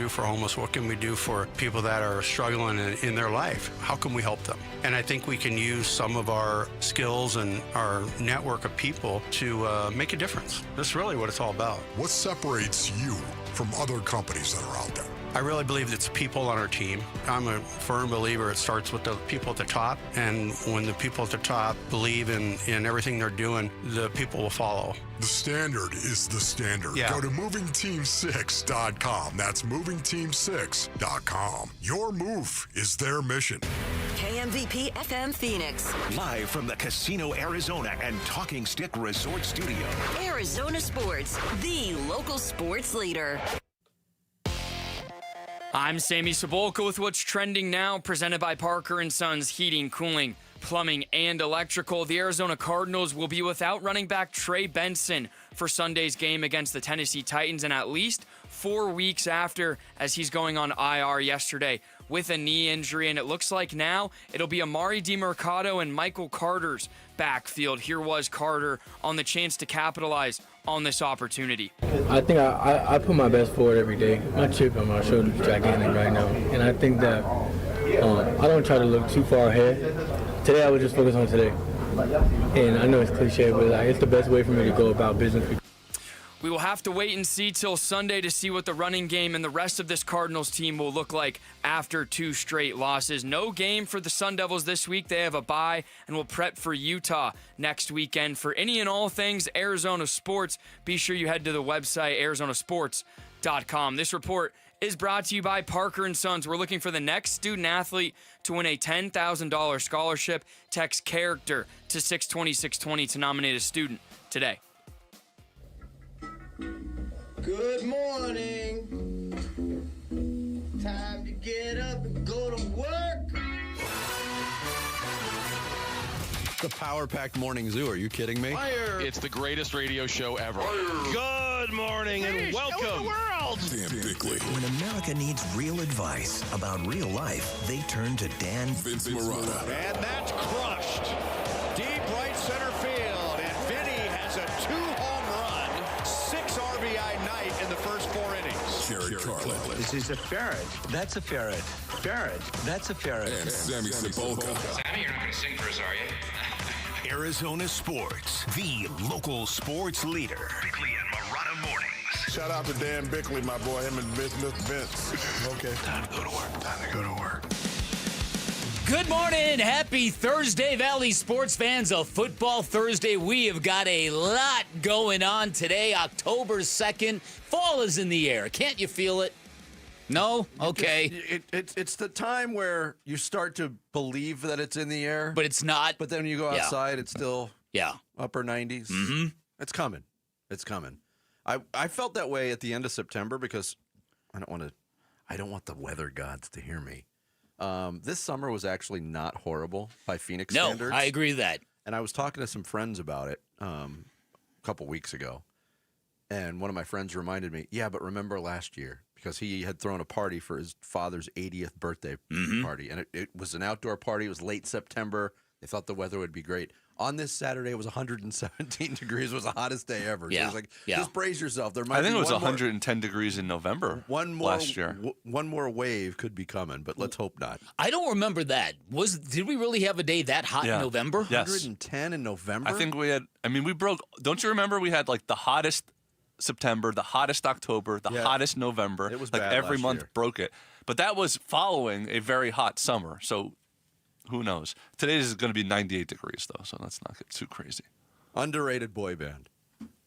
do for homeless? What can we do for people that are struggling in their life? How can we help them? And I think we can use some of our skills and our network of people to make a difference. That's really what it's all about. What separates you from other companies that are out there? I really believe it's people on our team. I'm a firm believer it starts with the people at the top, and when the people at the top believe in everything they're doing, the people will follow. The standard is the standard. Yeah. Go to movingteam6.com. That's movingteam6.com. Your move is their mission. KMVP FM Phoenix. Live from the Casino Arizona and Talking Stick Resort Studio. Arizona Sports, the local sports leader. I'm Sammy Sabolka with what's trending now, presented by Parker & Sons Heating, Cooling, Plumbing, and Electrical. The Arizona Cardinals will be without running back Trey Benson for Sunday's game against the Tennessee Titans, and at least 4 weeks after, as he's going on IR yesterday with a knee injury, and it looks like now it'll be Amari DiMercado and Michael Carter's backfield. Here was Carter on the chance to capitalize on this opportunity. I think I put my best forward every day. My chip on my shoulder is gigantic right now, and I think that I don't try to look too far ahead. Today I would just focus on today, and I know it's cliche, but it's the best way for me to go about business. We will have to wait and see till Sunday to see what the running game and the rest of this Cardinals team will look like after 2 straight losses. No game for the Sun Devils this week. They have a bye and will prep for Utah next weekend. For any and all things Arizona sports, be sure you head to the website arizonasports.com. This report is brought to you by Parker & Sons. We're looking for the next student athlete to win a $10,000 scholarship. Text character to 620-620 to nominate a student today. Good morning. Time to get up and go to work. The power-packed morning zoo. Are you kidding me? Fire. It's the greatest radio show ever. Good morning and welcome. Dan Bickley. When America needs real advice about real life, they turn to Dan Vince Marotta. And that's crushed. Deep right center field. And Vinny has a 2-home run, 6 RBI night in the first 4 innings. Jared Carlin. This is a ferret. That's a ferret. Ferret. That's a ferret. And Sammy Sabolka. Sammy, you're not going to sing for us, are you? Arizona Sports, the local sports leader. Bickley and Marotta mornings. Shout out to Dan Bickley, my boy. Him and Mr. Vince. Okay. Time to go to work. Time to go to work. Good morning. Happy Thursday, Valley sports fans. A football Thursday. We have got a lot going on today, October 2nd. Fall is in the air. Can't you feel it? No? Okay. It's the time where you start to believe that it's in the air. But it's not. But then when you go outside, it's still upper 90s. Mm-hmm. It's coming. It's coming. I felt that way at the end of September because I don't want the weather gods to hear me. This summer was actually not horrible by Phoenix standards. No, I agree with that. And I was talking to some friends about it a couple weeks ago. And one of my friends reminded me, yeah, but remember last year, because he had thrown a party for his father's 80th birthday party. And it was an outdoor party. It was late September. They thought the weather would be great. On this Saturday, it was 117 degrees. It was the hottest day ever. Yeah. So it was like, just brace yourself. There might I think be it was one 110 degrees in November last year. One more wave could be coming, but let's hope not. I don't remember that. Did we really have a day that hot in November? Yes. 110 in November? I think we had, we broke, don't you remember we had like the hottest September, the hottest October, the hottest November. It was like bad every last month year. broke it. But that was following a very hot summer. So who knows? Today is going to be 98 degrees though, so let's not get too crazy. Underrated boy band.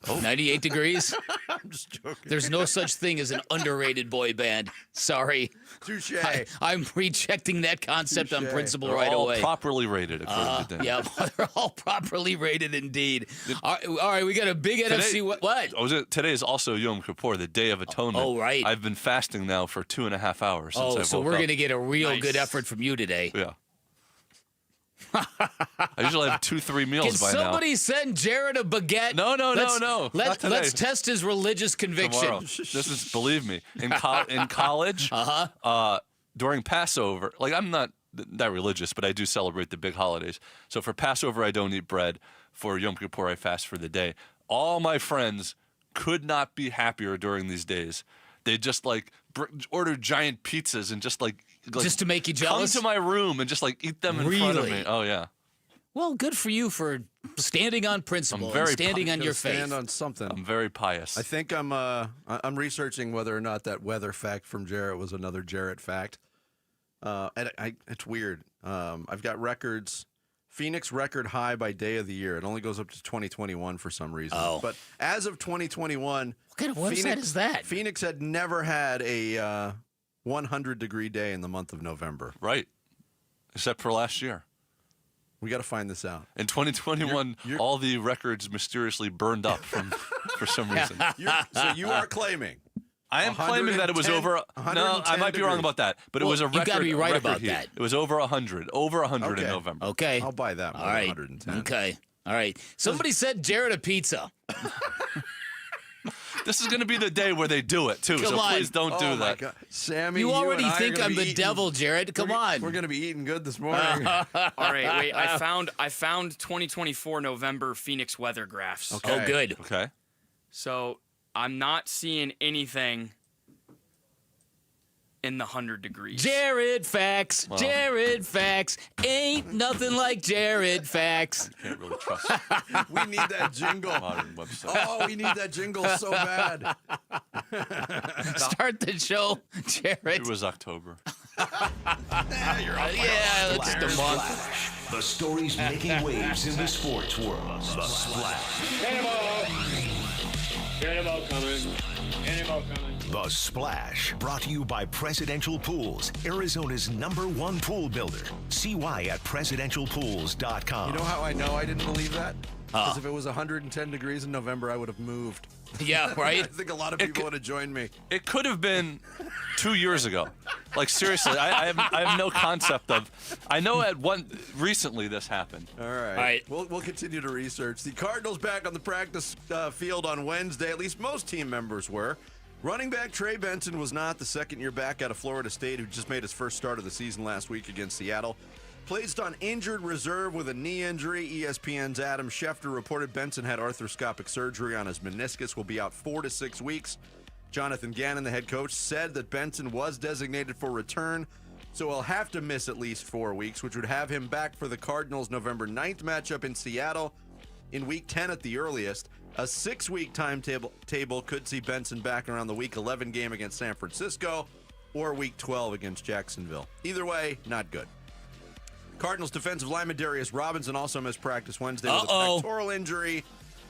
98 degrees? I'm just joking. There's no such thing as an underrated boy band. Sorry. Touche. I'm rejecting that concept on principle They're right all away. properly rated according to Dan. Yeah, they're all properly rated indeed. All right, we got a big NFC. What? Today is also Yom Kippur, the Day of Atonement. Oh, right. I've been fasting now for 2.5 hours since I so woke we're up. going to get a real good effort from you today. Yeah. I usually have 2-3 meals by now. Can somebody send Jared a baguette? No. Let's test his religious conviction. Tomorrow. This is, believe me, in college, during Passover, like I'm not that religious, but I do celebrate the big holidays. So for Passover, I don't eat bread. For Yom Kippur, I fast for the day. All my friends could not be happier during these days. They just like order giant pizzas and just like just to make you jealous? Come to my room and just like eat them in front of me. Oh yeah. Well, good for you for standing on principle and standing on your faith. Stand on something. I'm very pious. I think I'm researching whether or not that weather fact from Jarrett was another Jarrett fact. It's weird. I've got records. Phoenix record high by day of the year. It only goes up to 2021 for some reason. Oh. But as of 2021, what kind of website is that? Phoenix had never had a 100-degree day in the month of November. Right. Except for last year. We got to find this out. In 2021, all the records mysteriously burned up for some reason. So you are claiming. I am claiming that it was over. No, I might be wrong about that, but it was a record. You got to be right about heat. that. It was over 100. Over 100 in November. Okay. I'll buy that one. All right. 110. Okay. All right. Somebody said Jared a pizza. This is going to be the day where they do it, too. Come so on. please don't do that. God. Sammy, you already and I think are I'm the eating, devil, Jared. Come on. We're going to be eating good this morning. All right, wait. I found 2024 November Phoenix weather graphs. Okay. Oh, good. Okay. So I'm not seeing anything in the 100 degrees. Jared facts. Wow. Jared facts. Ain't nothing like Jared facts. Can't really trust We need that jingle. modern website. Oh, we need that jingle so bad. Start the show, Jared. It was October. Yeah, that's the month. Splash. The stories making waves in the sports world. The Splash. Cannonball coming. The Splash, brought to you by Presidential Pools, Arizona's #1 pool builder. See why at presidentialpools.com. You know how I know I didn't believe that? Because if it was 110 degrees in November, I would have moved. Yeah, right? I think a lot of people would have joined me. It could have been 2 years ago. Like, seriously, I have no concept of. I know recently this happened. All right. We'll continue to research. The Cardinals back on the practice field on Wednesday. At least most team members were. Running back Trey Benson was not, the second-year back out of Florida State who just made his first start of the season last week against Seattle. Placed on injured reserve with a knee injury. ESPN's Adam Schefter reported Benson had arthroscopic surgery on his meniscus, will be out 4 to 6 weeks. Jonathan Gannon, the head coach, said that Benson was designated for return, so he'll have to miss at least 4 weeks, which would have him back for the Cardinals' November 9th matchup in Seattle in Week 10 at the earliest. A 6-week timetable could see Benson back around the Week 11 game against San Francisco or Week 12 against Jacksonville. Either way, not good. Cardinals defensive lineman Darius Robinson also missed practice Wednesday with a pectoral injury.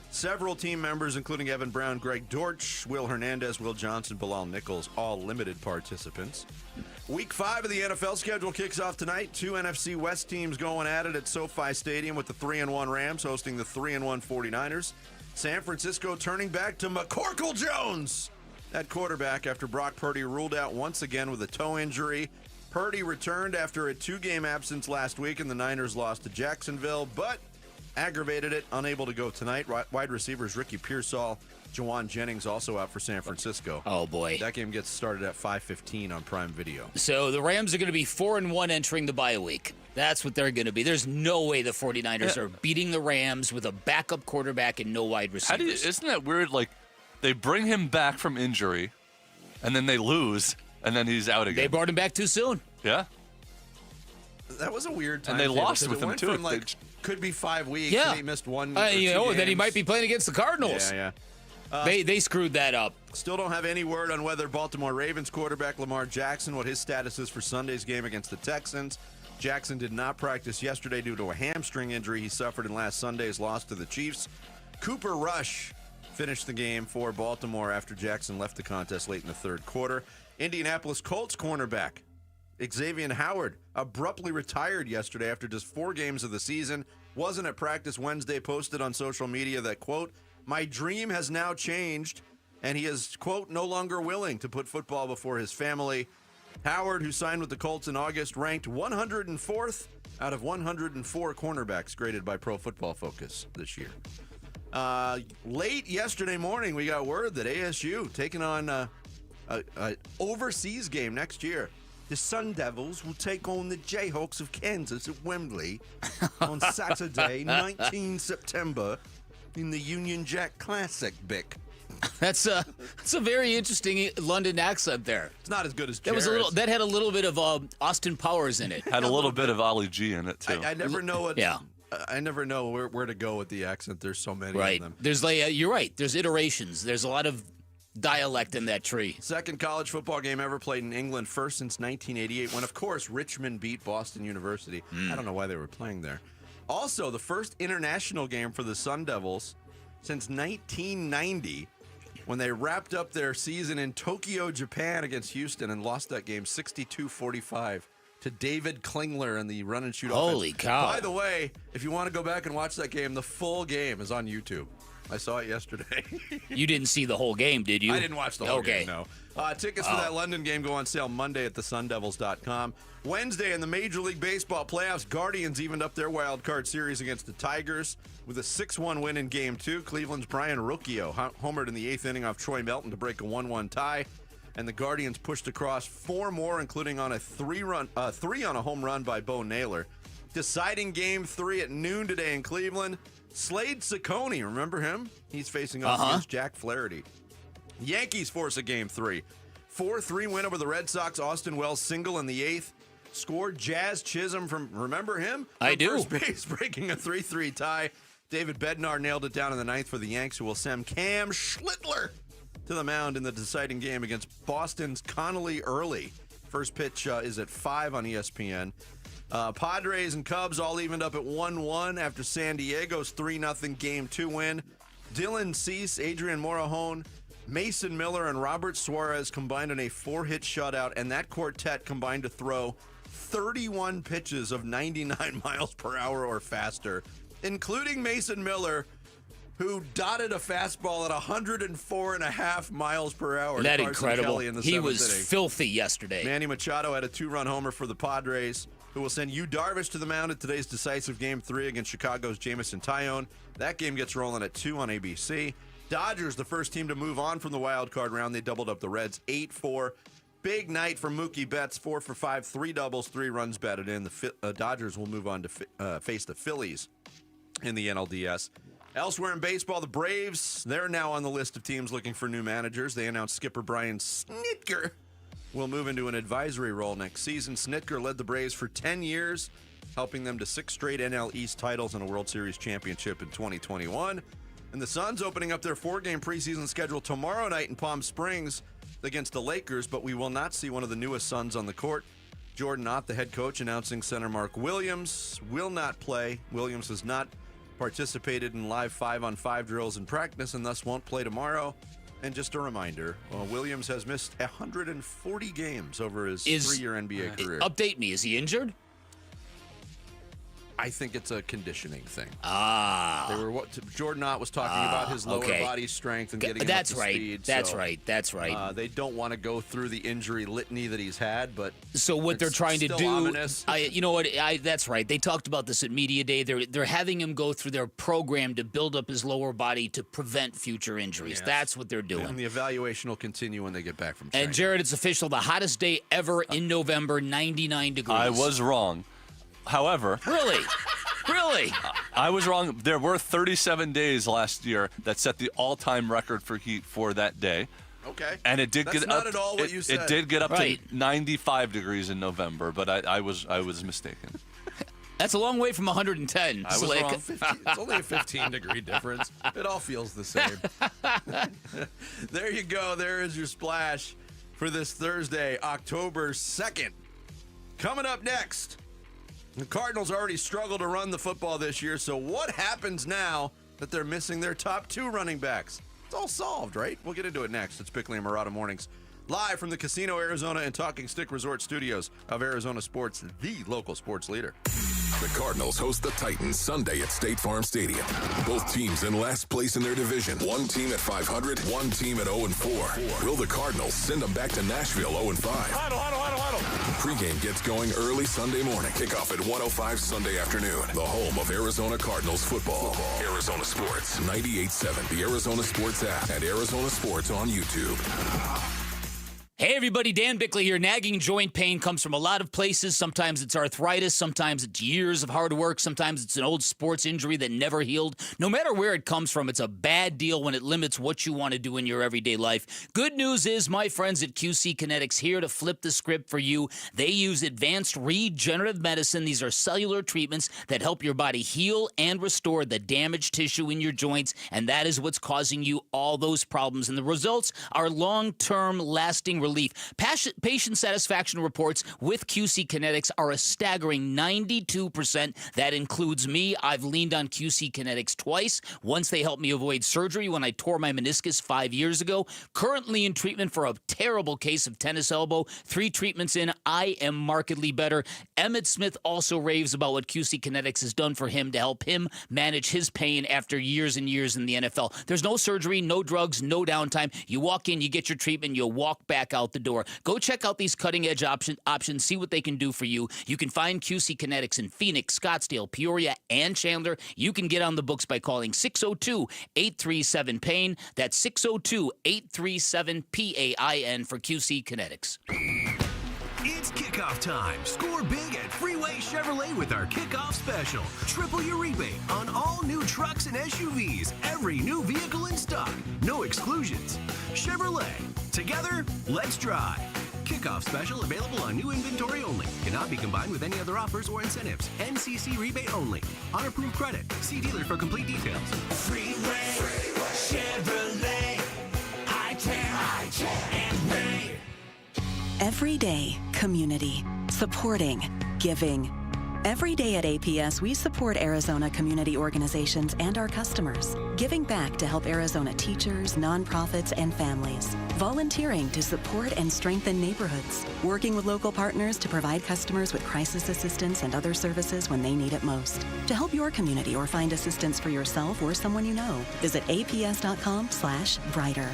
Several team members, including Evan Brown, Greg Dortch, Will Hernandez, Will Johnson, Bilal Nichols, all limited participants. Week 5 of the NFL schedule kicks off tonight. 2 NFC West teams going at it at SoFi Stadium with the 3-1 Rams hosting the 3-1 49ers. San Francisco turning back to McCorkle Jones at quarterback after Brock Purdy ruled out once again with a toe injury. Purdy returned after a 2-game absence last week, and the Niners lost to Jacksonville, but aggravated it, unable to go tonight. Wide receivers Ricky Pearsall, Jawan Jennings also out for San Francisco. Oh, boy. That game gets started at 5:15 on Prime Video. So the Rams are going to be 4-1 entering the bye week. That's what they're going to be. There's no way the 49ers are beating the Rams with a backup quarterback and no wide receivers. Isn't that weird? Like, they bring him back from injury, and then they lose, and then he's out again. They brought him back too soon. Yeah. That was a weird time. And they lost with him, too. From, could be 5 weeks. Yeah. And he missed one. Then he might be playing against the Cardinals. Yeah. They screwed that up. Still don't have any word on whether Baltimore Ravens quarterback Lamar Jackson, what his status is for Sunday's game against the Texans. Jackson did not practice yesterday due to a hamstring injury he suffered in last Sunday's loss to the Chiefs. Cooper Rush finished the game for Baltimore after Jackson left the contest late in the third quarter. Indianapolis Colts cornerback Xavier Howard abruptly retired yesterday after just 4 games of the season. Wasn't at practice Wednesday, posted on social media that, quote, "My dream has now changed," and he is, quote, "no longer willing to put football before his family." Howard, who signed with the Colts in August, ranked 104th out of 104 cornerbacks graded by Pro Football Focus this year. Late yesterday morning, we got word that ASU taking on an overseas game next year. The Sun Devils will take on the Jayhawks of Kansas at Wembley on Saturday, 19 September, in the Union Jack Classic, Bick. That's a very interesting London accent there. It's not as good as Jared's. That had a little bit of Austin Powers in it. Had a little bit of Ollie G in it too. I never know what. Yeah. I never know where to go with the accent. There's so many Right. of them. There's you're right. There's iterations. There's a lot of dialect in that tree. Second college football game ever played in England, first since 1988, when, of course, Richmond beat Boston University. I don't know why they were playing there. Also, the first international game for the Sun Devils since 1990, when they wrapped up their season in Tokyo, Japan against Houston and lost that game 62-45 to David Klingler and the run and shoot offense. Holy cow. By the way, if you want to go back and watch that game, the full game is on YouTube. I saw it yesterday. You didn't see the whole game, did you? I didn't watch the whole game, no. Tickets for that London game go on sale Monday at thesundevils.com. Wednesday in the Major League Baseball playoffs, Guardians evened up their wild card series against the Tigers with a 6-1 win in Game 2. Cleveland's Brian Rocchio homered in the 8th inning off Troy Melton to break a 1-1 tie. And the Guardians pushed across 4 more, including on a 3 on a home run by Bo Naylor. Deciding Game 3 at noon today in Cleveland. Slade Ciccone, remember him? He's facing off against Jack Flaherty. Yankees force a Game 3. 4-3 win over the Red Sox. Austin Wells single in the 8th. Scored Jazz Chisholm from, remember him? I do. First base, breaking a 3-3 tie. David Bednar nailed it down in the 9th for the Yanks, who will send Cam Schlittler to the mound in the deciding game against Boston's Connolly Early. First pitch is at 5 on ESPN. Padres and Cubs all evened up at 1-1 after San Diego's 3-0 Game 2 win. Dylan Cease, Adrian Morejon, Mason Miller, and Robert Suarez combined in a 4-hit shutout, and that quartet combined to throw 31 pitches of 99 miles per hour or faster, including Mason Miller, who dotted a fastball at 104.5 miles per hour. That to Carson incredible. Kelly in the He 7th was inning. filthy yesterday. Manny Machado had a 2-run homer for the Padres, who will send Yu Darvish to the mound at today's decisive Game 3 against Chicago's Jamison Tyone. That game gets rolling at 2 on ABC. Dodgers, the first team to move on from the wild card round. They doubled up the Reds 8-4. Big night for Mookie Betts, 4 for 5, 3 doubles, 3 runs batted in. The Dodgers will move on to face the Phillies in the NLDS. Elsewhere in baseball, the Braves, they're now on the list of teams looking for new managers. They announced skipper Brian Snitker will move into an advisory role next season. Snitker led the Braves for 10 years, helping them to 6 straight NL East titles and a World Series championship in 2021. And the Suns opening up their 4-game preseason schedule tomorrow night in Palm Springs against the Lakers, but we will not see one of the newest Suns on the court. Jordan Ott, the head coach, announcing center Mark Williams will not play. Williams has not participated in live 5-on-5 drills in practice and thus won't play tomorrow. And just a reminder, Williams has missed 140 games over his 3-year NBA career. Update me. Is he injured? I think it's a conditioning thing. Jordan Ott was talking about his lower body strength and getting him up to speed. That's right. They don't want to go through the injury litany that he's had, but so what they're trying to do, ominous. That's right. They talked about this at media day. They're having him go through their program to build up his lower body to prevent future injuries. Yes. That's what they're doing. And the evaluation will continue when they get back from training. And Jared, it's official. The hottest day ever in November, 99 degrees. I was wrong. However, Really? I was wrong. There were 37 days last year that set the all-time record for heat for that day. Okay. And it did That's get not up. At all what you said. It did get up to 95 degrees in November, but I was mistaken. That's a long way from 110. I was wrong. It's only a 15-degree difference. It all feels the same. There you go. There is your splash for this Thursday, October 2nd. Coming up next, the Cardinals already struggled to run the football this year, so what happens now that they're missing their top 2 running backs? It's all solved, right? We'll get into it next. It's Bickley and Murata Mornings, live from the Casino Arizona and Talking Stick Resort Studios of Arizona Sports, the local sports leader. The Cardinals host the Titans Sunday at State Farm Stadium. Both teams in last place in their division. One team at 500, one team at 0-4. Will the Cardinals send them back to Nashville 0-5? Huddle. Pre-game gets going early Sunday morning. Kickoff at 1:05 Sunday afternoon. The home of Arizona Cardinals football. Arizona Sports 98.7. The Arizona Sports app and Arizona Sports on YouTube. Hey everybody, Dan Bickley here. Nagging joint pain comes from a lot of places. Sometimes it's arthritis, sometimes it's years of hard work, sometimes it's an old sports injury that never healed. No matter where it comes from, it's a bad deal when it limits what you want to do in your everyday life. Good news is my friends at QC Kinetics here to flip the script for you. They use advanced regenerative medicine. These are cellular treatments that help your body heal and restore the damaged tissue in your joints, and that is what's causing you all those problems. And the results are long-term lasting relief. Patient satisfaction reports with QC Kinetics are a staggering 92%. That includes me. I've leaned on QC Kinetics twice. Once they helped me avoid surgery when I tore my meniscus 5 years ago. Currently in treatment for a terrible case of tennis elbow. 3 treatments in, I am markedly better. Emmett Smith also raves about what QC Kinetics has done for him to help him manage his pain after years and years in the NFL. There's no surgery, no drugs, no downtime. You walk in, you get your treatment, you walk back out the door. Go check out these cutting-edge options, see what they can do for you. You can find QC Kinetics in Phoenix, Scottsdale, Peoria, and Chandler. You can get on the books by calling 602-837-PAIN. That's 602-837-PAIN for QC Kinetics. It's kickoff time. Score big at Freeway Chevrolet with our kickoff special. Triple your rebate on all new trucks and SUVs. Every new vehicle in stock. No exclusions. Chevrolet. Together, let's drive. Kickoff special available on new inventory only. Cannot be combined with any other offers or incentives. NCC rebate only. On approved credit. See dealer for complete details. Freeway. Chevrolet. I can and may. Every day, community, supporting, giving. Every day at APS, we support Arizona community organizations and our customers, giving back to help Arizona teachers, nonprofits, and families, volunteering to support and strengthen neighborhoods, working with local partners to provide customers with crisis assistance and other services when they need it most. To help your community or find assistance for yourself or someone you know, visit aps.com/brighter.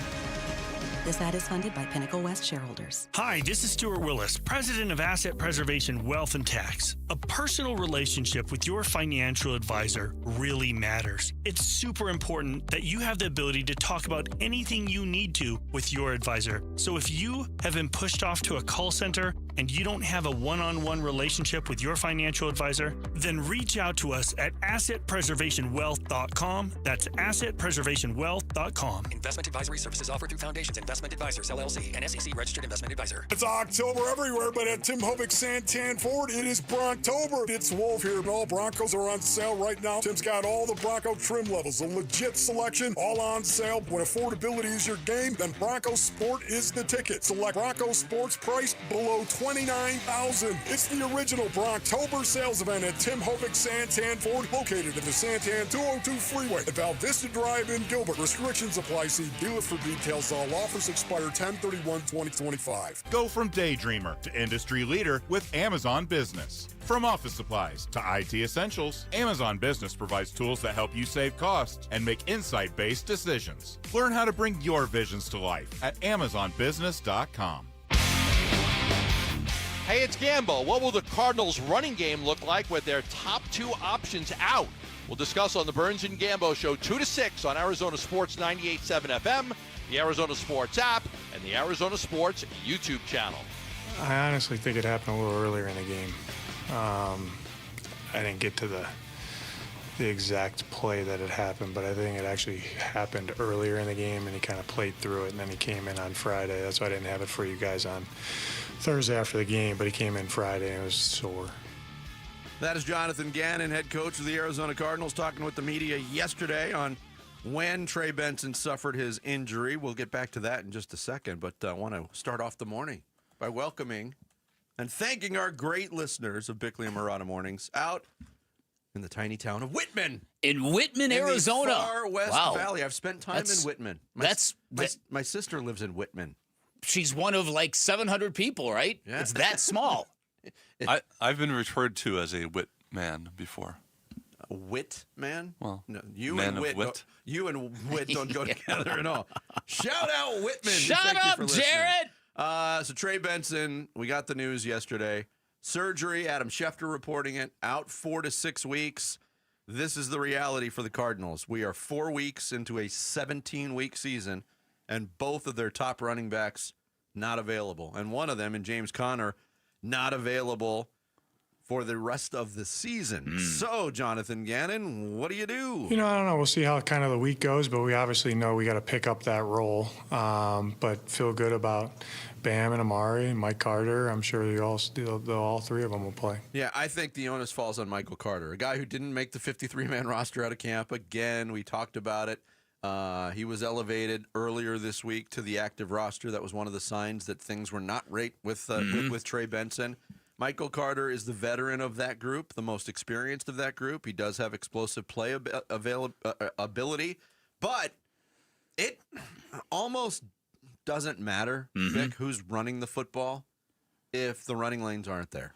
This ad is funded by Pinnacle West shareholders. Hi, this is Stuart Willis, President of Asset Preservation Wealth and Tax. A personal relationship with your financial advisor really matters. It's super important that you have the ability to talk about anything you need to with your advisor. So if you have been pushed off to a call center and you don't have a one-on-one relationship with your financial advisor, then reach out to us at assetpreservationwealth.com. That's assetpreservationwealth.com. Investment advisory services offered through Foundations Investment Advisors, LLC, an SEC registered investment advisor. It's October everywhere, but at Tim Hovick Santan Ford, it is Bronctober. It's Wolf here, and all Broncos are on sale right now. Tim's got all the Bronco trim levels, a legit selection, all on sale. When affordability is your game, then Bronco Sport is the ticket. Select Bronco Sport's priced below $29,000. It's the original Bronctober sales event at Tim Hovick Santan Ford, located at the Santan 202 Freeway at Val Vista Drive in Gilbert. Restrictions apply. See dealer for details. All offers expire 10/31/2025. Go from daydreamer to industry leader with Amazon Business. From office supplies to IT essentials, Amazon Business provides tools that help you save costs and make insight-based decisions. Learn how to bring your visions to life at AmazonBusiness.com. Hey, it's Gambo. What will the Cardinals' running game look like with their top 2 options out? We'll discuss on the Burns and Gambo Show 2 to 6 on Arizona Sports 98.7 FM, the Arizona Sports app, and the Arizona Sports YouTube channel. I honestly think it happened a little earlier in the game. I didn't get to the exact play that it happened, but I think it actually happened earlier in the game, and he kind of played through it, and then he came in on Friday. That's why I didn't have it for you guys on Thursday after the game, but he came in Friday and it was sore. That is Jonathan Gannon, head coach of the Arizona Cardinals, talking with the media yesterday on when Trey Benson suffered his injury. We'll get back to that in just a second, but I want to start off the morning by welcoming and thanking our great listeners of Bickley and Murata Mornings out in the tiny town of Whitman. In Whitman, Arizona. The far West Valley. I've spent time in Whitman. My sister lives in Whitman. She's one of like 700 people, right? Yeah. It's that small. I've been referred to as a wit man before. A wit man? Well, no, you man and of wit. wit. You and wit don't go together at all. Shout out Whitman. Shut up, Jared. So Trey Benson, we got the news yesterday. Surgery, Adam Schefter reporting it, out 4 to 6 weeks. This is the reality for the Cardinals. We are 4 weeks into a 17-week season, and both of their top running backs not available. And one of them, in James Conner, not available for the rest of the season. So, Jonathan Gannon, what do you do? I don't know. We'll see how kind of the week goes, but we obviously know we got to pick up that role. But feel good about Bam and Amari and Mike Carter. I'm sure all three of them will play. Yeah, I think the onus falls on Michael Carter, a guy who didn't make the 53-man roster out of camp. Again, we talked about it. He was elevated earlier this week to the active roster. That was one of the signs that things were not right with Trey Benson. Michael Carter is the veteran of that group, the most experienced of that group. He does have explosive play ability, but it almost doesn't matter, Vic, who's running the football if the running lanes aren't there.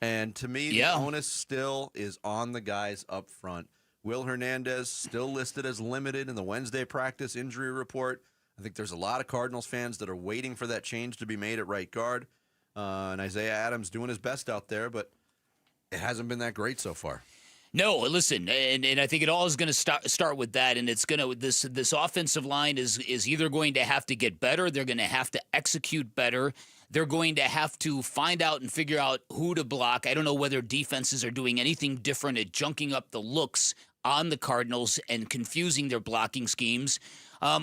And to me, the onus still is on the guys up front. Will Hernandez still listed as limited in the Wednesday practice injury report. I think there's a lot of Cardinals fans that are waiting for that change to be made at right guard. And Isaiah Adams doing his best out there, but it hasn't been that great so far. No, listen, and I think it all is going to start with that, and it's going to this offensive line is either going to have to get better, they're going to have to execute better, they're going to have to find out and figure out who to block. I don't know whether defenses are doing anything different at junking up the looks on the Cardinals and confusing their blocking schemes.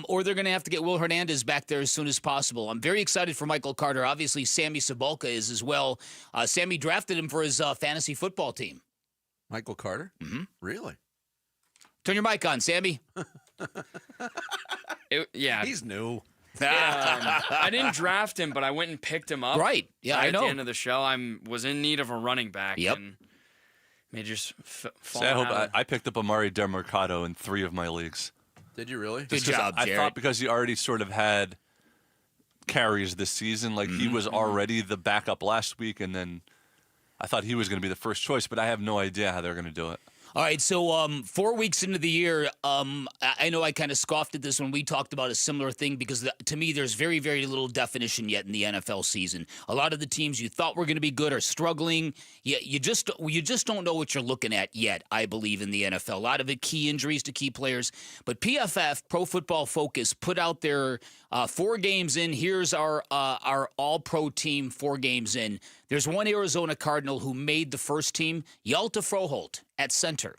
Or they're going to have to get Will Hernandez back there as soon as possible. I'm very excited for Michael Carter. Obviously, Sammy Sabolka is as well. Sammy drafted him for his fantasy football team. Michael Carter? Mm-hmm. Really? Turn your mic on, Sammy. He's new. I didn't draft him, but I went and picked him up. Right. Yeah, I know. At the end of the show, I was in need of a running back. Yep. And may just I picked up Amari DeMercado in 3 of my leagues. Did you really? Good job, I Jared. thought because he already sort of had carries this season, like he was already the backup last week, and then I thought he was going to be the first choice, but I have no idea how they're going to do it. All right, so 4 weeks into the year, I know I kind of scoffed at this when we talked about a similar thing because to me there's very, very little definition yet in the NFL season. A lot of the teams you thought were going to be good are struggling. You just don't know what you're looking at yet, I believe, in the NFL. A lot of it key injuries to key players. But PFF, Pro Football Focus, put out their 4 games in. Here's our all-pro team 4 games in. There's one Arizona Cardinal who made the first team, Hjalte Froholt at center.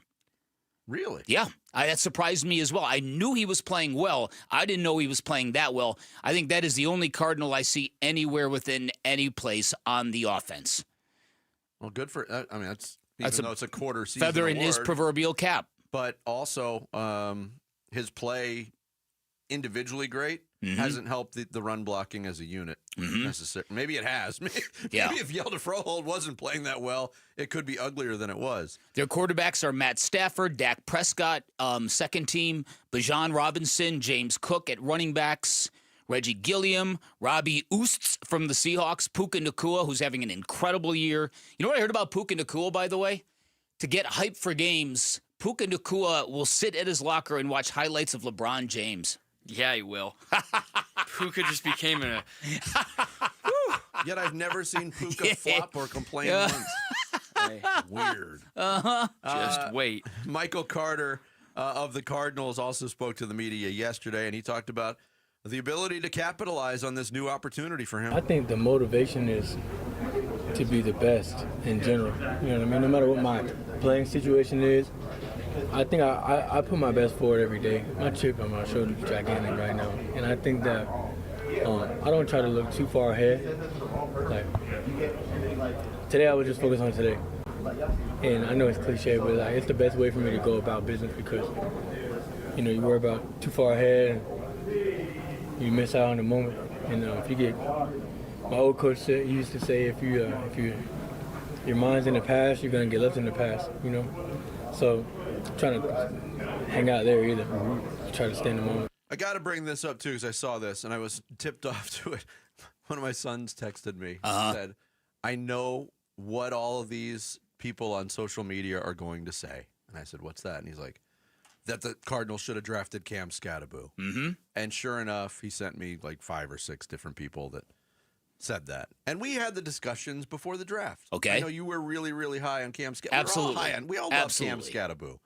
Really? Yeah, that surprised me as well. I knew he was playing well. I didn't know he was playing that well. I think that is the only Cardinal I see anywhere within any place on the offense. Well, good for. I mean, that's though it's a quarter season feather in award, his proverbial cap. But also, his play individually great. Hasn't helped the run blocking as a unit necessarily. Maybe it has. Maybe if Hjalte Froholt wasn't playing that well, it could be uglier than it was. Their quarterbacks are Matt Stafford, Dak Prescott, second team, Bijan Robinson, James Cook at running backs, Reggie Gilliam, Robbie Oostz from the Seahawks, Puka Nacua, who's having an incredible year. You know what I heard about Puka Nacua, by the way? To get hyped for games, Puka Nacua will sit at his locker and watch highlights of LeBron James. Yeah, he will. Puka just became a... Yet I've never seen Puka flop or complain once. Weird. Just wait. Michael Carter of the Cardinals also spoke to the media yesterday, and he talked about the ability to capitalize on this new opportunity for him. I think the motivation is to be the best in general. You know what I mean? No matter what my playing situation is, I think I put my best forward every day. My chip on my shoulder is gigantic right now. And I think that I don't try to look too far ahead. Like, today I was just focused on today. And I know it's cliche, but like, it's the best way for me to go about business because, you know, you worry about too far ahead and you miss out on the moment. And if you get, my old coach said, he used to say, if your mind's in the past, you're gonna get left in the past, you know? So trying to hang out there either. Try to stay in the moment. I got to bring this up, too, because I saw this, and I was tipped off to it. One of my sons texted me and said, I know what all of these people on social media are going to say. And I said, what's that? And he's like, that the Cardinals should have drafted Cam Scatterbo. And sure enough, he sent me like 5 or 6 different people that said that. And we had the discussions before the draft. Okay. I know you were really, really high on Cam Scatterbo. Absolutely. We all love Cam Scatterbo.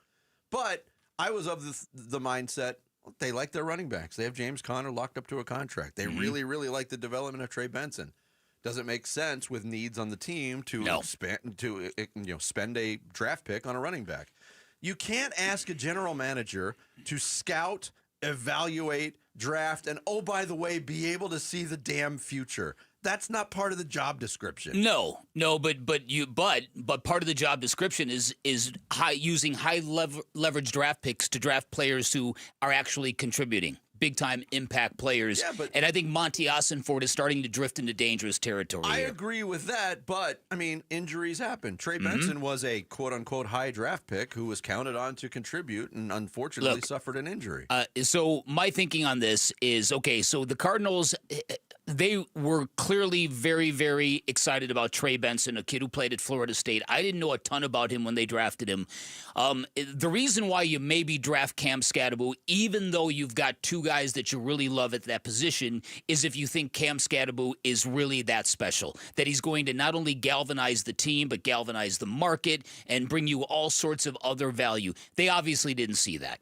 But I was of the mindset, They like their running backs. They have James Conner locked up to a contract. They really, really like the development of Trey Benson. Doesn't make sense with needs on the team to spend a draft pick on a running back. You can't ask a general manager to scout, evaluate, draft, and oh, by the way, be able to see the damn future. That's not part of the job description. No, but part of the job description is using high leverage draft picks to draft players who are actually contributing. Big-time impact players. Yeah, and I think Monty Ossenford is starting to drift into dangerous territory I here. agree with that, but, I mean, injuries happen. Trey Benson was a quote-unquote high draft pick who was counted on to contribute and unfortunately suffered an injury. So my thinking on this is, okay, so the Cardinals, they were clearly very, very excited about Trey Benson, a kid who played at Florida State. I didn't know a ton about him when they drafted him. The reason why you maybe draft Cam Skattebo, even though you've got two guys that you really love at that position, is if you think Cam Skattebo is really that special, that he's going to not only galvanize the team, but galvanize the market and bring you all sorts of other value. They obviously didn't see that.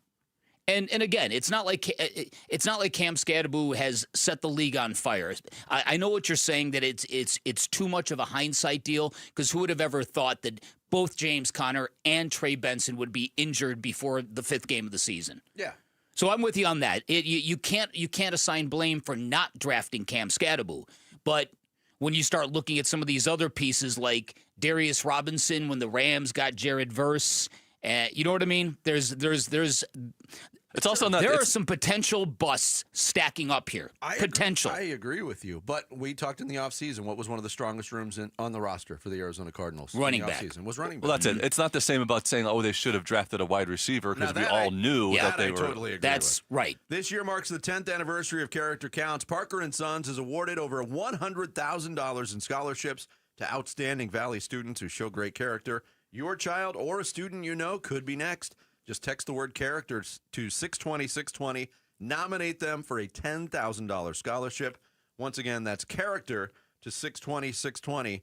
And again, it's not like Cam Skattebo has set the league on fire. I know what you're saying, that it's too much of a hindsight deal, because who would have ever thought that both James Conner and Trey Benson would be injured before the 5th game of the season? Yeah. So I'm with you on that. You can't assign blame for not drafting Cam Skattebo, but when you start looking at some of these other pieces like Darius Robinson when the Rams got Jared Verse, you know what I mean? There's It's also not. There are some potential busts stacking up here. I agree with you. But we talked in the offseason. What was one of the strongest rooms on the roster for the Arizona Cardinals? Running in the back. offseason was running back. Well, that's it. It's not the same about saying, oh, they should have drafted a wide receiver, because we all knew that they were. Totally agree That's with. right. This year marks the 10th anniversary of Character Counts. Parker & Sons has awarded over $100,000 in scholarships to outstanding Valley students who show great character. Your child or a student you know could be next. Just text the word character to 620-620. Nominate them for a $10,000 scholarship. Once again, that's character to 620-620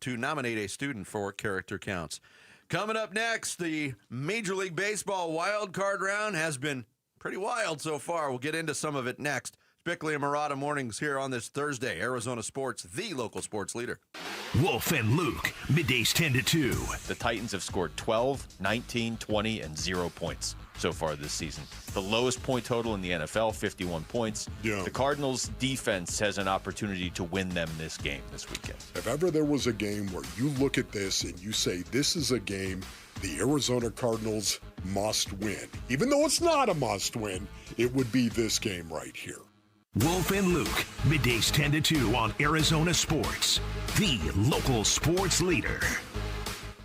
to nominate a student for Character Counts. Coming up next, the Major League Baseball wild card round has been pretty wild so far. We'll get into some of it next. Bickley and Murata mornings here on this Thursday. Arizona Sports, the local sports leader. Wolf and Luke, middays 10 to 2. The Titans have scored 12, 19, 20, and 0 points so far this season. The lowest point total in the NFL, 51 points. Yeah. The Cardinals' defense has an opportunity to win them this game this weekend. If ever there was a game where you look at this and you say, this is a game the Arizona Cardinals must win, even though it's not a must win, it would be this game right here. Wolf and Luke, middays 10 to 2 on Arizona Sports, the local sports leader.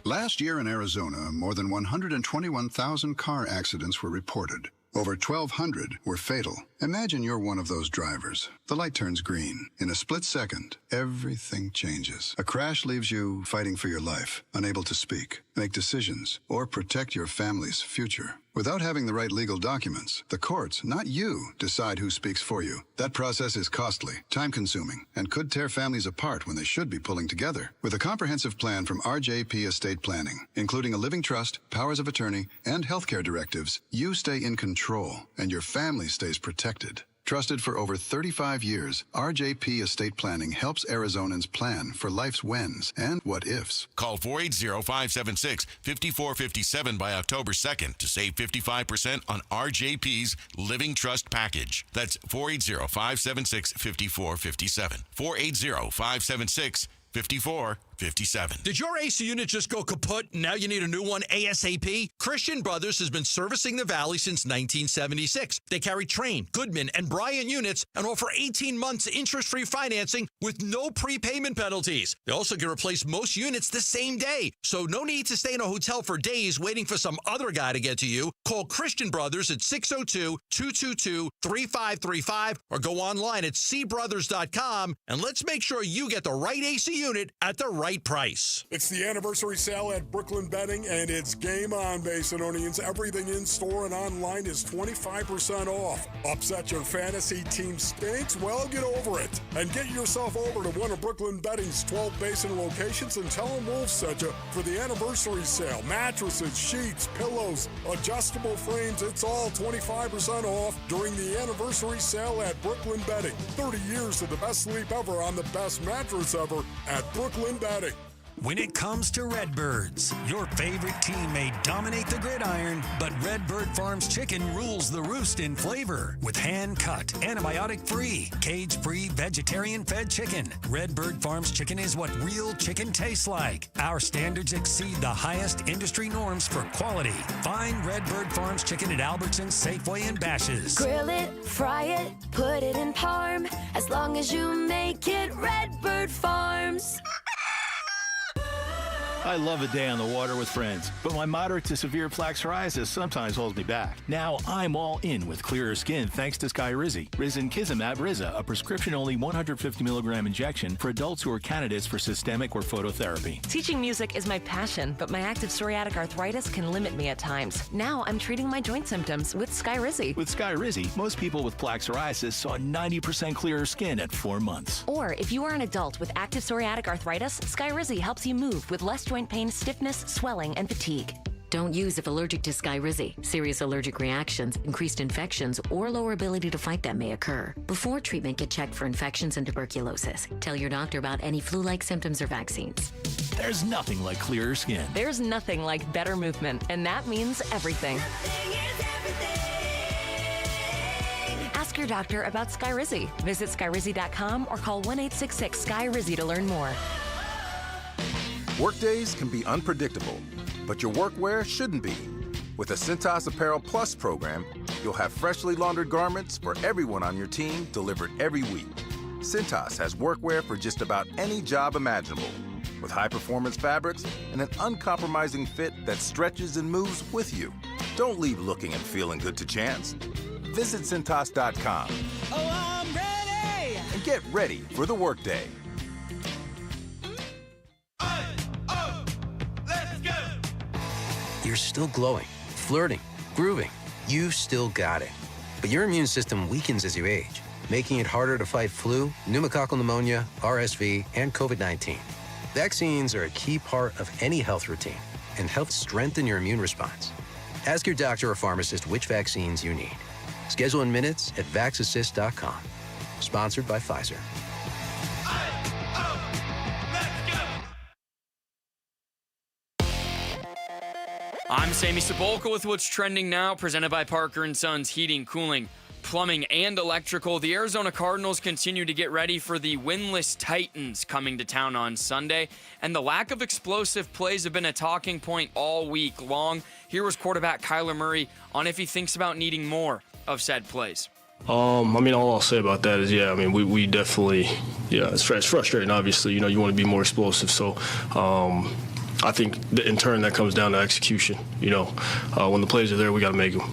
Last year in Arizona, more than 121,000 car accidents were reported. Over 1,200 were fatal. Imagine you're one of those drivers. The light turns green. In a split second, everything changes. A crash leaves you fighting for your life, unable to speak, make decisions, or protect your family's future. Without having the right legal documents, the courts, not you, decide who speaks for you. That process is costly, time-consuming, and could tear families apart when they should be pulling together. With a comprehensive plan from RJP Estate Planning, including a living trust, powers of attorney, and healthcare directives, you stay in control, and your family stays protected. Trusted for over 35 years, RJP Estate Planning helps Arizonans plan for life's whens and what-ifs. Call 480-576-5457 by October 2nd to save 55% on RJP's Living Trust Package. That's 480-576-5457. 480-576-5457. 5457. Did your AC unit just go kaput and now you need a new one ASAP? Christian Brothers has been servicing the Valley since 1976. They carry Trane, Goodman, and Bryant units and offer 18 months interest-free financing with no prepayment penalties. They also can replace most units the same day, so no need to stay in a hotel for days waiting for some other guy to get to you. Call Christian Brothers at 602-222-3535 or go online at cbrothers.com and let's make sure you get the right AC unit at the right right price. It's the anniversary sale at Brooklyn Bedding, and it's game on, Basinonians. Everything in store and online is 25% off. Upset your fantasy team stinks? Well, get over it. And get yourself over to one of Brooklyn Bedding's 12 Basin locations and tell them Wolf sent you for the anniversary sale. Mattresses, sheets, pillows, adjustable frames, it's all 25% off during the anniversary sale at Brooklyn Bedding. 30 years of the best sleep ever on the best mattress ever at Brooklyn Bedding. When it comes to Redbirds, your favorite team may dominate the gridiron, but Redbird Farms chicken rules the roost in flavor. With hand-cut, antibiotic-free, cage-free, vegetarian-fed chicken, Redbird Farms chicken is what real chicken tastes like. Our standards exceed the highest industry norms for quality. Find Redbird Farms chicken at Albertsons, Safeway, and Bash's. Grill it, fry it, put it in parm. As long as you make it Redbird Farms. I love a day on the water with friends, but my moderate to severe plaque psoriasis sometimes holds me back. Now I'm all in with clearer skin thanks to Skyrizi. Risankizumab Riza, a prescription-only 150 milligram injection for adults who are candidates for systemic or phototherapy. Teaching music is my passion, but my active psoriatic arthritis can limit me at times. Now I'm treating my joint symptoms with Skyrizi. With Skyrizi, most people with plaque psoriasis saw 90% clearer skin at 4 months. Or if you are an adult with active psoriatic arthritis, Skyrizi helps you move with less joint pain, stiffness, swelling, and fatigue. Don't use if allergic to Skyrizi. Serious allergic reactions, increased infections, or lower ability to fight them may occur. Before treatment, get checked for infections and tuberculosis. Tell your doctor about any flu-like symptoms or vaccines. There's nothing like clearer skin. There's nothing like better movement, and that means everything. Ask your doctor about Skyrizi. Visit Skyrizi.com or call 1-866-SKY-RIZZI to learn more. Workdays can be unpredictable, but your workwear shouldn't be. With the Cintas Apparel Plus program, you'll have freshly laundered garments for everyone on your team delivered every week. Cintas has workwear for just about any job imaginable, with high-performance fabrics and an uncompromising fit that stretches and moves with you. Don't leave looking and feeling good to chance. Visit Cintas.com. Oh, I'm ready! And get ready for the workday. You're still glowing, flirting, grooving. You still got it. But your immune system weakens as you age, making it harder to fight flu, pneumococcal pneumonia, RSV, and COVID-19. Vaccines are a key part of any health routine and help strengthen your immune response. Ask your doctor or pharmacist which vaccines you need. Schedule in minutes at VaxAssist.com. Sponsored by Pfizer. I'm Sammy Sabolka with what's trending now, presented by Parker & Sons Heating, Cooling, Plumbing, and Electrical. The Arizona Cardinals continue to get ready for the winless Titans coming to town on Sunday, and the lack of explosive plays have been a talking point all week long. Here was quarterback Kyler Murray on if he thinks about needing more of said plays. All I'll say about that is, we definitely, it's frustrating, obviously. You want to be more explosive, so I think in turn that comes down to execution. When the plays are there, we got to make them.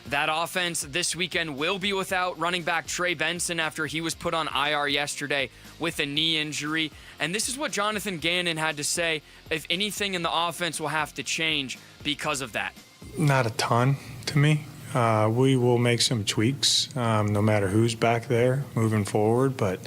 That offense this weekend will be without running back Trey Benson after he was put on IR yesterday with a knee injury. And this is what Jonathan Gannon had to say. If anything in the offense will have to change because of that. Not a ton to me. We will make some tweaks no matter who's back there moving forward, but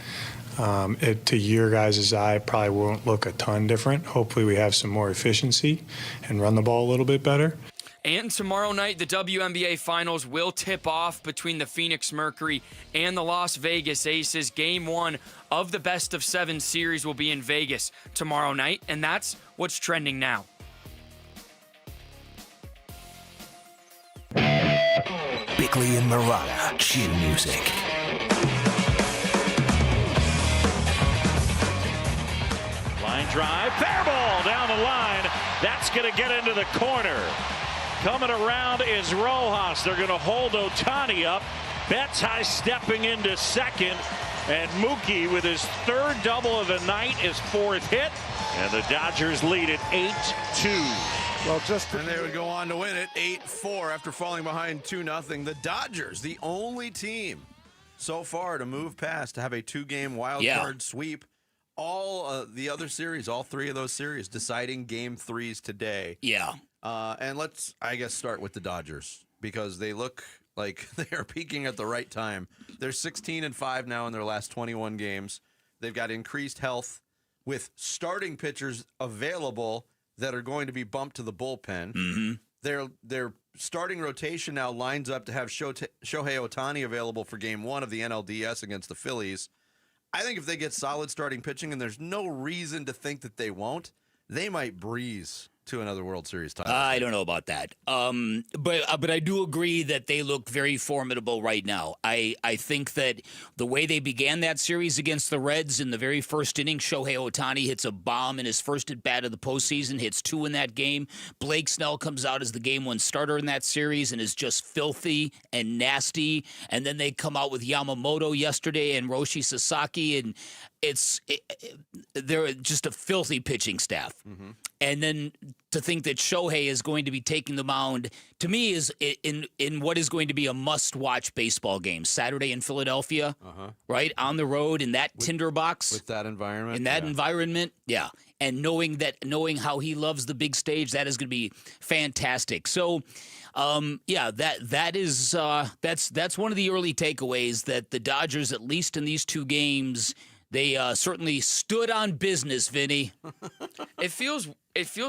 to your guys' eye, probably won't look a ton different. Hopefully we have some more efficiency and run the ball a little bit better. And tomorrow night, the WNBA Finals will tip off between the Phoenix Mercury and the Las Vegas Aces. Game 1 of the best-of-7 series will be in Vegas tomorrow night, and that's what's trending now. Bickley and Murata, chin music. Line drive, fair ball down the line. That's going to get into the corner. Coming around is Rojas. They're going to hold Ohtani up. Betts high stepping into second. And Mookie with his third double of the night, his fourth hit. And the Dodgers lead it 8-2. Well, and they would go on to win it 8-4 after falling behind 2-0. The Dodgers, the only team so far to move past to have a 2-game wild card sweep all the other series, all three of those series, deciding game threes today. Yeah. And let's, I guess, start with the Dodgers because they look like they are peaking at the right time. They're 16-5 now in their last 21 games. They've got increased health with starting pitchers available that are going to be bumped to the bullpen. Mm-hmm. Their starting rotation now lines up to have Shohei Ohtani available for game one of the NLDS against the Phillies. I think if they get solid starting pitching, and there's no reason to think that they won't, they might breeze to another World Series title. I don't know about that. But I do agree that they look very formidable right now. I think that the way they began that series against the Reds in the very first inning, Shohei Ohtani hits a bomb in his first at-bat of the postseason, hits 2 in that game. Blake Snell comes out as the game 1 starter in that series and is just filthy and nasty. And then they come out with Yamamoto yesterday and Roshi Sasaki, and they're just a filthy pitching staff. Mm-hmm. And then to think that Shohei is going to be taking the mound, to me, is in what is going to be a must-watch baseball game. Saturday in Philadelphia, right? On the road in that tinderbox. With that environment. In that environment, yeah. And knowing how he loves the big stage, that is going to be fantastic. So, that's one of the early takeaways, that the Dodgers, at least in these 2 games, they certainly stood on business, Vinny. It feels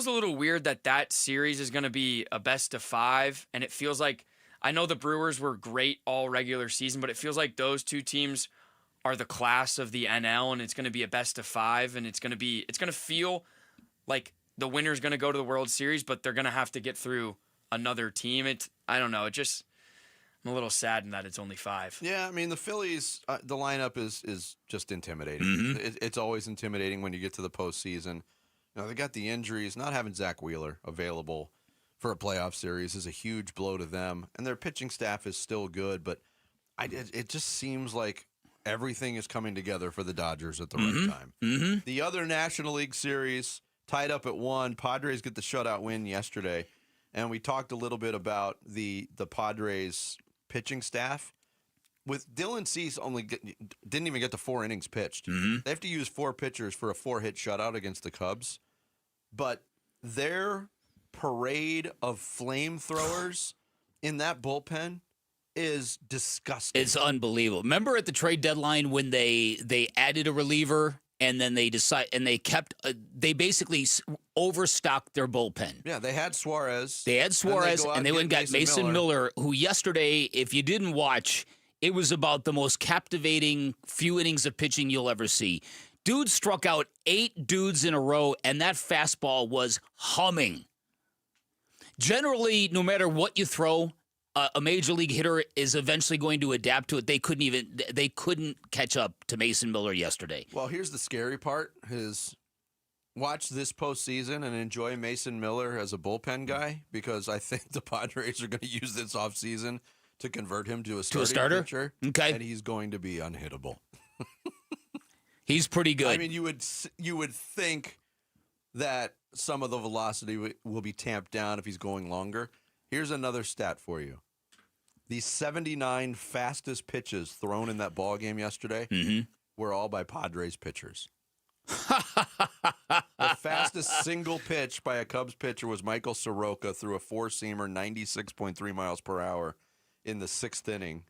a little weird that series is going to be a best of 5, and it feels like, I know the Brewers were great all regular season, but it feels like those 2 teams are the class of the NL, and it's going to be a best of 5, and it's going to feel like the winner's going to go to the World Series, but they're going to have to get through another team. I don't know. I'm a little saddened that it's only 5. Yeah, I mean, the Phillies, the lineup is just intimidating. Mm-hmm. It's always intimidating when you get to the postseason. They got the injuries. Not having Zach Wheeler available for a playoff series is a huge blow to them. And their pitching staff is still good, but it just seems like everything is coming together for the Dodgers at the right time. Mm-hmm. The other National League series tied up at 1. Padres get the shutout win yesterday. And we talked a little bit about the Padres pitching staff. With Dylan Cease didn't even get to 4 innings pitched. Mm-hmm. They have to use 4 pitchers for a 4-hit shutout against the Cubs. But their parade of flamethrowers in that bullpen is disgusting. It's unbelievable. Remember at the trade deadline when they added a reliever and then they basically overstocked their bullpen. Yeah, they had Suarez. And they went and got Mason Miller, who yesterday, if you didn't watch, it was about the most captivating few innings of pitching you'll ever see. Dude struck out 8 dudes in a row, and that fastball was humming. Generally, no matter what you throw, a major league hitter is eventually going to adapt to it. They couldn't catch up to Mason Miller yesterday. Well, here's the scary part: is watch this postseason and enjoy Mason Miller as a bullpen guy, because I think the Padres are going to use this offseason to convert him to a starter pitcher. Okay, and he's going to be unhittable. He's pretty good. I mean, you would think that some of the velocity will be tamped down if he's going longer. Here's another stat for you. The 79 fastest pitches thrown in that ball game yesterday were all by Padres pitchers. The fastest single pitch by a Cubs pitcher was Michael Soroka through a 4-seamer, 96.3 miles per hour in the 6th inning.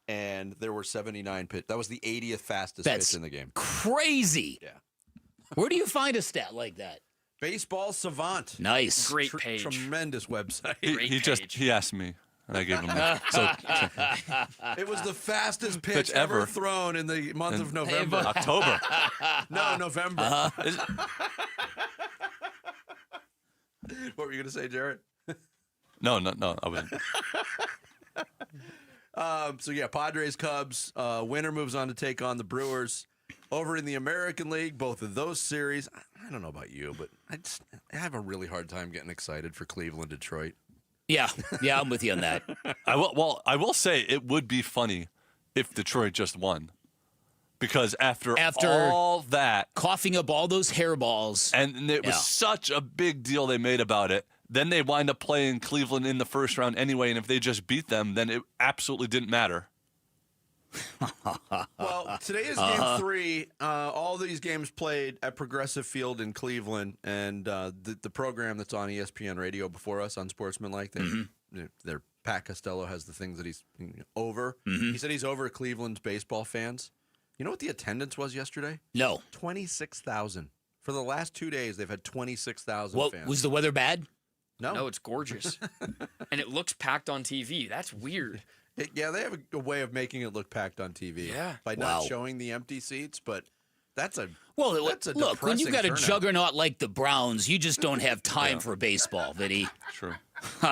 And there were 79 pitches. That was the 80th fastest pitch in the game. Crazy. Yeah. Where do you find a stat like that? Baseball Savant. Nice. Great page. Tremendous website. He asked me. And I gave him one. So it was the fastest pitch ever thrown in the month of November. October. No, November. What were you going to say, Jarrett? No, I wasn't. So, yeah, Padres, Cubs. Winner moves on to take on the Brewers. Over in the American League, both of those series, I don't know about you, but I have a really hard time getting excited for Cleveland, Detroit. Yeah, I'm with you on that. I will say it would be funny if Detroit just won. Because after all that, coughing up all those hairballs. And it was such a big deal they made about it. Then they wind up playing Cleveland in the first round anyway, and if they just beat them, then it absolutely didn't matter. Well, today is game 3. All these games played at Progressive Field in Cleveland, and the program that's on ESPN Radio before us on Sportsmanlike, their Pat Costello has the things that he's over. He said he's over Cleveland's baseball fans. You know what the attendance was yesterday? No. 26,000. For the last 2 days, they've had 26,000 fans. Was the weather bad? No, it's gorgeous. And it looks packed on TV. That's weird. They have a way of making it look packed on TV. Yeah. By not showing the empty seats, but that's a look, when you've got turnout. a juggernaut like the Browns, you just don't have time for baseball, Vinny. True.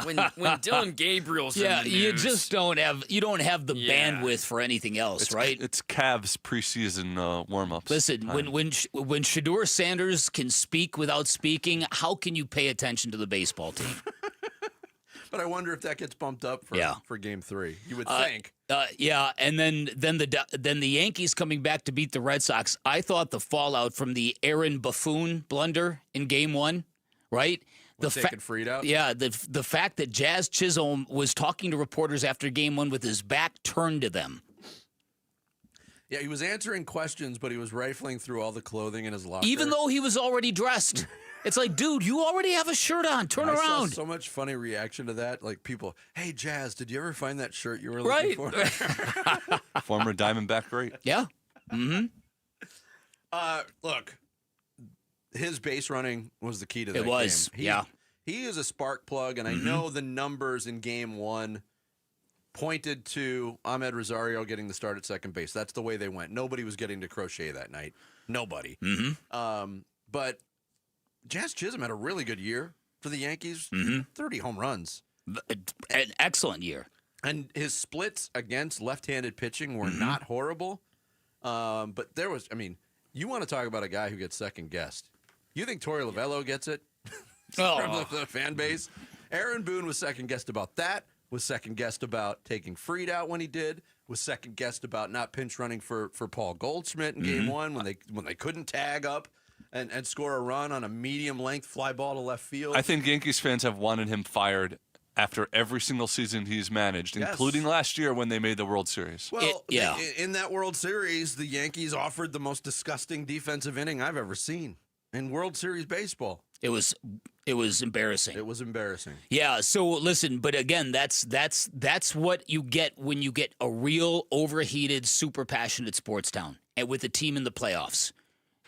when Dylan Gabriel's in the you news. just don't have the bandwidth for anything else, right? It's Cavs preseason warm-ups. Listen, when Shedeur Sanders can speak without speaking, how can you pay attention to the baseball team? But I wonder if that gets bumped up for game 3. You would think. And then the Yankees coming back to beat the Red Sox. I thought the fallout from the Aaron Buffoon blunder in game 1, right? Taking Fried out? Yeah, the fact that Jazz Chisholm was talking to reporters after game 1 with his back turned to them. Yeah, he was answering questions, but he was rifling through all the clothing in his locker. Even though he was already dressed. It's like, dude, you already have a shirt on. Turn I around. saw so much funny reaction to that. Like people, hey, Jazz, did you ever find that shirt you were looking for? Former Diamondback great. Yeah. Look, his base running was the key to that It was, game. He is a spark plug, and I know the numbers in game 1 pointed to Ahmed Rosario getting the start at second base. That's the way they went. Nobody was getting to Crochet that night. Nobody. But Jazz Chisholm had a really good year for the Yankees. 30 home runs. An excellent year. And his splits against left-handed pitching were not horrible. But there was, you want to talk about a guy who gets second-guessed. You think Torey Lovello gets it from the fan base? Aaron Boone was second-guessed about that, was second-guessed about taking Fried out when he did, was second-guessed about not pinch running for Paul Goldschmidt in game 1 when they couldn't tag up and score a run on a medium-length fly ball to left field. I think Yankees fans have wanted him fired after every single season he's managed, including last year when they made the World Series. Well, in that World Series, the Yankees offered the most disgusting defensive inning I've ever seen in World Series baseball. It was embarrassing. It was embarrassing. Yeah, so listen, but again, that's what you get when you get a real overheated, super passionate sports town and with a team in the playoffs.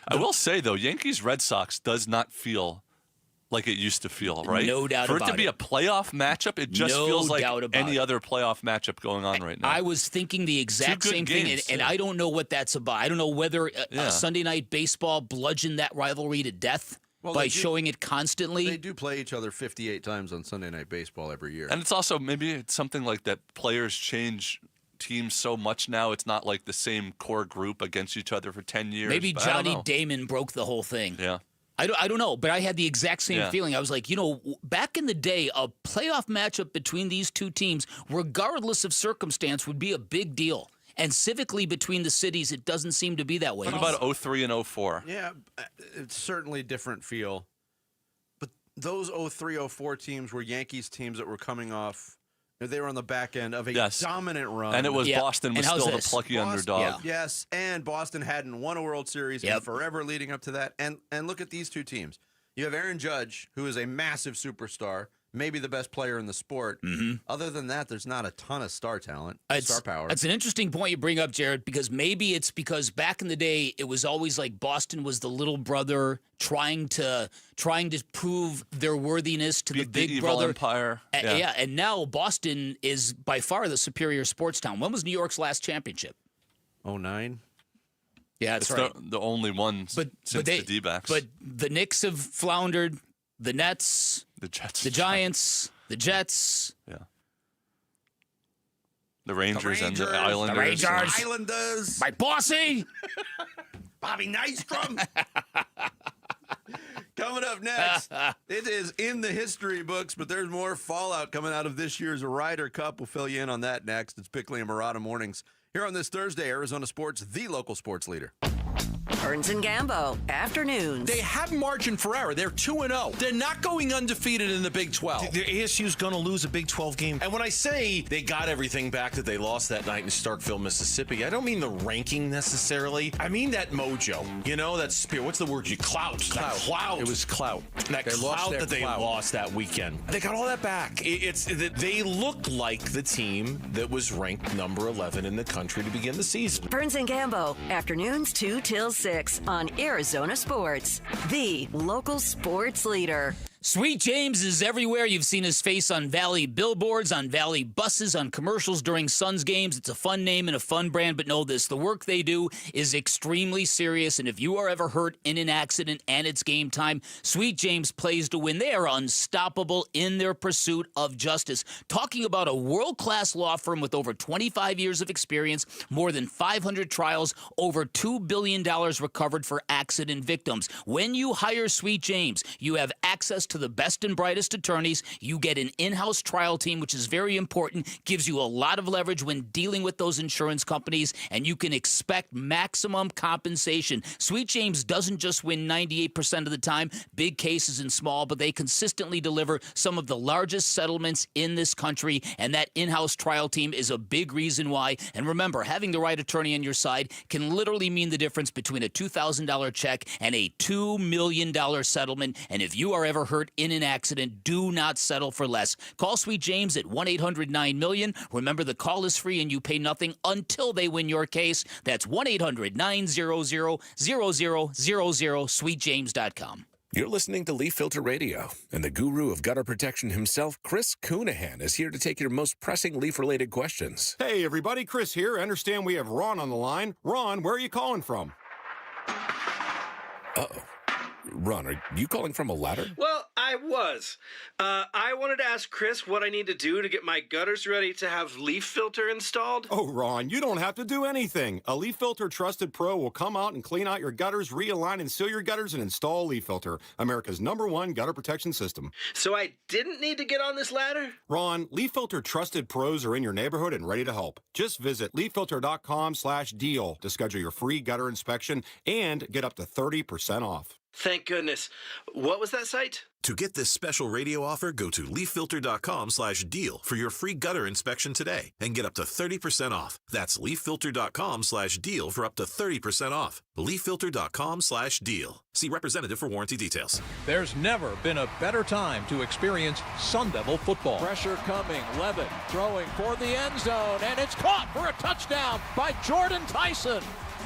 I will say, though, Yankees-Red Sox does not feel like it used to feel, right? No doubt about it. about For it to be a playoff matchup, it just feels like any other playoff matchup going on right now. I was thinking the exact same thing, and I don't know what that's about. I don't know whether Sunday Night Baseball bludgeoned that rivalry to death by showing it constantly. They do play each other 58 times on Sunday Night Baseball every year. And it's also maybe it's something like that players change teams so much now. It's not like the same core group against each other for 10 years. Maybe Johnny Damon broke the whole thing. Yeah. I don't know, but I had the exact same feeling. I was like, back in the day, a playoff matchup between these two teams, regardless of circumstance, would be a big deal. And civically between the cities, it doesn't seem to be that way. What about 03 and 04? Yeah, it's certainly a different feel. But those 03, 04 teams were Yankees teams that were coming off. They were on the back end of a dominant run. And it was Boston was still the plucky underdog. Yes, and Boston hadn't won a World Series in forever leading up to that. And look at these two teams. You have Aaron Judge, who is a massive superstar, maybe the best player in the sport. Other than that, there's not a ton of star talent, star power. That's an interesting point you bring up, Jared, because maybe it's because back in the day, it was always like Boston was the little brother trying to prove their worthiness to the big evil brother empire. And now Boston is by far the superior sports town. When was New York's last championship? 09. Yeah, that's it's right. The only one since the Dbacks. But the Knicks have floundered. The Nets, the Jets, the Giants, the Jets. Yeah. The Rangers and the Islanders. The Islanders. My bossy. Bobby Nystrom. Coming up next, it is in the history books, but there's more fallout coming out of this year's Ryder Cup. We'll fill you in on that next. It's Bickley and Murata Mornings here on this Thursday, Arizona Sports, the local sports leader. Burns and Gambo, afternoons. They have margin for error. They're 2-0. They're not going undefeated in the Big 12. The ASU's going to lose a Big 12 game. And when I say they got everything back that they lost that night in Starkville, Mississippi, I don't mean the ranking necessarily. I mean that mojo. You know, that spirit. What's the word? Clout. Clout. It was clout. That clout that they lost that weekend. They got all that back. They look like the team that was ranked number 11 in the country to begin the season. Burns and Gambo, afternoons 2 till 6 on Arizona Sports, the local sports leader. Sweet James is everywhere. You've seen his face on Valley billboards, on Valley buses, on commercials during Suns games. It's a fun name and a fun brand, but know this, the work they do is extremely serious, and if you are ever hurt in an accident and it's game time, Sweet James plays to win. They are unstoppable in their pursuit of justice. Talking about a world-class law firm with over 25 years of experience, more than 500 trials, over $2 billion recovered for accident victims. When you hire Sweet James, you have access to the best and brightest attorneys. You get an in-house trial team, which is very important, gives you a lot of leverage when dealing with those insurance companies, and you can expect maximum compensation. Sweet James doesn't just win 98% of the time, big cases and small, but they consistently deliver some of the largest settlements in this country, and that in-house trial team is a big reason why. And remember, having the right attorney on your side can literally mean the difference between a $2,000 check and a $2 million settlement. And if you are ever hurt in an accident, do not settle for less. Call Sweet James at 1-800-9-MILLION. Remember, the call is free and you pay nothing until they win your case. That's 1-800-900-0000, sweetjames.com. You're listening to Leaf Filter Radio, and the guru of gutter protection himself, Chris Coonahan, is here to take your most pressing leaf-related questions. Hey, everybody, Chris here. I understand we have Ron on the line. Ron, where are you calling from? Uh-oh. Ron, are you calling from a ladder? Well, I was. I wanted to ask Chris what I need to do to get my gutters ready to have leaf filter installed. Oh, Ron, you don't have to do anything. A Leaf Filter Trusted Pro will come out and clean out your gutters, realign and seal your gutters, and install Leaf Filter, America's #1 gutter protection system. So I didn't need to get on this ladder? Ron, Leaf Filter Trusted Pros are in your neighborhood and ready to help. Just visit leaffilter.com/deal to schedule your free gutter inspection and get up to 30% off. Thank goodness. What was that site? To get this special radio offer, go to leaffilter.com/deal for your free gutter inspection today and get up to 30% off. That's leaffilter.com/deal for up to 30% off. leaffilter.com/deal. See representative for warranty details. There's never been a better time to experience Sun Devil football. Pressure coming. Levitt throwing for the end zone, and it's caught for a touchdown by Jordan Tyson.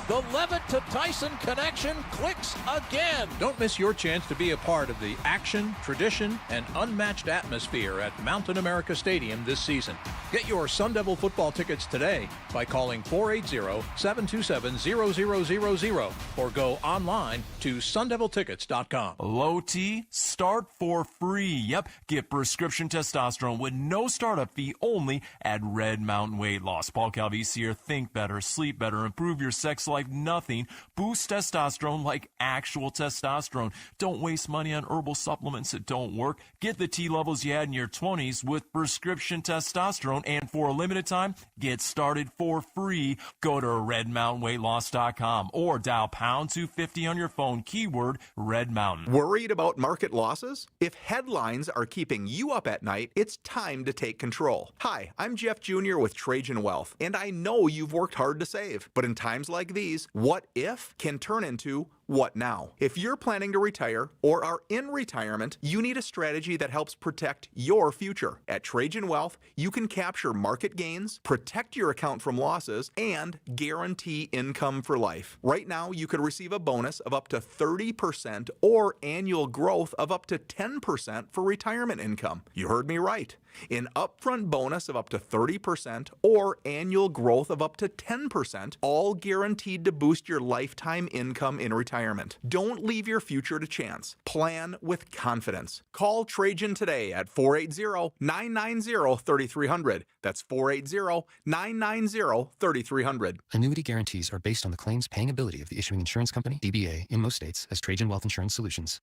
The Levitt to Tyson connection clicks again. Don't miss your chance to be a part of the action, tradition, and unmatched atmosphere at Mountain America Stadium this season. Get your Sun Devil football tickets today by calling 480-727-0000 or go online to sundeviltickets.com. Low T, start for free. Yep, get prescription testosterone with no startup fee only at Red Mountain Weight Loss. Paul Calvisi here. Think better, sleep better, improve your sex life. Nothing. Boost testosterone like actual testosterone. Don't waste money on herbal supplements that don't work. Get the T levels you had in your 20s with prescription testosterone, and for a limited time, get started for free. Go to redmountainweightloss.com or dial #250 on your phone, keyword Red Mountain. Worried about market losses? If headlines are keeping you up at night, it's time to take control. Hi, I'm Jeff Jr. with Trajan Wealth, and I know you've worked hard to save, but in times like these, what if can turn into what now? If you're planning to retire or are in retirement, you need a strategy that helps protect your future. At Trajan Wealth, you can capture market gains, protect your account from losses, and guarantee income for life. Right now, you could receive a bonus of up to 30% or annual growth of up to 10% for retirement income. You heard me right. An upfront bonus of up to 30% or annual growth of up to 10%, all guaranteed to boost your lifetime income in retirement. Don't leave your future to chance. Plan with confidence. Call Trajan today at 480-990-3300. That's 480-990-3300. Annuity guarantees are based on the claims paying ability of the issuing insurance company, DBA, in most states as Trajan Wealth Insurance Solutions.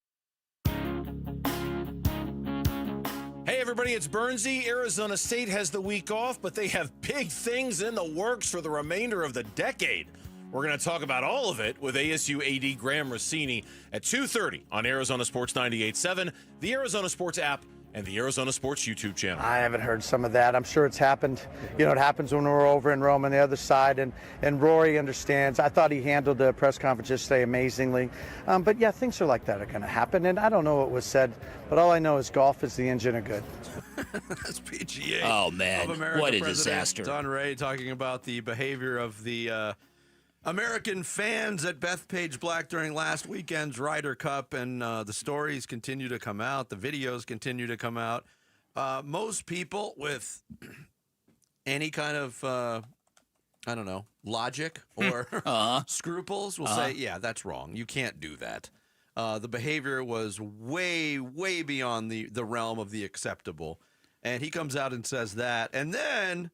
Hey everybody, it's Burnsy. Arizona State has the week off, but they have big things in the works for the remainder of the decade. We're going to talk about all of it with ASU AD Graham Rossini at 2:30 on Arizona Sports 98.7, the Arizona Sports app, and the Arizona Sports YouTube channel. I haven't heard some of that. I'm sure it's happened. You know, it happens when we're over in Rome on the other side, and Rory understands. I thought he handled the press conference yesterday amazingly. But yeah, things are like that are going to happen, and I don't know what was said, but all I know is golf is the engine of good. That's PGA. Oh, man. Of America What a President disaster. Don Ray talking about the behavior of the American fans at Bethpage Black during last weekend's Ryder Cup, and the stories continue to come out. The videos continue to come out. Most people with any kind of, I don't know, logic or scruples will say, yeah, that's wrong. You can't do that. The behavior was way, way beyond the realm of the acceptable. And he comes out and says that. And then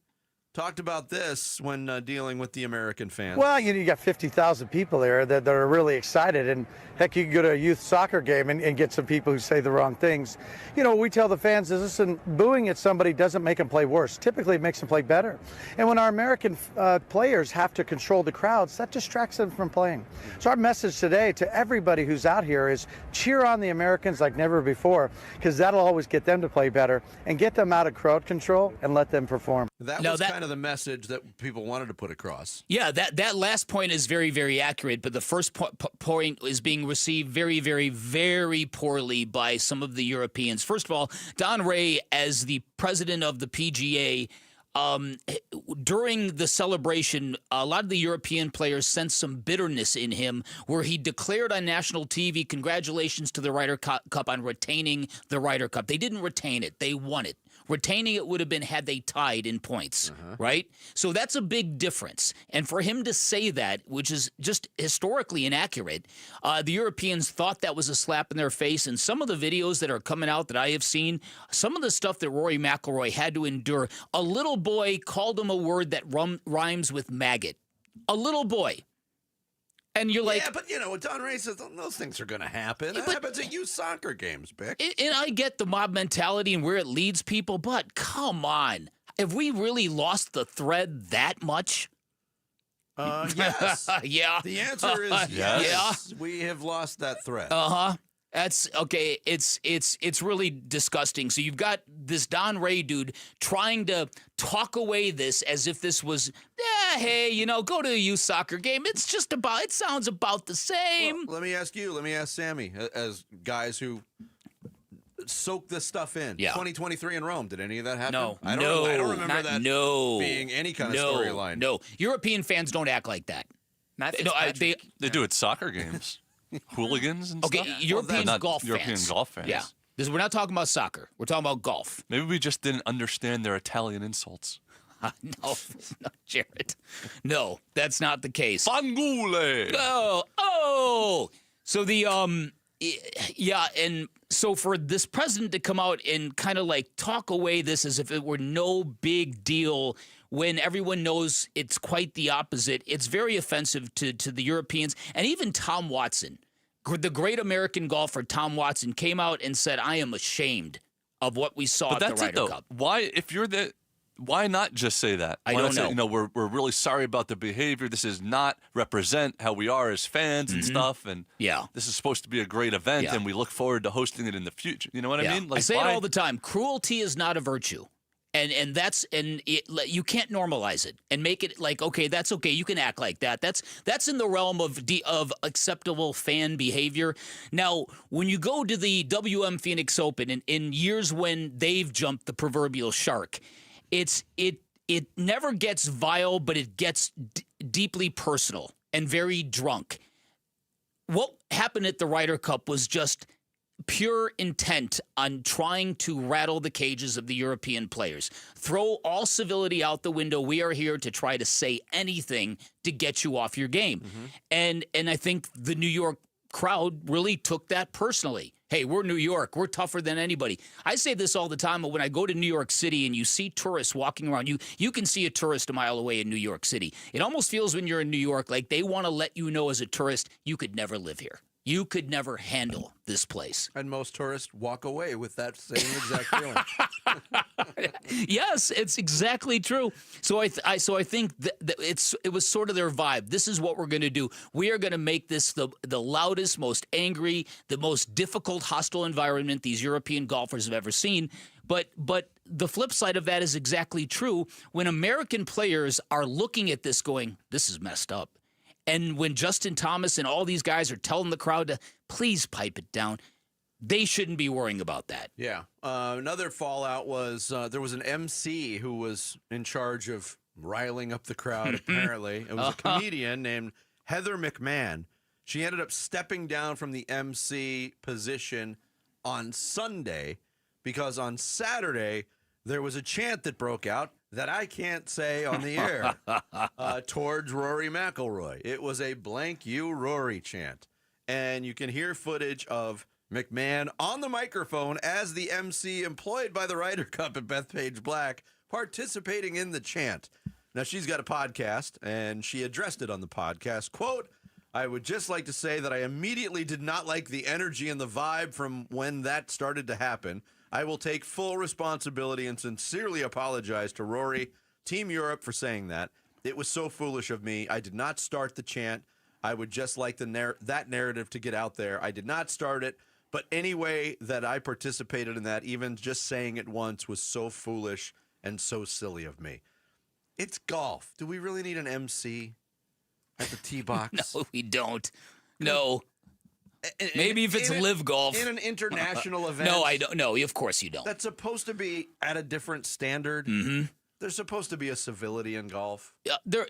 talked about this when dealing with the American fans. Well, you got 50,000 people there that are really excited, and heck, you can go to a youth soccer game and get some people who say the wrong things. You know, what we tell the fans is, listen, booing at somebody doesn't make them play worse. Typically, it makes them play better. And when our American players have to control the crowds, that distracts them from playing. So our message today to everybody who's out here is cheer on the Americans like never before, because that'll always get them to play better and get them out of crowd control and let them perform. That was kind of the message that people wanted to put across. Yeah, that last point is very, very accurate, but the first point is being received very, very, very poorly by some of the Europeans. First of all, Don Ray, as the president of the PGA, during the celebration, a lot of the European players sensed some bitterness in him, where he declared on national TV, congratulations to the Ryder Cup on retaining the Ryder Cup. They didn't retain it. They won it. Retaining it would have been had they tied in points, right? So that's a big difference. And for him to say that, which is just historically inaccurate, the Europeans thought that was a slap in their face. And some of the videos that are coming out that I have seen, some of the stuff that Rory McIlroy had to endure, a little boy called him a word that rhymes with maggot. A little boy. And you're like... Yeah, but, you know, what Don Ray says, those things are going to happen. That happens at youth soccer games, Bick. And I get the mob mentality and where it leads people, but come on. Have we really lost the thread that much? Yes. Yeah. The answer is yes. Yeah. We have lost that thread. That's okay. It's really disgusting. So you've got this Don Ray dude trying to talk away this as if this was, hey, you know, go to a youth soccer game. It sounds about the same. Well, let me ask you. Let me ask Sammy, as guys who soak this stuff in. Yeah. 2023 in Rome. Did any of that happen? No. I don't remember that being any kind of storyline. No. European fans don't act like that. They do at soccer games. Hooligans and stuff? European golf fans. European golf fans. Yeah. We're not talking about soccer. We're talking about golf. Maybe we just didn't understand their Italian insults. No, Jared. No, that's not the case. Fangule. Oh. So and so for this president to come out and kind of like talk away this as if it were no big deal when everyone knows it's quite the opposite, it's very offensive to the Europeans. And even Tom Watson, the great American golfer Tom Watson, came out and said, I am ashamed of what we saw at the Ryder Cup. Why not just say that? I don't know. You know, we're really sorry about the behavior. This is not represent how we are as fans and stuff. And this is supposed to be a great event, and we look forward to hosting it in the future. You know what I mean? Like, I say it all the time. Cruelty is not a virtue. And you can't normalize it and make it like, okay, that's okay. You can act like that. That's in the realm of acceptable fan behavior. Now, when you go to the WM Phoenix Open in years when they've jumped the proverbial shark, it never gets vile, but it gets deeply personal and very drunk. What happened at the Ryder Cup was just pure intent on trying to rattle the cages of the European players. Throw all civility out the window. We are here to try to say anything to get you off your game. And I think the New York crowd really took that personally. Hey, we're New York. We're tougher than anybody. I say this all the time, but when I go to New York City and you see tourists walking around, you can see a tourist a mile away in New York City. It almost feels when you're in New York like they want to let you know as a tourist you could never live here. You could never handle this place. And most tourists walk away with that same exact feeling. Yes, it's exactly true. So I think it was sort of their vibe. This is what we're going to do. We are going to make this the loudest, most angry, the most difficult, hostile environment these European golfers have ever seen. But the flip side of that is exactly true. When American players are looking at this going, this is messed up. And when Justin Thomas and all these guys are telling the crowd to please pipe it down, they shouldn't be worrying about that. Yeah. Another fallout was there was an MC who was in charge of riling up the crowd, apparently. It was a comedian named Heather McMahon. She ended up stepping down from the MC position on Sunday because on Saturday there was a chant that broke out that I can't say on the air towards Rory McIlroy. It was a blank you Rory chant. And you can hear footage of McMahon on the microphone as the MC employed by the Ryder Cup at Bethpage Black participating in the chant. Now, she's got a podcast, and she addressed it on the podcast. Quote, I would just like to say that I immediately did not like the energy and the vibe from when that started to happen. I will take full responsibility and sincerely apologize to Rory, Team Europe, for saying that. It was so foolish of me. I did not start the chant. I would just like that narrative to get out there. I did not start it, but any way that I participated in that, even just saying it once, was so foolish and so silly of me. It's golf. Do we really need an MC at the tee box? No, we don't. No. Maybe if it's live golf. In an international event. No, I don't. No, of course you don't. That's supposed to be at a different standard. Mm-hmm. There's supposed to be a civility in golf.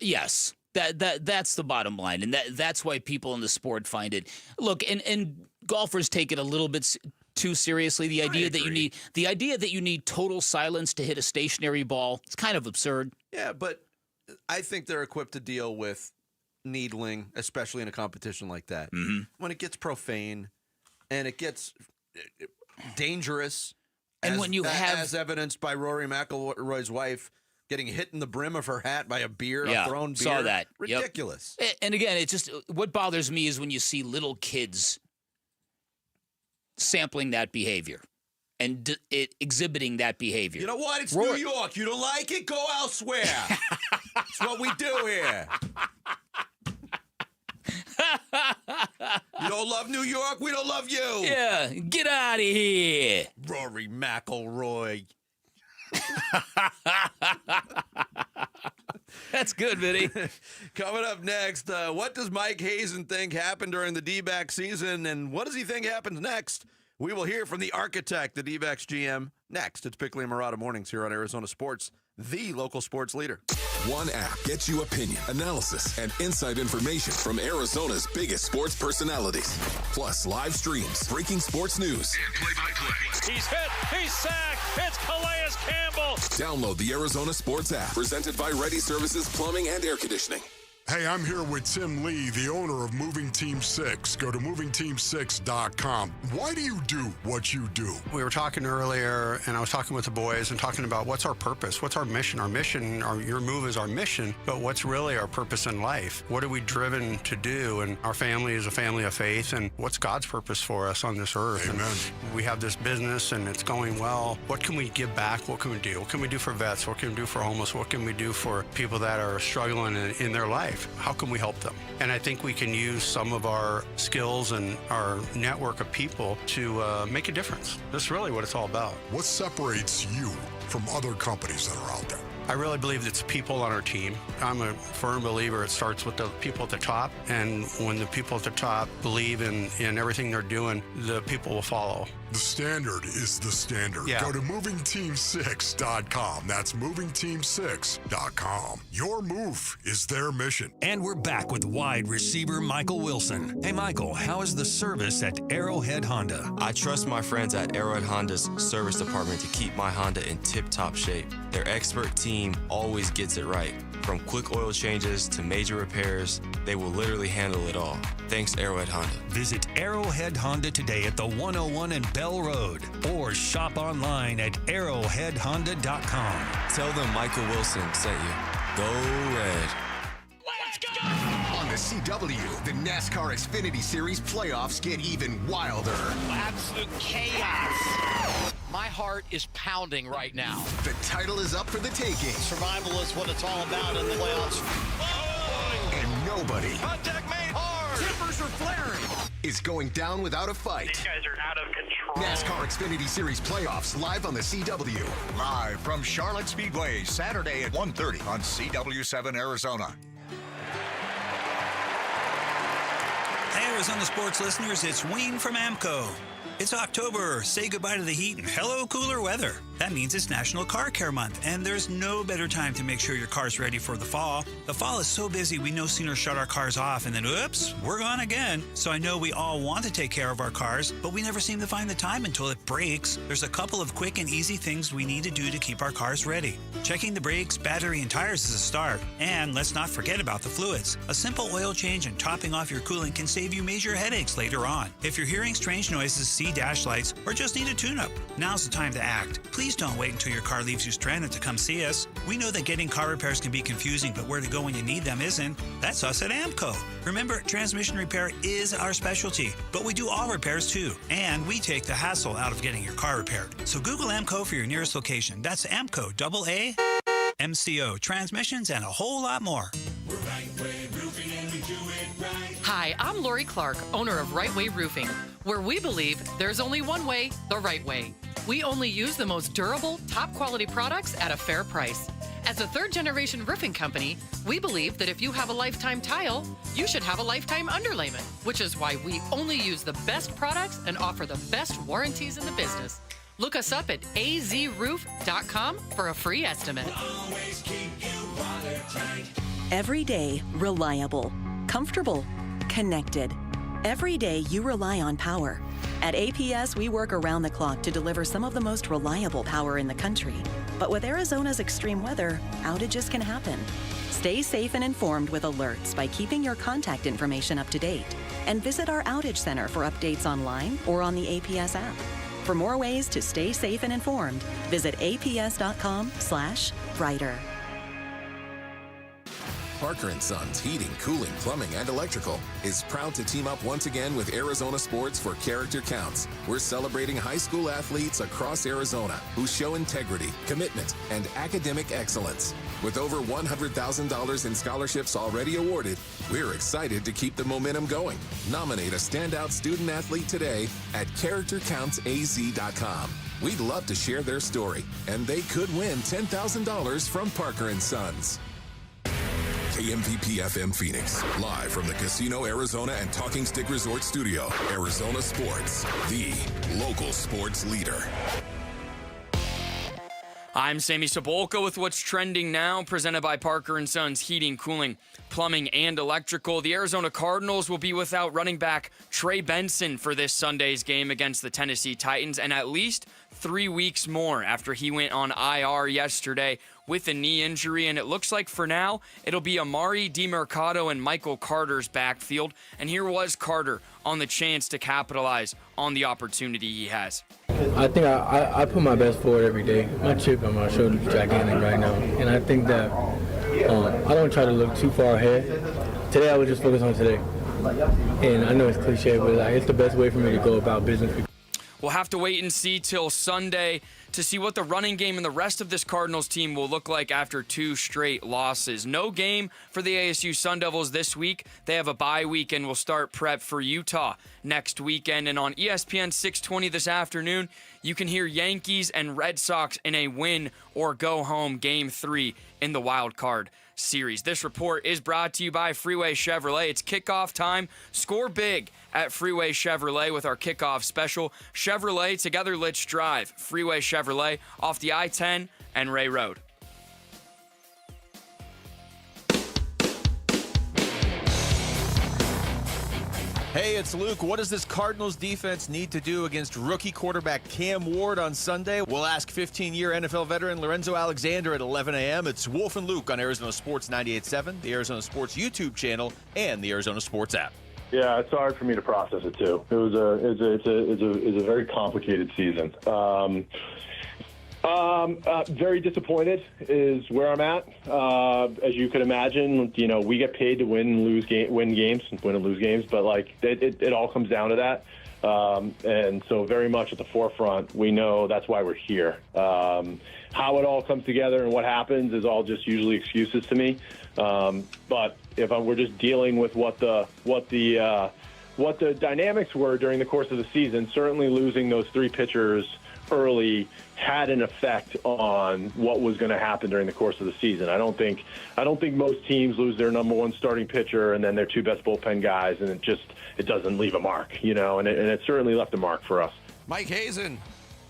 Yes. That's the bottom line, and that's why people in the sport find it. Look, and golfers take it a little bit too seriously. The idea that you need total silence to hit a stationary ball, it's kind of absurd. Yeah, but I think they're equipped to deal with needling, especially in a competition like that. Mm-hmm. When it gets profane and it gets dangerous, and when you have, as evidenced by Rory McIlroy's wife getting hit in the brim of her hat by a thrown beer. Saw that. Ridiculous. Yep. And again, it's just what bothers me is when you see little kids sampling that behavior and exhibiting that behavior. You know what? It's New York. You don't like it? Go elsewhere. That's what we do here. You don't love New York? We don't love you. Yeah, get out of here. Rory McIlroy. That's good, Vinny. Coming up next, what does Mike Hazen think happened during the Dbacks season, and what does he think happens next? We will hear from the architect, the Dbacks GM, next. It's Bickley and Murata Mornings here on Arizona Sports, the local sports leader. One app gets you opinion, analysis, and inside information from Arizona's biggest sports personalities. Plus live streams, breaking sports news, and play-by-play. He's hit, he's sacked, it's Calais Campbell. Download the Arizona Sports app, presented by Ready Services Plumbing and Air Conditioning. Hey, I'm here with Tim Lee, the owner of Moving Team 6. Go to movingteam6.com. Why do you do what you do? We were talking earlier, and I was talking with the boys and talking about what's our purpose, what's our mission. Your move is our mission, but what's really our purpose in life? What are we driven to do? And our family is a family of faith, and what's God's purpose for us on this earth? Amen. And we have this business, and it's going well. What can we give back? What can we do? What can we do for vets? What can we do for homeless? What can we do for people that are struggling in their life? How can we help them? And I think we can use some of our skills and our network of people to make a difference. That's really what it's all about. What separates you from other companies that are out there? I really believe it's people on our team. I'm a firm believer it starts with the people at the top, and when the people at the top believe in everything they're doing, the people will follow. The standard is the standard. Yeah. Go to movingteam6.com. That's movingteam6.com. Your move is their mission. And we're back with wide receiver Michael Wilson. Hey, Michael, how is the service at Arrowhead Honda? I trust my friends at Arrowhead Honda's service department to keep my Honda in tip-top shape. Their expert team always gets it right. From quick oil changes to major repairs, they will literally handle it all. Thanks, Arrowhead Honda. Visit Arrowhead Honda today at the 101 and Bell Road, or shop online at arrowheadhonda.com. Tell them Michael Wilson sent you. Go Red. On the CW, the NASCAR Xfinity Series playoffs get even wilder. Absolute chaos. My heart is pounding right now. The title is up for the taking. Survival is what it's all about in the playoffs. And nobody Contact made hard. Timbers are flaring. is going down without a fight. These guys are out of control. NASCAR Xfinity Series playoffs live on the CW. Live from Charlotte Speedway, Saturday at 1:30 on CW7 Arizona. Hey, Arizona sports listeners, it's Wayne from AMCO. It's October. Say goodbye to the heat and hello cooler weather. That means it's National Car Care Month, and there's no better time to make sure your car's ready for the fall. The fall is so busy, we no sooner shut our cars off and then, oops, we're gone again. So I know we all want to take care of our cars, but we never seem to find the time until it breaks. There's a couple of quick and easy things we need to do to keep our cars ready. Checking the brakes, battery, and tires is a start. And let's not forget about the fluids. A simple oil change and topping off your coolant can save you major headaches later on. If you're hearing strange noises, see dash lights, or just need a tune-up, now's the time to act. Please don't wait until your car leaves you stranded to come see us. We know that getting car repairs can be confusing, but where to go when you need them isn't. That's us at AMCO. Remember, transmission repair is our specialty, but we do all repairs too, and we take the hassle out of getting your car repaired. So Google AMCO for your nearest location. That's AMCO, double A, MCO, transmissions, and a whole lot more. We're Right Way Roofing and we do it right. Hi, I'm Lori Clark, owner of Right Way Roofing, where we believe there's only one way, the right way. We only use the most durable, top-quality products at a fair price. As a third-generation roofing company, we believe that if you have a lifetime tile, you should have a lifetime underlayment, which is why we only use the best products and offer the best warranties in the business. Look us up at azroof.com for a free estimate. Always keep you watertight. Every day, reliable, comfortable, connected. Every day you rely on power. At APS, we work around the clock to deliver some of the most reliable power in the country. But with Arizona's extreme weather, outages can happen. Stay safe and informed with alerts by keeping your contact information up to date. And visit our outage center for updates online or on the APS app. For more ways to stay safe and informed, visit aps.com/Ryder. Parker & Sons Heating, Cooling, Plumbing, and Electrical is proud to team up once again with Arizona Sports for Character Counts. We're celebrating high school athletes across Arizona who show integrity, commitment, and academic excellence. With over $100,000 in scholarships already awarded, we're excited to keep the momentum going. Nominate a standout student athlete today at CharacterCountsAZ.com. We'd love to share their story, and they could win $10,000 from Parker & Sons. KMVP FM Phoenix, live from the Casino Arizona and Talking Stick Resort Studio. Arizona Sports, the local sports leader. I'm Sammy Sabolka with what's trending now, presented by Parker & Sons Heating, Cooling, Plumbing, and Electrical. The Arizona Cardinals will be without running back Trey Benson for this Sunday's game against the Tennessee Titans, and at least 3 weeks more after he went on IR yesterday with a knee injury, and it looks like for now it'll be Amari DiMercado and Michael Carter's backfield. And here was Carter on the chance to capitalize on the opportunity he has. I think I put my best forward every day. My chip on my shoulder is gigantic right now, and I think that I don't try to look too far ahead. Today I was just focused on today, and I know it's cliche, but it's the best way for me to go about business. We'll have to wait and see till Sunday to see what the running game and the rest of this Cardinals team will look like after 2 straight losses. No game for the ASU Sun Devils this week. They have a bye week and will start prep for Utah next weekend. And on ESPN 620 this afternoon, you can hear Yankees and Red Sox in a win or go home Game 3 in the wild card series. This report is brought to you by Freeway Chevrolet. It's kickoff time. Score big at Freeway Chevrolet with our kickoff special. Chevrolet, together let's drive. Freeway Chevrolet off the I-10 and Ray Road. Hey, it's Luke. What does this Cardinals defense need to do against rookie quarterback Cam Ward on Sunday? We'll ask 15-year NFL veteran Lorenzo Alexander at 11 a.m. It's Wolf and Luke on Arizona Sports 98.7, the Arizona Sports YouTube channel, and the Arizona Sports app. Yeah, it's hard for me to process it too. It's a very complicated season. Very disappointed is where I'm at. As you could imagine, we get paid to win and lose games, but like it all comes down to that. And so very much at the forefront, we know that's why we're here. How it all comes together and what happens is all just usually excuses to me. But if we're just dealing with what the dynamics were during the course of the season, certainly losing those 3 pitchers early had an effect on what was going to happen during the course of the season. I don't think most teams lose their number 1 starting pitcher and then their 2 best bullpen guys, and it doesn't leave a mark, and it certainly left a mark for us. Mike Hazen,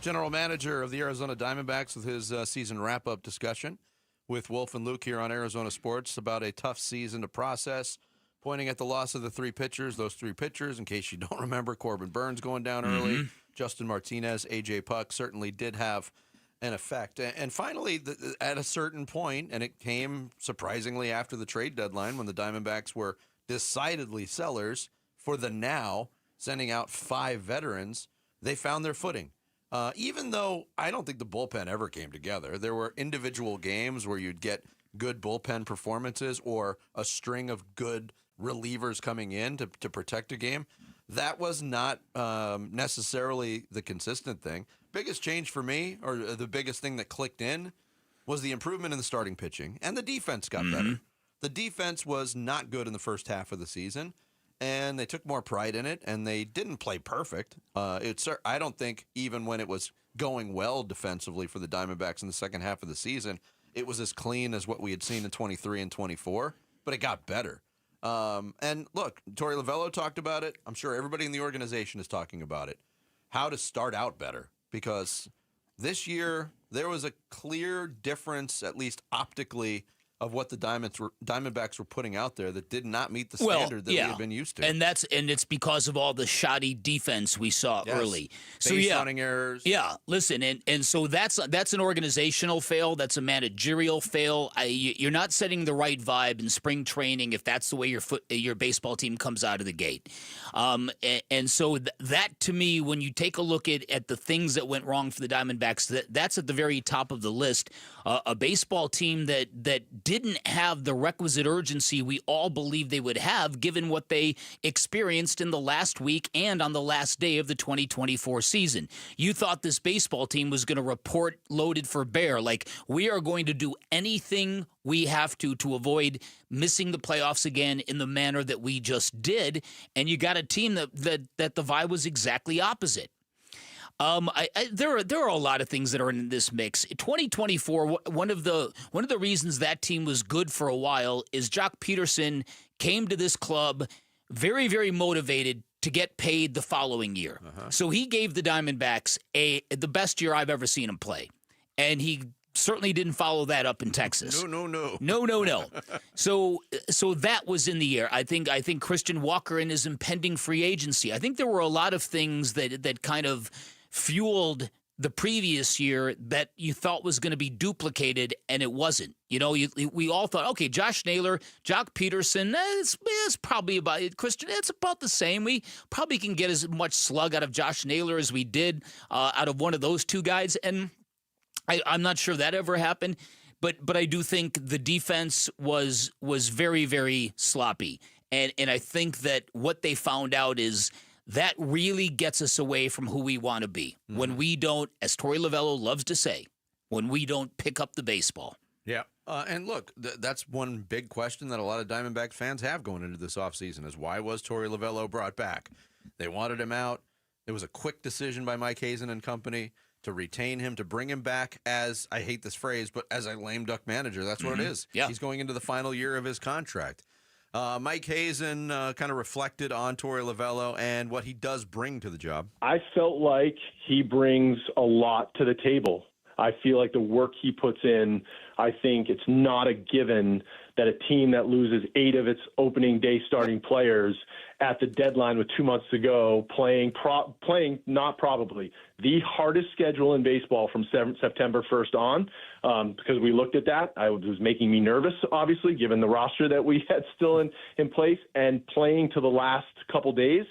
general manager of the Arizona Diamondbacks, with his season wrap-up discussion with Wolf and Luke here on Arizona Sports about a tough season to process, pointing at the loss of the 3 pitchers. Those 3 pitchers, in case you don't remember, Corbin Burns going down early, Justin Martinez, A.J. Puck certainly did have an effect. And finally, at a certain point, and it came surprisingly after the trade deadline when the Diamondbacks were decidedly sellers for the now, sending out 5 veterans, they found their footing. Even though I don't think the bullpen ever came together, there were individual games where you'd get good bullpen performances or a string of good relievers coming in to protect a game. That was not necessarily the consistent thing. Biggest change for me, or the biggest thing that clicked in, was the improvement in the starting pitching, and the defense got better. The defense was not good in the first half of the season, and they took more pride in it, and they didn't play perfect. I don't think even when it was going well defensively for the Diamondbacks in the second half of the season, it was as clean as what we had seen in 23 and 24, but it got better. And look, Torey Lovullo talked about it. I'm sure everybody in the organization is talking about it. How to start out better, because this year there was a clear difference, at least optically, of what the Diamondbacks were putting out there that did not meet the standard that we had been used to. And it's because of all the shoddy defense we saw early. Base running errors. Yeah, listen, and so that's an organizational fail. That's a managerial fail. You're not setting the right vibe in spring training if that's the way your baseball team comes out of the gate. And so that, to me, when you take a look at the things that went wrong for the Diamondbacks, that's at the very top of the list. A baseball team that didn't have the requisite urgency we all believed they would have, given what they experienced in the last week and on the last day of the 2024 season. You thought this baseball team was going to report loaded for bear, like we are going to do anything we have to avoid missing the playoffs again in the manner that we just did, and you got a team that the vibe was exactly opposite. There are a lot of things that are in this mix. 2024, one of the reasons that team was good for a while is Jock Peterson came to this club very, very motivated to get paid the following year. So he gave the Diamondbacks the best year I've ever seen him play, and he certainly didn't follow that up in Texas. No. So that was in the air. I think Christian Walker and his impending free agency. I think there were a lot of things that kind of fueled the previous year that you thought was going to be duplicated, and it wasn't. We all thought, okay, Josh Naylor, Jock Peterson, it's probably about Christian. It's about the same. We probably can get as much slug out of Josh Naylor as we did out of one of those 2 guys, and I'm not sure that ever happened. But I do think the defense was very, very sloppy, and I think that what they found out is that really gets us away from who we want to be when we don't, as Torey Lovullo loves to say, when we don't pick up the baseball. Yeah. And look, that's one big question that a lot of Diamondbacks fans have going into this offseason is why was Torey Lovullo brought back? They wanted him out. It was a quick decision by Mike Hazen and company to retain him, to bring him back as, I hate this phrase, but as a lame duck manager. That's what it is. Yeah. He's going into the final year of his contract. Mike Hazen kind of reflected on Torey Lovullo and what he does bring to the job. I felt like he brings a lot to the table. I feel like the work he puts in, I think it's not a given that a team that loses 8 of its opening day starting players at the deadline with 2 months to go, playing not probably the hardest schedule in baseball from September 1st on, because we looked at that. It was making me nervous, obviously, given the roster that we had still in place, and playing to the last couple days.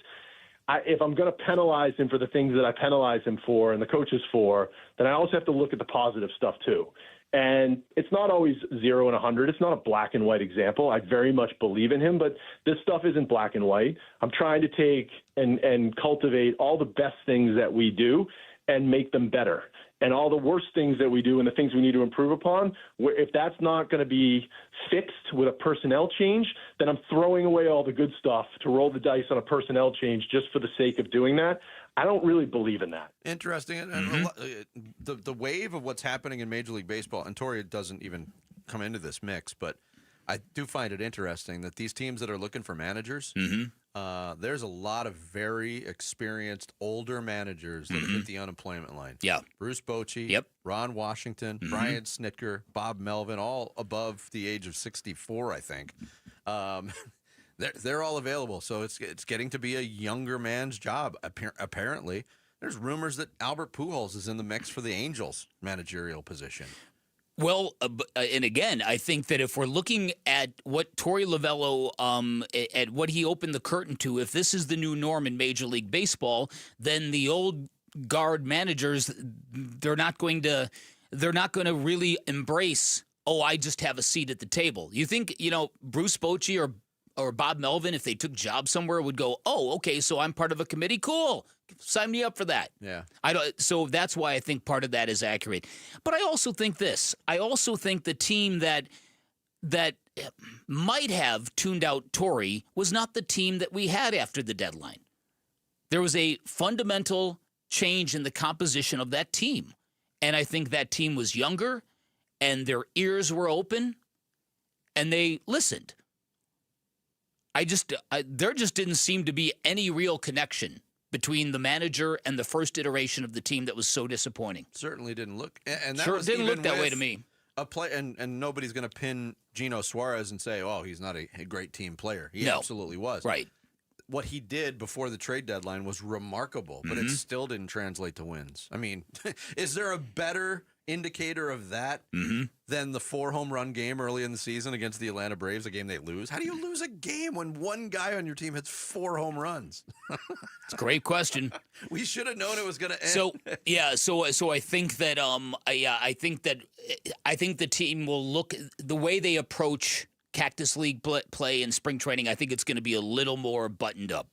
if I'm going to penalize him for the things that I penalize him for and the coaches for, then I also have to look at the positive stuff too. And it's not always 0 and 100. It's not a black and white example. I very much believe in him, but this stuff isn't black and white. I'm trying to take and cultivate all the best things that we do and make them better. And all the worst things that we do and the things we need to improve upon, if that's not going to be fixed with a personnel change, then I'm throwing away all the good stuff to roll the dice on a personnel change just for the sake of doing that. I don't really believe in that. Interesting. And the wave of what's happening in Major League Baseball, and Torrey doesn't even come into this mix, but I do find it interesting that these teams that are looking for managers, there's a lot of very experienced older managers that have hit the unemployment line. Yeah. Bruce Bochy, Ron Washington, Brian Snitker, Bob Melvin, all above the age of 64, I think. They're all available, so it's getting to be a younger man's job, apparently. There's rumors that Albert Pujols is in the mix for the Angels managerial position. Well, and again, I think that if we're looking at what Torey Lovullo, at what he opened the curtain to, if this is the new norm in Major League Baseball, then the old guard managers, they're not going to really embrace, I just have a seat at the table. You think, Bruce Bochy or Bob Melvin, if they took jobs somewhere, would go, okay, so I'm part of a committee? Cool. Sign me up for that. Yeah. So that's why I think part of that is accurate. But I also think this. I also think the team that might have tuned out Torrey was not the team that we had after the deadline. There was a fundamental change in the composition of that team. And I think that team was younger, and their ears were open, and they listened. There just didn't seem to be any real connection between the manager and the first iteration of the team that was so disappointing. Certainly didn't look, and that sure was didn't even look that way with to me. A play, and nobody's going to pin Gino Suarez and say, he's not a great team player. He absolutely was. Right. What he did before the trade deadline was remarkable, but it still didn't translate to wins. I mean, is there a better indicator of that than the 4-home run game early in the season against the Atlanta Braves, a game they lose? How do you lose a game when one guy on your team hits 4 home runs? It's a great question. We should have known it was going to end. So I think that I think the team will look the way they approach Cactus League play and spring training. I think it's going to be a little more buttoned up,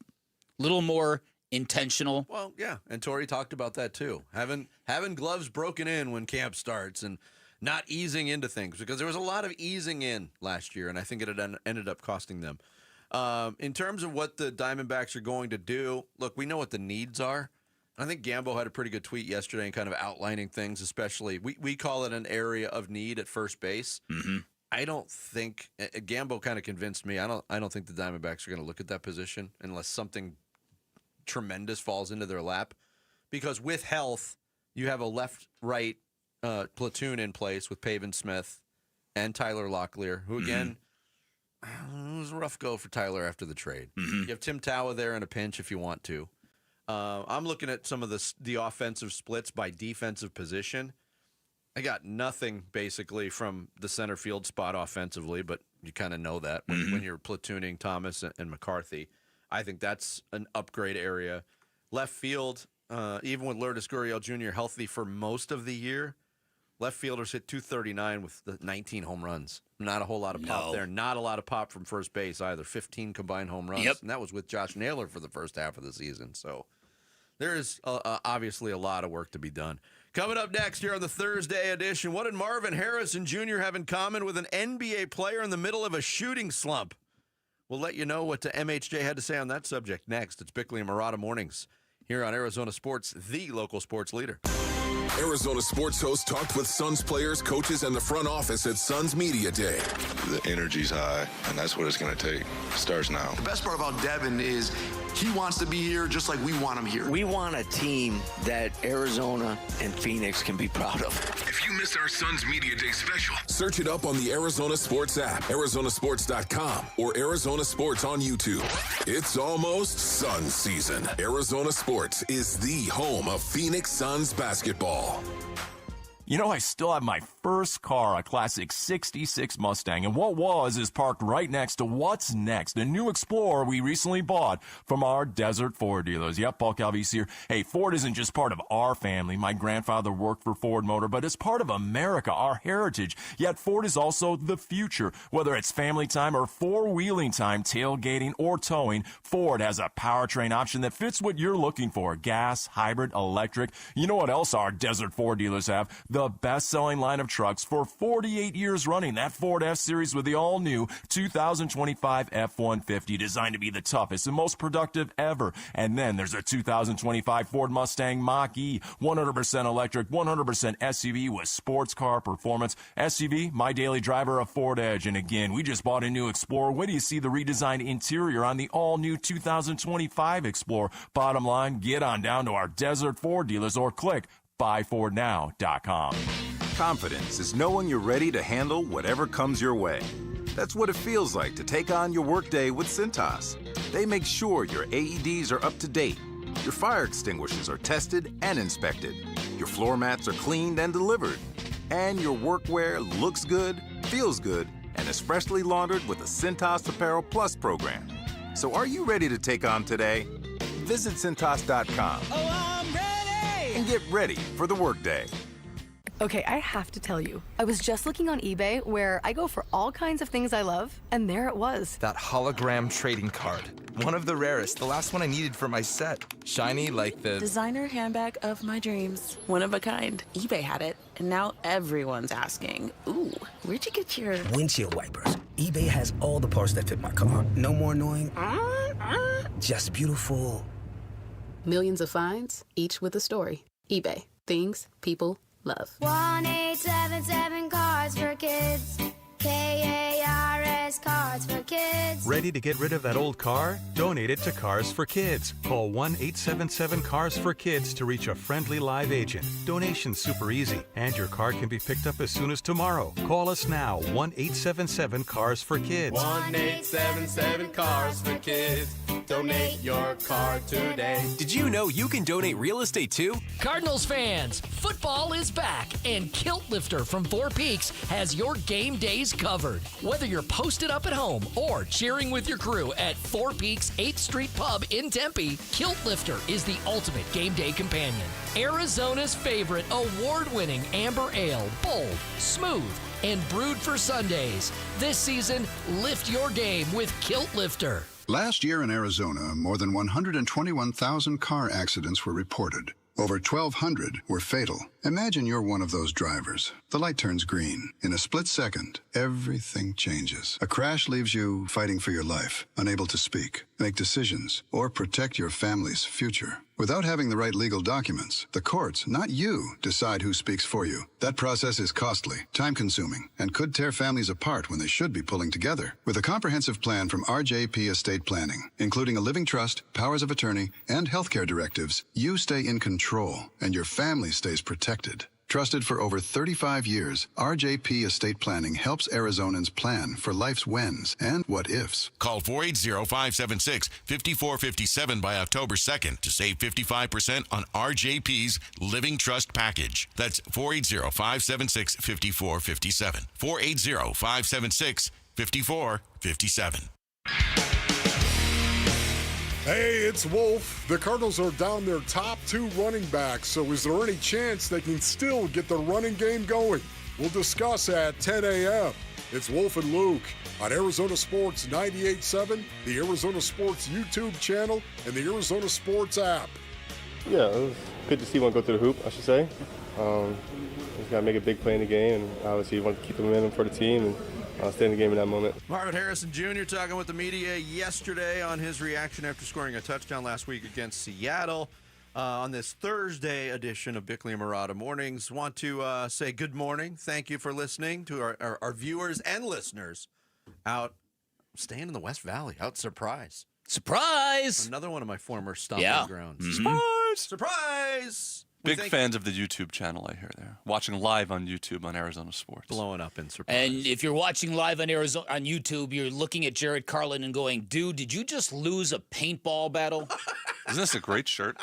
a little more intentional. Well, yeah, and Torrey talked about that too. Having gloves broken in when camp starts and not easing into things, because there was a lot of easing in last year, and I think it had ended up costing them. In terms of what the Diamondbacks are going to do, look, we know what the needs are. I think Gambo had a pretty good tweet yesterday and kind of outlining things, especially we call it an area of need at first base. I don't think Gambo kind of convinced me. I don't think the Diamondbacks are going to look at that position unless something tremendous falls into their lap, because with health, you have a left-right platoon in place with Pavin Smith and Tyler Locklear, who again, it was a rough go for Tyler after the trade. You have Tim Tawa there in a pinch if you want to. I'm looking at some of the offensive splits by defensive position. I got nothing basically from the center field spot offensively, but you kind of know that when you're platooning Thomas and McCarthy. I think that's an upgrade area. Left field, even with Lourdes Gurriel Jr. healthy for most of the year, left fielders hit 239 with the 19 home runs. Not a whole lot of pop there. Not a lot of pop from first base either. 15 combined home runs. And that was with Josh Naylor for the first half of the season. So there is obviously a lot of work to be done. Coming up next here on the Thursday edition, what did Marvin Harrison Jr. have in common with an NBA player in the middle of a shooting slump? We'll let you know what MHJ had to say on that subject next. It's Bickley and Murata Mornings here on Arizona Sports, the local sports leader. Arizona Sports host talked with Suns players, coaches, and the front office at Suns Media Day. The energy's high, and that's what it's going to take. It starts now. The best part about Devin is he wants to be here just like we want him here. We want a team that Arizona and Phoenix can be proud of. If you missed our Suns Media Day special, search it up on the Arizona Sports app, arizonasports.com, or Arizona Sports on YouTube. It's almost Suns season. Arizona Sports is the home of Phoenix Suns basketball. You know, I still have my first car, a classic 66 Mustang, and what was is parked right next to what's next, a new Explorer we recently bought from our Desert Ford dealers. Yep, Paul Calvise here. Hey, Ford isn't just part of our family. My grandfather worked for Ford Motor, but it's part of America, our heritage. Yet Ford is also the future. Whether it's family time or four-wheeling time, tailgating or towing, Ford has a powertrain option that fits what you're looking for. Gas, hybrid, electric. You know what else our Desert Ford dealers have? The best-selling line of trucks for 48 years running. That Ford F-Series with the all-new 2025 F-150, designed to be the toughest and most productive ever. And then there's a 2025 Ford Mustang Mach-E, 100% electric, 100% SUV with sports car performance. SUV, my daily driver, a Ford Edge. And again, we just bought a new Explorer. Wait till you see the redesigned interior on the all-new 2025 Explorer. Bottom line, get on down to our Desert Ford dealers or click buyfordnow.com. Confidence is knowing you're ready to handle whatever comes your way. That's what it feels like to take on your workday with Cintas. They make sure your AEDs are up to date, your fire extinguishers are tested and inspected, your floor mats are cleaned and delivered, and your workwear looks good, feels good, and is freshly laundered with the Cintas Apparel Plus program. So are you ready to take on today? Visit Cintas.com. Oh, I'm ready! And get ready for the workday. Okay, I have to tell you, I was just looking on eBay where I go for all kinds of things I love, and there it was. That hologram trading card. One of the rarest, the last one I needed for my set. Shiny like the designer handbag of my dreams. One of a kind. eBay had it, and now everyone's asking, ooh, where'd you get your windshield wipers? eBay has all the parts that fit my car. No more annoying, just beautiful. Millions of finds, each with a story. eBay. Things people love. 1-877 Cars for Kids. KARS Cars for Kids. Ready to get rid of that old car? Donate it to Cars for Kids. Call 1-877 Cars for Kids to reach a friendly live agent. Donation's super easy, and your car can be picked up as soon as tomorrow. Call us now, 1-877 Cars for Kids. 1-877 Cars for Kids. Donate your car today. Did you know you can donate real estate too? Cardinals fans, football is back, and Kilt Lifter from Four Peaks has your game days covered. Whether you're posted up at home or cheering with your crew at Four Peaks 8th Street Pub in Tempe, Kilt Lifter is the ultimate game day companion. Arizona's favorite award-winning amber ale, bold, smooth, and brewed for Sundays. This season, lift your game with Kilt Lifter. Last year in Arizona, more than 121,000 car accidents were reported. Over 1,200 were fatal. Imagine you're one of those drivers. The light turns green. In a split second, everything changes. A crash leaves you fighting for your life, unable to speak, make decisions, or protect your family's future. Without having the right legal documents, the courts, not you, decide who speaks for you. That process is costly, time-consuming, and could tear families apart when they should be pulling together. With a comprehensive plan from RJP Estate Planning, including a living trust, powers of attorney, and healthcare directives, you stay in control, and your family stays protected. Trusted for over 35 years, RJP Estate Planning helps Arizonans plan for life's whens and what-ifs. Call 480-576-5457 by October 2nd to save 55% on RJP's Living Trust Package. That's 480-576-5457. 480-576-5457. Hey, it's Wolf. The Cardinals are down their top two running backs, so is there any chance they can still get the running game going? We'll discuss at 10 a.m. It's Wolf and Luke on Arizona Sports 98.7, the Arizona Sports YouTube channel, and the Arizona Sports app. Yeah, it was good to see one go through the hoop, I should say. He's got to make a big play in the game, and obviously you want to keep the momentum for the team and stay in the game in that moment. Marvin Harrison Jr. talking with the media yesterday on his reaction after scoring a touchdown last week against Seattle. On this Thursday edition of Bickley and Murata Mornings, want to say good morning. Thank you for listening to our viewers and listeners out staying in the West Valley, out Surprise. Surprise! Another one of my former stomping grounds. Mm-hmm. Surprise! Surprise! Big fans of the YouTube channel, I hear there. Watching live on YouTube on Arizona Sports. Blowing up in Surprise. And if you're watching live on YouTube, you're looking at Jared Carlin and going, dude, did you just lose a paintball battle? Isn't this a great shirt?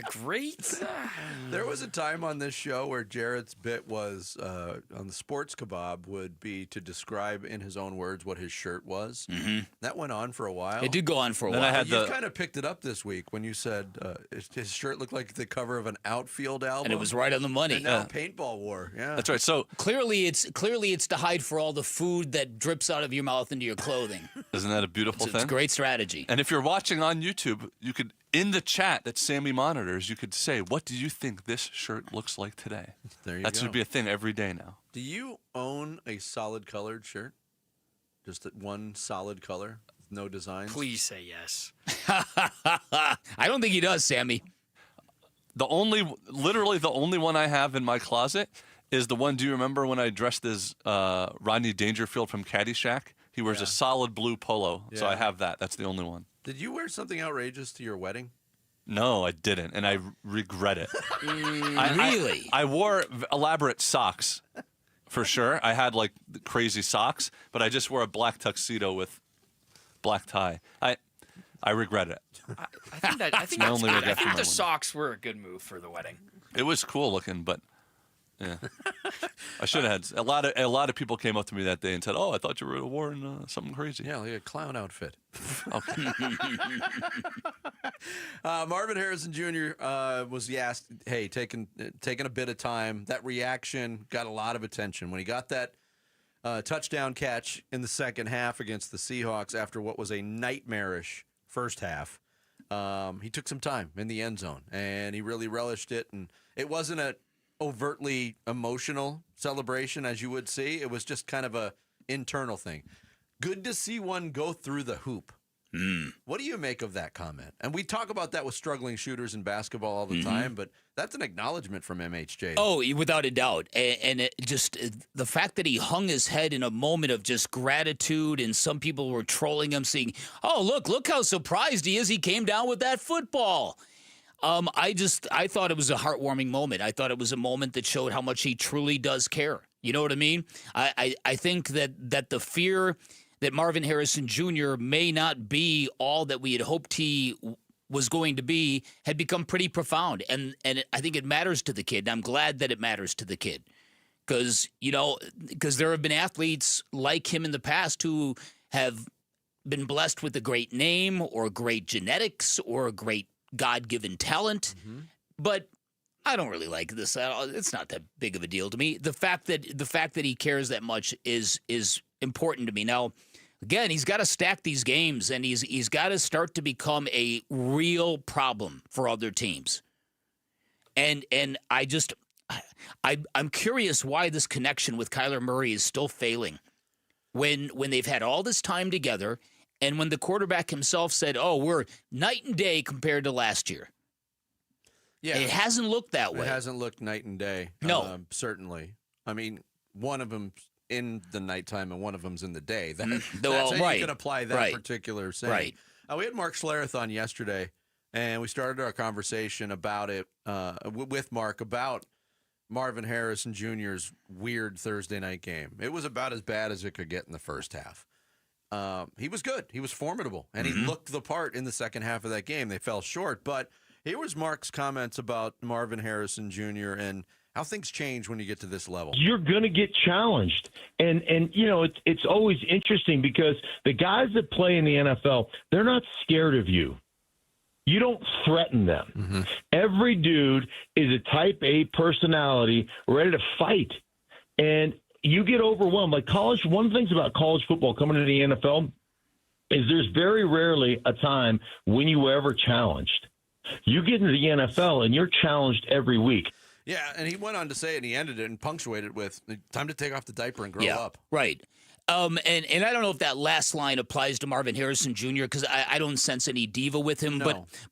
Great. There was a time on this show where Jarrett's bit was on the sports kebab would be to describe in his own words what his shirt was. Mm-hmm. That went on for a while. It did go on for a while. You kind of picked it up this week when you said his shirt looked like the cover of an Outfield album, and it was right on the money. And now Paintball War. Yeah, that's right. So clearly, it's to hide for all the food that drips out of your mouth into your clothing. Isn't that a beautiful thing? It's a great strategy. And if you're watching on YouTube, you could, in the chat that Sammy monitors, you could say, what do you think this shirt looks like today? There you that go. should be a thing every day now. Do you own a solid colored shirt? Just that one solid color, no designs? Please say yes. I don't think he does, Sammy. Literally the only one I have in my closet is the one, do you remember when I dressed as Rodney Dangerfield from Caddyshack? He wears a solid blue polo, so I have that. That's the only one. Did you wear something outrageous to your wedding? No, I didn't, and I regret it. Really? I wore elaborate socks, for sure. I had like crazy socks, but I just wore a black tuxedo with black tie. I regret it. I think the socks were a good move for the wedding. It was cool looking, but yeah, I should have had a lot of people came up to me that day and said, "Oh, I thought you were wearing something crazy." Yeah, like a clown outfit. Okay. Marvin Harrison Jr. Was asked, "Hey, taking a bit of time." That reaction got a lot of attention when he got that touchdown catch in the second half against the Seahawks after what was a nightmarish first half. He took some time in the end zone, and he really relished it. And it wasn't a overtly emotional celebration, as you would see. It was just kind of a internal thing. Good to see one go through the hoop. What do you make of that comment? And we talk about that with struggling shooters in basketball all the time, but that's an acknowledgement from MHJ. Oh, without a doubt. And the fact that he hung his head in a moment of just gratitude, and some people were trolling him, saying, "Oh, look how surprised he is. He came down with that football." I thought it was a heartwarming moment. I thought it was a moment that showed how much he truly does care. You know what I mean? I think that the fear that Marvin Harrison Jr. may not be all that we had hoped he was going to be had become pretty profound. And I think it matters to the kid. And I'm glad that it matters to the kid. Because there have been athletes like him in the past who have been blessed with a great name or great genetics or a great God-given talent. But I don't really like this at all. It's not that big of a deal to me. The fact that he cares that much is important to me. Now, again, he's got to stack these games, and he's got to start to become a real problem for other teams. And I'm curious why this connection with Kyler Murray is still failing when they've had all this time together, and when the quarterback himself said, "Oh, we're night and day compared to last year." Yeah, it hasn't looked that way. It hasn't looked night and day. No, certainly. I mean, one of them in the nighttime and one of them's in the day. That's how you can apply that particular saying. Right. We had Mark Schlereth on yesterday, and we started our conversation about it with Mark about Marvin Harrison Jr.'s weird Thursday night game. It was about as bad as it could get in the first half. He was good. He was formidable, and he looked the part in the second half of that game. They fell short, but here was Mark's comments about Marvin Harrison Jr. and how things change when you get to this level. You're going to get challenged. And you know, it's always interesting because the guys that play in the NFL, they're not scared of you. You don't threaten them. Every dude is a type A personality ready to fight. And you get overwhelmed. Like college, one of the things about college football coming to the NFL is there's very rarely a time when you were ever challenged. You get into the NFL and you're challenged every week. Yeah, and he went on to say it, and he ended it and punctuated with, "Time to take off the diaper and grow up." Right. And I don't know if that last line applies to Marvin Harrison Jr. because I don't sense any diva with him,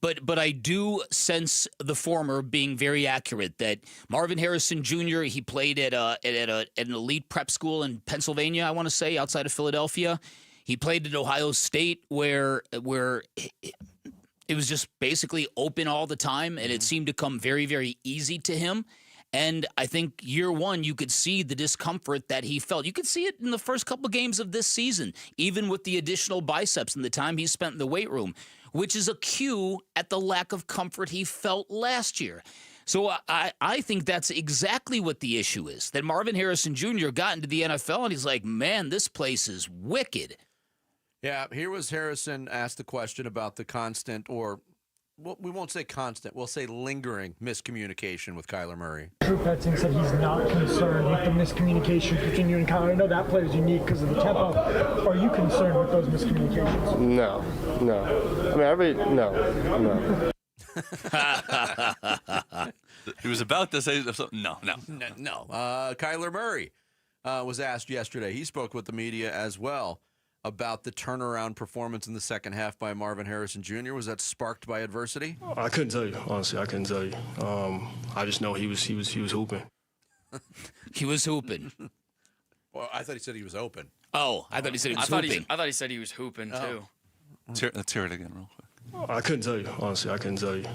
but I do sense the former being very accurate. That Marvin Harrison Jr. he played at an elite prep school in Pennsylvania, I want to say, outside of Philadelphia. He played at Ohio State, where it was just basically open all the time, and it seemed to come very, very easy to him. And I think year one, you could see the discomfort that he felt. You could see it in the first couple games of this season, even with the additional biceps and the time he spent in the weight room, which is a cue at the lack of comfort he felt last year. So I think that's exactly what the issue is, that Marvin Harrison Jr. got into the NFL, and he's like, man, this place is wicked. Yeah, here was Harrison asked the question about the constant, or well, we won't say constant, we'll say lingering miscommunication with Kyler Murray. Drew Petzing said he's not concerned with the miscommunication between you and Kyler. I know that player is unique because of the tempo. Are you concerned with those miscommunications? No. I mean, I really, no. He was about to say something. No. Kyler Murray was asked yesterday. He spoke with the media as well about the turnaround performance in the second half by Marvin Harrison Jr. Was that sparked by adversity? I couldn't tell you, honestly. I couldn't tell you. I just know he was hooping. He was hooping. Well, I thought he said he was open. Oh, I thought he said he was hooping. I thought he said he was hooping too. Let's hear it again real quick. I couldn't tell you, honestly. I couldn't tell you.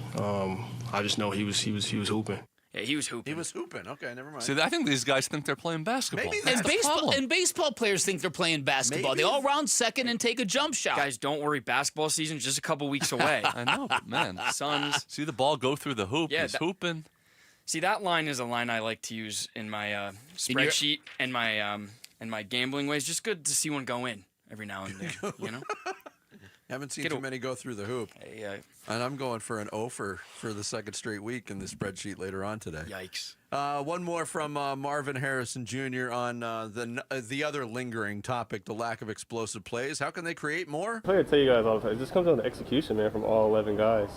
I just know he was hooping. Yeah, he was hooping. He was hooping. Okay, never mind. See, I think these guys think they're playing basketball. Maybe that's and baseball players think they're playing basketball. Maybe. They all round second and take a jump shot. Guys, don't worry. Basketball season's just a couple weeks away. I know, but man, Suns. See the ball go through the hoop. Yeah, He's hooping. See, that line is a line I like to use in my spreadsheet and my gambling ways. Just good to see one go in every now and then. You know. Haven't seen too many go through the hoop. And I'm going for an O for the second straight week in the spreadsheet later on today. Yikes. One more from Marvin Harrison Jr. on the other lingering topic, the lack of explosive plays. How can they create more? I tell you guys all the time, it just comes down to execution, man, from all 11 guys.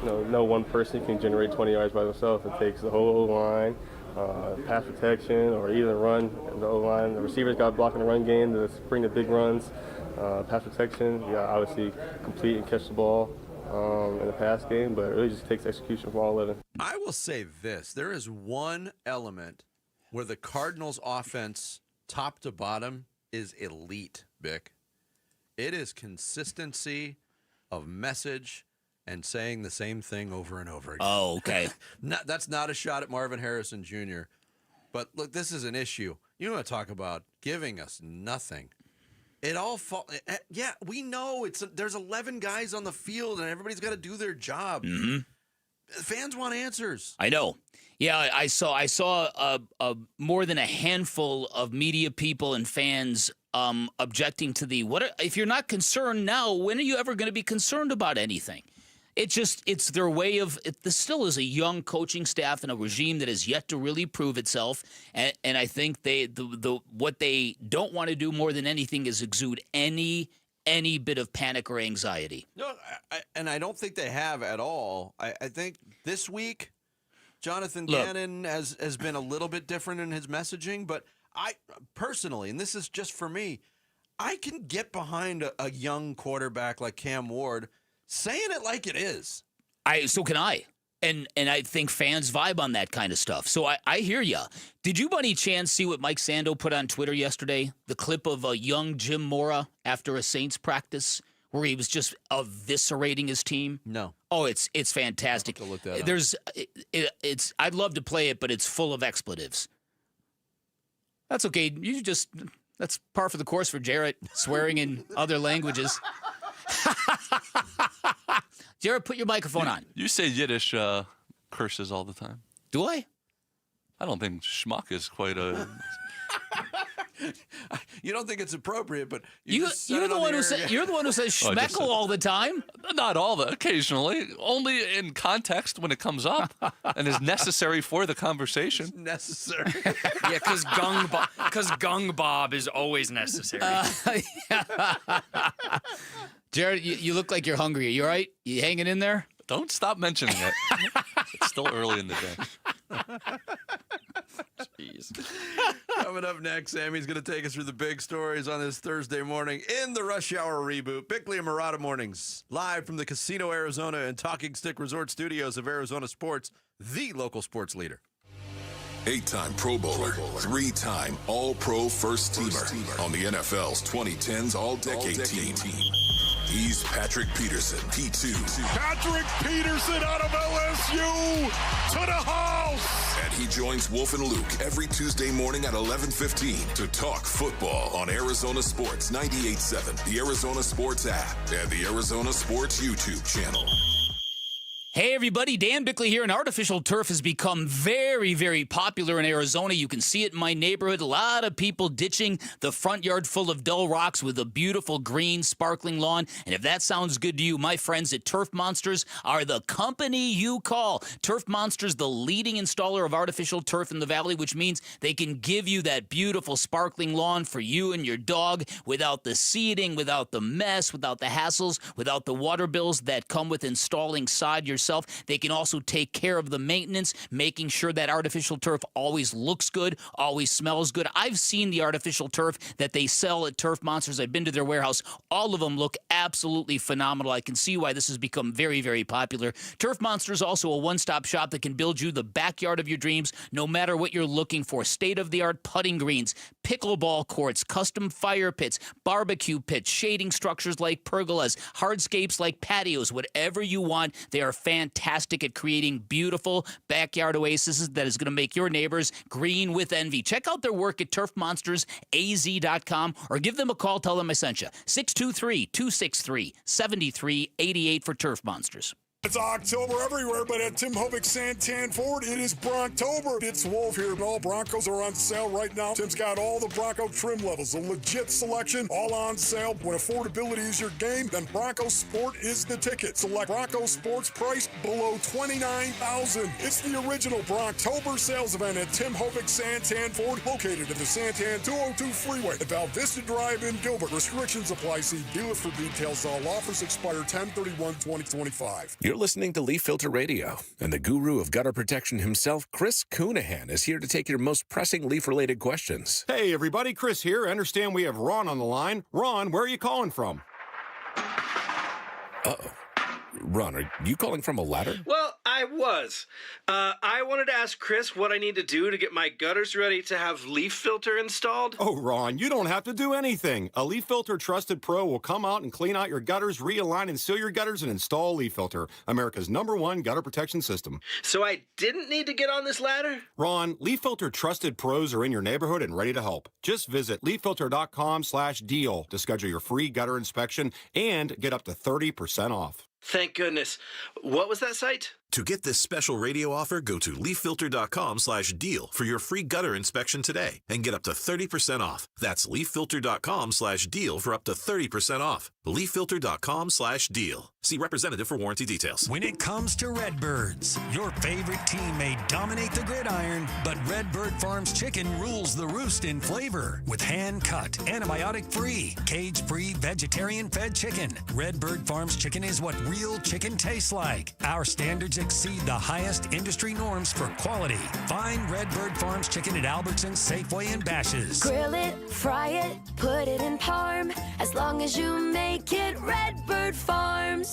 No one person can generate 20 yards by themselves. It takes the whole O-line, pass protection, or either run the O-line. The receivers got blocking the run game to bring the big runs. Pass protection, obviously complete and catch the ball in the pass game, but it really just takes execution from all 11. I will say this. There is one element where the Cardinals' offense, top to bottom, is elite, Bick. It is consistency of message and saying the same thing over and over again. Oh, okay. That's not a shot at Marvin Harrison Jr., but look, this is an issue. You want to talk about giving us nothing. It all yeah, we know there's 11 guys on the field and everybody's got to do their job. Mm-hmm. Fans want answers. I know. Yeah, I saw more than a handful of media people and fans objecting to if you're not concerned now, when are you ever going to be concerned about anything? It's their way of this still is a young coaching staff and a regime that has yet to really prove itself, and I think what they don't want to do more than anything is exude any bit of panic or anxiety. No, I don't think they have at all. I think this week, Jonathan Gannon has been a little bit different in his messaging, but I personally, and this is just for me, I can get behind a young quarterback like Cam Ward saying it like it is. So can I. And I think fans vibe on that kind of stuff. So I hear ya. Did you by any chance see what Mike Sando put on Twitter yesterday? The clip of a young Jim Mora after a Saints practice where he was just eviscerating his team? No. Oh, it's fantastic. I'll have to look that up. I'd love to play it, but it's full of expletives. That's okay. That's par for the course for Jarrett, swearing in other languages. Jared, put your microphone on. You say Yiddish curses all the time. Do I? I don't think schmuck is quite a... You don't think it's appropriate, but you're the one who says schmeckle all the time. Not all the occasionally, only in context when it comes up and is necessary for the conversation. It's necessary. Yeah, because gung bob is always necessary. Jared, you look like you're hungry. Are you all right? You hanging in there? Don't stop mentioning it. It's still early in the day. Jeez. Coming up next, Sammy's going to take us through the big stories on this Thursday morning in the Rush Hour reboot. Bickley and Murata Mornings, live from the Casino Arizona and Talking Stick Resort Studios of Arizona Sports, the local sports leader. 8-time Pro Bowler, 3-time All-Pro First Teamer on the NFL's 2010s All-Decade Team. He's Patrick Peterson, P2. Patrick Peterson out of LSU to the house. And He joins Wolf and Luke every Tuesday morning at 11:15 to talk football on Arizona Sports 98.7, the Arizona Sports app, and the Arizona Sports YouTube channel. Hey everybody, Dan Bickley here, and artificial turf has become very, very popular in Arizona. You can see it in my neighborhood. A lot of people ditching the front yard full of dull rocks with a beautiful green, sparkling lawn. And if that sounds good to you, my friends at Turf Monsters are the company you call. Turf Monsters, the leading installer of artificial turf in the valley, which means they can give you that beautiful, sparkling lawn for you and your dog without the seeding, without the mess, without the hassles, without the water bills that come with installing sod yourself. They can also take care of the maintenance, making sure that artificial turf always looks good, always smells good. I've seen the artificial turf that they sell at Turf Monsters. I've been to their warehouse. All of them look absolutely phenomenal. I can see why this has become very, very popular. Turf Monsters also a one-stop shop that can build you the backyard of your dreams, no matter what you're looking for. State-of-the-art putting greens, pickleball courts, custom fire pits, barbecue pits, shading structures like pergolas, hardscapes like patios, whatever you want. They are fantastic at creating beautiful backyard oases that is going to make your neighbors green with envy. Check out their work at turfmonstersaz.com or give them a call. Tell them I sent you. 623-263-7388 for Turf Monsters. It's October everywhere, but at Tim Hovick Santan Ford, it is Bronctober. It's Wolf here, and all Broncos are on sale right now. Tim's got all the Bronco trim levels, a legit selection, all on sale. When affordability is your game, then Bronco Sport is the ticket. Select Bronco Sports priced below $29,000. It's the original Bronctober sales event at Tim Hovick Santan Ford, located at the Santan 202 freeway at Val Vista Drive in Gilbert. Restrictions apply. See dealer for details. All offers expire 10/31/2025. You're listening to Leaf Filter Radio, and the guru of gutter protection himself, Chris Coonahan, is here to take your most pressing leaf-related questions. Hey, everybody, Chris here. I understand we have Ron on the line. Ron, where are you calling from? Uh-oh. Ron, are you calling from a ladder? Well, I was. I wanted to ask Chris what I need to do to get my gutters ready to have leaf filter installed. Oh, Ron, you don't have to do anything. A Leaf Filter Trusted Pro will come out and clean out your gutters, realign and seal your gutters, and install Leaf Filter, America's #1 gutter protection system. So I didn't need to get on this ladder? Ron, Leaf Filter Trusted Pros are in your neighborhood and ready to help. Just visit leaffilter.com/deal to schedule your free gutter inspection and get up to 30% off. Thank goodness. What was that site? To get this special radio offer, go to leaffilter.com/deal for your free gutter inspection today and get up to 30% off. That's leaffilter.com/deal for up to 30% off. leaffilter.com/deal. See representative for warranty details. When it comes to Redbirds, your favorite team may dominate the gridiron, but Redbird Farms chicken rules the roost in flavor with hand-cut, antibiotic-free, cage-free, vegetarian-fed chicken. Redbird Farms chicken is what real chicken tastes like. Our standards exceed the highest industry norms for quality. Find Redbird Farms chicken at Albertsons, Safeway, and Bash's. Grill it, fry it, put it in parm. As long as you make it Redbird Farms.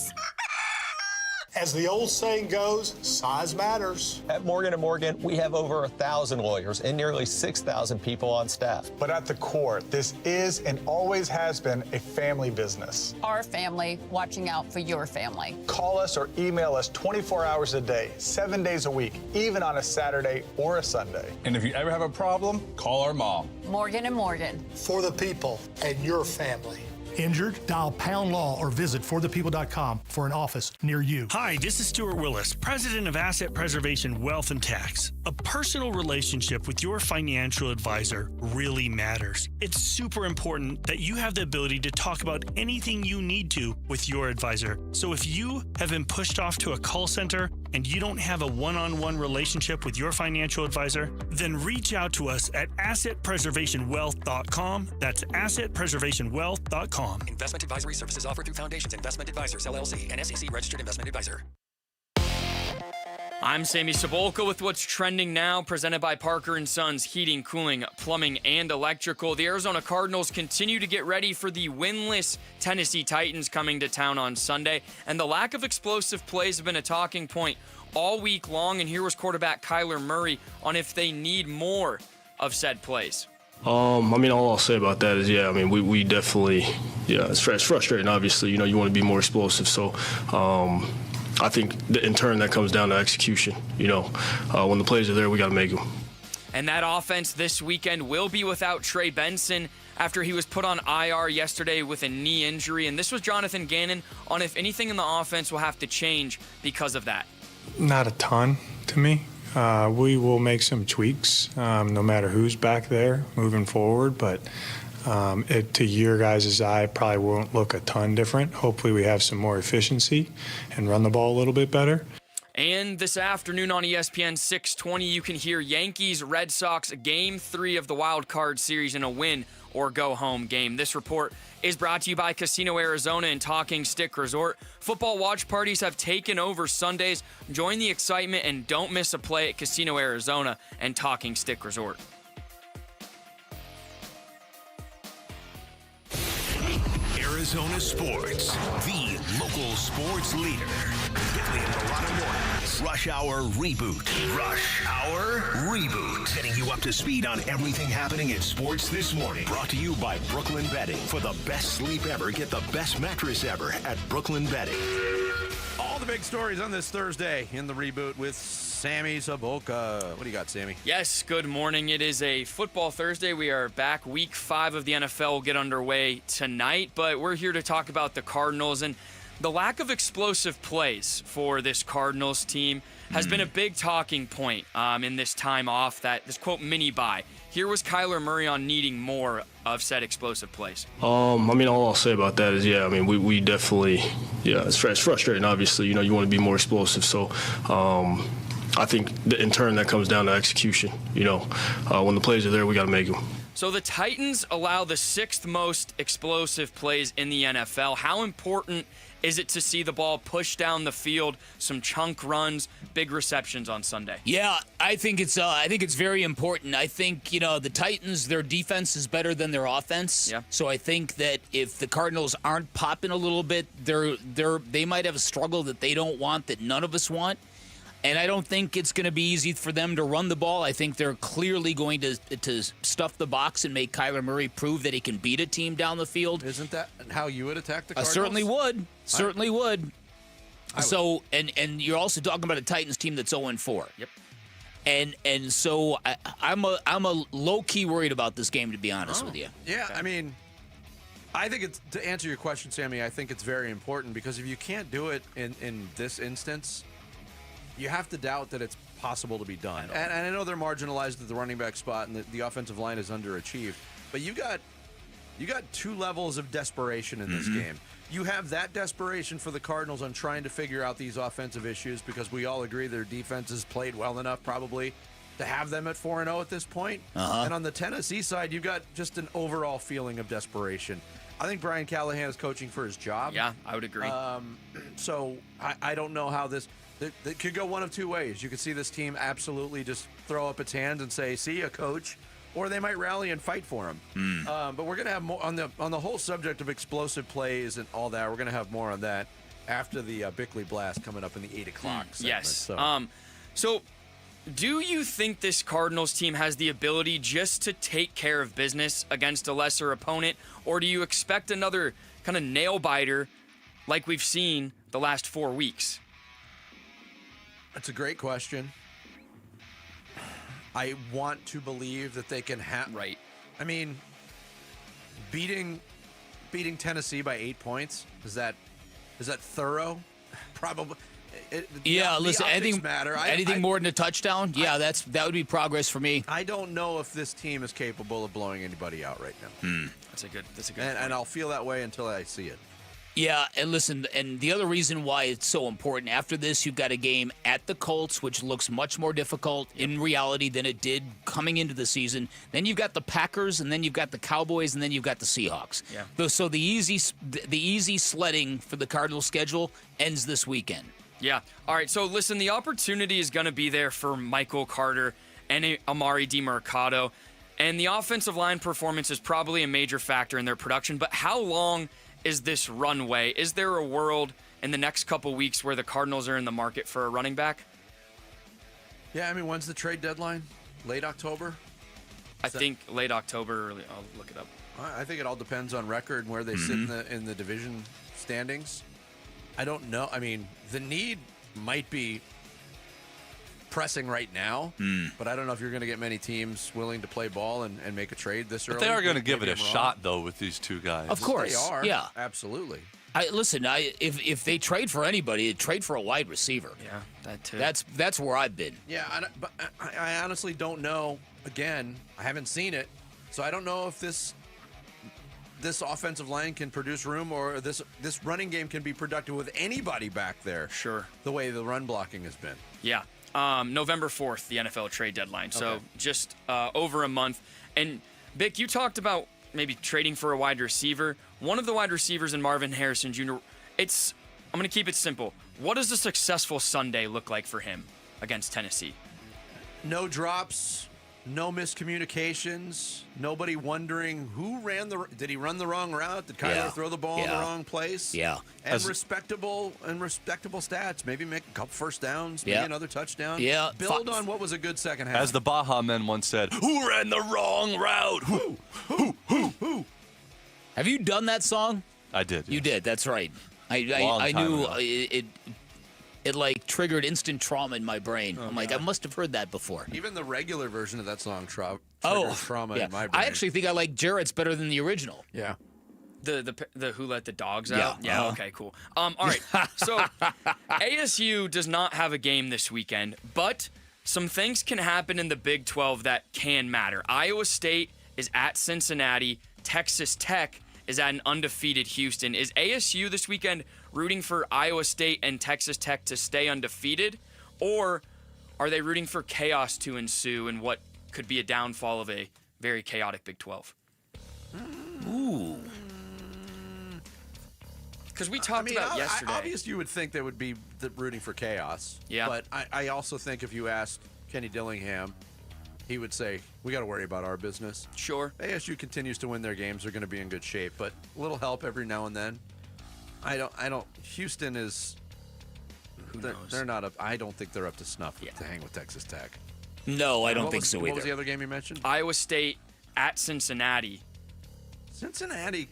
As the old saying goes, size matters. At Morgan & Morgan, we have over 1,000 lawyers and nearly 6,000 people on staff. But at the core, this is and always has been a family business. Our family watching out for your family. Call us or email us 24 hours a day, 7 days a week, even on a Saturday or a Sunday. And if you ever have a problem, call our mom. Morgan & Morgan. For the people and your family. Injured? Dial Pound Law or visit forthepeople.com for an office near you. Hi, this is Stuart Willis, president of Asset Preservation Wealth and Tax. A personal relationship with your financial advisor really matters. It's super important that you have the ability to talk about anything you need to with your advisor. So if you have been pushed off to a call center and you don't have a one-on-one relationship with your financial advisor, then reach out to us at assetpreservationwealth.com. That's assetpreservationwealth.com. Investment advisory services offered through Foundations Investment Advisors, LLC, an SEC registered investment advisor. I'm Sammy Cebulka with what's trending now, presented by Parker & Sons Heating, Cooling, Plumbing, and Electrical. The Arizona Cardinals continue to get ready for the winless Tennessee Titans coming to town on Sunday, and the lack of explosive plays have been a talking point all week long, and here was quarterback Kyler Murray on if they need more of said plays. All I'll say about that is, we definitely, it's frustrating, obviously. You want to be more explosive. So, I think in turn that comes down to execution. When the plays are there, we got to make them. And that offense this weekend will be without Trey Benson after he was put on IR yesterday with a knee injury. And this was Jonathan Gannon on if anything in the offense will have to change because of that. Not a ton to me. We will make some tweaks no matter who's back there moving forward, but to your guys' eye, probably won't look a ton different. Hopefully we have some more efficiency and run the ball a little bit better. And this afternoon on ESPN 620, you can hear Yankees-Red Sox Game 3 of the Wild Card Series in a win-or-go-home game. This report is brought to you by Casino Arizona and Talking Stick Resort. Football watch parties have taken over Sundays. Join the excitement and don't miss a play at Casino Arizona and Talking Stick Resort. Arizona Sports, the local sports leader. Bickley and Morano Mornings. Rush Hour Reboot. Rush Hour Reboot. Getting you up to speed on everything happening in sports this morning. Brought to you by Brooklyn Bedding. For the best sleep ever, get the best mattress ever at Brooklyn Bedding. All the big stories on this Thursday in the Reboot with Sammy Saboka. What do you got, Sammy? Yes, good morning. It is a football Thursday. We are back. Week 5 of the NFL will get underway tonight, but we're here to talk about the Cardinals. And the lack of explosive plays for this Cardinals team has been a big talking point in this time off, this, quote, mini-bye. Here was Kyler Murray on needing more of said explosive plays. All I'll say about that is, we definitely, it's frustrating, obviously. You want to be more explosive. So I think in turn that comes down to execution. When the plays are there, we got to make them. So the Titans allow the 6th most explosive plays in the NFL. How important is it to see the ball pushed down the field, some chunk runs, big receptions on Sunday? Yeah, I think it's very important. I think, the Titans, their defense is better than their offense. Yeah. So I think that if the Cardinals aren't popping a little bit, they might have a struggle that they don't want, that none of us want. And I don't think it's going to be easy for them to run the ball. I think they're clearly going to stuff the box and make Kyler Murray prove that he can beat a team down the field. Isn't that how you would attack the Cardinals? I certainly would. So, and you're also talking about a Titans team that's 0-4. Yep. And so I'm a low key worried about this game, to be honest with you. Yeah, okay. I think it's, to answer your question, Sammy, I think it's very important because if you can't do it in this instance, you have to doubt that it's possible to be done. And I know they're marginalized at the running back spot and the offensive line is underachieved. But you got 2 levels of desperation in this game. You have that desperation for the Cardinals on trying to figure out these offensive issues because we all agree their defense has played well enough probably to have them at 4-0 at this point. And on the Tennessee side, you've got just an overall feeling of desperation. I think Brian Callahan is coaching for his job. Yeah, I would agree. So I don't know how this... It could go one of 2 ways. You could see this team absolutely just throw up its hands and say, "See ya, coach," or they might rally and fight for him. But we're going to have more on the whole subject of explosive plays and all that. We're going to have more on that after the Bickley blast coming up in the 8 o'clock segment. Yes. So do you think this Cardinals team has the ability just to take care of business against a lesser opponent, or do you expect another kind of nail-biter like we've seen the last 4 weeks? That's a great question. I want to believe that they can have... Right. Beating Tennessee by 8 points, is that thorough? Probably. Listen, anything more than a touchdown, that would be progress for me. I don't know if this team is capable of blowing anybody out right now. That's a good and I'll feel that way until I see it. Yeah, and listen, and the other reason why it's so important, after this, you've got a game at the Colts, which looks much more difficult in reality than it did coming into the season. Then you've got the Packers, and then you've got the Cowboys, and then you've got the Seahawks. Yeah. So the easy sledding for the Cardinals schedule ends this weekend. Yeah. All right, so listen, the opportunity is going to be there for Michael Carter and Amari DiMercado, and the offensive line performance is probably a major factor in their production, but how long is this runway? Is there a world in the next couple weeks where the Cardinals are in the market for a running back? Yeah, when's the trade deadline? Late October? I think late October. I'll look it up. I think it all depends on record and where they sit in the division standings. I don't know. I mean, the need might be pressing right now, but I don't know if you're going to get many teams willing to play ball and make a trade this early. But they are going to give it a shot, though, with these two guys. Of course. They are. Yeah. Absolutely. If they trade for anybody, trade for a wide receiver. Yeah, that too. That's where I've been. Yeah, but I honestly don't know. Again, I haven't seen it, so I don't know if this offensive line can produce room, or this running game can be productive with anybody back there. Sure. The way the run blocking has been. Yeah. November 4th, the NFL trade deadline. So just over a month. And, Bick, you talked about maybe trading for a wide receiver. One of the wide receivers in Marvin Harrison Jr., I'm going to keep it simple. What does a successful Sunday look like for him against Tennessee? No drops, no miscommunications, nobody wondering did he run the wrong route? Did Kyler throw the ball in the wrong place? Yeah. And respectable stats. Maybe make a couple first downs, maybe another touchdown. Yeah. Build on what was a good second half. As the Baja Men once said, who ran the wrong route? Who? Have you done that song? I did. You did. That's right. I knew it like triggered instant trauma in my brain. I'm like, I must have heard that before. Even the regular version of that song triggered trauma in my brain. I actually think I like Jarrett's better than the original. Yeah. The Who Let the Dogs Yeah. Out? Yeah, okay, cool. All right, so ASU does not have a game this weekend, but some things can happen in the Big 12 that can matter. Iowa State is at Cincinnati. Texas Tech is at an undefeated Houston. Is ASU this weekend rooting for Iowa State and Texas Tech to stay undefeated, or are they rooting for chaos to ensue and what could be a downfall of a very chaotic Big 12? Ooh. Because we talked about yesterday. Obviously, you would think they would be rooting for chaos. Yeah. But I also think if you asked Kenny Dillingham, he would say, we got to worry about our business. Sure. ASU continues to win their games. They're going to be in good shape, but a little help every now and then. Houston is. Who knows? They're not I don't think they're up to snuff to hang with Texas Tech. No, I don't think so either. What was the other game you mentioned? Iowa State at Cincinnati. Cincinnati.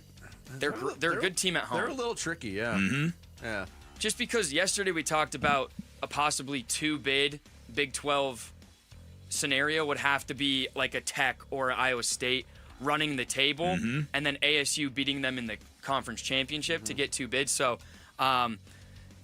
They're a good team at home. They're a little tricky, yeah. Mm-hmm. Yeah. Just because yesterday we talked about a possibly two-bid Big 12 scenario would have to be like a Tech or Iowa State running the table, and then ASU beating them in the conference championship to get two bids. So,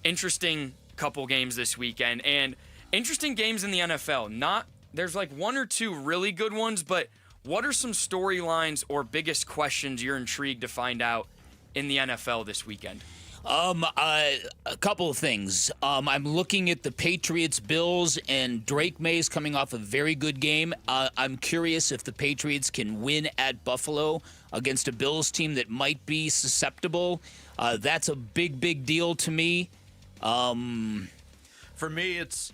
interesting couple games this weekend, and interesting games in the NFL. There's like one or two really good ones, but what are some storylines or biggest questions you're intrigued to find out in the NFL this weekend? A couple of things. I'm looking at the Patriots-Bills, and Drake May's coming off a very good game. I'm curious if the Patriots can win at Buffalo against a Bills team that might be susceptible. That's a big deal to me. For me, it's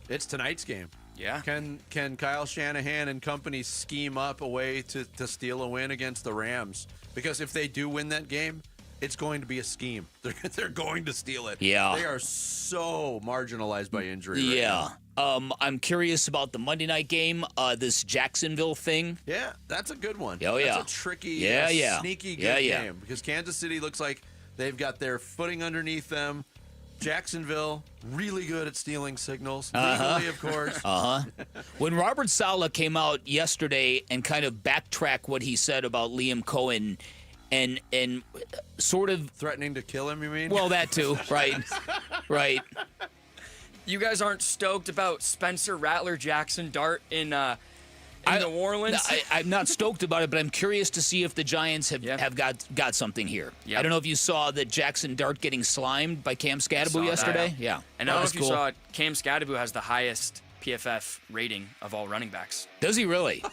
tonight's game. Yeah. Can Kyle Shanahan and company scheme up a way to steal a win against the Rams? Because if they do win that game, it's going to be a scheme. They're going to steal it. Yeah. They are so marginalized by injury. Yeah. I'm curious about the Monday night game, this Jacksonville thing. Yeah, that's a good one. Oh, yeah. That's a tricky, sneaky good game. Because Kansas City looks like they've got their footing underneath them. Jacksonville, really good at stealing signals. Legally, of course. When Robert Saleh came out yesterday and kind of backtracked what he said about Liam Cohen and sort of threatening to kill him, you mean? Well, that too, right. Right. You guys aren't stoked about Spencer Rattler Jackson Dart in New Orleans? I'm not stoked about it, but I'm curious to see if the Giants have got something here. Yep. I don't know if you saw that Jackson Dart getting slimed by Cam Scadaboo yesterday. Yeah. And I don't know if you saw it, Cam Scadaboo has the highest PFF rating of all running backs. Does he really?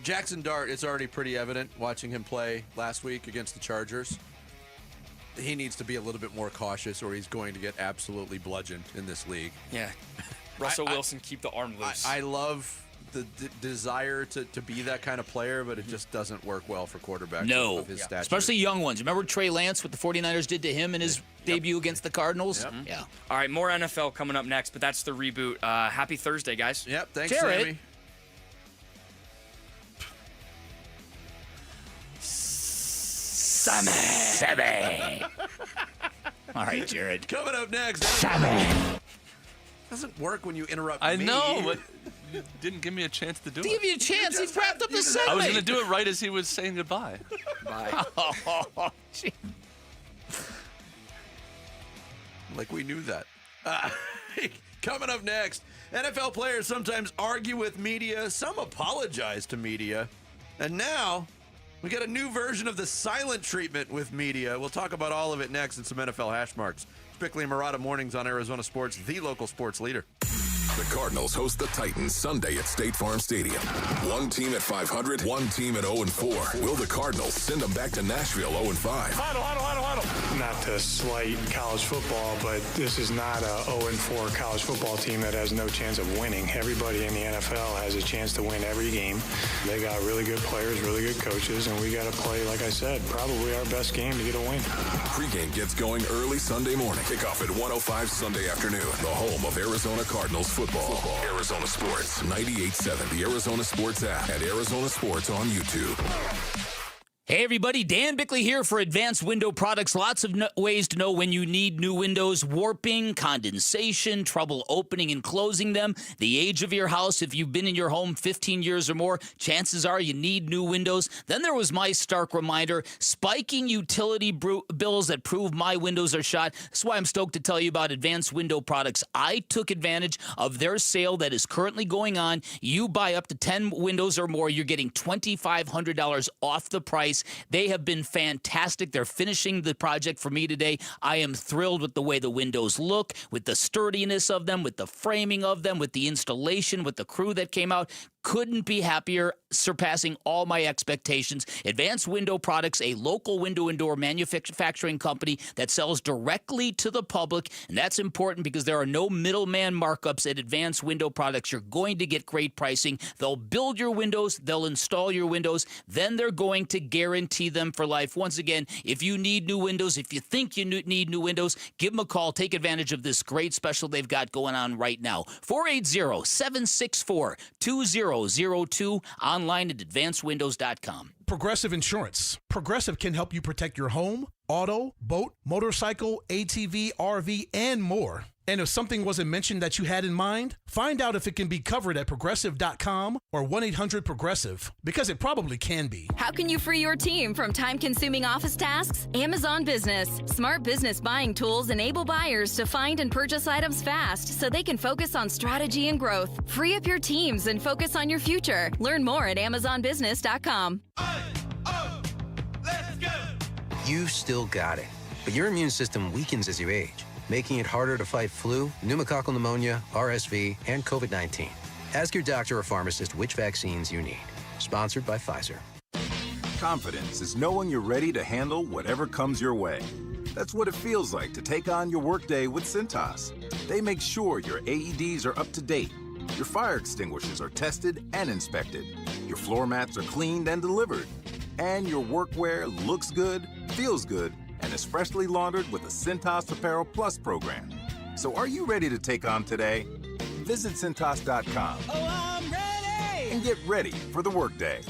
Jackson Dart, it's already pretty evident watching him play last week against the Chargers. He needs to be a little bit more cautious or he's going to get absolutely bludgeoned in this league. Yeah. Russell Wilson, keep the arm loose. I love the desire to be that kind of player, but it just doesn't work well for quarterbacks of his stature. Especially young ones. Remember Trey Lance, what the 49ers did to him in his debut against the Cardinals? Yep. Yeah. All right, more NFL coming up next, but that's the reboot. Happy Thursday, guys. Yep, thanks, Jared. Sammy. Sammy. All right, Jared. Coming up next. Doesn't work when you interrupt me. I know, but you didn't give me a chance to do it. Give you a chance. He wrapped up the segment. I was going to do it right as he was saying goodbye. Bye. Oh, gee. Like we knew that. Coming up next, NFL players sometimes argue with media. Some apologize to media. And now we got a new version of the silent treatment with media. We'll talk about all of it next and some NFL hash marks. Bickley and Murata mornings on Arizona Sports, the local sports leader. The Cardinals host the Titans Sunday at State Farm Stadium. One team at 500, one team at 0-4. Will the Cardinals send them back to Nashville 0-5? Huddle. Not to slight college football, but this is not a 0-4 college football team that has no chance of winning. Everybody in the NFL has a chance to win every game. They got really good players, really good coaches, and we got to play, like I said, probably our best game to get a win. Pre-game gets going early Sunday morning. Kickoff at 1:05 Sunday afternoon. The home of Arizona Cardinals football. Arizona Sports 98.7, the Arizona Sports app, and Arizona Sports on YouTube. Hey everybody, Dan Bickley here for Advanced Window Products. Lots of ways to know when you need new windows. Warping, condensation, trouble opening and closing them, the age of your house. If you've been in your home 15 years or more, chances are you need new windows. Then there was my stark reminder, spiking utility bills that prove my windows are shot. That's why I'm stoked to tell you about Advanced Window Products. I took advantage of their sale that is currently going on. You buy up to 10 windows or more, you're getting $2,500 off the price. They have been fantastic. They're finishing the project for me today. I am thrilled with the way the windows look, with the sturdiness of them, with the framing of them, with the installation, with the crew that came out. Couldn't be happier, surpassing all my expectations. Advanced Window Products, a local window and door manufacturing company that sells directly to the public, and that's important because there are no middleman markups at Advanced Window Products. You're going to get great pricing. They'll build your windows, they'll install your windows, then they're going to guarantee them for life. Once again, if you need new windows, if you think you need new windows, give them a call. Take advantage of this great special they've got going on right now. 480-764-2002, online at advancedwindows.com. Progressive Insurance. Progressive can help you protect your home, auto, boat, motorcycle, ATV, RV, and more. And if something wasn't mentioned that you had in mind, find out if it can be covered at progressive.com or 1-800-PROGRESSIVE, because it probably can be. How can you free your team from time-consuming office tasks? Amazon Business. Smart business buying tools enable buyers to find and purchase items fast so they can focus on strategy and growth. Free up your teams and focus on your future. Learn more at amazonbusiness.com. You still got it, but your immune system weakens as you age, making it harder to fight flu, pneumococcal pneumonia, RSV, and COVID-19. Ask your doctor or pharmacist which vaccines you need. Sponsored by Pfizer. Confidence is knowing you're ready to handle whatever comes your way. That's what it feels like to take on your workday with Cintas. They make sure your AEDs are up to date, your fire extinguishers are tested and inspected, your floor mats are cleaned and delivered, and your workwear looks good, feels good, and is freshly laundered with the Cintas Apparel Plus program. So are you ready to take on today? Visit Cintas.com. Oh, I'm ready! And get ready for the workday.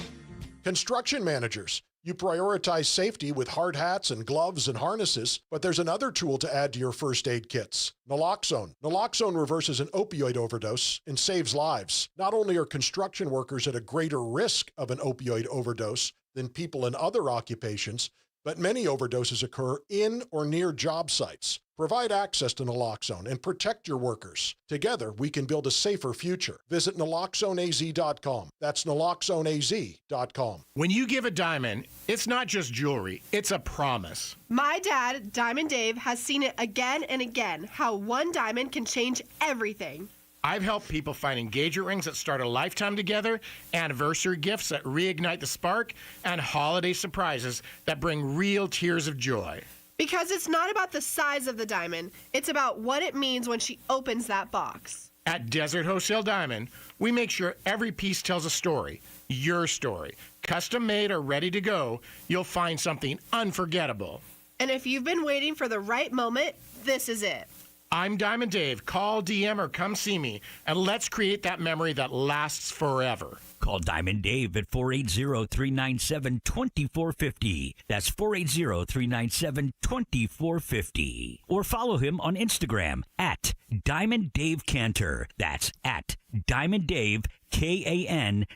Construction managers, you prioritize safety with hard hats and gloves and harnesses, but there's another tool to add to your first aid kits, naloxone. Naloxone reverses an opioid overdose and saves lives. Not only are construction workers at a greater risk of an opioid overdose than people in other occupations, but many overdoses occur in or near job sites. Provide access to naloxone and protect your workers. Together, we can build a safer future. Visit naloxoneaz.com. That's naloxoneaz.com. When you give a diamond, it's not just jewelry, it's a promise. My dad, Diamond Dave, has seen it again and again, how one diamond can change everything. I've helped people find engagement rings that start a lifetime together, anniversary gifts that reignite the spark, and holiday surprises that bring real tears of joy. Because it's not about the size of the diamond, it's about what it means when she opens that box. At Desert Wholesale Diamond, we make sure every piece tells a story, your story. Custom made or ready to go, you'll find something unforgettable. And if you've been waiting for the right moment, this is it. I'm Diamond Dave. Call, DM, or come see me, and let's create that memory that lasts forever. Call Diamond Dave at 480-397-2450. That's 480-397-2450. Or follow him on Instagram at Diamond Dave Cantor. That's at Diamond Dave, Kantor.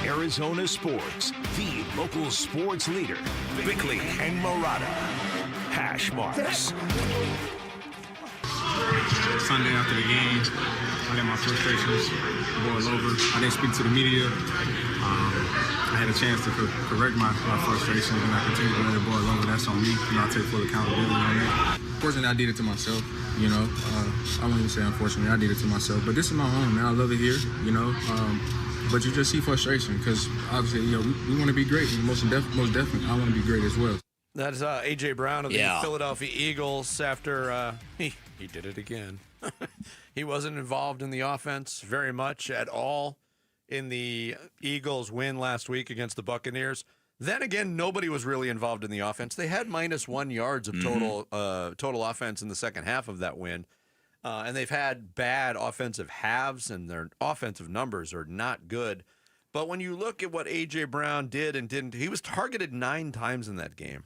Arizona Sports, the local sports leader. Bickley and Murata. Hash marks. Sunday after the game, I let my frustrations boil over. I didn't speak to the media. I had a chance to correct my frustrations, and I continue to let it boil over. That's on me, and I'll take full accountability on that. Unfortunately, I did it to myself. I won't even say unfortunately, I did it to myself. But this is my home, man. I love it here, But you just see frustration because obviously, we want to be great. And most definitely, I want to be great as well. That is A.J. Brown of the Philadelphia Eagles after he did it again. He wasn't involved in the offense very much at all in the Eagles' win last week against the Buccaneers. Then again, nobody was really involved in the offense. They had -1 yards of total offense in the second half of that win. And they've had bad offensive halves, and their offensive numbers are not good. But when you look at what A.J. Brown did and didn't, he was targeted 9 times in that game.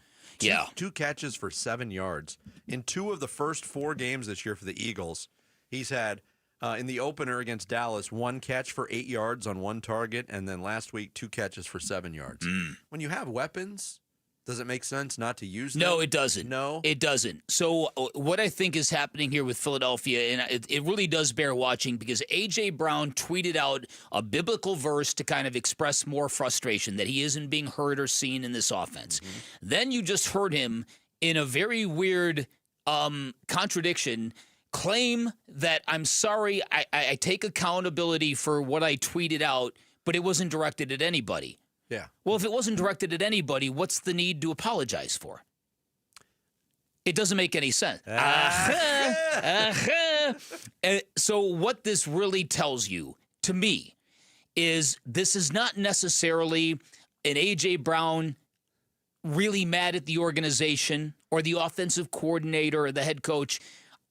Two catches for 7 yards. In 2 of the first 4 games this year for the Eagles, he's had, in the opener against Dallas, 1 catch for 8 yards on 1 target, and then last week, 2 catches for 7 yards. When you have weapons, does it make sense not to use them? No, it doesn't. No? It doesn't. So what I think is happening here with Philadelphia, and it really does bear watching, because A.J. Brown tweeted out a biblical verse to kind of express more frustration that he isn't being heard or seen in this offense. Then you just heard him in a very weird contradiction claim that, I'm sorry, I take accountability for what I tweeted out, but it wasn't directed at anybody. Yeah. Well, if it wasn't directed at anybody, what's the need to apologize for? It doesn't make any sense. So what this really tells you, to me, is this is not necessarily an A.J. Brown really mad at the organization or the offensive coordinator or the head coach.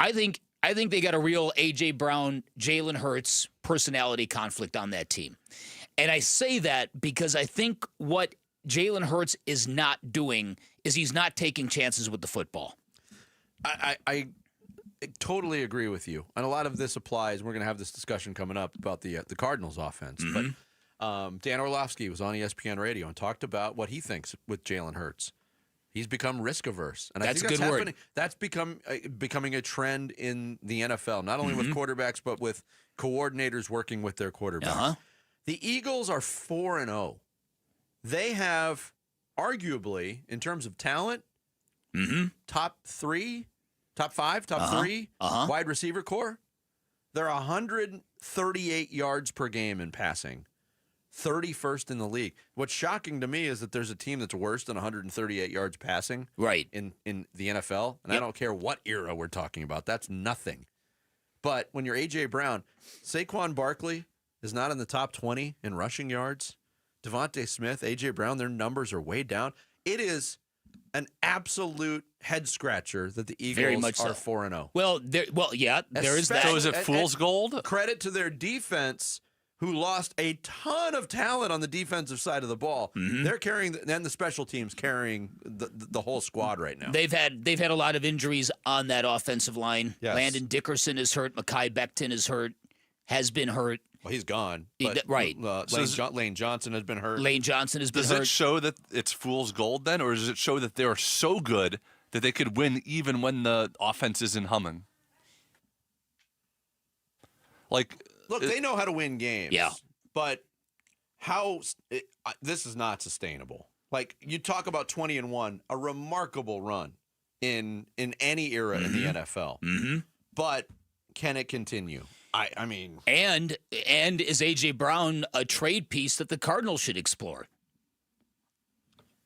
I think they got a real A.J. Brown, Jalen Hurts personality conflict on that team. And I say that because I think what Jalen Hurts is not doing is he's not taking chances with the football. I totally agree with you. And a lot of this applies. We're going to have this discussion coming up about the Cardinals offense. But Dan Orlovsky was on ESPN Radio and talked about what he thinks with Jalen Hurts. He's become risk averse, and that's I think a good word. That's becoming a trend in the NFL, not only with quarterbacks but with coordinators working with their quarterbacks. The Eagles are 4-0. They have, arguably, in terms of talent, top 5, top 3 wide receiver core. They're 138 yards per game in passing, 31st in the league. What's shocking to me is that there's a team that's worse than 138 yards passing in the NFL, and I don't care what era we're talking about. That's nothing. But when you're A.J. Brown, Saquon Barkley is not in the top 20 in rushing yards. Devontae Smith, A.J. Brown, their numbers are way down. It is an absolute head-scratcher that the Eagles are 4-0. Well, there is that. So is it fool's gold? Credit to their defense, who lost a ton of talent on the defensive side of the ball. They're carrying, and the special teams carrying the whole squad right now. They've had a lot of injuries on that offensive line. Yes. Landon Dickerson is hurt. Mekhi Becton is hurt. Has been hurt. Well, he's gone. But, right. Lane Johnson has been hurt. Lane Johnson has been hurt. Does it show that it's fool's gold then, or does it show that they're so good that they could win even when the offense isn't humming? Look, they know how to win games. Yeah. But this is not sustainable. Like, you talk about 20-1, a remarkable run in any era in the NFL. But can it continue? I mean, and is A.J. Brown a trade piece that the Cardinals should explore?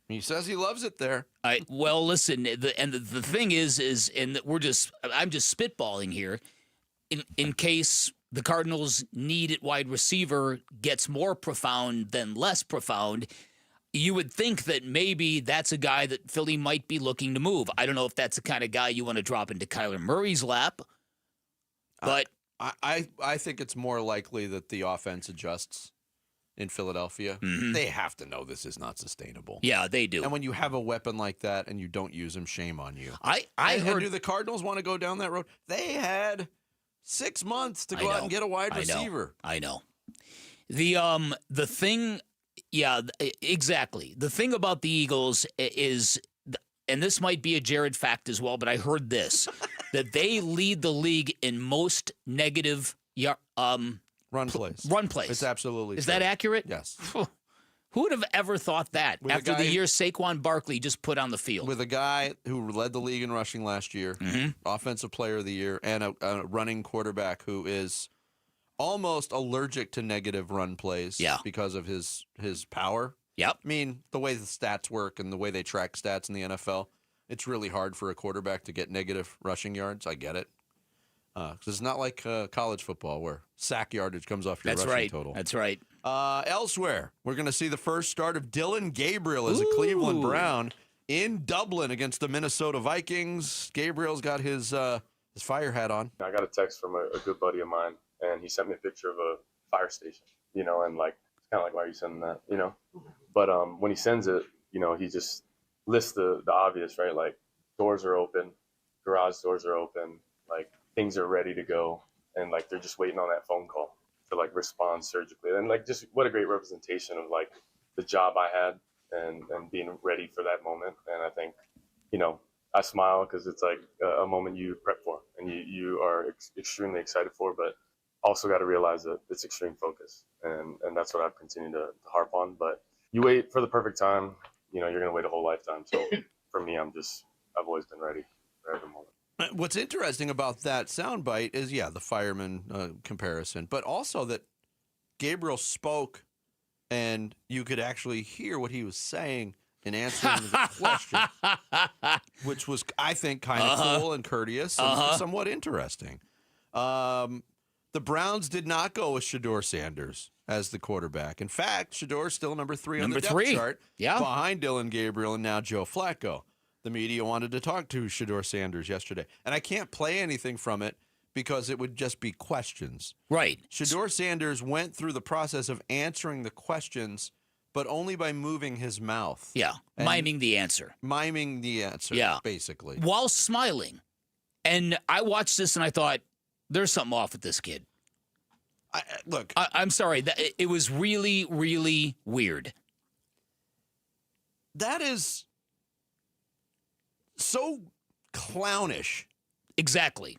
He says he loves it there. Well, listen, the thing is and I'm just spitballing here, in case the Cardinals' need at wide receiver gets more profound than less profound. you would think that maybe that's a guy that Philly might be looking to move. I don't know if that's the kind of guy you want to drop into Kyler Murray's lap, but I think it's more likely that the offense adjusts in Philadelphia. Mhm. They have to know this is not sustainable. Yeah, they do. And when you have a weapon like that and you don't use him, shame on you. I And heard do the Cardinals want to go down that road? They had 6 months to go out and get a wide receiver. I know. The thing, yeah, exactly. The thing about the Eagles is, and this might be a Jared fact as well, but I heard this, that they lead the league in most negative run plays. Run plays. It's absolutely Is true. that accurate? Yes. Who would have ever thought that With a after the guy- year Saquon Barkley just put on the field? With a guy who led the league in rushing last year, offensive player of the year, and a running quarterback who is almost allergic to negative run plays because of his power. Yep. I mean, the way the stats work and the way they track stats in the NFL, it's really hard for a quarterback to get negative rushing yards. I get it. Because it's not like college football where sack yardage comes off your rushing total. That's right. Elsewhere, we're going to see the first start of Dylan Gabriel as a Cleveland Brown in Dublin against the Minnesota Vikings. Gabriel's got his fire hat on. I got a text from a good buddy of mine, and he sent me a picture of a fire station, and like, it's kind of like, why are you sending that, But when he sends it, he just lists the obvious, right? Like, doors are open, garage doors are open, like, things are ready to go, and like, they're just waiting on that phone call to like respond surgically. And like, just what a great representation of like the job I had and being ready for that moment. And I think, I smile because it's like a moment you prep for and you are extremely excited for, but also got to realize that it's extreme focus. And that's what I've continued to harp on. But you wait for the perfect time, you're going to wait a whole lifetime. So for me, I've always been ready for every moment. What's interesting about that soundbite is, the fireman comparison, but also that Gabriel spoke and you could actually hear what he was saying in answering the question, which was, I think, kind of cool and courteous and somewhat interesting. The Browns did not go with Shedeur Sanders as the quarterback. In fact, Shedeur still number 3 on the depth chart, behind Dylan Gabriel and now Joe Flacco. The media wanted to talk to Shedeur Sanders yesterday, and I can't play anything from it because it would just be questions. Right. Shedeur Sanders went through the process of answering the questions, but only by moving his mouth. Yeah, miming the answer. Miming the answer, basically. While smiling. And I watched this and I thought, there's something off with this kid. Look. I'm sorry. It was really, really weird. That is so clownish. Exactly.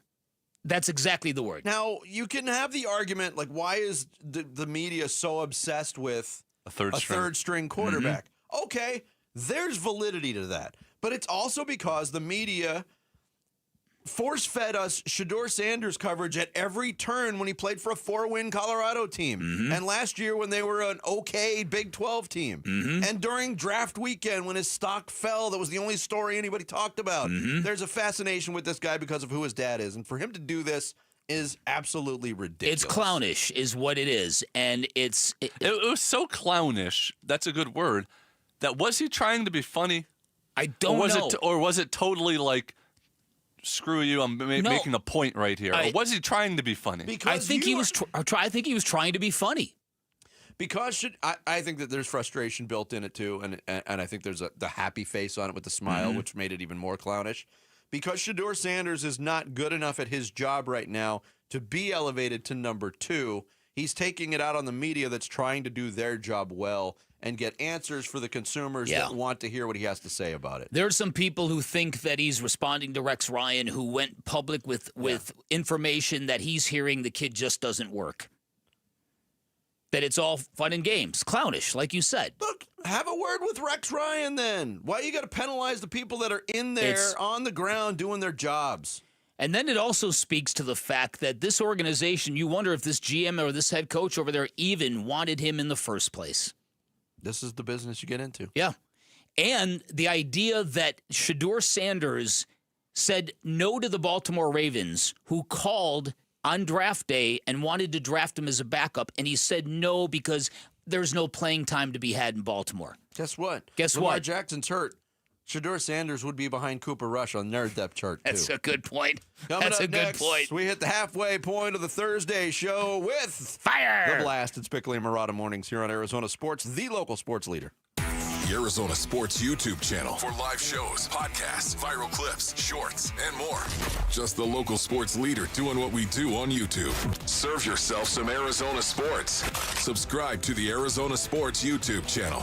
That's exactly the word. Now, you can have the argument, like, why is the media so obsessed with a third string quarterback? Okay, there's validity to that. But it's also because the media force-fed us Shedeur Sanders coverage at every turn when he played for a 4-win Colorado team. And last year when they were an okay Big 12 team. And during draft weekend when his stock fell, that was the only story anybody talked about. There's a fascination with this guy because of who his dad is. And for him to do this is absolutely ridiculous. It's clownish is what it is. And it was so clownish, that's a good word, that was he trying to be funny? I don't know. Or was it totally like, screw you, I'm making a point right here. Or was he trying to be funny? I think he was trying to be funny. Because I think that there's frustration built in it too, and I think there's the happy face on it with the smile, which made it even more clownish. Because Shedeur Sanders is not good enough at his job right now to be elevated to number 2, he's taking it out on the media that's trying to do their job well and get answers for the consumers that want to hear what he has to say about it. There are some people who think that he's responding to Rex Ryan, who went public with information that he's hearing the kid just doesn't work. That it's all fun and games. Clownish, like you said. Look, have a word with Rex Ryan then. Why you got to penalize the people that are in there on the ground doing their jobs? And then it also speaks to the fact that this organization, you wonder if this GM or this head coach over there even wanted him in the first place. This is the business you get into. Yeah. And the idea that Shedeur Sanders said no to the Baltimore Ravens, who called on draft day and wanted to draft him as a backup, and he said no because there's no playing time to be had in Baltimore. Guess what? Guess Lamar what? Jackson's hurt. Shedeur Sanders would be behind Cooper Rush on their depth chart, too. That's a good point. Coming That's up a good next, point. we hit the halfway point of the Thursday show with Fire! The Blast. It's Bickley and Murata Mornings here on Arizona Sports, the local sports leader. The Arizona Sports YouTube channel for live shows, podcasts, viral clips, shorts, and more. Just the local sports leader doing what we do on YouTube. Serve yourself some Arizona sports. Subscribe to the Arizona Sports YouTube channel.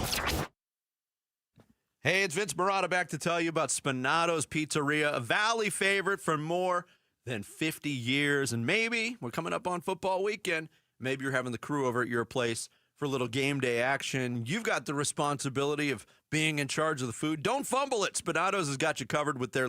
Hey, it's Vince Murata back to tell you about Spinato's Pizzeria, a Valley favorite for more than 50 years. And maybe we're coming up on football weekend. Maybe you're having the crew over at your place for a little game day action. You've got the responsibility of being in charge of the food. Don't fumble it. Spinato's has got you covered with their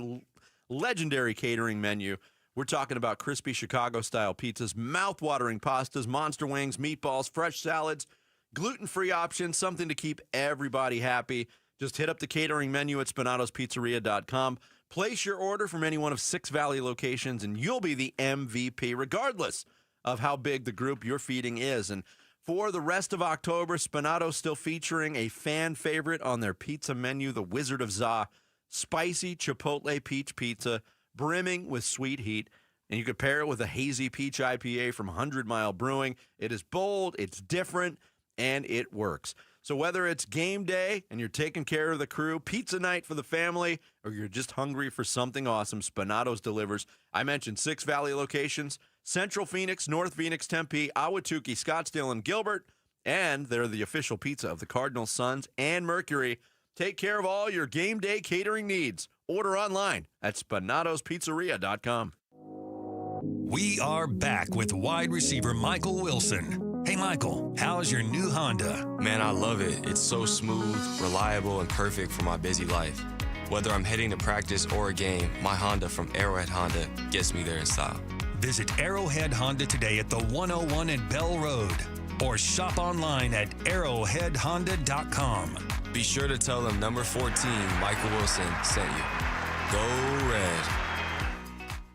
legendary catering menu. We're talking about crispy Chicago-style pizzas, mouth-watering pastas, monster wings, meatballs, fresh salads, gluten-free options, something to keep everybody happy. Just hit up the catering menu at SpinatosPizzeria.com. Place your order from any one of 6 Valley locations, and you'll be the MVP, regardless of how big the group you're feeding is. And for the rest of October, Spinato's still featuring a fan favorite on their pizza menu, the Wizard of Za, spicy Chipotle peach pizza, brimming with sweet heat. And you can pair it with a hazy peach IPA from 100 Mile Brewing. It is bold, it's different, and it works. So whether it's game day and you're taking care of the crew, pizza night for the family, or you're just hungry for something awesome, Spinato's delivers. I mentioned 6 Valley locations: Central Phoenix, North Phoenix, Tempe, Ahwatukee, Scottsdale, and Gilbert. And they're the official pizza of the Cardinals, Suns, and Mercury. Take care of all your game day catering needs. Order online at SpinatosPizzeria.com. We are back with wide receiver Michael Wilson. Hey, Michael, how's your new Honda? Man, I love it. It's so smooth, reliable, and perfect for my busy life. Whether I'm heading to practice or a game, my Honda from Arrowhead Honda gets me there in style. Visit Arrowhead Honda today at the 101 at Bell Road or shop online at arrowheadhonda.com. Be sure to tell them number 14, Michael Wilson, sent you. Go Red.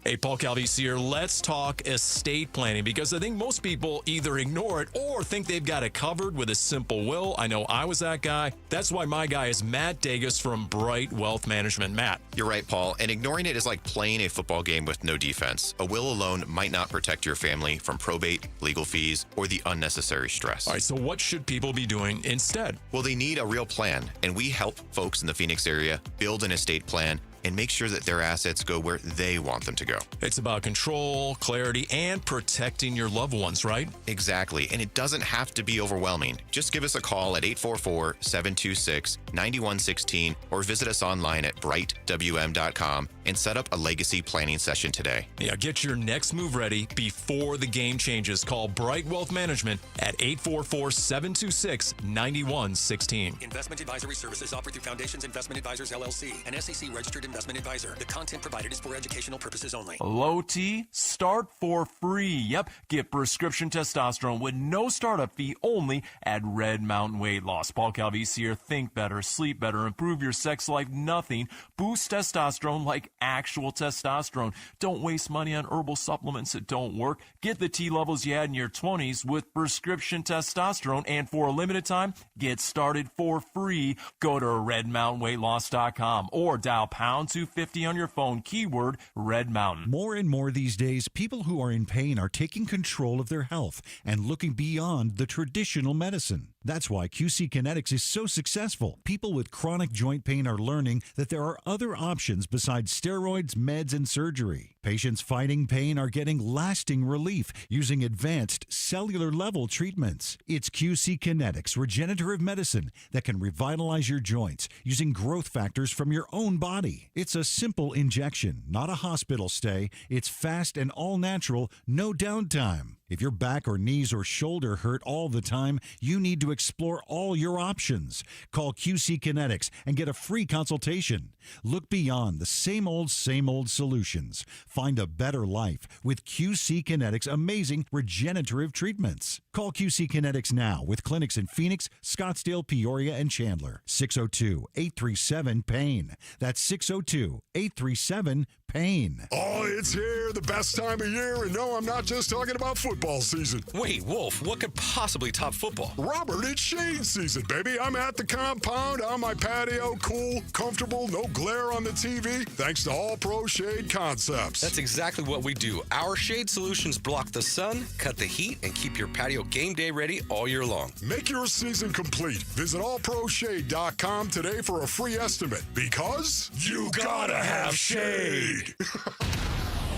Hey, Paul Calvisi here. Let's talk estate planning, because I think most people either ignore it or think they've got it covered with a simple will. I know I was that guy. That's why my guy is Matt Dagus from Bright Wealth Management. Matt. You're right, Paul. And ignoring it is like playing a football game with no defense. A will alone might not protect your family from probate, legal fees, or the unnecessary stress. All right, so what should people be doing instead? Well, they need a real plan, and we help folks in the Phoenix area build an estate plan and make sure that their assets go where they want them to go. It's about control, clarity, and protecting your loved ones, right? Exactly, and it doesn't have to be overwhelming. Just give us a call at 844-726-9116 or visit us online at brightwm.com and set up a legacy planning session today. Yeah, get your next move ready before the game changes. Call Bright Wealth Management at 844-726-9116. Investment advisory services offered through Foundations Investment Advisors, LLC, an SEC registered investment advisor. The content provided is for educational purposes only. Low T, start for free. Yep, get prescription testosterone with no startup fee only at Red Mountain Weight Loss. Paul Calvisi here. Think better, sleep better, improve your sex life. Nothing. Boost testosterone like actual testosterone. Don't waste money on herbal supplements that don't work. Get the T levels you had in your 20s with prescription testosterone, and for a limited time, get started for free. Go to redmountainweightloss.com or dial #250 on your phone, keyword Red Mountain. More and more these days, people who are in pain are taking control of their health and looking beyond the traditional medicine. That's why QC Kinetics is so successful. People with chronic joint pain are learning that there are other options besides steroids, meds, and surgery. Patients fighting pain are getting lasting relief using advanced cellular-level treatments. It's QC Kinetics regenerative medicine that can revitalize your joints using growth factors from your own body. It's a simple injection, not a hospital stay. It's fast and all-natural, no downtime. If your back or knees or shoulder hurt all the time, you need to explore all your options. Call QC Kinetics and get a free consultation. Look beyond the same old solutions. Find a better life with QC Kinetics' amazing regenerative treatments. Call QC Kinetics now with clinics in Phoenix, Scottsdale, Peoria, and Chandler. 602-837-PAIN. That's 602-837-PAIN. Oh, it's here, the best time of year. And no, I'm not just talking about food. football season. Wait, Wolf, what could possibly top football? Robert, it's shade season, baby. I'm at the compound, on my patio, cool, comfortable, no glare on the TV, thanks to All Pro Shade Concepts. That's exactly what we do. Our shade solutions block the sun, cut the heat, and keep your patio game day ready all year long. Make your season complete. Visit allproshade.com today for a free estimate, because you gotta have shade.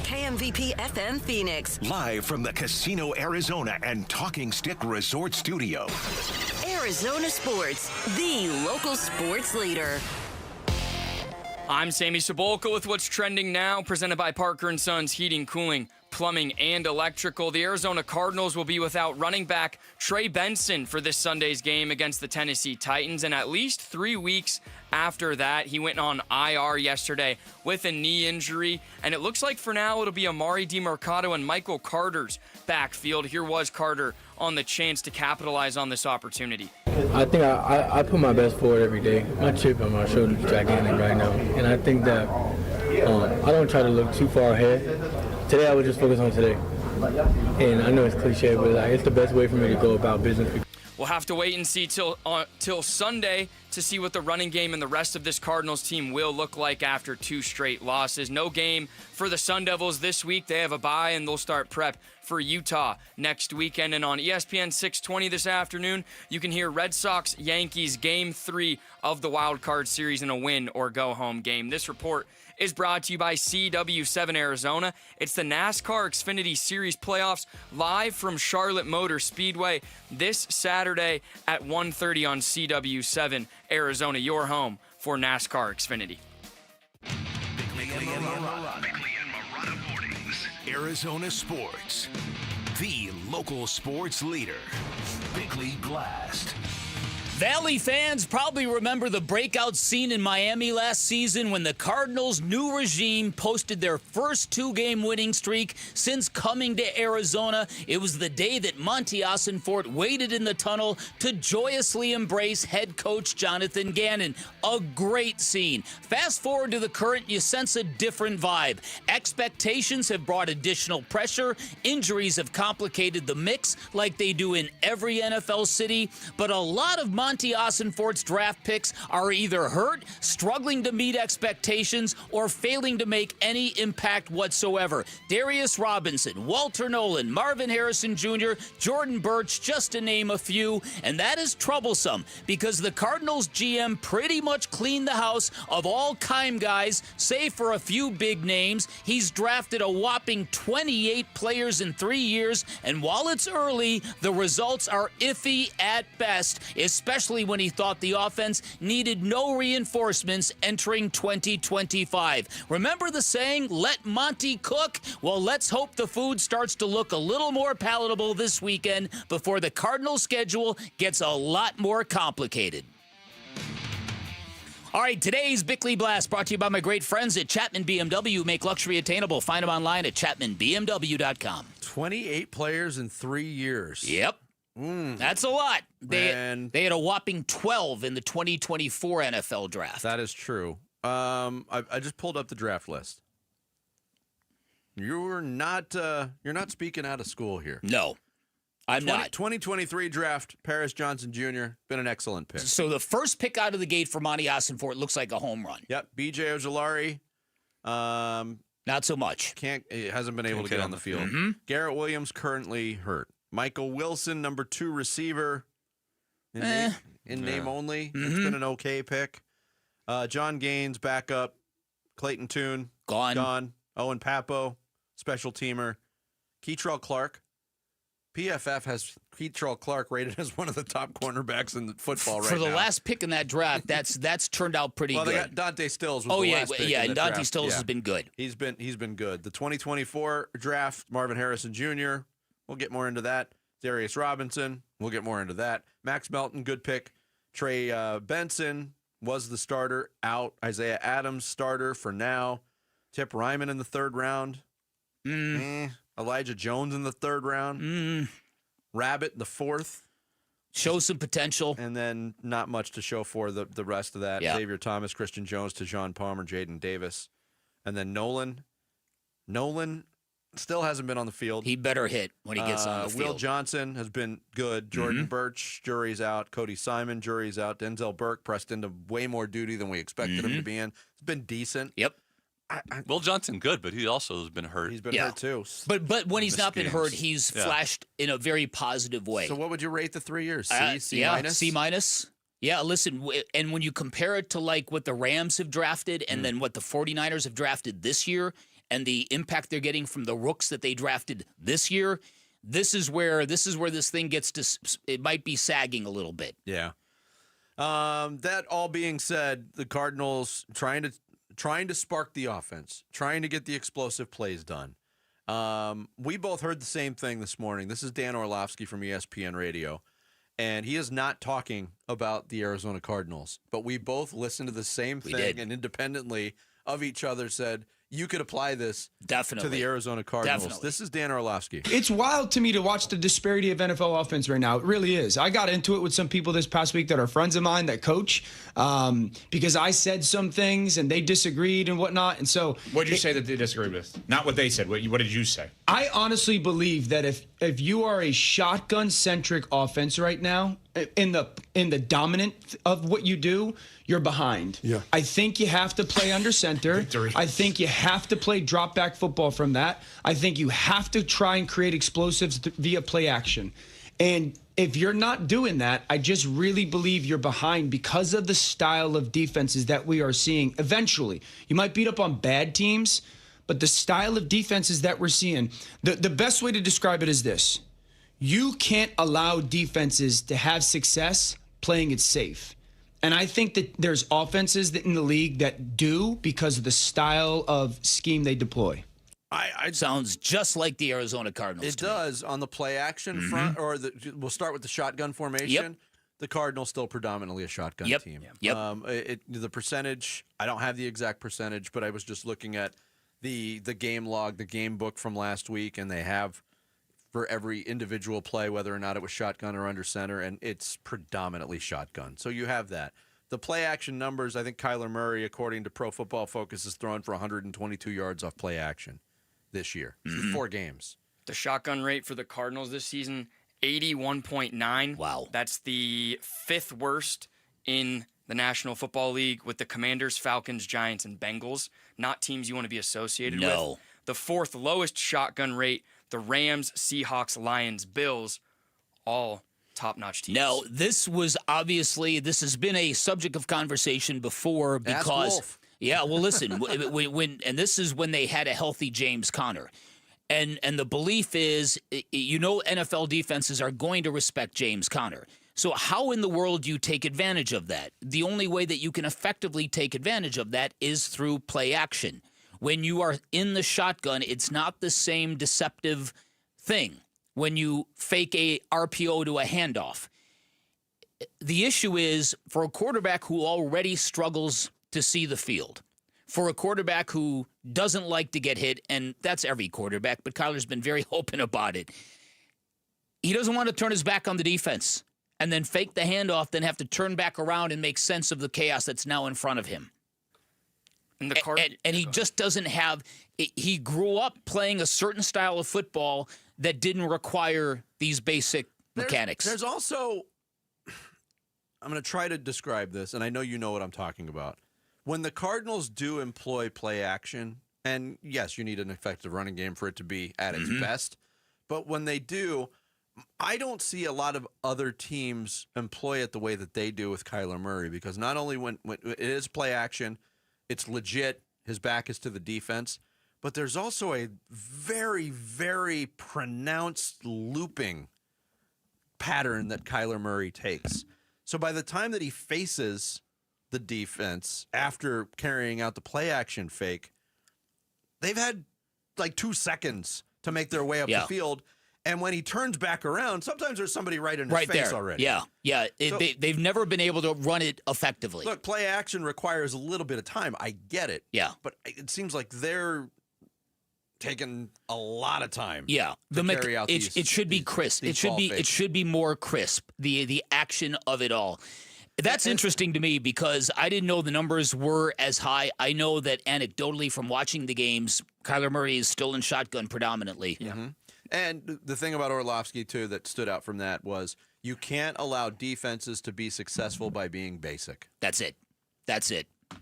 KMVP FM Phoenix. Live from the Casino Arizona and Talking Stick Resort Studio. Arizona Sports, the local sports leader. I'm Sammy Cebulka with what's trending now, presented by Parker & Sons Heating, Cooling, Plumbing, and Electrical. The Arizona Cardinals will be without running back Trey Benson for this Sunday's game against the Tennessee Titans, and at least 3 weeks after that, he went on IR yesterday with a knee injury, and it looks like for now it'll be Amari DiMercato and Michael Carter's backfield. Here was Carter on the chance to capitalize on this opportunity. I think I put my best forward every day. My chip on my shoulder is gigantic right now, and I think that I don't try to look too far ahead. Today I would just focus on today, and I know it's cliche, but it's the best way for me to go about business. We'll have to wait and see till Sunday to see what the running game and the rest of this Cardinals team will look like after 2 straight losses. No game for the Sun Devils this week. They have a bye, and they'll start prep for Utah next weekend. And on ESPN 620 this afternoon, you can hear Red Sox-Yankees Game 3 of the Wild Card Series in a win-or-go-home game. This report is brought to you by CW7 Arizona. It's the NASCAR Xfinity Series playoffs live from Charlotte Motor Speedway this Saturday at 1:30 on CW7 Arizona, your home for NASCAR Xfinity. Bickley and Marotta Mornings. Arizona Sports. The local sports leader. Bickley Blast. Valley fans probably remember the breakout scene in Miami last season when the Cardinals' new regime posted their first 2-game winning streak since coming to Arizona. It was the day that Monty Ossenfort waited in the tunnel to joyously embrace head coach Jonathan Gannon. A great scene. Fast forward to the current, you sense a different vibe. Expectations have brought additional pressure. Injuries have complicated the mix like they do in every NFL city, but a lot of Monty Ossenfort's draft picks are either hurt, struggling to meet expectations, or failing to make any impact whatsoever. Darius Robinson, Walter Nolan, Marvin Harrison Jr., Jordan Birch, just to name a few, and that is troublesome because the Cardinals GM pretty much cleaned the house of all Keim guys, save for a few big names. He's drafted a whopping 28 players in 3 years, and while it's early, the results are iffy at best, especially when he thought the offense needed no reinforcements entering 2025. Remember the saying, let Monty cook? Well, let's hope the food starts to look a little more palatable this weekend before the Cardinals' schedule gets a lot more complicated. All right, today's Bickley Blast brought to you by my great friends at Chapman BMW. Make luxury attainable. Find them online at chapmanbmw.com. 28 players in 3 years. Yep. That's a lot. They had a whopping 12 in the 2024 NFL draft. That is true. I just pulled up the draft list. You're not speaking out of school here. No, I'm not. 2023 draft, Paris Johnson Jr., been an excellent pick. So the first pick out of the gate for Monty Ossenfort looks like a home run. Yep, B.J. Ojulari. Not so much. Hasn't been able to get on the field. Mm-hmm. Garrett Williams currently hurt. Michael Wilson, number 2 receiver. In name only. Mm-hmm. It's been an okay pick. John Gaines, backup. Clayton Tune. Gone. Owen Papo, special teamer. Keitrell Clark. PFF has Keitrell Clark rated as one of the top cornerbacks in football right now. For the last pick in that draft, that's turned out pretty good. They got Dante Stills was the last pick in and the Dante draft. Stills has been good. He's been good. The 2024 draft, Marvin Harrison Jr., we'll get more into that. Darius Robinson, we'll get more into that. Max Melton, good pick. Trey Benson was the starter, out. Isaiah Adams, starter for now. Tip Ryman in the 3rd round. Elijah Jones in the 3rd round. Rabbit in the 4th. Show some potential. And then not much to show for the rest of that. Yeah. Xavier Thomas, Christian Jones, Tejon Palmer, Jaden Davis. And then Nolan, still hasn't been on the field. He better hit when he gets on the field. Will Johnson has been good. Jordan Birch, jury's out. Cody Simon, jury's out. Denzel Burke pressed into way more duty than we expected him to be in. It's been decent. Yep. Will Johnson, good, but he also has been hurt. He's been hurt too. But when he's not been games. hurt, he's flashed in a very positive way. So what would you rate the 3 years? C minus? C minus. Yeah, listen, and when you compare it to like what the Rams have drafted and then what the 49ers have drafted this year and the impact they're getting from the rooks that they drafted this year, this is where this thing gets to, it might be sagging a little bit. Yeah. That all being said, the Cardinals trying to spark the offense, trying to get the explosive plays done. We both heard the same thing this morning. This is Dan Orlovsky from ESPN Radio, and he is not talking about the Arizona Cardinals, but we both listened to the same thing and independently of each other said, you could apply this to the Arizona Cardinals. Definitely. This is Dan Orlovsky. It's wild to me to watch the disparity of NFL offense right now. It really is. I got into it with some people this past week that are friends of mine that coach because I said some things and they disagreed and whatnot. And so, what did you say that they disagreed with? Not what they said. What did you say? I honestly believe that if you are a shotgun-centric offense right now, in the dominant of what you do, you're behind. Yeah. I think you have to play under center. I think you have to play drop back football from that. I think you have to try and create explosives via play action. And if you're not doing that, I just really believe you're behind because of the style of defenses that we are seeing. Eventually, you might beat up on bad teams, but the style of defenses that we're seeing, the best way to describe it is this. You can't allow defenses to have success playing it safe. And I think that there's offenses in the league that do because of the style of scheme they deploy. It sounds just like the Arizona Cardinals. It does on the play action front, or we'll start with the shotgun formation. Yep. The Cardinals still predominantly a shotgun team. Yep. The percentage, I don't have the exact percentage, but I was just looking at the game log, the game book from last week, and they have for every individual play, whether or not it was shotgun or under center, and it's predominantly shotgun. So you have that. The play action numbers, I think Kyler Murray, according to Pro Football Focus, is thrown for 122 yards off play action this year. 4 games. The shotgun rate for the Cardinals this season, 81.9. Wow. That's the 5th worst in the National Football League with the Commanders, Falcons, Giants, and Bengals. Not teams you want to be associated with. The 4th lowest shotgun rate, the Rams, Seahawks, Lions, Bills, all top-notch teams. Now, this has been a subject of conversation before because... Ask Wolf. Yeah, well, listen, and this is when they had a healthy James Conner. And the belief is, NFL defenses are going to respect James Conner. So how in the world do you take advantage of that? The only way that you can effectively take advantage of that is through play action. When you are in the shotgun, it's not the same deceptive thing when you fake a RPO to a handoff. The issue is for a quarterback who already struggles to see the field, for a quarterback who doesn't like to get hit, and that's every quarterback, but Kyler's been very open about it. He doesn't want to turn his back on the defense and then fake the handoff, then have to turn back around and make sense of the chaos that's now in front of him. And he just doesn't have – he grew up playing a certain style of football that didn't require these basic mechanics. There's also – I'm going to try to describe this, and I know you know what I'm talking about. When the Cardinals do employ play action, and yes, you need an effective running game for it to be at its best, but when they do, I don't see a lot of other teams employ it the way that they do with Kyler Murray, because not only when it is play action – it's legit. His back is to the defense. But there's also a very, very pronounced looping pattern that Kyler Murray takes. So by the time that he faces the defense after carrying out the play action fake, they've had like 2 seconds to make their way up the field. And when he turns back around, sometimes there's somebody right in his face already. Yeah. They've never been able to run it effectively. Look, play action requires a little bit of time. I get it. Yeah. But it seems like they're taking a lot of time. Yeah. To carry out it should be crisp. It should be more crisp. The action of it all. That's interesting to me because I didn't know the numbers were as high. I know that anecdotally from watching the games, Kyler Murray is still in shotgun predominantly. Yeah. Mm-hmm. And the thing about Orlovsky, too, that stood out from that was you can't allow defenses to be successful by being basic. That's it.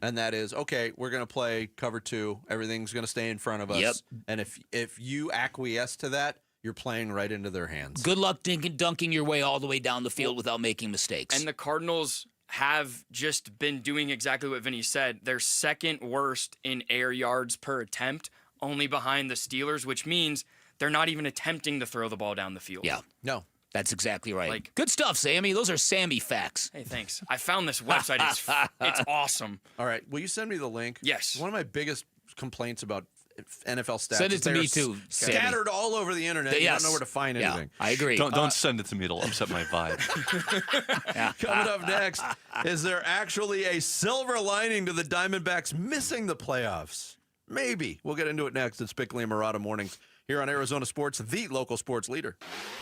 And that is, okay, we're going to play cover 2. Everything's going to stay in front of us. Yep. And if you acquiesce to that, you're playing right into their hands. Good luck dunking your way all the way down the field without making mistakes. And the Cardinals have just been doing exactly what Vinny said. They're second worst in air yards per attempt, only behind the Steelers, which means they're not even attempting to throw the ball down the field. Yeah. No. That's exactly right. Good stuff, Sammy. Those are Sammy facts. Hey, thanks. I found this website. It's awesome. All right. Will you send me the link? Yes. One of my biggest complaints about NFL stats. Send it to me too. Scattered all over the internet. You don't know where to find anything. I agree. Don't send it to me. It'll upset my vibe. Coming up next, is there actually a silver lining to the Diamondbacks missing the playoffs? Maybe. We'll get into it next. It's Bickley and Murata Mornings here on Arizona Sports, the local sports leader.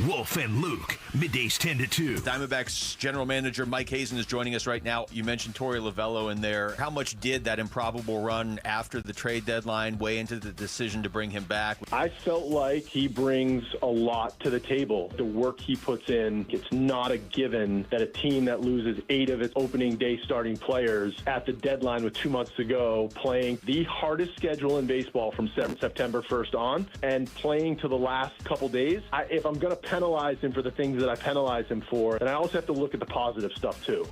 Wolf and Luke, middays 10 to 2. Diamondbacks general manager Mike Hazen is joining us right now. You mentioned Torey Lovello in there. How much did that improbable run after the trade deadline weigh into the decision to bring him back? I felt like he brings a lot to the table. The work he puts in, it's not a given that a team that loses 8 of its opening day starting players at the deadline with 2 months to go, playing the hardest schedule in baseball from September 1st on, and playing to the last couple days. If I'm going to penalize him for the things that I penalize him for, then I also have to look at the positive stuff too.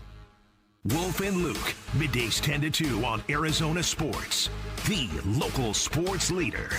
Wolf and Luke, middays 10 to 2 on Arizona Sports, the local sports leader.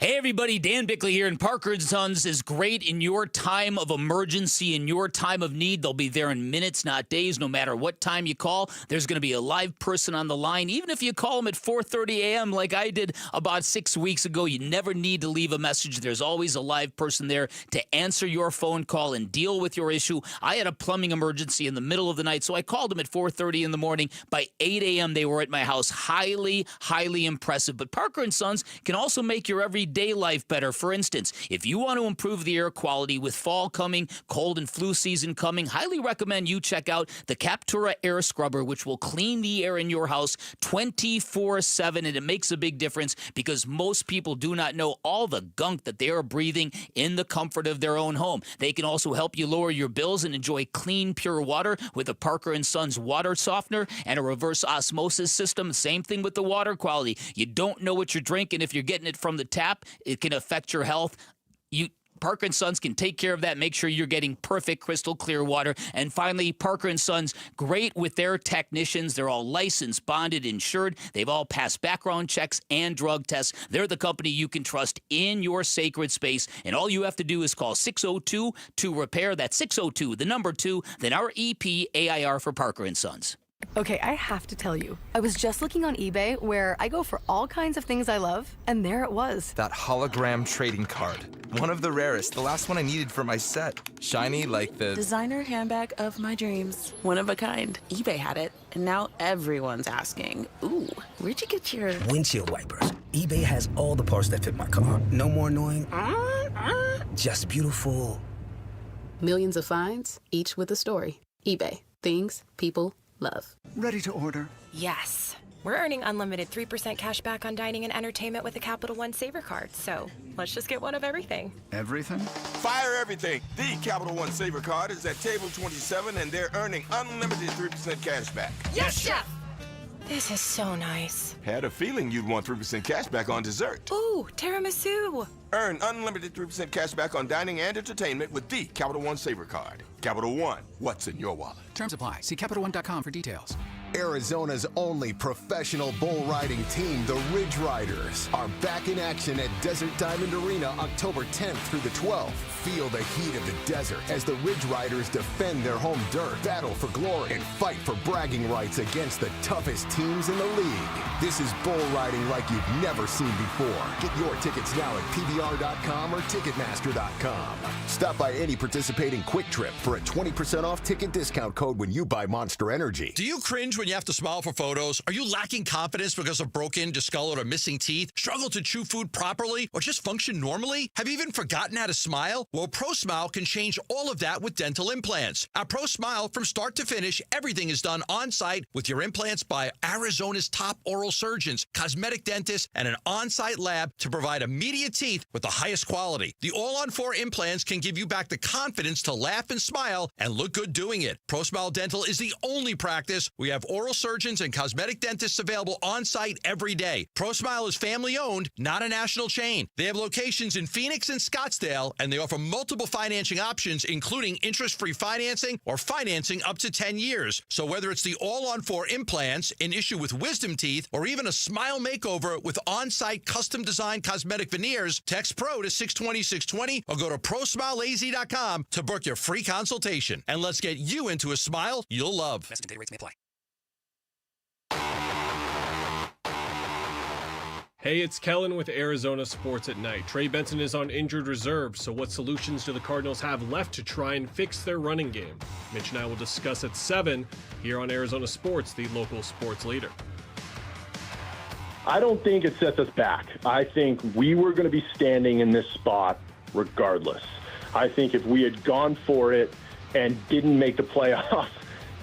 Hey everybody, Dan Bickley here, and Parker & Sons is great in your time of emergency, in your time of need. They'll be there in minutes, not days, no matter what time you call. There's going to be a live person on the line. Even if you call them at 4:30 a.m. like I did about 6 weeks ago, you never need to leave a message. There's always a live person there to answer your phone call and deal with your issue. I had a plumbing emergency in the middle of the night, so I called them at 4:30 in the morning. By 8 a.m., they were at my house. Highly, highly impressive. But Parker & Sons can also make your everyday life better. For instance, if you want to improve the air quality with fall coming, cold and flu season coming, highly recommend you check out the Captura Air Scrubber, which will clean the air in your house 24/7, and it makes a big difference because most people do not know all the gunk that they are breathing in the comfort of their own home. They can also help you lower your bills and enjoy clean, pure water with a Parker & Sons water softener and a reverse osmosis system. Same thing with the water quality. You don't know what you're drinking if you're getting it from the tap. It can affect your health. Parker & Sons can take care of that. Make sure you're getting perfect, crystal clear water. And finally, Parker & Sons, great with their technicians. They're all licensed, bonded, insured. They've all passed background checks and drug tests. They're the company you can trust in your sacred space. And all you have to do is call 602-2-REPAIR. That's 602, the number 2, then REPAIR for Parker & Sons. Okay, I have to tell you, I was just looking on eBay where I go for all kinds of things I love, and there it was. That hologram trading card. One of the rarest, the last one I needed for my set. Shiny like the designer handbag of my dreams. One of a kind. eBay had it, and now everyone's asking, ooh, where'd you get your windshield wipers? eBay has all the parts that fit my car. No more annoying, just beautiful. Millions of finds, each with a story. eBay. Things people love. Ready to order? Yes. We're earning unlimited 3% cash back on dining and entertainment with a Capital One Saver card. So let's just get one of everything. Everything? Fire everything. The Capital One Saver card is at table 27 and they're earning unlimited 3% cash back. Yes, Chef! This is so nice. Had a feeling you'd want 3% cash back on dessert. Ooh, tiramisu. Earn unlimited 3% cash back on dining and entertainment with the Capital One Saver card. Capital One, what's in your wallet? Terms apply. See CapitalOne.com for details. Arizona's only professional bull riding team, the Ridge Riders, are back in action at Desert Diamond Arena October 10th through the 12th. Feel the heat of the desert as the Ridge Riders defend their home dirt, battle for glory, and fight for bragging rights against the toughest teams in the league. This is bull riding like you've never seen before. Get your tickets now at PBR.com or Ticketmaster.com. Stop by any participating Quick Trip for a 20% off ticket discount code when you buy Monster Energy. Do you cringe when when you have to smile for photos? Are you lacking confidence because of broken, discolored, or missing teeth? Struggle to chew food properly or just function normally? Have you even forgotten how to smile? Well, ProSmile can change all of that with dental implants. At ProSmile, from start to finish, everything is done on-site with your implants by Arizona's top oral surgeons, cosmetic dentists, and an on-site lab to provide immediate teeth with the highest quality. The all-on-4 implants can give you back the confidence to laugh and smile and look good doing it. ProSmile Dental is the only practice. We have oral surgeons and cosmetic dentists available on-site every day. ProSmile is family-owned, not a national chain. They have locations in Phoenix and Scottsdale, and they offer multiple financing options, including interest-free financing or financing up to 10 years. So whether it's the all-on-4 implants, an issue with wisdom teeth, or even a smile makeover with on-site custom-designed cosmetic veneers, text PRO to 620-620 or go to ProSmileAZ.com to book your free consultation. And let's get you into a smile you'll love. Investment data rates may apply. Hey, it's Kellen with Arizona Sports at Night. Trey Benson is on injured reserve, so what solutions do the Cardinals have left to try and fix their running game? Mitch and I will discuss at 7 here on Arizona Sports, the local sports leader. I don't think it sets us back. I think we were going to be standing in this spot regardless. I think if we had gone for it and didn't make the playoffs,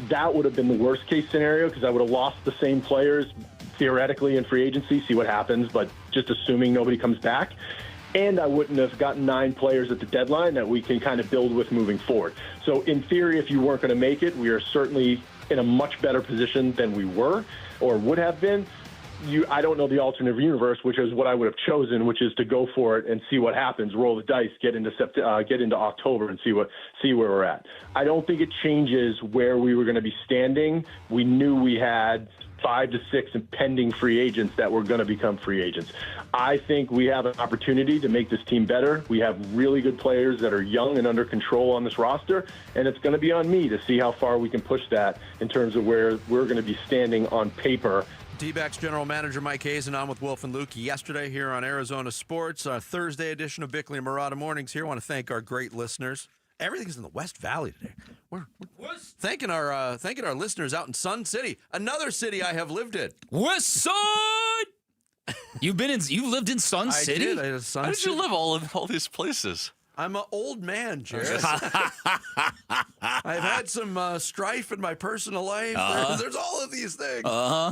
that would have been the worst case scenario because I would have lost the same players theoretically in free agency, see what happens, but just assuming nobody comes back. And I wouldn't have gotten 9 players at the deadline that we can kind of build with moving forward. So in theory, if you weren't going to make it, we are certainly in a much better position than we were or would have been. I don't know the alternate universe, which is what I would have chosen, which is to go for it and see what happens, roll the dice, get into October and see where we're at. I don't think it changes where we were going to be standing. We knew we had 5 to 6 pending free agents that were going to become free agents. I think we have an opportunity to make this team better. We have really good players that are young and under control on this roster, and it's going to be on me to see how far we can push that in terms of where we're going to be standing on paper. Dbacks General Manager Mike Hazen on with Wolf and Luke yesterday here on Arizona Sports, our Thursday edition of Bickley and Murata Mornings here. I want to thank our great listeners. Everything's in the West Valley today. We're thanking our listeners out in Sun City, another city I have lived in. West Side. You lived in Sun City? I did. How did you live all these places? I'm an old man, Jared. I've had some strife in my personal life. There's all of these things.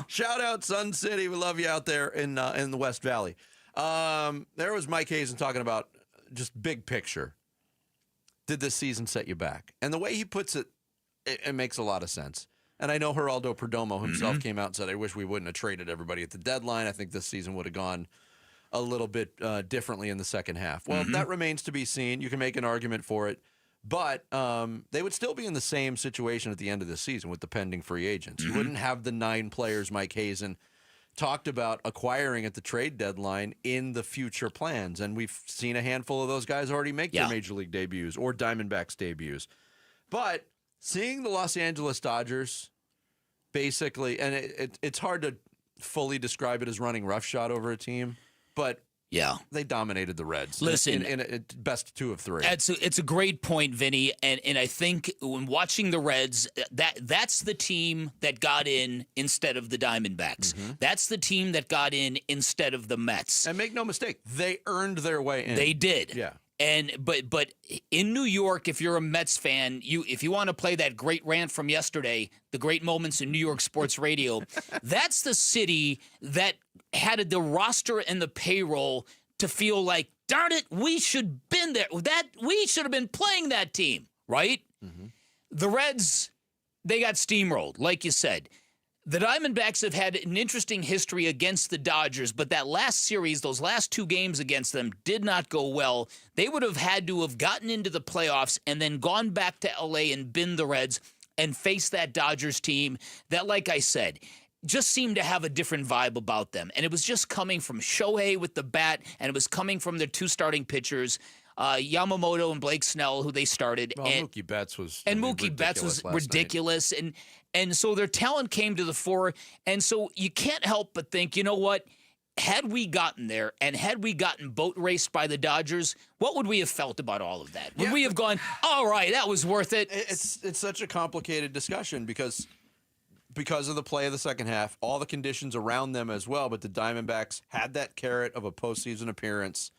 Shout out Sun City. We love you out there in the West Valley. There was Mike Hazen talking about just big picture. Did this season set you back? And the way he puts it, it makes a lot of sense. And I know Geraldo Perdomo himself came out and said, I wish we wouldn't have traded everybody at the deadline. I think this season would have gone a little bit differently in the second half. Well, that remains to be seen. You can make an argument for it. But they would still be in the same situation at the end of the season with the pending free agents. You wouldn't have the 9 players Mike Hazen talked about acquiring at the trade deadline in the future plans. And we've seen a handful of those guys already make their Major League debuts or Diamondbacks debuts. But seeing the Los Angeles Dodgers basically, and it's hard to fully describe it as running roughshod over a team, but they dominated the Reds. Listen, in a best 2 of 3. It's a great point, Vinny, and I think when watching the Reds, that's the team that got in instead of the Diamondbacks. That's the team that got in instead of the Mets. And make no mistake, they earned their way in. They did. Yeah. And but in New York, if you're a Mets fan, if you want to play that great rant from yesterday, the great moments in New York sports radio, that's the city that had the roster and the payroll to feel like, darn it, we should have been there. We should have been playing that team, right? The Reds, they got steamrolled, like you said. The Diamondbacks have had an interesting history against the Dodgers, but that last series, those last 2 games against them did not go well. They would have had to have gotten into the playoffs and then gone back to L.A. and been the Reds and face that Dodgers team that, like I said, just seemed to have a different vibe about them. And it was just coming from Shohei with the bat, and it was coming from their 2 starting pitchers, Yamamoto and Blake Snell, who they started. Well, Mookie Betts was ridiculous. And so their talent came to the fore. And so you can't help but think, you know what? Had we gotten there and had we gotten boat raced by the Dodgers, what would we have felt about all of that? Would we have gone, all right, that was worth it? It's such a complicated discussion because because of the play of the second half, all the conditions around them as well, but the Diamondbacks had that carrot of a postseason appearance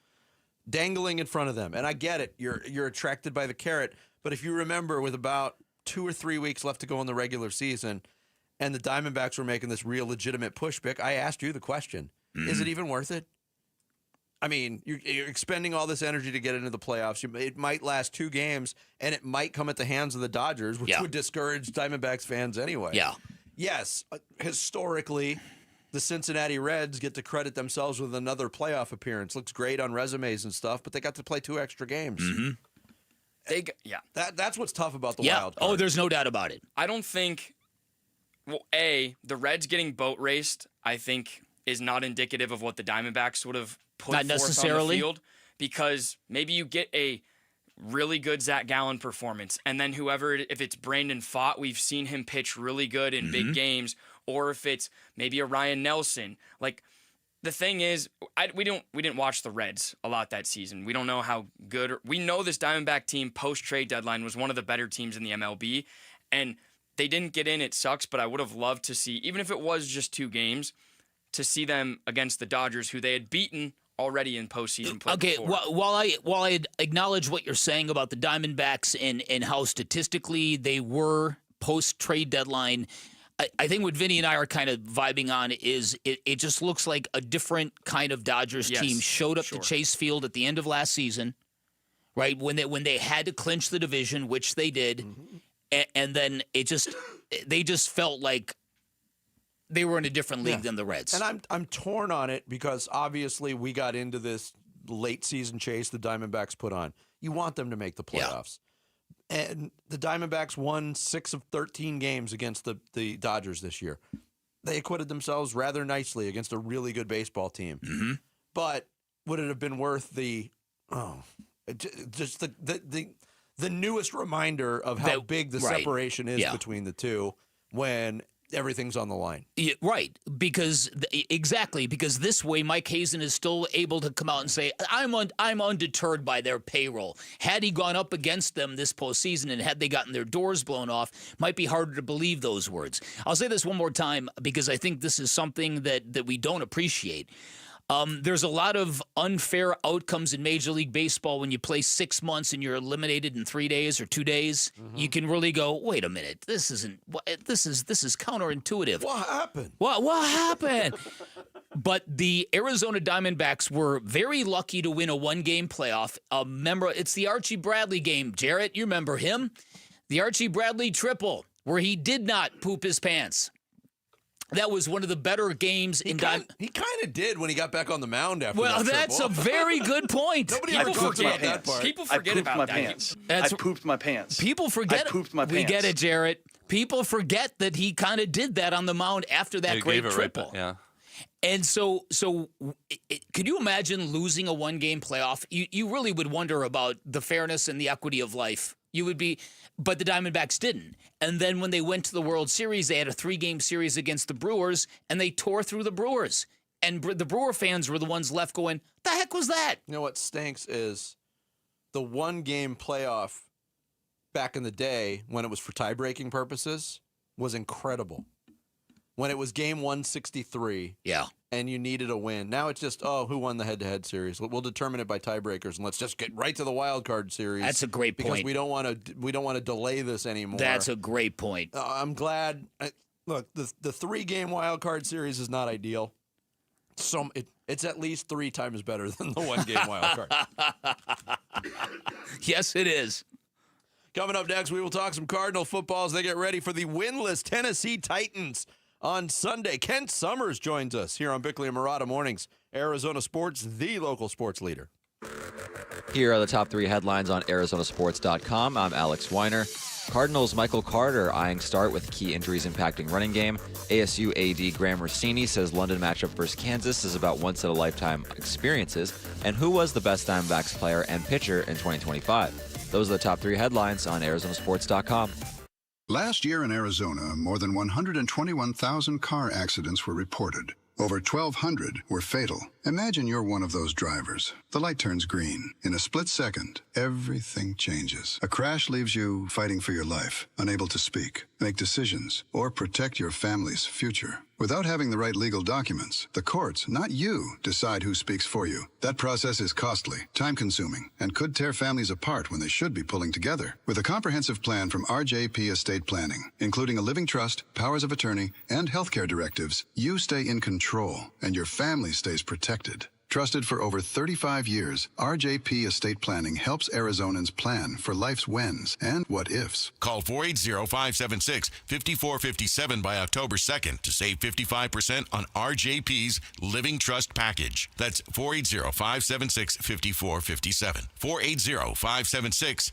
dangling in front of them. And I get it. You're attracted by the carrot. But if you remember, with about 2 or 3 weeks left to go in the regular season, and the Diamondbacks were making this real legitimate push, Bick, I asked you the question, is it even worth it? I mean, you're expending all this energy to get into the playoffs. It might last 2 games, and it might come at the hands of the Dodgers, which would discourage Diamondbacks fans anyway. Yeah. Yes, historically, the Cincinnati Reds get to credit themselves with another playoff appearance. Looks great on resumes and stuff, but they got to play 2 extra games. That's what's tough about the wild card. Oh, there's no doubt about it. I don't think, the Reds getting boat raced, I think, is not indicative of what the Diamondbacks would have put Not forth necessarily. on the field, because maybe you get a really good Zach Gallen performance, and then if it's Brandon Pfaadt, we've seen him pitch really good in big games, or if it's maybe a Ryan Nelson. Like, the thing is, we didn't watch the Reds a lot that season. We don't know how good. We know this Diamondback team post-trade deadline was one of the better teams in the MLB, and they didn't get in. It sucks, but I would have loved to see, even if it was just 2 games, to see them against the Dodgers, who they had beaten already in postseason play. Okay, before. while I acknowledge what you're saying about the Diamondbacks and how statistically they were post-trade deadline, I think what Vinny and I are kind of vibing on is it just looks like a different kind of Dodgers team showed up to Chase Field at the end of last season, right, when they had to clinch the division, which they did, and then they just felt like they were in a different league than the Reds. And I'm torn on it because obviously we got into this late season chase the Diamondbacks put on. You want them to make the playoffs. And the Diamondbacks won 6 of 13 games against the Dodgers this year. They acquitted themselves rather nicely against a really good baseball team. But would it have been worth the newest reminder of how big the separation is between the two when everything's on the line? Yeah, right, because this way Mike Hazen is still able to come out and say, I'm undeterred by their payroll. Had he gone up against them this postseason and had they gotten their doors blown off, might be harder to believe those words. I'll say this one more time because I think this is something that we don't appreciate. There's a lot of unfair outcomes in Major League Baseball when you play 6 months and you're eliminated in 3 days or 2 days. You can really go, wait a minute, this is counterintuitive. What happened? What happened? But the Arizona Diamondbacks were very lucky to win a 1-game playoff. It's the Archie Bradley game. Jarrett, you remember him? The Archie Bradley triple, where he did not poop his pants. That was one of the better games He kind of did when he got back on the mound after Well, that that's triple. a very good point. Nobody ever talks about that part. People forget about that. I pooped my pants. People forget. I pooped my pants. We get it, Jarrett. People forget that he kind of did that on the mound after that great triple. And so could you imagine losing a 1-game playoff? You really would wonder about the fairness and the equity of life. You would be, but the Diamondbacks didn't. And then when they went to the World Series, they had a 3-game series against the Brewers, and they tore through the Brewers. And the Brewer fans were the ones left going, the heck was that? You know what stinks is the 1-game playoff back in the day when it was for tie-breaking purposes was incredible. When it was game 163 and you needed a win. Now it's just, who won the head-to-head series? We'll determine it by tiebreakers, and let's just get right to the wild card series. That's a great point. Because we don't want to delay this anymore. That's a great point. I'm glad. Look, the 3-game wild card series is not ideal. It's at least 3 times better than the 1-game wild card. Yes, it is. Coming up next, we will talk some Cardinal football as they get ready for the winless Tennessee Titans on Sunday. Kent Summers joins us here on Bickley and Murata Mornings. Arizona Sports, the local sports leader. Here are the top 3 headlines on ArizonaSports.com. I'm Alex Weiner. Cardinals' Michael Carter eyeing start with key injuries impacting running game. ASU AD Graham Rossini says London matchup versus Kansas is about once-in-a-lifetime experiences. And who was the best Diamondbacks player and pitcher in 2025? Those are the top 3 headlines on ArizonaSports.com. Last year in Arizona, more than 121,000 car accidents were reported. Over 1,200 were fatal. Imagine you're one of those drivers. The light turns green. In a split second, everything changes. A crash leaves you fighting for your life, unable to speak. make decisions, or protect your family's future. Without having the right legal documents, the courts, not you, decide who speaks for you. That process is costly, time-consuming, and could tear families apart when they should be pulling together. With a comprehensive plan from RJP Estate Planning, including a living trust, powers of attorney, and healthcare directives, you stay in control, and your family stays protected. Trusted for over 35 years, RJP Estate Planning helps Arizonans plan for life's whens and what-ifs. Call 480-576-5457 by October 2nd to save 55% on RJP's Living Trust Package. That's 480-576-5457. 480-576-5457.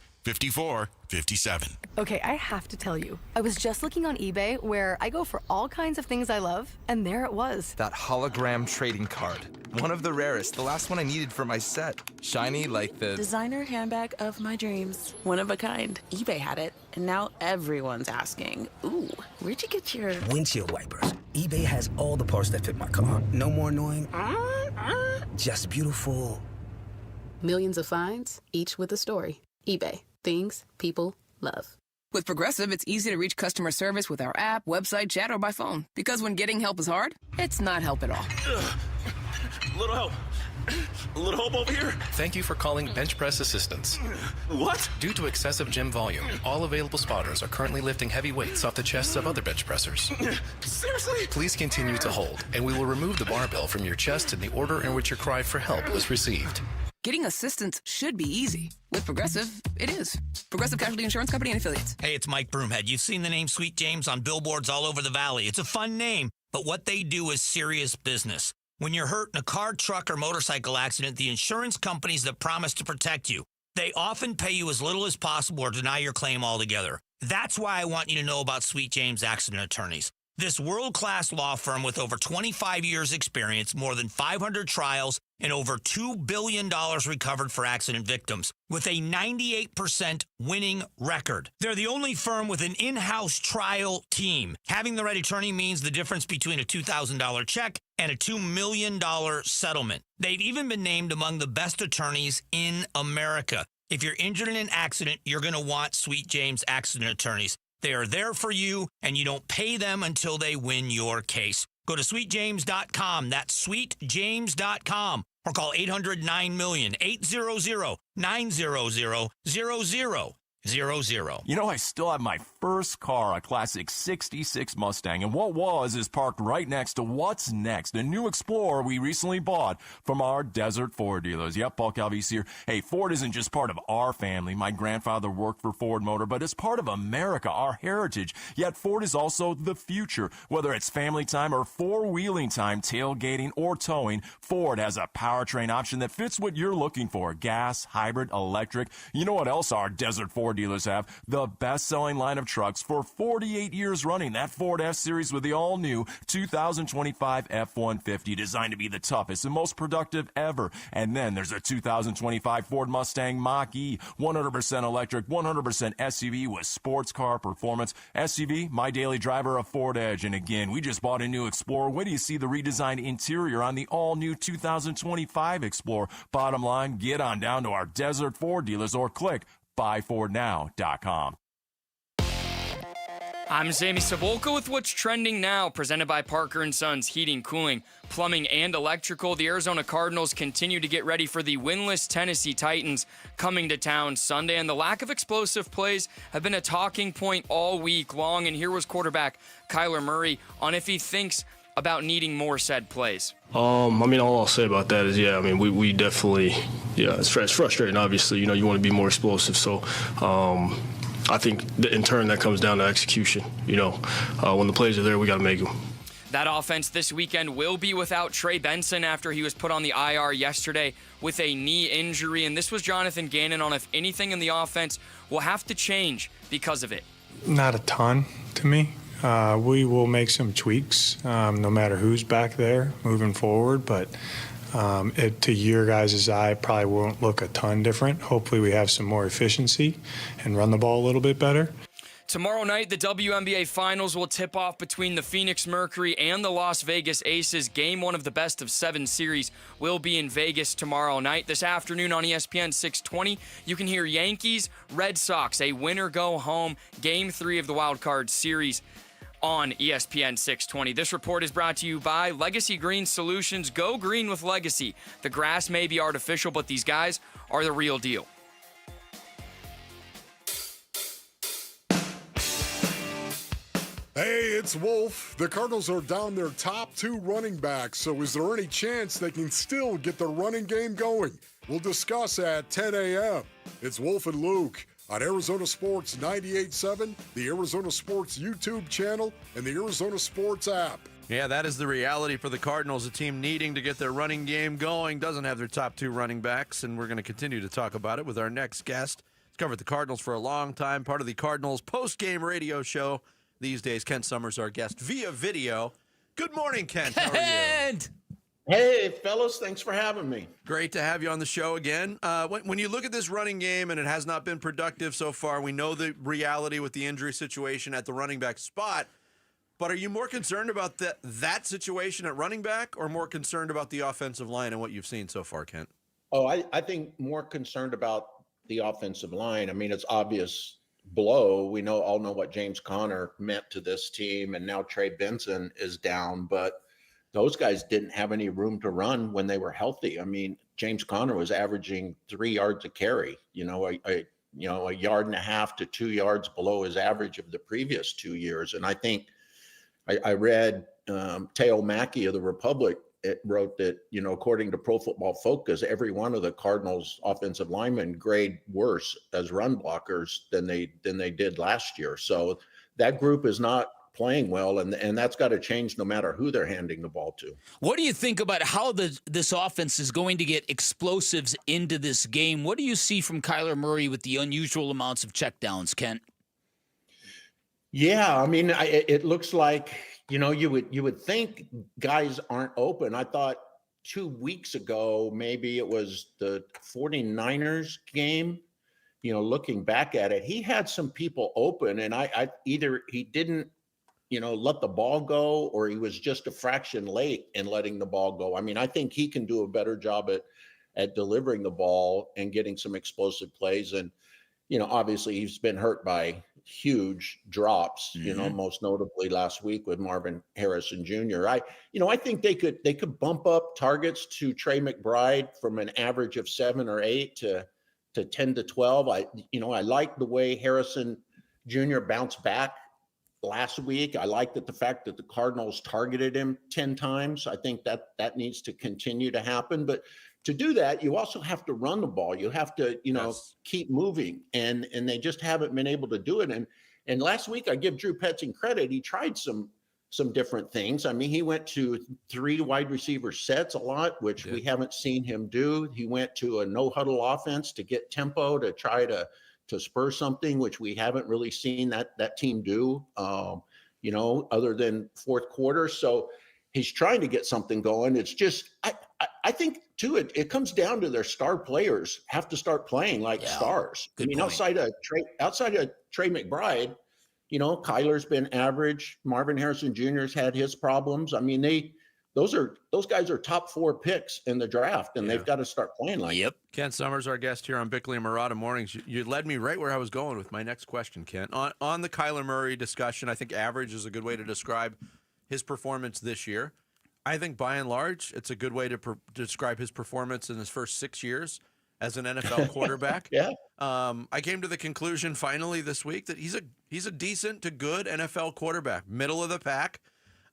Okay, I have to tell you, I was just looking on eBay where I go for all kinds of things I love, and there it was. That hologram trading card. One of the rarest. The last one I needed for my set. Shiny like the designer handbag of my dreams. One of a kind. eBay had it, and now everyone's asking, ooh, where'd you get your windshield wipers? eBay has all the parts that fit my car. No more annoying, just beautiful. Millions of finds, each with a story. eBay. Things people love. With Progressive, it's easy to reach customer service with our app, website, chat, or by phone. Because when getting help is hard, it's not help at all. Little help. A little help over here. Thank you for calling Bench Press Assistance. What? Due to excessive gym volume, all available spotters are currently lifting heavy weights off the chests of other bench pressers. Seriously? Please continue to hold, and we will remove the barbell from your chest in the order in which your cry for help was received. Getting assistance should be easy. With Progressive, it is. Progressive Casualty Insurance Company and Affiliates. Hey, it's Mike Broomhead. You've seen the name Sweet James on billboards all over the valley. It's a fun name, but what they do is serious business. When you're hurt in a car, truck, or motorcycle accident, the insurance companies that promise to protect you, they often pay you as little as possible or deny your claim altogether. That's why I want you to know about Sweet James Accident Attorneys. This world-class law firm with over 25 years experience, more than 500 trials, and over $2 billion recovered for accident victims, with a 98% winning record. They're the only firm with an in-house trial team. Having the right attorney means the difference between a $2,000 check and a $2 million settlement. They've even been named among the best attorneys in America. If you're injured in an accident, you're going to want Sweet James Accident Attorneys. They are there for you, and you don't pay them until they win your case. Go to sweetjames.com. That's sweetjames.com. Or call 800-9-MILLION, 800-900-0000. You know, I still have my first car, a classic 66 Mustang, and what was is parked right next to what's next, a new Explorer we recently bought from our Desert Ford dealers. Yep, Paul Calvise here. Hey, Ford isn't just part of our family. My grandfather worked for Ford Motor, but it's part of America, our heritage. Yet Ford is also the future. Whether it's family time or four-wheeling time, tailgating, or towing, Ford has a powertrain option that fits what you're looking for. Gas, hybrid, electric. You know what else our Desert Ford dealers have? The best-selling line of trucks for 48 years running. That Ford F-Series with the all-new 2025 F-150, designed to be the toughest and most productive ever. And then there's a 2025 Ford Mustang Mach-E, 100% electric, 100% SUV with sports car performance. SUV, my daily driver, a Ford Edge. And again, we just bought a new Explorer. Wait till you see the redesigned interior on the all-new 2025 Explorer. Bottom line, get on down to our Desert Ford dealers or click buyfordnow.com. I'm Sammy Savolka with what's trending now, presented by Parker & Sons Heating, Cooling, Plumbing, and Electrical. The Arizona Cardinals continue to get ready for the winless Tennessee Titans coming to town Sunday, and the lack of explosive plays have been a talking point all week long. And here was quarterback Kyler Murray on if he thinks about needing more said plays. All I'll say about that is, we definitely, it's frustrating, obviously. You want to be more explosive. So I think in turn that comes down to execution. When the plays are there, we got to make them. That offense this weekend will be without Trey Benson after he was put on the IR yesterday with a knee injury. And this was Jonathan Gannon on if anything in the offense will have to change because of it. Not a ton to me. We will make some tweaks, no matter who's back there moving forward, but to your guys' eye, probably won't look a ton different. Hopefully we have some more efficiency and run the ball a little bit better. Tomorrow night, the WNBA Finals will tip off between the Phoenix Mercury and the Las Vegas Aces. Game 1 of the best-of-7 series will be in Vegas tomorrow night. This afternoon on ESPN 620, you can hear Yankees, Red Sox, a winner-go-home, Game 3 of the Wild Card Series on ESPN 620. This report is brought to you by Legacy Green Solutions. Go green with Legacy. The grass may be artificial, but these guys are the real deal. Hey, it's Wolf. The Cardinals are down their top 2 running backs, so is there any chance they can still get the running game going? We'll discuss at 10 a.m. It's Wolf and Luke on Arizona Sports 98.7, the Arizona Sports YouTube channel, and the Arizona Sports app. Yeah, that is the reality for the Cardinals, a team needing to get their running game going, doesn't have their top 2 running backs, and we're going to continue to talk about it with our next guest. He's covered the Cardinals for a long time, part of the Cardinals post-game radio show. These days, Kent Summers, our guest via video. Good morning, Kent. How are you? Hey, fellas. Thanks for having me. Great to have you on the show again. When you look at this running game, and it has not been productive so far, we know the reality with the injury situation at the running back spot, but are you more concerned about that situation at running back or more concerned about the offensive line and what you've seen so far, Kent? Oh, I think more concerned about the offensive line. I mean, it's obvious blow. We all know what James Conner meant to this team, and now Trey Benson is down, but those guys didn't have any room to run when they were healthy. I mean, James Conner was averaging 3 yards a carry, a yard and a half to 2 yards below his average of the previous 2 years. And I think I read Teo Mackey of the Republic. It wrote that, according to Pro Football Focus, every one of the Cardinals offensive linemen grade worse as run blockers than they did last year. So that group is not playing well, and that's got to change no matter who they're handing the ball to. What do you think about how this offense is going to get explosives into this game? What do you see from Kyler Murray with the unusual amounts of checkdowns, Kent? Yeah, I mean, it looks like, you would think guys aren't open. I thought 2 weeks ago, maybe it was the 49ers game, looking back at it, he had some people open, and I either he didn't, let the ball go, or he was just a fraction late in letting the ball go. I mean, I think he can do a better job at delivering the ball and getting some explosive plays. And, obviously he's been hurt by huge drops, most notably last week with Marvin Harrison Jr. I think they could bump up targets to Trey McBride from an average of 7 or 8 to 10 to 12. I like the way Harrison Jr. bounced back last week. I liked the fact that the Cardinals targeted him 10 times. I think that needs to continue to happen. But to do that, you also have to run the ball. You have to, keep moving, and they just haven't been able to do it. And last week, I give Drew Petzing credit. He tried some different things. I mean, he went to 3 wide receiver sets a lot, which we haven't seen him do. He went to a no huddle offense to get tempo, to try to spur something, which we haven't really seen that team do, other than fourth quarter. So he's trying to get something going. It's just, I think too, it comes down to their star players have to start playing like stars. I mean, outside of Trey McBride, Kyler's been average. Marvin Harrison Jr.'s had his problems. I mean, those guys are top 4 picks in the draft, and they've got to start playing like it. Kent Summers, our guest here on Bickley and Murata Mornings. You led me right where I was going with my next question, Kent. On the Kyler Murray discussion, I think average is a good way to describe his performance this year. I think by and large, it's a good way to describe his performance in his first 6 years as an NFL quarterback. Yeah. I came to the conclusion finally this week that he's a decent to good NFL quarterback, middle of the pack.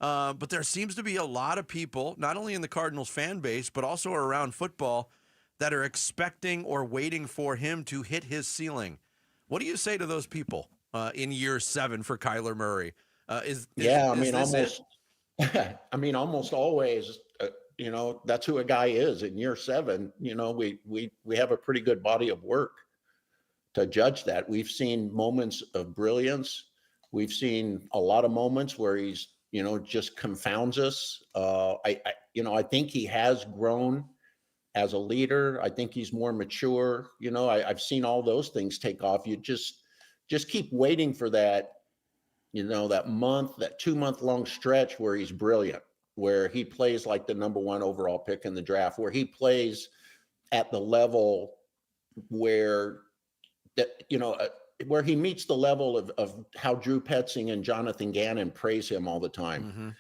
But there seems to be a lot of people, not only in the Cardinals fan base, but also around football, that are expecting or waiting for him to hit his ceiling. What do you say to those people in year 7 for Kyler Murray? Almost always, that's who a guy is in year 7. We have a pretty good body of work to judge that. We've seen moments of brilliance. We've seen a lot of moments where he's, just confounds us. I think he has grown as a leader. I think he's more mature. I've seen all those things take off. just keep waiting for that, that 2-month long stretch where he's brilliant, where he plays like the number 1 overall pick in the draft, where he plays at the level where where he meets the level of how Drew Petzing and Jonathan Gannon praise him all the time.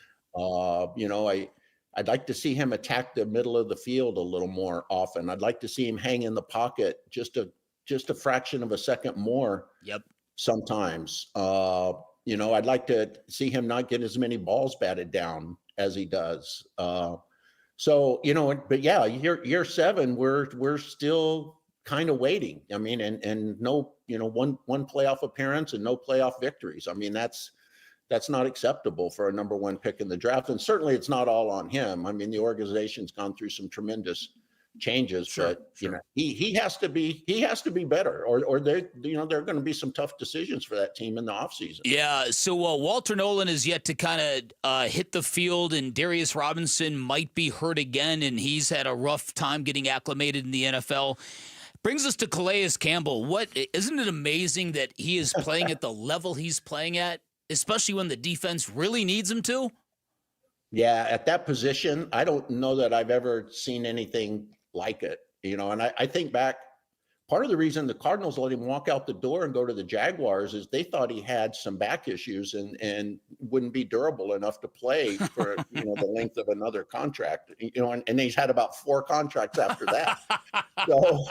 I'd like to see him attack the middle of the field a little more often. I'd like to see him hang in the pocket just a fraction of a second more. Yep. Sometimes, I'd like to see him not get as many balls batted down as he does. But yeah, year 7, we're still kind of waiting. I mean, and no, one playoff appearance and no playoff victories. I mean, that's not acceptable for a number 1 pick in the draft. And certainly it's not all on him. I mean, the organization's gone through some tremendous changes, but he has to be better, or there are going to be some tough decisions for that team in the offseason. Yeah. So Walter Nolan is yet to kind of hit the field, and Darius Robinson might be hurt again, and he's had a rough time getting acclimated in the NFL. Brings us to Calais Campbell. Isn't it amazing that he is playing at the level he's playing at, especially when the defense really needs him to? Yeah, at that position, I don't know that I've ever seen anything like it, and I think back, part of the reason the Cardinals let him walk out the door and go to the Jaguars is they thought he had some back issues and wouldn't be durable enough to play for, the length of another contract, and he's had about 4 contracts after that. So,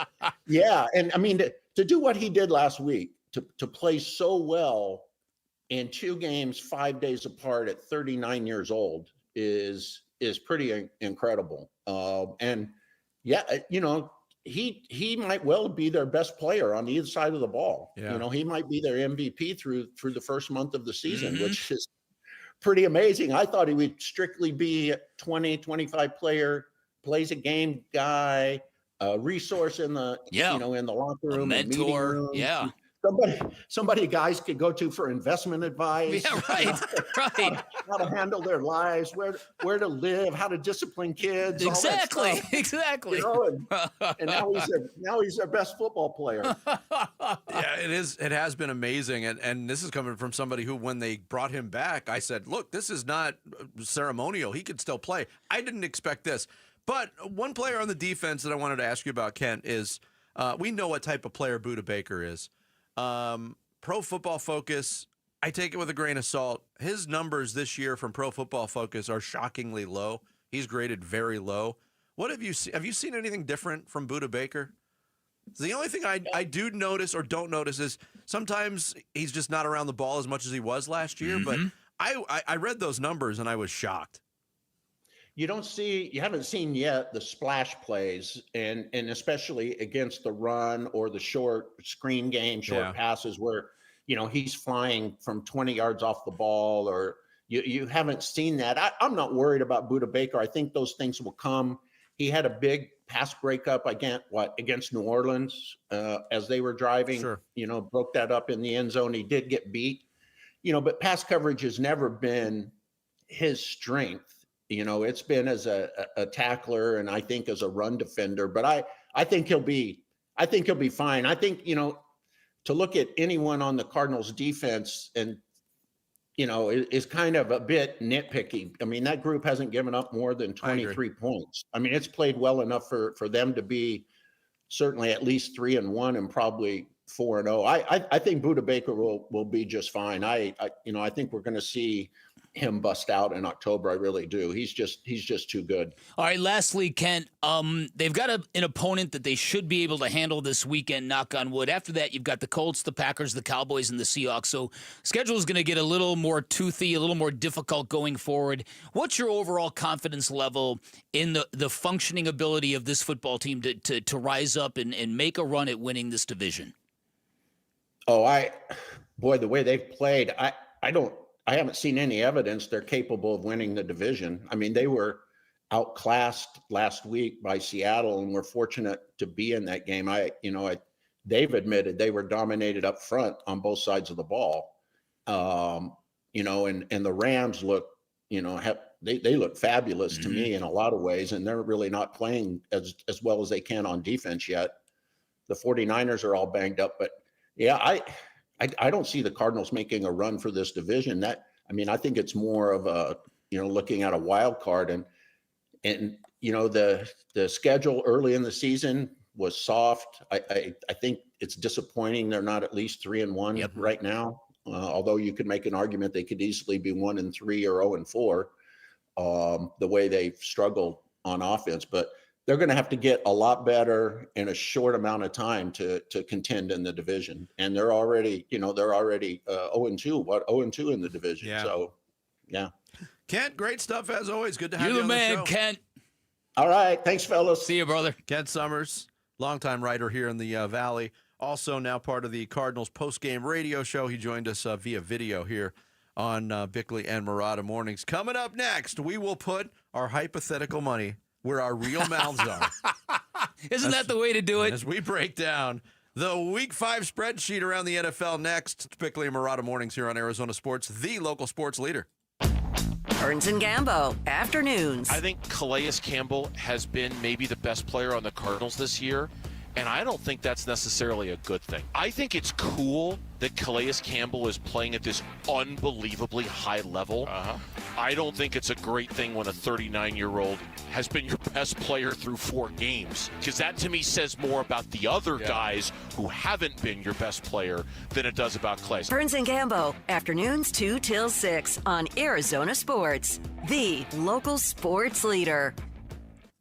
yeah. And I mean, to do what he did last week, to play so well in 2 games, 5 days apart at 39 years old is pretty incredible. And yeah, he might well be their best player on either side of the ball. Yeah. He might be their MVP through the first month of the season, which is pretty amazing. I thought he would strictly be a 20, 25 player, plays a game guy, a resource in the in the locker room, a mentor. Room. Yeah. Somebody guys could go to for investment advice. Yeah, right. How to handle their lives, where to live, how to discipline kids. Exactly. And now he's their best football player. Yeah, it is. It has been amazing, and this is coming from somebody who, when they brought him back, I said, "Look, this is not ceremonial. He could still play." I didn't expect this, but one player on the defense that I wanted to ask you about, Kent, is we know what type of player Budda Baker is. Pro Football Focus, I take it with a grain of salt. His numbers this year from Pro Football Focus are shockingly low. He's graded very low. What have you seen? Have you seen anything different from Budda Baker? The only thing I do notice or don't notice is sometimes he's just not around the ball as much as he was last year. But I read those numbers and I was shocked. You haven't seen yet the splash plays, and especially against the run or the short screen game, short passes where, he's flying from 20 yards off the ball, or you haven't seen that. I'm not worried about Budda Baker. I think those things will come. He had a big pass breakup against New Orleans as they were driving, broke that up in the end zone. He did get beat, but pass coverage has never been his strength. It's been as a tackler and I think as a run defender, but I think he'll be fine. I think, to look at anyone on the Cardinals defense and, is kind of a bit nitpicky. I mean, that group hasn't given up more than 23 points. I mean, it's played well enough for them to be certainly at least 3-1 and probably 4-0. I think Budda Baker will be just fine. I think we're going to see him bust out in October. I really do. He's just too good. All right. Lastly, Kent, they've got an opponent that they should be able to handle this weekend, knock on wood. After that, you've got the Colts, the Packers, the Cowboys, and the Seahawks. So schedule is going to get a little more toothy, a little more difficult going forward. What's your overall confidence level in the functioning ability of this football team to rise up and make a run at winning this division? Oh, the way they've played, I haven't seen any evidence they're capable of winning the division. I mean, they were outclassed last week by Seattle, and we're fortunate to be in that game. They've admitted they were dominated up front on both sides of the ball. And the Rams look, they look fabulous to me in a lot of ways, and they're really not playing as well as they can on defense yet. The 49ers are all banged up, but yeah, I don't see the Cardinals making a run for this division. I think it's more of a, looking at a wild card, and the schedule early in the season was soft. I think it's disappointing they're not at least 3-1 right now. Although you could make an argument they could easily be 1-3 or 0-4, the way they've struggled on offense. But they're going to have to get a lot better in a short amount of time to contend in the division. And they're already 0-2. 0-2 in the division. Yeah. So, yeah. Kent, great stuff as always. Good to have you You're on the man, the show. Kent. All right. Thanks, fellas. See you, brother. Kent Summers, longtime writer here in the Valley. Also now part of the Cardinals post-game radio show. He joined us via video here on Bickley and Murata Mornings. Coming up next, we will put our hypothetical money where our real mouths are. Isn't that the way to do it? As we break down the Week 5 spreadsheet around the NFL next. It's Bickley and Murata Mornings here on Arizona Sports, the local sports leader. Burns and Gambo, afternoons. I think Calais Campbell has been maybe the best player on the Cardinals this year, and I don't think that's necessarily a good thing. I think it's cool that Calais Campbell is playing at this unbelievably high level. I don't think it's a great thing when a 39-year-old has been your best player through 4 games, because that to me says more about the other guys who haven't been your best player than it does about Calais. Burns and Gambo, afternoons 2 till 6 on Arizona Sports, the local sports leader.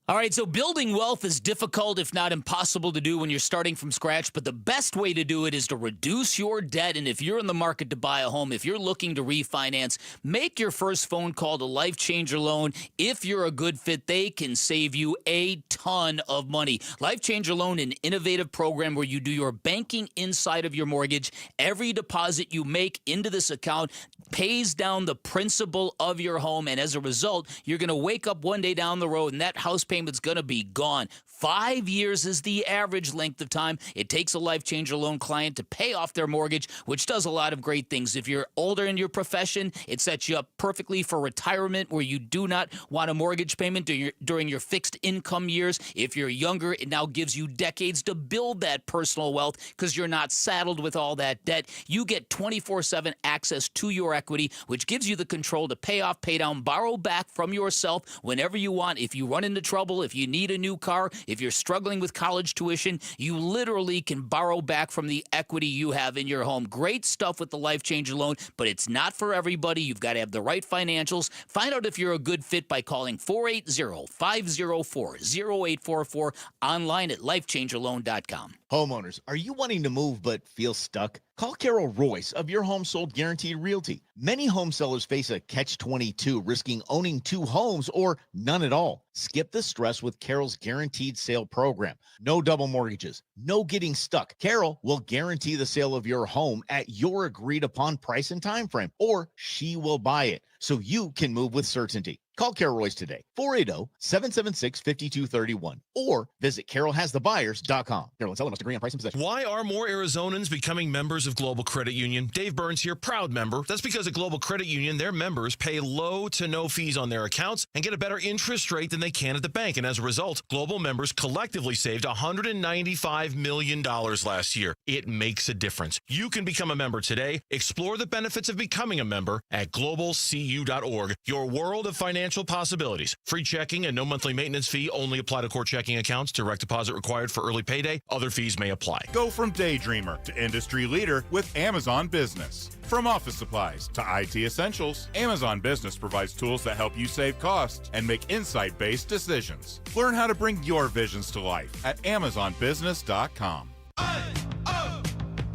All right, so building wealth is difficult, if not impossible to do when you're starting from scratch, but the best way to do it is to reduce your debt. And if you're in the market to buy a home, if you're looking to refinance, make your first phone call to Life Changer Loan. If you're a good fit, they can save you a ton of money. Life Changer Loan, an innovative program where you do your banking inside of your mortgage. Every deposit you make into this account pays down the principal of your home, and as a result, you're going to wake up one day down the road and that house payment's going to be gone. 5 years is the average length of time it takes a Life Changer Loan client to pay off their mortgage, which does a lot of great things. If you're older in your profession, it sets you up perfectly for retirement where you do not want a mortgage payment during your fixed income years. If you're younger, it now gives you decades to build that personal wealth because you're not saddled with all that debt. You get 24/7 access to your equity, which gives you the control to pay off, pay down, borrow back from yourself whenever you want. If you run into trouble, if you need a new car, if you're struggling with college tuition, you literally can borrow back from the equity you have in your home. Great stuff with the Life Changer Loan, but it's not for everybody. You've got to have the right financials. Find out if you're a good fit by calling 480-504-0844, online at lifechangerloan.com. Homeowners, are you wanting to move but feel stuck? Call Carol Royce of Your Home Sold Guaranteed Realty. Many home sellers face a catch-22, risking owning 2 homes or none at all. Skip the stress with Carol's Guaranteed Sale Program. No double mortgages, no getting stuck. Carol will guarantee the sale of your home at your agreed-upon price and time frame, or she will buy it so you can move with certainty. Call Carol Royce today, 480-776-5231, or visit carolhasthebuyers.com. Carol and seller must agree on price and possession. Why are more Arizonans becoming members of Global Credit Union? Dave Burns here, proud member. That's because at Global Credit Union, their members pay low to no fees on their accounts and get a better interest rate than they can at the bank. And as a result, Global members collectively saved $195 million last year. It makes a difference. You can become a member today. Explore the benefits of becoming a member at globalcu.org. Your world of financial possibilities. Free checking and no monthly maintenance fee only apply to core checking accounts. Direct deposit required for early payday. Other fees may apply. Go from daydreamer to industry leader with Amazon Business. From office supplies to IT essentials, Amazon Business provides tools that help you save costs and make insight-based decisions. Learn how to bring your visions to life at AmazonBusiness.com.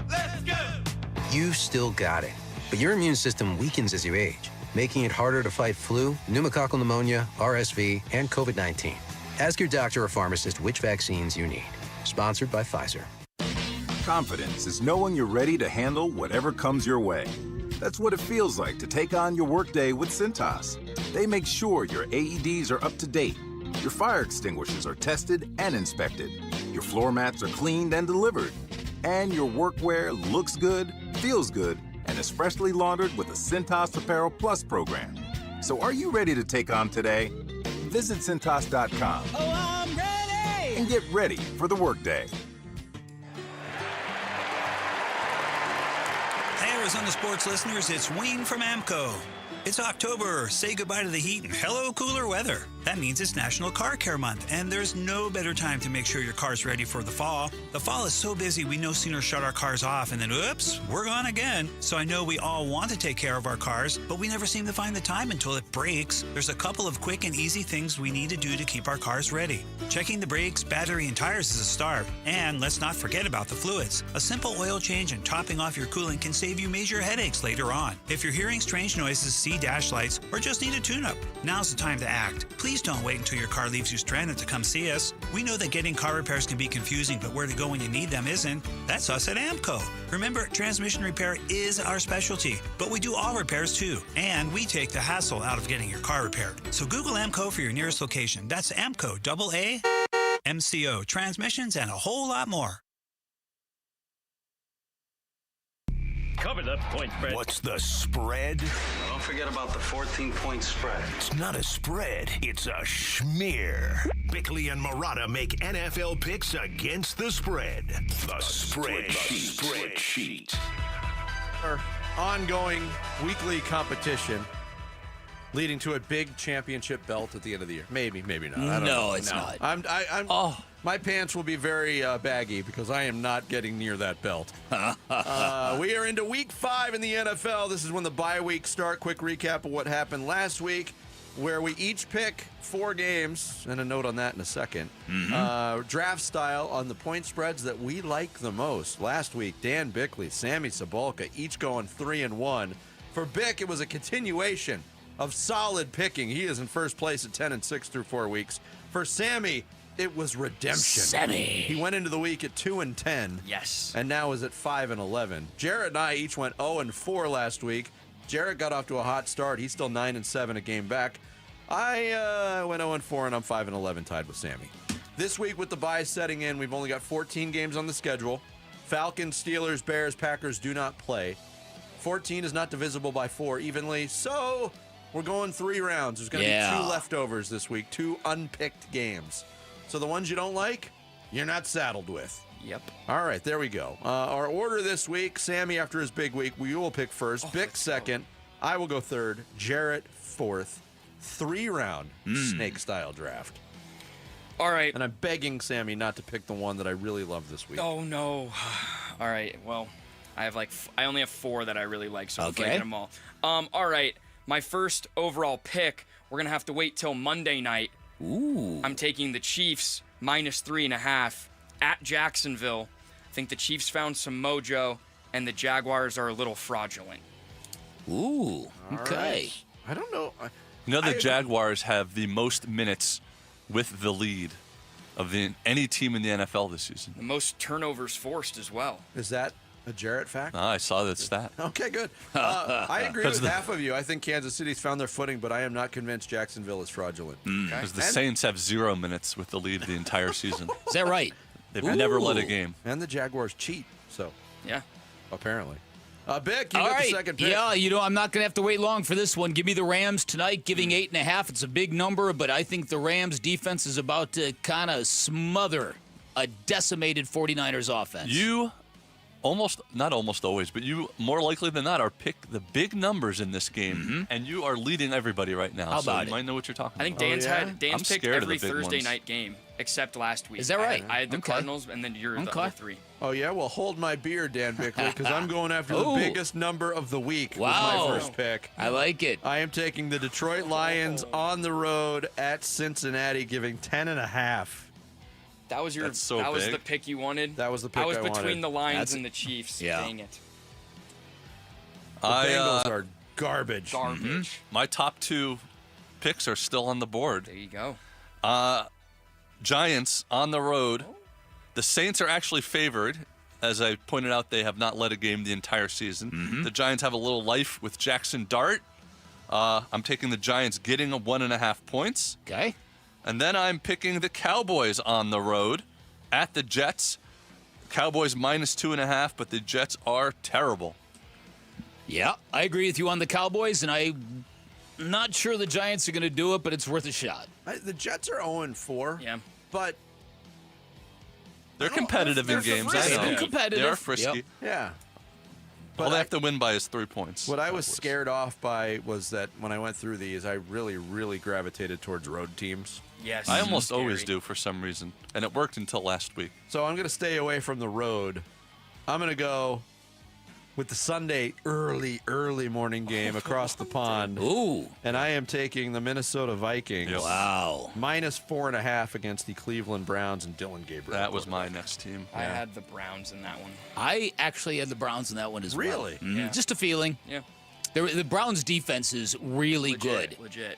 Let's go! You still got it, but your immune system weakens as you age, making it harder to fight flu, pneumococcal pneumonia, RSV, and COVID-19. Ask your doctor or pharmacist which vaccines you need. Sponsored by Pfizer. Confidence is knowing you're ready to handle whatever comes your way. That's what it feels like to take on your workday with Cintas. They make sure your AEDs are up to date, your fire extinguishers are tested and inspected, your floor mats are cleaned and delivered, and your workwear looks good, feels good, and is freshly laundered with the Cintas Apparel Plus program. So are you ready to take on today? Visit Cintas.com. Oh, I'm ready! And get ready for the workday. Arizona sports listeners, it's Wayne from AMCO. It's October. Say goodbye to the heat and hello cooler weather. That means it's National Car Care Month, and there's no better time to make sure your car's ready for the fall. The fall is so busy, we no sooner shut our cars off and then, oops, we're gone again. So I know we all want to take care of our cars, but we never seem to find the time until it breaks. There's a couple of quick and easy things we need to do to keep our cars ready. Checking the brakes, battery, and tires is a start. And let's not forget about the fluids. A simple oil change and topping off your coolant can save you major headaches later on. If you're hearing strange noises, see dash lights, or just need a tune-up, now's the time to act. Please don't wait until your car leaves you stranded to come see us. We know that getting car repairs can be confusing, but where to go when you need them isn't. That's us at AMCO. Remember, transmission repair is our specialty, but we do all repairs too, and we take the hassle out of getting your car repaired. So Google AMCO for your nearest location. That's AMCO, AA, MCO, transmissions, and a whole lot more. Cover the point spread. What's the spread? Don't forget about the 14-point spread. It's not a spread, it's a schmear. Bickley and Murata make NFL picks against the spread. The spreadsheet. Our ongoing weekly competition leading to a big championship belt at the end of the year. Maybe not. I don't know. It's not. My pants will be very baggy because I am not getting near that belt. We are into week 5 in the NFL. This is when the bye weeks start. Quick recap of what happened last week, where we each pick 4 games, and a note on that in a second. Draft style on the point spreads that we like the most. Last week, Dan Bickley, Sammy Sabalka, each going 3-1. For Bick, it was a continuation of solid picking. He is in first place at 10-6 through 4 weeks. For Sammy, it was redemption. Sammy. He went into the week at 2-10. Yes. And now is at 5-11. Jarrett and I each went 0-4 last week. Jarrett got off to a hot start. He's still 9-7, a game back. I went 0-4, and I'm 5-11, tied with Sammy. This week with the bye setting in, we've only got 14 games on the schedule. Falcons, Steelers, Bears, Packers do not play. 14 is not divisible by 4 evenly, so we're going 3 rounds. There's going to be 2 leftovers this week, 2 unpicked games. So the ones you don't like, you're not saddled with. Yep. All right, there we go. Our order this week, Sammy after his big week, we will pick first. Bick second. I will go third. Jarrett fourth. 3-round snake-style draft. All right. And I'm begging Sammy not to pick the one that I really love this week. Oh, no. All right. Well, I only have 4 that I really like, so hopefully I get them all. All right. My first overall pick, we're going to have to wait till Monday night. Ooh. I'm taking the Chiefs -3.5 at Jacksonville. I think the Chiefs found some mojo, and the Jaguars are a little fraudulent. Ooh. Okay. Right. I don't know. The Jaguars have the most minutes with the lead of any team in the NFL this season. The most turnovers forced as well. Is that a Jarrett fact? I saw that stat. Okay, good. I agree with half of you. I think Kansas City's found their footing, but I am not convinced Jacksonville is fraudulent. Because the Saints have 0 minutes with the lead the entire season. Is that right? They've never led a game. And the Jaguars cheat, so. Yeah. Apparently. Bick, you All got right. the second pick. Yeah, I'm not going to have to wait long for this one. Give me the Rams tonight, giving 8.5. It's a big number, but I think the Rams defense is about to kind of smother a decimated 49ers offense. You not almost always, but you more likely than not are pick the big numbers in this game, and you are leading everybody right now. How about you might know what you're talking I think about. Dan's picked scared of every the big Thursday ones. night game except last week. Is that right? I had the Okay. Cardinals, and then you're the other 3. Oh, yeah? Well, hold my beer, Dan Bickley, because I'm going after the biggest number of the week with Wow. my first pick. I like it. I am taking the Detroit Lions on the road at Cincinnati, giving 10.5. That was That's so that was big. the pick you wanted. That was the pick I was I between wanted. the Lions and the Chiefs. Yeah. Dang it. The Bengals are garbage. Garbage. My top 2 picks are still on the board. There you go. Giants on the road. The Saints are actually favored. As I pointed out, they have not led a game the entire season. The Giants have a little life with Jackson Dart. I'm taking the Giants getting 1.5 points. Okay. And then I'm picking the Cowboys on the road at the Jets. Cowboys -2.5, but the Jets are terrible. Yeah, I agree with you on the Cowboys, and I'm not sure the Giants are going to do it, but it's worth a shot. The Jets are 0-4. Yeah. But they're competitive in games. I know. Competitive. They're frisky. Yep. yeah. All they have to win by is 3 points. What I was scared off by was that when I went through these, I really, really gravitated towards road teams. Yes. I almost always do for some reason, and it worked until last week. So I'm going to stay away from the road. I'm going to go with the Sunday early morning game across the pond. Ooh. And I am taking the Minnesota Vikings. Yep. Wow. Minus 4.5 against the Cleveland Browns and Dylan Gabriel. That was my next team. I had the Browns in that one. I actually had the Browns in that one as well. Really? Mm-hmm. Yeah. Just a feeling. Yeah. The Browns' defense is really good. Legit.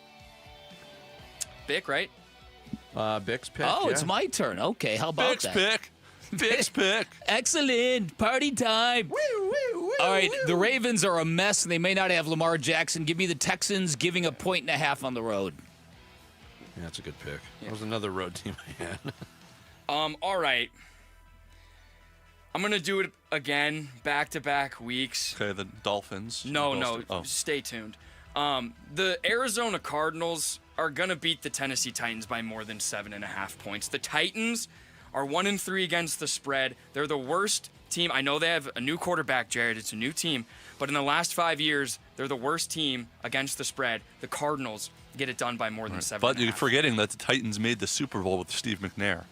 Bick, right? Bick's pick. Oh, it's my turn. Okay, how about Bick's that? pick. Bick's pick. Excellent. Party time. All right, the Ravens are a mess, and they may not have Lamar Jackson. Give me the Texans giving 1.5 points on the road. Yeah, that's a good pick. That was another road team I had. All right. I'm going to do it again, back-to-back weeks. Okay, the Dolphins. No, stay tuned. The Arizona Cardinals are going to beat the Tennessee Titans by more than 7.5 points. The Titans are 1-3 against the spread. They're the worst team. I know they have a new quarterback, Jared. It's a new team. But in the last 5 years, they're the worst team against the spread. The Cardinals get it done by more than 7.5. But you're forgetting that the Titans made the Super Bowl with Steve McNair.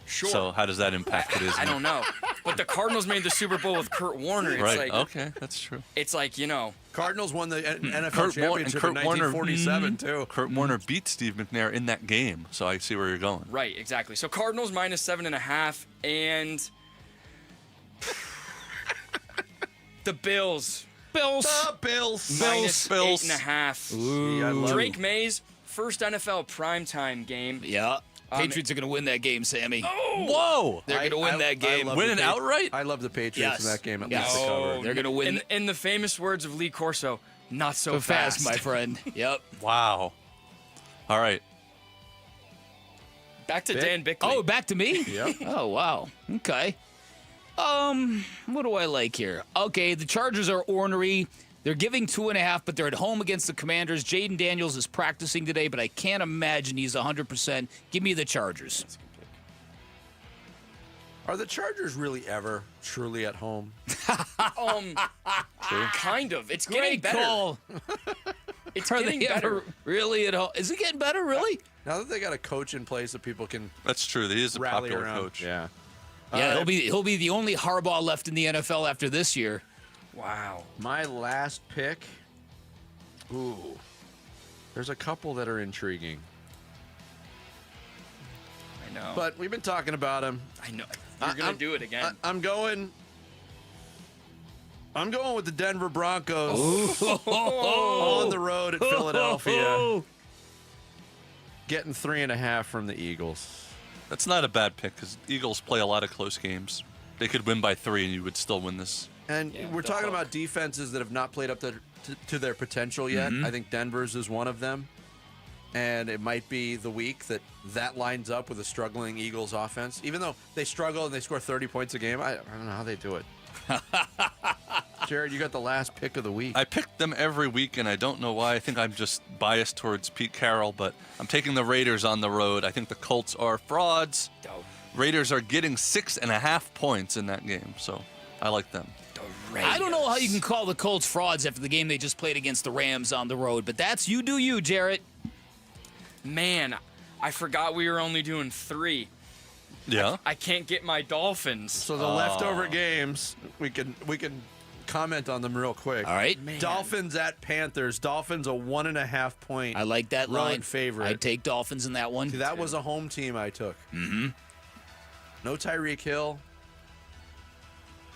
Sure. So how does that impact it? I don't know. But the Cardinals made the Super Bowl with Kurt Warner. It's right. like, Okay, that's true. It's like, Cardinals won the NFL championship in 1947, too. Kurt Warner beat Steve McNair in that game, so I see where you're going. Right, exactly. So Cardinals minus 7.5, and the Bills. The Bills. Minus 8.5. Ooh. Drake May's first NFL primetime game. Yeah. Patriots are going to win that game, Sammy. Oh! Whoa! They're going to win that game. Win it outright? I love the Patriots in that game. At least Yes. the cover. They're going to win. In the famous words of Lee Corso, not so fast, my friend. Yep. Wow. All right. Back to Dan Bickley. Oh, back to me? Yep. Oh, wow. Okay. What do I like here? Okay, the Chargers are ornery. They're giving 2.5, but they're at home against the Commanders. Jaden Daniels is practicing today, but I can't imagine he's 100%. Give me the Chargers. Are the Chargers really ever truly at home? Kind of. It's Great getting better. call. It's Are getting they better. ever really at home? Is it getting better, really? Now that they got a coach in place that people can That's true. He is a rally popular around. coach. Yeah. Yeah, he'll be the only Harbaugh left in the NFL after this year. Wow. My last pick. Ooh. There's a couple that are intriguing. I know. But we've been talking about them. I know. You're going to do it again. I'm going with the Denver Broncos on the road at Philadelphia. Getting 3.5 from the Eagles. That's not a bad pick because Eagles play a lot of close games. They could win by 3 and you would still win this. And we're talking about defenses that have not played up to their potential yet. Mhm. I think Denver's is one of them. And it might be the week that lines up with a struggling Eagles offense. Even though they struggle and they score 30 points a game, I don't know how they do it. Jared, you got the last pick of the week. I pick them every week, and I don't know why. I think I'm just biased towards Pete Carroll, but I'm taking the Raiders on the road. I think the Colts are frauds. Raiders are getting 6.5 points in that game, so I like them. I don't know how you can call the Colts frauds after the game they just played against the Rams on the road, but that's you do you, Jarrett. Man, I forgot we were only doing 3. Yeah. I can't get my Dolphins. So the leftover games, we can comment on them real quick. All right. Man. Dolphins at Panthers. Dolphins a 1.5 point. I like that road line. favorite. I'd take Dolphins in that one. See, that was a home team I took. Mm-hmm. No Tyreek Hill.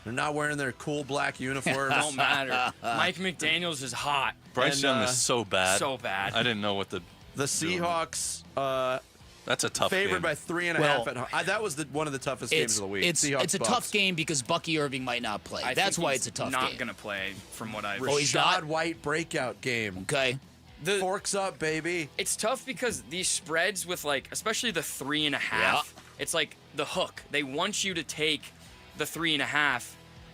They're not wearing their cool black uniforms. Don't matter. Mike McDaniels is hot. Bryce Young is so bad. So bad. I didn't know what The Seahawks. That's a tough favored game. by 3.5 Well, at home. That was one of the toughest games of the week. It's a tough game because Bucky Irving might not play. That's why it's a tough not game. going to play from what I've he's Rashad not? White breakout game. Okay. Forks up, baby. It's tough because these spreads with especially the 3.5, it's like the hook. They want you to take the 3.5,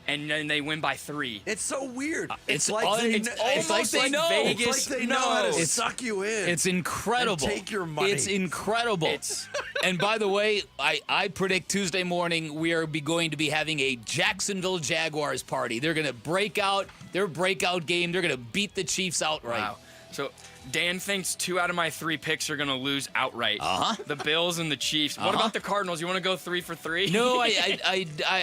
and then they win by 3. It's so weird. It's like like they know. Vegas. It's like they know how to suck you in. It's incredible. And take your money. It's incredible. And by the way, I predict Tuesday morning we are going to be having a Jacksonville Jaguars party. They're going to break out their breakout game. They're going to beat the Chiefs outright. Wow. So Dan thinks 2 out of my 3 picks are going to lose outright. The Bills and the Chiefs. What about the Cardinals? You want to go 3 for 3? No,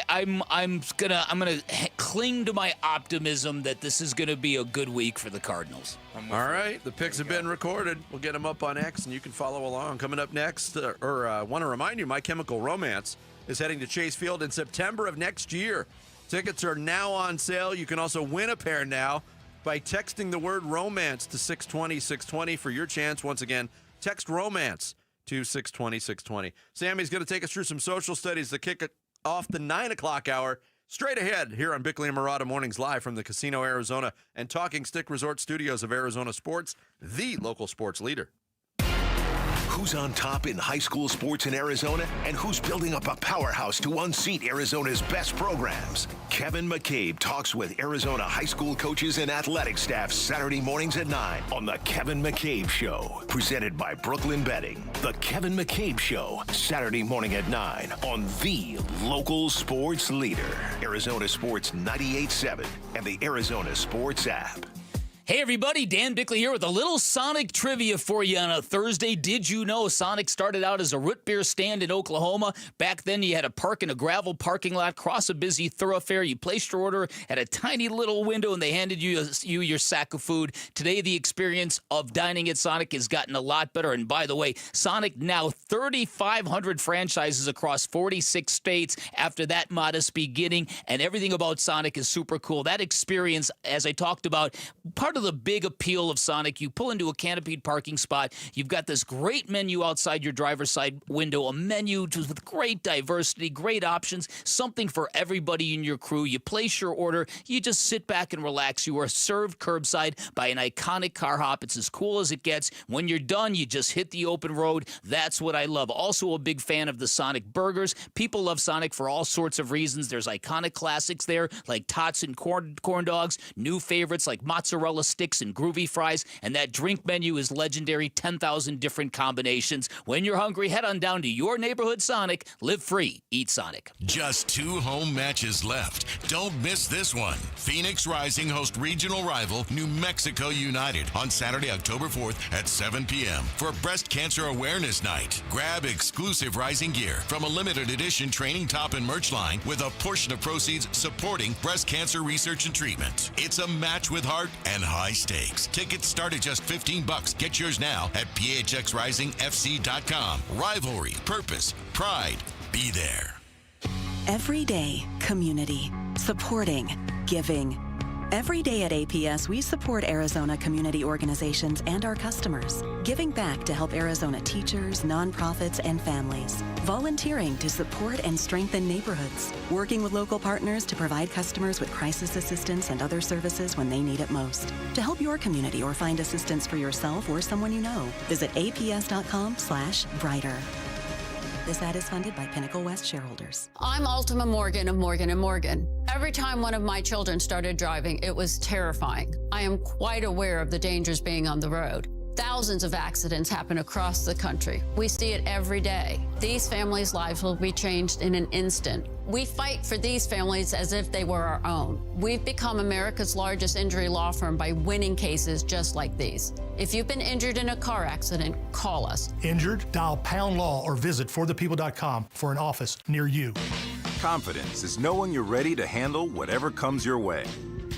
I'm gonna cling to my optimism that this is gonna be a good week for the Cardinals. All right, the picks have been recorded. We'll get them up on X, and you can follow along. Coming up next, want to remind you, My Chemical Romance is heading to Chase Field in September of next year. Tickets are now on sale. You can also win a pair now by texting the word romance to 620-620 for your chance. Once again, text romance to 620-620. Sammy's going to take us through some social studies to kick it off the 9 o'clock hour. Straight ahead here on Bickley and Murata Mornings live from the Casino Arizona and Talking Stick Resort Studios of Arizona Sports, the local sports leader. Who's on top in high school sports in Arizona and who's building up a powerhouse to unseat Arizona's best programs? Kevin McCabe talks with Arizona high school coaches and athletic staff Saturday mornings at 9 on The Kevin McCabe Show, presented by Brooklyn Betting. The Kevin McCabe Show, Saturday morning at 9 on the local sports leader, Arizona Sports 98.7 and the Arizona Sports app. Hey everybody, Dan Bickley here with a little Sonic trivia for you on a Thursday. Did you know Sonic started out as a root beer stand in Oklahoma? Back then you had to park in a gravel parking lot, cross a busy thoroughfare, you placed your order at a tiny little window and they handed you your sack of food. Today the experience of dining at Sonic has gotten a lot better. And by the way, Sonic now 3,500 franchises across 46 states after that modest beginning, and everything about Sonic is super cool. That experience, as I talked about, part of the big appeal of Sonic, you pull into a canopied parking spot, you've got this great menu outside your driver's side window, a menu with great diversity, great options, something for everybody in your crew. You place your order, you just sit back and relax. You are served curbside by an iconic car hop. It's as cool as it gets. When you're done, you just hit the open road. That's what I love. Also a big fan of the Sonic burgers. People love Sonic for all sorts of reasons. There's iconic classics there like tots and corn dogs, new favorites like mozzarella sticks and groovy fries, and that drink menu is legendary, 10,000 different combinations. When you're hungry, head on down to your neighborhood Sonic. Live free. Eat Sonic. Just 2 home matches left. Don't miss this one. Phoenix Rising host regional rival New Mexico United on Saturday, October 4th at 7 p.m. for Breast Cancer Awareness Night. Grab exclusive Rising gear from a limited edition training top and merch line with a portion of proceeds supporting breast cancer research and treatment. It's a match with heart and high stakes. Tickets start at just $15. Get yours now at phxrisingfc.com. Rivalry, purpose, pride, be there. Every day, community, supporting, giving. Every day at APS, we support Arizona community organizations and our customers, giving back to help Arizona teachers, nonprofits, and families, volunteering to support and strengthen neighborhoods, working with local partners to provide customers with crisis assistance and other services when they need it most. To help your community or find assistance for yourself or someone you know, visit aps.com/brighter. This ad is funded by Pinnacle West shareholders. I'm Ultima Morgan of Morgan & Morgan. Every time one of my children started driving, it was terrifying. I am quite aware of the dangers being on the road. Thousands of accidents happen across the country. We see it every day. These families' lives will be changed in an instant. We fight for these families as if they were our own. We've become America's largest injury law firm by winning cases just like these. If you've been injured in a car accident, call us. Injured? Dial #law or visit forthepeople.com for an office near you. Confidence is knowing you're ready to handle whatever comes your way.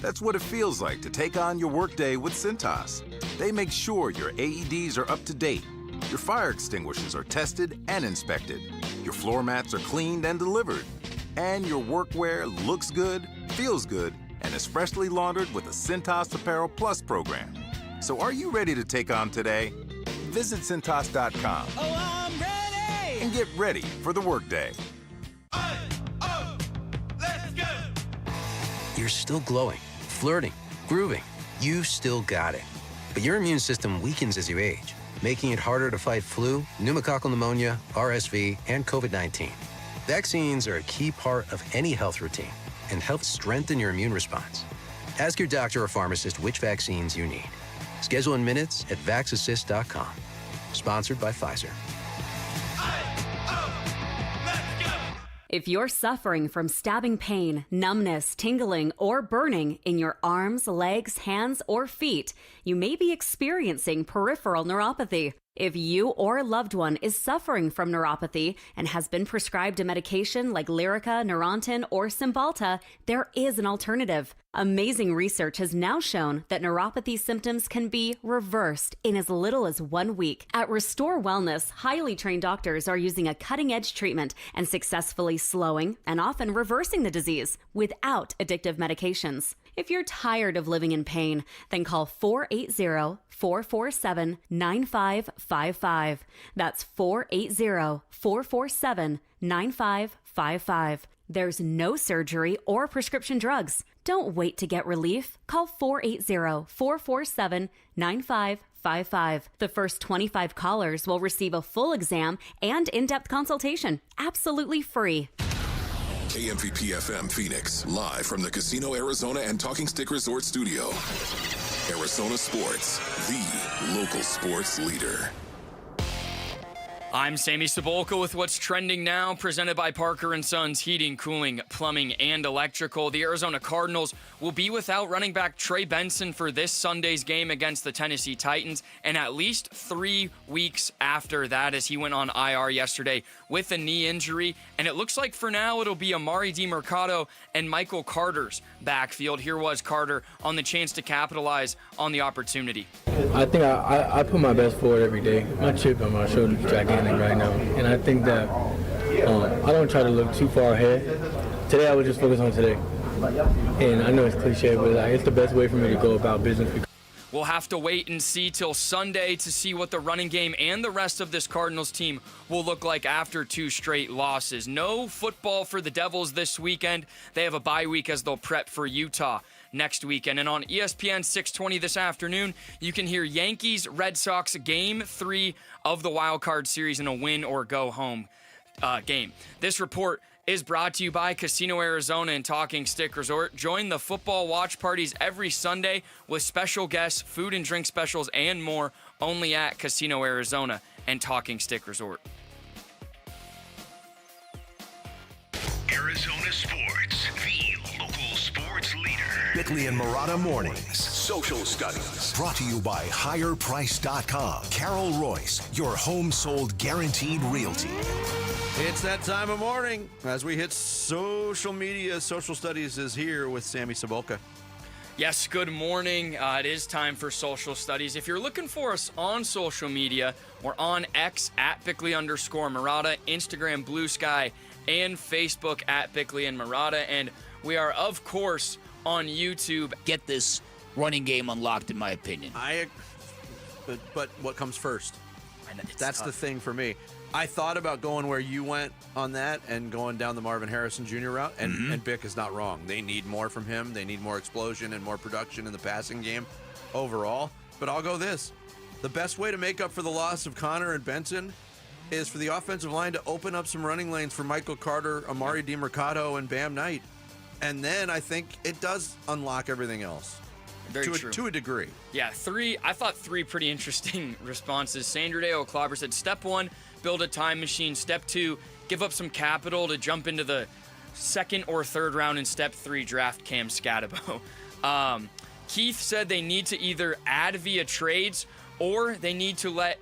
That's what it feels like to take on your workday with Cintas. They make sure your AEDs are up to date, your fire extinguishers are tested and inspected, your floor mats are cleaned and delivered, and your workwear looks good, feels good, and is freshly laundered with a Cintas Apparel Plus program. So are you ready to take on today? Visit Cintas.com. Oh, I'm ready! And get ready for the workday. Let's go! You're still glowing, flirting, grooving. You still got it. But your immune system weakens as you age, making it harder to fight flu, pneumococcal pneumonia, RSV, and COVID-19. Vaccines are a key part of any health routine. and help strengthen your immune response. Ask your doctor or pharmacist which vaccines you need. Schedule in minutes at vaxassist.com. Sponsored by Pfizer. If you're suffering from stabbing pain, numbness, tingling, or burning in your arms, legs, hands, or feet, you may be experiencing peripheral neuropathy. If you or a loved one is suffering from neuropathy and has been prescribed a medication like Lyrica, Neurontin, or Cymbalta, there is an alternative. Amazing research has now shown that neuropathy symptoms can be reversed in as little as 1 week. At Restore Wellness, highly trained doctors are using a cutting-edge treatment and successfully slowing and often reversing the disease without addictive medications. If you're tired of living in pain, then call 480-447-9555. That's 480-447-9555. There's no surgery or prescription drugs. Don't wait to get relief. Call 480-447-9555. The first 25 callers will receive a full exam and in-depth consultation, absolutely free. KMVP-FM Phoenix, live from the Casino Arizona and Talking Stick Resort Studio. Arizona Sports, the local sports leader. I'm Sammy Cebulka with what's trending now, presented by Parker & Sons Heating, Cooling, Plumbing, and Electrical. The Arizona Cardinals will be without running back Trey Benson for this Sunday's game against the Tennessee Titans, and at least 3 weeks after that, as he went on IR yesterday with a knee injury. And it looks like for now it'll be Amari DiMercato and Michael Carter's backfield. Here was Carter on the chance to capitalize on the opportunity. I think I put my best forward every day. My chip on my shoulder is gigantic right now, and I think that I don't try to look too far ahead. Today I was just focused on today, and I know it's cliche, but it's the best way for me to go about business. We'll have to wait and see till Sunday to see what the running game and the rest of this Cardinals team will look like after 2 straight losses. No football for the Devils this weekend. They have a bye week as they'll prep for Utah next weekend. And on ESPN 620 this afternoon, you can hear Yankees-Red Sox Game 3 of the Wild Card Series in a win-or-go-home game. This report is brought to you by Casino Arizona and Talking Stick Resort. Join the football watch parties every Sunday with special guests, food and drink specials, and more only at Casino Arizona and Talking Stick Resort. Arizona Sports, the local sports leader. Bickley and Murata Mornings. Social Studies. Brought to you by HigherPrice.com. Carol Royce, your home sold guaranteed realty. It's that time of morning as we hit social media. Social Studies is here with Sammy Cebulka. Yes, good morning. It is time for Social Studies. If you're looking for us on social media, we're on X at Bickley_Murata, Instagram, Blue Sky, and Facebook at Bickley and Murata. And we are, of course, on YouTube. Get this running game unlocked, in my opinion. But what comes first? That's tough. the thing for me. I thought about going where you went on that and going down the Marvin Harrison Jr. route, and Bick is not wrong. They need more from him. They need more explosion and more production in the passing game overall. But I'll go this. The best way to make up for the loss of Connor and Benson is for the offensive line to open up some running lanes for Michael Carter, Amari DiMercato, and Bam Knight. And then I think it does unlock everything else. Very true. To a degree. Yeah, I thought three pretty interesting responses. Sandra Day O'Clobber said, step 1, build a time machine. Step 2, give up some capital to jump into the 2nd or 3rd round. And step 3, draft Cam Scatabo. Keith said they need to either add via trades or they need to let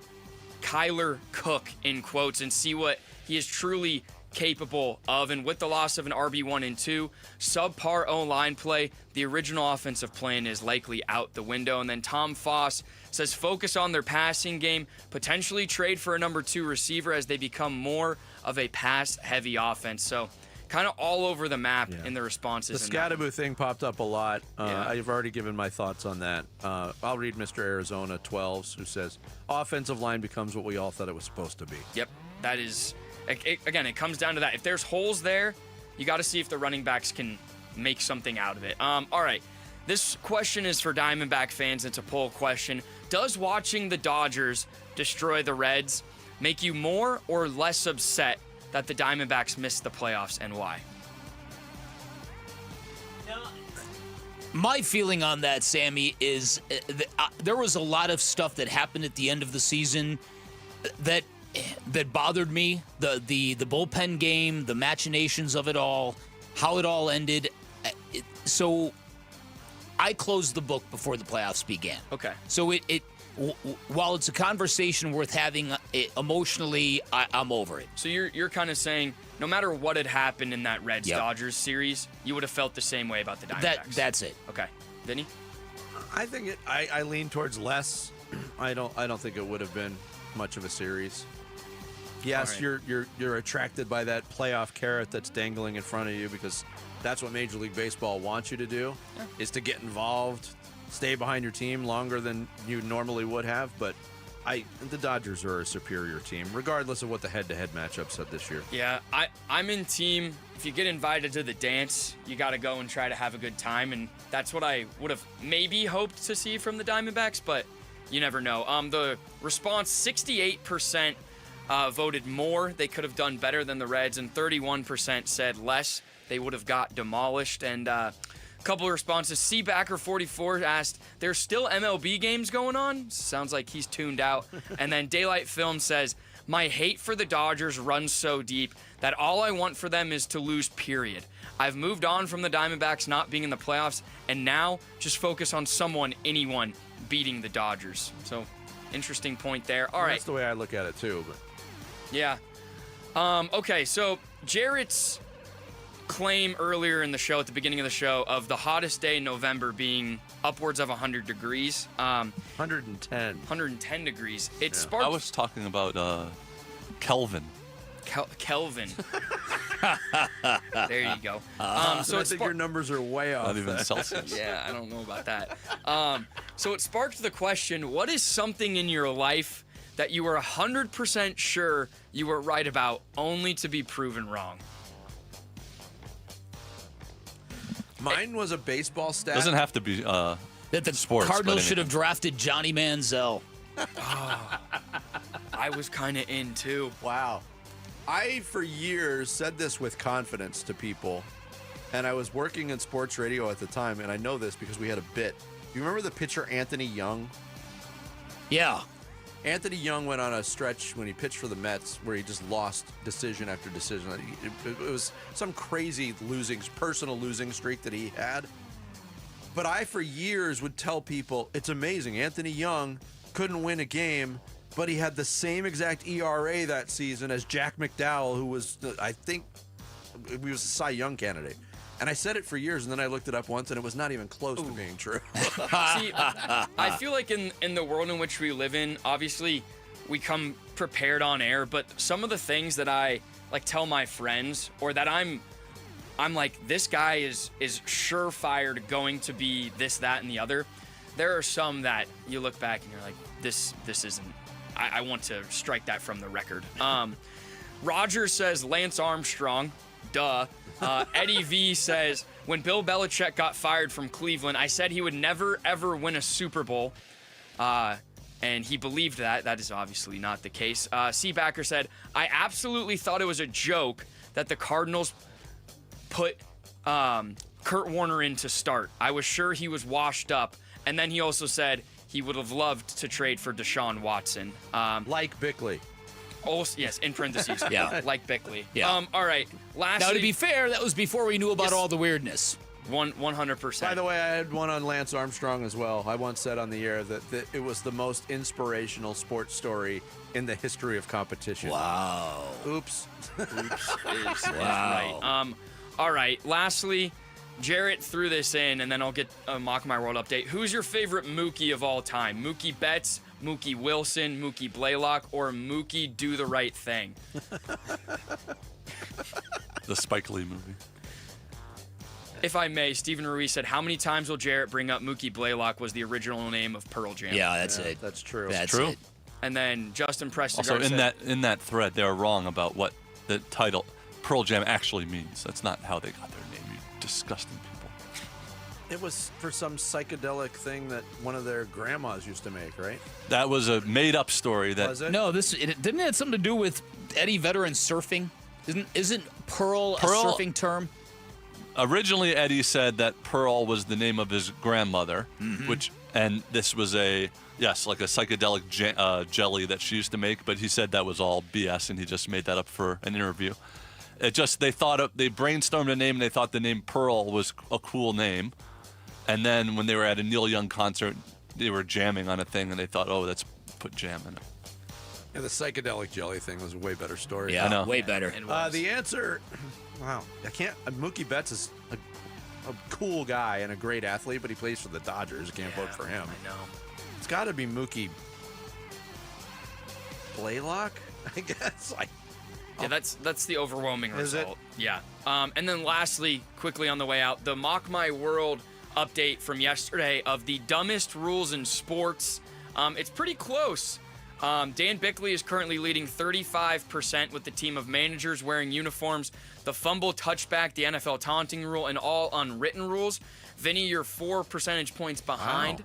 Kyler cook, in quotes, and see what he is truly capable of. And with the loss of an RB1 and 2, subpar O-line play, the original offensive plan is likely out the window. And then Tom Foss says focus on their passing game, potentially trade for a number 2 receiver as they become more of a pass-heavy offense. So kind of all over the map in the responses. The Scatabo thing popped up a lot. I've already given my thoughts on that. I'll read Mr. Arizona 12s, who says, offensive line becomes what we all thought it was supposed to be. Yep, that is... Again, it comes down to that. If there's holes there, you got to see if the running backs can make something out of it. All right. This question is for Diamondback fans. It's a poll question. Does watching the Dodgers destroy the Reds make you more or less upset that the Diamondbacks missed the playoffs, and why? My feeling on that, Sammy, is there was a lot of stuff that happened at the end of the season that bothered me. The bullpen game, the machinations of it all, how it all ended. So I closed the book before the playoffs began. Okay. So while it's a conversation worth having, emotionally, I'm over it. So you're kind of saying no matter what had happened in that Reds-Dodgers series, you would have felt the same way about the Diamondbacks. That's it. Okay. Vinny? I think I lean towards less. I don't think it would have been much of a series. Yes, right. you're attracted by that playoff carrot that's dangling in front of you because that's what Major League Baseball wants you to do, is to get involved, stay behind your team longer than you normally would have. But the Dodgers are a superior team, regardless of what the head-to-head matchup said this year. Yeah, I'm in team. If you get invited to the dance, you got to go and try to have a good time, and that's what I would have maybe hoped to see from the Diamondbacks, but you never know. The response, 68% voted more. They could have done better than the Reds, and 31% said less. They would have got demolished, and couple of responses. Cbacker44 asked, there's still MLB games going on? Sounds like he's tuned out. And then Daylight Film says, my hate for the Dodgers runs so deep that all I want for them is to lose, period. I've moved on from the Diamondbacks not being in the playoffs, and now just focus on anyone beating the Dodgers. So, interesting point there. All right. That's the way I look at it, too. But yeah. Okay, so Jarrett's claim earlier in the show, at the beginning of the show, of the hottest day in November being upwards of 100 degrees. 110 degrees. It sparked. I was talking about Kelvin. Kelvin. There you go. So I think your numbers are way off. Not even Celsius. Yeah, I don't know about that. So it sparked the question, what is something in your life that you were 100% sure you were right about, only to be proven wrong? Mine was a baseball stat. Doesn't have to be that the sports. Cardinals should have drafted Johnny Manziel. I was kind of in too. Wow. I, for years, said this with confidence to people, and I was working in sports radio at the time, and I know this because we had a bit. You remember the pitcher Anthony Young? Yeah. Anthony Young went on a stretch when he pitched for the Mets where he just lost decision after decision. It was some crazy personal losing streak that he had. But I, for years, would tell people, it's amazing. Anthony Young couldn't win a game, but he had the same exact ERA that season as Jack McDowell, who was, I think, he was a Cy Young candidate. And I said it for years, and then I looked it up once, and it was not even close to being true. See, I feel like in the world in which we live in, obviously, we come prepared on air, but some of the things that I tell my friends, or that I'm like, this guy is surefire going to be this, that, and the other. There are some that you look back and you're like, this isn't. I want to strike that from the record. Roger says Lance Armstrong. Duh. Eddie V says, when Bill Belichick got fired from Cleveland, I said he would never, ever win a Super Bowl. And he believed that. That is obviously not the case. Cbacker said, I absolutely thought it was a joke that the Cardinals put Kurt Warner in to start. I was sure he was washed up. And then he also said he would have loved to trade for Deshaun Watson. Like Bickley. Also, yes, in parentheses. Yeah. Like Bickley. Yeah. All right. Lastly, Now, to be fair, that was before we knew about all the weirdness. 100%. By the way, I had one on Lance Armstrong as well. I once said on the air that it was the most inspirational sports story in the history of competition. Wow. Oops. Is Wow. right. All right. Lastly, Jarrett threw this in, and then I'll get a Mock My World update. Who's your favorite Mookie of all time? Mookie Betts, Mookie Wilson, Mookie Blaylock, or Mookie Do the Right Thing? The Spike Lee movie. If I may, Stephen Ruiz said, how many times will Jarrett bring up Mookie Blaylock was the original name of Pearl Jam? Yeah, that's it. That's true. That's true. it. And then Justin Prestegard Also, said, in that thread, they are wrong about what the title Pearl Jam actually means. That's not how they got their name, you disgusting people. It was for some psychedelic thing that one of their grandmas used to make, right? That was a made-up story. That Was it? No, didn't it have something to do with Eddie Vedder and surfing? Isn't Pearl a surfing term? Originally, Eddie said that Pearl was the name of his grandmother, and this was like a psychedelic jelly that she used to make, but he said that was all BS, and he just made that up for an interview. They brainstormed a name, and they thought the name Pearl was a cool name. And then when they were at a Neil Young concert, they were jamming on a thing, and they thought, oh, let's put jam in it. Yeah, the psychedelic jelly thing was a way better story. Yeah, I know. Way better. The answer, wow, Mookie Betts is a cool guy and a great athlete, but he plays for the Dodgers. Can't vote for him. I know. It's got to be Mookie Blaylock, I guess. Yeah, that's the overwhelming Is result. Yeah. And then lastly, quickly on the way out, the Mock My World update from yesterday of the dumbest rules in sports. It's pretty close. Dan Bickley is currently leading 35% with the team of managers wearing uniforms, the fumble touchback, the NFL taunting rule, and all unwritten rules. Vinny, you're 4 percentage points behind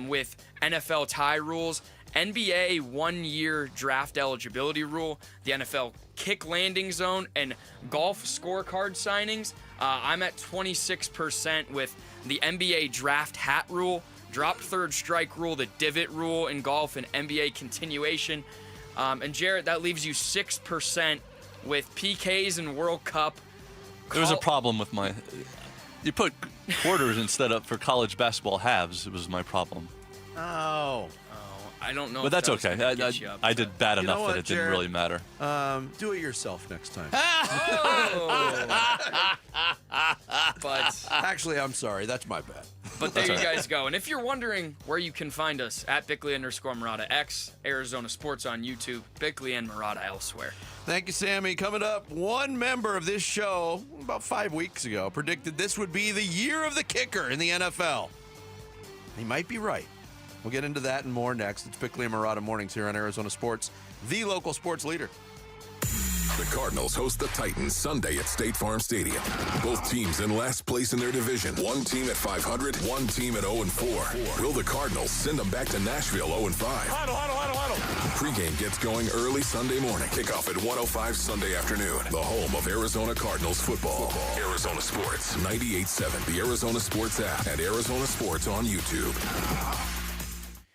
with NFL tie rules, NBA 1-year draft eligibility rule, the NFL kick landing zone, and golf scorecard signings. I'm at 26% with the NBA draft hat rule, drop third strike rule, the divot rule in golf, and NBA continuation. And Jarrett, that leaves you 6% with PKs and World Cup. There was a problem with you put quarters instead of for college basketball halves. It was my problem. Oh. I don't know. But that's okay. I did bad enough that it didn't really matter. Do it yourself next time. But actually, I'm sorry. That's my bad. But there you guys go. And if you're wondering where you can find us, at Bickley_Murata X, Arizona Sports on YouTube, Bickley and Murata elsewhere. Thank you, Sammy. Coming up, one member of this show about 5 weeks ago predicted this would be the year of the kicker in the NFL. He might be right. We'll get into that and more next. It's Bickley and Murata Mornings here on Arizona Sports, the local sports leader. The Cardinals host the Titans Sunday at State Farm Stadium. Both teams in last place in their division. One team at 500, one team at 0-4. Will the Cardinals send them back to Nashville 0-5? Pre-game gets going early Sunday morning. Kickoff at 1:05 Sunday afternoon. The home of Arizona Cardinals football. Arizona Sports 98.7, the Arizona Sports app, and Arizona Sports on YouTube.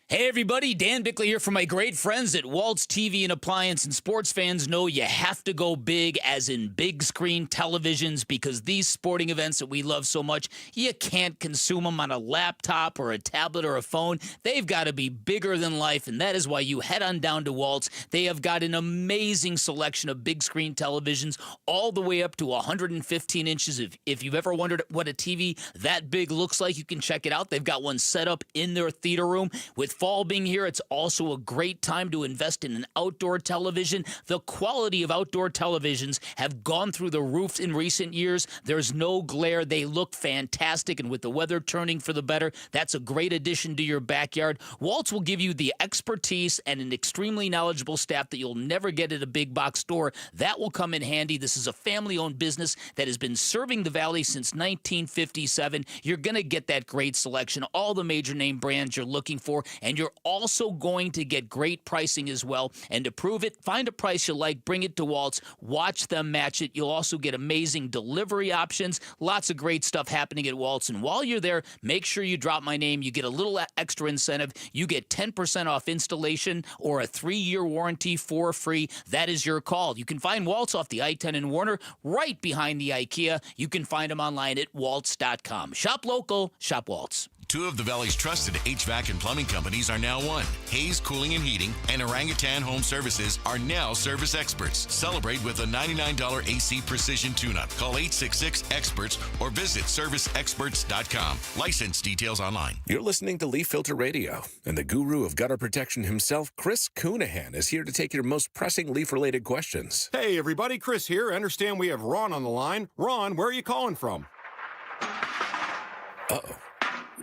Hey everybody, Dan Bickley here from my great friends at Waltz TV and Appliance, and sports fans know you have to go big, as in big screen televisions, because these sporting events that we love so much, you can't consume them on a laptop or a tablet or a phone. They've got to be bigger than life, and that is why you head on down to Waltz. They have got an amazing selection of big screen televisions, all the way up to 115 inches. If you've ever wondered what a TV that big looks like, you can check it out. They've got one set up in their theater room. With fall being here, it's also a great time to invest in an outdoor television. The quality of outdoor televisions have gone through the roof in recent years. There's no glare. They look fantastic, and with the weather turning for the better, that's a great addition to your backyard. Waltz will give you the expertise and an extremely knowledgeable staff that you'll never get at a big box store. That will come in handy. This is a family-owned business that has been serving the Valley since 1957. You're going to get that great selection, all the major name brands you're looking for, and you're also going to get great pricing as well. And to prove it, find a price you like, bring it to Waltz, watch them match it. You'll also get amazing delivery options, lots of great stuff happening at Waltz. And while you're there, make sure you drop my name. You get a little extra incentive. You get 10% off installation or a 3-year warranty for free. That is your call. You can find Waltz off the I-10 in Warner, right behind the IKEA. You can find them online at waltz.com. Shop local, shop Waltz. Two of the Valley's trusted HVAC and plumbing companies are now one. Hayes Cooling and Heating and Orangutan Home Services are now service experts. Celebrate with a $99 AC Precision tune-up. Call 866-EXPERTS or visit serviceexperts.com. License details online. You're listening to Leaf Filter Radio, and the guru of gutter protection himself, Chris Coonahan, is here to take your most pressing leaf-related questions. Hey, everybody. Chris here. I understand we have Ron on the line. Ron, where are you calling from? Uh-oh.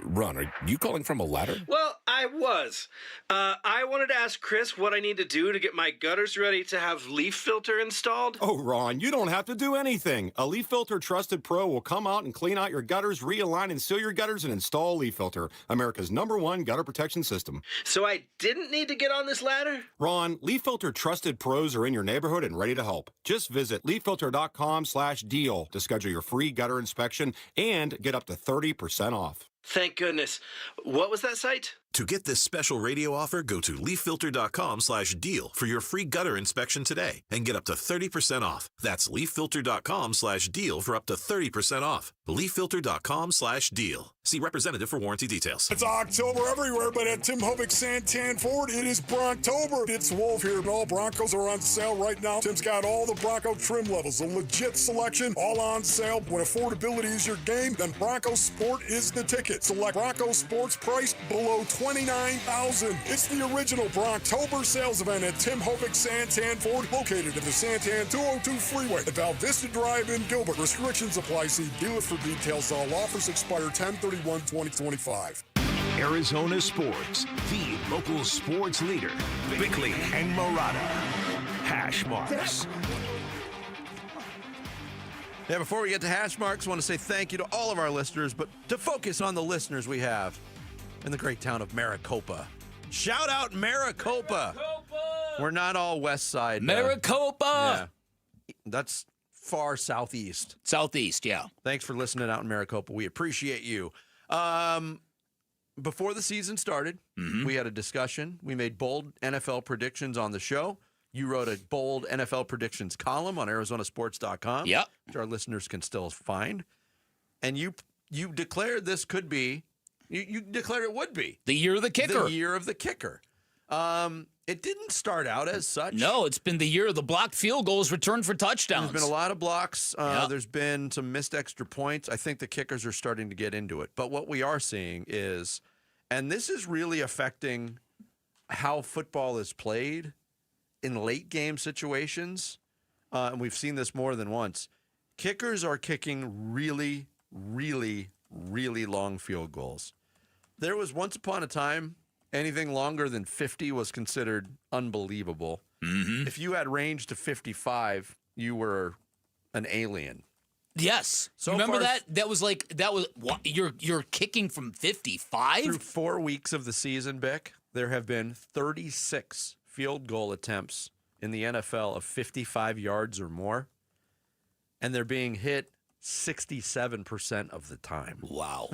Ron, are you calling from a ladder? Well, I was. I wanted to ask Chris what I need to do to get my gutters ready to have leaf filter installed. Oh, Ron, you don't have to do anything. A Leaf Filter Trusted Pro will come out and clean out your gutters, realign and seal your gutters, and install Leaf Filter, America's #1 gutter protection system. So I didn't need to get on this ladder? Ron, Leaf Filter Trusted Pros are in your neighborhood and ready to help. Just visit leaffilter.com/deal to schedule your free gutter inspection and get up to 30% off. Thank goodness. What was that site? To get this special radio offer, go to leaffilter.com/deal for your free gutter inspection today and get up to 30% off. That's leaffilter.com/deal for up to 30% off. leaffilter.com/deal. See representative for warranty details. It's October everywhere, but at Tim Hovick Santan Ford, it is Bronctober. It's Wolf here, and all Broncos are on sale right now. Tim's got all the Bronco trim levels, a legit selection, all on sale. When affordability is your game, then Bronco Sport is the ticket. Select Bronco Sports priced below $29,000. It's the original Bronctober sales event at Tim Hovick Santan Ford, located at the Santan 202 Freeway at Val Vista Drive in Gilbert. Restrictions apply. See dealer for details. All offers expire 10/31/2025. Arizona Sports, the local sports leader. Bickley and Murata. Hash marks. Yeah, before we get to hash marks, I want to say thank you to all of our listeners, but to focus on the listeners we have in the great town of Maricopa. Shout out Maricopa! We're not all west side. Maricopa! Yeah. That's far southeast. Southeast, yeah. Thanks for listening out in Maricopa. We appreciate you. Before the season started, we had a discussion. We made bold NFL predictions on the show. You wrote a bold NFL predictions column on ArizonaSports.com, yep, which our listeners can still find. And you declared this could be, you declared it would be. The year of the kicker. The year of the kicker. It didn't start out as such. No, it's been the year of the blocked field goals returned for touchdowns. There's been a lot of blocks. There's been some missed extra points. I think the kickers are starting to get into it. But what we are seeing is, and this is really affecting how football is played in late game situations, and we've seen this more than once, kickers are kicking really, really, really long field goals. There was once upon a time, anything longer than 50 was considered unbelievable. If you had range to 55, you were an alien. Yes. So remember far, that was what, you're kicking from 55? Through 4 weeks of the season, Bick, there have been 36 field goal attempts in the NFL of 55 yards or more, and they're being hit 67% of the time. Wow.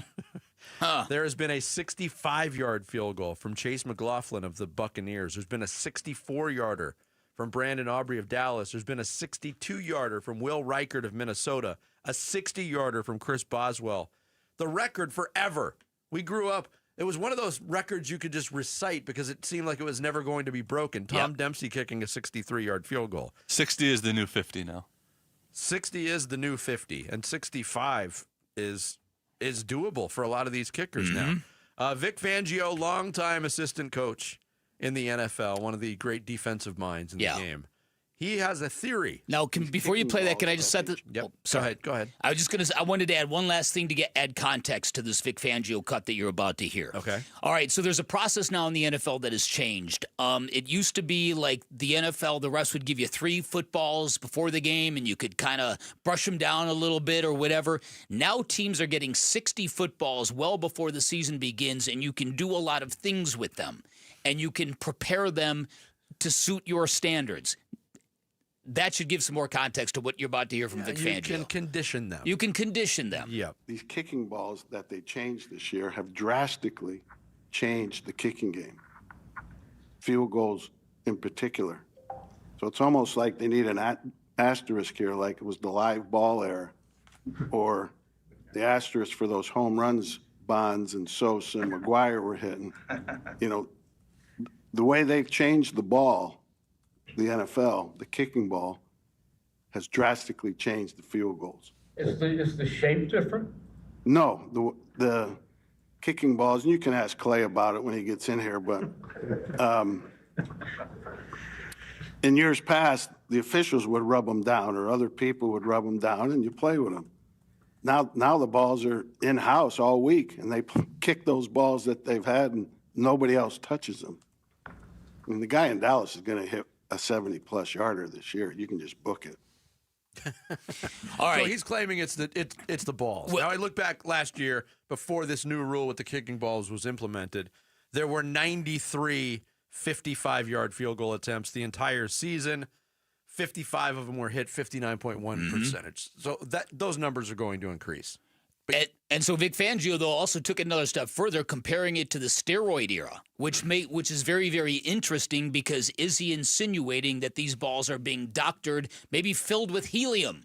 There has been a 65-yard field goal from Chase McLaughlin of the Buccaneers. There's been a 64-yarder from Brandon Aubrey of Dallas. There's been a 62-yarder from Will Reichert of Minnesota, a 60-yarder from Chris Boswell. The record forever. We grew up. It was one of those records you could just recite because it seemed like it was never going to be broken. Tom Dempsey kicking a 63-yard field goal. 60 is the new 50 now. 60 is the new 50, and 65 is doable for a lot of these kickers now. Vic Fangio, longtime assistant coach in the NFL, one of the great defensive minds in the game. He has a theory. Now, before you play that, can I just set the? Yep. Oh, sorry. Go ahead. I was just gonna. I wanted to add one last thing to add context to this Vic Fangio cut that you're about to hear. Okay. All right. So there's a process now in the NFL that has changed. It used to be like the NFL, the refs would give you 3 footballs before the game, and you could kind of brush them down a little bit or whatever. Now teams are getting 60 footballs well before the season begins, and you can do a lot of things with them, and you can prepare them to suit your standards. That should give some more context to what you're about to hear from Vic Fangio. You can condition them. You can condition them. Yep. These kicking balls that they changed this year have drastically changed the kicking game. Field goals in particular. So it's almost like they need an asterisk here, like it was the live ball era, or the asterisk for those home runs Bonds and Sosa and McGuire were hitting. You know, the way they've changed the ball, the NFL, the kicking ball, has drastically changed the field goals. Is the shape different? No, the kicking balls, and you can ask Clay about it when he gets in here, but in years past, the officials would rub them down, or other people would rub them down, and you play with them. Now the balls are in-house all week, and they kick those balls that they've had, and nobody else touches him. I mean, the guy in Dallas is going to hit a 70-plus yarder this year. You can just book it. All right. So he's claiming it's the balls. Now, I look back last year before this new rule with the kicking balls was implemented. There were 93 55-yard field goal attempts the entire season. 55 of them were hit, 59.1 percentage. So those numbers are going to increase. And so Vic Fangio, though, also took another step further, comparing it to the steroid era, which is very, very interesting because is he insinuating that these balls are being doctored, maybe filled with helium?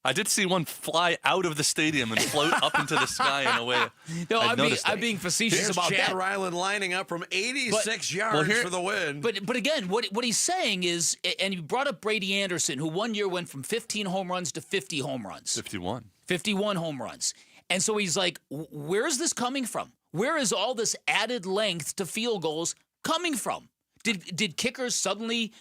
I did see one fly out of the stadium and float up into the sky in a way. No, I'm being facetious Here's about Chad that. Ryland lining up from 86 yards for the win. But again, what he's saying is, and you brought up Brady Anderson, who one year went from 15 home runs to 50 home runs. 51 home runs. And so he's like, where's this coming from? Where is all this added length to field goals coming from? Did kickers suddenly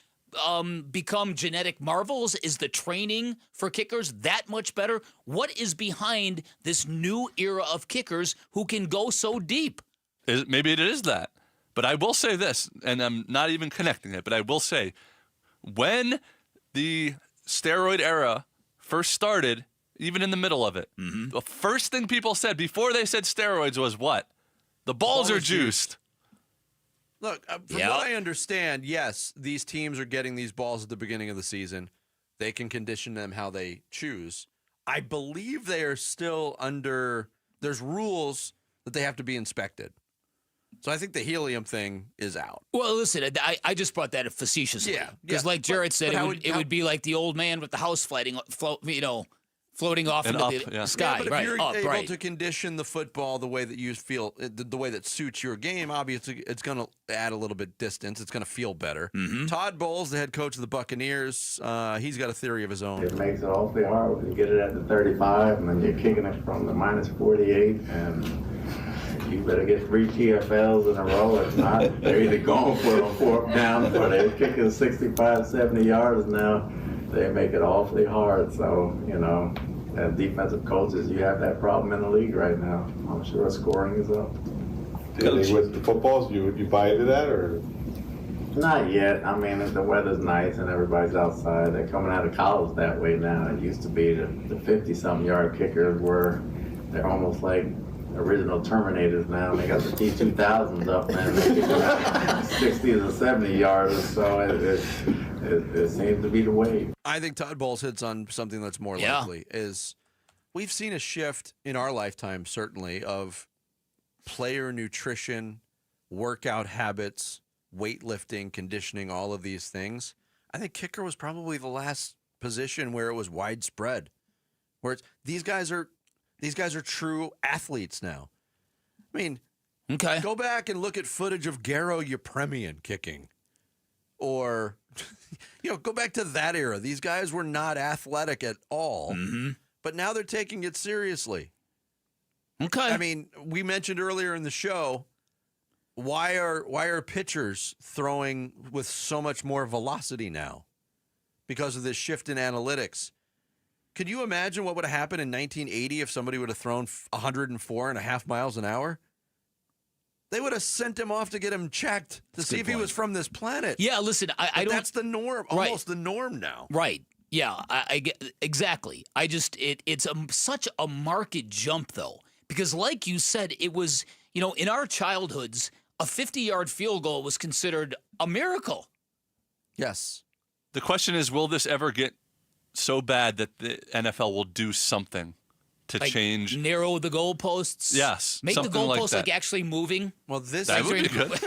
become genetic marvels? Is the training for kickers that much better? What is behind this new era of kickers who can go so deep? Maybe it is that. But I will say this, and I'm not even connecting it, but I will say, when the steroid era first started, even in the middle of it, the first thing people said before they said steroids was what? The balls are juiced. Look, from what I understand, yes, these teams are getting these balls at the beginning of the season. They can condition them how they choose. I believe they are still under, there's rules that they have to be inspected. So I think the helium thing is out. Well, listen, I just brought that facetiously. Because like Jared said, it would be like the old man with the house floating off into the sky. But if you're able to condition the football the way that you feel, the way that suits your game, obviously it's going to add a little bit distance. It's going to feel better. Todd Bowles, the head coach of the Buccaneers, he's got a theory of his own. It makes it awfully hard when you get it at the 35 and then you're kicking it from the minus 48, and you better get 3 TFLs in a row. If not, they're either going for it on 4th down or they're kicking 65, 70 yards now. They make it awfully hard. So, as defensive coaches, you have that problem in the league right now. I'm sure scoring is up. With the footballs, you buy into that, or? Not yet. I mean, if the weather's nice and everybody's outside, they're coming out of college that way now. It used to be the 50-something yard kickers they're almost like original Terminators now. They got the T-2000s up and they're kicking 60 to 70 yards. So it seems to be the wave. I think Todd Bowles hits on something that's more likely. Is we've seen a shift in our lifetime, certainly, of player nutrition, workout habits, weightlifting, conditioning, all of these things. I think kicker was probably the last position where it was widespread, where these guys are true athletes now. I mean, go back and look at footage of Garo Yepremian kicking, or go back to that era. These guys were not athletic at all, but now they're taking it seriously. I mean, we mentioned earlier in the show, why are pitchers throwing with so much more velocity now? Because of this shift in analytics. Could you imagine what would have happened in 1980 if somebody would have thrown 104.5 miles an hour? They would have sent him off to get him checked to see if he was from this planet. Yeah, listen, I don't. That's the norm, almost the norm now. Right. Yeah, I get exactly. It's such a market jump though, because like you said, it was in our childhoods, a 50-yard field goal was considered a miracle. Yes. The question is, will this ever get so bad that the NFL will do something to change, narrow the goalposts? Yes, make the goalposts like actually moving. Well, that would be good,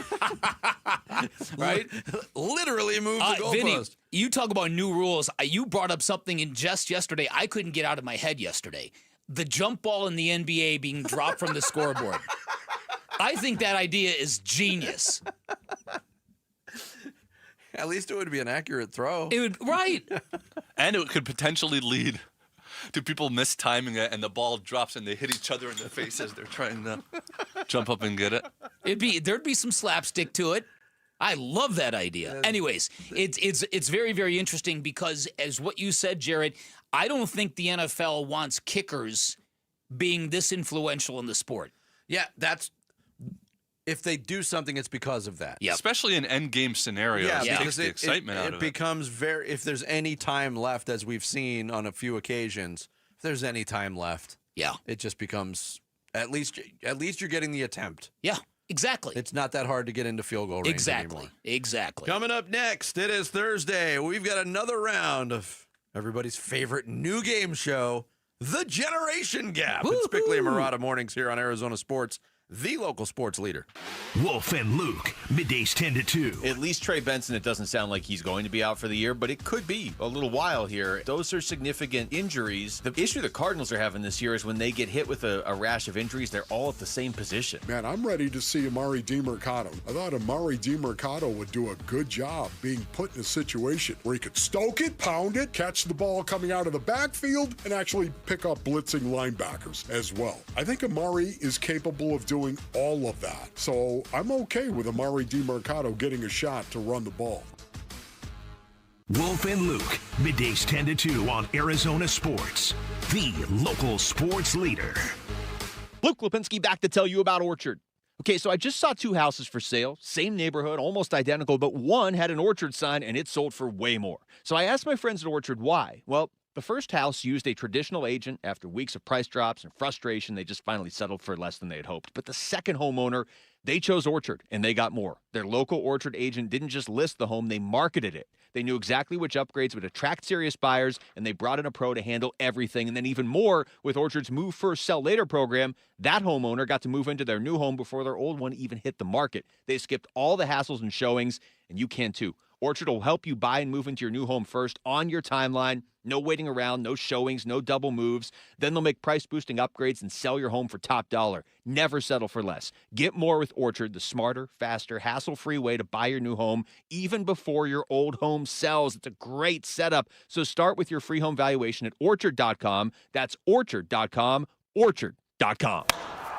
right? Literally move the goalpost. Vinny, you talk about new rules. You brought up something in just yesterday I couldn't get out of my head yesterday. The jump ball in the NBA being dropped from the scoreboard. I think that idea is genius. At least it would be an accurate throw. It would, right. And it could potentially lead to people mistiming it and the ball drops and they hit each other in the face as they're trying to jump up and get it. There'd be some slapstick to it. I love that idea. Anyways, it's very, very interesting because as what you said, Jared, I don't think the NFL wants kickers being this influential in the sport. Yeah, if they do something, it's because of that. Especially in end game scenarios. Yeah, it because takes the excitement out of it it. becomes very. If there's any time left, as we've seen on a few occasions, if there's any time left, it just becomes at least you're getting the attempt. Yeah, exactly. It's not that hard to get into field goal range anymore. Exactly. Coming up next, it is Thursday. We've got another round of everybody's favorite new game show, The Generation Gap. It's Bickley and Murata mornings here on Arizona Sports, the local sports leader. Wolf and Luke, middays 10 to 2. At least Trey Benson, it doesn't sound like he's going to be out for the year, but it could be a little while here. Those are significant injuries. The issue the Cardinals are having this year is when they get hit with a rash of injuries, they're all at the same position. Man, I'm ready to see Amari DiMercato. I thought Amari DiMercato would do a good job being put in a situation where he could stoke it, pound it, catch the ball coming out of the backfield, and actually pick up blitzing linebackers as well. I think Amari is capable of doing all of that. So I'm okay with Amari DiMercato getting a shot to run the ball. Wolf and Luke, middays 10 to 2 on Arizona Sports, the local sports leader. Luke Lipinski back to tell you about Orchard. Okay, so I just saw 2 houses for sale, same neighborhood, almost identical, but one had an Orchard sign and it sold for way more. So I asked my friends at Orchard why. Well, the first house used a traditional agent. After weeks of price drops and frustration, they just finally settled for less than they had hoped. But the second homeowner, they chose Orchard, and they got more. Their local Orchard agent didn't just list the home, they marketed it. They knew exactly which upgrades would attract serious buyers, and they brought in a pro to handle everything. And then even more, with Orchard's Move First, Sell Later program, that homeowner got to move into their new home before their old one even hit the market. They skipped all the hassles and showings, and you can too. Orchard will help you buy and move into your new home first on your timeline. No waiting around, no showings, no double moves. Then they'll make price-boosting upgrades and sell your home for top dollar. Never settle for less. Get more with Orchard, the smarter, faster, hassle-free way to buy your new home even before your old home sells. It's a great setup. So start with your free home valuation at Orchard.com. That's Orchard.com, Orchard.com.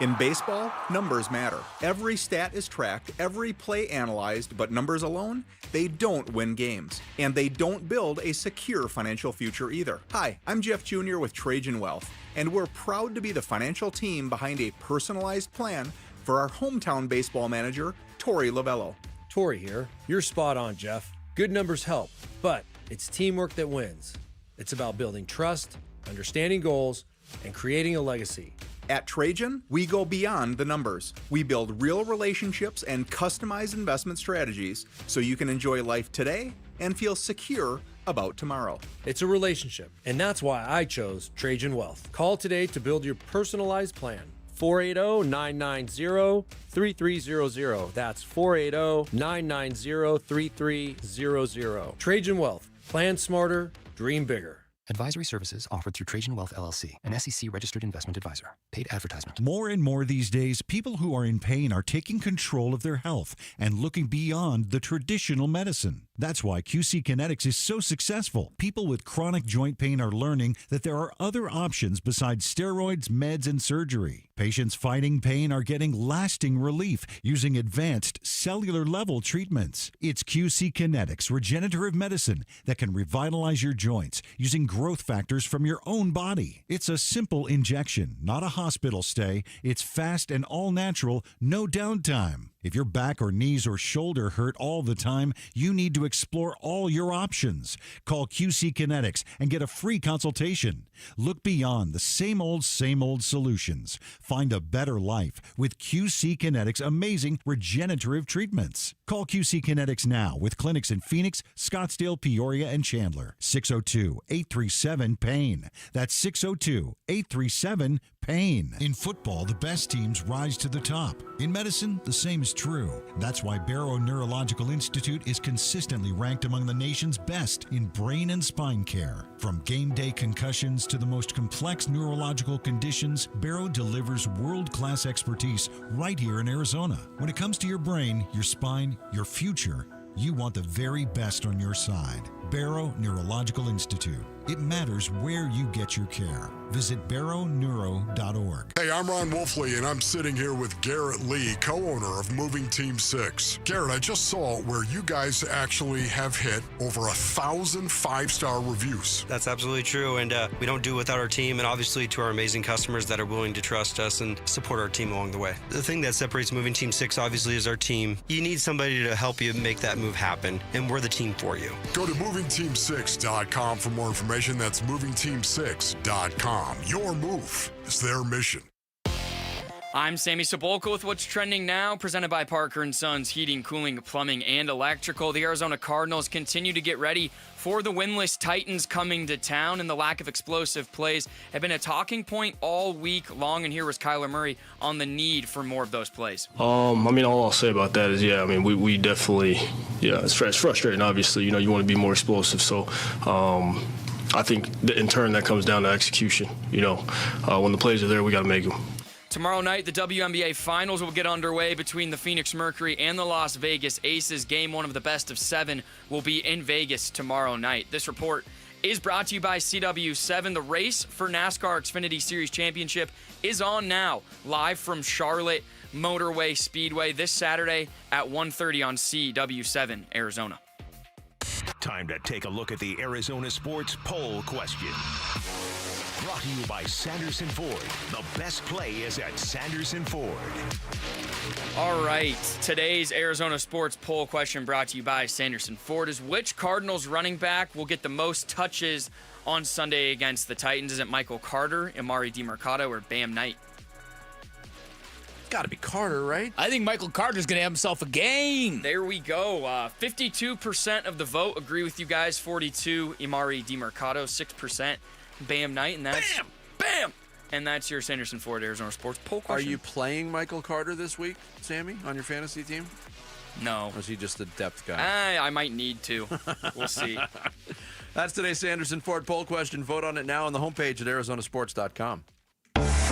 In baseball, numbers matter. Every stat is tracked, every play analyzed, but numbers alone, they don't win games. And they don't build a secure financial future either. Hi, I'm Jeff Jr. with Trajan Wealth, and we're proud to be the financial team behind a personalized plan for our hometown baseball manager, Tori Lavello. Tori here. You're spot on, Jeff. Good numbers help, but it's teamwork that wins. It's about building trust, understanding goals, and creating a legacy. At Trajan, we go beyond the numbers. We build real relationships and customize investment strategies so you can enjoy life today and feel secure about tomorrow. It's a relationship, and that's why I chose Trajan Wealth. Call today to build your personalized plan. 480-990-3300. That's 480-990-3300. Trajan Wealth. Plan smarter, dream bigger. Advisory services offered through Trajan Wealth LLC, an SEC-registered investment advisor. Paid advertisement. More and more these days, people who are in pain are taking control of their health and looking beyond the traditional medicine. That's why QC Kinetics is so successful. People with chronic joint pain are learning that there are other options besides steroids, meds, and surgery. Patients fighting pain are getting lasting relief using advanced cellular-level treatments. It's QC Kinetics regenerative medicine that can revitalize your joints using growth factors from your own body. It's a simple injection, not a hospital stay. It's fast and all-natural, no downtime. If your back or knees or shoulder hurt all the time, you need to explore all your options. Call QC Kinetics and get a free consultation. Look beyond the same old solutions. Find a better life with QC Kinetics' amazing regenerative treatments. Call QC Kinetics now with clinics in Phoenix, Scottsdale, Peoria, and Chandler. 602-837-PAIN. That's 602-837-PAIN. In football, the best teams rise to the top. In medicine, the same is true. That's why Barrow Neurological Institute is consistently ranked among the nation's best in brain and spine care. From game day concussions to the most complex neurological conditions, Barrow delivers world-class expertise right here in Arizona. When it comes to your brain, your spine, your future, you want the very best on your side. Barrow Neurological Institute. It matters where you get your care. Visit barrowneuro.org. Hey, I'm Ron Wolfley, and I'm sitting here with Garrett Lee, co-owner of Moving Team 6. Garrett, I just saw where you guys actually have hit over 1,000 5-star reviews. That's absolutely true, and we don't do it without our team, and obviously to our amazing customers that are willing to trust us and support our team along the way. The thing that separates Moving Team 6, obviously, is our team. You need somebody to help you make that move happen, and we're the team for you. Go to movingteam6.com for more information. That's movingteam6.com. Your move is their mission. I'm Sammy Cebulka with What's Trending Now, presented by Parker & Sons Heating, Cooling, Plumbing, and Electrical. The Arizona Cardinals continue to get ready for the winless Titans coming to town, and the lack of explosive plays have been a talking point all week long, and here was Kyler Murray on the need for more of those plays. All I'll say about that is, we definitely, it's frustrating, obviously. You want to be more explosive, so I think in turn that comes down to execution. When the plays are there, we got to make them. Tomorrow night, the WNBA Finals will get underway between the Phoenix Mercury and the Las Vegas Aces. Game 1 of the best of 7 will be in Vegas tomorrow night. This report is brought to you by CW7. The race for NASCAR Xfinity Series Championship is on now, live from Charlotte Motorway Speedway this Saturday at 1:30 on CW7 Arizona. Time to take a look at the Arizona Sports Poll Question. Brought to you by Sanderson Ford. The best play is at Sanderson Ford. All right, today's Arizona Sports Poll Question brought to you by Sanderson Ford is which Cardinals running back will get the most touches on Sunday against the Titans? Is it Michael Carter, Amari DiMercato, or Bam Knight? Got to be Carter, right? I think Michael Carter's going to have himself a game. There we go. 52% of the vote agree with you guys. 42, Amari DiMercato. 6%, Bam Knight. And that's Bam! And that's your Sanderson Ford Arizona Sports Poll question. Are you playing Michael Carter this week, Sammy, on your fantasy team? No. Or is he just a depth guy? I might need to. We'll see. That's today's Sanderson Ford Poll question. Vote on it now on the homepage at arizonasports.com.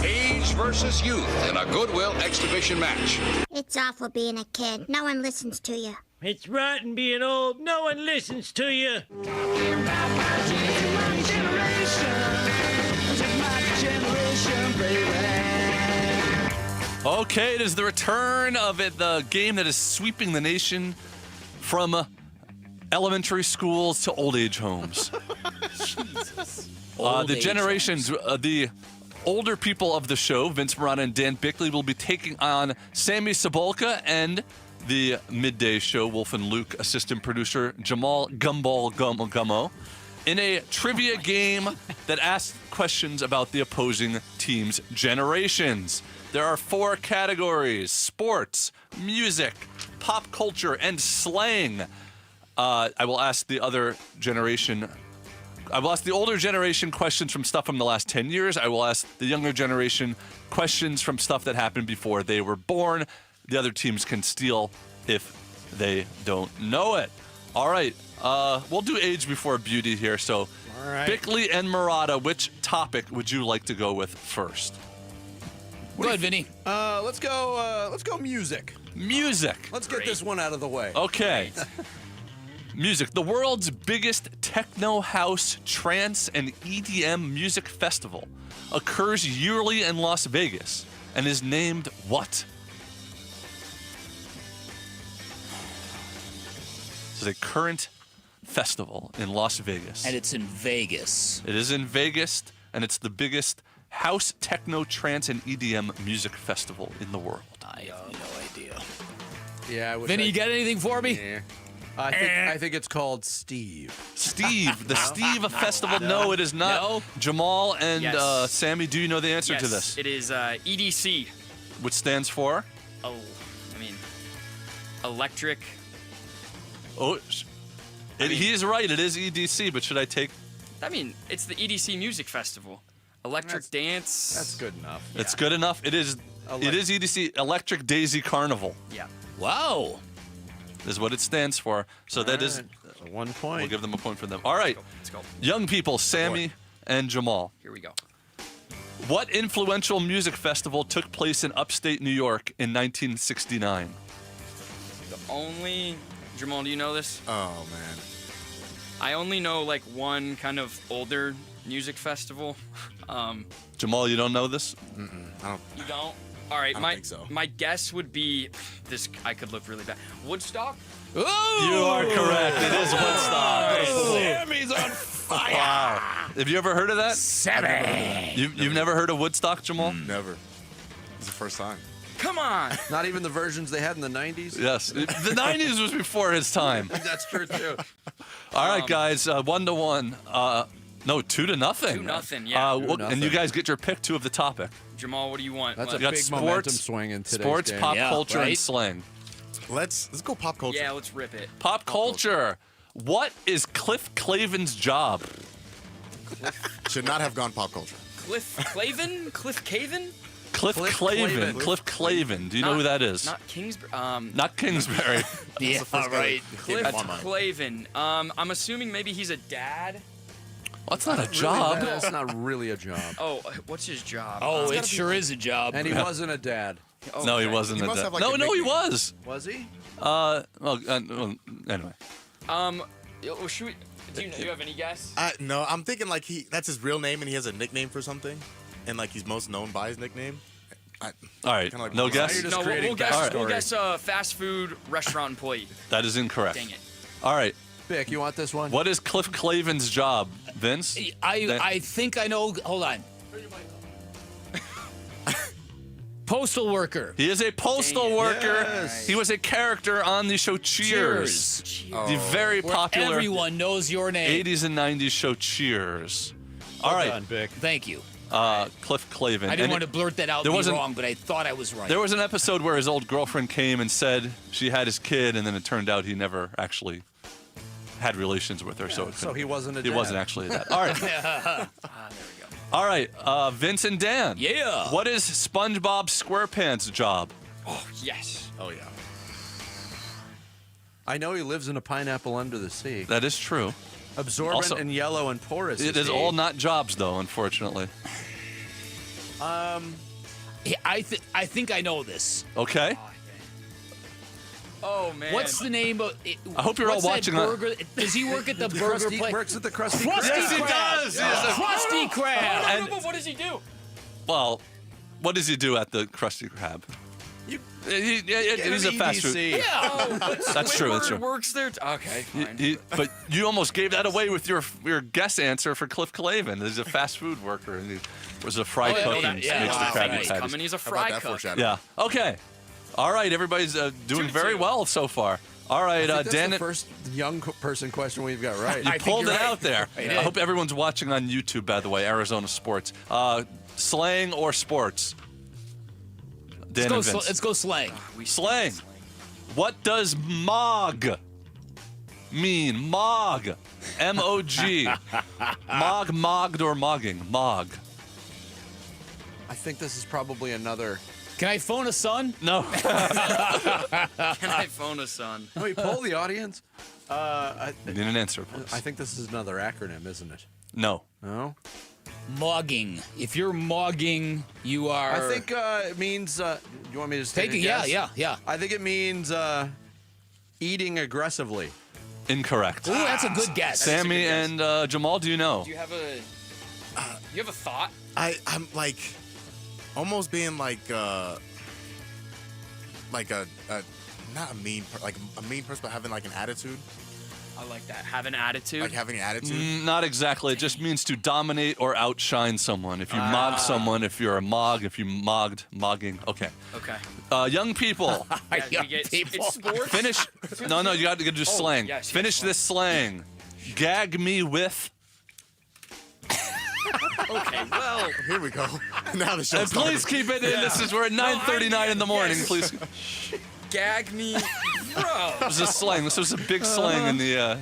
Age versus youth in a Goodwill exhibition match. It's awful being a kid. No one listens to you. It's rotten being old. No one listens to you. Okay, it is the return of the game that is sweeping the nation from elementary schools to old age homes. Jesus. The generations, the older people of the show, Vince Morata and Dan Bickley, will be taking on Sammy Cebulka and the midday show, Wolf and Luke assistant producer Jamal Gummo, in a trivia game that asks questions about the opposing team's generations. There are 4 categories: sports, music, pop culture, and slang. I will ask the older generation questions from stuff from the last 10 years. I will ask the younger generation questions from stuff that happened before they were born. The other teams can steal if they don't know it. All right. We'll do age before beauty here. So, all right. Bickley and Morata, which topic would you like to go with first? Go ahead, Vinny. Let's go music. Music. Let's get this one out of the way. Okay. Music. The world's biggest techno, house, trance, and EDM music festival occurs yearly in Las Vegas and is named what? This is a current festival in Las Vegas. And it's in Vegas. It is in Vegas, and it's the biggest house, techno, trance, and EDM music festival in the world. I have no idea. Yeah, Vinny, you got anything for me? Yeah. I think it's called Steve. Steve, the Steve Festival. No, it is not. No. Jamal and Yes. Sammy, do you know the answer to this? It is EDC. Which stands for? Electric. Oh, he is right. It is EDC, but should I take? It's the EDC Music Festival. Electric Dance. That's good enough. It's good enough. It is EDC, Electric Daisy Carnival. Yeah. Wow. Is what it stands for. So that is 1 point. We'll give them a point for them. All right. Let's go. Young people, Sammy and Jamal. Here we go. What influential music festival took place in upstate New York in 1969? Jamal, do you know this? Oh, man. I only know like one kind of older music festival. Jamal, you don't know this? I don't. You don't? All right, I don't my think so. my guess would be this. I could look really bad. Woodstock. You are correct. It is Woodstock. Sammy's on fire. Wow. Have you ever heard of that? Sammy. You've never heard of Woodstock, Jamal? Never. It's the first time. Come on. Not even the versions they had in the 90s? Yes. The 90s was before his time. That's true, too. All right, guys. 1-1. No, 2-0. 2-0, yeah. And you guys get your pick 2 of the topic. Jamal, what do you want? That's a You got big momentum swing in today's sports, game. pop Yeah, culture, and right? slang. Let's go pop culture. Yeah, let's rip it. Pop culture. What is Cliff Clavin's job? Should not have gone pop culture. Cliff Clavin? Cliff Caven? Cliff Clavin. Cliff Clavin. Do you know who that is? Not Kingsbury. Not Kingsbury. Yeah, right. Cliff Clavin. I'm assuming maybe he's a dad. Well, that's not a job. That's not really a job. Oh, what's his job? Oh, it sure is a job. And he wasn't a dad. Oh, No, he okay. wasn't He a must dad. have, like, No, a no, he nickname. was. Was he? Well, anyway. Should we? Do you have any guess? No, I'm thinking like that's his real name and he has a nickname for something, and like he's most known by his nickname. All right. Kinda like No Marvin. guess? No, we'll guess. All right. We'll guess fast food restaurant employee. That is incorrect. Dang it. All right. Vic, you want this one? What is Cliff Clavin's job, Vince? I think I know. Hold on. Postal worker. He is a postal worker. Yes. He was a character on the show Cheers. The very Where popular everyone knows your name. 80s and 90s show Cheers. All right. Thank you. Cliff Clavin. I didn't And want to blurt that out there and be wasn't- wrong, but I thought I was right. There was an episode where his old girlfriend came and said she had his kid, and then it turned out he never actually had relations with her. So he wasn't a He dad. wasn't actually a dad. All right. There we go. All right. Vince and Dan. Yeah. What is SpongeBob SquarePants' job? Oh yes. Oh yeah. I know he lives in a pineapple under the sea. That is true. Absorbent Also- and yellow and porous. It is all not jobs, though, unfortunately. Yeah, I think I know this. Okay. Oh man. What's the name of? I hope you're all what's that watching on- burger? Does he work at the burger place? Works at the Krusty Krusty Krab. Yes, he Krab. does. Yes. Krusty Krab. And- But what does he do? Well, what does he do at the Krusty Krab? He's a an fast food. EDC. Yeah. Oh, That's true. That's true. Works there. Okay, fine. But you almost gave that away with your guess answer for Cliff Clavin. He's a fast food worker, and he was a fry Oh, yeah, cook no, that- and yeah. makes the Wow. Krabby He's Patties. coming. He's a How about fry that cook. foreshadowing? Yeah. Okay. All right. Everybody's doing very well so far. All right, I think that's Dan. the first young person question we've got right. You I think pulled it you're right. out there. I I did. hope everyone's watching on YouTube, by the way, Arizona Sports. Slang or sports? Dan and Vince. Let's go slang. Slang. What does MOG mean? MOG. M-O-G. MOG, mogged, or mogging? MOG. I think this is probably another. Can I phone a son? No. Can I phone a son? Oh, you poll the audience. I need an answer, I please. think this is another acronym, isn't it? No. No. Mogging. If you're mogging, you are. I think it means. You want me to just take Take a it. guess? Yeah. I think it means eating aggressively. Incorrect. Ooh, that's a good guess. Sammy and Jamal, do you know? Do you have a? You have a thought? I'm like almost being like a not a mean like a mean person, but having like an attitude. I like that. Have an attitude. Like having an attitude. Not exactly. It just means to dominate or outshine someone. If you mog someone, if you're a mog, if you mogging. Okay. Okay. Young people, Yeah, we get, it's sports. finish. No, you got to do slang. yes, Finish this slang. Gag me with. Okay. Well. Here we go. Now the And show's please started. keep it in. This is we're at 9:39 in the morning. Yes. Please. Gag me, bro. This was a slang. This was a big slang in the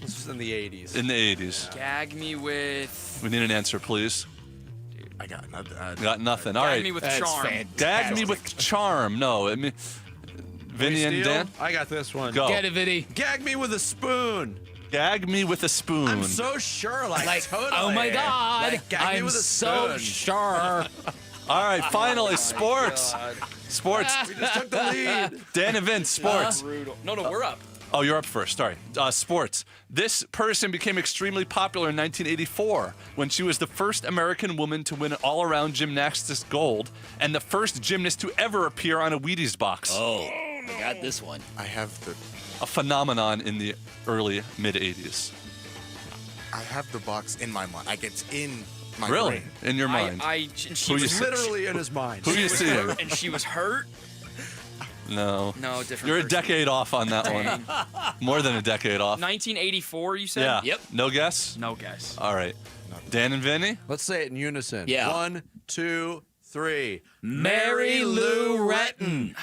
This was in the 80s. in the 80s. Gag me with. We need an answer, please. I got nothing. Got nothing. All Gag right. me with That's charm. fantastic. Gag me with charm. No, I mean, Vinny and Dan. I got this one. Go. Get it, Vinny. Gag me with a spoon. Gag me with a spoon. I'm so sure, like totally. Oh my God! Like, gag me I'm with a so spoon. sure. All right, finally, sports. Sports. We just took the lead. Dan and Vince, sports. Brutal. No, we're up. Oh, you're up first. Sorry. Sports. This person became extremely popular in 1984 when she was the first American woman to win an all-around gymnastics gold and the first gymnast to ever appear on a Wheaties box. Oh, I got this one. I have a phenomenon in the early mid-'80s. I have the box in my mind. Like, it's in my Really? brain. In your mind? She was literally in his mind. Who you seeing? And she was hurt. No. No, different You're a person. decade off on that one. More than a decade off. 1984, you said? Yeah. Yep. No guess? No guess. All right. Dan and Vinny? Let's say it in unison. Yeah. 1, 2, 3. Mary Lou Retton.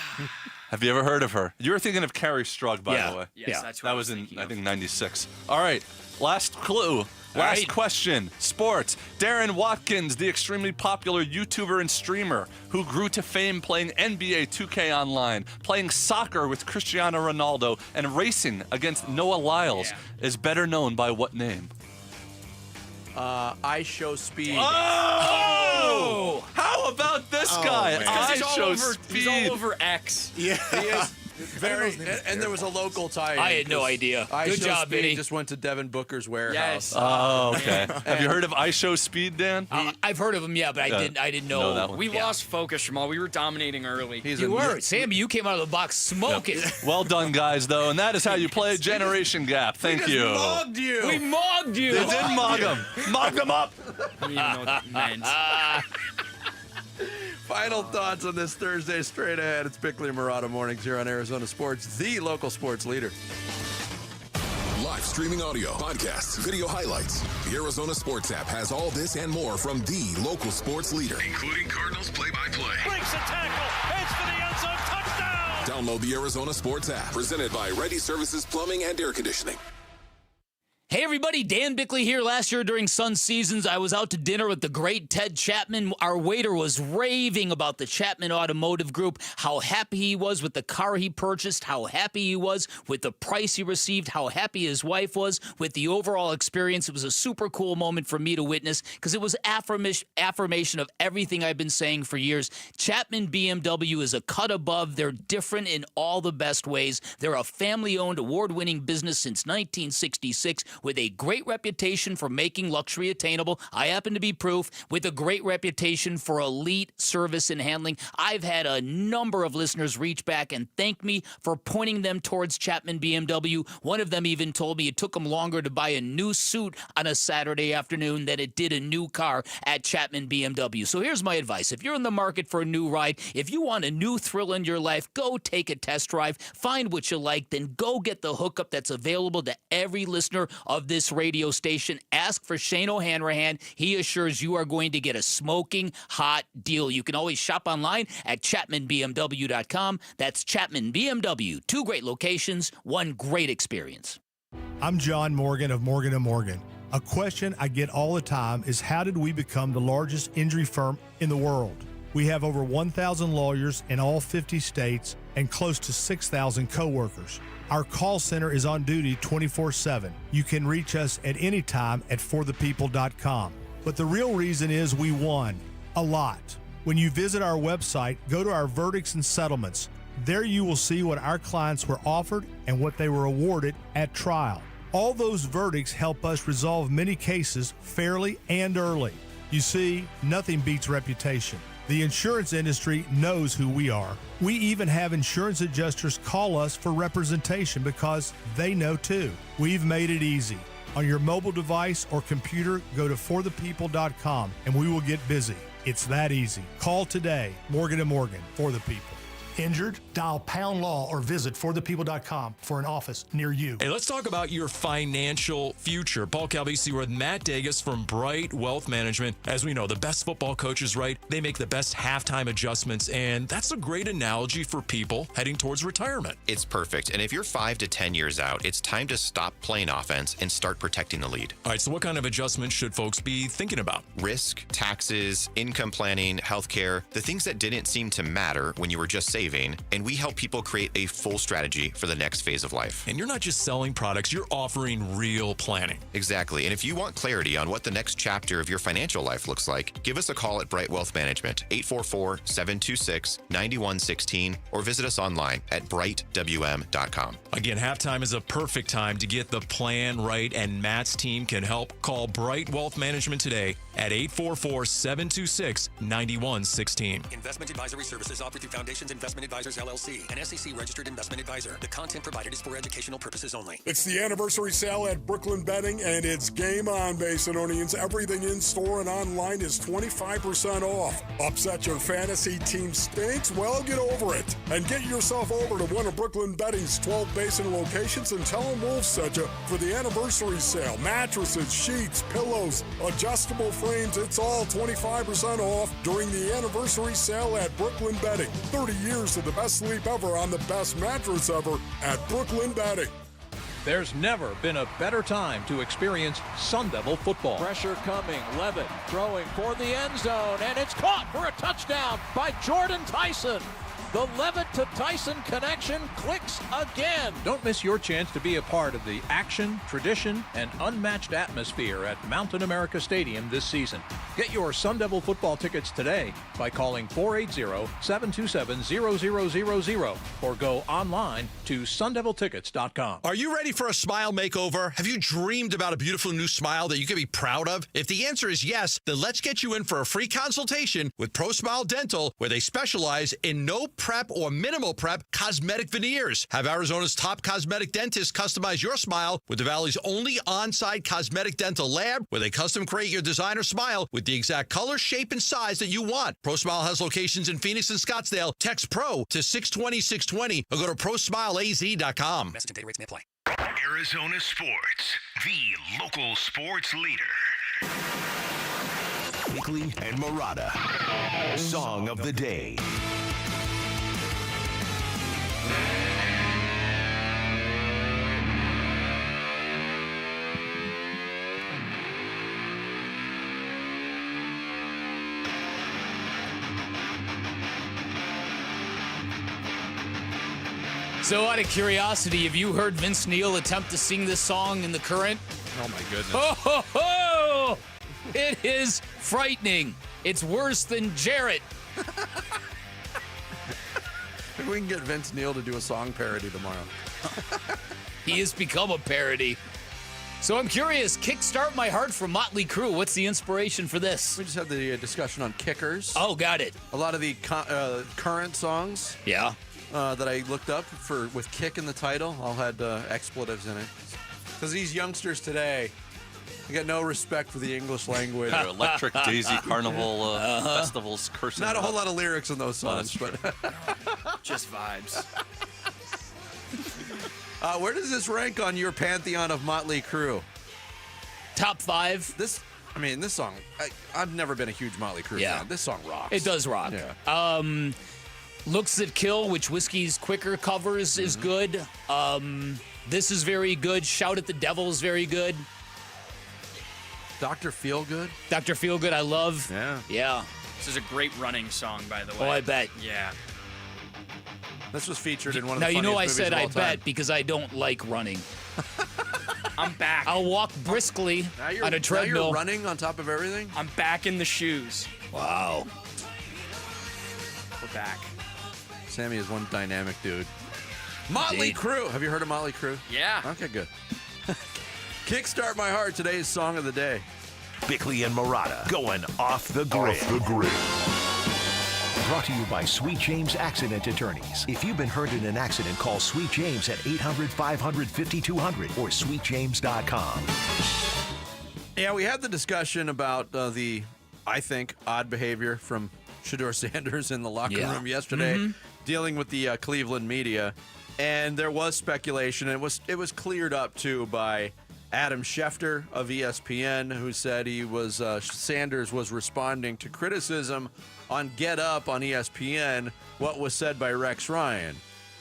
Have you ever heard of her? You were thinking of Carrie Strug, by the way. Yes, that's what That I was in, thinking I of. think, 96. All right. Last clue. Last question. Sports. Darren Watkins, the extremely popular YouTuber and streamer who grew to fame playing NBA 2K Online, playing soccer with Cristiano Ronaldo, and racing against Noah Lyles, is better known by what name? I Show Speed. Oh! How about this guy? Because I he's all Show over, Speed. He's all over X. Yeah. He is very, and there was a local tie-in. I had no idea. I Good Show job, Speed Vinny. just went to Devin Booker's warehouse. Yes. Oh, okay. Have you heard of I Show Speed, Dan? I've heard of him, yeah, but I didn't know. that one. We lost focus, Jamal. We were dominating early. You were. Sammy, you came out of the box smoking. Well done, guys, though, and that is how you play Generation Gap. Thank you. Mogged you. We mogged you. They did mog him. Mogged him up. I don't even know what that meant. Final thoughts on this Thursday straight ahead. It's Bickley and Murata Mornings here on Arizona Sports, the local sports leader. Live streaming audio, podcasts, video highlights. The Arizona Sports app has all this and more from the local sports leader, including Cardinals play-by-play. Breaks a tackle. Heads for the end zone. Touchdown. Download the Arizona Sports app, presented by Ready Services Plumbing and Air Conditioning. Hey everybody, Dan Bickley here. Last year during Sun Seasons, I was out to dinner with the great Ted Chapman. Our waiter was raving about the Chapman Automotive Group, how happy he was with the car he purchased, how happy he was with the price he received, how happy his wife was with the overall experience. It was a super cool moment for me to witness because it was affirmation of everything I've been saying for years. Chapman BMW is a cut above. They're different in all the best ways. They're a family-owned, award-winning business since 1966. With a great reputation for making luxury attainable. I happen to be proof. With a great reputation for elite service and handling. I've had a number of listeners reach back and thank me for pointing them towards Chapman BMW. One of them even told me it took them longer to buy a new suit on a Saturday afternoon than it did a new car at Chapman BMW. So here's my advice. If you're in the market for a new ride, if you want a new thrill in your life, go take a test drive, find what you like, then go get the hookup that's available to every listener of this radio station. Ask for Shane O'Hanrahan. He assures you are going to get a smoking hot deal. You can always shop online at ChapmanBMW.com. That's Chapman BMW. 2 great locations, 1 great experience. I'm John Morgan of Morgan & Morgan. A question I get all the time is how did we become the largest injury firm in the world? We have over 1,000 lawyers in all 50 states and close to 6,000 coworkers. Our call center is on duty 24/7. You can reach us at any time at forthepeople.com. But the real reason is we won a lot. When you visit our website, go to our verdicts and settlements. There you will see what our clients were offered and what they were awarded at trial. All those verdicts help us resolve many cases fairly and early. You see, nothing beats reputation. The insurance industry knows who we are. We even have insurance adjusters call us for representation because they know too. We've made it easy. On your mobile device or computer, go to forthepeople.com and we will get busy. It's that easy. Call today. Morgan & Morgan, for the people. Injured? Dial pound law or visit forthepeople.com for an office near you. Hey, let's talk about your financial future. Paul Calvisi with Matt Dagas from Bright Wealth Management. As we know, the best football coaches, right? They make the best halftime adjustments, and that's a great analogy for people heading towards retirement. It's perfect. And if you're 5 to 10 years out, it's time to stop playing offense and start protecting the lead. All right, so what kind of adjustments should folks be thinking about? Risk, taxes, income planning, healthcare, the things that didn't seem to matter when you were just saving saving, and we help people create a full strategy for the next phase of life. And you're not just selling products, you're offering real planning. Exactly. And if you want clarity on what the next chapter of your financial life looks like, give us a call at Bright Wealth Management, 844-726-9116, or visit us online at brightwm.com. Again, halftime is a perfect time to get the plan right, and Matt's team can help. Call Bright Wealth Management today at 844-726-9116. Investment advisory services offered through Foundations Investment Advisors, LLC, an SEC-registered investment advisor. The content provided is for educational purposes only. It's the anniversary sale at Brooklyn Betting, and it's game on, Basinonians. Everything in store and online is 25% off. Upset your fantasy team stinks? Well, get over it and get yourself over to one of Brooklyn Betting's 12 Basin locations and tell them Wolf sent you for the anniversary sale. Mattresses, sheets, pillows, adjustable frames, it's all 25% off during the anniversary sale at Brooklyn Betting. 30 years of the best sleep ever on the best mattress ever at Brooklyn Betting. There's never been a better time to experience Sun Devil football. Pressure coming, Levitt throwing for the end zone, and it's caught for a touchdown by Jordan Tyson. The Levitt to Tyson connection clicks again. Don't miss your chance to be a part of the action, tradition, and unmatched atmosphere at Mountain America Stadium this season. Get your Sun Devil football tickets today by calling 480-727-0000 or go online to sundeviltickets.com. Are you ready for a smile makeover? Have you dreamed about a beautiful new smile that you can be proud of? If the answer is yes, then let's get you in for a free consultation with Pro Smile Dental, where they specialize in no prep or minimal prep cosmetic veneers. Have Arizona's top cosmetic dentists customize your smile with the Valley's only on-site cosmetic dental lab, where they custom create your designer smile with the exact color, shape, and size that you want. Pro Smile has locations in Phoenix and Scottsdale. Text PRO to 620-620 or go to ProSmileAZ.com. Message and data rates may apply. Arizona Sports, the local sports leader. Bickley and Murata, Song of the Day. So, out of curiosity, have you heard Vince Neil attempt to sing this song in the current? Oh, my goodness. Oh, ho, ho! It is frightening. It's worse than Jarrett. Maybe we can get Vince Neil to do a song parody tomorrow. He has become a parody. So I'm curious, Kickstart My Heart from Motley Crue. What's the inspiration for this? We just had the discussion on kickers. Oh, got it. A lot of the current songs. Yeah. That I looked up with kick in the title all had expletives in it. Because these youngsters today, they got no respect for the English language. Their Electric Daisy Carnival festivals cursing. Not a whole lot of lyrics in those songs, but just vibes. Where does this rank on your pantheon of Motley Crue? Top 5. This song, I've never been a huge Motley Crue fan. This song rocks. It does rock. Yeah. Looks That Kill, which Whiskey's Quicker covers, is good. This is very good. Shout at the Devil is very good. Dr. Feelgood? Dr. Feelgood, I love. Yeah. This is a great running song, by the way. Oh, I bet. Yeah. This was featured in one of now, the you know I funniest said movies I of all time. bet because I don't like running. I'm back. I'll walk briskly on a treadmill. Now you're running on top of everything? I'm back in the shoes. Wow. We're back. Sammy is one dynamic dude. Motley Crue. Have you heard of Motley Crue? Yeah. Okay, good. Kickstart My Heart, today's song of the day. Bickley and Murata going off the grid. Brought to you by Sweet James Accident Attorneys. If you've been hurt in an accident, call Sweet James at 800-500-5200 or sweetjames.com. Yeah, we had the discussion about the, I think, odd behavior from Shedeur Sanders in the locker room yesterday, dealing with the Cleveland media. And there was speculation, and it was cleared up, too, by Adam Schefter of ESPN, who said he was Sanders was responding to criticism on Get Up on ESPN, what was said by Rex Ryan.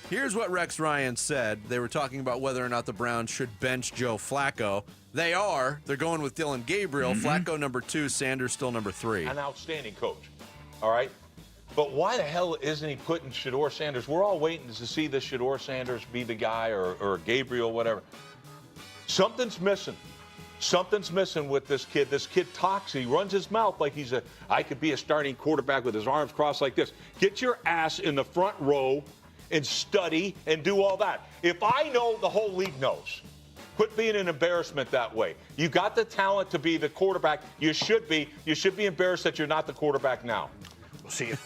Here's what Rex Ryan said. They were talking about whether or not the Browns should bench Joe Flacco. They are. They're going with Dylan Gabriel. Flacco number 2, Sanders still number 3. An outstanding coach. All right? But why the hell isn't he putting Shedeur Sanders? We're all waiting to see this Shedeur Sanders be the guy or Gabriel, whatever. Something's missing. Something's missing with this kid. This kid talks. He runs his mouth like I could be a starting quarterback with his arms crossed like this. Get your ass in the front row and study and do all that. If I know, the whole league knows. Quit being an embarrassment that way. You got the talent to be the quarterback. You should be. You should be embarrassed that you're not the quarterback now. We'll see you.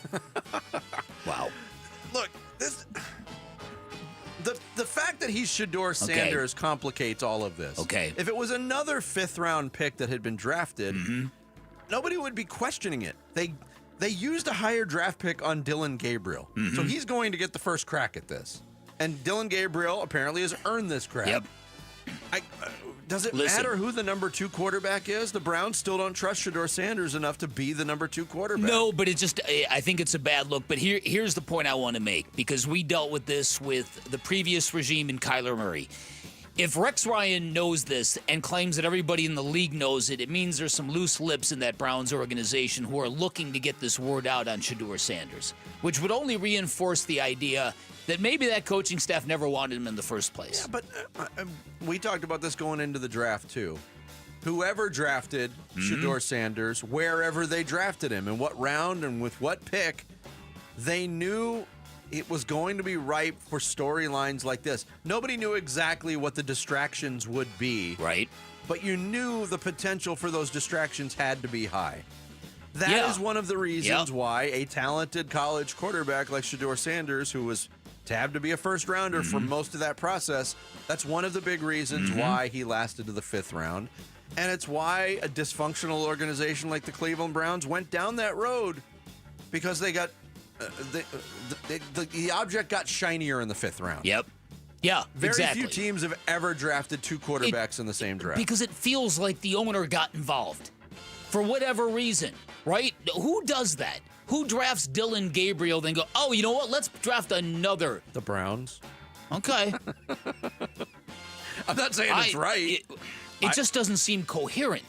Wow. Look, the fact that he's Shedeur Sanders complicates all of this. Okay. If it was another 5th-round pick that had been drafted, nobody would be questioning it. They used a higher draft pick on Dylan Gabriel. So he's going to get the first crack at this. And Dylan Gabriel apparently has earned this crack. Yep. Does it matter who the number 2 quarterback is? The Browns still don't trust Shedeur Sanders enough to be the number 2 quarterback. No, but I think it's a bad look. But here's the point I want to make, because we dealt with this with the previous regime in Kyler Murray. If Rex Ryan knows this and claims that everybody in the league knows it, it means there's some loose lips in that Browns organization who are looking to get this word out on Shedeur Sanders, which would only reinforce the idea that maybe that coaching staff never wanted him in the first place. Yeah, but we talked about this going into the draft, too. Whoever drafted Shedeur Sanders, wherever they drafted him, in what round and with what pick, they knew it was going to be ripe for storylines like this. Nobody knew exactly what the distractions would be. Right. But you knew the potential for those distractions had to be high. That is one of the reasons why a talented college quarterback like Shedeur Sanders, who was tabbed to be a first-rounder for most of that process, that's one of the big reasons why he lasted to the 5th round. And it's why a dysfunctional organization like the Cleveland Browns went down that road, because they got the object got shinier in the 5th round. Yep. Yeah, Very few teams have ever drafted 2 quarterbacks in the same draft. Because it feels like the owner got involved for whatever reason, right? Who does that? Who drafts Dylan Gabriel then go, oh, you know what? Let's draft another. The Browns. Okay. I'm not saying it's right. It just doesn't seem coherent.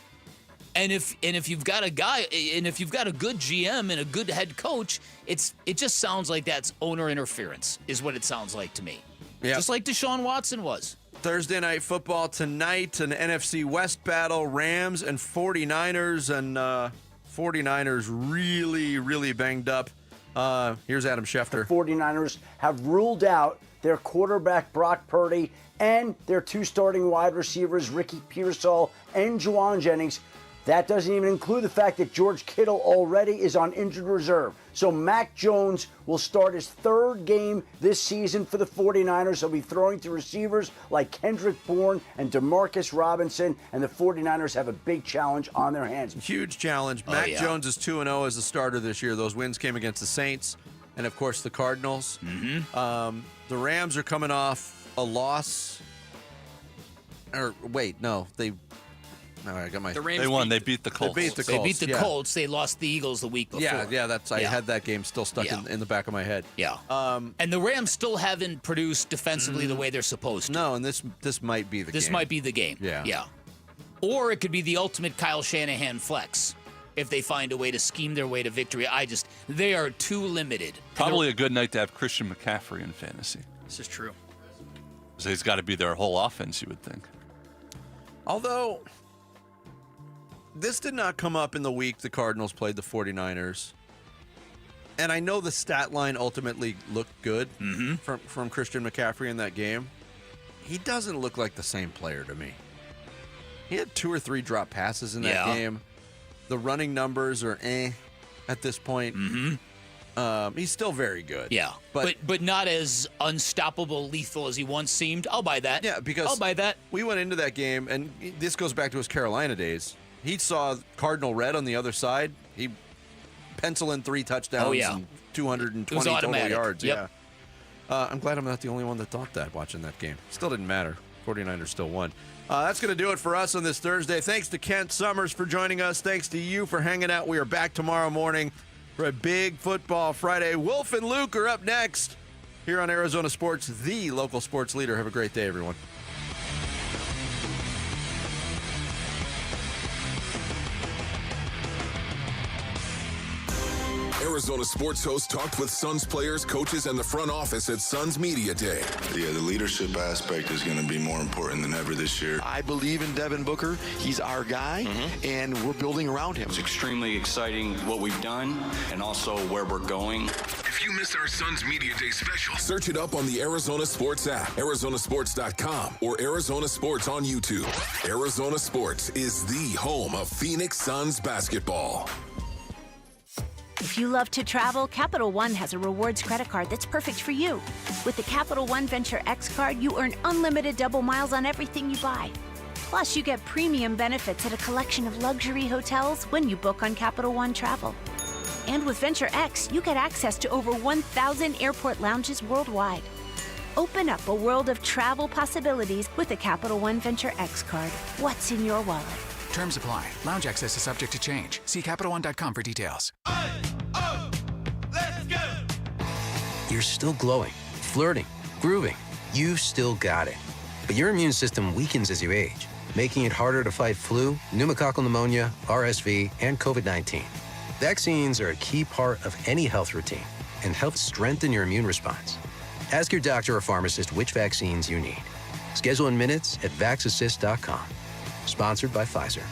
And if you've got a guy, and if you've got a good GM and a good head coach, it just sounds like that's owner interference, is what it sounds like to me. Yeah. Just like Deshaun Watson was. Thursday night football tonight, an NFC West battle, Rams and 49ers, and 49ers really, really banged up. Here's Adam Schefter. The 49ers have ruled out their quarterback Brock Purdy and their 2 starting wide receivers, Ricky Pearsall and Juwan Jennings. That doesn't even include the fact that George Kittle already is on injured reserve. So Mac Jones will start his 3rd game this season for the 49ers. He'll be throwing to receivers like Kendrick Bourne and Demarcus Robinson, and the 49ers have a big challenge on their hands. Huge challenge. Mac Jones is 2-0 as a starter this year. Those wins came against the Saints and, of course, the Cardinals. The Rams are coming off a loss. Or, wait, no, I got my. They won. They beat the Colts. They beat the Colts. They lost the Eagles the week before. Yeah. I had that game still stuck in the back of my head. Yeah. And the Rams still haven't produced defensively the way they're supposed to. No, and this might be the game. This might be the game. Yeah. Or it could be the ultimate Kyle Shanahan flex if they find a way to scheme their way to victory. They are too limited. Probably a good night to have Christian McCaffrey in fantasy. This is true. So he's got to be their whole offense, you would think. Although, this did not come up in the week the Cardinals played the 49ers. And I know the stat line ultimately looked good from Christian McCaffrey in that game. He doesn't look like the same player to me. He had 2 or 3 drop passes in that game. The running numbers are at this point. He's still very good. Yeah, but not as unstoppable, lethal as he once seemed. I'll buy that. Yeah, because I'll buy that. We went into that game, and this goes back to his Carolina days. He saw Cardinal red on the other side. He penciled in 3 touchdowns and 220 total yards. Yep. Yeah. I'm glad I'm not the only one that thought that watching that game. Still didn't matter. 49ers still won. That's going to do it for us on this Thursday. Thanks to Kent Summers for joining us. Thanks to you for hanging out. We are back tomorrow morning for a big football Friday. Wolf and Luke are up next here on Arizona Sports, the local sports leader. Have a great day, everyone. Arizona sports host talked with Suns players, coaches, and the front office at Suns Media Day. Yeah, the leadership aspect is going to be more important than ever this year. I believe in Devin Booker. He's our guy, and we're building around him. It's extremely exciting what we've done and also where we're going. If you missed our Suns Media Day special, search it up on the Arizona Sports app, arizonasports.com, or Arizona Sports on YouTube. Arizona Sports is the home of Phoenix Suns basketball. If you love to travel, Capital One has a rewards credit card that's perfect for you. With the Capital One Venture X card, you earn unlimited double miles on everything you buy. Plus, you get premium benefits at a collection of luxury hotels when you book on Capital One Travel. And with Venture X, you get access to over 1,000 airport lounges worldwide. Open up a world of travel possibilities with the Capital One Venture X card. What's in your wallet? Terms apply. Lounge access is subject to change. See CapitalOne.com for details. Let's go! You're still glowing, flirting, grooving. You've still got it. But your immune system weakens as you age, making it harder to fight flu, pneumococcal pneumonia, RSV, and COVID-19. Vaccines are a key part of any health routine and help strengthen your immune response. Ask your doctor or pharmacist which vaccines you need. Schedule in minutes at vaxassist.com. Sponsored by Pfizer.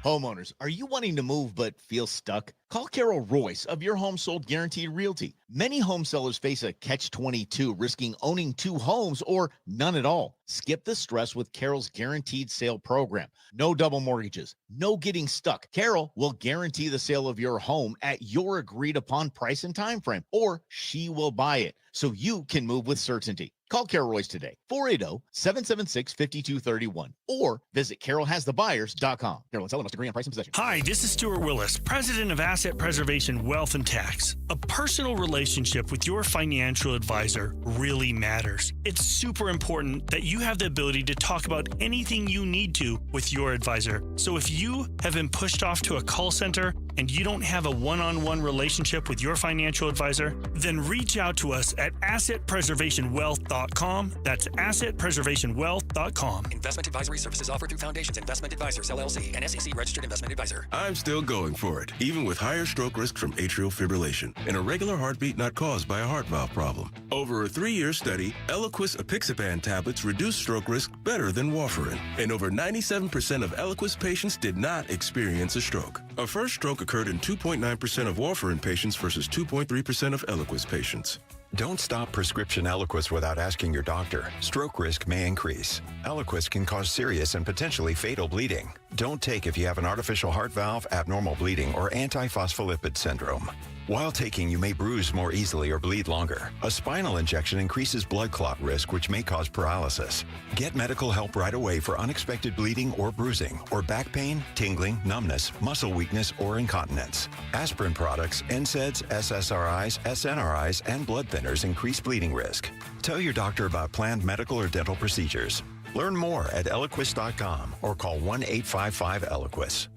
Homeowners, are you wanting to move but feel stuck? Call Carol Royce of Your Home Sold Guaranteed Realty. Many home sellers face a catch-22, risking owning 2 homes or none at all. Skip the stress with Carol's Guaranteed Sale Program. No double mortgages, no getting stuck. Carol will guarantee the sale of your home at your agreed-upon price and time frame, or she will buy it so you can move with certainty. Call Carol Royce today, 480-776-5231, or visit carolhasthebuyers.com. Carol and seller must agree on price and possession. Hi, this is Stuart Willis, president of Asset Preservation Wealth and Tax. A personal relationship with your financial advisor really matters. It's super important that you have the ability to talk about anything you need to with your advisor. So if you have been pushed off to a call center and you don't have a one-on-one relationship with your financial advisor, then reach out to us at assetpreservationwealth.com. That's assetpreservationwealth.com. Investment advisory services offered through Foundations Investment Advisors, LLC, an SEC registered investment advisor. I'm still going for it, even with higher stroke risk from atrial fibrillation and a regular heartbeat not caused by a heart valve problem. Over a 3-year study, Eliquis apixaban tablets reduced stroke risk better than warfarin, and over 97% of Eliquis patients did not experience a stroke. A first stroke occurred in 2.9% of warfarin patients versus 2.3% of Eliquis patients. Don't stop prescription Eliquis without asking your doctor. Stroke risk may increase. Eliquis can cause serious and potentially fatal bleeding. Don't take if you have an artificial heart valve, abnormal bleeding, or antiphospholipid syndrome. While taking, you may bruise more easily or bleed longer. A spinal injection increases blood clot risk, which may cause paralysis. Get medical help right away for unexpected bleeding or bruising, or back pain, tingling, numbness, muscle weakness, or incontinence. Aspirin products, NSAIDs, SSRIs, SNRIs, and blood thinners increase bleeding risk. Tell your doctor about planned medical or dental procedures. Learn more at Eliquis.com or call 1-855-ELIQUIS.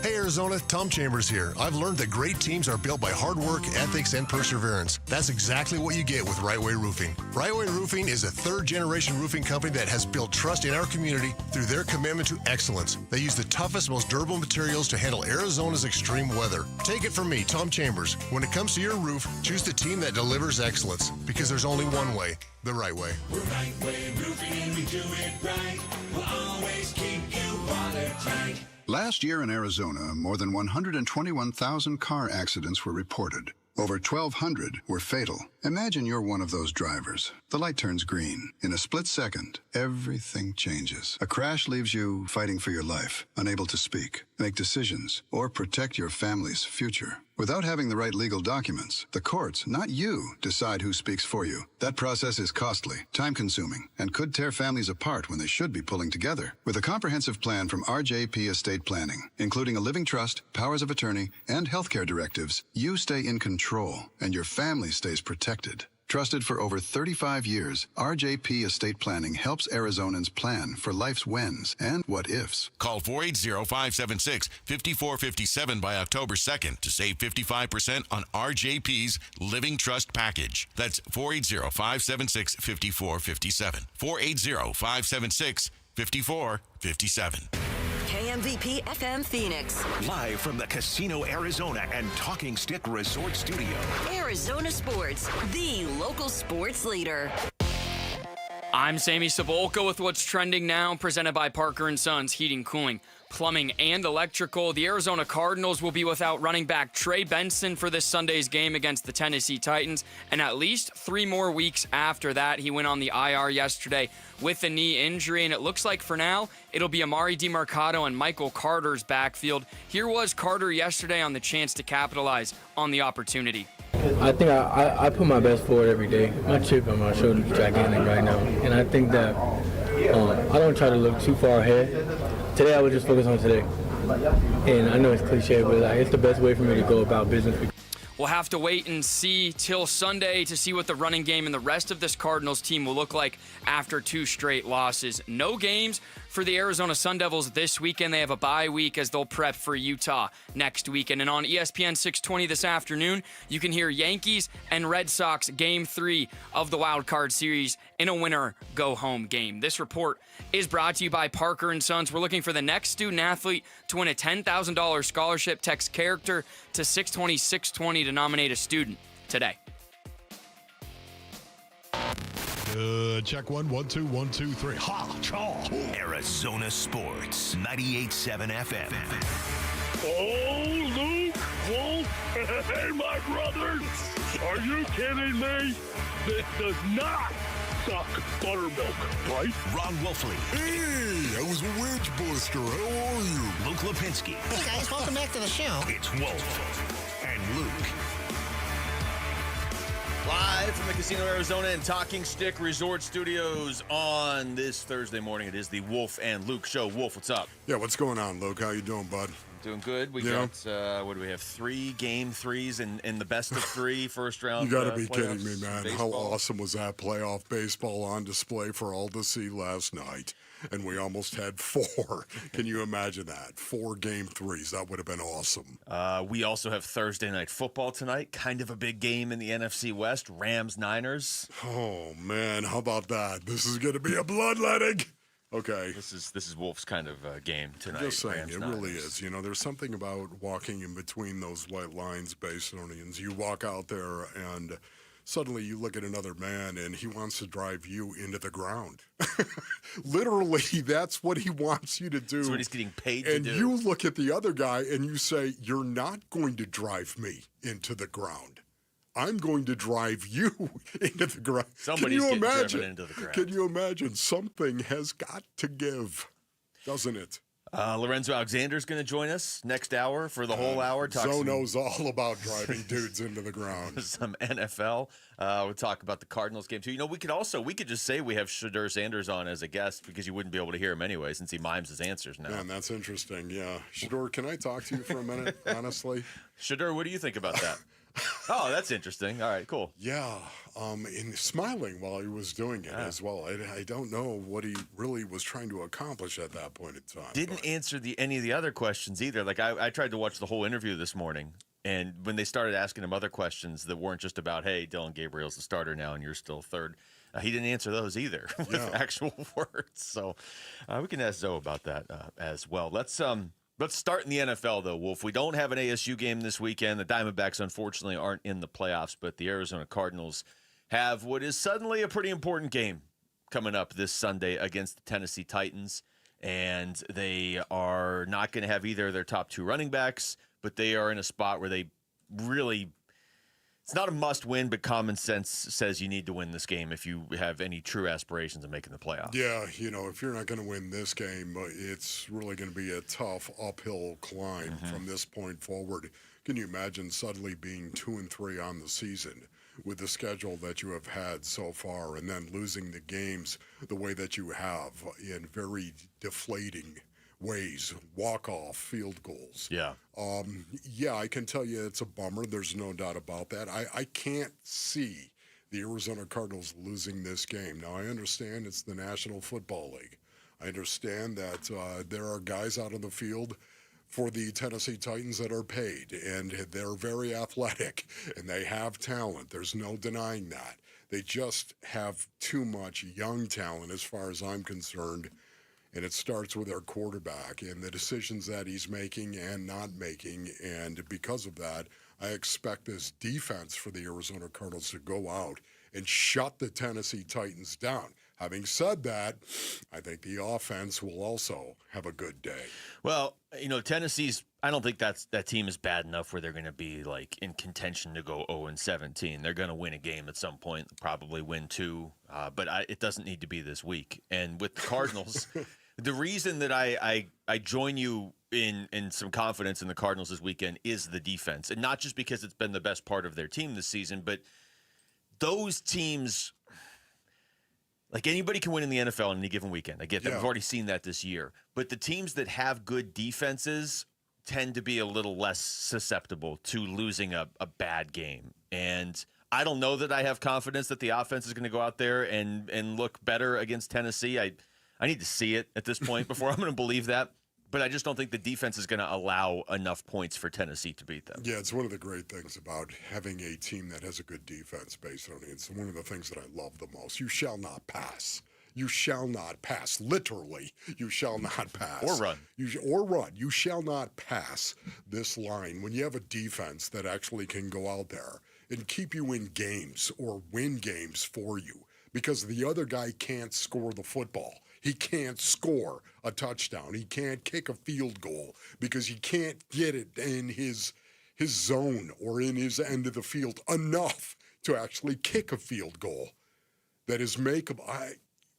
Hey Arizona, Tom Chambers here. I've learned that great teams are built by hard work, ethics, and perseverance. That's exactly what you get with Right Way Roofing. Right Way Roofing is a 3rd-generation roofing company that has built trust in our community through their commitment to excellence. They use the toughest, most durable materials to handle Arizona's extreme weather. Take it from me, Tom Chambers. When it comes to your roof, choose the team that delivers excellence, because there's only one way, the right way. We're Right Way Roofing and we do it right. We'll always keep you watertight. Last year in Arizona, more than 121,000 car accidents were reported. Over 1,200 were fatal. Imagine you're one of those drivers. The light turns green. In a split second, everything changes. A crash leaves you fighting for your life, unable to speak, make decisions, or protect your family's future. Without having the right legal documents, the courts, not you, decide who speaks for you. That process is costly, time-consuming, and could tear families apart when they should be pulling together. With a comprehensive plan from RJP Estate Planning, including a living trust, powers of attorney, and healthcare directives, you stay in control, and your family stays protected. Trusted for over 35 years, RJP Estate Planning helps Arizonans plan for life's whens and what-ifs. Call 480-576-5457 by October 2nd to save 55% on RJP's Living Trust Package. That's 480-576-5457. 480-576-5457. KMVP FM Phoenix. Live from the Casino Arizona and Talking Stick Resort Studio. Arizona Sports, the local sports leader. I'm Sammy Sabolka with what's trending now, presented by Parker & Sons Heating, Cooling, Plumbing, and Electrical. The Arizona Cardinals will be without running back Trey Benson for this Sunday's game against the Tennessee Titans, and at least 3 more weeks after that. He went on the IR yesterday with a knee injury, and it looks like for now it'll be Amari DiMercato and Michael Carter's backfield. Here was Carter yesterday on the chance to capitalize on the opportunity. I think I put my best forward every day. My chip on my shoulder is gigantic right now, and I think that I don't try to look too far ahead. Today I would just focus on today, and I know it's cliche, but it's the best way for me to go about business. We'll have to wait and see till Sunday to see what the running game and the rest of this Cardinals team will look like after 2 straight losses. No games for the Arizona Sun Devils this weekend. They have a bye week as they'll prep for Utah next weekend. And on ESPN 620 this afternoon, you can hear Yankees and Red Sox Game 3 of the Wild Card Series in a winner-go-home game. This report is brought to you by Parker & Sons. We're looking for the next student-athlete to win a $10,000 scholarship. Text character to 620-620 to nominate a student today. Check 1, 1, 2, 1, 2, 3. Ha! Chaw! Arizona Sports, 98.7 FM. Oh, Luke, Wolf, hey, my brothers. Are you kidding me? This does not suck buttermilk, right? Ron Wolfley. Hey, I was a wedge buster. How are you? Luke Lipinski. Hey, guys, welcome back to the show. It's Wolf and Luke. Live from the Casino Arizona and Talking Stick Resort Studios on this Thursday morning. It is the Wolf and Luke Show. Wolf, what's up? Yeah, what's going on, Luke? How you doing, bud? Doing good. We got, what do we have, 3 game 3s in the best of 3 first round. You got to be kidding me, man. Baseball. How awesome was that playoff baseball on display for all to see last night? And we almost had 4. Can you imagine that? 4 game 3s. That would have been awesome. We also have Thursday night football tonight. Kind of a big game in the NFC West. Rams-Niners. Oh, man. How about that? This is going to be a bloodletting. Okay. This is Wolf's kind of game tonight. Just saying, Rams, it Niners. really is. You know, there's something about walking in between those white lines, Basonians. You walk out there and suddenly you look at another man and he wants to drive you into the ground. Literally, that's what he wants you to do. That's what he's getting paid to do. And you look at the other guy and you say, you're not going to drive me into the ground. I'm going to drive you into the ground. Somebody's getting driven into the ground. Can you imagine? Something has got to give, doesn't it? Lorenzo Alexander's going to join us next hour for the whole hour. Zoe knows all about driving dudes into the ground. Some NFL. We'll talk about the Cardinals game too. You know, we could just say we have Shedeur Sanders on as a guest because you wouldn't be able to hear him anyway since he mimes his answers now. Man, that's interesting. Yeah, Shedeur, can I talk to you for a minute? Honestly, Shedeur, what do you think about that? Oh, that's interesting. All right, cool. Yeah, and smiling while he was doing it as well. I don't know what he really was trying to accomplish at that point in time. Didn't answer any of the other questions either. Like I tried to watch the whole interview this morning, and when they started asking him other questions that weren't just about, hey, Dylan Gabriel's the starter now and you're still third, he didn't answer those either with actual words. So we can ask Zoe about that as well. Let's start in the NFL, though, Wolf. We don't have an ASU game this weekend. The Diamondbacks, unfortunately, aren't in the playoffs, but the Arizona Cardinals have what is suddenly a pretty important game coming up this Sunday against the Tennessee Titans. And they are not going to have either of their top 2 running backs, but they are in a spot where they really – it's not a must-win, but common sense says you need to win this game if you have any true aspirations of making the playoffs. Yeah, you know, if you're not going to win this game, it's really going to be a tough uphill climb from this point forward. Can you imagine suddenly being 2-3 on the season with the schedule that you have had so far and then losing the games the way that you have in very deflating ways, walk-off field goals. Yeah. Yeah, I can tell you it's a bummer. There's no doubt about that. I can't see the Arizona Cardinals losing this game. Now, I understand it's the National Football League. I understand that there are guys out on the field for the Tennessee Titans that are paid, and they're very athletic, and they have talent. There's no denying that. They just have too much young talent as far as I'm concerned. And it starts with our quarterback and the decisions that he's making and not making. And because of that, I expect this defense for the Arizona Cardinals to go out and shut the Tennessee Titans down. Having said that, I think the offense will also have a good day. Well, Tennessee's, I don't think that team is bad enough where they're going to be like in contention to go 0-17. They're going to win a game at some point, probably win 2, but it doesn't need to be this week. And with the Cardinals, the reason that I join you in some confidence in the Cardinals this weekend is the defense. And not just because it's been the best part of their team this season, but those teams, like anybody can win in the NFL on any given weekend. I get that. Yeah. We've already seen that this year. But the teams that have good defenses tend to be a little less susceptible to losing a bad game. And I don't know that I have confidence that the offense is going to go out there and look better against Tennessee. I need to see it at this point before I'm going to believe that. But I just don't think the defense is going to allow enough points for Tennessee to beat them. Yeah, it's one of the great things about having a team that has a good defense based on it. It's one of the things that I love the most. You shall not pass. You shall not pass. Literally, you shall not pass. Or run. Or run. You shall not pass this line when you have a defense that actually can go out there and keep you in games or win games for you because the other guy can't score the football. He can't score a touchdown. He can't kick a field goal because he can't get it in his zone or in his end of the field enough to actually kick a field goal that is makeable.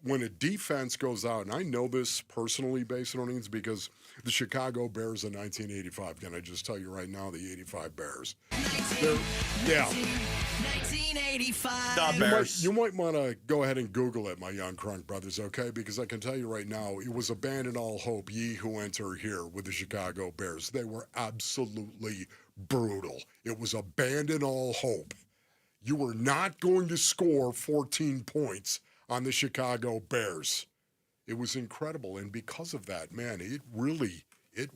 When a defense goes out, and I know this personally based on it because the Chicago Bears in 1985, can I just tell you right now, the 85 Bears. 1985. You might want to go ahead and Google it, my young Crunk brothers, okay? Because I can tell you right now, it was abandon all hope, ye who enter here with the Chicago Bears. They were absolutely brutal. It was abandon all hope. You were not going to score 14 points on the Chicago Bears. It was incredible. And because of that, man, it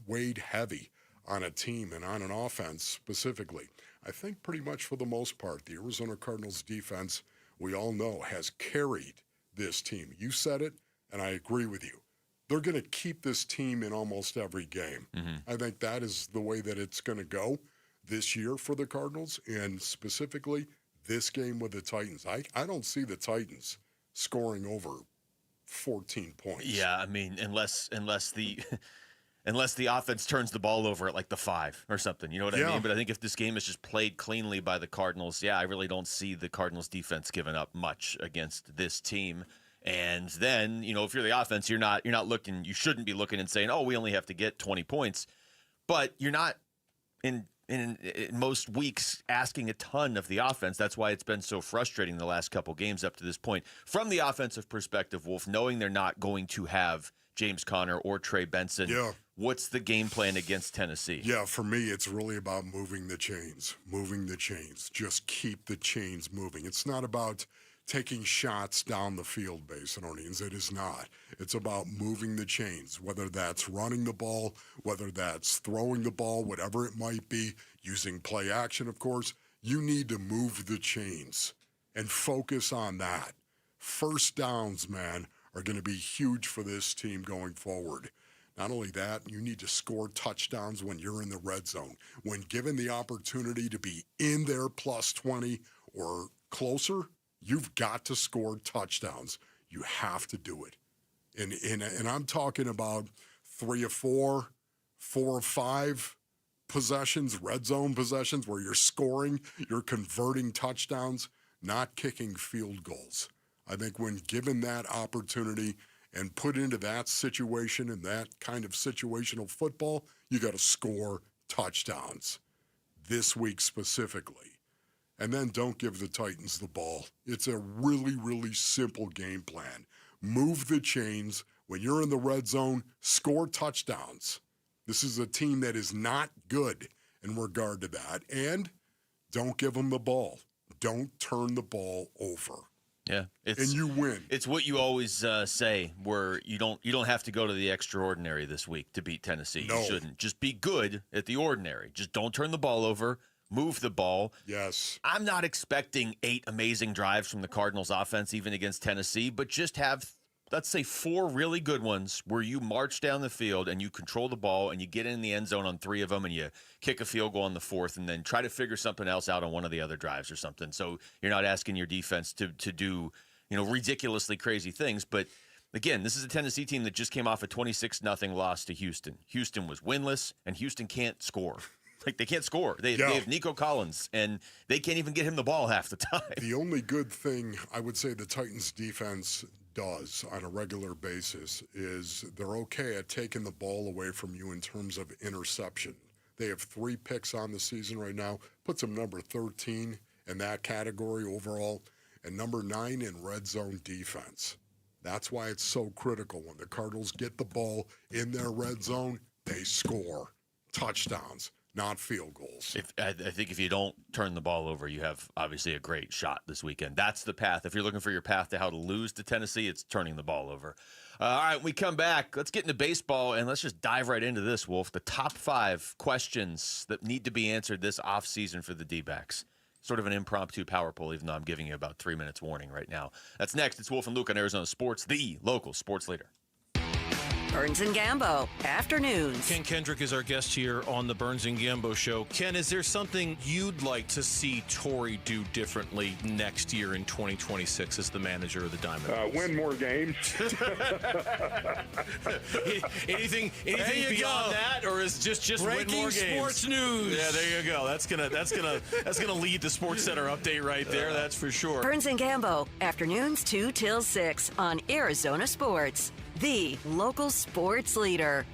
weighed heavy on a team and on an offense specifically. I think pretty much for the most part, the Arizona Cardinals defense, we all know, has carried this team. You said it, and I agree with you. They're going to keep this team in almost every game. Mm-hmm. I think that is the way that it's going to go this year for the Cardinals, and specifically this game with the Titans. I don't see the Titans scoring over 14 points. Yeah, I mean, unless the offense turns the ball over at like the 5 or something, you know what I mean? But I think if this game is just played cleanly by the Cardinals, I really don't see the Cardinals defense giving up much against this team. And then, if you're the offense, you shouldn't be looking and saying, oh, we only have to get 20 points. But you're not in most weeks asking a ton of the offense. That's why it's been so frustrating the last couple games up to this point. From the offensive perspective, Wolf, knowing they're not going to have James Conner or Trey Benson, what's the game plan against Tennessee? Yeah, for me, it's really about moving the chains. Just keep the chains moving. It's not about taking shots down the field, Basinonians. It is not. It's about moving the chains, whether that's running the ball, whether that's throwing the ball, whatever it might be, using play action, of course. You need to move the chains and focus on that. First downs, man, are going to be huge for this team going forward. Not only that, you need to score touchdowns when you're in the red zone. When given the opportunity to be in there plus 20 or closer, you've got to score touchdowns. You have to do it. And I'm talking about 3 or 4, 4 or 5 possessions, red zone possessions, where you're scoring, you're converting touchdowns, not kicking field goals. I think when given that opportunity and put into that situation and that kind of situational football, you got to score touchdowns this week specifically. And then don't give the Titans the ball. It's a really, really simple game plan. Move the chains. When you're in the red zone, score touchdowns. This is a team that is not good in regard to that. And don't give them the ball. Don't turn the ball over. Yeah, and you win. It's what you always say, where you don't have to go to the extraordinary this week to beat Tennessee. No. You shouldn't. Just be good at the ordinary. Just don't turn the ball over. Move the ball. Yes. I'm not expecting 8 amazing drives from the Cardinals offense, even against Tennessee, but just have let's say 4 really good ones where you march down the field and you control the ball and you get in the end zone on 3 of them and you kick a field goal on the 4th and then try to figure something else out on one of the other drives or something. So you're not asking your defense to do, ridiculously crazy things. But again, this is a Tennessee team that just came off a 26-0 loss to Houston. Houston was winless, and Houston can't score. Like, they can't score. They have Nico Collins, and they can't even get him the ball half the time. The only good thing I would say the Titans' defense does on a regular basis is they're okay at taking the ball away from you in terms of interception. They have 3 picks on the season right now, puts them number 13 in that category overall, and number 9 in red zone defense. That's why it's so critical. When the Cardinals get the ball in their red zone, they score touchdowns, not field goals. I think if you don't turn the ball over, you have obviously a great shot this weekend. That's the path. If you're looking for your path to how to lose to Tennessee, it's turning the ball over. All right, we come back. Let's get into baseball, and let's just dive right into this, Wolf. The top 5 questions that need to be answered this offseason for the Dbacks. Sort of an impromptu power poll, even though I'm giving you about 3 minutes warning right now. That's next. It's Wolf and Luke on Arizona Sports, the local sports leader. Burns and Gambo, afternoons. Ken Kendrick is our guest here on the Burns and Gambo Show. Ken, is there something you'd like to see Torrey do differently next year in 2026 as the manager of the Diamondbacks? Win more games. anything beyond that, or is just win more games? Sports news. Yeah, there you go. That's gonna lead the Sports Center update right there. That's for sure. Burns and Gambo, afternoons 2 till 6 on Arizona Sports, the local sports leader.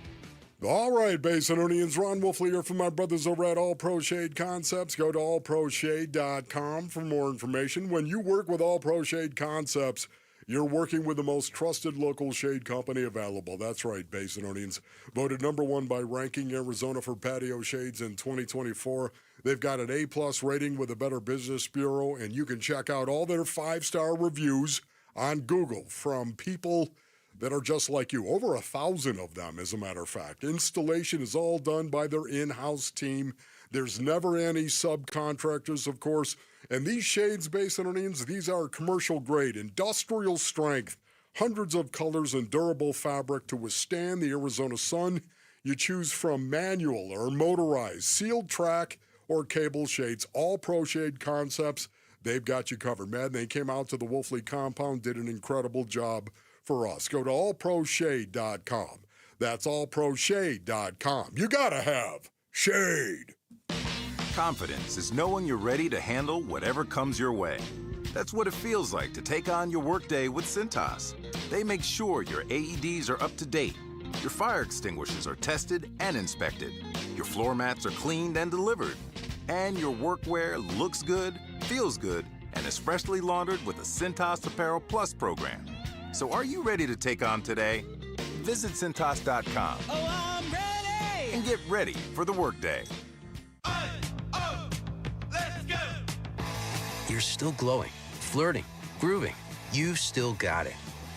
All right, Basinonians, Ron Wolfley here from my brothers over at All Pro Shade Concepts. Go to allproshade.com for more information. When you work with All Pro Shade Concepts, you're working with the most trusted local shade company available. That's right, Basinonians. Voted #1 by Ranking Arizona for patio shades in 2024. They've got an A+ rating with the Better Business Bureau, and you can check out all their 5-star reviews on Google from people that are just like you. Over 1,000 of them, as a matter of fact. Installation is all done by their in-house team. There's never any subcontractors, of course. And these shades, Basinonians, these are commercial grade, industrial strength, hundreds of colors and durable fabric to withstand the Arizona sun. You choose from manual or motorized, sealed track, or cable shades. All Pro Shade Concepts, they've got you covered. Man, they came out to the Wolfley compound, did an incredible job for us. Go to allproshade.com. That's allproshade.com. You gotta have shade. Confidence is knowing you're ready to handle whatever comes your way. That's what it feels like to take on your workday with Cintas. They make sure your AEDs are up to date, your fire extinguishers are tested and inspected, your floor mats are cleaned and delivered, and your workwear looks good, feels good, and is freshly laundered with the Cintas Apparel Plus program. So are you ready to take on today? Visit Cintas.com. Oh, I'm ready! And get ready for the workday. Let's go! You're still glowing, flirting, grooving. You've still got it.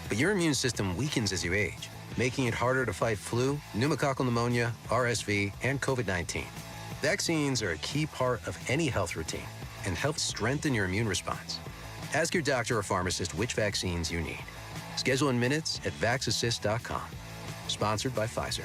But your immune system weakens as you age, making it harder to fight flu, pneumococcal pneumonia, RSV, and COVID-19. Vaccines are a key part of any health routine and help strengthen your immune response. Ask your doctor or pharmacist which vaccines you need. Schedule in minutes at vaxassist.com. Sponsored by Pfizer.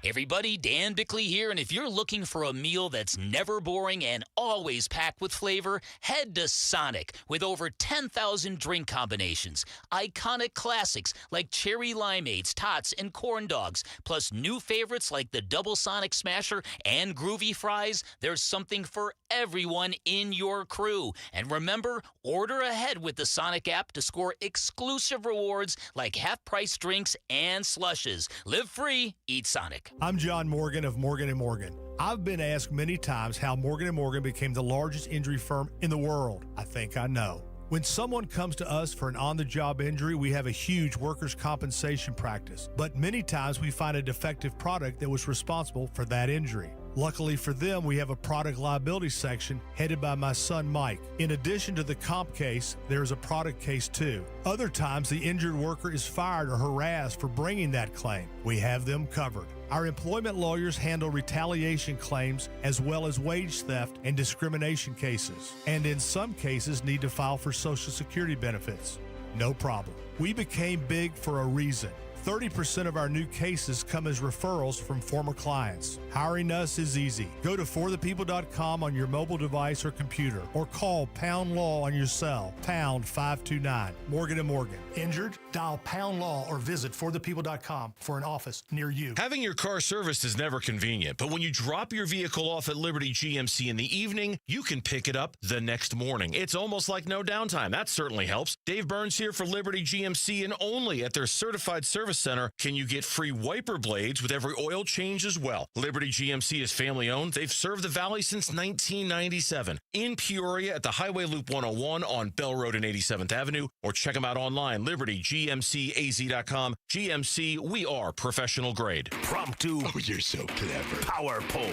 Hey everybody, Dan Bickley here, and if you're looking for a meal that's never boring and always packed with flavor, head to Sonic with over 10,000 drink combinations, iconic classics like cherry limeades, tots, and corn dogs, plus new favorites like the Double Sonic Smasher and Groovy Fries. There's something for everyone in your crew. And remember, order ahead with the Sonic app to score exclusive rewards like half-price drinks and slushes. Live free, eat Sonic. I'm John Morgan of Morgan & Morgan. I've been asked many times how Morgan & Morgan became the largest injury firm in the world. I think I know. When someone comes to us for an on-the-job injury, we have a huge workers' compensation practice. But many times we find a defective product that was responsible for that injury. Luckily for them, we have a product liability section headed by my son, Mike. In addition to the comp case, there's a product case too. Other times, the injured worker is fired or harassed for bringing that claim. We have them covered. Our employment lawyers handle retaliation claims as well as wage theft and discrimination cases, and in some cases need to file for Social Security benefits. No problem. We became big for a reason. 30% of our new cases come as referrals from former clients. Hiring us is easy. Go to forthepeople.com on your mobile device or computer, or call Pound Law on your cell, pound 529. Morgan & Morgan. Injured? Dial Pound Law or visit forthepeople.com for an office near you. Having your car serviced is never convenient, but when you drop your vehicle off at Liberty GMC in the evening, you can pick it up the next morning. It's almost like no downtime. That certainly helps. Dave Burns here for Liberty GMC, and only at their certified service center can you get free wiper blades with every oil change as well. Liberty GMC is family owned. They've served the Valley since 1997. In Peoria at the Highway Loop 101 on Bell Road and 87th Avenue, or check them out online, libertygmcaz.com. GMC, we are professional grade. Promptu. Oh, you're so clever. Power pole.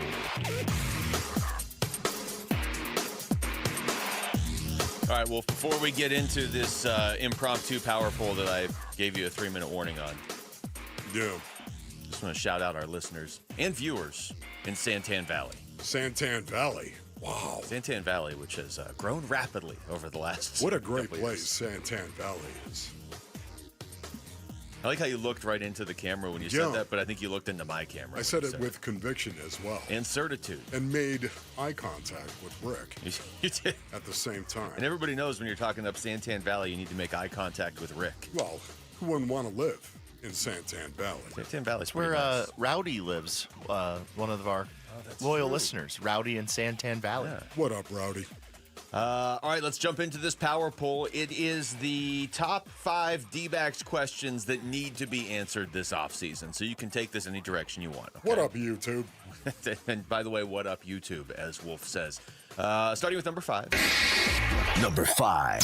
All right, well, before we get into this impromptu power poll that I gave you a 3-minute warning on, just want to shout out our listeners and viewers in Santan Valley. Santan Valley. Wow. Santan Valley, which has grown rapidly over the last What a great couple place years. Santan Valley is. I like how you looked right into the camera when you said that, but I think you looked into my camera. I said it with conviction as well. And certitude. And made eye contact with Rick. You did. At the same time. And everybody knows when you're talking up Santan Valley, you need to make eye contact with Rick. Well, who wouldn't want to live in Santan Valley? Santan Valley's where nice. Rowdy lives, one of our loyal listeners, Rowdy in Santan Valley. Yeah. What up, Rowdy? All right, let's jump into this power poll. It is the top 5 Dbacks questions that need to be answered this offseason. So you can take this any direction you want. Okay? What up, YouTube? And by the way, what up, YouTube, as Wolf says. Starting with number 5. Number 5.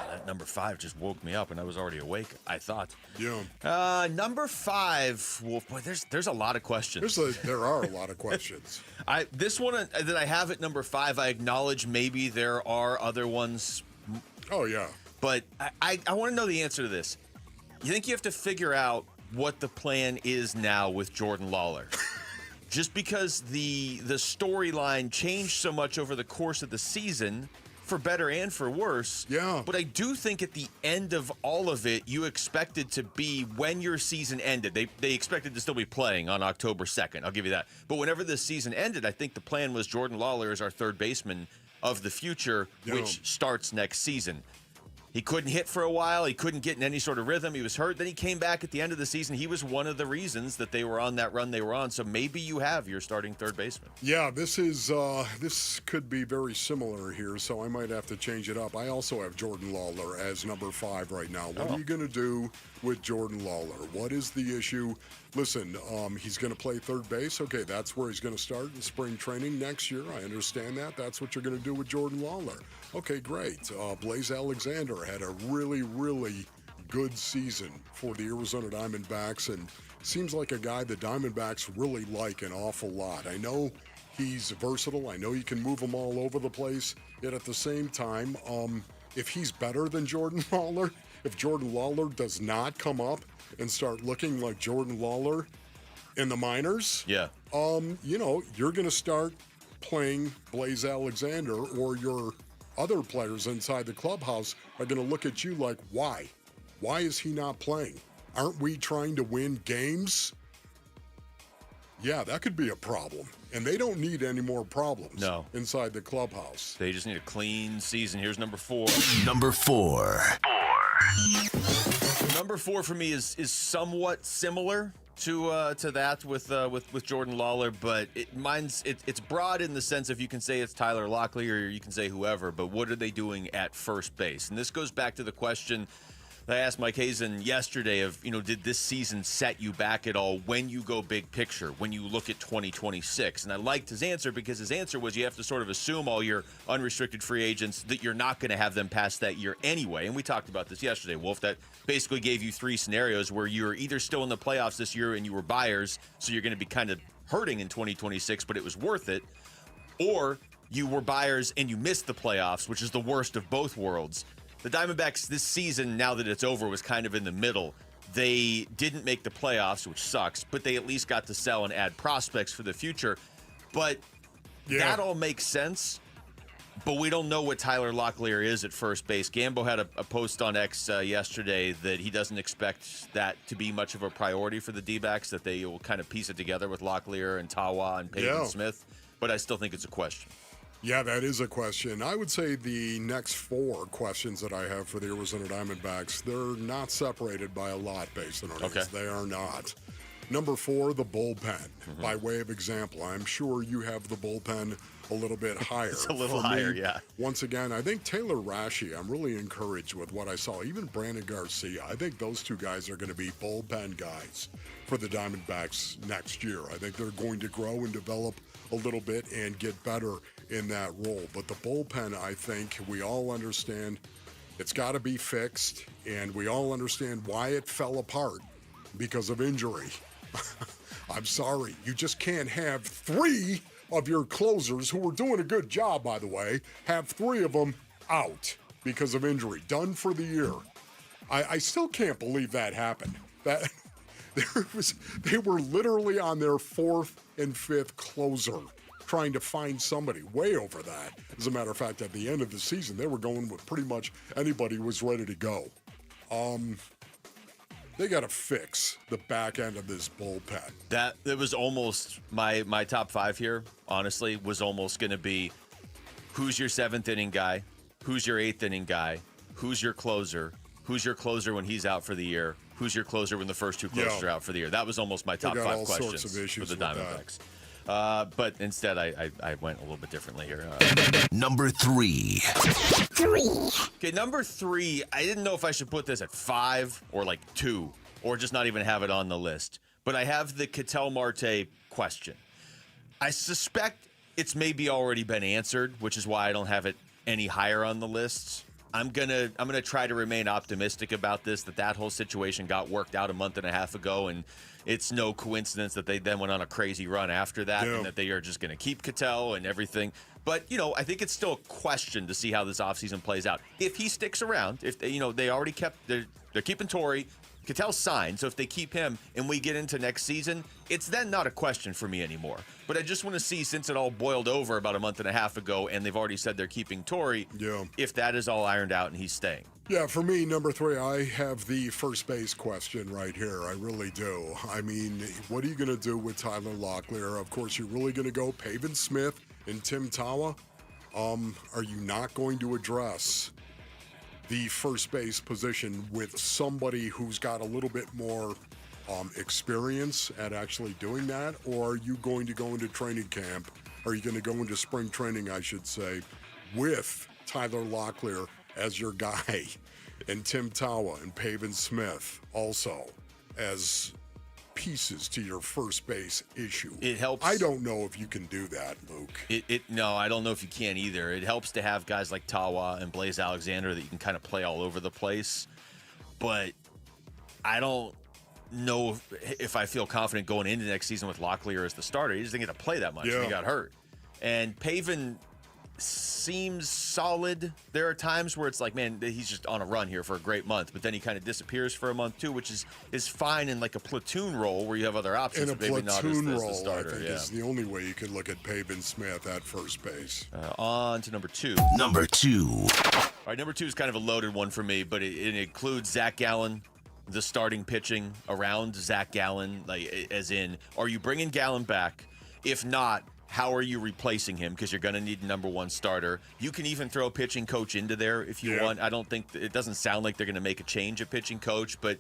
That number 5 just woke me up and I was already awake, I thought. Yeah. Number 5, Wolf. Boy, there's a lot of questions. There are a lot of questions. This one that I have at number 5, I acknowledge maybe there are other ones. Oh, yeah. But I want to know the answer to this. You think you have to figure out what the plan is now with Jordan Lawler? Just because the storyline changed so much over the course of the season, for better and for worse. Yeah. But I do think at the end of all of it, you expected to be, when your season ended, they expected to still be playing on October 2nd. I'll give you that. But whenever this season ended, I think the plan was Jordan Lawler is our third baseman of the future, which starts next season. He couldn't hit for a while. He couldn't get in any sort of rhythm. He was hurt. Then he came back at the end of the season. He was one of the reasons that they were on that run they were on. So maybe you have your starting third baseman. Yeah, this could be very similar here, so I might have to change it up. I also have Jordan Lawler as number 5 right now. What are you going to do with Jordan Lawler? What is the issue? Listen, he's going to play third base. Okay, that's where he's going to start in spring training next year. I understand that. That's what you're going to do with Jordan Lawler. Okay, great. Blaze Alexander had a really, really good season for the Arizona Diamondbacks, and seems like a guy the Diamondbacks really like an awful lot. I know he's versatile. I know you can move him all over the place. Yet at the same time, if he's better than Jordan Lawler, if Jordan Lawler does not come up and start looking like Jordan Lawler in the minors, you're going to start playing Blaze Alexander, or your other players inside the clubhouse are going to look at you like, why? Why is he not playing? Aren't we trying to win games? Yeah, that could be a problem. And they don't need any more problems inside the clubhouse. They just need a clean season. Here's number 4. Number 4. Number 4 for me is somewhat similar to that with Jordan Lawler, but it's broad in the sense of you can say it's Tyler Lockley or you can say whoever, but what are they doing at first base? And this goes back to the question that I asked Mike Hazen yesterday of, did this season set you back at all when you go big picture, when you look at 2026? And I liked his answer because his answer was you have to sort of assume all your unrestricted free agents that you're not going to have them past that year anyway. And we talked about this yesterday, Wolf, that basically gave you 3 scenarios where you're either still in the playoffs this year and you were buyers, so you're going to be kind of hurting in 2026, but it was worth it, or you were buyers and you missed the playoffs, which is the worst of both worlds. The Diamondbacks this season, now that it's over, was kind of in the middle. They didn't make the playoffs, which sucks, but they at least got to sell and add prospects for the future. But that all makes sense. But we don't know what Tyler Locklear is at first base. Gambo had a post on X yesterday that he doesn't expect that to be much of a priority for the D-backs, that they will kind of piece it together with Locklear and Tawa and Peyton Smith. But I still think it's a question. Yeah, that is a question. I would say the next 4 questions that I have for the Arizona Diamondbacks, they're not separated by a lot based on our needs. They are not. Number 4, the bullpen. By way of example, I'm sure you have the bullpen a little bit higher. It's a little higher, yeah. Once again, I think Taylor Rashi, I'm really encouraged with what I saw. Even Brandon Garcia, I think those 2 guys are going to be bullpen guys for the Diamondbacks next year. I think they're going to grow and develop a little bit and get better in that role. But the bullpen, I think we all understand it's got to be fixed, and we all understand why it fell apart because of injury. I'm sorry. You just can't have 3 of your closers, who were doing a good job, by the way, have 3 of them out because of injury, done for the year. I still can't believe that happened. They were literally on their 4th and 5th closer, trying to find somebody way over that. As a matter of fact, at the end of the season, they were going with pretty much anybody who was ready to go. They got to fix the back end of this bullpen. It was almost my top 5 here, honestly, was almost going to be who's your 7th inning guy, who's your 8th inning guy, who's your closer when he's out for the year, who's your closer when the first 2 closers are out for the year. That was almost my top 5 questions for the Diamondbacks. But instead, I went a little bit differently here. Number 3. Okay, number 3, I didn't know if I should put this at 5 or like 2 or just not even have it on the list. But I have the Ketel Marte question. I suspect it's maybe already been answered, which is why I don't have it any higher on the list. I'm gonna try to remain optimistic about this, that whole situation got worked out a month and a half ago, and it's no coincidence that they then went on a crazy run after that, and that they are just going to keep Ketel and everything. But, I think it's still a question to see how this offseason plays out. If he sticks around, if they already they're keeping Torrey, Ketel's signed, so if they keep him and we get into next season, it's then not a question for me anymore. But I just want to see, since it all boiled over about a month and a half ago and they've already said they're keeping Torrey, if that is all ironed out and he's staying. Yeah, for me, number 3, I have the first base question right here. I really do. I mean, what are you going to do with Tyler Locklear? Of course, you're really going to go Pavin Smith and Tim Tawa. Are you not going to address the first base position with somebody who's got a little bit more experience at actually doing that? Or are you going to go into training camp? Are you going to go into spring training, I should say, with Tyler Locklear as your guy and Tim Tawa and Pavin Smith also as pieces to your first base issue? It helps. I don't know if you can do that, Luke. No, I don't know if you can either. It helps to have guys like Tawa and Blaze Alexander that you can kind of play all over the place. But I don't know if I feel confident going into next season with Locklear as the starter. He doesn't get to play that much. He got hurt. And Pavin seems solid. There are times where it's like, man, he's just on a run here for a great month, but then he kind of disappears for a month too, which is fine in like a platoon role where you have other options. In a maybe platoon not as role, the starter. I think is the only way you could look at Pavin Smith at first base. On to number 2. Number 2. All right, number 2 is kind of a loaded one for me, but it includes Zach Gallen, the starting pitching around Zach Gallen, like as in, are you bringing Gallen back? If not, how are you replacing him? Because you're going to need a number 1 starter. You can even throw a pitching coach into there if you want. I don't think it doesn't sound like they're going to make a change at pitching coach, but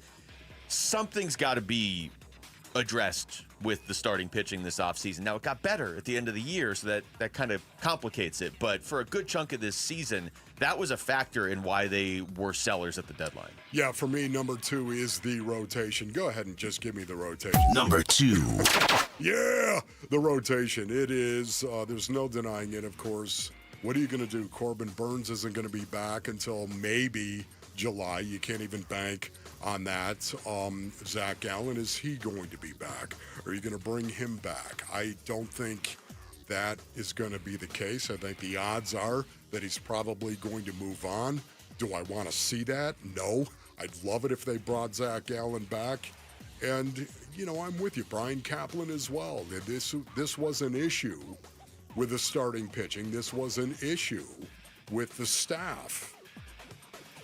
something's got to be addressed with the starting pitching this offseason. Now, it got better at the end of the year, so that kind of complicates it. But for a good chunk of this season, that was a factor in why they were sellers at the deadline. Yeah, for me, number 2 is the rotation. Go ahead and just give me the rotation. Number 2. Yeah, the rotation. It is. There's no denying it, of course. What are you going to do? Corbin Burns isn't going to be back until maybe July. You can't even bank on that. Zach Gallen, is he going to be back? Are you going to bring him back? I don't think that is going to be the case. I think the odds are that he's probably going to move on. Do I want to see that? No. I'd love it if they brought Zach Allen back. And, I'm with you. Brian Kaplan as well. This was an issue with the starting pitching. This was an issue with the staff.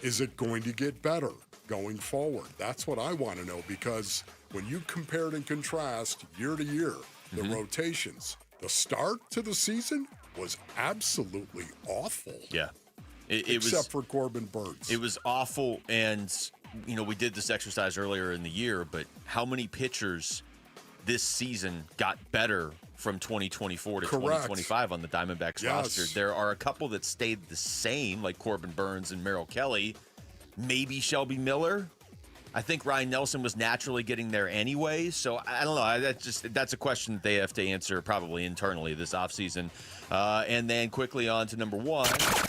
Is it going to get better going forward? That's what I want to know, because when you compare and contrast year to year, the rotations, the start to the season was absolutely awful. Yeah. Except for Corbin Burns. It was awful, and, we did this exercise earlier in the year, but how many pitchers this season got better from 2024 to 2025 on the Diamondbacks roster? There are a couple that stayed the same, like Corbin Burns and Merrill Kelly. Maybe Shelby Miller. I think Ryan Nelson was naturally getting there anyway, so I don't know. That's a question that they have to answer probably internally this offseason. And then quickly on to number one.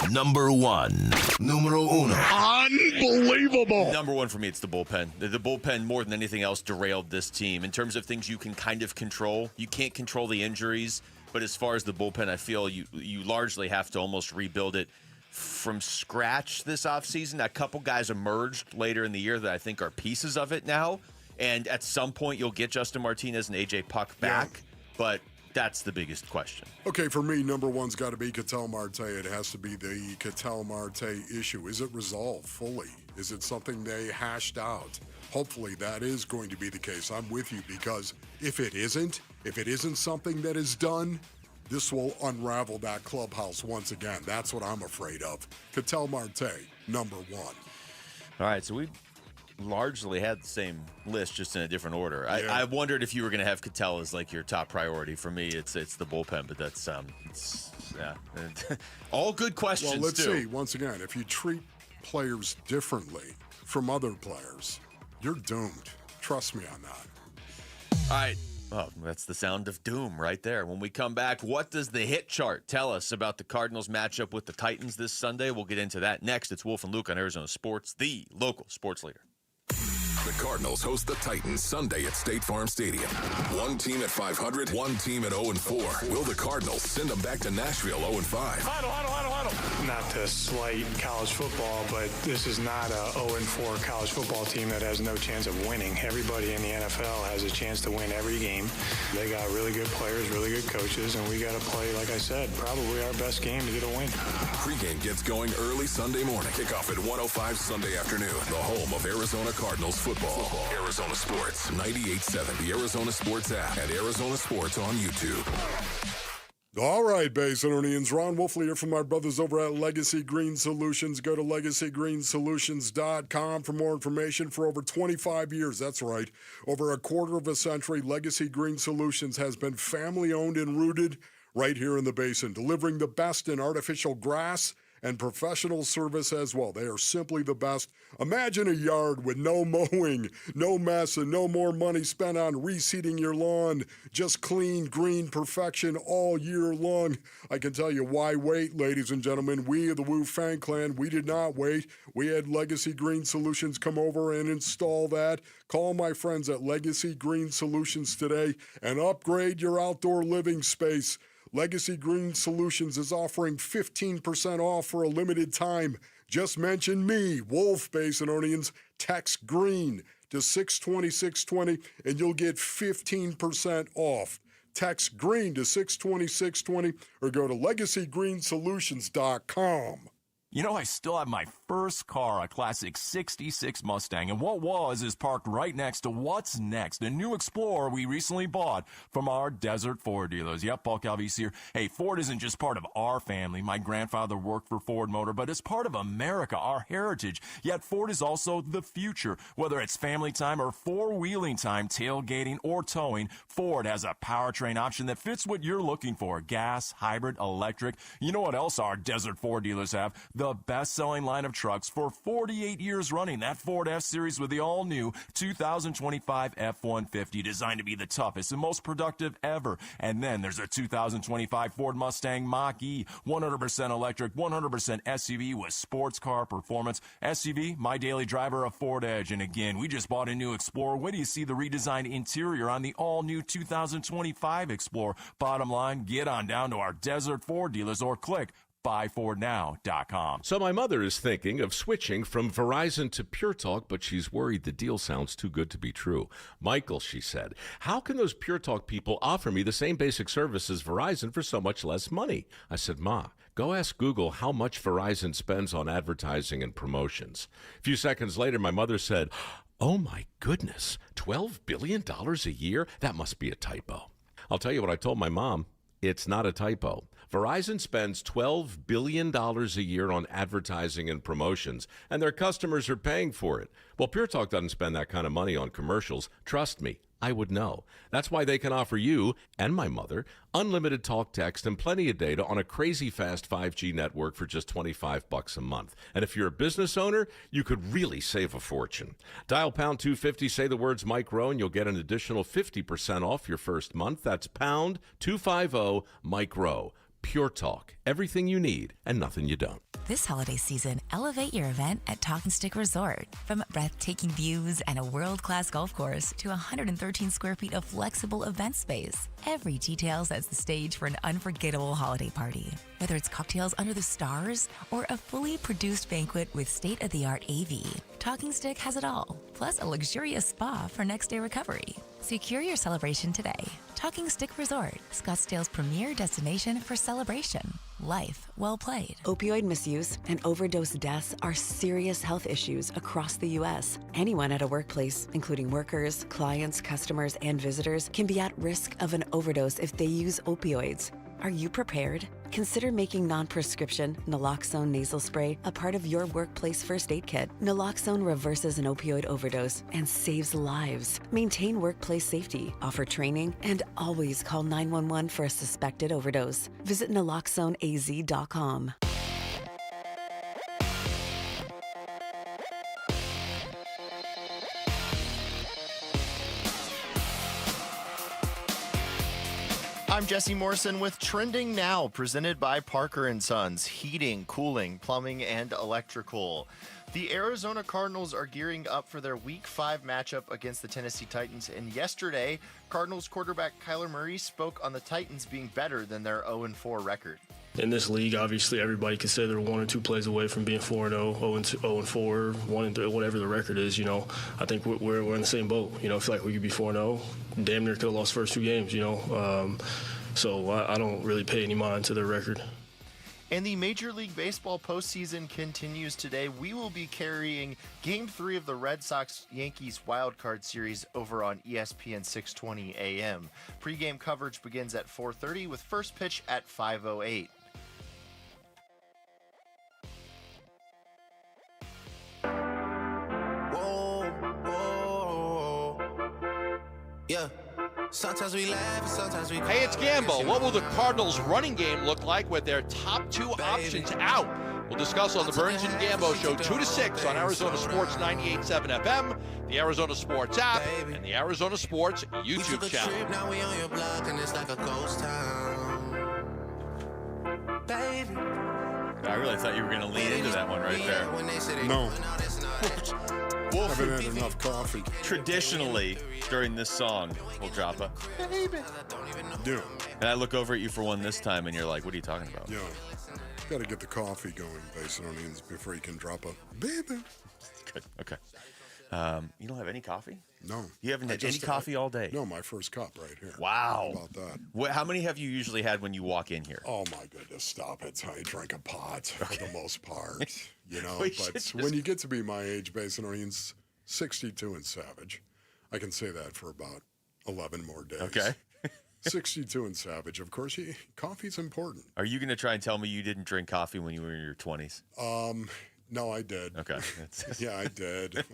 Number one. Numero uno. Unbelievable. Number one for me, it's the bullpen. The bullpen, more than anything else, derailed this team. In terms of things you can kind of control, you can't control the injuries, but as far as the bullpen, I feel you largely have to almost rebuild it from scratch this offseason. A couple guys emerged later in the year that I think are pieces of it now. And at some point, you'll get Justin Martinez and A.J. Puck back. But that's the biggest question. Okay, for me, number one's got to be Ketel Marte. It has to be the Ketel Marte issue. Is it resolved fully? Is it something they hashed out? Hopefully that is going to be the case. I'm with you, because if it isn't something that is done, this will unravel that clubhouse once again. That's what I'm afraid of. Ketel Marte, number one. All right, so we largely had the same list, just in a different order. Yeah. I wondered if you were going to have Ketel as like your top priority. For me, it's the bullpen, but that's all good questions. Well, let's see. Once again, if you treat players differently from other players, you're doomed. Trust me on that. All right. Oh, that's the sound of doom right there. When we come back, what does the hit chart tell us about the Cardinals matchup with the Titans this Sunday? We'll get into that next. It's Wolf and Luke on Arizona Sports, the local sports leader. The Cardinals host the Titans Sunday at State Farm Stadium. One team at 500, one team at 0-4. Will the Cardinals send them back to Nashville 0-5? Not to slight college football, but this is not a 0-4 college football team that has no chance of winning. Everybody in the NFL has a chance to win every game. They got really good players, really good coaches, and we got to play, like I said, probably our best game to get a win. Pregame gets going early Sunday morning. Kickoff at 1:05 Sunday afternoon. The home of Arizona Cardinals football. Arizona Sports 98.7, the Arizona Sports app, and Arizona Sports on YouTube. All right, Basinonians. Ron Wolfley here from my brothers over at Legacy Green Solutions. Go to LegacyGreenSolutions.com for more information. For over 25 years, that's right, over a quarter of a century, Legacy Green Solutions has been family-owned and rooted right here in the Basin, delivering the best in artificial grass and professional service as well. They are simply the best. Imagine a yard with no mowing, no mess, and no more money spent on reseeding your lawn. Just clean, green perfection all year long. I can tell you why wait, ladies and gentlemen. We of the Wu Fang Clan, we did not wait. We had Legacy Green Solutions come over and install that. Call my friends at Legacy Green Solutions today and upgrade your outdoor living space. Legacy Green Solutions is offering 15% off for a limited time. Just mention me, Wolf Basinonians. Text GREEN to 620-620 and you'll get 15% off. Text GREEN to 620-620 or go to LegacyGreenSolutions.com. You know, I still have my first car, a classic 66 Mustang, and what was is parked right next to what's next, a new Explorer we recently bought from our Desert Ford dealers. Yep, Paul Calvise here. Hey, Ford isn't just part of our family. My grandfather worked for Ford Motor, but it's part of America, our heritage. Yet Ford is also the future. Whether it's family time or four-wheeling time, tailgating or towing, Ford has a powertrain option that fits what you're looking for. Gas, hybrid, electric. You know what else our Desert Ford dealers have? The best-selling line of trucks for 48 years running. That Ford F-Series with the all-new 2025 F-150, designed to be the toughest and most productive ever. And then there's a 2025 Ford Mustang Mach-E, 100% electric, 100% SUV with sports car performance. SUV, my daily driver, a Ford Edge. And again, we just bought a new Explorer. Wait till you see the redesigned interior on the all-new 2025 Explorer. Bottom line, get on down to our Desert Ford dealers or click buyfordnow.com. So my mother is thinking of switching from Verizon to Pure Talk, but she's worried the deal sounds too good to be true. Michael, she said, how can those Pure Talk people offer me the same basic service as Verizon for so much less money? I said, Ma, go ask Google how much Verizon spends on advertising and promotions. A few seconds later, my mother said, oh my goodness, $12 billion a year? That must be a typo. I'll tell you what I told my mom. It's not a typo. Verizon spends $12 billion a year on advertising and promotions, and their customers are paying for it. Well, Pure Talk doesn't spend that kind of money on commercials. Trust me, I would know. That's why they can offer you and my mother unlimited talk, text, and plenty of data on a crazy fast 5G network for just $25 a month. And if you're a business owner, you could really save a fortune. Dial pound 250, say the words Mike Rowe, and you'll get an additional 50% off your first month. That's pound 250 Mike Rowe. Pure Talk. Everything you need and nothing you don't. This holiday season, elevate your event at Talking Stick Resort. From breathtaking views and a world-class golf course to 113 square feet of flexible event space, every detail sets the stage for an unforgettable holiday party. Whether it's cocktails under the stars or a fully produced banquet with state-of-the-art AV, Talking Stick has it all, plus a luxurious spa for next-day recovery. Secure your celebration today. Talking Stick Resort, Scottsdale's premier destination for celebration. Life well played. Opioid misuse and overdose deaths are serious health issues across the U.S. Anyone at a workplace, including workers, clients, customers, and visitors, can be at risk of an overdose if they use opioids. Are you prepared? Consider making non-prescription naloxone nasal spray a part of your workplace first aid kit. Naloxone reverses an opioid overdose and saves lives. Maintain workplace safety, offer training, and always call 911 for a suspected overdose. Visit naloxoneaz.com. I'm Jesse Morrison with Trending Now, presented by Parker & Sons, heating, cooling, plumbing, and electrical. The Arizona Cardinals are gearing up for their Week 5 matchup against the Tennessee Titans, and yesterday, Cardinals quarterback Kyler Murray spoke on the Titans being better than their 0-4 record. In this league, obviously, everybody can say they're 1 or 2 plays away from being 4-0, 0-4, 1-3, whatever the record is. I think we're in the same boat. I feel like we could be 4-0. Damn near could have lost the first 2 games. So I don't really pay any mind to their record. And the Major League Baseball postseason continues today. We will be carrying Game 3 of the Red Sox-Yankees wildcard series over on ESPN 620 AM. Pre-game coverage begins at 4:30 with first pitch at 5:08. Yeah. Sometimes we laugh and sometimes we cry. Hey, it's Gambo. What will the Cardinals' running game look like with their top 2 options out? We'll discuss on the Burns and Gambo Show 2 to 6 on Arizona Sports 98.7 FM, the Arizona Sports app, and the Arizona Sports YouTube channel. Now we on your block and it's like a ghost town. Baby. I really thought you were going to lean into that one right there. No. I haven't had enough coffee. Traditionally, during this song, we'll drop a baby. Yeah. And I look over at you for one this time, and you're like, what are you talking about? Yeah. Got to get the coffee going, Basinonians, before you can drop a baby. Good. Okay. You don't have any coffee? No. You haven't had any coffee all day? No, my first cup right here. Wow. How about that? How many have you usually had when you walk in here? Oh, my goodness. Stop it. I drink a pot for the most part. But when you get to be my age, Basinonians, 62 and savage, I can say that for about 11 more days. Okay. 62 and savage. Of course, coffee's important. Are you going to try and tell me you didn't drink coffee when you were in your 20s? No, I did. Okay. Yeah, I did.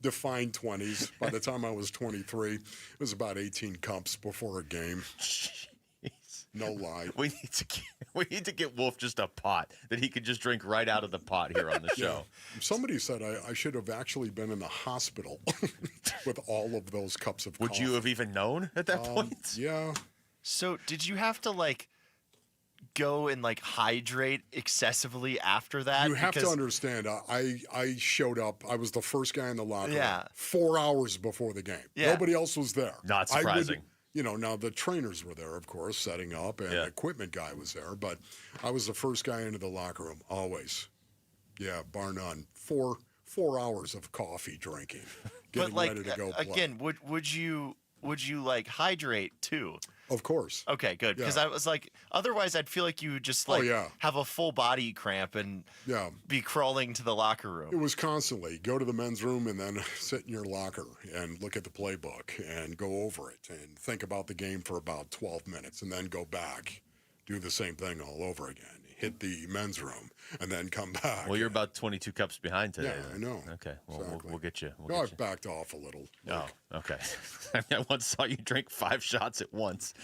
Defined 20s. By the time I was 23, it was about 18 cups before a game. No lie. We need to get Wolf just a pot that he could just drink right out of the pot here on the show. Yeah. Somebody said I should have actually been in the hospital with all of those cups of coffee. Would you have even known at that point? Yeah. So did you have to go and hydrate excessively after that? You have to understand, I showed up. I was the first guy in the locker room 4 hours before the game. Yeah. Nobody else was there. Not surprising. now the trainers were there, of course, setting up, and the equipment guy was there, but I was the first guy into the locker room, always. Yeah, bar none. 4 hours of coffee drinking, getting ready to go play. Again, would you like hydrate too? Of course. Okay, good. Because I was like, otherwise I'd feel like you would just have a full body cramp and be crawling to the locker room. It was constantly go to the men's room and then sit in your locker and look at the playbook and go over it and think about the game for about 12 minutes and then go back, do the same thing all over again. Hit the men's room and then come back. Well, you're about 22 cups behind today. Yeah, I know. Okay, well, exactly. we'll get you. I've backed off a little. Oh, okay. I once saw you drink 5 shots at once.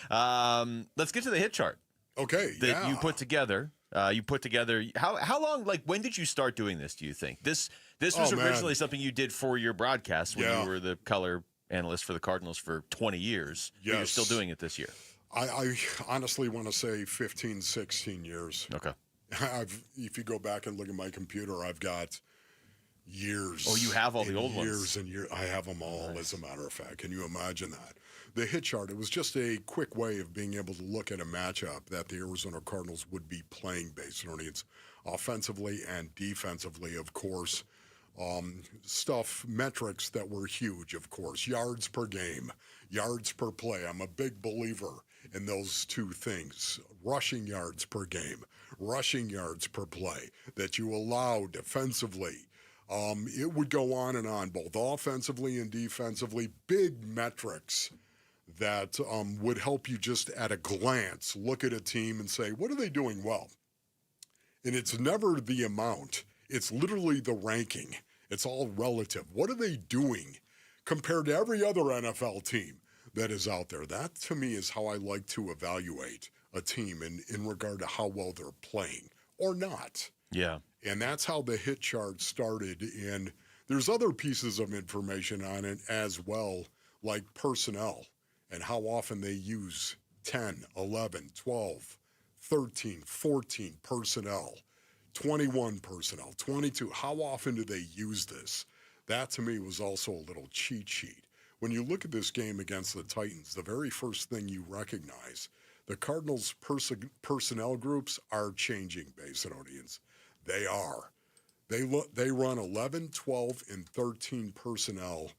Let's get to the hit chart. Okay, that you put together. How long? Like, when did you start doing this? Do you think this was originally something you did for your broadcast when you were the color analyst for the Cardinals for 20 years? Yes. But you're still doing it this year. I honestly want to say 15, 16 years. Okay. If you go back and look at my computer, I've got years. Oh, you have all the old ones? Years and years. I have them all, as a matter of fact. Can you imagine that? The hit chart, it was just a quick way of being able to look at a matchup that the Arizona Cardinals would be playing based on its offensively and defensively, of course. Metrics that were huge, of course. Yards per game, yards per play. I'm a big believer in those two things. Rushing yards per game, rushing yards per play that you allow defensively. It would go on and on, both offensively and defensively. Big metrics that would help you just at a glance look at a team and say, what are they doing well? And it's never the amount. It's literally the ranking. It's all relative. What are they doing compared to every other NFL team that is out there? That, to me, is how I like to evaluate a team in regard to how well they're playing or not. Yeah. And that's how the hit chart started. And there's other pieces of information on it as well, like personnel and how often they use 10, 11, 12, 13, 14 personnel. 21 personnel, 22. How often do they use this? That, to me, was also a little cheat sheet. When you look at this game against the Titans, the very first thing you recognize, the Cardinals' personnel groups are changing, Basinonians. They are. They run 11, 12, and 13 personnel.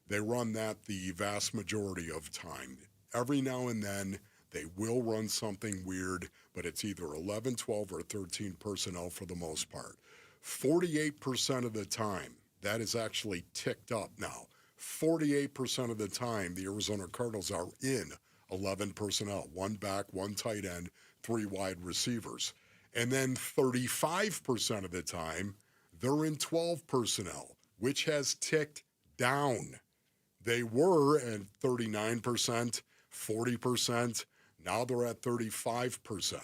They run that the vast majority of time. Every now and then, they will run something weird, but it's either 11, 12, or 13 personnel for the most part. 48% of the time, that is actually ticked up now. 48% of the time, the Arizona Cardinals are in 11 personnel, 1 back, 1 tight end, 3 wide receivers. And then 35% of the time, they're in 12 personnel, which has ticked down. They were at 39%, 40%. Now they're at 35%.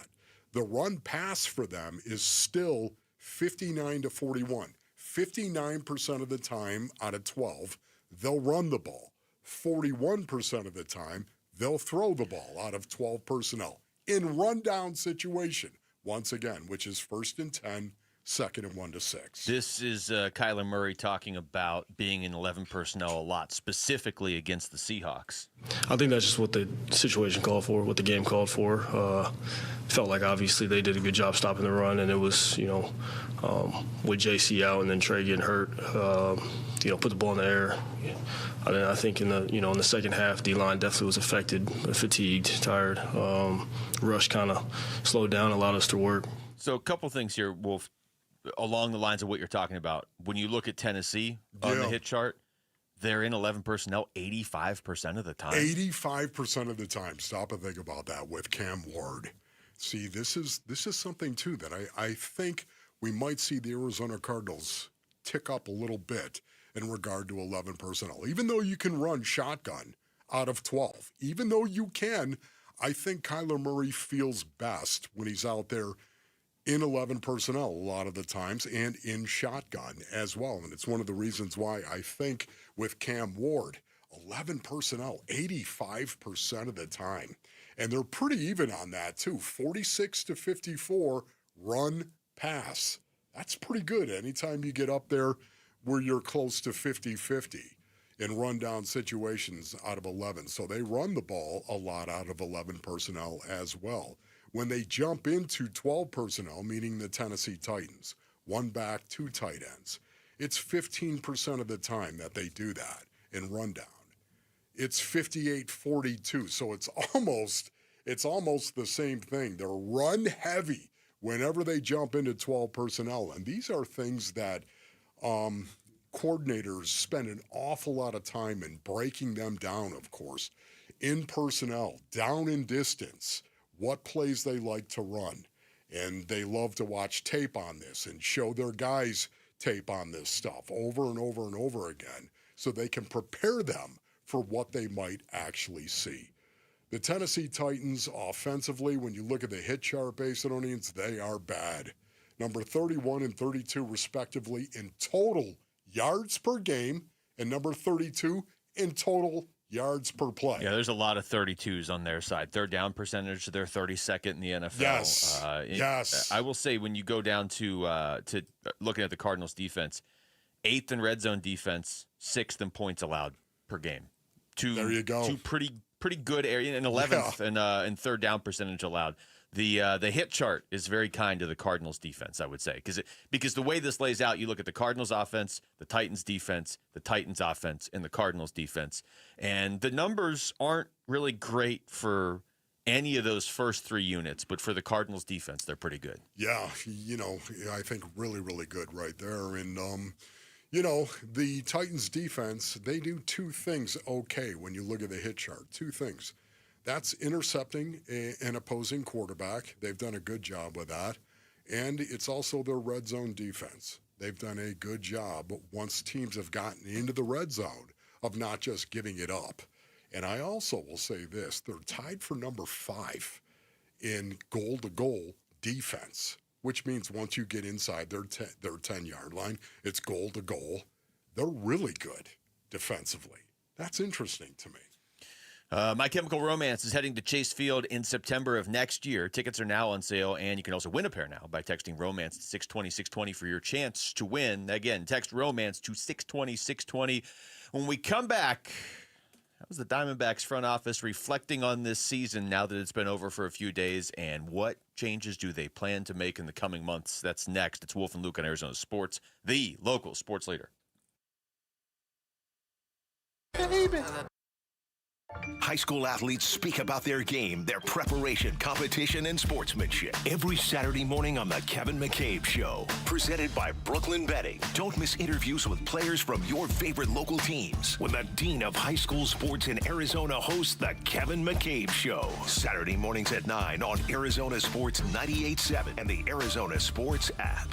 The run pass for them is still 59 to 41. 59% of the time out of 12, they'll run the ball. 41% of the time, they'll throw the ball out of 12 personnel in rundown situation, once again, which is 1st and 10, 2nd and 1 to 6. This is Kyler Murray talking about being in 11 personnel a lot, specifically against the Seahawks. I think that's just what the situation called for, what the game called for. Felt like obviously they did a good job stopping the run, and it was, with JC out and then Trey getting hurt, put the ball in the air. I think in the second half, D-line definitely was affected, fatigued, tired. Rush kind of slowed down, allowed us to work. So a couple things here, Wolf, along the lines of what you're talking about. When you look at Tennessee on the hit chart, they're in 11 personnel 85% of the time. 85% of the time. Stop and think about that with Cam Ward. See, this is something, too, that I think we might see the Arizona Cardinals tick up a little bit in regard to 11 personnel. Even though you can run shotgun out of 12, even though you can, I think Kyler Murray feels best when he's out there in 11 personnel a lot of the times and in shotgun as well. And it's one of the reasons why I think with Cam Ward, 11 personnel, 85% of the time. And they're pretty even on that too. 46 to 54 run pass. That's pretty good anytime you get up there where you're close to 50-50. in rundown situations out of 11. So they run the ball a lot out of 11 personnel as well. When they jump into 12 personnel, meaning the Tennessee Titans, 1 back, 2 tight ends, it's 15% of the time that they do that in rundown. It's 58-42, so it's almost the same thing. They're run heavy whenever they jump into 12 personnel, and these are things that coordinators spend an awful lot of time in breaking them down, of course, in personnel, down in distance, what plays they like to run. And they love to watch tape on this and show their guys tape on this stuff over and over and over again so they can prepare them for what they might actually see. The Tennessee Titans offensively, when you look at the hit chart, Basinonians, they are bad. Number 31 and 32 respectively in total yards per game, and number 32 in total yards per play. Yeah, there's a lot of 32s on their side. Third down percentage, they're 32nd in the NFL. Yes, yes. I will say when you go down to looking at the Cardinals defense, 8th in red zone defense, 6th in points allowed per game. There you go. Two pretty good area, and 11th in third down percentage allowed. The hit chart is very kind to the Cardinals defense, I would say, because the way this lays out, you look at the Cardinals offense, the Titans defense, the Titans offense, and the Cardinals defense, and the numbers aren't really great for any of those first 3 units, but for the Cardinals defense, they're pretty good. Yeah, I think really, really good right there. And the Titans defense, they do 2 things okay when you look at the hit chart. 2 things. That's intercepting an opposing quarterback. They've done a good job with that. And it's also their red zone defense. They've done a good job once teams have gotten into the red zone of not just giving it up. And I also will say this, they're tied for number 5 in goal-to-goal defense, which means once you get inside their 10-yard line, it's goal-to-goal. They're really good defensively. That's interesting to me. My Chemical Romance is heading to Chase Field in September of next year. Tickets are now on sale, and you can also win a pair now by texting Romance to 620-620 for your chance to win. Again, text Romance to 620-620. When we come back, that was the Diamondbacks front office reflecting on this season now that it's been over for a few days, and what changes do they plan to make in the coming months? That's next. It's Wolf and Luke on Arizona Sports, the local sports leader. Baby. High school athletes speak about their game, their preparation, competition, and sportsmanship. Every Saturday morning on The Kevin McCabe Show. Presented by Brooklyn Betting. Don't miss interviews with players from your favorite local teams when the Dean of High School Sports in Arizona hosts The Kevin McCabe Show. Saturday mornings at 9 on Arizona Sports 98.7 and the Arizona Sports app.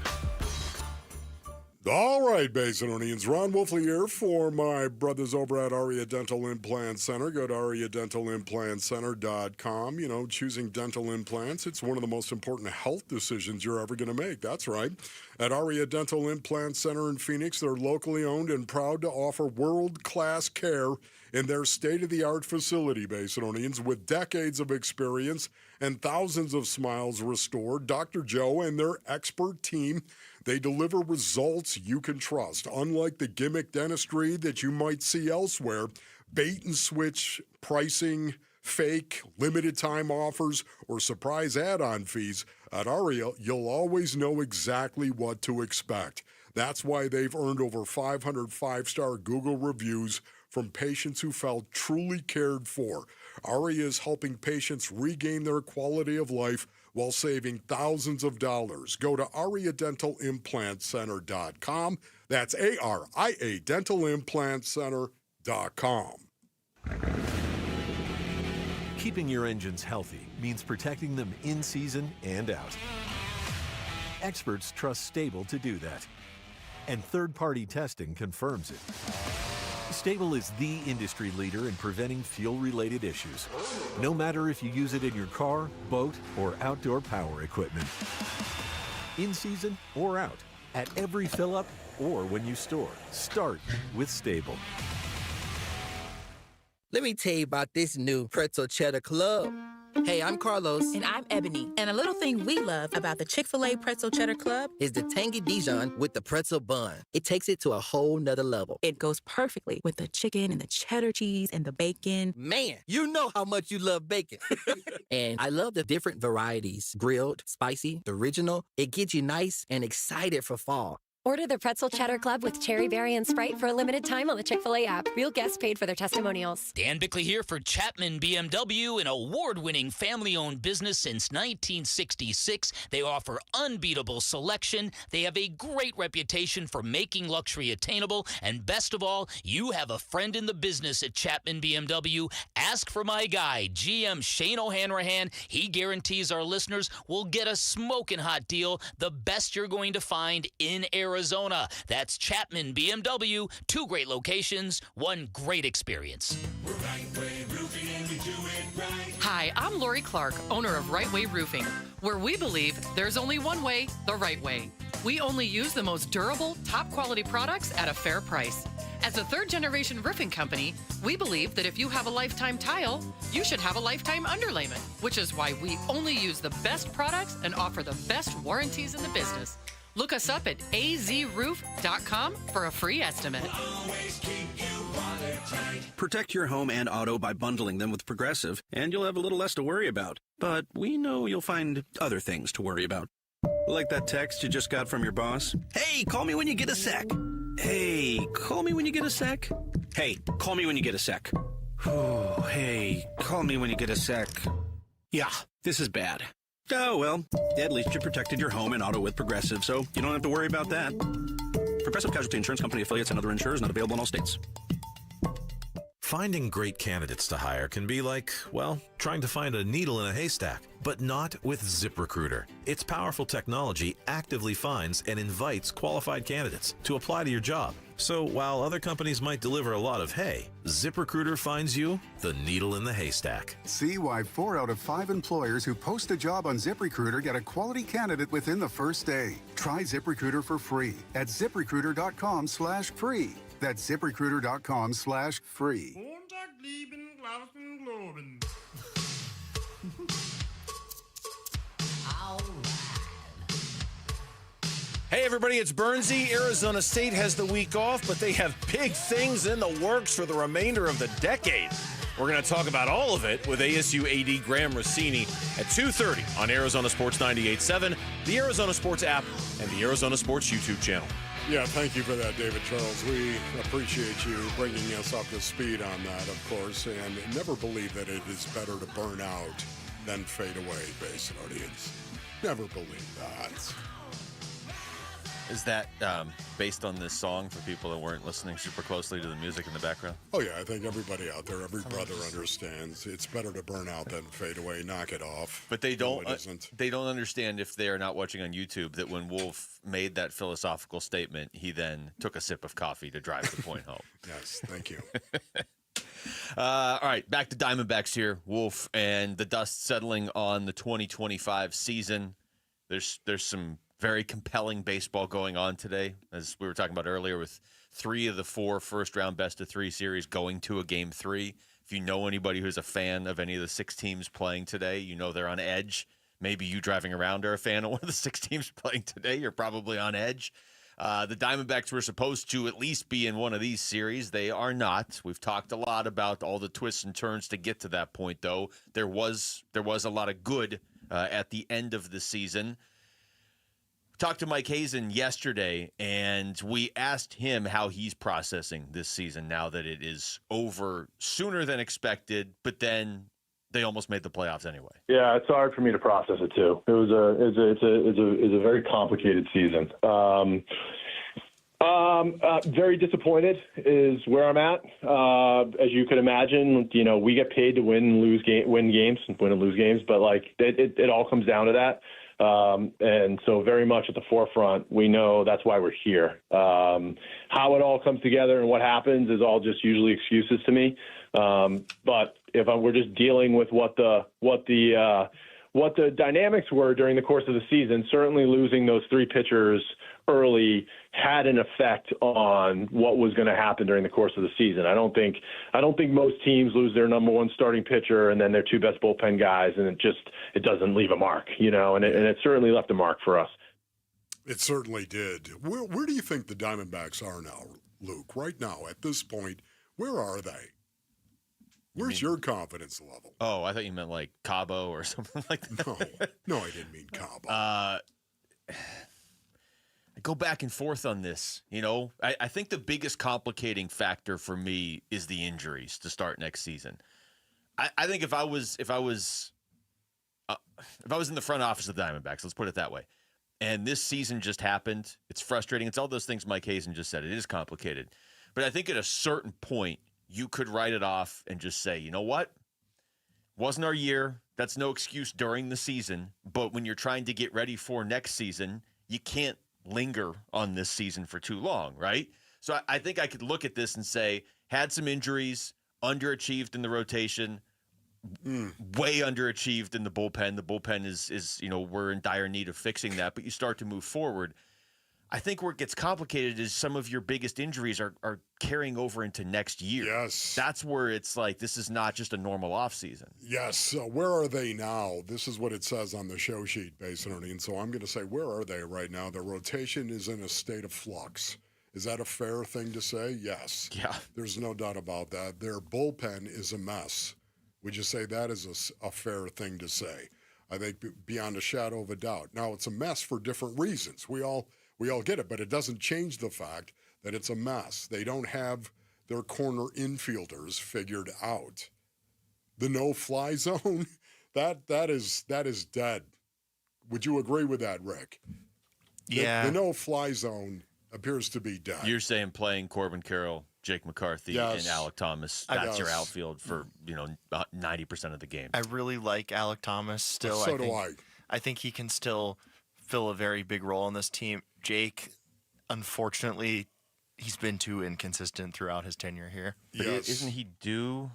All right, Basinonians, Ron Wolfley here for my brothers over at Aria Dental Implant Center. Go to ariadentalimplantcenter.com. Choosing dental implants, it's one of the most important health decisions you're ever going to make. That's right. At Aria Dental Implant Center in Phoenix, they're locally owned and proud to offer world-class care in their state-of-the-art facility, Basinonians, with decades of experience and thousands of smiles restored. Dr. Joe and their expert team, they deliver results you can trust. Unlike the gimmick dentistry that you might see elsewhere, bait-and-switch pricing, fake, limited-time offers, or surprise add-on fees, at Aria, you'll always know exactly what to expect. That's why they've earned over 500 five-star Google reviews from patients who felt truly cared for. Aria is helping patients regain their quality of life while saving thousands of dollars. Go to ariadentalimplantcenter.com. That's ARIA dentalimplantcenter.com. Keeping your engines healthy means protecting them in season and out. Experts trust Stable to do that, and third-party testing confirms it. Stable is the industry leader in preventing fuel-related issues, no matter if you use it in your car, boat, or outdoor power equipment. In season or out, at every fill-up or when you store, start with Stable. Let me tell you about this new pretzel cheddar club. Hey, I'm Carlos. And I'm Ebony. And a little thing we love about the Chick-fil-A Pretzel Cheddar Club is the tangy Dijon with the pretzel bun. It takes it to a whole nother level. It goes perfectly with the chicken and the cheddar cheese and the bacon. Man, you know how much you love bacon. And I love the different varieties. Grilled, spicy, original. It gets you nice and excited for fall. Order the Pretzel Cheddar Club with Cherry Berry and Sprite for a limited time on the Chick-fil-A app. Real guests paid for their testimonials. Dan Bickley here for Chapman BMW, an award-winning family-owned business since 1966. They offer unbeatable selection. They have a great reputation for making luxury attainable. And best of all, you have a friend in the business at Chapman BMW. Ask for my guy, GM Shane O'Hanrahan. He guarantees our listeners will get a smoking hot deal, the best you're going to find in Arizona. That's Chapman BMW. 2 great locations, 1 great experience. We're Right Way Roofing and we do it right. Hi, I'm Lori Clark, owner of Right Way Roofing, where we believe there's only one way, the right way. We only use the most durable, top quality products at a fair price. As a 3rd-generation roofing company, we believe that if you have a lifetime tile, you should have a lifetime underlayment, which is why we only use the best products and offer the best warranties in the business. Look us up at azroof.com for a free estimate. Always keep you watertight. Protect your home and auto by bundling them with Progressive, and you'll have a little less to worry about. But we know you'll find other things to worry about. Like that text you just got from your boss. Hey, call me when you get a sec. Hey, call me when you get a sec. Hey, call me when you get a sec. Hey, call me when you get a sec. Yeah, this is bad. Oh, well, at least you protected your home and auto with Progressive, so you don't have to worry about that. Progressive Casualty Insurance Company affiliates and other insurers not available in all states. Finding great candidates to hire can be like, well, trying to find a needle in a haystack, but not with ZipRecruiter. Its powerful technology actively finds and invites qualified candidates to apply to your job. So while other companies might deliver a lot of hay, ZipRecruiter finds you the needle in the haystack. See why 4 out of 5 employers who post a job on ZipRecruiter get a quality candidate within the first day. Try ZipRecruiter for free at ZipRecruiter.com/free. That's ZipRecruiter.com/free. Hey, everybody, it's Bernsey. Arizona State has the week off, but they have big things in the works for the remainder of the decade. We're going to talk about all of it with ASU AD Graham Rossini at 2:30 on Arizona Sports 98.7, the Arizona Sports app, and the Arizona Sports YouTube channel. Yeah, thank you for that, David Charles. We appreciate you bringing us up to speed on that, of course, and never believe that it is better to burn out than fade away, Basin audience. Never believe that. Is that based on this song for people that weren't listening super closely to the music in the background? Oh, yeah, I think everybody out there, every brother understands it's better to burn out than fade away, knock it off. But they don't they don't understand, if they are not watching on YouTube, that when Wolf made that philosophical statement, he then took a sip of coffee to drive the point home. Yes, thank you. All right, back to Diamondbacks here, Wolf, and the dust settling on the 2025 season. There's some very compelling baseball going on today, as we were talking about earlier, with 3 of the 4 first-round best-of-3 series going to a Game 3. If you know anybody who's a fan of any of the 6 teams playing today, you know they're on edge. Maybe you driving around are a fan of one of the 6 teams playing today. You're probably on edge. The Diamondbacks were supposed to at least be in one of these series. They are not. We've talked a lot about all the twists and turns to get to that point, though. There was a lot of good at the end of the season. Talked to Mike Hazen yesterday, and we asked him how he's processing this season now that it is over sooner than expected, but then they almost made the playoffs anyway. Yeah, it's hard for me to process it too. It's a very complicated season. Very disappointed is where I'm at. As you can imagine, we get paid to win and lose games, but it all comes down to that. And so very much at the forefront, we know that's why we're here. How it all comes together and what happens is all just usually excuses to me. But if we're just dealing with what the what the dynamics were during the course of the season, certainly losing those 3 pitchers early had an effect on what was going to happen during the course of the season. I don't think most teams lose their number 1 starting pitcher and then their 2 best bullpen guys, and it doesn't leave a mark, and it certainly left a mark for us. It certainly did. Where do you think the Diamondbacks are now, Luke? Right now, at this point, where are they? Where's your confidence level? Oh, I thought you meant like Cabo or something like that. No, I didn't mean Cabo. I go back and forth on this. I think the biggest complicating factor for me is the injuries to start next season. I think if I was in the front office of the Diamondbacks, let's put it that way, and this season just happened, it's frustrating. It's all those things Mike Hazen just said. It is complicated. But I think at a certain point, you could write it off and just say, you know what? Wasn't our year. That's no excuse during the season. But when you're trying to get ready for next season, you can't linger on this season for too long, right? So I think I could look at this and say, had some injuries, underachieved in the rotation, way underachieved in the bullpen. The bullpen is we're in dire need of fixing that, but you start to move forward. I think where it gets complicated is some of your biggest injuries are carrying over into next year. Yes. That's where it's like, this is not just a normal offseason. Yes. Where are they now? This is what it says on the show sheet, basically. And so I'm going to say, where are they right now? Their rotation is in a state of flux. Is that a fair thing to say? Yes. Yeah. There's no doubt about that. Their bullpen is a mess. Would you say that is a fair thing to say? I think beyond a shadow of a doubt. Now, it's a mess for different reasons. We all get it, but it doesn't change the fact that it's a mess. They don't have their corner infielders figured out. The no-fly zone, that is dead. Would you agree with that, Rick? Yeah. The no-fly zone appears to be dead. You're saying playing Corbin Carroll, Jake McCarthy, and Alec Thomas, that's your outfield for 90% of the game. I really like Alec Thomas still. So do I. I think he can still fill a very big role on this team. Jake, unfortunately, he's been too inconsistent throughout his tenure here. But isn't he due?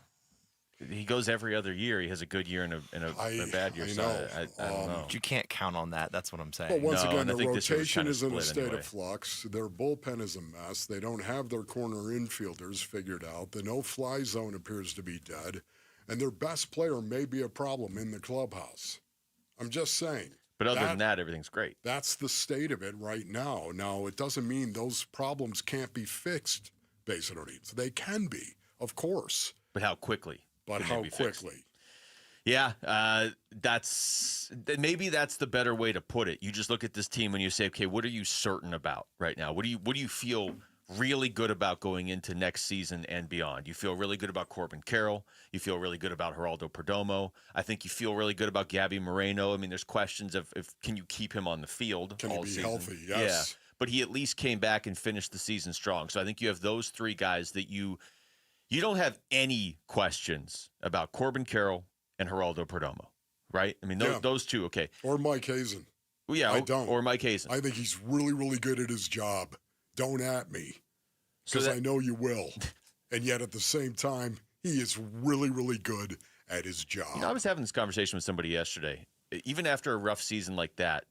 He goes every other year. He has a good year and a bad year. I don't know. You can't count on that. That's what I'm saying. But once again, the rotation is in a state of flux. Their bullpen is a mess. They don't have their corner infielders figured out. The no-fly zone appears to be dead. And their best player may be a problem in the clubhouse. I'm just saying. But other than that, everything's great. That's the state of it right now. Now, it doesn't mean those problems can't be fixed, basically. They can be, of course. But how quickly? But how quickly? Yeah, maybe that's the better way to put it. You just look at this team and you say, okay, what are you certain about right now? What do you feel really good about going into next season and beyond? You feel really good about Corbin Carroll. You feel really good about Geraldo Perdomo. I think you feel really good about Gabby Moreno. I mean, there's questions of if can you keep him on the field all season? Can he be healthy? Yes. Yeah, but he at least came back and finished the season strong. So I think you have those 3 guys that you don't have any questions about Corbin Carroll and Geraldo Perdomo, right? I mean, those 2, okay. Or Mike Hazen. Well, yeah, I don't. Or Mike Hazen. I think he's really, really good at his job. Don't at me, because I know you will. And yet at the same time, he is really, really good at his job. I was having this conversation with somebody yesterday. Even after a rough season like that,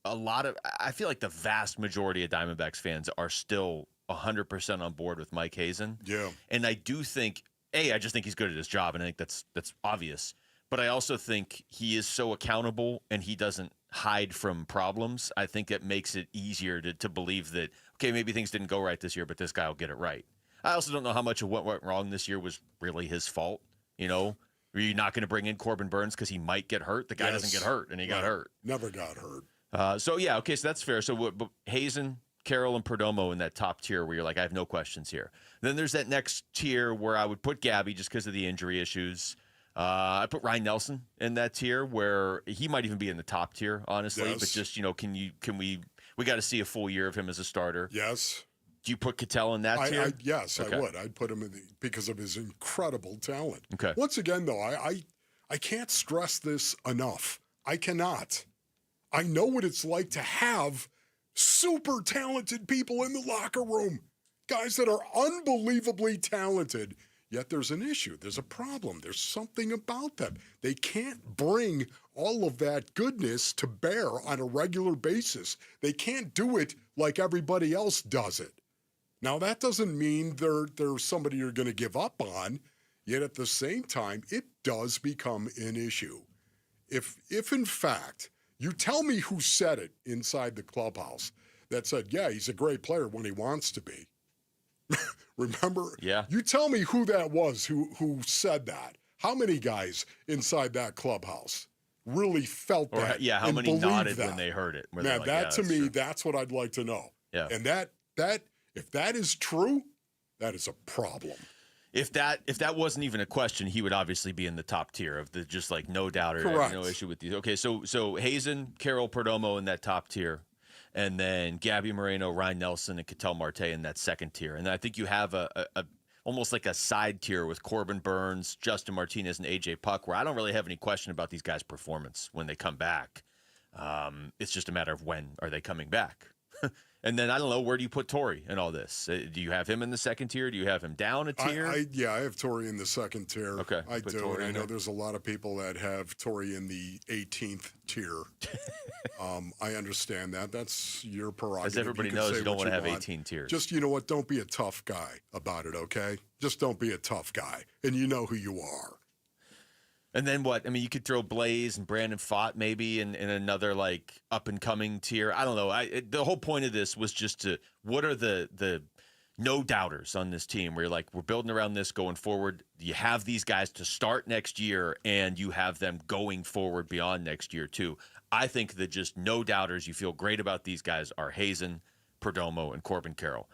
I feel like the vast majority of Diamondbacks fans are still 100% on board with Mike Hazen. Yeah. And I do think, I just think he's good at his job, and I think that's obvious. But I also think he is so accountable, and he doesn't hide from problems. I think it makes it easier to believe that, okay, maybe things didn't go right this year, but this guy will get it right. I also don't know how much of what went wrong this year was really his fault. Were you not going to bring in Corbin Burns because he might get hurt? The guy doesn't get hurt, and he got hurt. Never got hurt. So that's fair. So but Hazen, Carroll, and Perdomo in that top tier where you're like, I have no questions here. Then there's that next tier where I would put Gabby just because of the injury issues. I put Ryan Nelson in that tier where he might even be in the top tier, honestly. Yes. But just, we got to see a full year of him as a starter. Yes. Do you put Cattell in that tier? Yes, okay. I would. I'd put him because of his incredible talent. Okay. Once again, though, I can't stress this enough. I cannot. I know what it's like to have super talented people in the locker room. Guys that are unbelievably talented, yet there's an issue. There's a problem. There's something about them. They can't bring all of that goodness to bear on a regular basis. They can't do it like everybody else does it. Now, that doesn't mean they're somebody you're going to give up on, yet at the same time, it does become an issue. If in fact, you tell me who said it inside the clubhouse that said, yeah, he's a great player when he wants to be. Remember? Yeah. You tell me who that was who said that. How many guys inside that clubhouse really felt that? Yeah, how many nodded when they heard it? Now, Like, to me, that's what I'd like to know. Yeah. And that if that is true, that is a problem. If that wasn't even a question, he would obviously be in the top tier of the just like no doubter, Correct. no issue with these. Okay, so Hazen, Carol Perdomo in that top tier, and then Gabby Moreno, Ryan Nelson, and Ketel Marte in that second tier. And I think you have a almost like a side tier with Corbin Burns, Justin Martinez, and AJ Puck, where I don't really have any question about these guys' performance when they come back. It's just a matter of when are they coming back. And then, I don't know, where do you put Torrey in all this? Do you have him in the second tier? Do you have him down a tier? I have Torrey in the second tier. Okay. I do. Torrey And I in know there. there's a lot of people that have Torrey in the 18th tier. I understand that. That's your prerogative. As everybody can knows, say you don't what want to have want. 18 tiers. Just, you know what? Don't be a tough guy about it, okay? Just don't be a tough guy. And you know who you are. And then what? I mean, you could throw Blaze and Brandon Fott maybe in another like up and coming tier. I don't know. The whole point of this was just to what are the no doubters on this team where you're like, we're building around this going forward. You have these guys to start next year and you have them going forward beyond next year too. I think that just no doubters, you feel great about these guys are Hazen, Perdomo, and Corbin Carroll.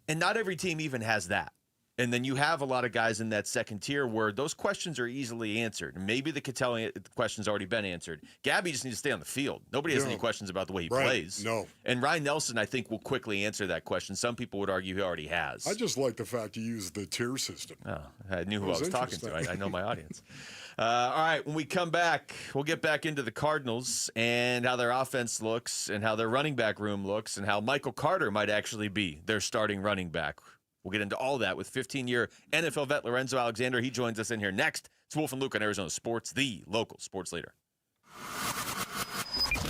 And not every team even has that. And then you have a lot of guys in that second tier where those questions are easily answered. Maybe the Ketel question's already been answered. Gabby just needs to stay on the field. Nobody has any questions about the way he plays. No. And Ryan Nelson, I think, will quickly answer that question. Some people would argue he already has. I just like the fact you use the tier system. Oh, I knew who I was talking to. I know my audience. All right, when we come back, we'll get back into the Cardinals and how their offense looks and how their running back room looks and how Michael Carter might actually be their starting running back. We'll get into all that with 15-year NFL vet Lorenzo Alexander. He joins us in here next. It's Wolf and Luke on Arizona Sports, the local sports leader.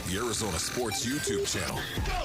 The Arizona Sports YouTube channel.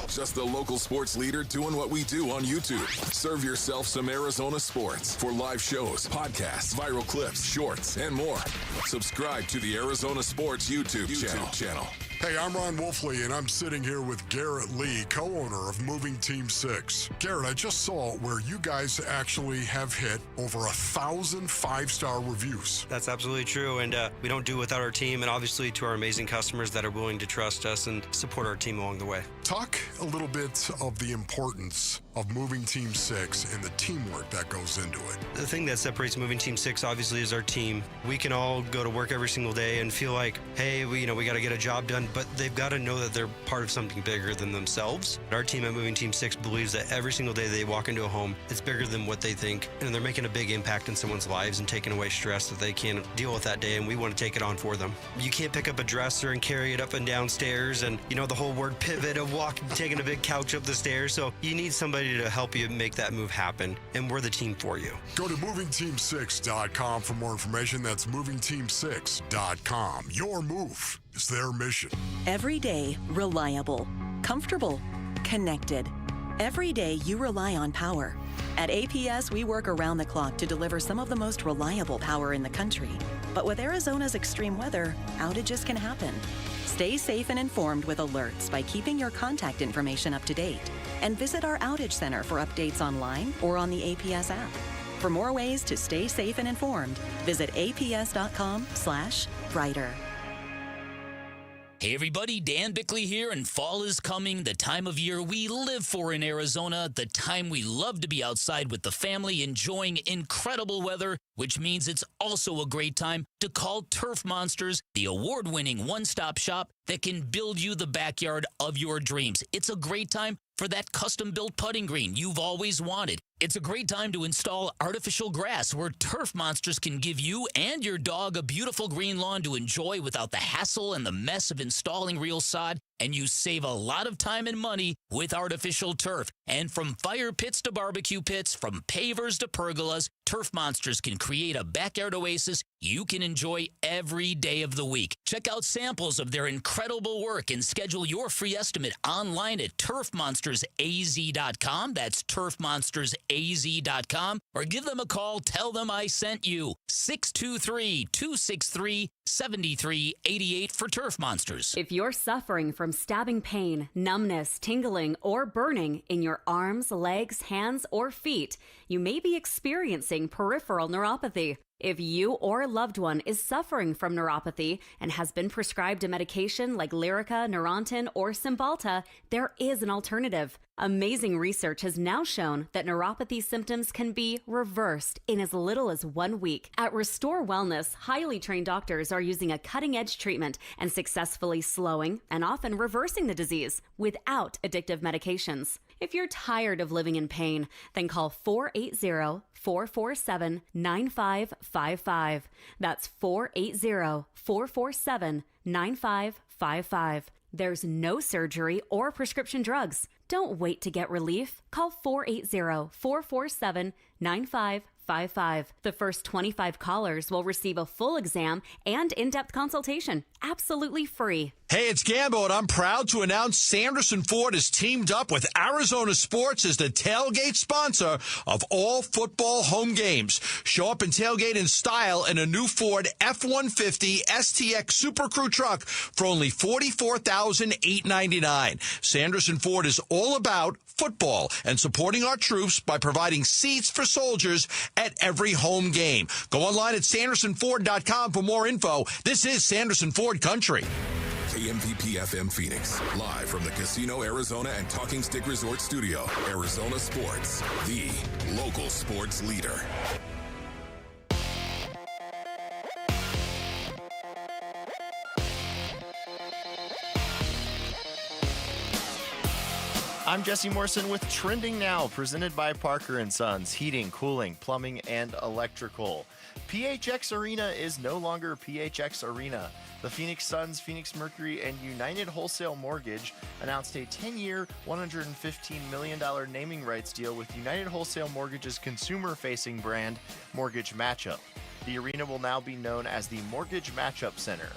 Just the local sports leader doing what we do on YouTube. Serve yourself some Arizona sports for live shows, podcasts, viral clips, shorts, and more. Subscribe to the Arizona Sports YouTube channel. Hey, I'm Ron Wolfley, and I'm sitting here with Garrett Lee, co-owner of Moving Team 6. Garrett, I just saw where you guys actually have hit over 1,000 five-star reviews. That's absolutely true, and we don't do it without our team, and obviously to our amazing customers that are willing to trust us and support our team along the way. Talk a little bit of the importance of Moving Team 6 and the teamwork that goes into it. The thing that separates Moving Team 6 obviously is our team. We can all go to work every single day and feel like, hey, we got to get a job done, but they've got to know that they're part of something bigger than themselves. Our team at Moving Team 6 believes that every single day they walk into a home, it's bigger than what they think, and they're making a big impact in someone's lives and taking away stress that they can't deal with that day, and we want to take it on for them. You can't pick up a dresser and carry it up and down stairs, and the whole word pivot of taking a big couch up the stairs, so you need somebody to help you make that move happen, and we're the team for you. Go to movingteam6.com for more information. That's movingteam6.com. Your move is their mission. Every day, reliable, comfortable, connected. Every day you rely on power. At APS, we work around the clock to deliver some of the most reliable power in the country. But with Arizona's extreme weather, outages can happen. Stay safe and informed with alerts by keeping your contact information up to date. And visit our outage center for updates online or on the APS app. For more ways to stay safe and informed, visit aps.com/Ryder. Hey everybody, Dan Bickley here, and fall is coming, the time of year we live for in Arizona, the time we love to be outside with the family enjoying incredible weather, which means it's also a great time to call Turf Monsters, the award-winning one-stop shop that can build you the backyard of your dreams. It's a great time for that custom-built putting green you've always wanted. It's a great time to install artificial grass where Turf Monsters can give you and your dog a beautiful green lawn to enjoy without the hassle and the mess of installing real sod, and you save a lot of time and money with artificial turf. And from fire pits to barbecue pits, from pavers to pergolas, Turf Monsters can create a backyard oasis you can enjoy every day of the week. Check out samples of their incredible work and schedule your free estimate online at turfmonstersaz.com. That's turfmonstersaz.com. Or give them a call. Tell them I sent you. 623-263-7388 for Turf Monsters. If you're suffering from stabbing pain, numbness, tingling, or burning in your arms, legs, hands, or feet, you may be experiencing peripheral neuropathy. If you or a loved one is suffering from neuropathy and has been prescribed a medication like Lyrica, Neurontin, or Cymbalta, there is an alternative. Amazing research has now shown that neuropathy symptoms can be reversed in as little as 1 week. At Restore Wellness, highly trained doctors are using a cutting-edge treatment and successfully slowing and often reversing the disease without addictive medications. If you're tired of living in pain, then call 480-447-9555. That's 480-447-9555. There's no surgery or prescription drugs. Don't wait to get relief. Call 480-447-9555. The first 25 callers will receive a full exam and in-depth consultation, absolutely free. Hey, it's Gambo, and I'm proud to announce Sanderson Ford has teamed up with Arizona Sports as the tailgate sponsor of all football home games. Show up and tailgate in style in a new Ford F-150 STX Super Crew truck for only $44,899. Sanderson Ford is all about football and supporting our troops by providing seats for soldiers at every home game. Go online at SandersonFord.com for more info. This is Sanderson Ford Country. KMVP FM Phoenix, live from the Casino Arizona and Talking Stick Resort Studio. Arizona Sports, the local sports leader. I'm Jesse Morrison with Trending Now, presented by Parker & Sons, heating, cooling, plumbing, and electrical. PHX Arena is no longer PHX Arena. The Phoenix Suns, Phoenix Mercury, and United Wholesale Mortgage announced a 10-year, $115 million naming rights deal with United Wholesale Mortgage's consumer-facing brand, Mortgage Matchup. The arena will now be known as the Mortgage Matchup Center.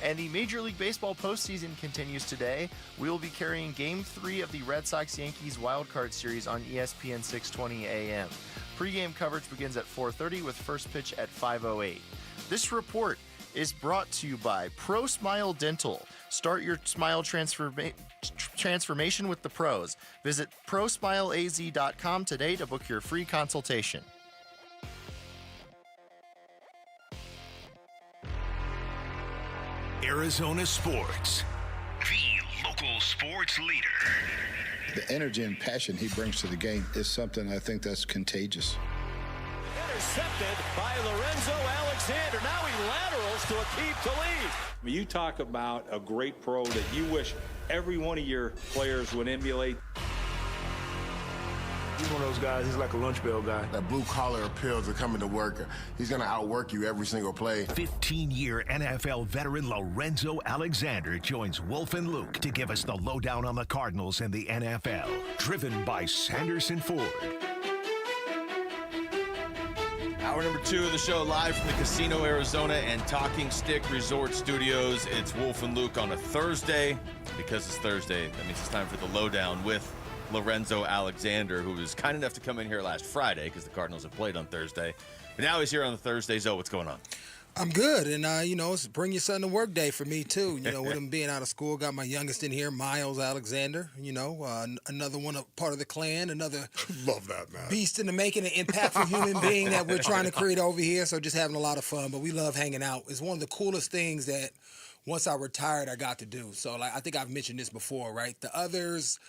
And the Major League Baseball postseason continues today. We will be carrying Game 3 of the Red Sox-Yankees wildcard series on ESPN 620 AM. Pre-game coverage begins at 4:30 with first pitch at 5:08. This report is brought to you by Pro Smile Dental. Start your smile transformation with the pros. Visit ProSmileAZ.com today to book your free consultation. Arizona Sports, the local sports leader. The energy and passion he brings to the game is something I think that's contagious. Intercepted by Lorenzo Alexander. Now he laterals to Aqib Talib. When you talk about a great pro that you wish every one of your players would emulate. He's one of those guys, he's like a lunch bell guy. That blue-collar appeal to coming to work. He's going to outwork you every single play. 15-year NFL veteran Lorenzo Alexander joins Wolf and Luke to give us the lowdown on the Cardinals and the NFL. Driven by Sanderson Ford. Hour number 2 of the show, live from the Casino Arizona and Talking Stick Resort Studios. It's Wolf and Luke on a Thursday. Because it's Thursday, that means it's time for the lowdown with Lorenzo Alexander, who was kind enough to come in here last Friday because the Cardinals have played on Thursday. But now he's here on the Thursday. Zo, what's going on? I'm good, and it's bring your son to work day for me too. With him being out of school, got my youngest in here, Miles Alexander. Another one, a part of the clan, another love that man, beast in the making, an impactful human being that we're trying to create over here. So just having a lot of fun, but we love hanging out. It's one of the coolest things that once I retired, I got to do. So I think I've mentioned this before, right? The others,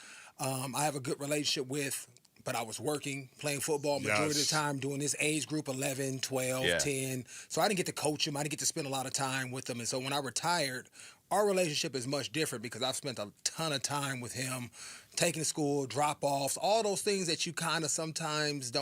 I have a good relationship with. but I was working, playing football majority of the time, doing this age group, 11, 12, 10. So I didn't get to coach him. I didn't get to spend a lot of time with him. And so when I retired, our relationship is much different because I've spent a ton of time with him, taking to school, drop-offs, all those things that you kind of sometimes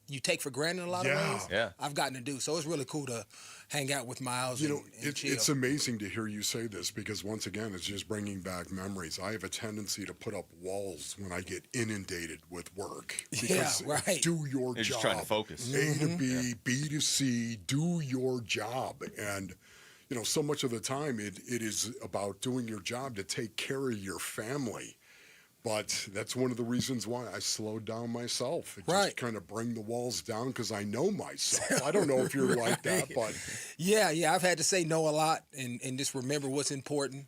you take for granted in a lot of ways. Yeah. I've gotten to do. So it's really cool to hang out with Miles and chill. It's amazing to hear you say this because, once again, it's just bringing back memories. I have a tendency to put up walls when I get inundated with work. Because do your job. Just trying to focus. A to B, B to C, do your job. And, so much of the time it is about doing your job to take care of your family. But that's one of the reasons why I slowed down myself. Just kind of bring the walls down because I know myself. I don't know if you're like that, but... Yeah, I've had to say no a lot and just remember what's important.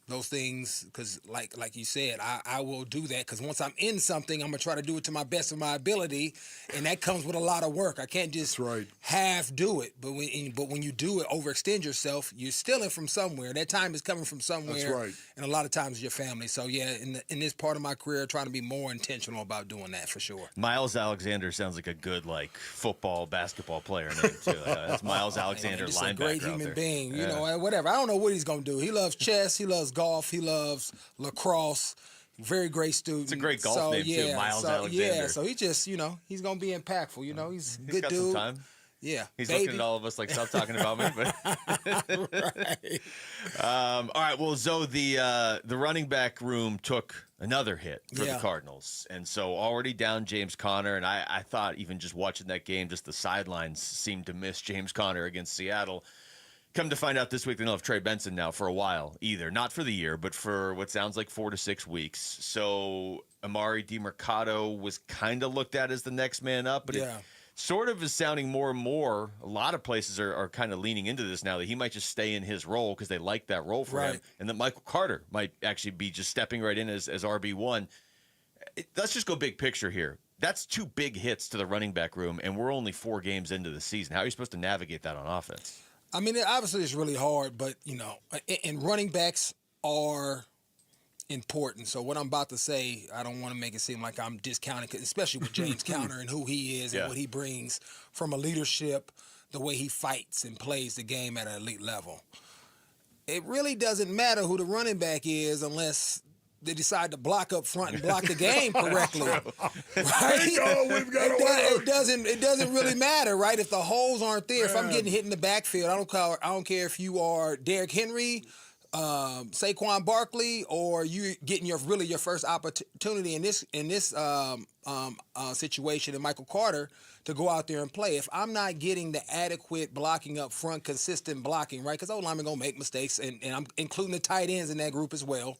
Those things, because like you said, I will do that because once I'm in something, I'm going to try to do it to my best of my ability, and that comes with a lot of work. I can't just half do it. But when you do it, overextend yourself, you're stealing from somewhere. That time is coming from somewhere. That's right. And a lot of times your family. So, yeah, in this part of my career, trying to be more intentional about doing that for sure. Miles Alexander sounds like a good, football, basketball player name, too. That's Miles Alexander, He's linebacker a great human there. being. You know, whatever. I don't know what he's going to do. He loves chess. He loves golf. He loves lacrosse. Very great student. It's a great golf name, too, Miles Alexander. Yeah, so he just, he's going to be impactful. He's a good got dude. Some time. Yeah. He's looking at all of us like, stop talking about me. But all right. Well, Zoe, the running back room took another hit for the Cardinals. And so already down James Conner. And I thought even just watching that game, just the sidelines seemed to miss James Conner against Seattle. Come to find out this week, they don't have Trey Benson now for a while either. Not for the year, but for what sounds like 4 to 6 weeks. So Amari DiMercato was kind of looked at as the next man up, but it sort of is sounding more and more. A lot of places are kind of leaning into this now that he might just stay in his role because they like that role for him, and that Michael Carter might actually be just stepping right in as RB1. Let's just go big picture here. That's 2 big hits to the running back room, and we're only 4 games into the season. How are you supposed to navigate that on offense? I mean, obviously it's really hard, but, and running backs are important. So what I'm about to say, I don't want to make it seem like I'm discounting, especially with James Conner and who he is and what he brings from a leadership, the way he fights and plays the game at an elite level. It really doesn't matter who the running back is unless they decide to block up front and block the game correctly. Right? It doesn't really matter, right? If the holes aren't there, if I'm getting hit in the backfield, I don't care if you are Derrick Henry, Saquon Barkley, or you getting your first opportunity in this situation in Michael Carter to go out there and play. If I'm not getting the adequate blocking up front, consistent blocking, right? Because O-linemen gonna make mistakes, and I'm including the tight ends in that group as well.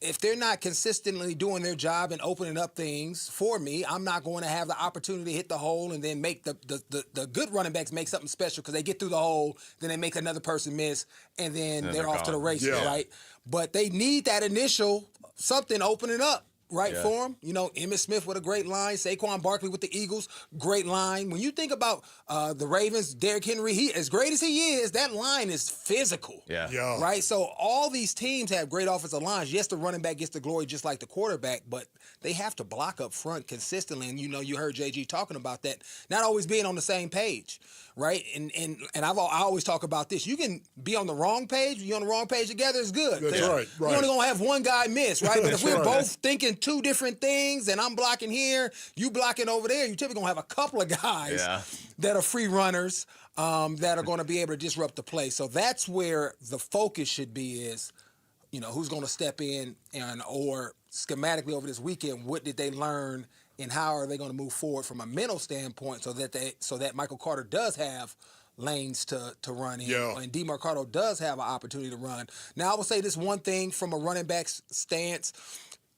If they're not consistently doing their job and opening up things for me, I'm not going to have the opportunity to hit the hole and then make the good running backs make something special because they get through the hole, then they make another person miss, and then they're off to the races, right? But they need that initial something opening up. For him. Emmitt Smith with a great line. Saquon Barkley with the Eagles, great line. When you think about the Ravens, Derrick Henry, as great as he is, that line is physical. Yeah. Right? So all these teams have great offensive lines. Yes, the running back gets the glory just like the quarterback, but they have to block up front consistently. And, you heard JG talking about that, not always being on the same page. Right? And I always talk about this. You can be on the wrong page. You're on the wrong page together, it's good. That's right. You're only going to have one guy miss, right? But if we're both thinking 2 different things and I'm blocking here, you blocking over there, you typically going to have a couple of guys that are free runners that are going to be able to disrupt the play. So that's where the focus should be is, who's going to step in or schematically over this weekend, what did they learn and how are they going to move forward from a mental standpoint so that Michael Carter does have lanes to run in and DiMercato does have an opportunity to run. Now, I will say this one thing from a running back's stance.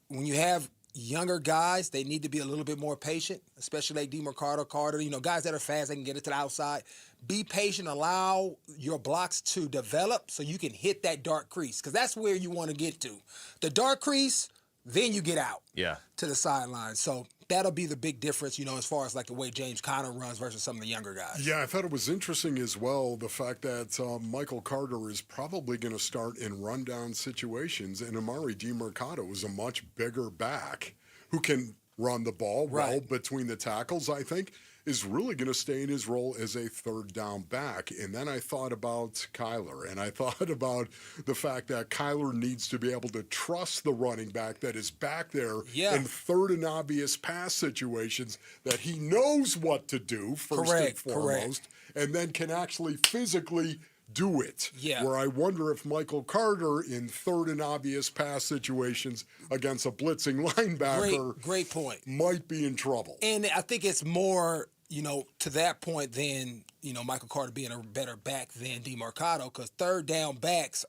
When you have younger guys, they need to be a little bit more patient, especially like DiMercato, Carter, guys that are fast, they can get it to the outside. Be patient, allow your blocks to develop so you can hit that dark crease because that's where you want to get to. The dark crease, then you get out to the sideline. So that'll be the big difference, as far as like the way James Conner runs versus some of the younger guys. Yeah, I thought it was interesting as well, the fact that Michael Carter is probably going to start in rundown situations, and Amari DiMercato is a much bigger back. who can run the ball well between the tackles, I think, is really going to stay in his role as a third down back. And then I thought about Kyler, and I thought about the fact that Kyler needs to be able to trust the running back that is back there in third and obvious pass situations, that he knows what to do first and foremost, and then can actually physically do it. Yeah. Where I wonder if Michael Carter in third and obvious pass situations against a blitzing linebacker great point. might be in trouble. And I think it's more, to that point than, Michael Carter being a better back than DeMarcado, because third down backs,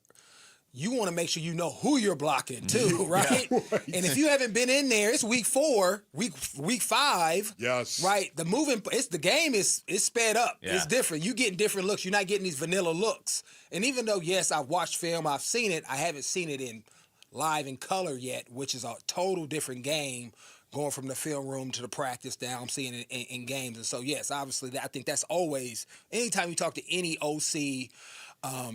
you want to make sure you know who you're blocking too, right? And if you haven't been in there, it's week 4, week 5. Yes. Right? The game is sped up. Yeah. It's different. You're getting different looks. You're not getting these vanilla looks. And even though, yes, I've watched film, I've seen it, I haven't seen it in live in color yet, which is a total different game, going from the film room to the practice now. I'm seeing it in games. And so, yes, obviously, I think that's always, anytime you talk to any OC,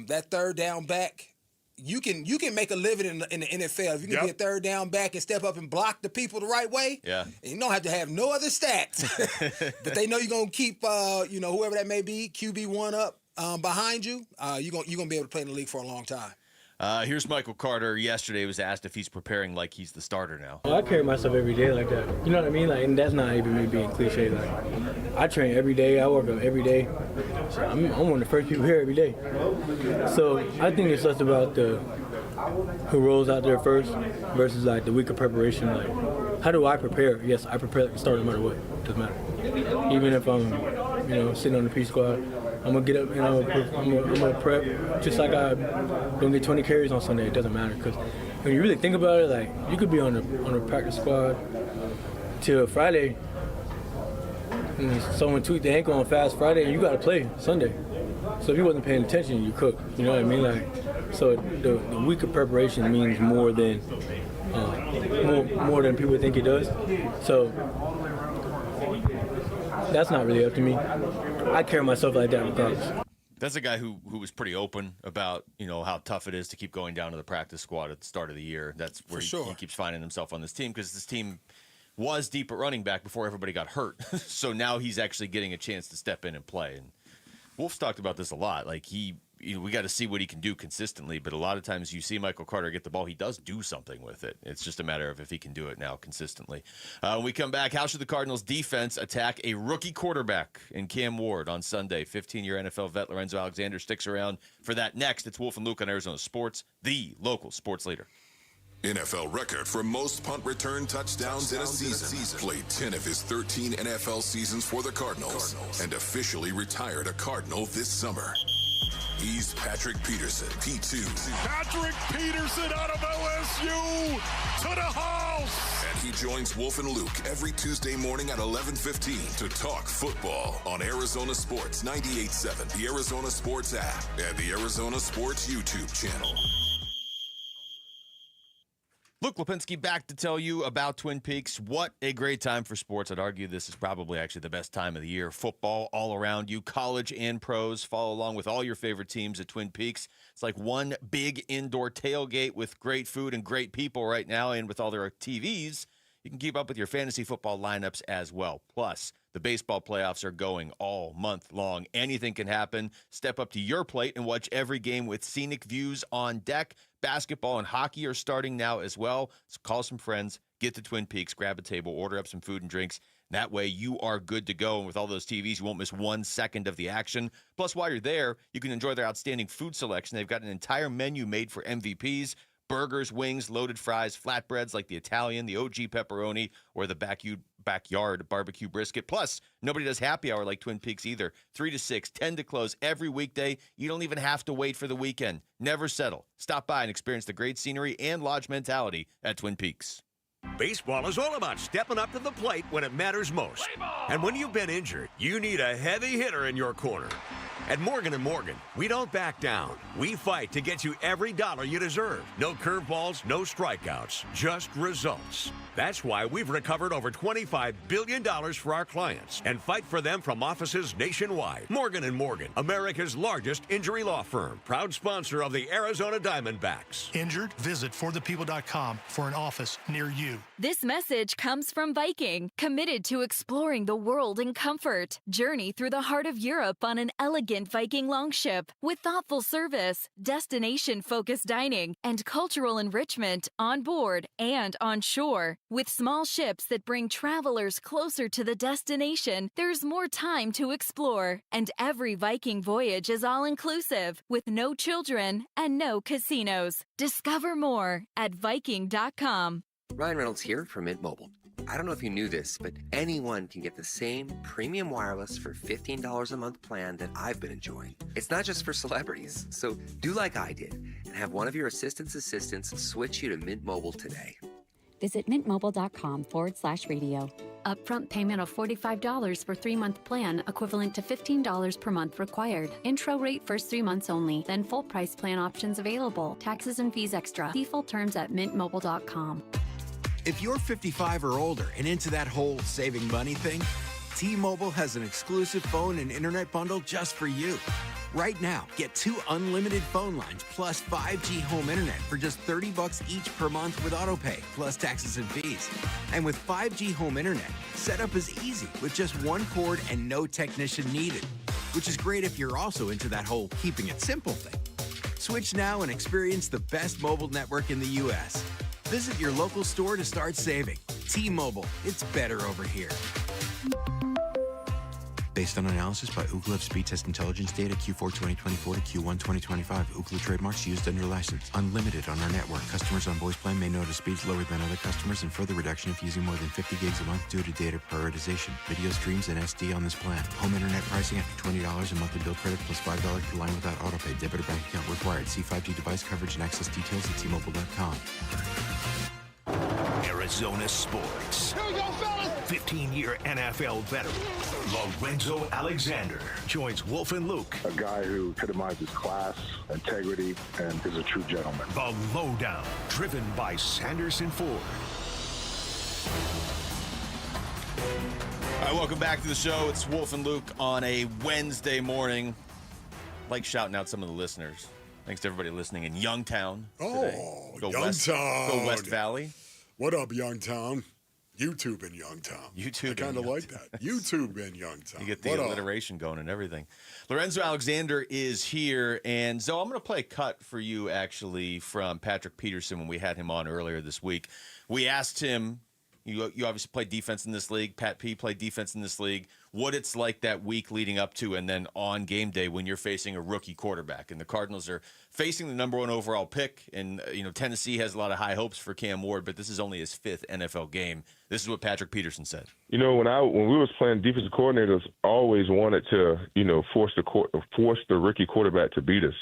that third down back, you can make a living in the NFL. If you can be a third down back and step up and block the people the right way, and you don't have to have no other stats. But they know you're going to keep, whoever that may be, QB1 up behind you, you're going to be able to play in the league for a long time. Here's Michael Carter. Yesterday he was asked if he's preparing like he's the starter now. Well, I carry myself every day like that. You know what I mean? And that's not even me being cliche. I train every day. I work out every day. So I'm one of the first people here every day. So I think it's less about who rolls out there first versus the week of preparation. How do I prepare? Yes, I prepare like the starter no matter what. Doesn't matter. Even if I'm, sitting on the P squad, I'm gonna get up and I'm gonna prep just like I don't get 20 carries on Sunday. It doesn't matter, because when you really think about it, you could be on a practice squad till Friday, and someone tweaked the ankle on Fast Friday, and you got to play Sunday. So if you wasn't paying attention, you cooked. You know what I mean? So the week of preparation means more than people think it does. So that's not really up to me. I carry myself like that regardless. That's a guy who was pretty open about, how tough it is to keep going down to the practice squad at the start of the year. That's where he keeps finding himself on this team, because this team was deep at running back before everybody got hurt. So now he's actually getting a chance to step in and play. And Wolf's talked about this a lot. We got to see what he can do consistently, but a lot of times you see Michael Carter get the ball, he does do something with it. It's just a matter of if he can do it now consistently. When we come back, how should the Cardinals defense attack a rookie quarterback in Cam Ward on Sunday? 15-year NFL vet Lorenzo Alexander sticks around for that next. It's Wolf and Luke on Arizona Sports, the local sports leader. NFL record for most punt return touchdowns in a season. Played 10 of his 13 NFL seasons for the Cardinals and officially retired a Cardinal this summer. He's Patrick Peterson, P2. Patrick Peterson out of LSU to the house. And he joins Wolf and Luke every Tuesday morning at 11:15 to talk football on Arizona Sports 98.7, the Arizona Sports app, and the Arizona Sports YouTube channel. Luke Lipinski back to tell you about Twin Peaks. What a great time for sports. I'd argue this is probably actually the best time of the year. Football all around you, college and pros. Follow along with all your favorite teams at Twin Peaks. It's like one big indoor tailgate with great food and great people right now. And with all their TVs, you can keep up with your fantasy football lineups as well. Plus, the baseball playoffs are going all month long. Anything can happen. Step up to your plate and watch every game with scenic views on deck. Basketball and hockey are starting now as well. So call some friends, get to Twin Peaks, grab a table, order up some food and drinks. That way you are good to go. And with all those TVs, you won't miss 1 second of the action. Plus, while you're there, you can enjoy their outstanding food selection. They've got an entire menu made for MVPs. Burgers, wings, loaded fries, flatbreads like the Italian, the OG pepperoni, or the backyard barbecue brisket. Plus, nobody does happy hour like Twin Peaks either. 3 to 6, 10 to close every weekday. You don't even have to wait for the weekend. Never settle. Stop by and experience the great scenery and lodge mentality at Twin Peaks. Baseball is all about stepping up to the plate when it matters most. And when you've been injured, you need a heavy hitter in your corner. At Morgan & Morgan, we don't back down. We fight to get you every dollar you deserve. No curveballs, no strikeouts, just results. That's why we've recovered over $25 billion for our clients and fight for them from offices nationwide. Morgan & Morgan, America's largest injury law firm, proud sponsor of the Arizona Diamondbacks. Injured? Visit forthepeople.com for an office near you. This message comes from Viking, committed to exploring the world in comfort. Journey through the heart of Europe on an elegant Viking longship with thoughtful service, destination-focused dining, and cultural enrichment on board and on shore. With small ships that bring travelers closer to the destination, there's more time to explore. And every Viking voyage is all-inclusive, with no children and no casinos. Discover more at Viking.com. Ryan Reynolds here from Mint Mobile. I don't know if you knew this, but anyone can get the same premium wireless for $15 a month plan that I've been enjoying. It's not just for celebrities. So do like I did and have one of your assistants switch you to Mint Mobile today. Visit mintmobile.com/radio. Upfront payment of $45 for 3-month plan, equivalent to $15 per month required. Intro rate first 3 months only, then full price plan options available. Taxes and fees extra. See full terms at mintmobile.com. If you're 55 or older and into that whole saving money thing, T-Mobile has an exclusive phone and internet bundle just for you. Right now, get 2 unlimited phone lines plus 5G home internet for just $30 each per month with AutoPay, plus taxes and fees. And with 5G home internet, setup is easy with just 1 cord and no technician needed, which is great if you're also into that whole keeping it simple thing. Switch now and experience the best mobile network in the U.S. Visit your local store to start saving. T-Mobile, it's better over here. Based on analysis by Ookla of speed test intelligence data Q4 2024 to Q1 2025. Ookla trademarks used under license. Unlimited on our network. Customers on voice plan may notice speeds lower than other customers and further reduction if using more than 50 gigs a month due to data prioritization. Video streams and SD on this plan. Home internet pricing after $20 a monthly bill credit plus $5 per line without autopay. Debit or bank account required. See 5G device coverage and access details at T-Mobile.com. Arizona sports. Here we go, fellas! 15-year NFL veteran Lorenzo Alexander joins Wolf and Luke. A guy who epitomizes class, integrity, and is a true gentleman. The Lowdown, driven by Sanderson Ford. All right, welcome back to the show. It's Wolf and Luke on a Wednesday morning. Like shouting out some of the listeners. Thanks to everybody listening in Youngtown today. Oh, Go Youngtown. Go West Valley. What up, Youngtown? YouTube in Youngtown. I kind of like that. YouTube in Youngtown. You get the alliteration going and everything. Lorenzo Alexander is here. And so I'm going to play a cut for you, actually, from Patrick Peterson when we had him on earlier this week. We asked him, you obviously play defense in this league. Pat P played defense in this league. What it's like that week leading up to and then on game day when you're facing a rookie quarterback. And the Cardinals are facing the number 1 overall pick. And, Tennessee has a lot of high hopes for Cam Ward, but this is only his 5th NFL game. This is what Patrick Peterson said. When we was playing defensive coordinators, always wanted to, force the rookie quarterback to beat us.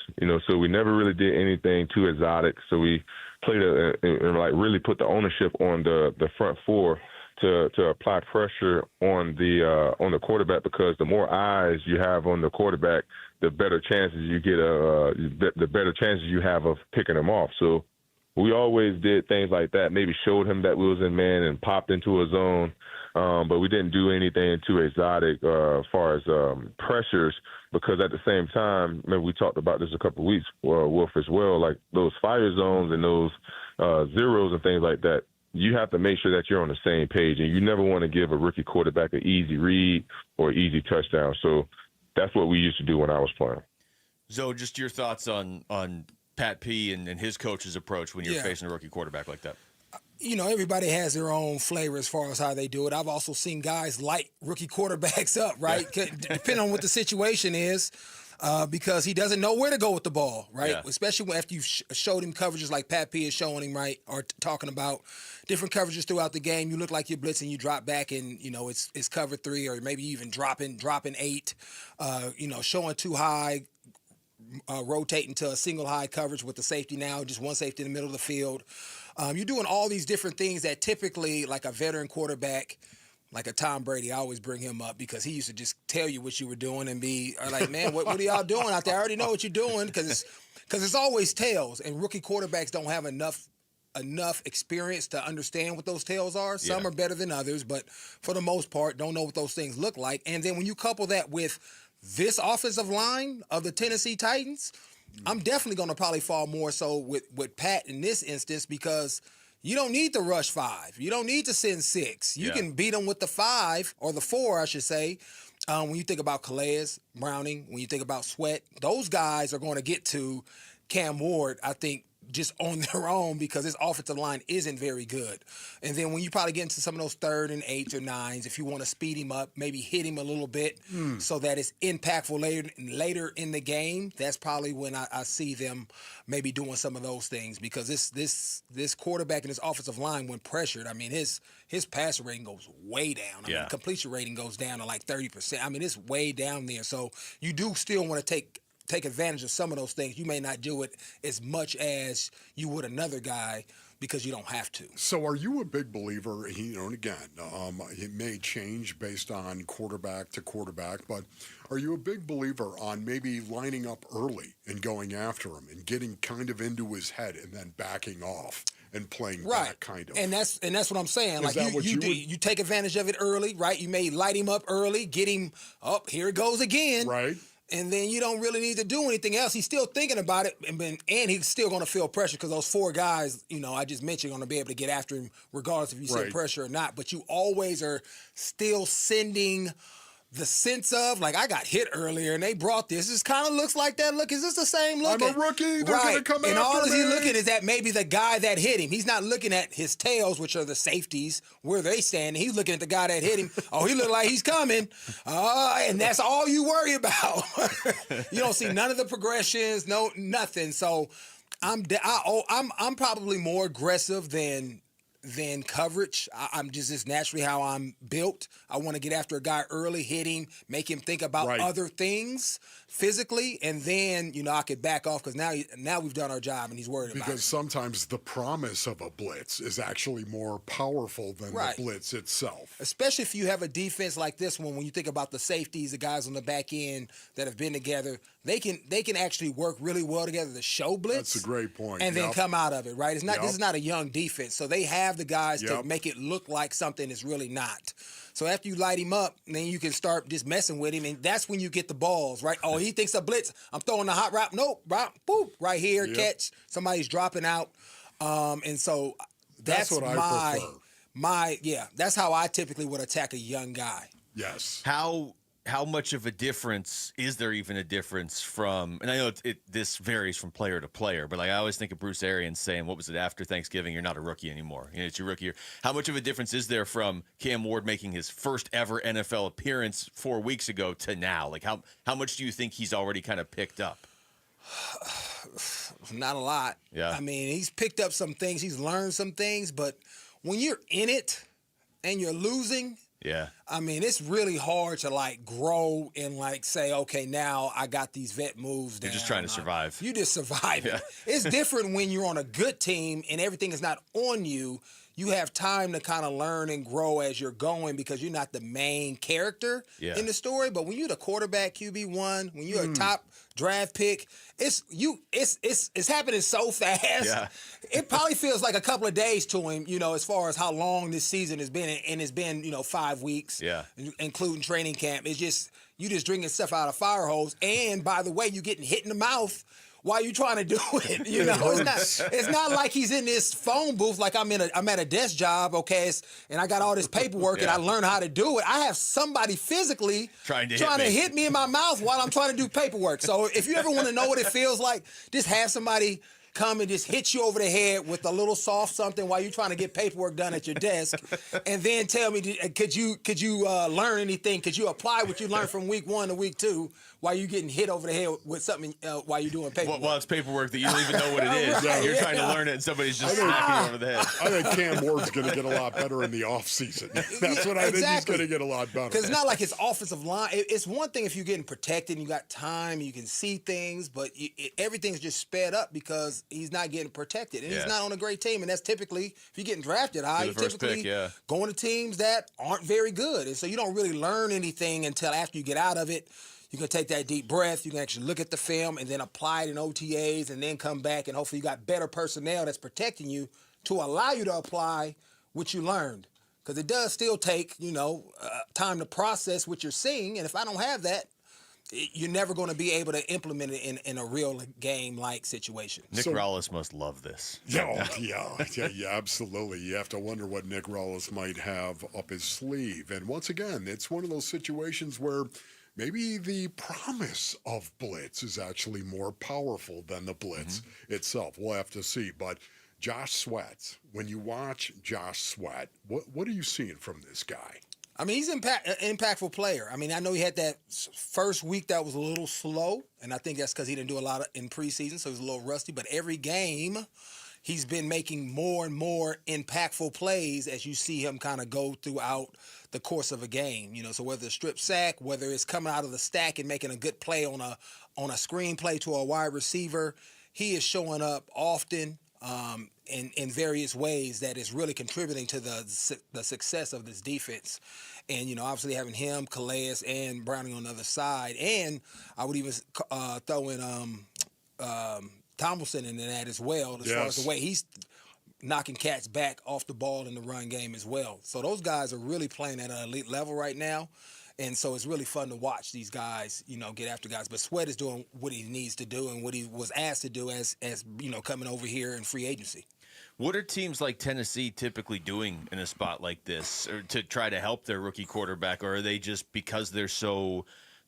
So we never really did anything too exotic. So we played and really put the ownership on the front four to apply pressure on the quarterback, because the more eyes you have on the quarterback, the better chances you get the better chances you have of picking them off. So we always did things like that. Maybe showed him that we was in man and popped into a zone, but we didn't do anything too exotic as far as pressures. Because at the same time, maybe we talked about this a couple of weeks, Wolf, as well. Like those fire zones and those zeros and things like that. You have to make sure that you're on the same page, and you never want to give a rookie quarterback an easy read or easy touchdown. So that's what we used to do when I was playing. So just your thoughts on Pat P and his coach's approach when you're facing a rookie quarterback like that. Everybody has their own flavor as far as how they do it. I've also seen guys light rookie quarterbacks up, right? Depending on what the situation is. Because he doesn't know where to go with the ball, right? Yeah. Especially after you've showed him coverages like Pat P is showing him, right? Or talking about different coverages throughout the game. You look like you're blitzing, you drop back and, it's cover 3 or maybe even dropping 8, showing too high, rotating to a single high coverage with the safety now, just one safety in the middle of the field. You're doing all these different things that typically like a veteran quarterback, like a Tom Brady, I always bring him up because he used to just tell you what you were doing and be like, man, what are y'all doing out there? I already know what you're doing because it's always tails, and rookie quarterbacks don't have enough enough experience to understand what those tails are. Some are better than others, but for the most part, don't know what those things look like. And then when you couple that with this offensive line of the Tennessee Titans, I'm definitely going to probably fall more so with Pat in this instance, because you don't need to rush 5. You don't need to send 6. You can beat them with the 5 or the 4, I should say. When you think about Calais, Browning, when you think about Sweat, those guys are going to get to Cam Ward, I think, just on their own, because his offensive line isn't very good. And then when you probably get into some of those 3rd and 8s or 9s, if you want to speed him up, maybe hit him a little bit so that it's impactful later in the game, that's probably when I see them maybe doing some of those things, because this quarterback and his offensive line, when pressured, I mean, his passer rating goes way down. I mean, completion rating goes down to like 30%. I mean, it's way down there. So you do still want to take advantage of some of those things. You may not do it as much as you would another guy because you don't have to. So are you a big believer, and again, it may change based on quarterback to quarterback, but are you a big believer on maybe lining up early and going after him and getting kind of into his head and then backing off and playing back kind of? And that's what I'm saying. Is like that what you take advantage of it early, right? You may light him up early, get him up, here it goes again. Right. And then you don't really need to do anything else. He's still thinking about it, and he's still going to feel pressure because those 4 guys, I just mentioned, are going to be able to get after him regardless if you send pressure or not. But you always are still sending the sense of, like, I got hit earlier, and they brought this. This kind of looks like that. Look, is this the same look? I'm a rookie. They're going to come and after all me. he's looking is at maybe the guy that hit him. He's not looking at his tails, which are the safeties, where they stand. He's looking at the guy that hit him. Oh, he looked like he's coming. And that's all you worry about. You don't see none of the progressions, nothing. So I'm probably more aggressive than coverage. I'm just naturally how I'm built. I want to get after a guy early, hit him, make him think about other things physically, and then I could back off because now we've done our job and he's worried about it. Because sometimes the promise of a blitz is actually more powerful than the blitz itself. Especially if you have a defense like this one, when you think about the safeties, the guys on the back end that have been together, they can actually work really well together to show blitz. That's a great point. And then come out of it, right? This is not a young defense, so they have the guys to make it look like something it's really not. So after you light him up, then you can start just messing with him, and that's when you get the balls, right? Oh, he thinks a blitz. I'm throwing the hot route. Nope, boop, right here, catch. Somebody's dropping out, and so that's what I prefer. That's how I typically would attack a young guy. Yes. How much of a difference is there, even a difference from, and I know this varies from player to player, but like I always think of Bruce Arians saying, what was it, after Thanksgiving, you're not a rookie anymore. It's your rookie year. How much of a difference is there from Cam Ward making his first ever NFL appearance 4 weeks ago to now? Like how much do you think he's already kind of picked up? Not a lot. Yeah. I mean, he's picked up some things. He's learned some things, but when you're in it and you're losing, I mean, it's really hard to like grow and like say, okay, now I got these vet moves down. You're just trying to survive. You just survive it. It's different when you're on a good team and everything is not on you. You have time to kind of learn and grow as you're going because you're not the main character in the story. But when you're the quarterback, QB1, when you're a top draft pick, it's happening so fast. Yeah. It probably feels like a couple of days to him, as far as how long this season has been, and it's been 5 weeks, including training camp. It's just you just drinking stuff out of fire hose, and by the way, you getting hit in the mouth while you trying to do it. It's not like he's in this phone booth like I'm at a desk job, okay, and I got all this paperwork and I learned how to do it. I have somebody physically trying to hit me in my mouth while I'm trying to do paperwork. So if you ever want to know what it feels like, just have somebody come and just hit you over the head with a little soft something while you're trying to get paperwork done at your desk, and then tell me, could you learn anything? Could you apply what you learned from week 1 to week 2 while you're getting hit over the head with something while you're doing paperwork? Well, it's paperwork that you don't even know what it is. You're trying to learn it, and somebody's just smacking you over the head. I think Cam Ward's going to get a lot better in the offseason. That's what I think he's going to get a lot better. Because it's not like his offensive line. It's one thing if you're getting protected and you got time, you can see things, but everything's just sped up because he's not getting protected. And he's not on a great team, and that's typically, if you're getting drafted high, you're typically going to teams that aren't very good. And so you don't really learn anything until after you get out of it. You can take that deep breath. You can actually look at the film and then apply it in OTAs and then come back, and hopefully you got better personnel that's protecting you to allow you to apply what you learned. Because it does still take, time to process what you're seeing. And if I don't have that, you're never going to be able to implement it in a real game-like situation. Nick Rallis must love this. Yeah, absolutely. You have to wonder what Nick Rallis might have up his sleeve. And once again, it's one of those situations where maybe the promise of blitz is actually more powerful than the blitz itself. We'll have to see. But Josh Sweat, when you watch Josh Sweat, what are you seeing from this guy? I mean, he's an impactful player. I mean, I know he had that first week that was a little slow, and I think that's because he didn't do a lot in preseason, so he's a little rusty. But every game, he's been making more and more impactful plays as you see him kind of go throughout the course of a game. So whether it's strip sack, whether it's coming out of the stack and making a good play on a screen play to a wide receiver, he is showing up often. In various ways that is really contributing to the success of this defense. And, obviously having him, Calais, and Browning on the other side. And I would even throw in Tomlinson in that as well, as far as the way he's knocking cats back off the ball in the run game as well. So those guys are really playing at an elite level right now. And so it's really fun to watch these guys, get after guys. But Sweat is doing what he needs to do and what he was asked to do as coming over here in free agency. What are teams like Tennessee typically doing in a spot like this or to try to help their rookie quarterback? Or are they just, because their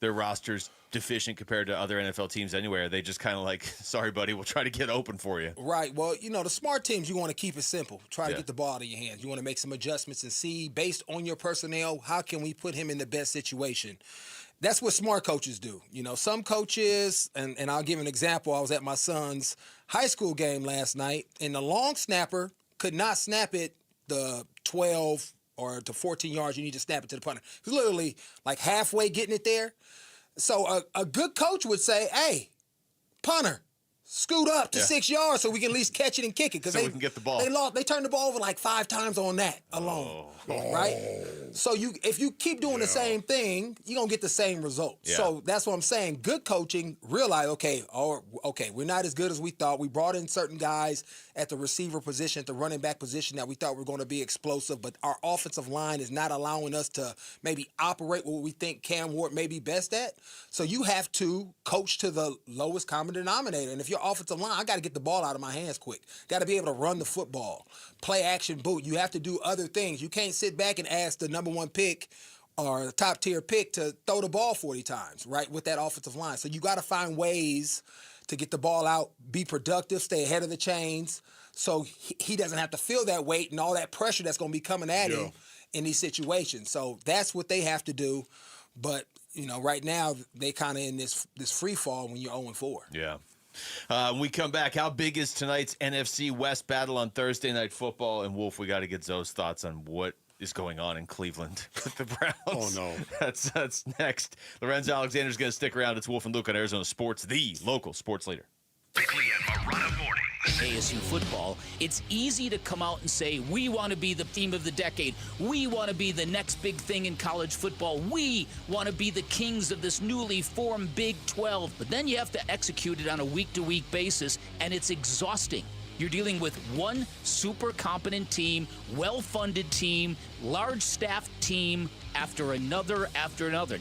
roster's deficient compared to other NFL teams anywhere, are they just kind of like, sorry, buddy, we'll try to get open for you? Right. Well, the smart teams, you want to keep it simple. Try to get the ball out of your hands. You want to make some adjustments and see, based on your personnel, how can we put him in the best situation? That's what smart coaches do. Some coaches, and I'll give an example. I was at my son's high school game last night, and the long snapper could not snap it the 12 or to 14 yards. You need to snap it to the punter. He was literally like halfway getting it there. So a good coach would say, hey, punter, scoot up to 6 yards so we can at least catch it and kick it. Because we can get the ball. They turned the ball over like 5 times on that alone, right? So if you keep doing the same thing, you're going to get the same result. Yeah. So that's what I'm saying. Good coaching, realize, okay, we're not as good as we thought. We brought in certain guys at the receiver position, at the running back position that we thought were going to be explosive, but our offensive line is not allowing us to maybe operate what we think Cam Ward may be best at. So you have to coach to the lowest common denominator. And if your offensive line, I got to get the ball out of my hands quick. Got to be able to run the football, play action boot. You have to do other things. You can't sit back and ask the number one pick or top tier pick to throw the ball 40 times, right, with that offensive line. So you got to find ways to get the ball out, be productive, stay ahead of the chains, so he doesn't have to feel that weight and all that pressure that's going to be coming at him in these situations. So that's what they have to do. But, right now they kind of in this free fall when you're 0-4. Yeah. When we come back, how big is tonight's NFC West battle on Thursday Night Football? And Wolf, we got to get Zoe's thoughts on what is going on in Cleveland with the Browns. Oh, no. That's next. Lorenzo Alexander's going to stick around. It's Wolf and Luke on Arizona Sports, the local sports leader. Bickley and Marana mornings. ASU football, it's easy to come out and say, we want to be the team of the decade. We want to be the next big thing in college football. We want to be the kings of this newly formed Big 12. But then you have to execute it on a week-to-week basis, and it's exhausting. You're dealing with one super competent team, well-funded team, large-staffed team, after another.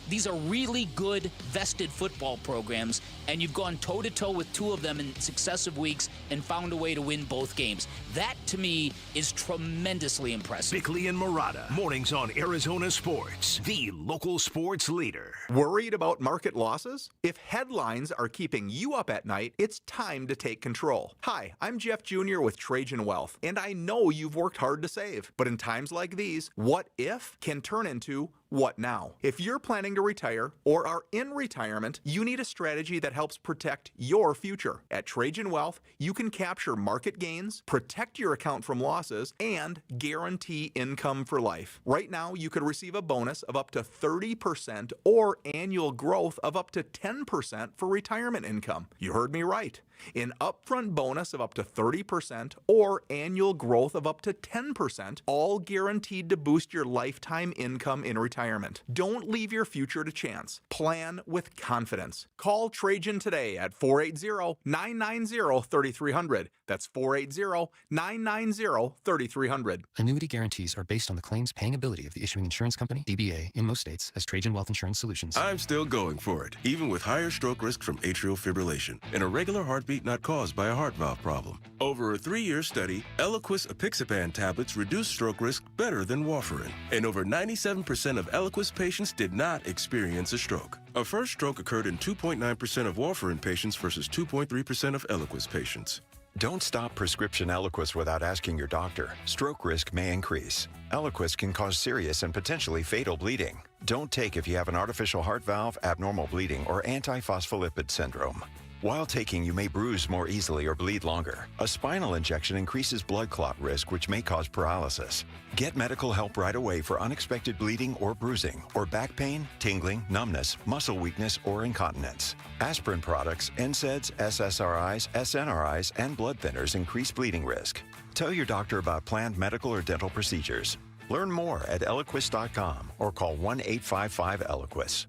These are really good vested football programs, and you've gone toe-to-toe with 2 of them in successive weeks and found a way to win both games. That, to me, is tremendously impressive. Bickley and Murata, mornings on Arizona Sports, the local sports leader. Worried about market losses? If headlines are keeping you up at night, it's time to take control. Hi, I'm Jeff Jr. with Trajan Wealth, and I know you've worked hard to save. But in times like these, what if can turn into what now? If you're planning to retire or are in retirement, you need a strategy that helps protect your future. At Trajan Wealth, you can capture market gains, protect your account from losses, and guarantee income for life. Right now, you could receive a bonus of up to 30% or annual growth of up to 10% for retirement income. You heard me right. An upfront bonus of up to 30% or annual growth of up to 10%, all guaranteed to boost your lifetime income in retirement. Don't leave your future to chance. Plan with confidence. Call Trajan today at 480-990-3300. That's 480-990-3300. Annuity guarantees are based on the claims paying ability of the issuing insurance company, DBA, in most states, as Trajan Wealth Insurance Solutions. I'm still going for it, even with higher stroke risk from atrial fibrillation and a regular heartbeat not caused by a heart valve problem. Over a 3-year study, Eliquis apixaban tablets reduce stroke risk better than warfarin, and over 97% of Eliquis patients did not experience a stroke. A first stroke occurred in 2.9% of warfarin patients versus 2.3% of Eliquis patients. Don't stop prescription Eliquis without asking your doctor. Stroke risk may increase. Eliquis can cause serious and potentially fatal bleeding. Don't take if you have an artificial heart valve, abnormal bleeding, or antiphospholipid syndrome. While taking, you may bruise more easily or bleed longer. A spinal injection increases blood clot risk, which may cause paralysis. Get medical help right away for unexpected bleeding or bruising, or back pain, tingling, numbness, muscle weakness, or incontinence. Aspirin products, NSAIDs, SSRIs, SNRIs, and blood thinners increase bleeding risk. Tell your doctor about planned medical or dental procedures. Learn more at Eliquis.com or call 1-855-ELIQUIS.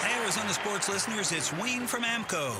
Arizona sports listeners, it's Wayne from AMCO.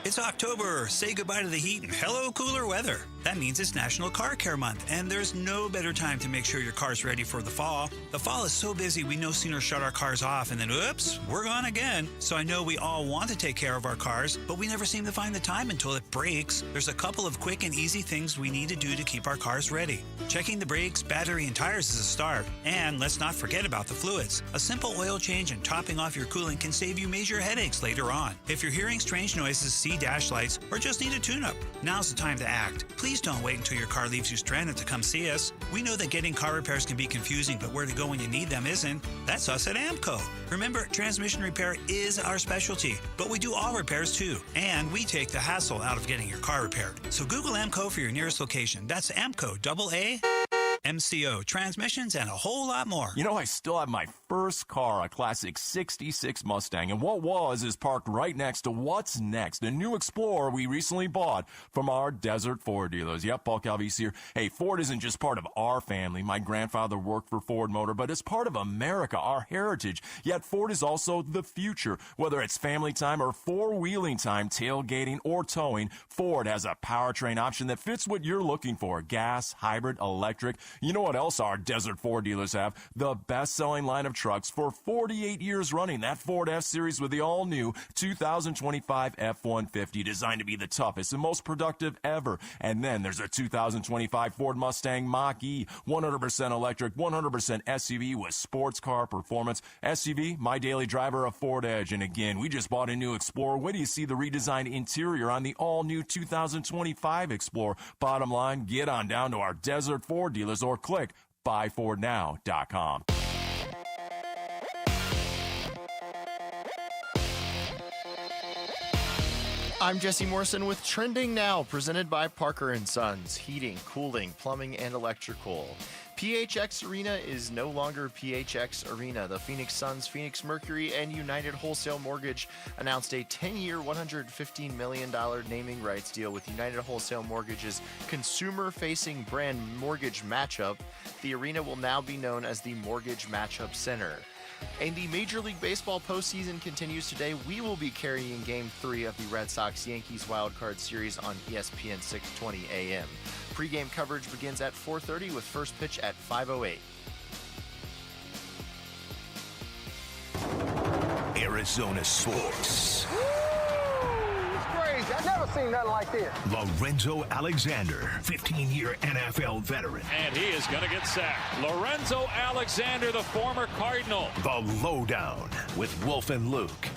It's October. Say goodbye to the heat and hello cooler weather. That means it's National Car Care Month, and there's no better time to make sure your car's ready for the fall. The fall is so busy, we no sooner shut our cars off and then, oops, we're gone again. So I know we all want to take care of our cars, but we never seem to find the time until it breaks. There's a couple of quick and easy things we need to do to keep our cars ready. Checking the brakes, battery, and tires is a start. And let's not forget about the fluids. A simple oil change and topping off your coolant can save you major headaches later on. If you're hearing strange noises, see dash lights, or just need a tune-up, now's the time to act. Please don't wait until your car leaves you stranded to come see us. We know that getting car repairs can be confusing, but where to go when you need them isn't. That's us at AMCO. Remember, transmission repair is our specialty, but we do all repairs too. And we take the hassle out of getting your car repaired. So Google AMCO for your nearest location. That's AMCO, double A. MCO, transmissions, and a whole lot more. You know, I still have my first car, a classic 66 Mustang, and what was is parked right next to what's next, a new Explorer we recently bought from our Desert Ford dealers. Yep, Paul Calvise here. Hey, Ford isn't just part of our family. My grandfather worked for Ford Motor, but it's part of America, our heritage. Yet Ford is also the future. Whether it's family time or four-wheeling time, tailgating, or towing, Ford has a powertrain option that fits what you're looking for. Gas, hybrid, electric. You know what else our Desert Ford dealers have? The best-selling line of trucks for 48 years running. That Ford F-Series with the all-new 2025 F-150, designed to be the toughest and most productive ever. And then there's a 2025 Ford Mustang Mach-E, 100% electric, 100% SUV with sports car performance. SUV, my daily driver, a Ford Edge. And again, we just bought a new Explorer. When do you see the redesigned interior on the all-new 2025 Explorer? Bottom line, get on down to our Desert Ford dealers or click buyfordnow.com. I'm Jesse Morrison with Trending Now, presented by Parker & Sons, heating, cooling, plumbing, and electrical. PHX Arena is no longer PHX Arena. The Phoenix Suns, Phoenix Mercury, and United Wholesale Mortgage announced a 10-year, $115 million naming rights deal with United Wholesale Mortgage's consumer-facing brand Mortgage Matchup. The arena will now be known as the Mortgage Matchup Center. And the Major League Baseball postseason continues today. We will be carrying Game 3 of the Red Sox-Yankees Wildcard Series on ESPN 620 AM. Pre-game coverage begins at 4:30 with first pitch at 5:08. Arizona sports. It's crazy. I've never seen nothing like this. Lorenzo Alexander, 15-year NFL veteran. And he is going to get sacked. Lorenzo Alexander, the former Cardinal. The Lowdown with Wolf and Luke.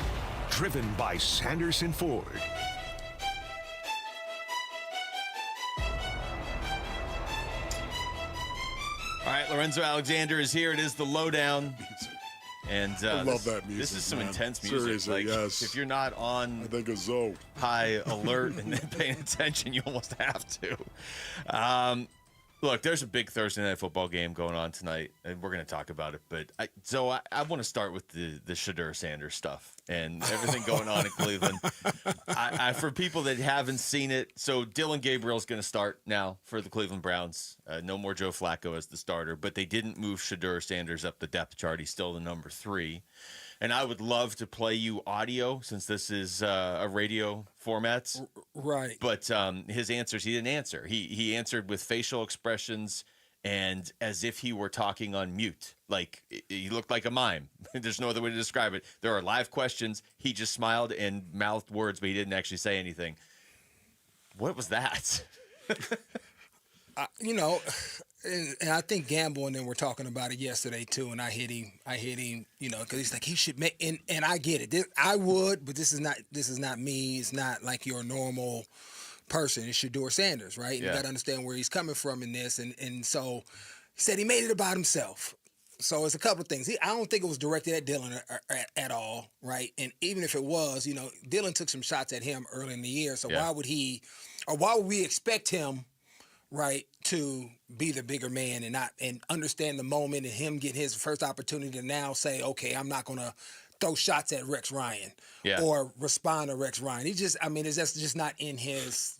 Driven by Sanderson Ford. All right, Lorenzo Alexander is here. It is the Lowdown. And I love that music. This is some man. intense music. Seriously, like, yes. If you're not on I think a Zoe. high alert and paying attention, you almost have to. Look, there's a big Thursday night football game going on tonight, and we're going to talk about it. But I want to start with the Shedeur Sanders stuff and everything going on in Cleveland. For people that haven't seen it, so Dillon Gabriel's going to start now for the Cleveland Browns. No more Joe Flacco as the starter, but they didn't move Shedeur Sanders up the depth chart. He's still the number 3. And I would love to play you audio since this is a radio format. Right. But his answers, he didn't answer. He answered with facial expressions and as if he were talking on mute. Like, he looked like a mime. There's no other way to describe it. There are live questions. He just smiled and mouthed words, but he didn't actually say anything. What was that? You know, and I think Gamble and them were talking about it yesterday too, and I hit him, you know, because he's like, he should make, and I get it. I would, but this is not me. It's not like your normal person. It's Shedeur Sanders, right? Yeah. You got to understand where he's coming from in this, and so he said he made it about himself. So it's a couple of things. I don't think it was directed at Dylan at all, right? And even if it was, you know, Dylan took some shots at him early in the year. So why would we expect him, right, to be the bigger man and understand the moment and him get his first opportunity to now say, okay, I'm not gonna throw shots at Rex Ryan or respond to Rex Ryan. He just, I mean, it's just not in his,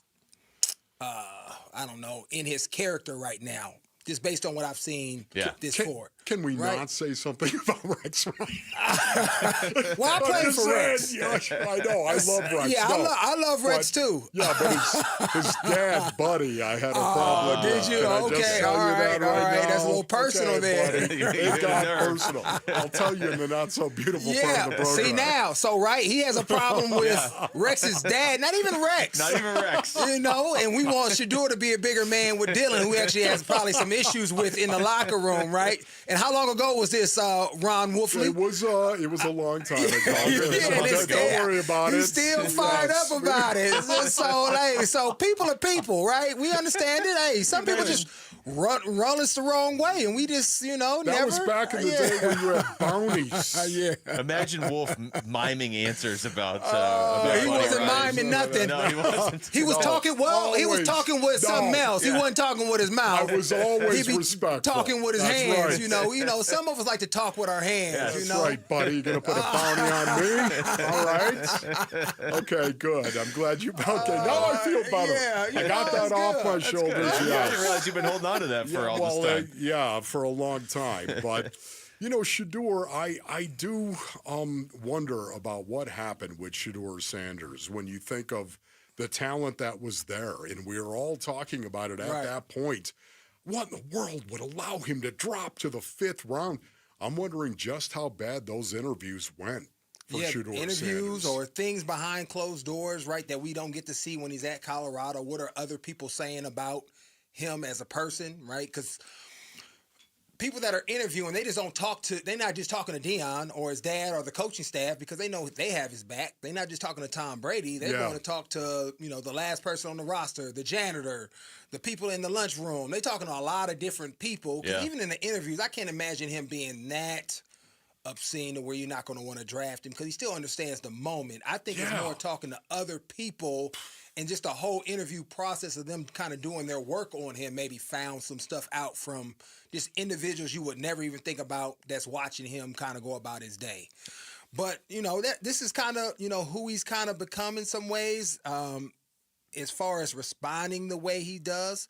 I don't know, in his character right now. Just based on what I've seen this for. Can we not say something about Rex Ryan? Well, I played for Rex. I know. I love Rex. Yeah, I love Rex too. Yeah, but his dad, Buddy, I had a problem with. Did you? Okay, all right. That's a little personal there. It got personal. I'll tell you in the not so beautiful part of the program. See now, so right, he has a problem with Rex's dad. Not even Rex. Not even Rex. You know, and we want Shedeur to be a bigger man with Dylan, who actually has probably some issues with in the locker room, right? And how long ago was this, Ron Wolfley? It was a long time ago. Don't worry about it. He's still fired up about it. So people are people, right? We understand it. Hey, some people just run us the wrong way, and we just, you know, that was back in the day when you had bounties. Imagine Wolf miming answers about he wasn't miming nothing. No, he wasn't. He was talking. Well, he was talking with something else. He wasn't talking with his mouth. I was always respectful. Talking with his hands. Right. You know, some of us like to talk with our hands. That's you know, right, buddy. You're gonna put a bounty on me. All right. Okay, good. I'm glad you. Okay, now I feel better. I got that off my shoulders. I didn't realize you've been holding on to that for all this time. For a long time. But you know, Shedeur, I do wonder about what happened with Shedeur Sanders when you think of the talent that was there, and we were all talking about it at that point. What in the world would allow him to drop to the 5th round? I'm wondering just how bad those interviews went for Shedeur interviews Sanders. Or things behind closed doors, right, that we don't get to see when he's at Colorado. What are other people saying about him as a person, right? Because people that are interviewing, they just don't they're not just talking to Deion or his dad or the coaching staff because they know they have his back. They're not just talking to Tom Brady. They're going to talk to, you know, the last person on the roster, the janitor, the people in the lunchroom. They're talking to a lot of different people. Because even in the interviews, I can't imagine him being that obscene to where you're not going to want to draft him because he still understands the moment. I think it's more talking to other people and just the whole interview process of them kind of doing their work on him, maybe found some stuff out from just individuals you would never even think about that's watching him kind of go about his day. But, you know, this is kind of, you know, who he's kind of become in some ways as far as responding the way he does.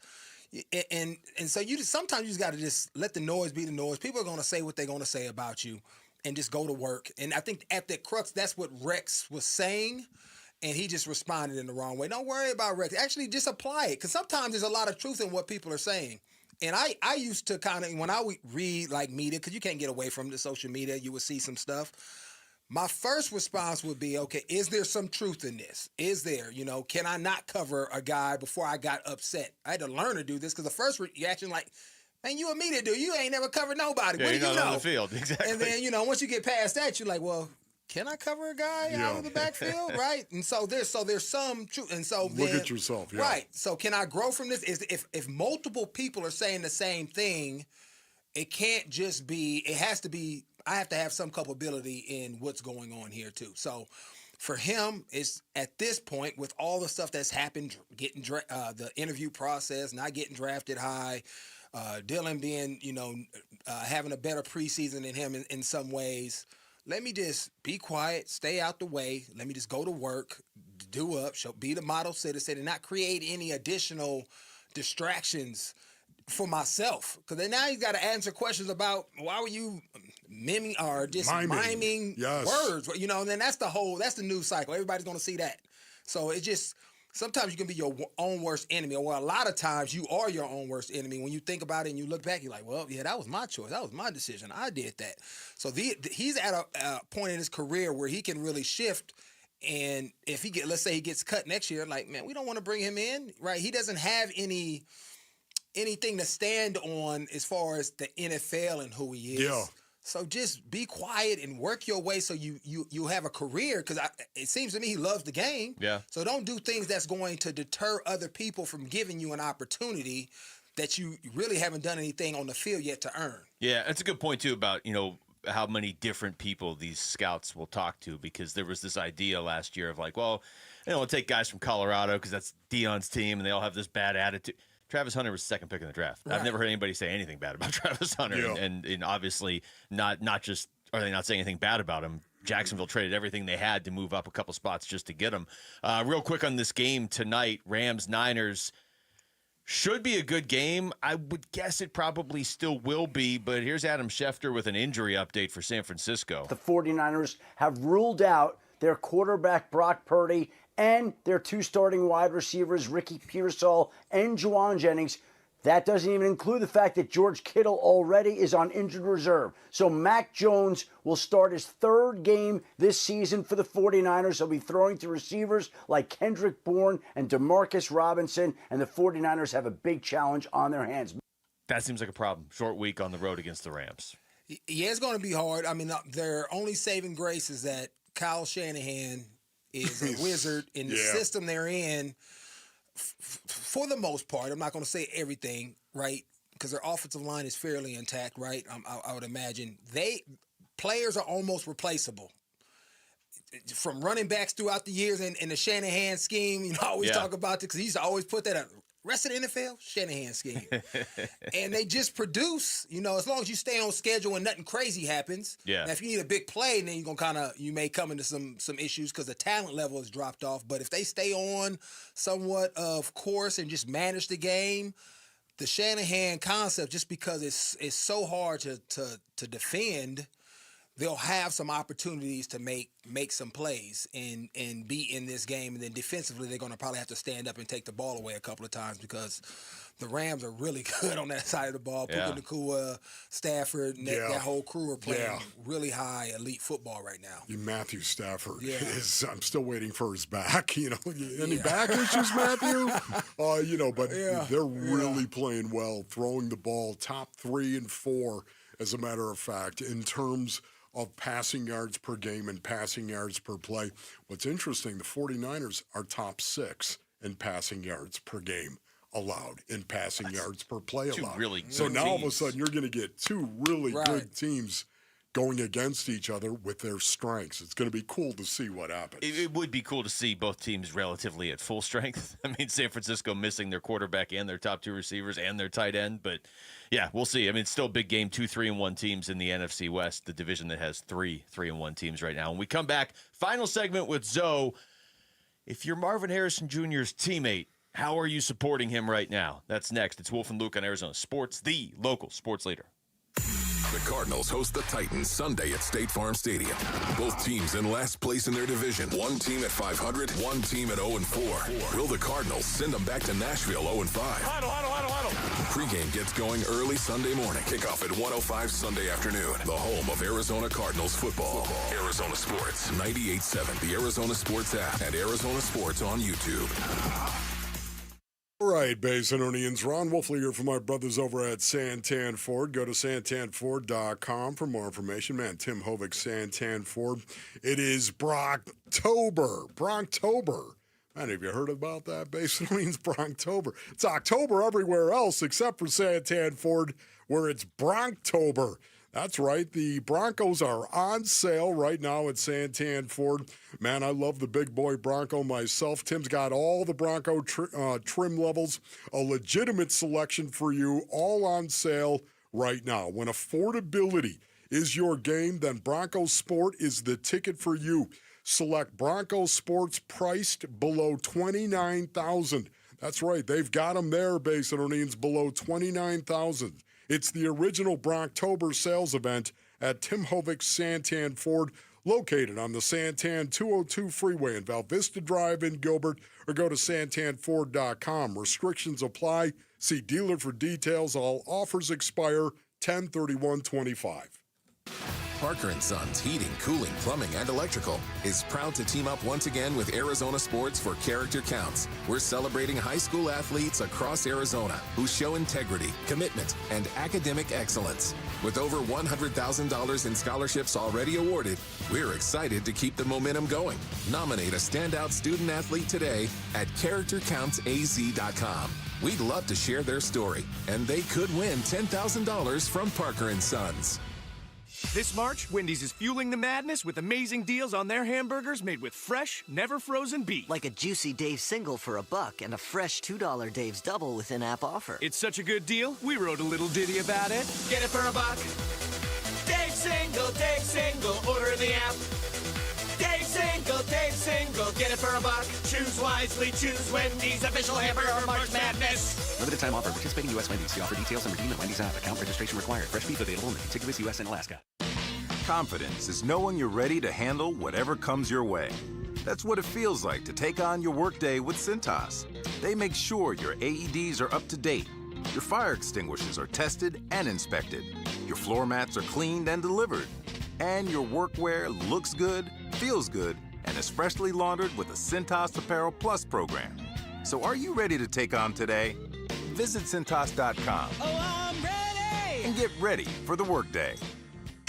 And so sometimes you just got to just let the noise be the noise. People are going to say what they're going to say about you and just go to work. And I think at the crux, that's what Rex was saying. And he just responded in the wrong way. Don't worry about Rex. Actually, just apply it. Because sometimes there's a lot of truth in what people are saying. And I used to kind of, when I would read like media, because you can't get away from the social media, you would see some stuff. My first response would be, okay, is there some truth in this? Is there, you know, can I not cover a guy before I got upset? I had to learn to do this because the first reaction, like, man, you a media dude. You ain't never covered nobody. Yeah, what do you're you not know? on the field, exactly. And then, you know, once you get past that, you're like, well, can I cover a guy out of the backfield, right? And so there's some truth. And so look at yourself, right? So can I grow from this? If multiple people are saying the same thing, it can't just be. It has to be. I have to have some culpability in what's going on here too. So for him, it's at this point with all the stuff that's happened, getting the interview process, not getting drafted high, Dylan being, you know, having a better preseason than him in some ways. Let me just be quiet, stay out the way. Let me just go to work, do up, be the model citizen, and not create any additional distractions for myself. Because then now he's got to answer questions about why were you miming or just miming words, you know, and then that's the news cycle. Everybody's going to see that. So it just, sometimes you can be your own worst enemy, or a lot of times you are your own worst enemy. When you think about it and you look back, you're like, well, yeah, that was my choice. That was my decision. I did that. So he's at a point in his career where he can really shift. And if let's say he gets cut next year, like, man, we don't want to bring him in, right? He doesn't have anything to stand on as far as the NFL and who he is. Yeah. So just be quiet and work your way so you have a career, because it seems to me he loves the game. Yeah. So don't do things that's going to deter other people from giving you an opportunity that you really haven't done anything on the field yet to earn. Yeah, that's a good point, too, about, you know, how many different people these scouts will talk to, because there was this idea last year of like, well, you know, we'll take guys from Colorado because that's Deion's team and they all have this bad attitude. Travis Hunter was the second pick in the draft. Right. I've never heard anybody say anything bad about Travis Hunter. Yeah. And obviously not just are they not saying anything bad about him. Jacksonville traded everything they had to move up a couple spots just to get him. Real quick on this game tonight, Rams-Niners should be a good game. I would guess it probably still will be, but here's Adam Schefter with an injury update for San Francisco. The 49ers have ruled out their quarterback Brock Purdy and their two starting wide receivers, Ricky Pearsall and Juwan Jennings. That doesn't even include the fact that George Kittle already is on injured reserve. So Mac Jones will start his third game this season for the 49ers. He'll be throwing to receivers like Kendrick Bourne and Demarcus Robinson, and the 49ers have a big challenge on their hands. That seems like a problem. Short week on the road against the Rams. Yeah, it's going to be hard. I mean, their only saving grace is that Kyle Shanahan is a wizard in the system they're in. For the most part, I'm not going to say everything, right? Because their offensive line is fairly intact, right? I would imagine players are almost replaceable. From running backs throughout the years in the Shanahan scheme, you know, I always talk about it because he used to always put that up. Rest of the NFL, Shanahan scheme. And they just produce, you know, as long as you stay on schedule and nothing crazy happens. Yeah. Now, if you need a big play, then you're going to you may come into some issues because the talent level has dropped off. But if they stay on somewhat of course and just manage the game, the Shanahan concept, just because it's so hard to defend, they'll have some opportunities to make some plays and be in this game. And then defensively, they're going to probably have to stand up and take the ball away a couple of times because the Rams are really good on that side of the ball. Puka Nacua, Stafford, and that whole crew are playing really high elite football right now. Matthew Stafford I'm still waiting for his back. You know, any back issues, Matthew? You know, but they're really playing well, throwing the ball top 3 and 4, as a matter of fact, in terms of passing yards per game and passing yards per play. What's interesting, the 49ers are top 6 in passing yards per game allowed, in passing yards per play allowed. Really so good now all of a teams. sudden you're going to get two really good teams going against each other with their strengths. It's going to be cool to see what happens. It would be cool to see both teams relatively at full strength. I mean, San Francisco missing their quarterback and their top 2 receivers and their tight end. But, yeah, we'll see. I mean, it's still a big game, 2 3-1 teams in the NFC West, the division that has 3 3-1 teams right now. When we come back, final segment with Zoe. If you're Marvin Harrison Jr.'s teammate, how are you supporting him right now? That's next. It's Wolf and Luke on Arizona Sports, the local sports leader. The Cardinals host the Titans Sunday at State Farm Stadium. Both teams in last place in their division. One team at 500, one team at 0-4. Will the Cardinals send them back to Nashville 0-5? Pre-game gets going early Sunday morning. Kickoff at 1:05 Sunday afternoon. The home of Arizona Cardinals football. Arizona Sports, 98.7. The Arizona Sports app and Arizona Sports on YouTube. All right, Basinonians, Ron Wolfley here for my brothers over at Santan Ford. Go to santanford.com for more information. Man, Tim Hovick, Santan Ford. It is Brocktober. Man, have you heard about that, Basinonians? Brocktober. It's October everywhere else except for Santan Ford, where it's Brocktober. That's right. The Broncos are on sale right now at Santan Ford. Man, I love the big boy Bronco myself. Tim's got all the Bronco trim levels, a legitimate selection for you, all on sale right now. When affordability is your game, then Bronco Sport is the ticket for you. Select Bronco Sports priced below $29,000. That's right. They've got them there, Basinonians, below $29,000. It's the original Brocktober sales event at Tim Hovik Santan Ford, located on the Santan 202 freeway in Val Vista Drive in Gilbert, or go to santanford.com. Restrictions apply. See dealer for details. All offers expire 10/31/25. Parker & Sons Heating, Cooling, Plumbing, and Electrical is proud to team up once again with Arizona Sports for Character Counts. We're celebrating high school athletes across Arizona who show integrity, commitment, and academic excellence. With over $100,000 in scholarships already awarded, we're excited to keep the momentum going. Nominate a standout student athlete today at CharacterCountsAZ.com. We'd love to share their story, and they could win $10,000 from Parker & Sons. This March, Wendy's is fueling the madness with amazing deals on their hamburgers made with fresh, never frozen beef. Like a juicy Dave's single for $1 and a fresh $2 Dave's double with in-app offer. It's such a good deal, we wrote a little ditty about it. Get it for $1. Dave's single, order in the app. Dave's single, get it for $1. Choose wisely, choose Wendy's, official hamburger March Madness. Limited time offer. Participating U.S. Wendy's. See offer details and redeem at Wendy's app. Account registration required. Fresh beef available in the contiguous U.S. and Alaska. Confidence is knowing you're ready to handle whatever comes your way. That's what it feels like to take on your workday with Cintas. They make sure your AEDs are up to date, your fire extinguishers are tested and inspected, your floor mats are cleaned and delivered, and your workwear looks good, feels good, and is freshly laundered with a Cintas Apparel Plus program. So are you ready to take on today? Visit Cintas.com. Oh, I'm ready! And get ready for the workday.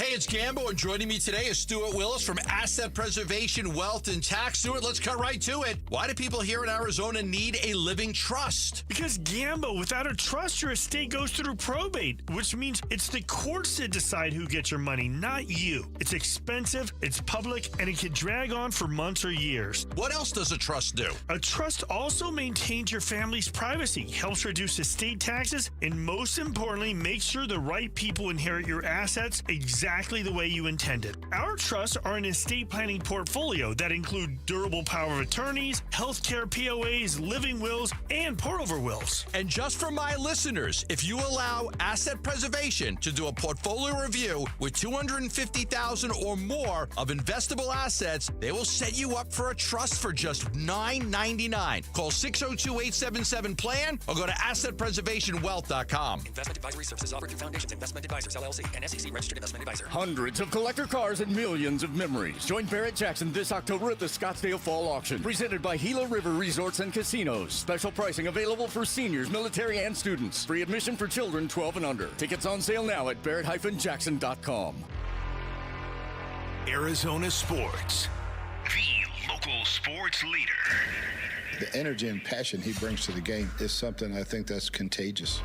Hey, it's Gambo, and joining me today is Stuart Willis from Asset Preservation, Wealth, and Tax. Stuart, let's cut right to it. Why do people here in Arizona need a living trust? Because, Gambo, without a trust, your estate goes through probate, which means it's the courts that decide who gets your money, not you. It's expensive, it's public, and it can drag on for months or years. What else does a trust do? A trust also maintains your family's privacy, helps reduce estate taxes, and most importantly, makes sure the right people inherit your assets exactly the way you intended. Our trusts are an estate planning portfolio that include durable power of attorneys, healthcare POAs, living wills, and pour-over wills. And just for my listeners, if you allow Asset Preservation to do a portfolio review with $250,000 or more of investable assets, they will set you up for a trust for just $9.99. Call 602-877-PLAN or go to AssetPreservationWealth.com. Investment advisory services offered through Foundations Investment Advisors, LLC, and SEC registered investment advisor. Hundreds of collector cars and millions of memories. Join Barrett Jackson this October at the Scottsdale Fall Auction. Presented by Gila River Resorts and Casinos. Special pricing available for seniors, military, and students. Free admission for children 12 and under. Tickets on sale now at barrett-jackson.com. Arizona Sports, the local sports leader. The energy and passion he brings to the game is something I think that's contagious.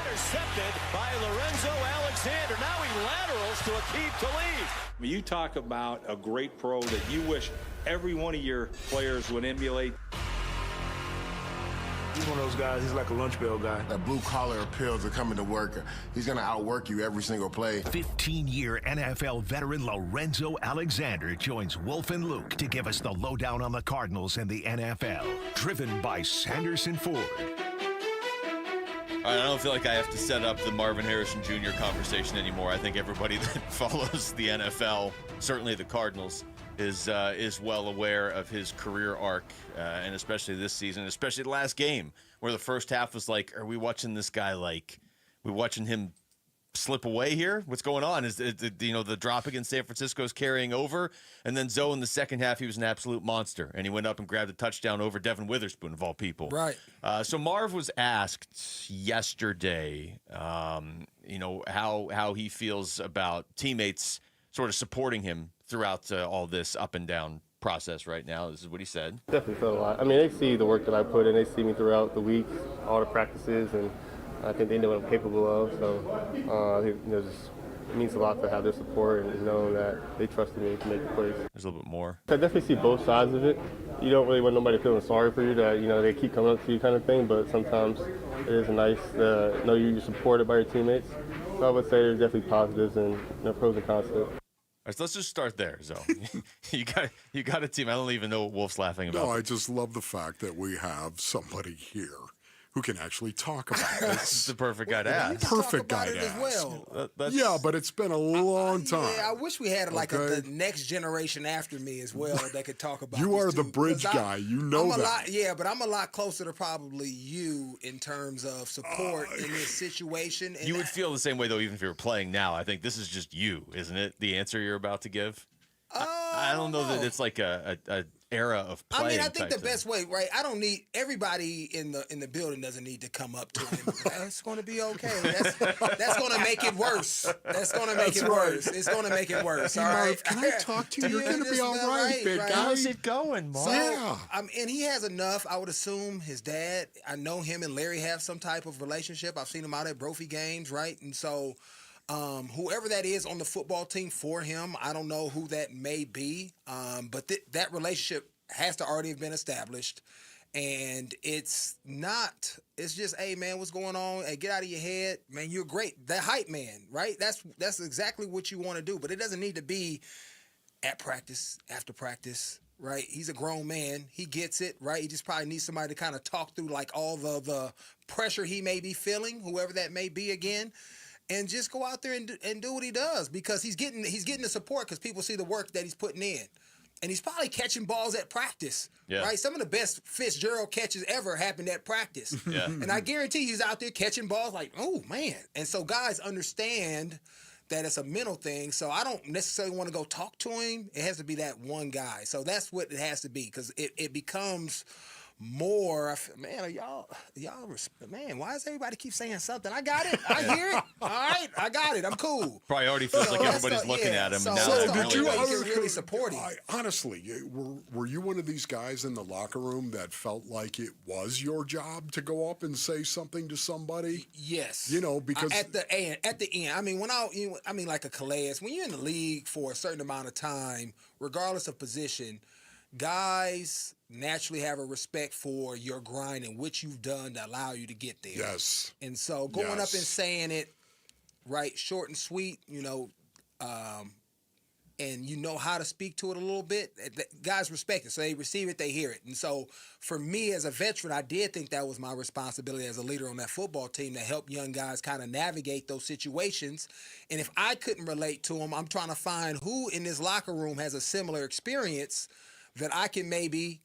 Intercepted by Lorenzo Alexander. Now he laterals to Aqib Talib. When you talk about a great pro that you wish every one of your players would emulate. He's one of those guys, he's like a lunch bell guy. That blue-collar appeal to coming to work. He's going to outwork you every single play. 15-year NFL veteran Lorenzo Alexander joins Wolf and Luke to give us the lowdown on the Cardinals and the NFL. Driven by Sanderson Ford. I don't feel like I have to set up the Marvin Harrison Jr. conversation anymore. I think everybody that follows the NFL, certainly the Cardinals, is well aware of his career arc, and especially this season, especially the last game, where the first half was like, are we watching this guy like, we watching him slip away here? What's going on? Is the drop against San Francisco is carrying over, and then Zoe in the second half, he was an absolute monster, and he went up and grabbed a touchdown over Devin Witherspoon of all people. Right. So Marv was asked yesterday, how he feels about teammates sort of supporting him throughout all this up and down process right now. This is what he said. Definitely felt a lot. I mean, they see the work that I put in. They see me throughout the week, all the practices, and I think they know what I'm capable of. So I think it means a lot to have their support and knowing that they trusted me to make the plays. There's a little bit more. I definitely see both sides of it. You don't really want nobody feeling sorry for you that, they keep coming up to you kind of thing, but sometimes it is nice to know you're supported by your teammates. So I would say there's definitely positives and pros and cons to it. All right, so let's just start there, Zoe. you got a team. I don't even know what Wolf's laughing about. No, I just love the fact that we have somebody here who can actually talk about this. This is the perfect guy to ask. Perfect guy to as ask. well. Yeah, but it's been a long time. Yeah, I wish we had the next generation after me as well that could talk about. You are this the too, bridge guy. You know that. But I'm a lot closer to probably you in terms of support in this situation. And You would feel the same way though, even if you were playing now. I think this is just you, isn't it? The answer you're about to give. I don't know that it's like a era of playing. I mean, I think the type best way, right? I don't need everybody in the building doesn't need to come up to him. That's going to be okay. That's going to make it worse. That's going to make it worse. It's going to make it worse. All right. Can I talk to you? You're going to be all right, big guy. How's it going, Mark? So, and he has enough. I would assume his dad. I know him and Larry have some type of relationship. I've seen him out at Brophy games, right? And so. Whoever that is on the football team for him, I don't know who that may be, but that relationship has to already have been established, and it's just, hey, man, what's going on? Hey, get out of your head. Man, you're great. That hype man, right? That's exactly what you want to do, but it doesn't need to be at practice, after practice, right? He's a grown man. He gets it, right? He just probably needs somebody to kind of talk through, like, all the pressure he may be feeling, whoever that may be again. And just go out there and do what he does, because he's getting the support because people see the work that he's putting in. And he's probably catching balls at practice, right? Some of the best Fitzgerald catches ever happened at practice. Yeah. And I guarantee he's out there catching balls like, oh, man. And so guys understand that it's a mental thing. So I don't necessarily want to go talk to him. It has to be that one guy. So that's what it has to be, because it becomes more, man, y'all, man, why does everybody keep saying something? I got it. I hear it. All right, I got it. I'm cool. Probably already feels like everybody's looking at him. And now did you really support him? Honestly, were you one of these guys in the locker room that felt like it was your job to go up and say something to somebody? Yes. You know, because at the end, I mean, like a Calais, when you're in the league for a certain amount of time, regardless of position, guys naturally have a respect for your grind and what you've done to allow you to get there. Yes. And so going up and saying it, right, short and sweet, and you know how to speak to it a little bit, guys respect it. So they receive it, they hear it. And so for me as a veteran, I did think that was my responsibility as a leader on that football team to help young guys kind of navigate those situations. And if I couldn't relate to them, I'm trying to find who in this locker room has a similar experience that I can maybe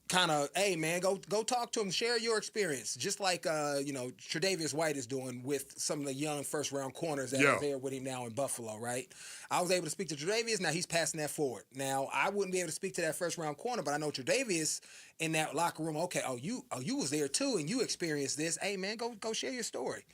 kind of, hey, man, go talk to him, share your experience, just like, Tre'Davious White is doing with some of the young first-round corners that are there with him now in Buffalo, right? I was able to speak to Tre'Davious. Now he's passing that forward. Now, I wouldn't be able to speak to that first-round corner, but I know Tre'Davious in that locker room, okay, you was there too, and you experienced this. Hey, man, go share your story.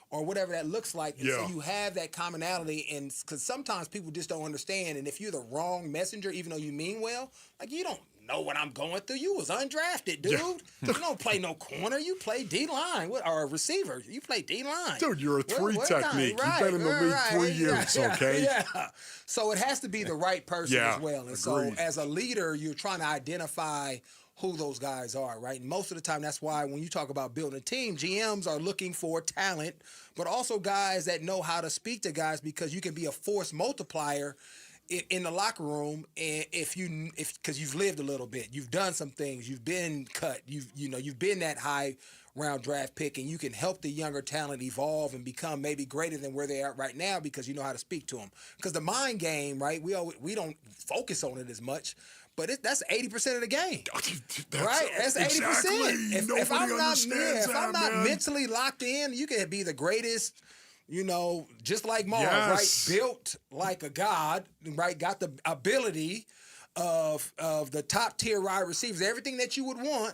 Or whatever that looks like. And so you have that commonality, and because sometimes people just don't understand, and if you're the wrong messenger, even though you mean well, like, you don't know what I'm going through. You was undrafted, dude. You don't play no corner. You play D-line or a receiver. You play D-line. Dude, you're a three technique. You've been in the league 3 years, okay? Yeah. So it has to be the right person as well. And so as a leader, you're trying to identify who those guys are, right? And most of the time, that's why when you talk about building a team, GMs are looking for talent, but also guys that know how to speak to guys, because you can be a force multiplier in the locker room, and because you've lived a little bit, you've done some things, you've been cut, you've been that high round draft pick, and you can help the younger talent evolve and become maybe greater than where they are right now because you know how to speak to them. Because the mind game, right? We don't focus on it as much. But that's 80% of the game, right? That's 80%. Exactly. If I'm not mentally locked in, you can be the greatest, just like Marv, right? Built like a god, right? Got the ability of the top tier wide receivers, everything that you would want.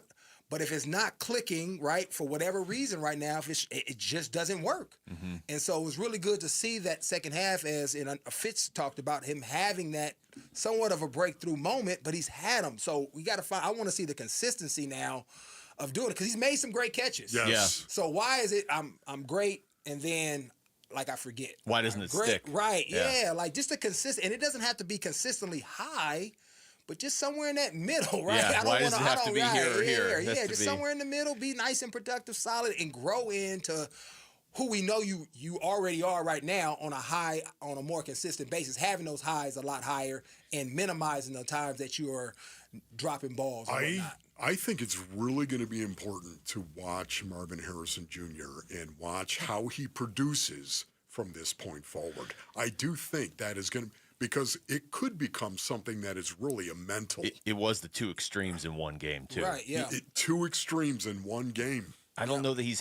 But if it's not clicking, right, for whatever reason right now, it just doesn't work. Mm-hmm. And so it was really good to see that second half, as Fitz talked about him having that somewhat of a breakthrough moment, but he's had them. So we got to I want to see the consistency now of doing it, because he's made some great catches. Yes. Yeah. So why is it I'm great and then I forget? Why doesn't it stick? Right, yeah. Like just a consistent, and it doesn't have to be consistently high, but just somewhere in that middle, right? Yeah, why does it have to be here or here? Yeah, just somewhere in the middle, be nice and productive, solid, and grow into who we know you already are right now on a more consistent basis, having those highs a lot higher and minimizing the times that you are dropping balls and whatnot. I think it's really going to be important to watch Marvin Harrison Jr. and watch how he produces from this point forward. I do think that is going to, because it could become something that is really a mental. It was the two extremes in one game, too. Right, yeah. Two extremes in one game. I don't know that he's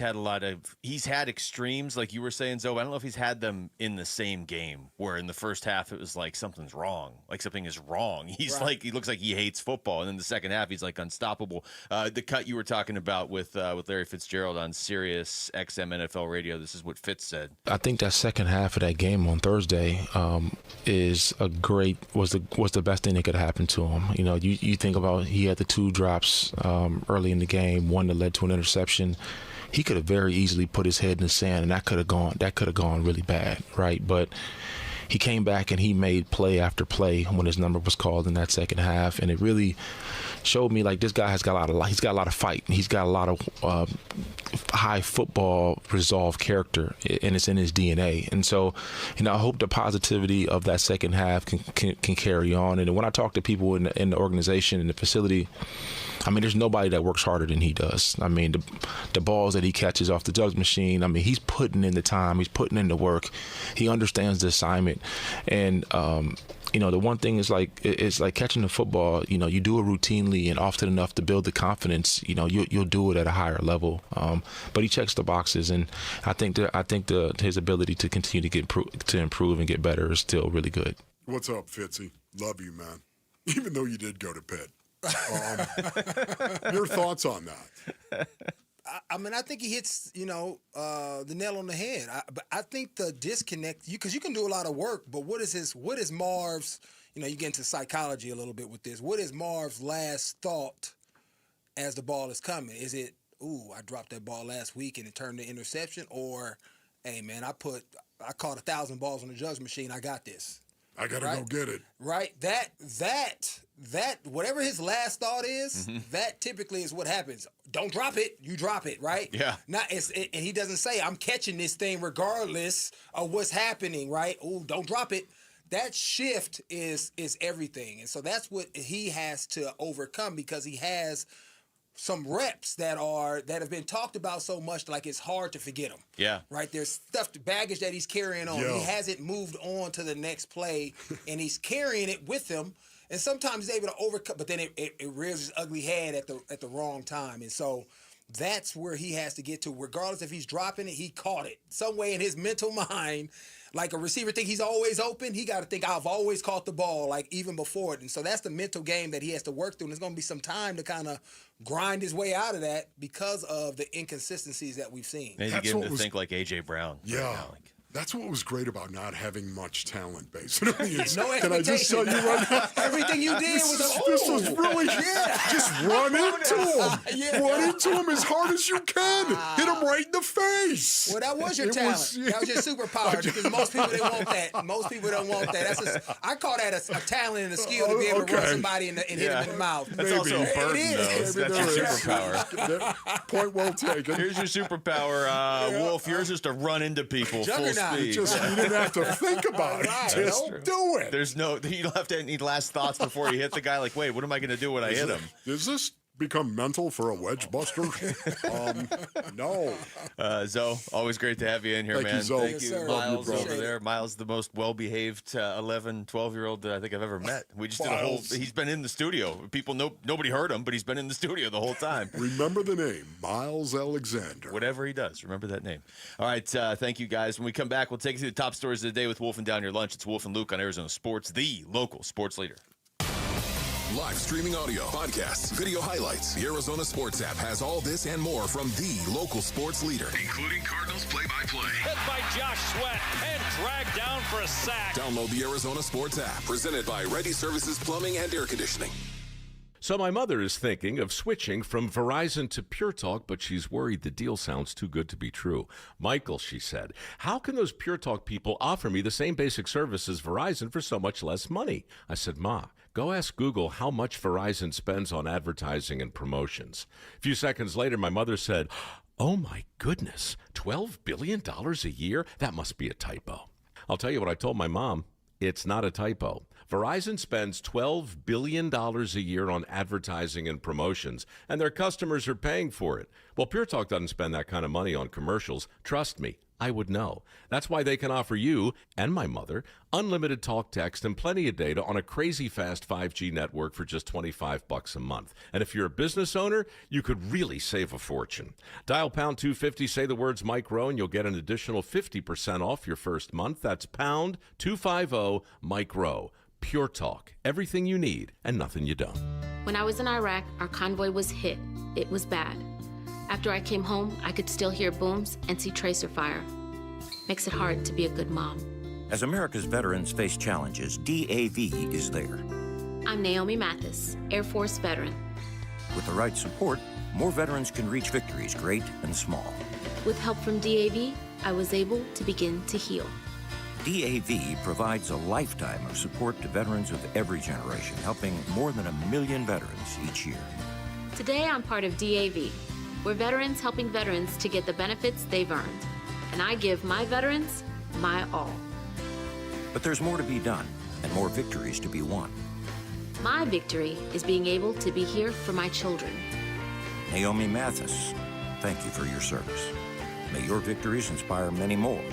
had extremes like you were saying, Zoe. I don't know if he's had them in the same game where in the first half it was like something's wrong, like something is wrong. He's like, he looks like he hates football. And then the second half, he's like unstoppable. The cut you were talking about with Larry Fitzgerald on Sirius XM NFL radio, this is what Fitz said. I think that second half of that game on Thursday was the best thing that could happen to him. You know, you think about, he had the two drops early in the game, one that led to an interception. He could have very easily put his head in the sand, and that could have gone really bad, right? But he came back and he made play after play when his number was called in that second half, and it really showed me like this guy he's got a lot of fight. He's got a lot of high football resolve character, and it's in his DNA. And so, you know, I hope the positivity of that second half can carry on. And when I talk to people in the organization, in the facility, I mean, there's nobody that works harder than he does. I mean, the balls that he catches off the jugs machine, I mean, he's putting in the time, he's putting in the work, he understands the assignment. And you know, the one thing is like, it's like catching the football, you know, you do it routinely and often enough to build the confidence, you know, you'll do it at a higher level. But he checks the boxes, and I think his ability to continue to improve and get better is still really good. What's up, Fitzy? Love you, man. Even though you did go to Pitt. Your thoughts on that? I mean, I think he hits, you know, the nail on the head. But I think the disconnect, because you can do a lot of work, but what is Marv's, you know, you get into psychology a little bit with this. What is Marv's last thought as the ball is coming? Is it, ooh, I dropped that ball last week and it turned to interception? Or, hey, man, I caught 1,000 balls on the jugs machine. I got this. I got to go get it. Right? That whatever his last thought is, that typically is what happens. Don't drop it, you drop it, right? Yeah. And he doesn't say, I'm catching this thing regardless of what's happening, right? Oh, don't drop it. That shift is everything. And so that's what he has to overcome, because he has some reps that have been talked about so much, like it's hard to forget them. Yeah. Right? There's baggage that he's carrying on. Yeah. He hasn't moved on to the next play, and he's carrying it with him. And sometimes he's able to overcome, but then it rears his ugly head at the wrong time. And so that's where he has to get to. Regardless if he's dropping it, he caught it. Some way in his mental mind, like a receiver think he's always open, he got to think, I've always caught the ball, like even before it. And so that's the mental game that he has to work through. And there's going to be some time to kind of grind his way out of that because of the inconsistencies that we've seen. And you get him to think like A.J. Brown. Yeah. Right now, that's what was great about not having much talent, based. No Can I just tell you right now? Everything you did was this was really just run into him. Run into him as hard as you can. Hit him right in the face. Well, that was your talent. That was your superpower, because most people didn't want that. Most people don't want that. I call that a talent and a skill to be able to run somebody and hit him in the mouth. That's also a burden, though. That's your superpower. Point well taken. Here's your superpower, Wolf. Yours is to run into people full speed. You didn't have to think about it. Just do it. You don't have to have any last thoughts before you hit the guy. Like, wait, what am I going to do when I hit him? Does this become mental for a wedge buster? No. Zoe, always great to have you in here, Thank man. you, Zoe. Thank you, Yes, Miles sir. over there. Miles, the most well-behaved 11, 12-year-old that I think I've ever met. We just did a whole. He's been in the studio. Nobody heard him, but he's been in the studio the whole time. Remember the name, Miles Alexander. Whatever he does, remember that name. All right, thank you, guys. When we come back, we'll take you through the top stories of the day with Wolf and Down Your Lunch. It's Wolf and Luke on Arizona Sports, the local sports leader. Live streaming audio, podcasts, video highlights. The Arizona Sports app has all this and more from the local sports leader, including Cardinals play-by-play. Hit by Josh Sweat and dragged down for a sack. Download the Arizona Sports app, presented by Ready Services Plumbing and Air Conditioning. So my mother is thinking of switching from Verizon to Pure Talk, but she's worried the deal sounds too good to be true. Michael, she said, how can those Pure Talk people offer me the same basic service as Verizon for so much less money? I said, Ma, go ask Google how much Verizon spends on advertising and promotions. A few seconds later, my mother said, oh my goodness, $12 billion a year? That must be a typo. I'll tell you what I told my mom. It's not a typo. Verizon spends $12 billion a year on advertising and promotions, and their customers are paying for it. Well, Pure Talk doesn't spend that kind of money on commercials. Trust me, I would know. That's why they can offer you and my mother unlimited talk, text, and plenty of data on a crazy fast 5G network for just $25 a month. And if you're a business owner, you could really save a fortune. Dial pound 250, say the words Mike Rowe, and you'll get an additional 50% off your first month. That's pound 250 Mike Rowe. Pure Talk. Everything you need and nothing you don't. When I was in Iraq, our convoy was hit. It was bad. After I came home, I could still hear booms and see tracer fire. Makes it hard to be a good mom. As America's veterans face challenges, DAV is there. I'm Naomi Mathis, Air Force veteran. With the right support, more veterans can reach victories, great and small. With help from DAV, I was able to begin to heal. DAV provides a lifetime of support to veterans of every generation, helping more than 1 million veterans each year. Today, I'm part of DAV. We're veterans helping veterans to get the benefits they've earned. And I give my veterans my all. But there's more to be done and more victories to be won. My victory is being able to be here for my children. Naomi Mathis, thank you for your service. May your victories inspire many more.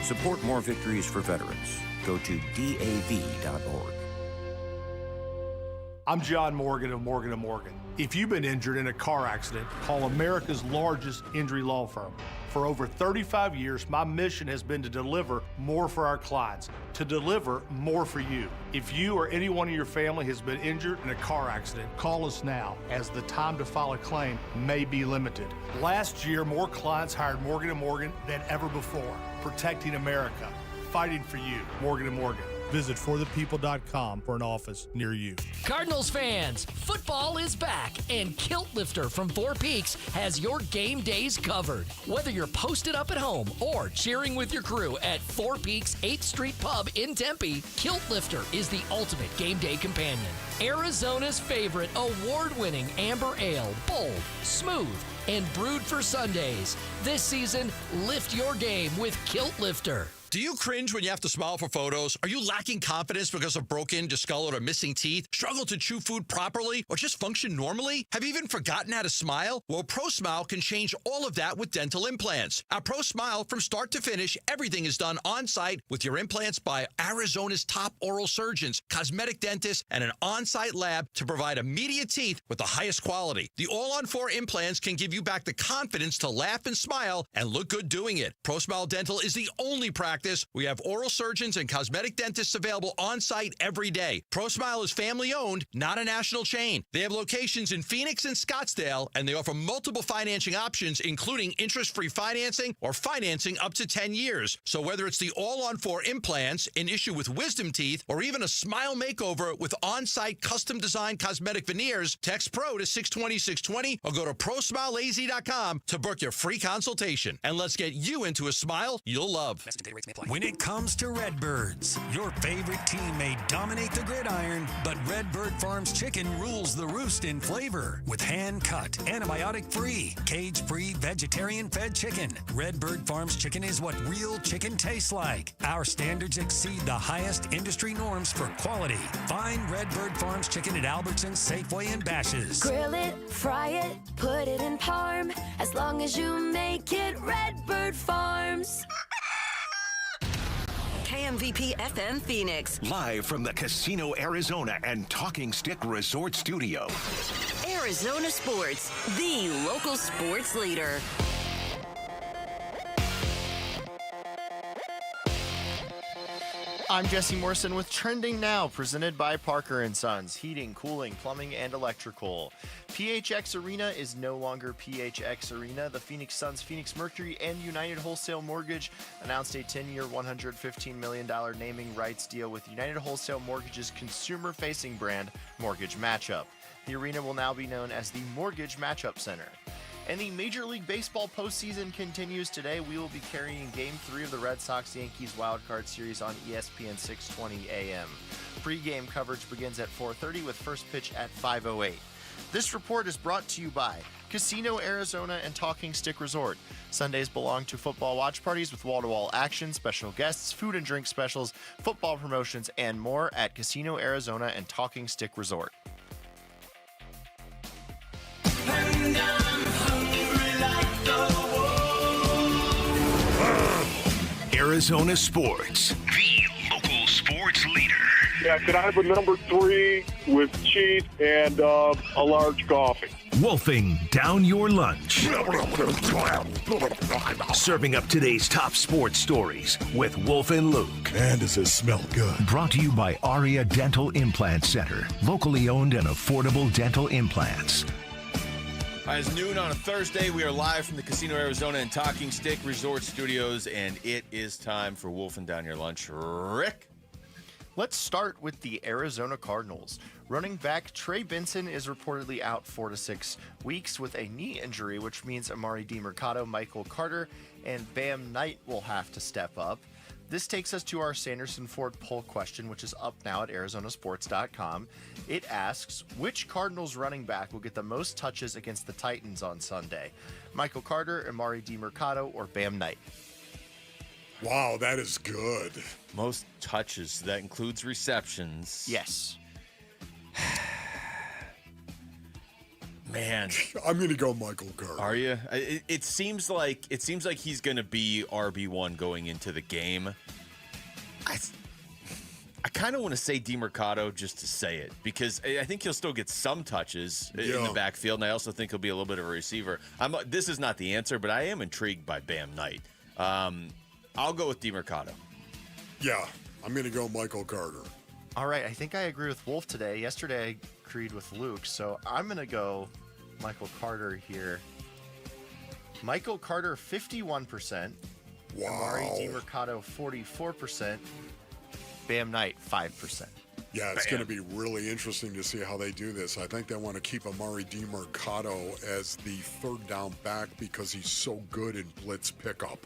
Support more victories for veterans. Go to DAV.org. I'm John Morgan of Morgan & Morgan. If you've been injured in a car accident, call America's largest injury law firm. For over 35 years, my mission has been to deliver more for our clients, to deliver more for you. If you or anyone in your family has been injured in a car accident, call us now, as the time to file a claim may be limited. Last year, more clients hired Morgan & Morgan than ever before, protecting America, fighting for you. Morgan & Morgan. Visit forthepeople.com for an office near you. Cardinals fans, football is back, and Kilt Lifter from Four Peaks has your game days covered. Whether you're posted up at home or cheering with your crew at Four Peaks 8th Street Pub in Tempe, Kilt Lifter is the ultimate game day companion. Arizona's favorite award-winning amber ale, bold, smooth, and brewed for Sundays. This season, lift your game with Kilt Lifter. Do you cringe when you have to smile for photos? Are you lacking confidence because of broken, discolored, or missing teeth? Struggle to chew food properly or just function normally? Have you even forgotten how to smile? Well, ProSmile can change all of that with dental implants. At ProSmile, from start to finish, everything is done on-site with your implants by Arizona's top oral surgeons, cosmetic dentists, and an on-site lab to provide immediate teeth with the highest quality. The all-on-4 implants can give you back the confidence to laugh and smile and look good doing it. ProSmile Dental is the only practice. We have oral surgeons and cosmetic dentists available on-site every day. ProSmile is family-owned, not a national chain. They have locations in Phoenix and Scottsdale, and they offer multiple financing options, including interest-free financing or financing up to 10 years. So whether it's the all-on-4 implants, an issue with wisdom teeth, or even a smile makeover with on-site custom-designed cosmetic veneers, text PRO to 620-620 or go to ProSmileAZ.com to book your free consultation. And let's get you into a smile you'll love. When it comes to Redbirds, your favorite team may dominate the gridiron, but Redbird Farms chicken rules the roost in flavor. With hand-cut, antibiotic-free, cage-free, vegetarian-fed chicken, Redbird Farms chicken is what real chicken tastes like. Our standards exceed the highest industry norms for quality. Find Redbird Farms chicken at Albertsons, Safeway, and Bash's. Grill it, fry it, put it in parm. As long as you make it Redbird Farms. KMVP FM Phoenix. Live from the Casino Arizona and Talking Stick Resort Studio. Arizona Sports, the local sports leader. I'm Jesse Morrison with Trending Now, presented by Parker & Sons, heating, cooling, plumbing, and electrical. PHX Arena is no longer PHX Arena. The Phoenix Suns, Phoenix Mercury, and United Wholesale Mortgage announced a 10-year, $115 million naming rights deal with United Wholesale Mortgage's consumer-facing brand, Mortgage Matchup. The arena will now be known as the Mortgage Matchup Center. And the Major League Baseball postseason continues today. We will be carrying Game 3 of the Red Sox-Yankees wildcard series on ESPN 620 AM. Pre-game coverage begins at 4:30 with first pitch at 5:08. This report is brought to you by Casino Arizona and Talking Stick Resort. Sundays belong to football watch parties with wall-to-wall action, special guests, food and drink specials, football promotions, and more at Casino Arizona and Talking Stick Resort. Arizona Sports, the local sports leader. Yeah, can I have a number 3 with cheese and a large coffee? Wolfing down your lunch. Serving up today's top sports stories with Wolf and Luke. Man, does this smell good. Brought to you by Aria Dental Implant Center. Locally owned and affordable dental implants. It's noon on a Thursday. We are live from the Casino Arizona and Talking Stick Resort Studios, and it is time for Wolfing Down Your Lunch. Rick? Let's start with the Arizona Cardinals. Running back Trey Benson is reportedly out 4 to 6 weeks with a knee injury, which means Amari DiMercato, Michael Carter, and Bam Knight will have to step up. This takes us to our Sanderson Ford poll question, which is up now at arizonasports.com. It asks, which Cardinals running back will get the most touches against the Titans on Sunday? Michael Carter, Amari DiMercato, or Bam Knight? Wow, that is good. Most touches. That includes receptions. Yes. Man, I'm going to go Michael Carter. Are you? It seems like he's going to be RB1 going into the game. I kind of want to say DiMercato just to say it, because I think he'll still get some touches in the backfield, and I also think he'll be a little bit of a receiver. This is not the answer, but I am intrigued by Bam Knight. I'll go with DiMercato. Yeah, I'm going to go Michael Carter. All right, I think I agree with Wolf today. Yesterday I agreed with Luke, so I'm going to go Michael Carter here. Michael Carter, 51%. Wow. Amari DiMercato, 44%. Bam Knight, 5%. Yeah, it's going to be really interesting to see how they do this. I think they want to keep Amari DiMercato as the third down back because he's so good in blitz pickup.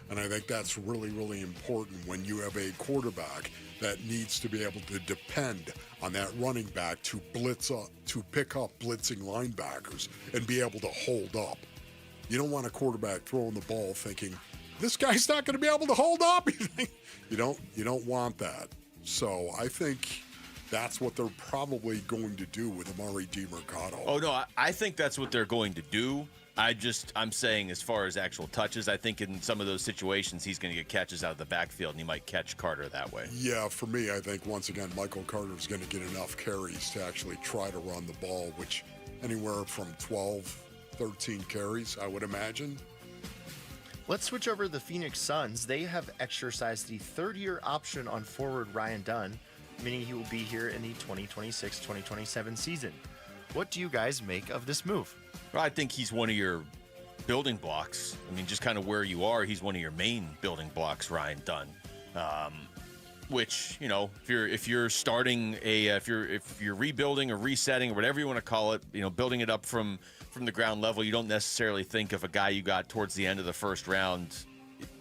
And I think that's really, really important when you have a quarterback that needs to be able to depend on that running back to blitz up, to pick up blitzing linebackers and be able to hold up. You don't want a quarterback throwing the ball thinking, this guy's not going to be able to hold up. You don't want that. So I think that's what they're probably going to do with Amari DiMercato. Oh, no, I think that's what they're going to do. I'm saying as far as actual touches, I think in some of those situations, he's going to get catches out of the backfield, and he might catch Carter that way. Yeah, for me, I think, once again, Michael Carter is going to get enough carries to actually try to run the ball, which anywhere from 12, 13 carries, I would imagine. Let's switch over to the Phoenix Suns. They have exercised the third-year option on forward Ryan Dunn, meaning he will be here in the 2026-2027 season. What do you guys make of this move? Well, I think he's one of your building blocks. I mean, just kind of where you are, he's one of your main building blocks, Ryan Dunn. Which, you know, if you're starting if you're rebuilding or resetting or whatever you want to call it, you know, building it up from the ground level, you don't necessarily think of a guy you got towards the end of the first round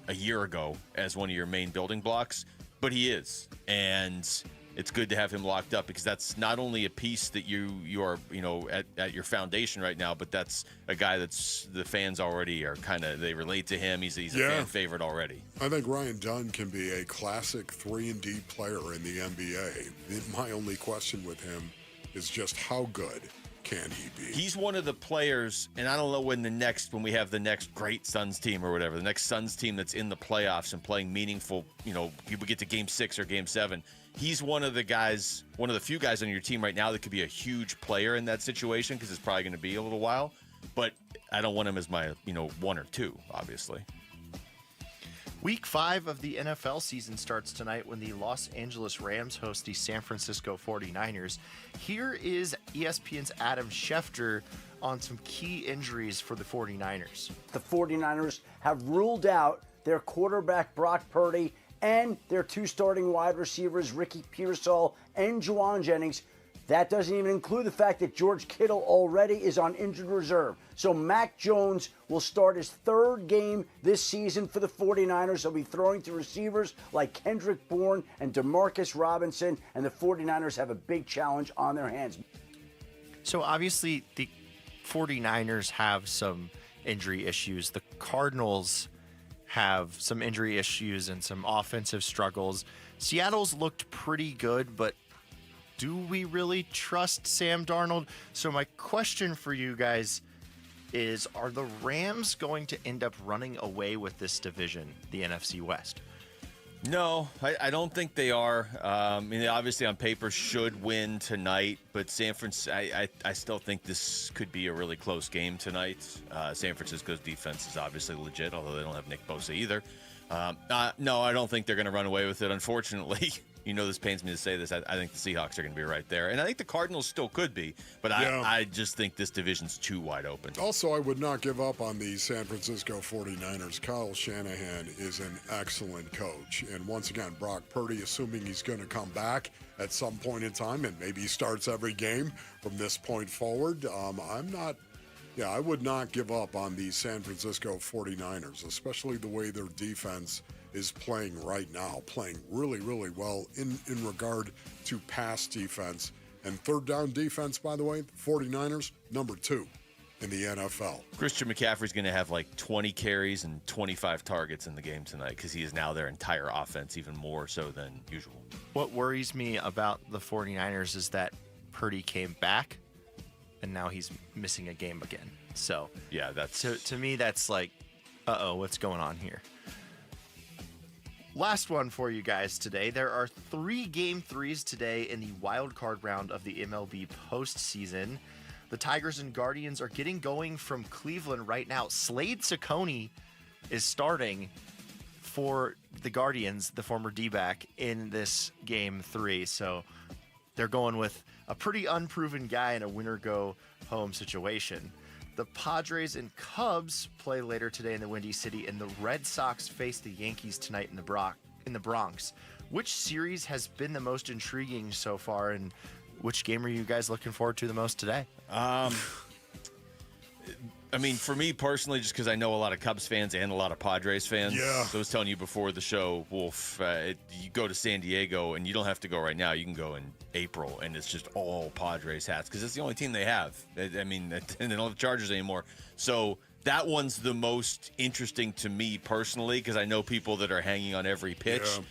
a year ago as one of your main building blocks, but he is, and it's good to have him locked up because that's not only a piece that you are, you know, at your foundation right now, but that's a guy that's the fans already are they relate to him. He's a fan favorite already. I think Ryan Dunn can be a classic 3-and-D player in the NBA. My only question with him is just how good can he be? He's one of the players, and I don't know when we have the next great Suns team or whatever, the next Suns team that's in the playoffs and playing meaningful, you know, you get to Game 6 or Game 7. He's one of the few guys on your team right now that could be a huge player in that situation because it's probably going to be a little while. But I don't want him as my, 1 or 2, obviously. Week 5 of the NFL season starts tonight when the Los Angeles Rams host the San Francisco 49ers. Here is ESPN's Adam Schefter on some key injuries for the 49ers. The 49ers have ruled out their quarterback Brock Purdy and their 2 starting wide receivers, Ricky Pearsall and Juwan Jennings. That doesn't even include the fact that George Kittle already is on injured reserve. So Mac Jones will start his 3rd game this season for the 49ers. He'll be throwing to receivers like Kendrick Bourne and Demarcus Robinson, and the 49ers have a big challenge on their hands. So obviously the 49ers have some injury issues. The Cardinals have some injury issues and some offensive struggles. Seattle's looked pretty good, but do we really trust Sam Darnold? So my question for you guys is, are the Rams going to end up running away with this division, the NFC West? No, I don't think they are. I mean, they obviously on paper should win tonight, but San Francisco, I still think this could be a really close game tonight. San Francisco's defense is obviously legit, although they don't have Nick Bosa either. No, I don't think they're going to run away with it, unfortunately. You know, this pains me to say this. I think the Seahawks are going to be right there. And I think the Cardinals still could be, but I just think this division's too wide open. Also, I would not give up on the San Francisco 49ers. Kyle Shanahan is an excellent coach. And once again, Brock Purdy, assuming he's going to come back at some point in time, and maybe he starts every game from this point forward, I would not give up on the San Francisco 49ers, especially the way their defense is playing right now, playing really, really well in regard to pass defense. And third down defense, by the way, 49ers, number 2 in the NFL. Christian McCaffrey's going to have like 20 carries and 25 targets in the game tonight because he is now their entire offense, even more so than usual. What worries me about the 49ers is that Purdy came back, and now he's missing a game again. So, yeah, that's... To me, that's like, what's going on here? Last one for you guys today. There are 3 Game 3s today in the wild card round of the MLB postseason. The Tigers and Guardians are getting going from Cleveland right now. Slade Ciccone is starting for the Guardians, the former D-back, in this Game 3. So they're going with a pretty unproven guy in a winner-go-home situation. The Padres and Cubs play later today in the Windy City, and the Red Sox face the Yankees tonight in the Bronx. Which series has been the most intriguing so far, and which game are you guys looking forward to the most today? I mean, for me personally, just because I know a lot of Cubs fans and a lot of Padres fans. Yeah. So I was telling you before the show, Wolf, you go to San Diego, and you don't have to go right now. You can go in April, and it's just all Padres hats because it's the only team they have. I mean, and they don't have Chargers anymore. So that one's the most interesting to me personally because I know people that are hanging on every pitch. Yeah.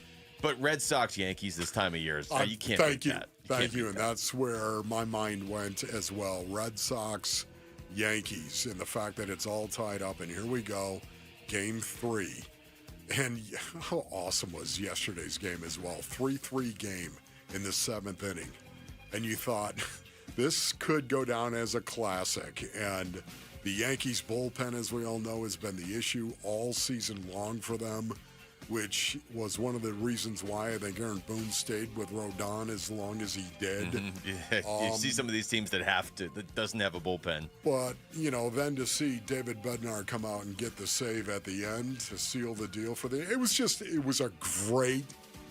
But Red Sox, Yankees this time of year, you can't beat that. Thank you, and that's where my mind went as well. Red Sox, Yankees, and the fact that it's all tied up, and here we go, Game 3. And how awesome was yesterday's game as well? 3-3 game in the 7th inning. And you thought, this could go down as a classic. And the Yankees bullpen, as we all know, has been the issue all season long for them, which was one of the reasons why I think Aaron Boone stayed with Rodon as long as he did. Mm-hmm. Yeah. You see some of these teams that doesn't have a bullpen. But, then to see David Bednar come out and get the save at the end to seal the deal for it was a great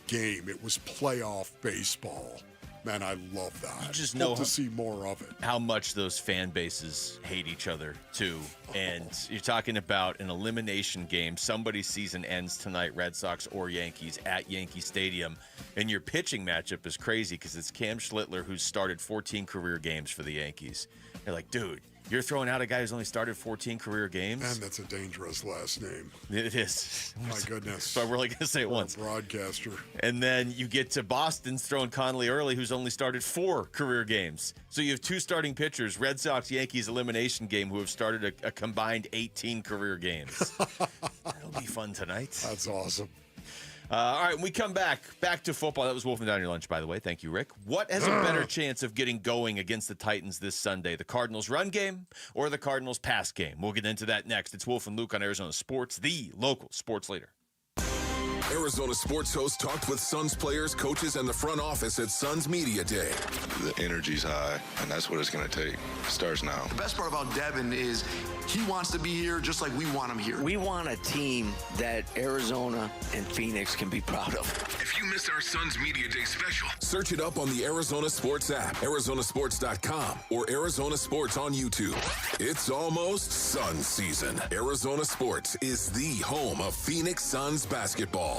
game. It was playoff baseball. Man, I love that. You just know to see more of it. How much those fan bases hate each other, too. And you're talking about an elimination game. Somebody's season ends tonight, Red Sox or Yankees, at Yankee Stadium. And your pitching matchup is crazy because it's Cam Schlittler, who's started 14 career games for the Yankees. They're like, dude, you're throwing out a guy who's only started 14 career games? Man, that's a dangerous last name. It is. My goodness. So we're only going to say it once. Broadcaster. And then you get to Boston's throwing Conley Early, who's only started 4 career games. So you have 2 starting pitchers, Red Sox, Yankees elimination game, who have started a combined 18 career games. That'll be fun tonight. That's awesome. All right, when we come back to football. That was Wolfing Down Your Lunch, by the way. Thank you, Rick. What has a better chance of getting going against the Titans this Sunday? The Cardinals run game or the Cardinals pass game? We'll get into that next. It's Wolf and Luke on Arizona Sports, the local sports leader. Arizona Sports Host talked with Suns players, coaches, and the front office at Suns Media Day. The energy's high, and that's what it's going to take. It starts now. The best part about Devin is he wants to be here just like we want him here. We want a team that Arizona and Phoenix can be proud of. If you missed our Suns Media Day special, search it up on the Arizona Sports app, arizonasports.com, or Arizona Sports on YouTube. It's almost Suns season. Arizona Sports is the home of Phoenix Suns basketball.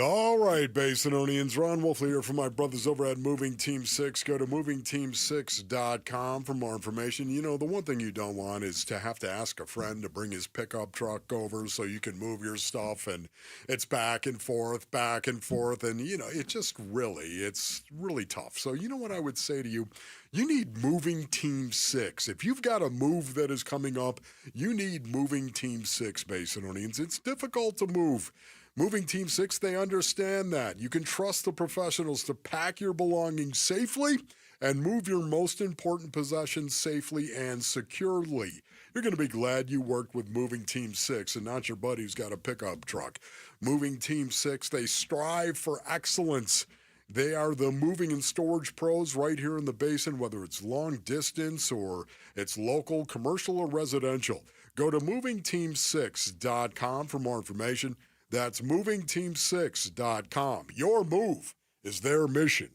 All right, Basinonians. Ron Wolfley here from my brothers over at Moving Team 6. Go to movingteam6.com for more information. You know, the one thing you don't want is to have to ask a friend to bring his pickup truck over so you can move your stuff, and it's back and forth, and, you know, it's really tough. So you know what I would say to you? You need Moving Team 6. If you've got a move that is coming up, you need Moving Team 6, Basinonians. It's difficult to move. Moving Team 6, they understand that. You can trust the professionals to pack your belongings safely and move your most important possessions safely and securely. You're going to be glad you worked with Moving Team 6 and not your buddy who's got a pickup truck. Moving Team 6, they strive for excellence. They are the moving and storage pros right here in the basin, whether it's long distance or it's local, commercial, or residential. Go to movingteam6.com for more information. That's movingteam6.com. Your move is their mission.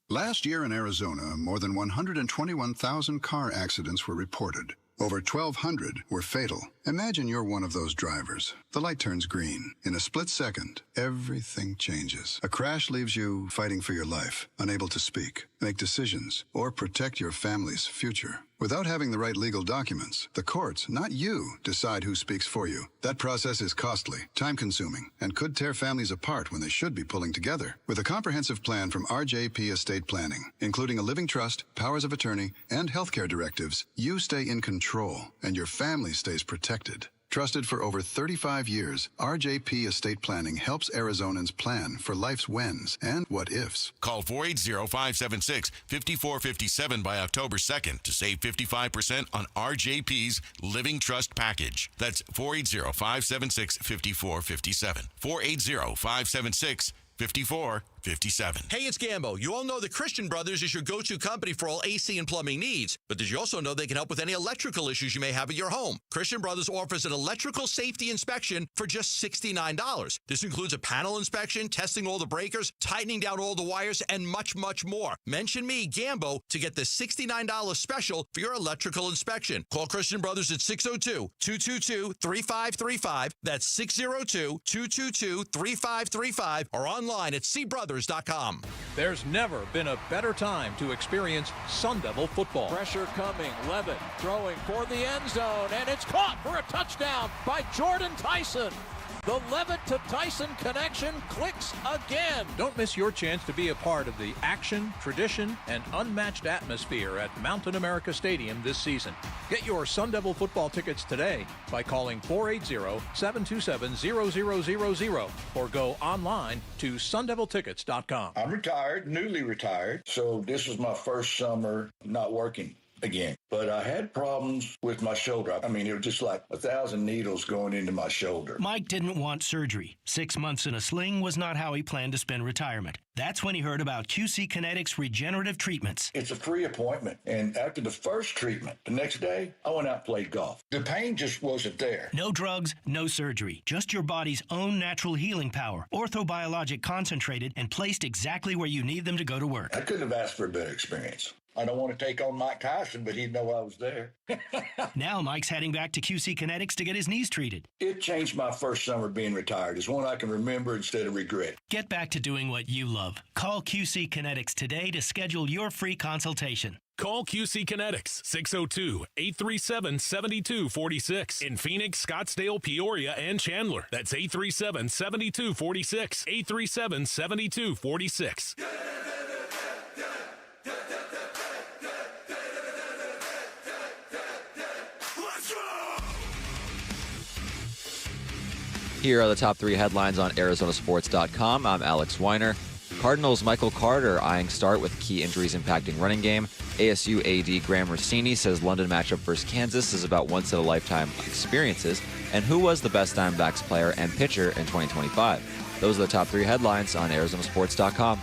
Last year in Arizona, more than 121,000 car accidents were reported. Over 1,200 were fatal. Imagine you're one of those drivers. The light turns green. In a split second, everything changes. A crash leaves you fighting for your life, unable to speak, make decisions, or protect your family's future. Without having the right legal documents, the courts, not you, decide who speaks for you. That process is costly, time-consuming, and could tear families apart when they should be pulling together. With a comprehensive plan from RJP Estate Planning, including a living trust, powers of attorney, and healthcare directives, you stay in control, and your family stays protected. Trusted for over 35 years, RJP Estate Planning helps Arizonans plan for life's whens and what-ifs. Call 480-576-5457 by October 2nd to save 55% on RJP's Living Trust Package. That's 480-576-5457. 480-576-5457. 5457. Hey, it's Gambo. You all know the Christian Brothers is your go-to company for all AC and plumbing needs. But did you also know they can help with any electrical issues you may have at your home? Christian Brothers offers an electrical safety inspection for just $69. This includes a panel inspection, testing all the breakers, tightening down all the wires, and much, much more. Mention me, Gambo, to get the $69 special for your electrical inspection. Call Christian Brothers at 602-222-3535. That's 602-222-3535 or online at cbrothers.com. There's never been a better time to experience Sun Devil football. Pressure coming. Levitt throwing for the end zone, and it's caught for a touchdown by Jordan Tyson. The Levitt to Tyson connection clicks again. Don't miss your chance to be a part of the action, tradition, and unmatched atmosphere at Mountain America Stadium this season. Get your Sun Devil football tickets today by calling 480-727-0000 or go online to sundeviltickets.com. I'm retired, newly retired, so this was my first summer not working again. But I had problems with my shoulder. I mean, it was just like 1,000 needles going into my shoulder. Mike didn't want surgery. 6 months in a sling was not how he planned to spend retirement. That's when he heard about QC Kinetics regenerative treatments. It's a free appointment. And after the first treatment, the next day, I went out and played golf. The pain just wasn't there. No drugs, no surgery. Just your body's own natural healing power. Orthobiologic concentrated and placed exactly where you need them to go to work. I couldn't have asked for a better experience. I don't want to take on Mike Tyson, but he'd know I was there. Now Mike's heading back to QC Kinetics to get his knees treated. It changed my first summer being retired. It's one I can remember instead of regret. Get back to doing what you love. Call QC Kinetics today to schedule your free consultation. Call QC Kinetics, 602-837-7246. In Phoenix, Scottsdale, Peoria, and Chandler. That's 837-7246. 837-7246. Here are the top three headlines on Arizonasports.com. I'm Alex Weiner. Cardinals' Michael Carter eyeing start with key injuries impacting running game. ASU AD Graham Rossini says London matchup versus Kansas is about once-in-a-lifetime experiences. And who was the best Diamondbacks player and pitcher in 2025? Those are the top three headlines on Arizonasports.com.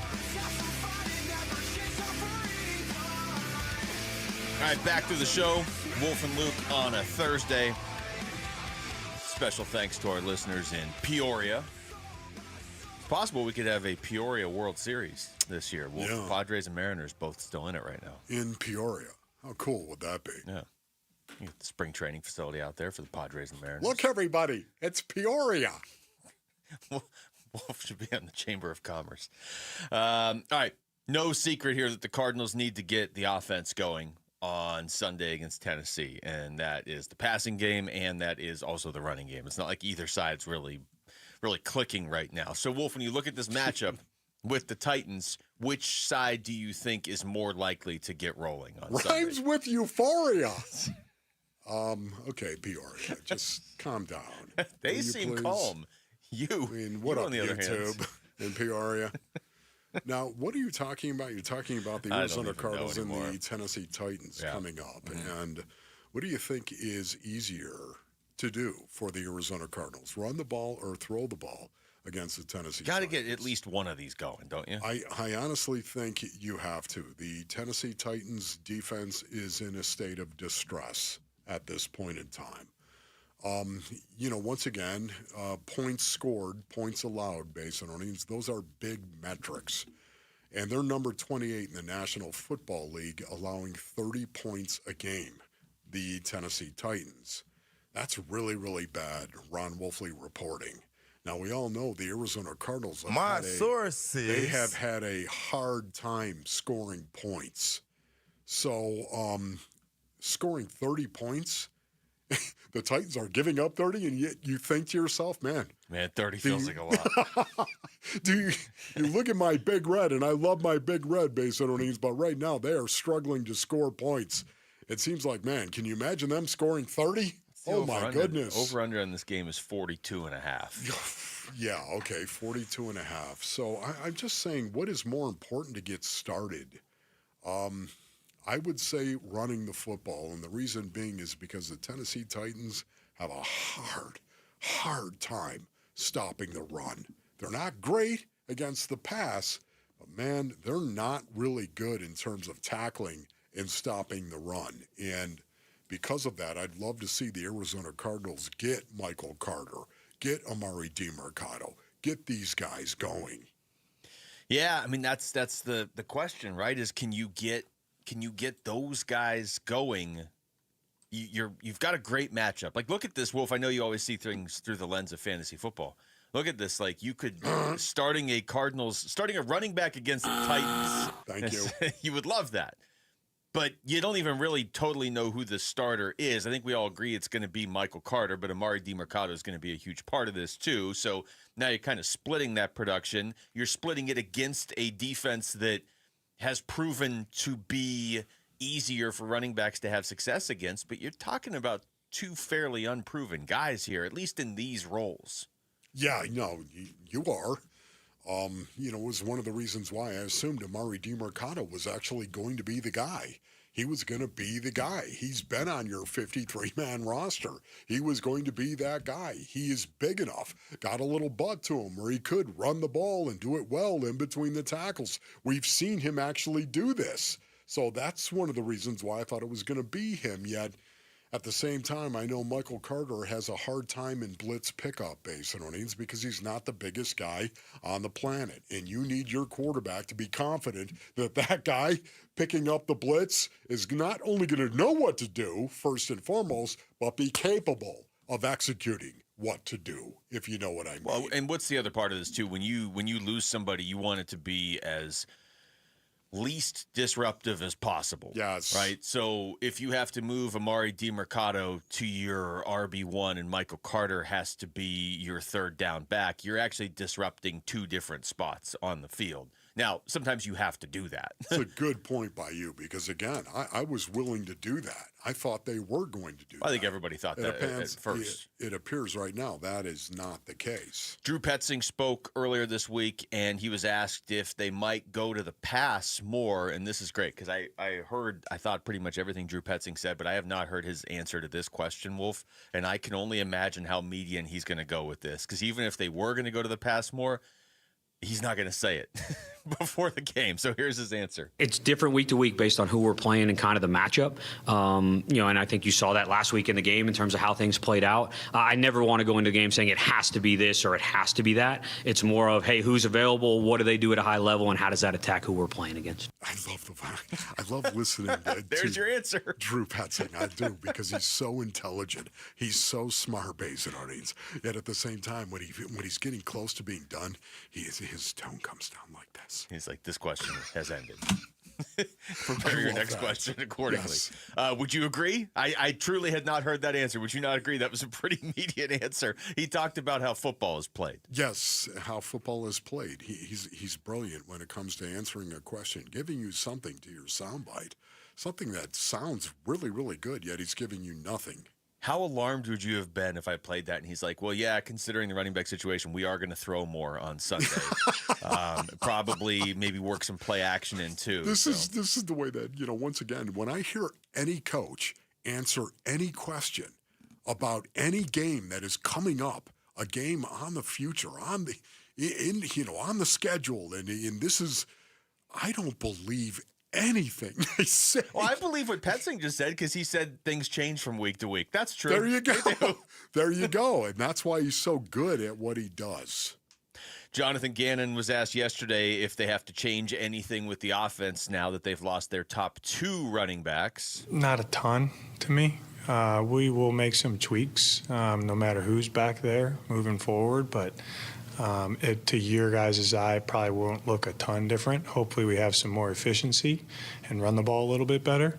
All right, back to the show. Wolf and Luke on a Thursday. Special thanks to our listeners in Peoria. It's possible we could have a Peoria World Series this year. Padres and Mariners both still in it right now. In Peoria. How cool would that be? Yeah. You get the spring training facility out there for the Padres and Mariners. Look, everybody, it's Peoria. Wolf should be on the Chamber of Commerce. All right. No secret here that the Cardinals need to get the offense going on Sunday against Tennessee, and that is the passing game, and that is also the running game. It's not like either side's really clicking right now. So, Wolf, when you look at this matchup with the Titans, which side do you think is more likely to get rolling on Sunday? Rhymes with euphoria. Okay, Peoria, just calm down. They seem calm. What up, YouTube in Peoria? Now, what are you talking about? You're talking about the Arizona Cardinals and the Tennessee Titans coming up. Mm-hmm. And what do you think is easier to do for the Arizona Cardinals? Run the ball or throw the ball against the Tennessee Titans? Got to get at least one of these going, don't you? I honestly think you have to. The Tennessee Titans defense is in a state of distress at this point in time. Once again, points scored, points allowed based on earnings, those are big metrics. And they're number 28 in the National Football League, allowing 30 points a game, the Tennessee Titans. That's really, really bad, Ron Wolfley reporting. Now, we all know the Arizona Cardinals they have had a hard time scoring points. So, scoring 30 points, the Titans are giving up 30, and yet you think to yourself, man, 30 feels like a lot. You look at my Big Red, and I love my Big Red based on earnings, but right now they are struggling to score points. It seems like, man, can you imagine them scoring 30? Oh, my goodness. Over-under on this game is 42.5. Yeah, okay, 42.5. So I'm just saying, what is more important to get started? I would say running the football, and the reason being is because the Tennessee Titans have a hard time stopping the run. They're not great against the pass, but, man, they're not really good in terms of tackling and stopping the run. And because of that, I'd love to see the Arizona Cardinals get Michael Carter, get Amari DiMercato, get these guys going. Yeah, I mean, that's the question, right, is can you get those guys going? You've got a great matchup. Like, look at this, Wolf. I know you always see things through the lens of fantasy football. Look at this. Like, you could starting a running back against the Titans. Thank you. You would love that. But you don't even really totally know who the starter is. I think we all agree it's going to be Michael Carter, but Amari DiMercato is going to be a huge part of this too. So now you're kind of splitting that production. You're splitting it against a defense that has proven to be easier for running backs to have success against, but you're talking about two fairly unproven guys here, at least in these roles. Yeah, no, you are. It was one of the reasons why I assumed Amari DiMercato was actually going to be the guy. He was going to be the guy. He's been on your 53-man roster. He was going to be that guy. He is big enough, got a little butt to him where he could run the ball and do it well in between the tackles. We've seen him actually do this. So that's one of the reasons why I thought it was going to be him. Yet, at the same time, I know Michael Carter has a hard time in blitz pickup based on earnings because he's not the biggest guy on the planet. And you need your quarterback to be confident that that guy picking up the blitz is not only going to know what to do, first and foremost, but be capable of executing what to do, if you know what I mean. Well, and what's the other part of this, too? When you lose somebody, you want it to be as least disruptive as possible. Yes. Right? So if you have to move Amari DiMercato to your RB1 and Michael Carter has to be your third down back, you're actually disrupting two different spots on the field. Now, sometimes you have to do that. It's a good point by you because, again, I was willing to do that. I thought they were going to do that. I think everybody thought that at first. It appears right now that is not the case. Drew Petzing spoke earlier this week, and he was asked if they might go to the pass more, and this is great because I thought pretty much everything Drew Petzing said, but I have not heard his answer to this question, Wolf, and I can only imagine how median he's going to go with this because even if they were going to go to the pass more, he's not going to say it before the game. So here's his answer. It's different week to week based on who we're playing and kind of the matchup. And I think you saw that last week in the game in terms of how things played out. I never want to go into the game saying it has to be this or it has to be that. It's more of, hey, who's available? What do they do at a high level? And how does that attack who we're playing against? I love listening There's your answer. Drew Petzing. I do, because he's so intelligent. He's so smart, Basin Onions. Yet at the same time, when he's getting close to being done, his tone comes down like this. He's like, this question has ended. Prepare your next question accordingly. Yes. Would you agree? I truly had not heard that answer. Would you not agree? That was a pretty immediate answer. He talked about how football is played. Yes, how football is played. He's brilliant when it comes to answering a question, giving you something to your soundbite, something that sounds really, really good, yet he's giving you nothing. How alarmed would you have been if I played that and he's like, well, yeah, considering the running back situation, we are going to throw more on Sunday. Probably maybe work some play action in too. This is the way that, once again, when I hear any coach answer any question about any game that is coming up, a game on the future, on the schedule, and this is, I don't believe anything they say. Well, I believe what Petzing just said, because he said things change from week to week. That's true. There you go. There you go. And that's why he's so good at what he does. Jonathan Gannon was asked yesterday if they have to change anything with the offense now that they've lost their top 2 running backs. Not a ton to me. We will make some tweaks no matter who's back there moving forward, but to your guys' eye, probably won't look a ton different. Hopefully we have some more efficiency and run the ball a little bit better.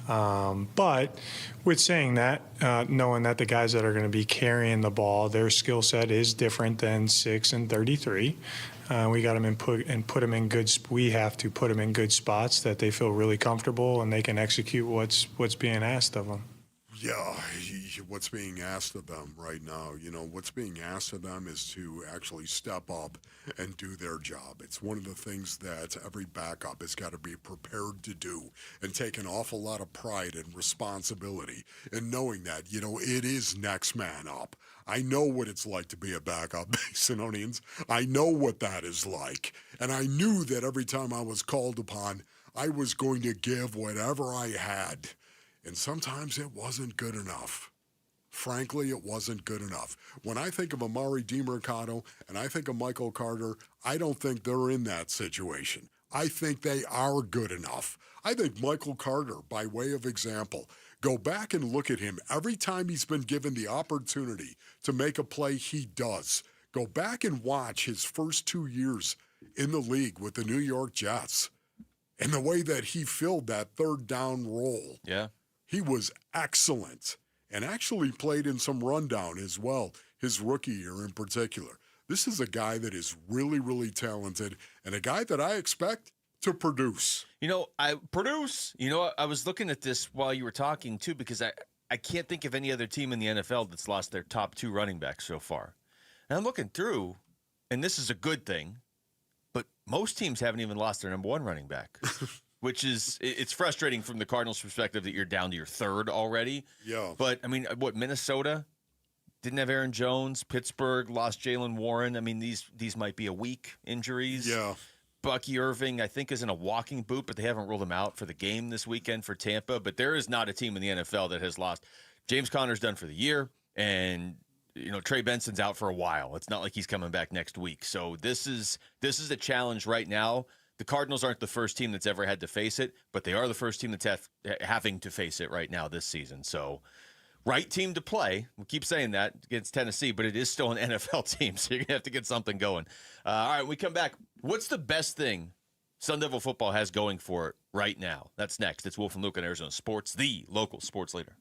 But with saying that, knowing that the guys that are going to be carrying the ball, their skill set is different than 6 and 33. We got them put them in good. We have to put them in good spots that they feel really comfortable and they can execute what's being asked of them. Yeah, what's being asked of them right now, what's being asked of them is to actually step up and do their job. It's one of the things that every backup has got to be prepared to do and take an awful lot of pride and responsibility in knowing that, it is next man up. I know what it's like to be a backup, Basinonians. I know what that is like. And I knew that every time I was called upon, I was going to give whatever I had. And sometimes it wasn't good enough. Frankly, it wasn't good enough. When I think of Amari DiMercato and I think of Michael Carter, I don't think they're in that situation. I think they are good enough. I think Michael Carter, by way of example, go back and look at him. Every time he's been given the opportunity to make a play, he does. Go back and watch his first 2 years in the league with the New York Jets and the way that he filled that third down role. Yeah. He was excellent and actually played in some rundown as well, his rookie year in particular. This is a guy that is really, really talented and a guy that I expect to produce. I was looking at this while you were talking, too, because I can't think of any other team in the NFL that's lost their top 2 running backs so far. And I'm looking through, and this is a good thing, but most teams haven't even lost their number 1 running back. Which is, it's frustrating from the Cardinals' perspective that you're down to your 3rd already. Yeah. But, Minnesota didn't have Aaron Jones. Pittsburgh lost Jalen Warren. These might be a week injuries. Yeah. Bucky Irving, I think, is in a walking boot, but they haven't ruled him out for the game this weekend for Tampa. But there is not a team in the NFL that has lost. James Conner's done for the year, and Trey Benson's out for a while. It's not like he's coming back next week. So this is a challenge right now. The Cardinals aren't the first team that's ever had to face it, but they are the first team that's having to face it right now this season. So, right team to play. We keep saying that against Tennessee, but it is still an NFL team, so you're going to have to get something going. All right, when we come back, what's the best thing Sun Devil football has going for it right now? That's next. It's Wolf and Luke on Arizona Sports, the local sports leader.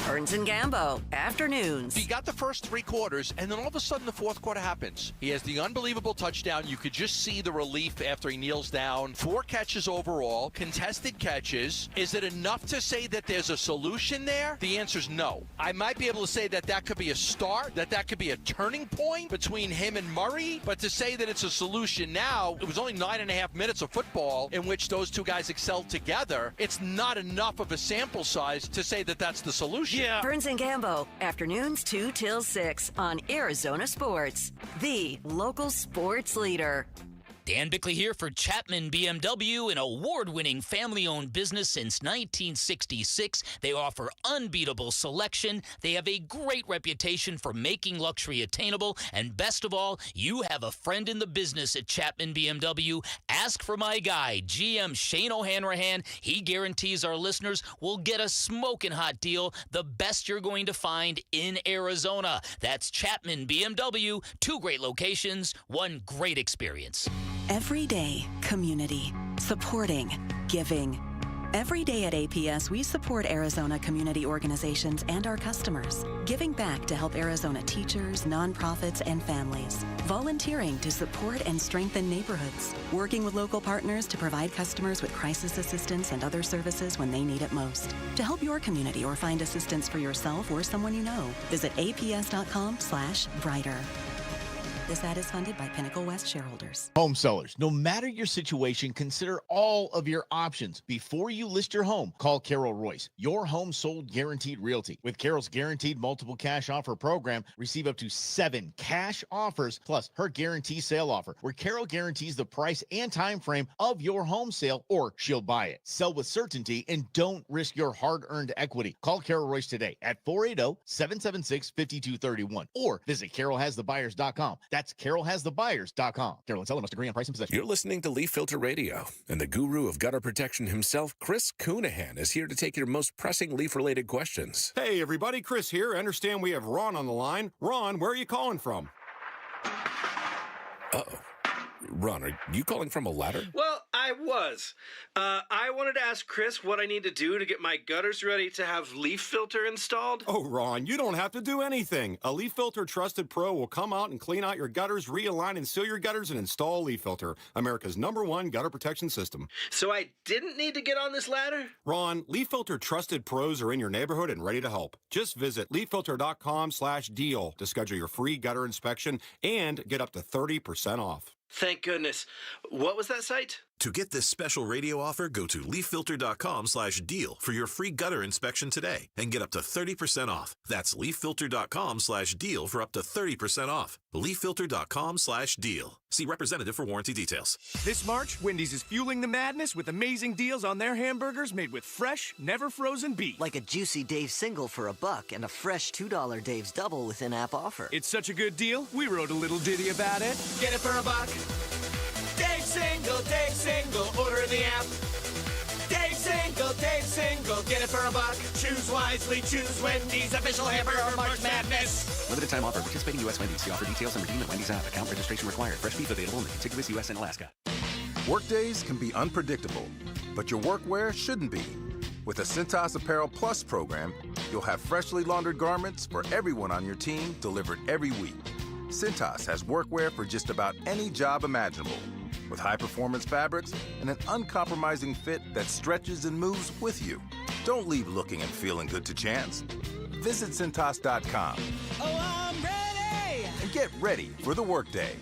Burns and Gambo, afternoons. He got the first 3 quarters, and then all of a sudden the fourth quarter happens. He has the unbelievable touchdown. You could just see the relief after he kneels down. 4 catches overall, contested catches. Is it enough to say that there's a solution there? The answer is no. I might be able to say that could be a start, that could be a turning point between him and Murray, but to say that it's a solution now, it was only 9.5 minutes of football in which those 2 guys excelled together. It's not enough of a sample size to say that that's the solution. Yeah. Burns and Gambo, afternoons 2 till 6 on Arizona Sports, the local sports leader. Dan Bickley here for Chapman BMW, an award-winning family-owned business since 1966. They offer unbeatable selection. They have a great reputation for making luxury attainable. And best of all, you have a friend in the business at Chapman BMW. Ask for my guy, GM Shane O'Hanrahan. He guarantees our listeners will get a smoking hot deal, the best you're going to find in Arizona. That's Chapman BMW, 2 great locations, 1 great experience. Every day, community, supporting, giving. Every day at APS, we support Arizona community organizations and our customers, giving back to help Arizona teachers, nonprofits, and families, volunteering to support and strengthen neighborhoods, working with local partners to provide customers with crisis assistance and other services when they need it most. To help your community or find assistance for yourself or someone you know, visit aps.com/brighter. This ad is funded by Pinnacle West shareholders. Home sellers, no matter your situation, consider all of your options before you list your home. Call Carol Royce, your home sold guaranteed realty. With Carol's guaranteed multiple cash offer program, receive up to 7 cash offers plus her guarantee sale offer, where Carol guarantees the price and time frame of your home sale, or she'll buy it. Sell with certainty and don't risk your hard-earned equity. Call Carol Royce today at 480-776-5231 or visit carolhasthebuyers.com. That's carolhasthebuyers.com. Carol and seller must agree on price and possession. You're listening to Leaf Filter Radio, and the guru of gutter protection himself, Chris Coonahan, is here to take your most pressing leaf-related questions. Hey, everybody. Chris here. I understand we have Ron on the line. Ron, where are you calling from? Uh-oh. Ron, are you calling from a ladder? Well, I was. I wanted to ask Chris what I need to do to get my gutters ready to have Leaf Filter installed. Oh, Ron, you don't have to do anything. A Leaf Filter Trusted Pro will come out and clean out your gutters, realign and seal your gutters, and install Leaf Filter, America's #1 gutter protection system. So I didn't need to get on this ladder? Ron, Leaf Filter Trusted Pros are in your neighborhood and ready to help. Just visit leaffilter.com/deal to schedule your free gutter inspection and get up to 30% off. Thank goodness. What was that site? To get this special radio offer, go to leaffilter.com/deal for your free gutter inspection today and get up to 30% off. That's leaffilter.com/deal for up to 30% off. leaffilter.com/deal. See representative for warranty details. This March, Wendy's is fueling the madness with amazing deals on their hamburgers made with fresh, never frozen beef. Like a juicy Dave's single for $1 and a fresh $2 Dave's double with in-app offer. It's such a good deal, we wrote a little ditty about it. Get it for $1. Dave Single, order in the app. Dave Single, get it for $1. Choose wisely, choose Wendy's official hamburger March Madness. Limited time offer. Participating U.S. Wendy's. See offer details and redeem at Wendy's app. Account registration required. Fresh beef available in the contiguous U.S. and Alaska. Workdays can be unpredictable, but your workwear shouldn't be. With the Cintas Apparel Plus program, you'll have freshly laundered garments for everyone on your team delivered every week. Cintas has workwear for just about any job imaginable, with high-performance fabrics and an uncompromising fit that stretches and moves with you. Don't leave looking and feeling good to chance. Visit Cintas.com. Oh, I'm ready! And get ready for the workday.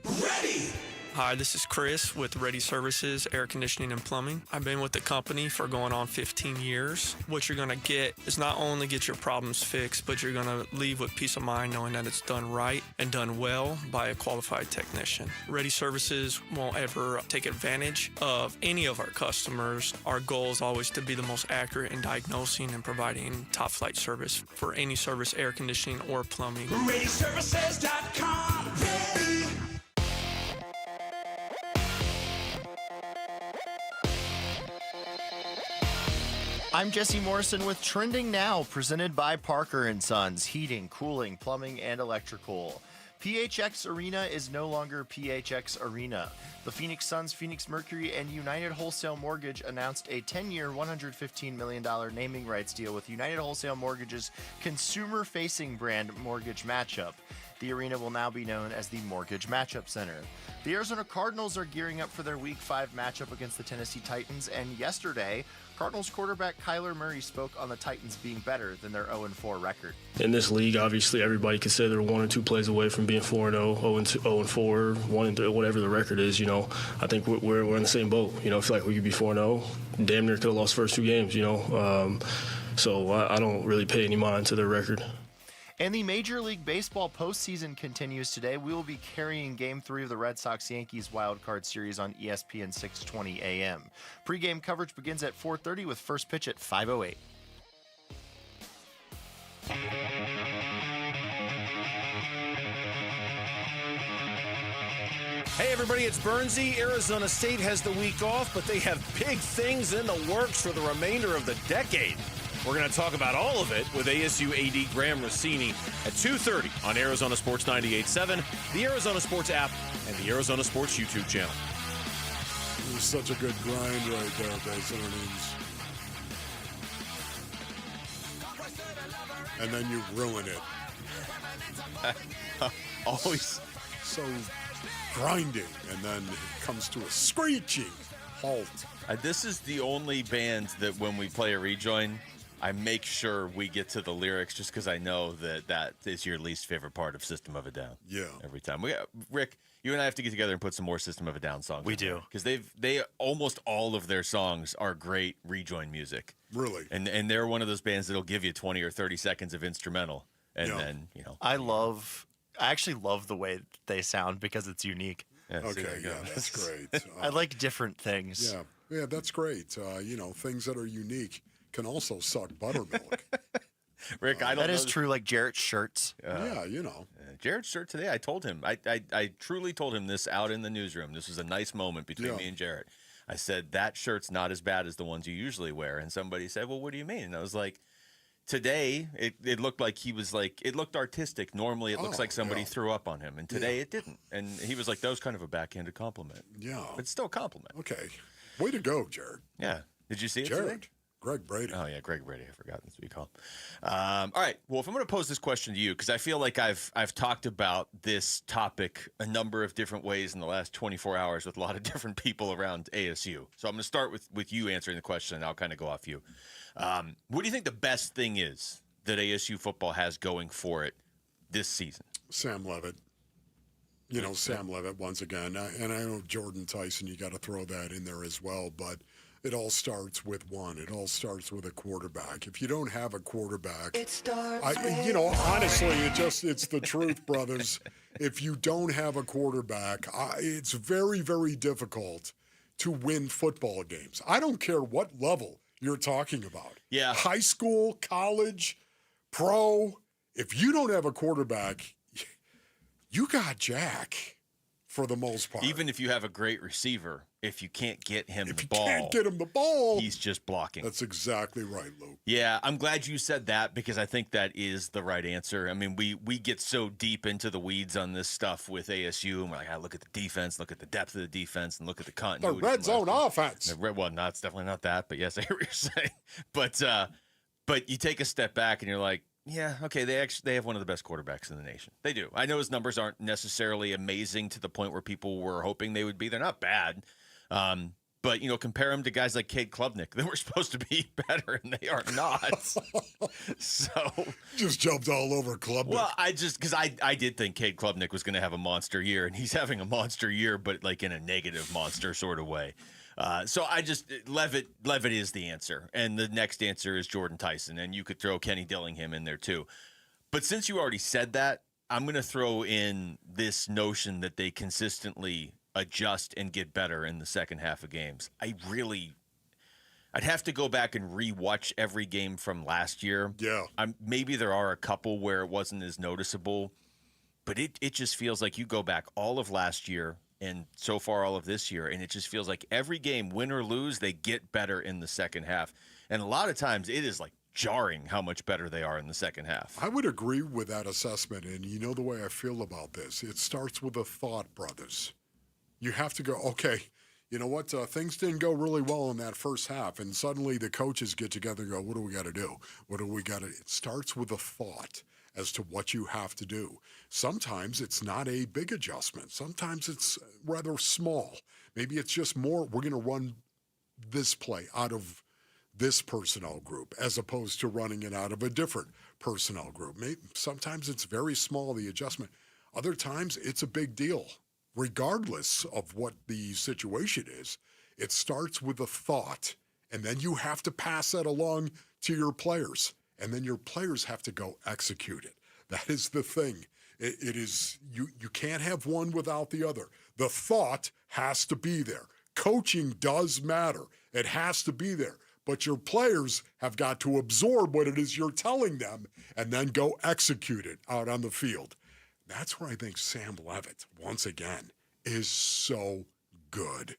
Ready! Hi, this is Chris with Ready Services, Air Conditioning and Plumbing. I've been with the company for going on 15 years. What you're going to get is not only get your problems fixed, but you're going to leave with peace of mind knowing that it's done right and done well by a qualified technician. Ready Services won't ever take advantage of any of our customers. Our goal is always to be the most accurate in diagnosing and providing top-flight service for any service, air conditioning or plumbing. ReadyServices.com. Ready. I'm Jesse Morrison with Trending Now, presented by Parker & Sons, heating, cooling, plumbing, and electrical. PHX Arena is no longer PHX Arena. The Phoenix Suns, Phoenix Mercury, and United Wholesale Mortgage announced a 10-year, $115 million naming rights deal with United Wholesale Mortgage's consumer-facing brand Mortgage Matchup. The arena will now be known as the Mortgage Matchup Center. The Arizona Cardinals are gearing up for their Week 5 matchup against the Tennessee Titans, and yesterday, Cardinals quarterback Kyler Murray spoke on the Titans being better than their 0-4 record. In this league, obviously, everybody could say they're 1 or 2 plays away from being 4-0, 0-4, 1-3, whatever the record is. You know, I think we're in the same boat. You know, I feel like we could be 4-0. Damn near could have lost the first 2 games. You know. So I don't really pay any mind to their record. And the Major League Baseball postseason continues today. We will be carrying Game 3 of the Red Sox-Yankees Wild Card Series on ESPN 620 AM. Pre-game coverage begins at 4:30 with first pitch at 5:08. Hey everybody, it's Bernsey. Arizona State has the week off, but they have big things in the works for the remainder of the decade. We're going to talk about all of it with ASU AD Graham Rossini at 2:30 on Arizona Sports 98.7, the Arizona Sports app, and the Arizona Sports YouTube channel. It was such a good grind right there, Base Earnings. And then you ruin it. Always so grinding, and then it comes to a screeching halt. This is the only band that when we play a rejoin, I make sure we get to the lyrics just because I know that is your least favorite part of System of a Down. Yeah. Every time. Rick, you and I have to get together and put some more System of a Down songs. We do. Because they almost all of their songs are great rejoin music. Really? And they're one of those bands that'll give you 20 or 30 seconds of instrumental. And then, I actually love the way they sound because it's unique. Yeah, okay, yeah, that's great. I like different things. Yeah, that's great. Things that are unique can also suck buttermilk. Rick, I don't know. That is true, like Jarrett's shirts. Yeah, Jarrett's shirt today, I told him. I truly told him this out in the newsroom. This was a nice moment between me and Jarrett. I said, that shirt's not as bad as the ones you usually wear. And somebody said, well, what do you mean? And I was like, today, it looked like he was like, it looked artistic. Normally, it looks like somebody threw up on him. And today, it didn't. And he was like, that was kind of a backhanded compliment. Yeah. But it's still a compliment. Okay. Way to go, Jared. Yeah. Did you see it Jared. today? Greg Brady. Oh, yeah, Greg Brady. I forgot that's what you call him. All right. Well, if I'm going to pose this question to you, because I feel like I've talked about this topic a number of different ways in the last 24 hours with a lot of different people around ASU. So I'm going to start with you answering the question, and I'll kind of go off you. What do you think the best thing is that ASU football has going for it this season? Sam Levitt. Sam Levitt once again. And I know Jordan Tyson, you got to throw that in there as well, but it all starts with one. It all starts with a quarterback. If you don't have a quarterback, honestly, it's the truth, brothers. If you don't have a quarterback, it's very, very difficult to win football games. I don't care what level you're talking about. Yeah. High school, college, pro. If you don't have a quarterback, you got Jack for the most part. Even if you have a great receiver, if you can't get him the ball, he's just blocking. That's exactly right, Luke. Yeah, I'm glad you said that because I think that is the right answer. I mean, we get so deep into the weeds on this stuff with ASU, and we're like, look at the defense, look at the depth of the defense, and look at the continuity. The red zone offense. Well, no, it's definitely not that, but yes, I hear what you're saying. But you take a step back and you're like, yeah, okay, they have one of the best quarterbacks in the nation. They do. I know his numbers aren't necessarily amazing to the point where people were hoping they would be. They're not bad. But, compare him to guys like Cade Klubnik that were supposed to be better, and they are not. So just jumped all over Klubnik. Well, because I did think Cade Klubnik was going to have a monster year, and he's having a monster year, but like in a negative monster sort of way. So Levitt is the answer. And the next answer is Jordan Tyson. And you could throw Kenny Dillingham in there too. But since you already said that, I'm going to throw in this notion that they consistently adjust and get better in the second half of games. I'd have to go back and rewatch every game from last year. Yeah. Maybe there are a couple where it wasn't as noticeable, but it just feels like you go back all of last year and so far all of this year, and it just feels like every game, win or lose, they get better in the second half. And a lot of times it is like jarring how much better they are in the second half. I would agree with that assessment, and you know the way I feel about this. It starts with a thought, brothers. You have to go, okay, you know what? Things didn't go really well in that first half, and suddenly the coaches get together and go, what do we got to do? What do we got to do? It starts with a thought as to what you have to do. Sometimes it's not a big adjustment. Sometimes it's rather small. Maybe it's just more, we're going to run this play out of this personnel group as opposed to running it out of a different personnel group. Sometimes it's very small, the adjustment. Other times it's a big deal. Regardless of what the situation is, it starts with a thought, And then you have to pass that along to your players. And then your players have to go execute it. That is the thing. It is, you can't have one without the other. The thought has to be there. Coaching does matter. It has to be there. But your players have got to absorb what it is you're telling them and then go execute it out on the field. That's where I think Sam Levitt, once again, is so good.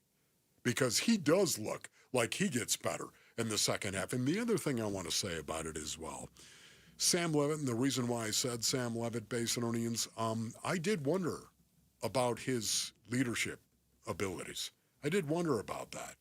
Because he does look like he gets better in the second half. And the other thing I want to say about it as well, Sam Levitt, and the reason why I said Sam Levitt, Basinonians, I did wonder about his leadership abilities. I did wonder about that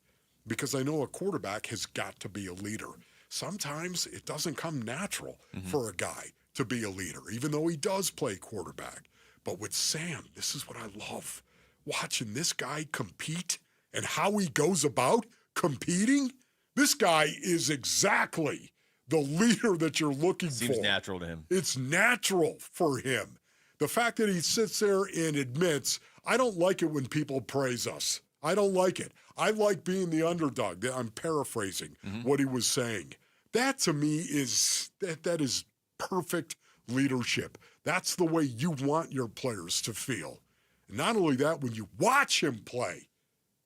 because I know a quarterback has got to be a leader. Sometimes it doesn't come natural for a guy to be a leader, even though he does play quarterback. But with Sam, this is what I love. Watching this guy compete and how he goes about competing, this guy is exactly the leader that you're looking for. Seems natural to him. It's natural for him. The fact that he sits there and admits, I don't like it when people praise us. I don't like it. I like being the underdog. I'm paraphrasing what he was saying. That to me is that is perfect leadership. That's the way you want your players to feel. And not only that, when you watch him play,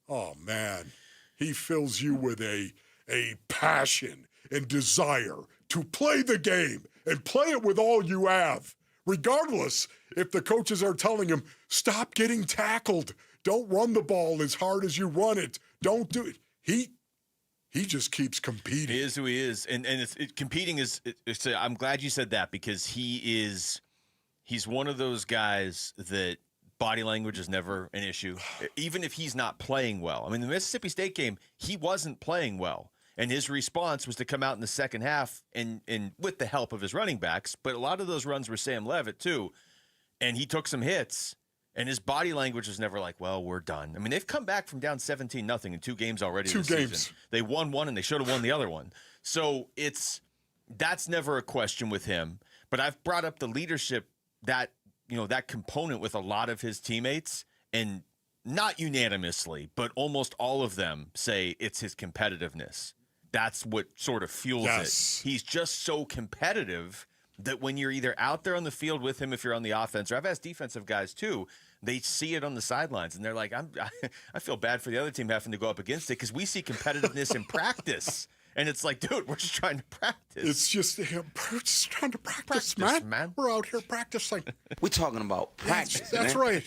oh man, he fills you with a passion and desire to play the game and play it with all you have, regardless if the coaches are telling him, stop getting tackled. Don't run the ball as hard as you run it. Don't do it. He just keeps competing. He is who he is. And competing is, I'm glad you said that because he's one of those guys that body language is never an issue, even if he's not playing well. I mean, the Mississippi State game, he wasn't playing well. And his response was to come out in the second half and with the help of his running backs. But a lot of those runs were Sam Levitt, too. And he took some hits. And his body language was never like, well, we're done. I mean, they've come back from down 17-0 in 2 games already this season. They won one, and they should have won the other one. So that's never a question with him. But I've brought up the leadership, that component with a lot of his teammates, and not unanimously, but almost all of them say it's his competitiveness. That's what sort of fuels it. He's just so competitive that when you're either out there on the field with him, if you're on the offense, or I've asked defensive guys too, they see it on the sidelines and they're like, I feel bad for the other team having to go up against it because we see competitiveness in practice. And it's like, dude, we're just trying to practice. It's just, we're just trying to practice, man. We're out here practicing. We're talking about practice. That's right.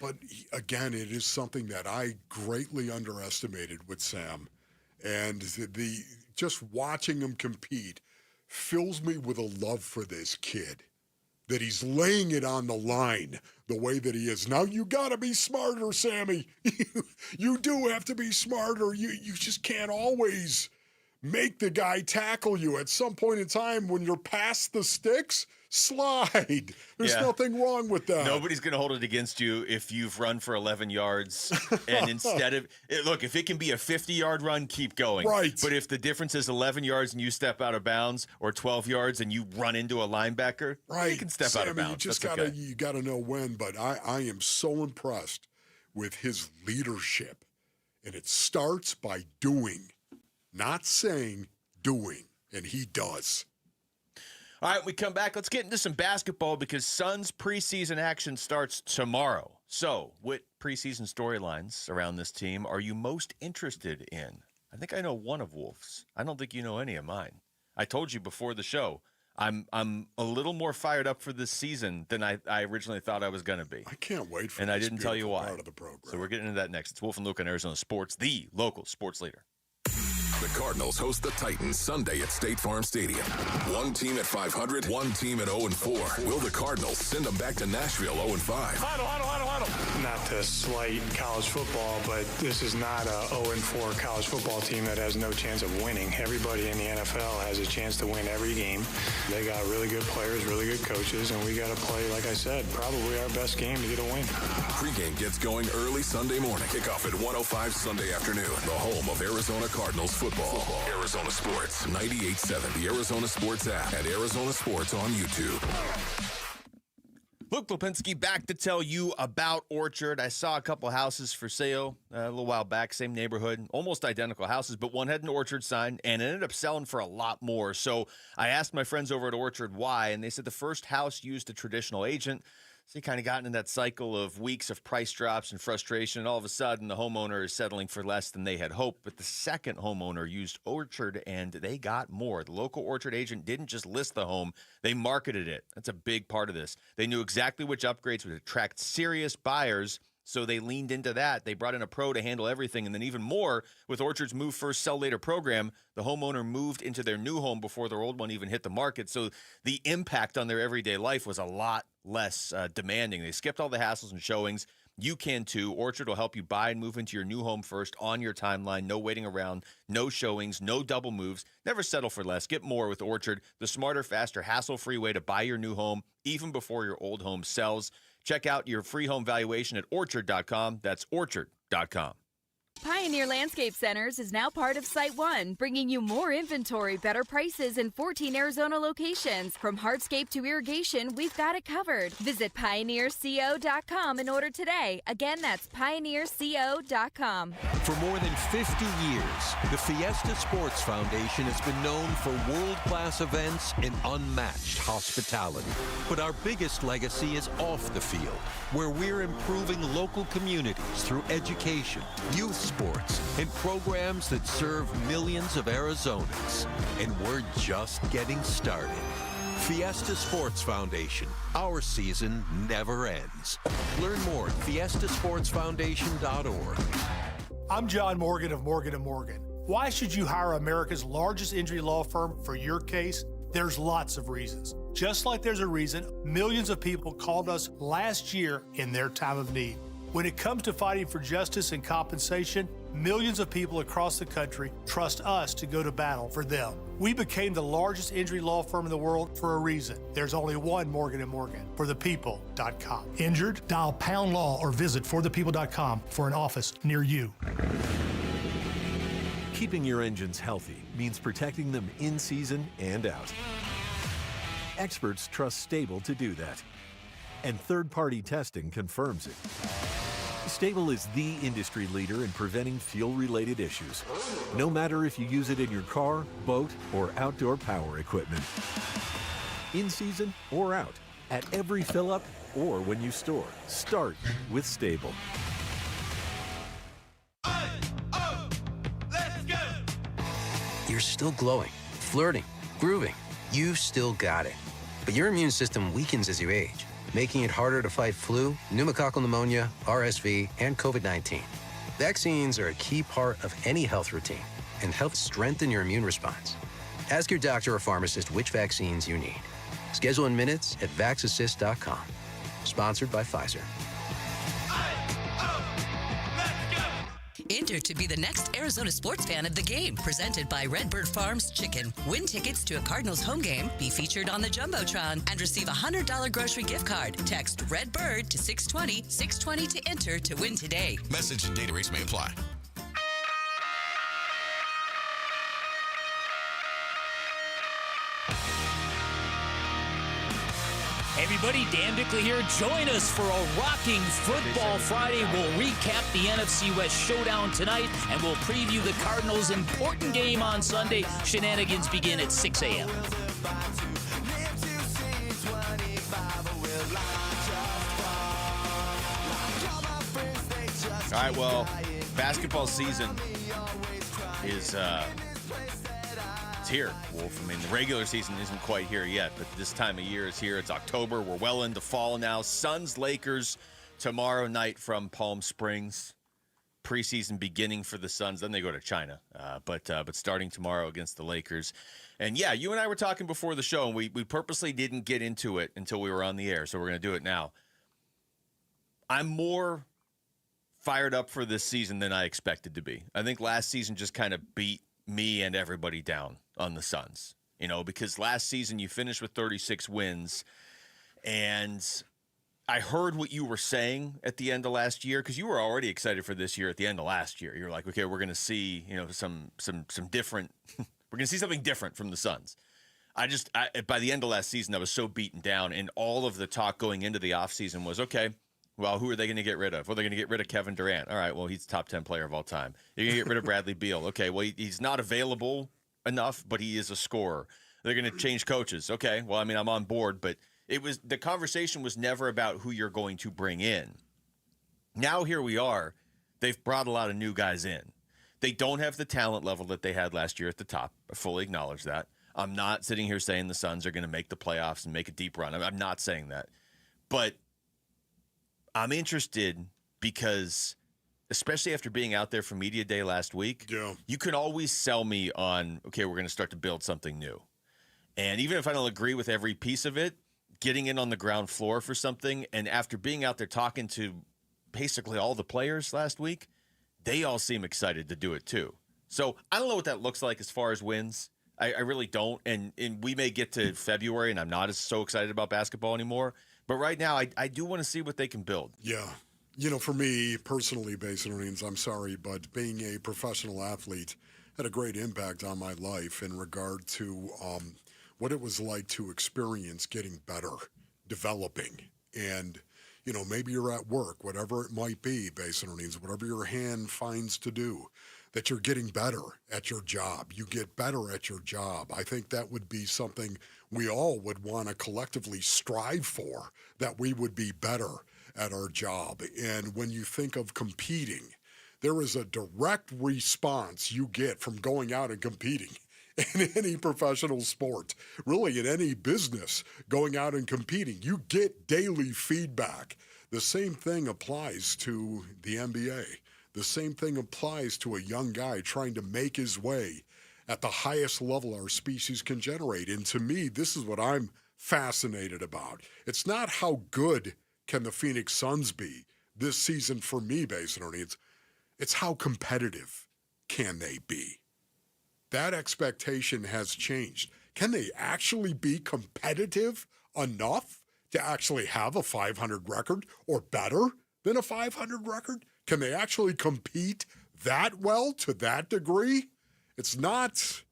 But again, it is something that I greatly underestimated with Sam. And just watching him compete fills me with a love for this kid, that he's laying it on the line the way that he is. Now, you got to be smarter, Sammy. You do have to be smarter. You just can't always make the guy tackle you. At some point in time, when you're past the sticks, slide. There's nothing wrong with that. Nobody's going to hold it against you if you've run for 11 yards. And instead of, look, if it can be a 50-yard run, keep going. Right. But if the difference is 11 yards and you step out of bounds, or 12 yards and you run into a linebacker, you can step out of bounds. You just got to know when. But I am so impressed with his leadership. And it starts by doing, not saying, doing. And he does. All right, we come back. Let's get into some basketball because Suns preseason action starts tomorrow. So, what preseason storylines around this team are you most interested in? I think I know one of Wolf's. I don't think you know any of mine. I told you before the show, I'm a little more fired up for this season than I originally thought I was going to be. I can't wait for and I didn't tell you why. Part of the program. So we're getting into that next. It's Wolf and Luke on Arizona Sports, the local sports leader. The Cardinals host the Titans Sunday at State Farm Stadium. One team at 500, one team at 0-4. Will the Cardinals send them back to Nashville 0-5? Not to slight college football, but this is not a 0-4 college football team that has no chance of winning. Everybody in the NFL has a chance to win every game. They got really good players, really good coaches, and we got to play, like I said, probably our best game to get a win. Pregame gets going early Sunday morning. Kickoff at 1:05 Sunday afternoon. The home of Arizona Cardinals football. Arizona Sports 98.7. The Arizona Sports app and Arizona Sports on YouTube. Luke Lipinski back to tell you about Orchard. I saw a couple houses for sale a little while back, same neighborhood, almost identical houses, but one had an Orchard sign and it ended up selling for a lot more. So I asked my friends over at Orchard why, and they said the first house used a traditional agent. So you kind of got into that cycle of weeks of price drops and frustration, and all of a sudden the homeowner is settling for less than they had hoped. But the second homeowner used Orchard, and they got more. The local Orchard agent didn't just list the home, they marketed it. That's a big part of this. They knew exactly which upgrades would attract serious buyers, so they leaned into that. They brought in a pro to handle everything, and then even more, with Orchard's Move First, Sell Later program, the homeowner moved into their new home before their old one even hit the market, so the impact on their everyday life was a lot less demanding. They skipped all the hassles and showings. You can too. Orchard will help you buy and move into your new home first on your timeline. No waiting around, no showings, no double moves. Never settle for less. Get more with Orchard, the smarter, faster, hassle-free way to buy your new home even before your old home sells. Check out your free home valuation at orchard.com. That's orchard.com. Pioneer Landscape Centers is now part of Site One, bringing you more inventory, better prices, and 14 Arizona locations. From hardscape to irrigation, we've got it covered. Visit pioneerco.com and order today. Again, that's pioneerco.com. For more than 50 years, the Fiesta Sports Foundation has been known for world-class events and unmatched hospitality. But our biggest legacy is off the field, where we're improving local communities through education, youth sports, and programs that serve millions of Arizonans. And we're just getting started. Fiesta Sports Foundation. Our season never ends. Learn more at fiestasportsfoundation.org. I'm John Morgan of Morgan & Morgan. Why should you hire America's largest injury law firm for your case? There's lots of reasons. Just like there's a reason millions of people called us last year in their time of need. When it comes to fighting for justice and compensation, millions of people across the country trust us to go to battle for them. We became the largest injury law firm in the world for a reason. There's only one Morgan & Morgan, forthepeople.com. Injured? Dial pound law or visit forthepeople.com for an office near you. Keeping your engines healthy means protecting them in season and out. Experts trust Stable to do that, and third-party testing confirms it. Stable is the industry leader in preventing fuel-related issues, no matter if you use it in your car, boat, or outdoor power equipment. In season or out, at every fill-up or when you store, start with Stable. You're still glowing, flirting, grooving. You've still got it. But your immune system weakens as you age, making it harder to fight flu, pneumococcal pneumonia, RSV, and COVID-19. Vaccines are a key part of any health routine and help strengthen your immune response. Ask your doctor or pharmacist which vaccines you need. Schedule in minutes at vaxassist.com. Sponsored by Pfizer. Enter to be the next Arizona sports fan of the game, presented by Redbird Farms Chicken. Win tickets to a Cardinals home game, be featured on the Jumbotron, and receive a $100 grocery gift card. Text Redbird to 620-620 to enter to win today. Message and data rates may apply. Hey everybody, Dan Bickley here. Join us for a rocking Football Friday. We'll recap the NFC West showdown tonight, and we'll preview the Cardinals' important game on Sunday. Shenanigans begin at 6 a.m. All right, well, basketball season is it's here, Wolf. I mean, the regular season isn't quite here yet, but this time of year is here. It's October. We're well into fall now. Suns, Lakers tomorrow night from Palm Springs. Preseason beginning for the Suns. Then they go to China. But starting tomorrow against the Lakers. And, yeah, you and I were talking before the show, and we purposely didn't get into it until we were on the air, so we're going to do it now. I'm more fired up for this season than I expected to be. I think last season just kind of beat me and everybody down on the Suns, because last season you finished with 36 wins, and I heard what you were saying at the end of last year, because you were already excited for this year at the end of last year. You're like, okay, we're going to see, some different, we're going to see something different from the Suns. by the end of last season, I was so beaten down, and all of the talk going into the offseason was, okay, well, who are they going to get rid of? Well, they're going to get rid of Kevin Durant. All right, well, he's top 10 player of all time. You're going to get rid of Bradley Beal. Okay, well, he's not available enough, but he is a scorer. They're going to change coaches. Okay, well, I mean, I'm on board, but the conversation was never about who you're going to bring in. Now here we are. They've brought a lot of new guys in. They don't have the talent level that they had last year at the top. I fully acknowledge that. I'm not sitting here saying the Suns are going to make the playoffs and make a deep run. I'm not saying that. But I'm interested because, especially after being out there for Media Day last week, you can always sell me on, okay, we're going to start to build something new. And even if I don't agree with every piece of it, getting in on the ground floor for something, and after being out there talking to basically all the players last week, they all seem excited to do it too. So I don't know what that looks like as far as wins. I really don't. And we may get to February, and I'm not so excited about basketball anymore. But right now, I do want to see what they can build. Yeah. You know, for me personally, Basin Orleans, I'm sorry, but being a professional athlete had a great impact on my life in regard to what it was like to experience getting better, developing. And, you know, maybe you're at work, whatever it might be, Basin Orleans, whatever your hand finds to do, that you're getting better at your job. You get better at your job. I think that would be something we all would want to collectively strive for, that we would be better at our job. And when you think of competing, there is a direct response you get from going out and competing in any professional sport, really in any business, going out and competing. You get daily feedback. The same thing applies to the NBA. The same thing applies to a young guy trying to make his way at the highest level our species can generate. And to me, this is what I'm fascinated about. It's not how good can the Phoenix Suns be this season for me, Basin Orleans. It's how competitive can they be. That expectation has changed. Can they actually be competitive enough to actually have a 500 record or better than a 500 record? Can they actually compete that well to that degree? It's not,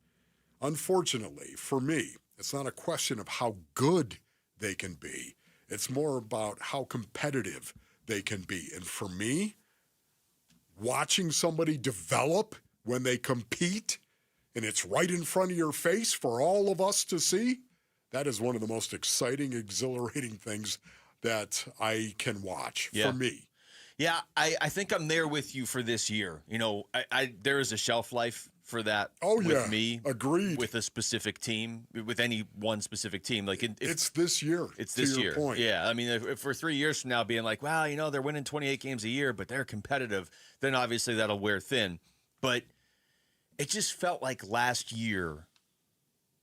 unfortunately, for me, it's not a question of how good they can be. It's more about how competitive they can be. And for me, watching somebody develop when they compete, and it's right in front of your face for all of us to see, that is one of the most exciting, exhilarating things that I can watch for me. Yeah, I think I'm there with you for this year. You know, there is a shelf life for that with me. Agreed. With a specific team, with any one specific team. Like it's this year. It's this year. Point. Yeah, I mean, if for 3 years from now being like, well, you know, they're winning 28 games a year, but they're competitive, then obviously that'll wear thin. But it just felt like last year,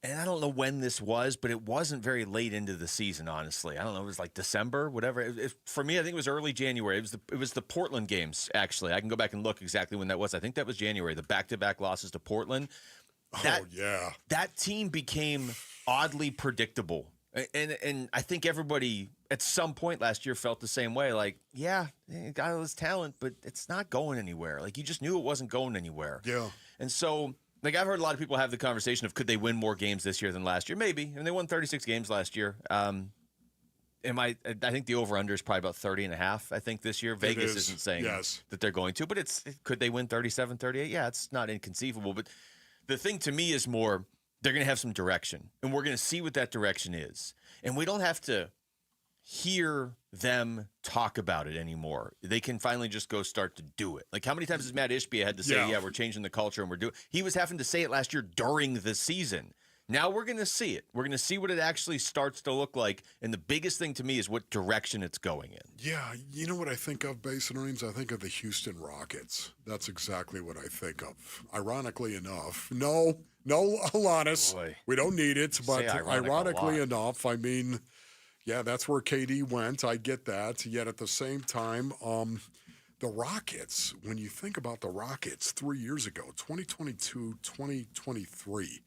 and I don't know when this was, but it wasn't very late into the season, honestly. I don't know. It was like December, whatever. For me, I think it was early January. It was the Portland games, actually. I can go back and look exactly when that was. I think that was January, the back-to-back losses to Portland. That team became oddly predictable. And I think everybody at some point last year felt the same way. Like, yeah, got all this talent, but it's not going anywhere. Like, you just knew it wasn't going anywhere. Yeah. And so, like, I've heard a lot of people have the conversation of could they win more games this year than last year? Maybe. And they won 36 games last year. I think the over-under is probably about 30.5, I think, this year. Vegas isn't saying that they're going to, but could they win 37, 38? Yeah, it's not inconceivable. But the thing to me is more they're going to have some direction, and we're going to see what that direction is. And we don't have to hear them talk about it anymore. They can finally just go start to do it. Like, how many times has Matt Ishbia had to say, yeah, we're changing the culture and we're doing. He was having to say it last year during the season. Now we're going to see it. We're going to see what it actually starts to look like. And the biggest thing to me is what direction it's going in. Yeah, you know what I think of, Basin Orleans? I think of the Houston Rockets. That's exactly what I think of. Ironically enough, no, Alanis. Boy. We don't need it, but ironically enough, I mean, yeah, that's where KD went. I get that. Yet at the same time, the Rockets, when you think about the Rockets 3 years ago, 2022, 2023,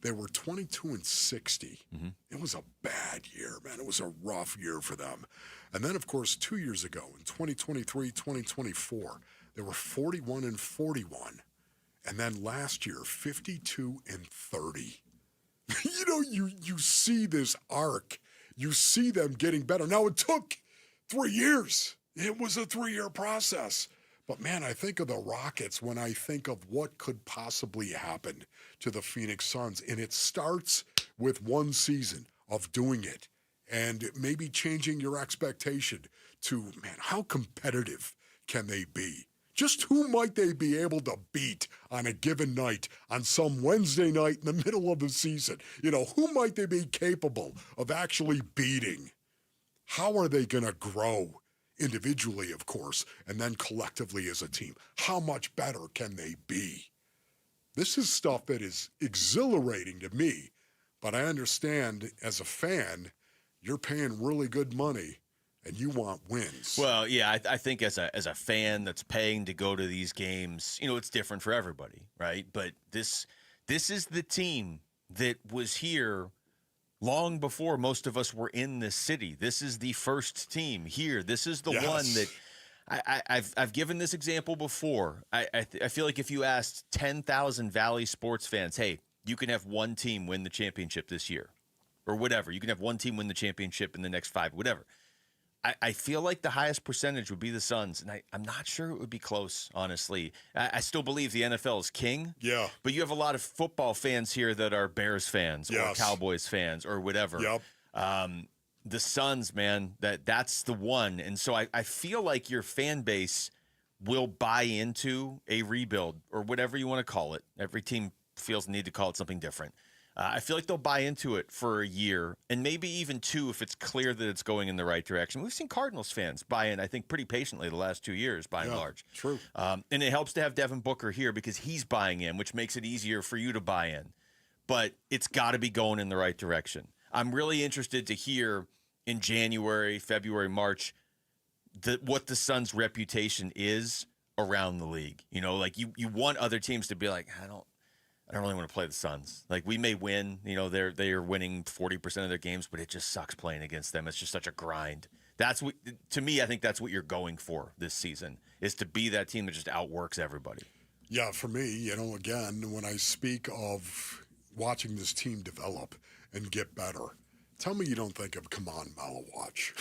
they were 22-60. Mm-hmm. It was a bad year, man. It was a rough year for them. And then, of course, 2 years ago, in 2023, 2024, they were 41-41. And then last year, 52-30. you see this arc. You see them getting better. Now, it took 3 years. It was a 3-year process. But, man, I think of the Rockets when I think of what could possibly happen to the Phoenix Suns. And it starts with one season of doing it and maybe changing your expectation to, man, how competitive can they be? Just who might they be able to beat on a given night, on some Wednesday night in the middle of the season? Who might they be capable of actually beating? How are they going to grow? Individually, of course, and then collectively as a team. How much better can they be? This is stuff that is exhilarating to me, but I understand as a fan, you're paying really good money and you want wins. Well, yeah, I think as a fan that's paying to go to these games, it's different for everybody, right? But this is the team that was here long before most of us were in this city. This is the first team here. This is the one that I've given this example before. I feel like if you asked 10,000 Valley sports fans, hey, you can have one team win the championship this year or whatever. You can have one team win the championship in the next 5, whatever. I feel like the highest percentage would be the Suns, and I'm not sure it would be close, honestly. I still believe the NFL is king. Yeah. But you have a lot of football fans here that are Bears fans or Cowboys fans or whatever. Yep. The Suns, man, that's the one. And so I feel like your fan base will buy into a rebuild or whatever you want to call it. Every team feels the need to call it something different. I feel like they'll buy into it for a year and maybe even 2 if it's clear that it's going in the right direction. We've seen Cardinals fans buy in, I think, pretty patiently the last 2 years, by and large. True. And it helps to have Devin Booker here because he's buying in, which makes it easier for you to buy in. But it's got to be going in the right direction. I'm really interested to hear in January, February, March, what the Suns' reputation is around the league. Like you want other teams to be like, I don't really want to play the Suns. Like, we may win. They are winning 40% of their games, but it just sucks playing against them. It's just such a grind. That's what, to me, I think that's what you're going for this season, is to be that team that just outworks everybody. Yeah, for me, again, when I speak of watching this team develop and get better, tell me you don't think of Kaman Malawatch.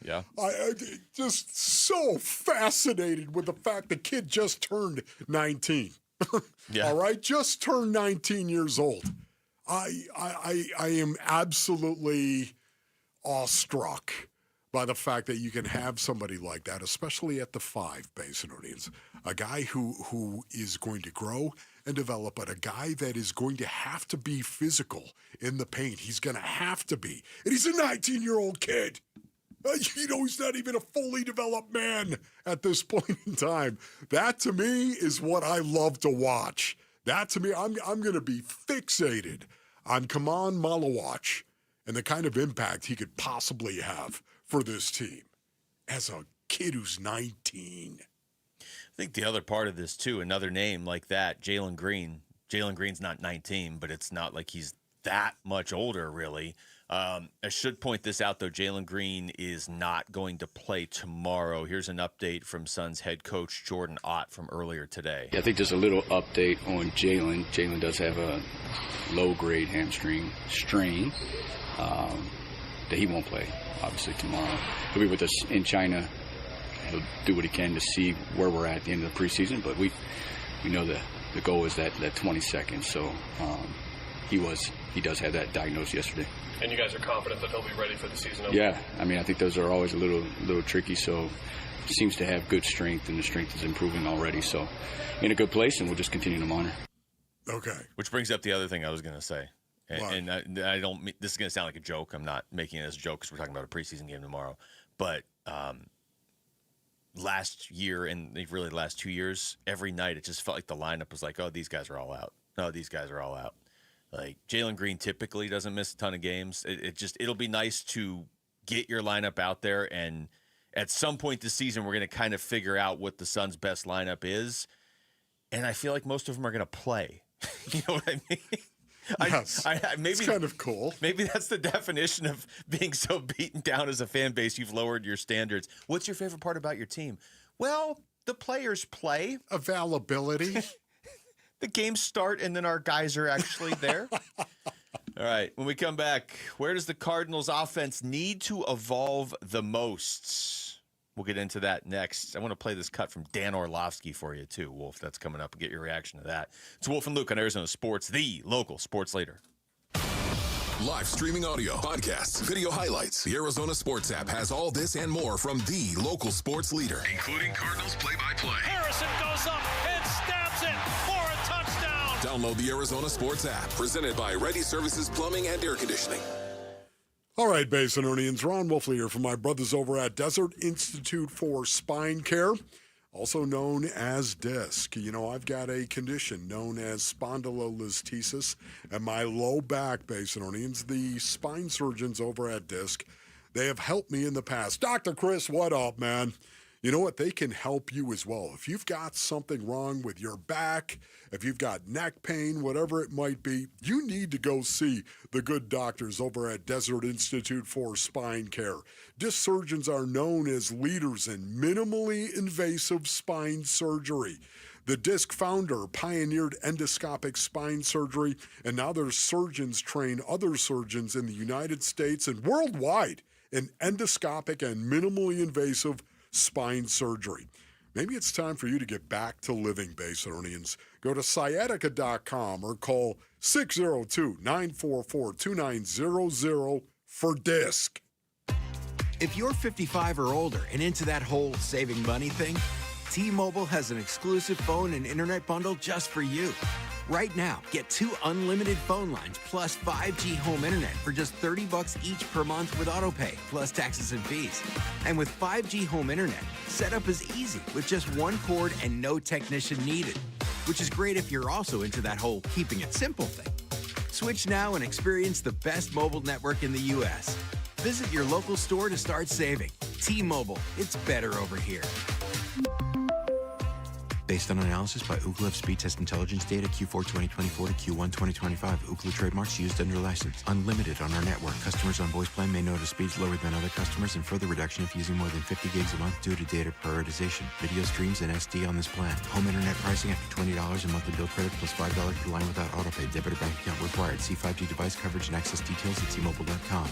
Yeah. I just so fascinated with the fact the kid just turned 19. Yeah. All right, just turned 19 years old. I am absolutely awestruck by the fact that you can have somebody like that, especially at the 5, Basin Indians, a guy who is going to grow and develop, but a guy that is going to have to be physical in the paint. He's going to have to be. And he's a 19-year-old kid. He's not even a fully developed man at this point in time. That, to me, is what I love to watch. That, to me, I'm going to be fixated on Kaman Malawatch and the kind of impact he could possibly have for this team as a kid who's 19. I think the other part of this, too, another name like that, Jalen Green. Jalen Green's not 19, but it's not like he's that much older, really. I should point this out, though. Jalen Green is not going to play tomorrow. Here's an update from Suns head coach Jordan Ott from earlier today. I think there's a little update on Jalen. Jalen does have a low-grade hamstring strain that he won't play, obviously, tomorrow. He'll be with us in China. He'll do what he can to see where we're at the end of the preseason, but we know the goal is that 22nd. So he does have that diagnosed yesterday. And you guys are confident that he'll be ready for the season opener? Yeah, I think those are always a little tricky. So seems to have good strength, and the strength is improving already. So in a good place, and we'll just continue to monitor. Okay. Which brings up the other thing I was going to say. And I don't. This is going to sound like a joke. I'm not making it as a joke because we're talking about a preseason game tomorrow. But last year and really the last 2 years, every night it just felt like the lineup was like, oh, these guys are all out. No, these guys are all out. Like, Jalen Green typically doesn't miss a ton of games. It'll be nice to get your lineup out there, and at some point this season, we're going to kind of figure out what the Suns' best lineup is, and I feel like most of them are going to play. You know what I mean? Yes, maybe it's kind of cool. Maybe that's the definition of being so beaten down as a fan base. You've lowered your standards. What's your favorite part about your team? Well, the players play. Availability. The games start, and then our guys are actually there. All right, when we come back, where does the Cardinals offense need to evolve the most? We'll get into that next. I want to play this cut from Dan Orlovsky for you, too, Wolf. That's coming up. Get your reaction to that. It's Wolf and Luke on Arizona Sports, the local sports leader. Live streaming audio, podcasts, video highlights. The Arizona Sports app has all this and more from the local sports leader, including Cardinals play-by-play. Harrison goes up and stabs it for a touchdown. Download the Arizona Sports app, presented by Ready Services Plumbing and Air Conditioning. All right, Basinonians, Ron Wolfley here from my brothers over at Desert Institute for Spine Care, also known as DISC. You know, I've got a condition known as spondylolisthesis and my low back, Basinonians. The spine surgeons over at DISC, they have helped me in the past. Dr. Chris, what up, man? You know what? They can help you as well. If you've got something wrong with your back, if you've got neck pain, whatever it might be, you need to go see the good doctors over at Desert Institute for Spine Care. Disc surgeons are known as leaders in minimally invasive spine surgery. The DISC founder pioneered endoscopic spine surgery, and now their surgeons train other surgeons in the United States and worldwide in endoscopic and minimally invasive spine surgery. Maybe it's time for you to get back to living, Basinonians. Go to sciatica.com or call 602-944-2900 for DISC. If you're 55 or older and into that whole saving money thing, T-Mobile has an exclusive phone and internet bundle just for you. Right now, get 2 unlimited phone lines plus 5G home internet for just $30 each per month with autopay, plus taxes and fees. And with 5G home internet, setup is easy with just 1 cord and no technician needed, which is great if you're also into that whole keeping it simple thing. Switch now and experience the best mobile network in the U.S. Visit your local store to start saving. T-Mobile, it's better over here. Based on analysis by Ookla Speed Test Intelligence data Q4 2024 to Q1 2025. Ookla trademarks used under license. Unlimited on our network. Customers on voice plan may notice speeds lower than other customers and further reduction if using more than 50 gigs a month due to data prioritization. Video streams and SD on this plan. Home internet pricing after $20 a monthly bill credit plus $5 per line without autopay. Debit or bank account required. See 5G device coverage and access details at T-Mobile.com.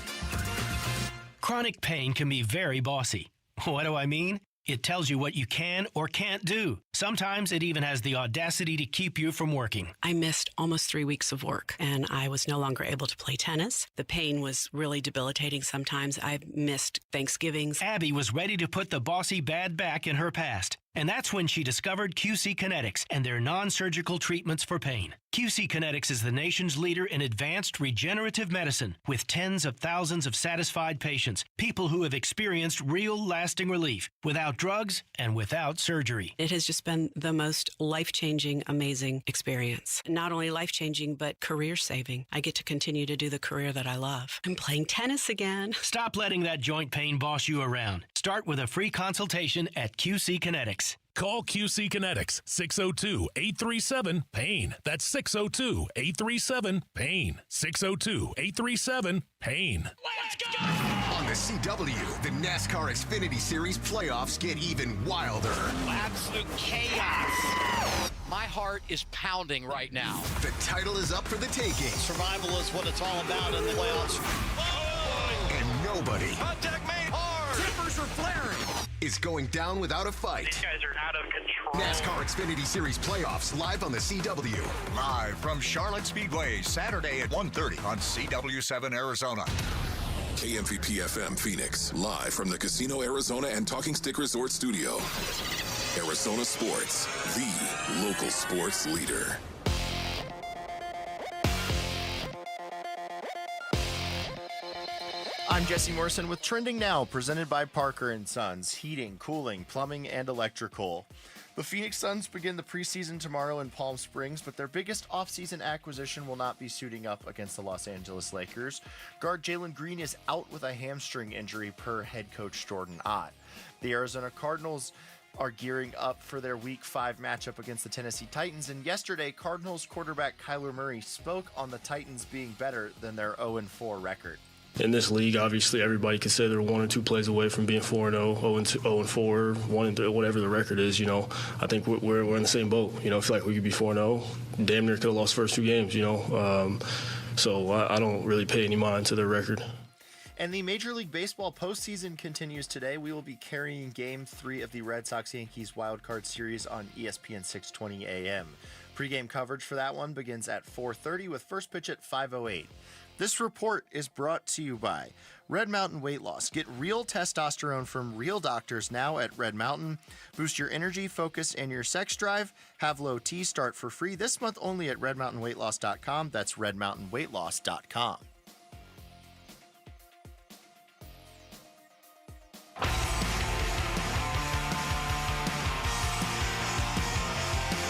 Chronic pain can be very bossy. What do I mean? It tells you what you can or can't do. Sometimes it even has the audacity to keep you from working. I missed almost 3 weeks of work, and I was no longer able to play tennis. The pain was really debilitating sometimes. I missed Thanksgivings. Abby was ready to put the bossy bad back in her past. And that's when she discovered QC Kinetics and their non-surgical treatments for pain. QC Kinetics is the nation's leader in advanced regenerative medicine with tens of thousands of satisfied patients, people who have experienced real lasting relief without drugs and without surgery. It has just been the most life-changing, amazing experience. Not only life-changing, but career-saving. I get to continue to do the career that I love. I'm playing tennis again. Stop letting that joint pain boss you around. Start with a free consultation at QC Kinetics. Call QC Kinetics, 602-837-PAIN. That's 602-837-PAIN. 602-837-PAIN. Let's go! On the CW, the NASCAR Xfinity Series playoffs get even wilder. Absolute chaos. My heart is pounding right now. The title is up for the taking. Survival is what it's all about in the playoffs. Oh! And nobody Contact made hard. Tippers are flaring. Is going down without a fight. These guys are out of control. NASCAR Xfinity Series playoffs live on the CW. Live from Charlotte Speedway, Saturday at 1:30 on CW7 Arizona. KMVP FM Phoenix, live from the Casino Arizona and Talking Stick Resort Studio. Arizona Sports, the local sports leader. I'm Jesse Morrison with Trending Now, presented by Parker & Sons, heating, cooling, plumbing, and electrical. The Phoenix Suns begin the preseason tomorrow in Palm Springs, but their biggest offseason acquisition will not be suiting up against the Los Angeles Lakers. Guard Jalen Green is out with a hamstring injury per head coach Jordan Ott. The Arizona Cardinals are gearing up for their Week 5 matchup against the Tennessee Titans, and yesterday, Cardinals quarterback Kyler Murray spoke on the Titans being better than their 0-4 record. In this league, obviously, everybody can say they're 1 or 2 plays away from being 4-0, 0-4, 1-3, whatever the record is. You know, I think we're in the same boat. You know, I feel like we could be 4-0. Damn near could have lost the first 2 games. You know, So I don't really pay any mind to their record. And the Major League Baseball postseason continues today. We will be carrying Game 3 of the Red Sox-Yankees Wildcard Series on ESPN 620 AM. Pre-game coverage for that one begins at 4:30 with first pitch at 5:08. This report is brought to you by Red Mountain Weight Loss. Get real testosterone from real doctors now at Red Mountain. Boost your energy, focus, and your sex drive. Have low T start for free this month only at redmountainweightloss.com. That's redmountainweightloss.com.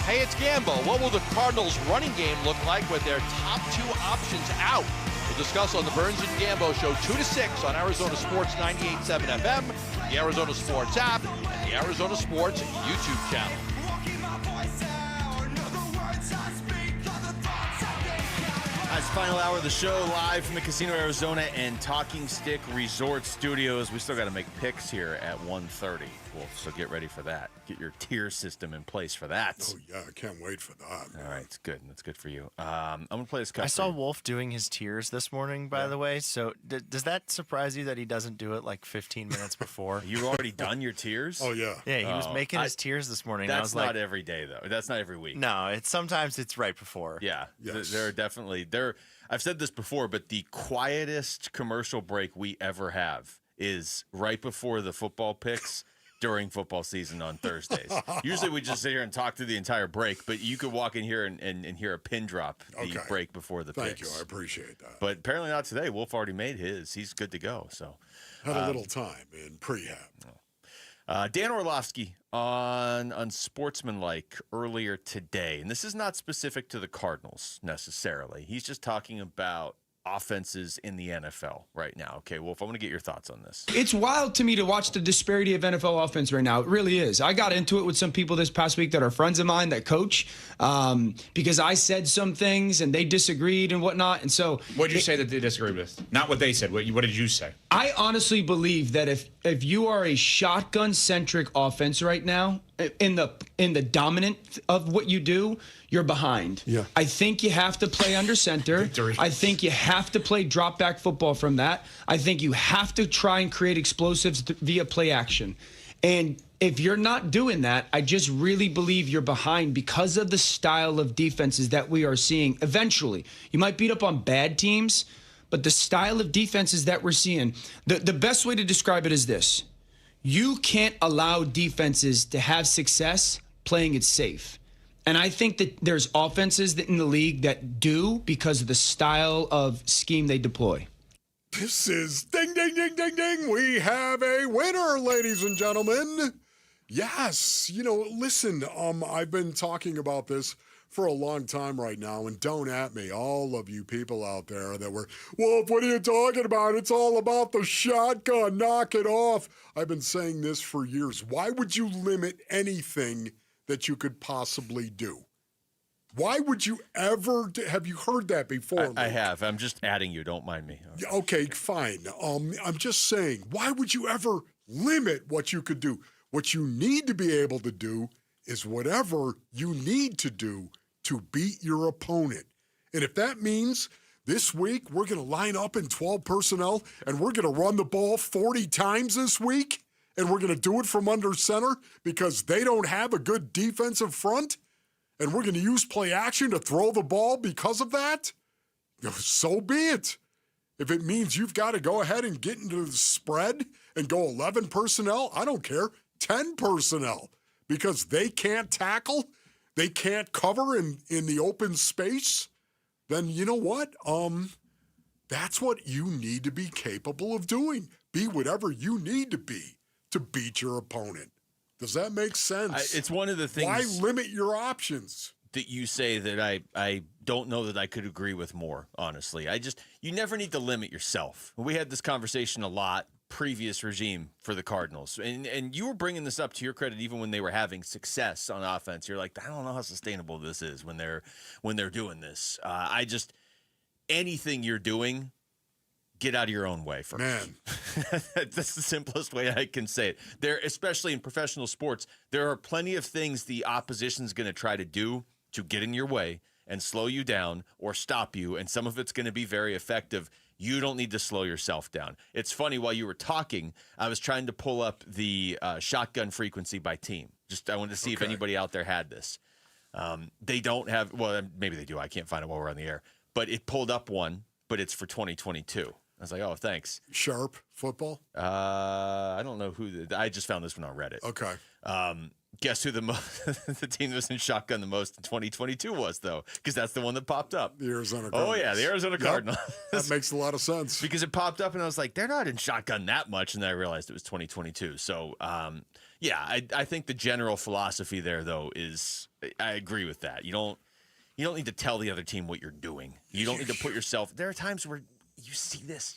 Hey, it's Gambo. What will the Cardinals' running game look like with their top two options out? We'll discuss on the Burns and Gambo Show 2 to 6 on Arizona Sports 98.7 FM, the Arizona Sports app, and the Arizona Sports YouTube channel. It's the final hour of the show, live from the Casino Arizona and Talking Stick Resort Studios. We still got to make picks here at 1:30, Wolf, so get ready for that. Get your tier system in place for that. Oh, yeah, I can't wait for that. All right, it's good. That's good for you. I'm going to play this cut. I saw Wolf doing his tiers this morning, by the way, so does that surprise you that he doesn't do it like 15 minutes before? You've already done your tiers? Oh, yeah. Yeah, he was making his tiers this morning. That's I was not like, every day, though. That's not every week. No, sometimes it's right before. Yeah, Yes. There are definitely I've said this before, but the quietest commercial break we ever have is right before the football picks during football season on Thursdays. Usually we just sit here and talk through the entire break, but you could walk in here and hear a pin drop the break before the picks. Thank you. I appreciate that. But apparently not today. Wolf already made his. He's good to go. So Had a little time in prehab. Dan Orlovsky on Sportsmanlike earlier today, and this is not specific to the Cardinals necessarily. He's just talking about offenses in the NFL right now. Okay, Wolf, I want to get your thoughts on this. It's wild to me to watch the disparity of NFL offense right now. It really is. I got into it with some people this past week that are friends of mine that coach because I said some things and they disagreed and whatnot. And so, what did you say that they disagreed with? Not what they said. What did you say? I honestly believe that if you are a shotgun-centric offense right now, in the dominant of what you do, you're behind. Yeah. I think you have to play under center. I think you have to play drop back football from that. I think you have to try and create explosives via play action. And if you're not doing that, I just really believe you're behind because of the style of defenses that we are seeing. Eventually, you might beat up on bad teams, but the style of defenses that we're seeing, the best way to describe it is this. You can't allow defenses to have success playing it safe. And I think that there's offenses that in the league that do because of the style of scheme they deploy. This is ding, ding, ding, ding, ding. We have a winner, ladies and gentlemen. Yes. Listen, I've been talking about this for a long time right now, and don't at me, all of you people out there that were, Wolf, what are you talking about? It's all about the shotgun. Knock it off. I've been saying this for years. Why would you limit anything that you could possibly do? Why would you ever have you heard that before? I have. I'm just adding you. Don't mind me. Okay, fine. I'm just saying, why would you ever limit what you could do? What you need to be able to do is whatever you need to do to beat your opponent. And if that means this week we're going to line up in 12 personnel and we're going to run the ball 40 times this week and we're going to do it from under center because they don't have a good defensive front and we're going to use play action to throw the ball because of that, so be it. If it means you've got to go ahead and get into the spread and go 11 personnel, I don't care, 10 personnel. Because they can't tackle, they can't cover in the open space, then you know what? That's what you need to be capable of doing. Be whatever you need to be to beat your opponent. Does that make sense? It's one of the things. Why limit your options? That you say that I don't know that I could agree with more, honestly. You never need to limit yourself. We had this conversation a lot. Previous regime for the Cardinals. And you were bringing this up to your credit even when they were having success on offense. You're like, I don't know how sustainable this is when they're doing this. Anything you're doing, get out of your own way first. Man. That's the simplest way I can say it. There, especially in professional sports, there are plenty of things the opposition's going to try to do to get in your way. and slow you down or stop you, and some of it's going to be very effective. You don't need to slow yourself down. It's funny, while you were talking, I was trying to pull up the shotgun frequency by team. I wanted to see if anybody out there had this. They don't have, well, maybe they do. I can't find it while we're on the air. But it pulled up one, but it's for 2022. I was like, oh, thanks. Sharp football? I don't know I just found this one on Reddit. Okay. Guess who the team that was in shotgun the most in 2022 was, though? Because that's the one that popped up. The Arizona Cardinals. Oh, yeah, the Arizona Cardinals. That makes a lot of sense. Because it popped up, and I was like, they're not in shotgun that much, and then I realized it was 2022. So, yeah, I think the general philosophy there, though, is I agree with that. You don't need to tell the other team what you're doing. You don't need to put yourself – there are times where you see this.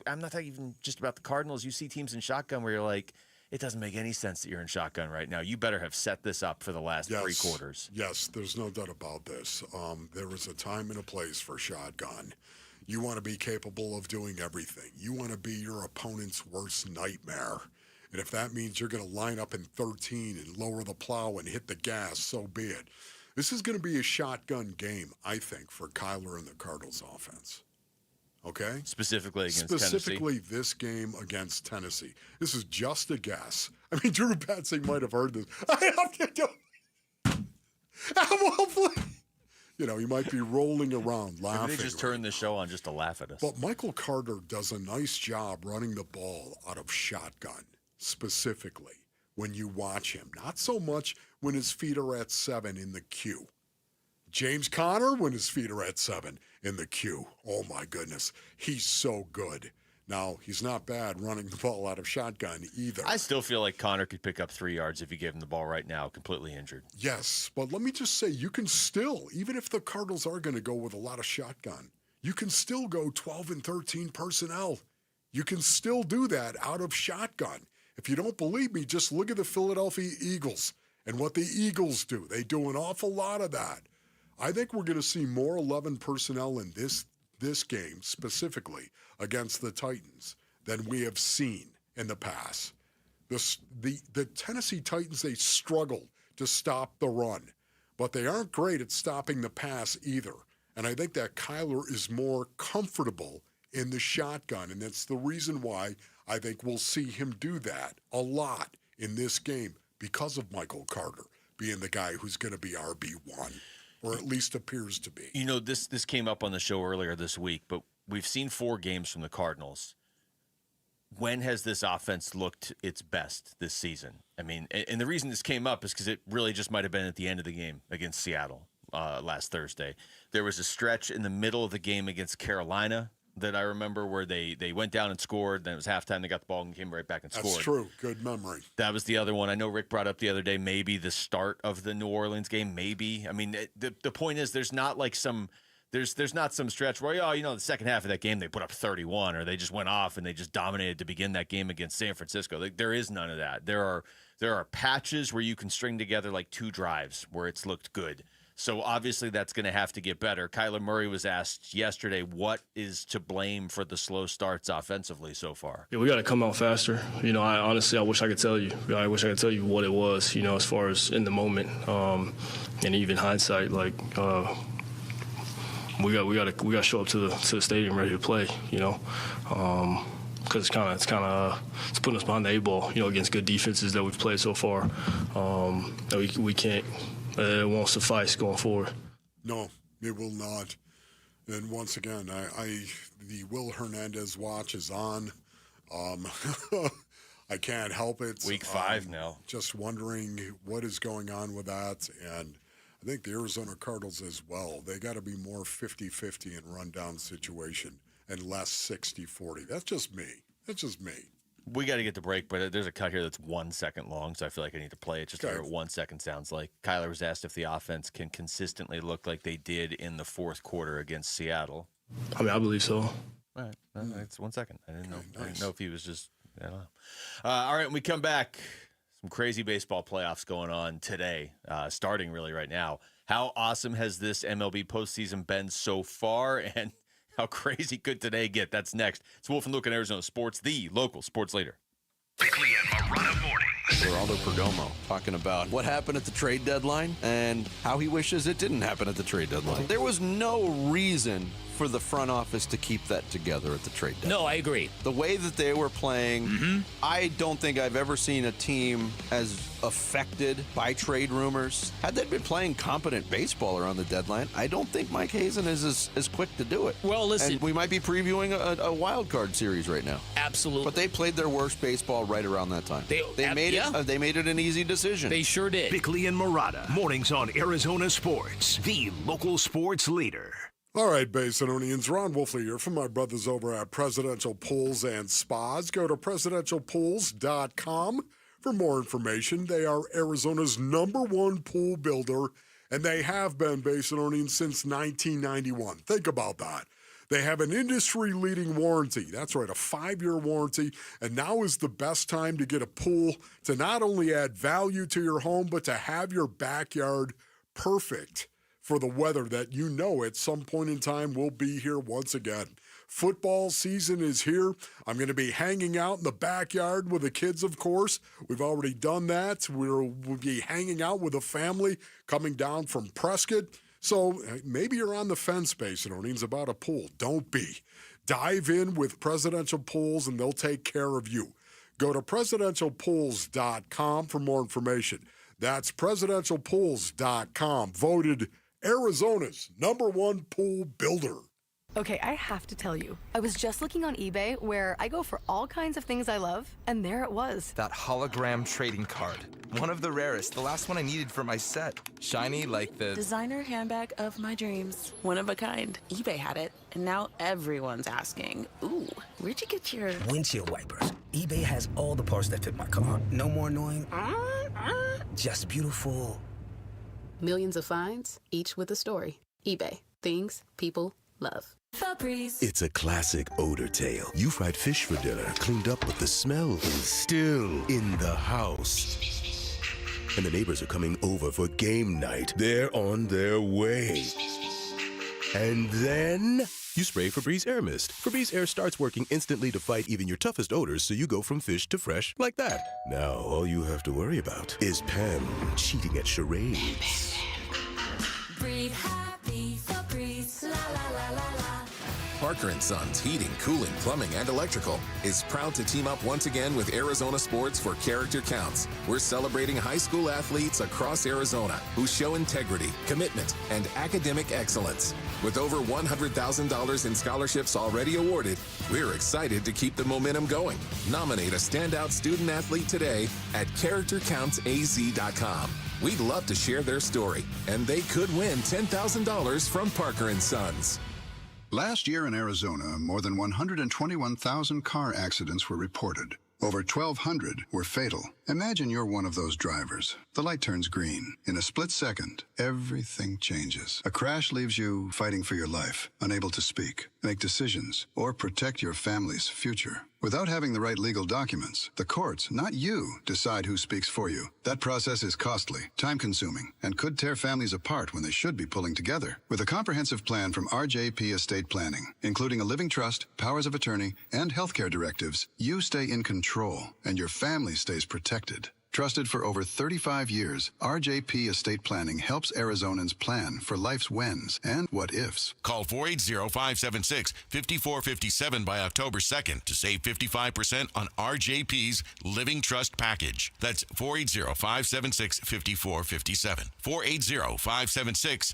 I'm not talking even just about the Cardinals. You see teams in shotgun where you're like – it doesn't make any sense that you're in shotgun right now. You better have set this up for the last 3 quarters. Yes, there's no doubt about this. There is a time and a place for shotgun. You want to be capable of doing everything. You want to be your opponent's worst nightmare. And if that means you're going to line up in 13 and lower the plow and hit the gas, so be it. This is going to be a shotgun game, I think, for Kyler and the Cardinals offense. Okay? Specifically against Specifically Tennessee. This game against Tennessee. This is just a guess. I mean, Drew Petzing might have heard this. He might be rolling around laughing. Maybe they just turned the show on just to laugh at us. But Michael Carter does a nice job running the ball out of shotgun, specifically, when you watch him. Not so much when his feet are at 7 in the queue. James Conner, when his feet are at 7 in the queue. Oh, my goodness. He's so good. Now, he's not bad running the ball out of shotgun either. I still feel like Conner could pick up 3 yards if you gave him the ball right now, completely injured. Yes, but let me just say, you can still, even if the Cardinals are going to go with a lot of shotgun, you can still go 12 and 13 personnel. You can still do that out of shotgun. If you don't believe me, just look at the Philadelphia Eagles and what the Eagles do. They do an awful lot of that. I think we're going to see more 11 personnel in this game, specifically against the Titans, than we have seen in the past. The Tennessee Titans, they struggle to stop the run, but they aren't great at stopping the pass either. And I think that Kyler is more comfortable in the shotgun, and that's the reason why I think we'll see him do that a lot in this game because of Michael Carter being the guy who's going to be RB1. Or at least appears to be. You know, this came up on the show earlier this week, but we've seen 4 games from the Cardinals. When has this offense looked its best this season? I mean, and the reason this came up is because it really just might have been at the end of the game against Seattle last Thursday. There was a stretch in the middle of the game against Carolina that I remember where they went down and scored. Then it was halftime. They got the ball and came right back and scored. That's true. Good memory. That was the other one. I know Rick brought up the other day, maybe the start of the New Orleans game, maybe. I mean, the point is there's not like there's not some stretch where, the second half of that game they put up 31 or they just went off and they just dominated to begin that game against San Francisco. There is none of that. There are patches where you can string together like 2 drives where it's looked good. So obviously that's going to have to get better. Kyler Murray was asked yesterday what is to blame for the slow starts offensively so far. Yeah, we got to come out faster. I wish I could tell you. I wish I could tell you what it was, as far as in the moment and even hindsight. Like we got to show up to the stadium ready to play. Because it's putting us behind the 8-ball. Against good defenses that we've played so far. We can't. It won't suffice going forward. No, it will not. And once again, the Will Hernandez watch is on. I can't help it. Week 5 now. Just wondering what is going on with that. And I think the Arizona Cardinals as well. They got to be more 50-50 in rundown situation and less 60-40. That's just me. We got to get the break, but there's a cut here that's 1 second long, so I feel like I need to play it just to hear what 1 second sounds like. Kyler was asked if the offense can consistently look like they did in the fourth quarter against Seattle. I believe so. All right. It's 1 second. I didn't know. Nice. I didn't know if he was just, I don't know. All right, when we come back, some crazy baseball playoffs going on today, starting really right now. How awesome has this MLB postseason been so far, and how crazy could today get? That's next. It's Wolf and Luke in Arizona Sports, the local sports leader. Bickley and Marana mornings. Geraldo Perdomo talking about what happened at the trade deadline and how he wishes it didn't happen at the trade deadline. There was no reason for the front office to keep that together at the trade deadline. No, I agree. The way that they were playing, I don't think I've ever seen a team as affected by trade rumors. Had they been playing competent baseball around the deadline, I don't think Mike Hazen is as quick to do it. Well, listen. And we might be previewing a wild card series right now. Absolutely. But they played their worst baseball right around that time. They made it an easy decision. They sure did. Bickley and Murata, mornings on Arizona Sports, the local sports leader. All right, Basinonians, Ron Wolfley here from my brothers over at Presidential Pools and Spas. Go to presidentialpools.com for more information. They are Arizona's #1 pool builder, and they have been, Basinonians, since 1991. Think about that. They have an industry-leading warranty. That's right, a 5-year warranty. And now is the best time to get a pool to not only add value to your home, but to have your backyard perfect for the weather that you know at some point in time will be here once again. Football season is here. I'm going to be hanging out in the backyard with the kids, of course. We've already done that. We'll be hanging out with a family coming down from Prescott. So maybe you're on the fence, Basinonians, about a pool. Don't be. Dive in with Presidential Pools, and they'll take care of you. Go to presidentialpools.com for more information. That's presidentialpools.com. Voted Arizona's #1 pool builder. Okay, I have to tell you, I was just looking on eBay where I go for all kinds of things I love, and there it was. That hologram trading card. One of the rarest, the last one I needed for my set. Shiny like the designer handbag of my dreams. One of a kind. eBay had it, and now everyone's asking, ooh, where'd you get your windshield wipers? eBay has all the parts that fit my car. No more annoying, just beautiful. Millions of finds, each with a story. eBay. Things people love. Febreze. It's a classic odor tale. You fried fish for dinner, cleaned up, but the smell is still in the house. And the neighbors are coming over for game night. They're on their way. And then you spray Febreze Air Mist. Febreze Air starts working instantly to fight even your toughest odors, so you go from fish to fresh like that. Now, all you have to worry about is Pam cheating at charades. Breathe happy, Febreze, la la la la la. Parker & Sons Heating, Cooling, Plumbing, and Electrical is proud to team up once again with Arizona Sports for Character Counts. We're celebrating high school athletes across Arizona who show integrity, commitment, and academic excellence. With over $100,000 in scholarships already awarded, we're excited to keep the momentum going. Nominate a standout student athlete today at CharacterCountsAZ.com. We'd love to share their story, and they could win $10,000 from Parker & Sons. Last year in Arizona, more than 121,000 car accidents were reported. Over 1,200 were fatal. Imagine you're one of those drivers. The light turns green. In a split second, everything changes. A crash leaves you fighting for your life, unable to speak, make decisions, or protect your family's future. Without having the right legal documents, the courts, not you, decide who speaks for you. That process is costly, time-consuming, and could tear families apart when they should be pulling together. With a comprehensive plan from RJP Estate Planning, including a living trust, powers of attorney, and healthcare directives, you stay in control, and your family stays protected. Trusted for over 35 years, RJP Estate Planning helps Arizonans plan for life's whens and what-ifs. Call 480-576-5457 by October 2nd to save 55% on RJP's Living Trust Package. That's 480-576-5457. 480-576-5457.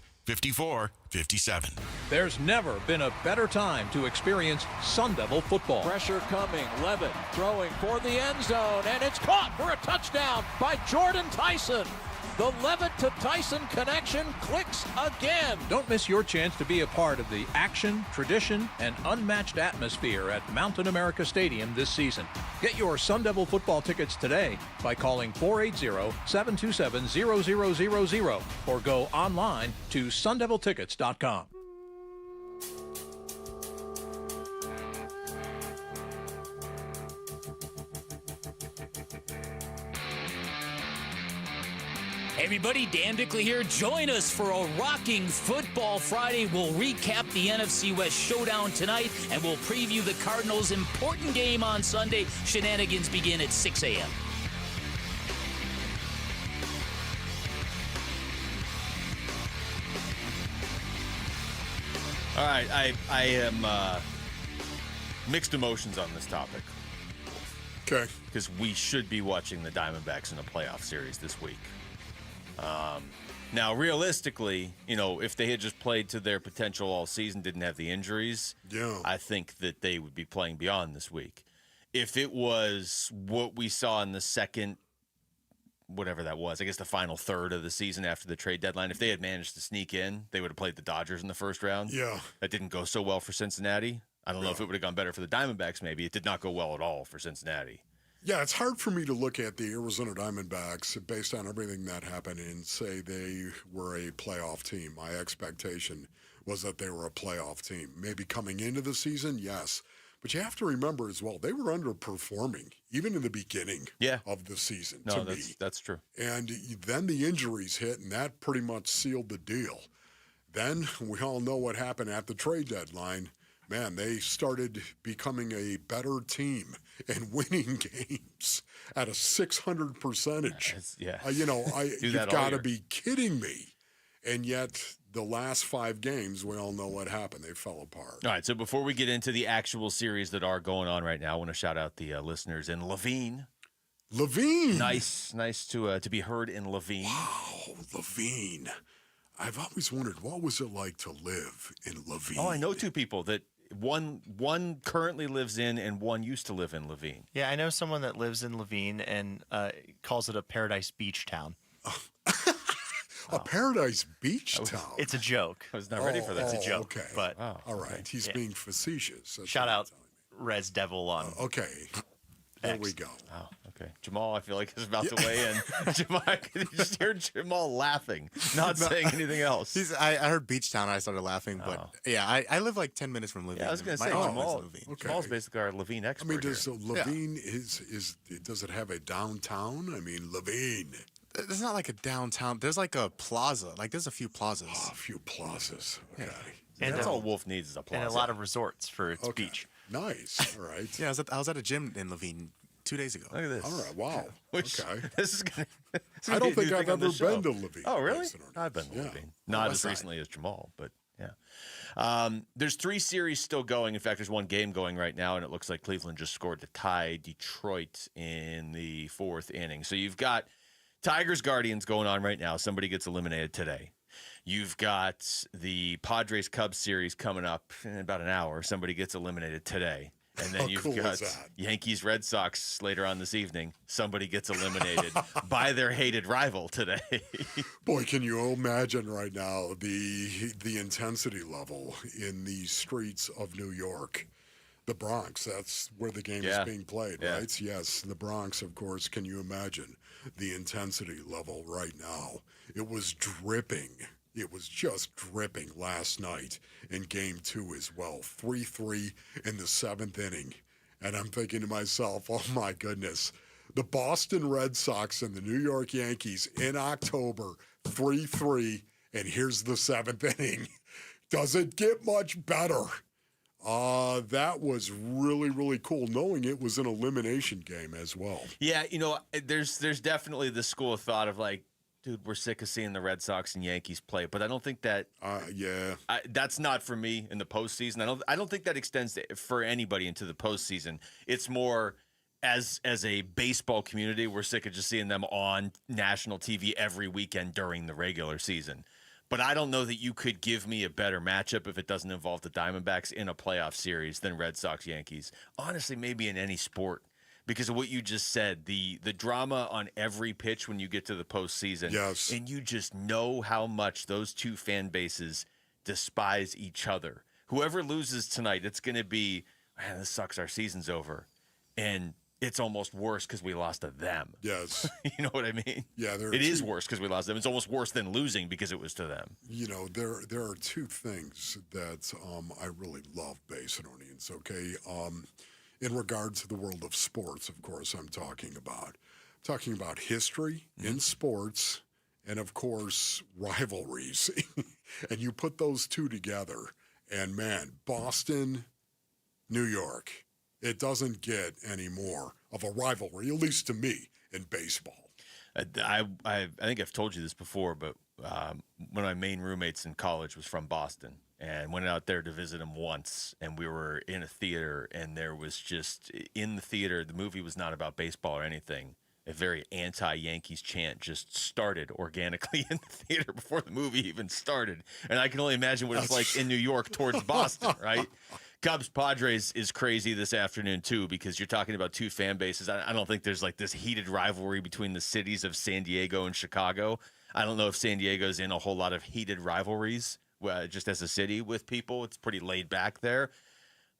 There's never been a better time to experience Sun Devil football. Pressure coming, Levitt throwing for the end zone, and it's caught for a touchdown by Jordan Tyson. The Levitt to Tyson connection clicks again. Don't miss your chance to be a part of the action, tradition, and unmatched atmosphere at Mountain America Stadium this season. Get your Sun Devil football tickets today by calling 480-727-0000 or go online to sundeviltickets.com. Hey everybody, Dan Bickley here. Join us for a rocking Football Friday. We'll recap the NFC West showdown tonight, and we'll preview the Cardinals' important game on Sunday. Shenanigans begin at 6 a.m. All right, I am mixed emotions on this topic. Okay. Because we should be watching the Diamondbacks in a playoff series this week. Now, realistically, if they had just played to their potential all season, didn't have the injuries, I think that they would be playing beyond this week. If it was what we saw in the second, whatever that was, I guess the final third of the season after the trade deadline, if they had managed to sneak in, they would have played the Dodgers in the first round. Yeah. That didn't go so well for Cincinnati. I don't know if it would have gone better for the Diamondbacks, maybe. It did not go well at all for Cincinnati. Yeah, it's hard for me to look at the Arizona Diamondbacks based on everything that happened and say they were a playoff team. My expectation was that they were a playoff team. Maybe coming into the season, yes. But you have to remember as well, they were underperforming, even in the beginning of the season, to me. That's true. And then the injuries hit, and that pretty much sealed the deal. Then we all know what happened at the trade deadline. Man, they started becoming a better team and winning games at a 600 percentage. You've got to be kidding me. And yet, the last 5 games, we all know what happened. They fell apart. All right, so before we get into the actual series that are going on right now, I want to shout out the listeners in Levine. Levine? Nice to be heard in Levine. Wow, Levine. I've always wondered, what was it like to live in Levine? Oh, I know 2 people that one currently lives in and one used to live in Levine. Yeah, I know someone that lives in Levine and calls it a paradise beach town. A paradise beach town? It's a joke. I was not ready for that. It's a joke. Okay. But all right. He's being facetious. That's shout out Res Devil on. Okay. There we go. Oh, okay. Jamal, I feel like, is about to weigh in. Jamal, I could just hear Jamal laughing, not saying anything else. I heard Beach Town and I started laughing, but I live like 10 minutes from Levine. Yeah, I was going to say, Jamal's basically our Levine expert. I mean, does Levine, does it have a downtown? I mean, Levine. There's not like a downtown. There's like a plaza. Like there's a few plazas. Oh, a few plazas. Okay. And that's all Wolf needs is a plaza. And a lot of resorts for its beach. Nice. All right. Yeah, I was at a gym in Levine 2 days ago. Look at this. All right. Wow. Okay. This is gonna I don't think I've ever been to Levine. Oh, really? I've been to Levine. Not as recently as Jamal, but yeah. There's 3 series still going. In fact, there's 1 game going right now, and it looks like Cleveland just scored to tie Detroit in the 4th inning. So you've got Tigers Guardians going on right now. Somebody gets eliminated today. You've got the Padres Cubs series coming up in about an hour. Somebody gets eliminated today. And then you've got Yankees Red Sox later on this evening. Somebody gets eliminated by their hated rival today. Boy, can you imagine right now the intensity level in the streets of New York? The Bronx, that's where the game is being played, right? Yes, the Bronx, of course. Can you imagine the intensity level right now? It was dripping. It was just dripping last night in Game 2 as well. 3-3 in the 7th inning. And I'm thinking to myself, oh, my goodness. The Boston Red Sox and the New York Yankees in October, 3-3, and here's the 7th inning. Does it get much better? That was really, really cool, knowing it was an elimination game as well. Yeah, there's definitely the school of thought of like, dude, we're sick of seeing the Red Sox and Yankees play, but I don't think that. That's not for me in the postseason. I don't think that extends for anybody into the postseason. It's more as a baseball community, we're sick of just seeing them on national TV every weekend during the regular season. But I don't know that you could give me a better matchup if it doesn't involve the Diamondbacks in a playoff series than Red Sox Yankees. Honestly, maybe in any sport. Because of what you just said, the drama on every pitch when you get to the postseason. Yes. And you just know how much those 2 fan bases despise each other. Whoever loses tonight, it's going to be, man, this sucks, our season's over. And it's almost worse because we lost to them. Yes. You know what I mean? Yeah. It is worse because we lost them. It's almost worse than losing because it was to them. There are 2 things that I really love, Basinonians, okay? In regard to the world of sports, of course, I'm talking about history in sports and, of course, rivalries. And you put those 2 together, and, man, Boston, New York, it doesn't get any more of a rivalry, at least to me, in baseball. I think I've told you this before, but one of my main roommates in college was from Boston. and went out there to visit him once, and we were in a theater, and there was just, in the theater, the movie was not about baseball or anything. A very anti-Yankees chant just started organically in the theater before the movie even started. And I can only imagine what it's like in New York towards Boston, right? Cubs-Padres is crazy this afternoon, too, because you're talking about two fan bases. I don't think there's like this heated rivalry between the cities of San Diego and Chicago. I don't know if San Diego's in a whole lot of heated rivalries just as a city with people. It's pretty laid back there.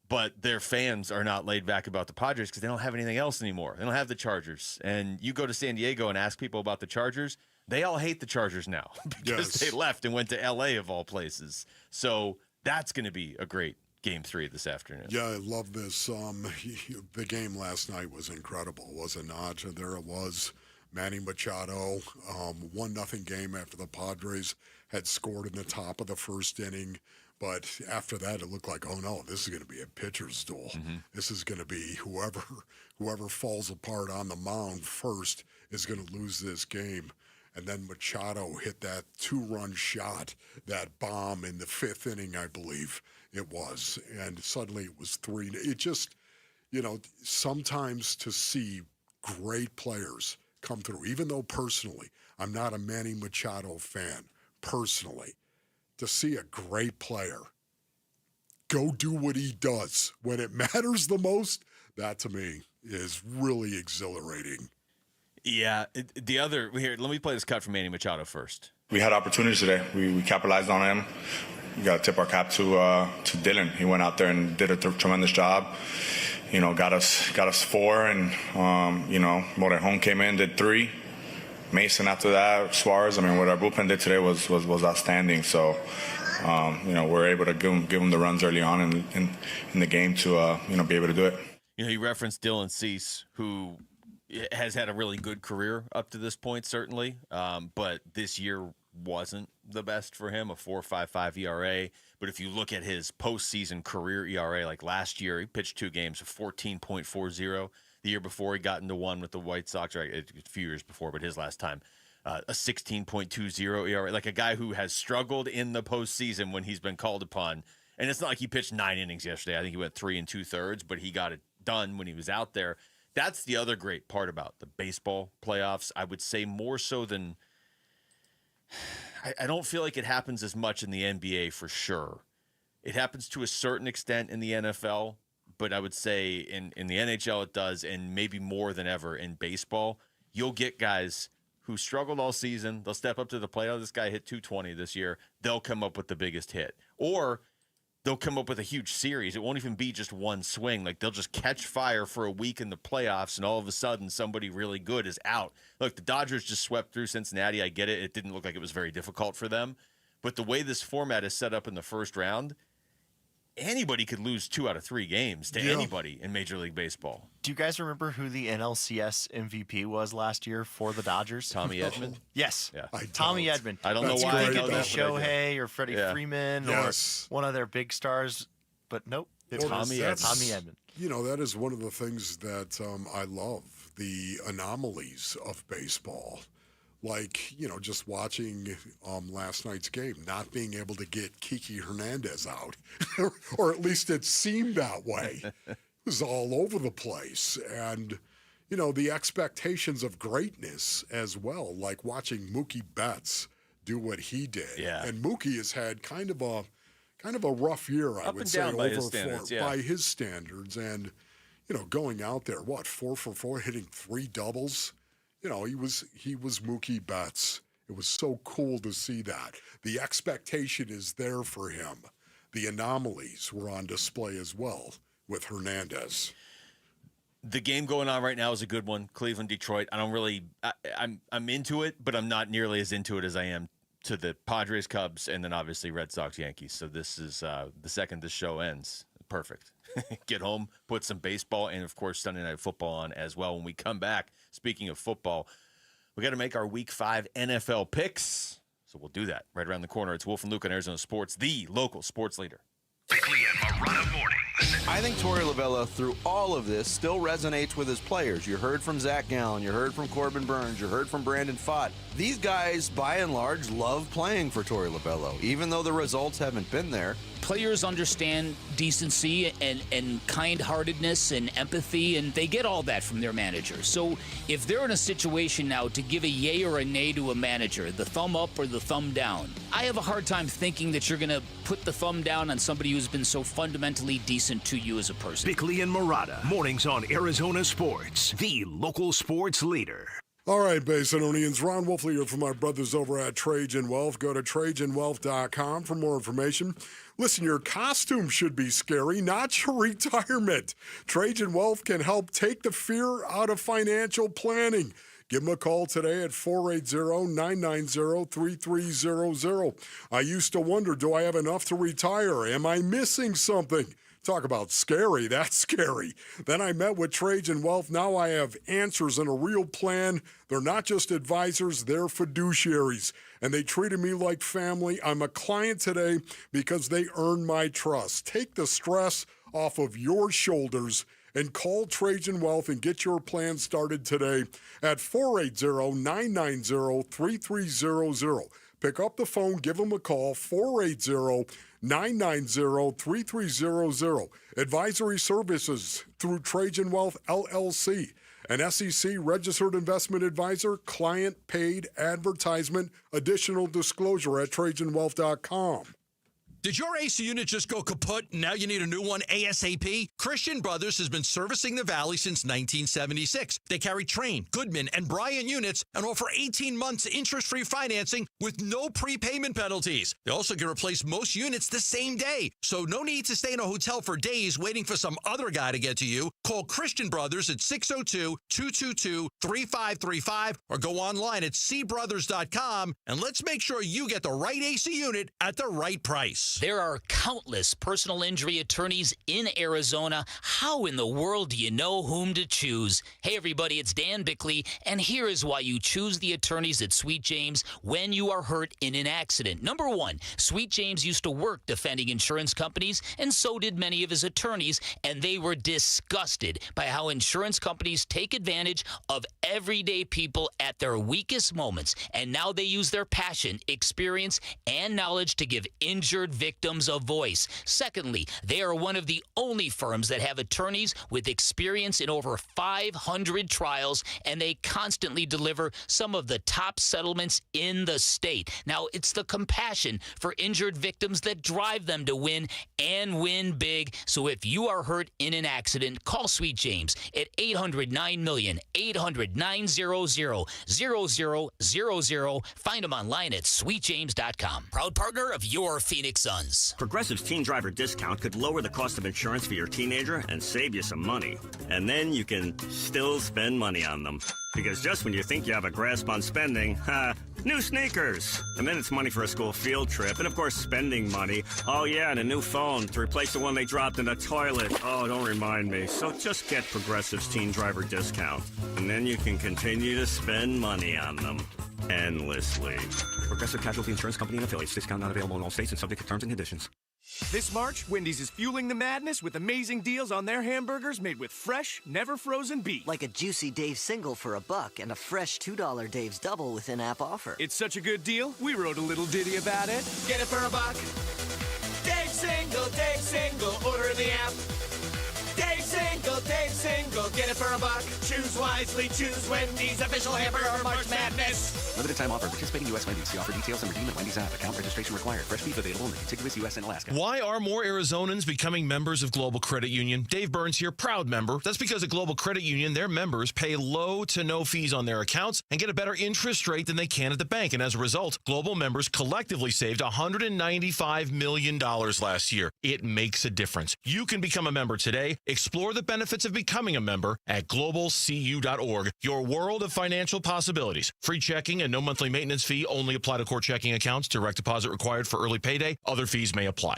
But their fans are not laid back about the Padres because they don't have anything else anymore. They don't have the Chargers. And you go to San Diego and ask people about the Chargers, they all hate the Chargers now because they left and went to L.A. of all places. So that's going to be a great Game 3 this afternoon. Yeah, I love this. The game last night was incredible, was it not? There it was. Manny Machado, 1-0 game after the Padres had scored in the top of the first inning. But after that, it looked like, oh, no, this is going to be a pitcher's duel. Mm-hmm. This is going to be whoever falls apart on the mound first is going to lose this game. And then Machado hit that 2-run shot, that bomb in the 5th inning, I believe it was. And suddenly it was 3. It just, sometimes to see great players come through, even though personally I'm not a Manny Machado fan, personally, to see a great player go do what he does when it matters the most, that to me is really exhilarating. Yeah. Let me play this cut from Manny Machado first. We had opportunities today. We capitalized on him. We got to tip our cap to Dylan. He went out there and did a tremendous job. Got us 4, and Morejon came in, did 3. Mason after that, Suarez. I mean, what our bullpen did today was outstanding. So, we're able to give them the runs early on in the game to be able to do it. You referenced Dylan Cease, who has had a really good career up to this point, certainly, but this year wasn't the best for him, a 4.55 ERA. But if you look at his postseason career ERA, like last year, he pitched 2 games, a 14.40. The year before, he got into one with the White Sox, right, a few years before, but his last time, a 16.20 ERA, like a guy who has struggled in the postseason when he's been called upon. And it's not like he pitched 9 innings yesterday. I think he went 3 2/3, but he got it done when he was out there. That's the other great part about the baseball playoffs. I would say more so than I don't feel like it happens as much in the NBA for sure. It happens to a certain extent in the NFL, but I would say in the NHL it does, and maybe more than ever in baseball. You'll get guys who struggled all season. They'll step up to the plate. Oh, this guy hit 220 this year. They'll come up with the biggest hit. Or they'll come up with a huge series. It won't even be just one swing. Like, they'll just catch fire for a week in the playoffs, and all of a sudden somebody really good is out. Look, the Dodgers just swept through Cincinnati. I get it. It didn't look like it was very difficult for them. But the way this format is set up in the first round, anybody could lose 2 out of 3 games to anybody in Major League Baseball. Do you guys remember who the NLCS MVP was last year for the Dodgers? Tommy Edman? Yes. Yeah. Tommy Edman. I don't know why. It could be Shohei or Freddie Freeman or one of their big stars, but nope. It's Tommy Edman. That is one of the things that I love, the anomalies of baseball. Like, just watching last night's game, not being able to get Kiki Hernandez out, or at least it seemed that way. It was all over the place. And, the expectations of greatness as well, like watching Mookie Betts do what he did. Yeah. And Mookie has had kind of a rough year, I would say, by his standards. And, going out there, 4 for 4, hitting 3 doubles. He was Mookie Betts. It was so cool to see that. The expectation is there for him. The anomalies were on display as well with Hernandez. The game going on right now is a good one. Cleveland, Detroit. I'm into it, but I'm not nearly as into it as I am to the Padres, Cubs, and then obviously Red Sox, Yankees. So this is the second this show ends. Perfect. Get home, put some baseball, and of course Sunday Night Football on as well. When we come back, speaking of football, we got to make our Week 5 NFL picks. So we'll do that right around the corner. It's Wolf and Luke on Arizona Sports, the local sports leader. Bickley and Marotta mornings. I think Torey Lovullo, through all of this, still resonates with his players. You heard from Zach Gallen, you heard from Corbin Burns, you heard from Brandon Pfaadt. These guys, by and large, love playing for Torey Lovullo, even though the results haven't been there. Players understand decency and kind-heartedness and empathy, and they get all that from their manager. So if they're in a situation now to give a yay or a nay to a manager, the thumb up or the thumb down, I have a hard time thinking that you're going to put the thumb down on somebody who's been so fundamentally decent to you as a person. Bickley and Marotta, mornings on Arizona Sports, the local sports leader. All right, Basinonians, Ron Wolfley here from my brothers over at Trajan Wealth. Go to TrajanWealth.com for more information. Listen, your costume should be scary, not your retirement. Trajan Wealth can help take the fear out of financial planning. Give them a call today at 480-990-3300. I used to wonder, do I have enough to retire? Am I missing something? Talk about scary. That's scary. Then I met with Trajan Wealth. Now I have answers and a real plan. They're not just advisors, they're fiduciaries. And they treated me like family. I'm a client today because they earned my trust. Take the stress off of your shoulders and call Trajan Wealth and get your plan started today at 480-990-3300. Pick up the phone, give them a call, 480-990-3300. Advisory services through Trajan Wealth, LLC. An SEC-registered investment advisor, client-paid advertisement, additional disclosure at TrajanWealth.com. Did your AC unit just go kaput and now you need a new one ASAP? Christian Brothers has been servicing the Valley since 1976. They carry Train, Goodman, and Bryant units and offer 18 months interest-free financing with no prepayment penalties. They also can replace most units the same day, so no need to stay in a hotel for days waiting for some other guy to get to you. Call Christian Brothers at 602-222-3535 or go online at cbrothers.com and let's make sure you get the right AC unit at the right price. There are countless personal injury attorneys in Arizona. How in the world do you know whom to choose? Hey, everybody, it's Dan Bickley, and here is why you choose the attorneys at Sweet James when you are hurt in an accident. Number one, Sweet James used to work defending insurance companies, and so did many of his attorneys, and they were disgusted by how insurance companies take advantage of everyday people at their weakest moments, and now they use their passion, experience, and knowledge to give injured victims a voice. Secondly, they are one of the only firms that have attorneys with experience in over 500 trials, and they constantly deliver some of the top settlements in the state. Now, it's the compassion for injured victims that drive them to win and win big. So if you are hurt in an accident, call Sweet James at 800-9-million, 800-900-0000. Find them online at sweetjames.com. Proud partner of your Phoenix Suns. Progressive's teen driver discount could lower the cost of insurance for your teenager and save you some money. And then you can still spend money on them. Because just when you think you have a grasp on spending, new sneakers. And then it's money for a school field trip. And of course, spending money. Oh yeah, and a new phone to replace the one they dropped in the toilet. Oh, don't remind me. So just get Progressive's teen driver discount. And then you can continue to spend money on them. Endlessly. Progressive Casualty Insurance Company and affiliates. Discount not available in all states and subject to terms and conditions. This March, Wendy's is fueling the madness with amazing deals on their hamburgers made with fresh, never frozen beef. Like a juicy Dave's single for $1 and a fresh $2 Dave's double with in-app offer. It's such a good deal, we wrote a little ditty about it. Get it for $1. Dave's single, order in the app. Dave's single, get it for $1. Choose wisely, choose Wendy's official hamburger March Madness. Limited time offer. Participating U.S. Wendy's. See offer details and redeem at Wendy's app. Account registration required. Fresh beef available in the contiguous U.S. and Alaska. Why are more Arizonans becoming members of Global Credit Union? Dave Burns here, proud member. That's because at Global Credit Union, their members pay low to no fees on their accounts and get a better interest rate than they can at the bank. And as a result, Global members collectively saved $195 million last year. It makes a difference. You can become a member today. Explore the benefits of becoming a member at globalcu.org. Your world of financial possibilities. Free checking and no monthly maintenance fee only apply to core checking accounts. Direct deposit required for early payday. Other fees may apply.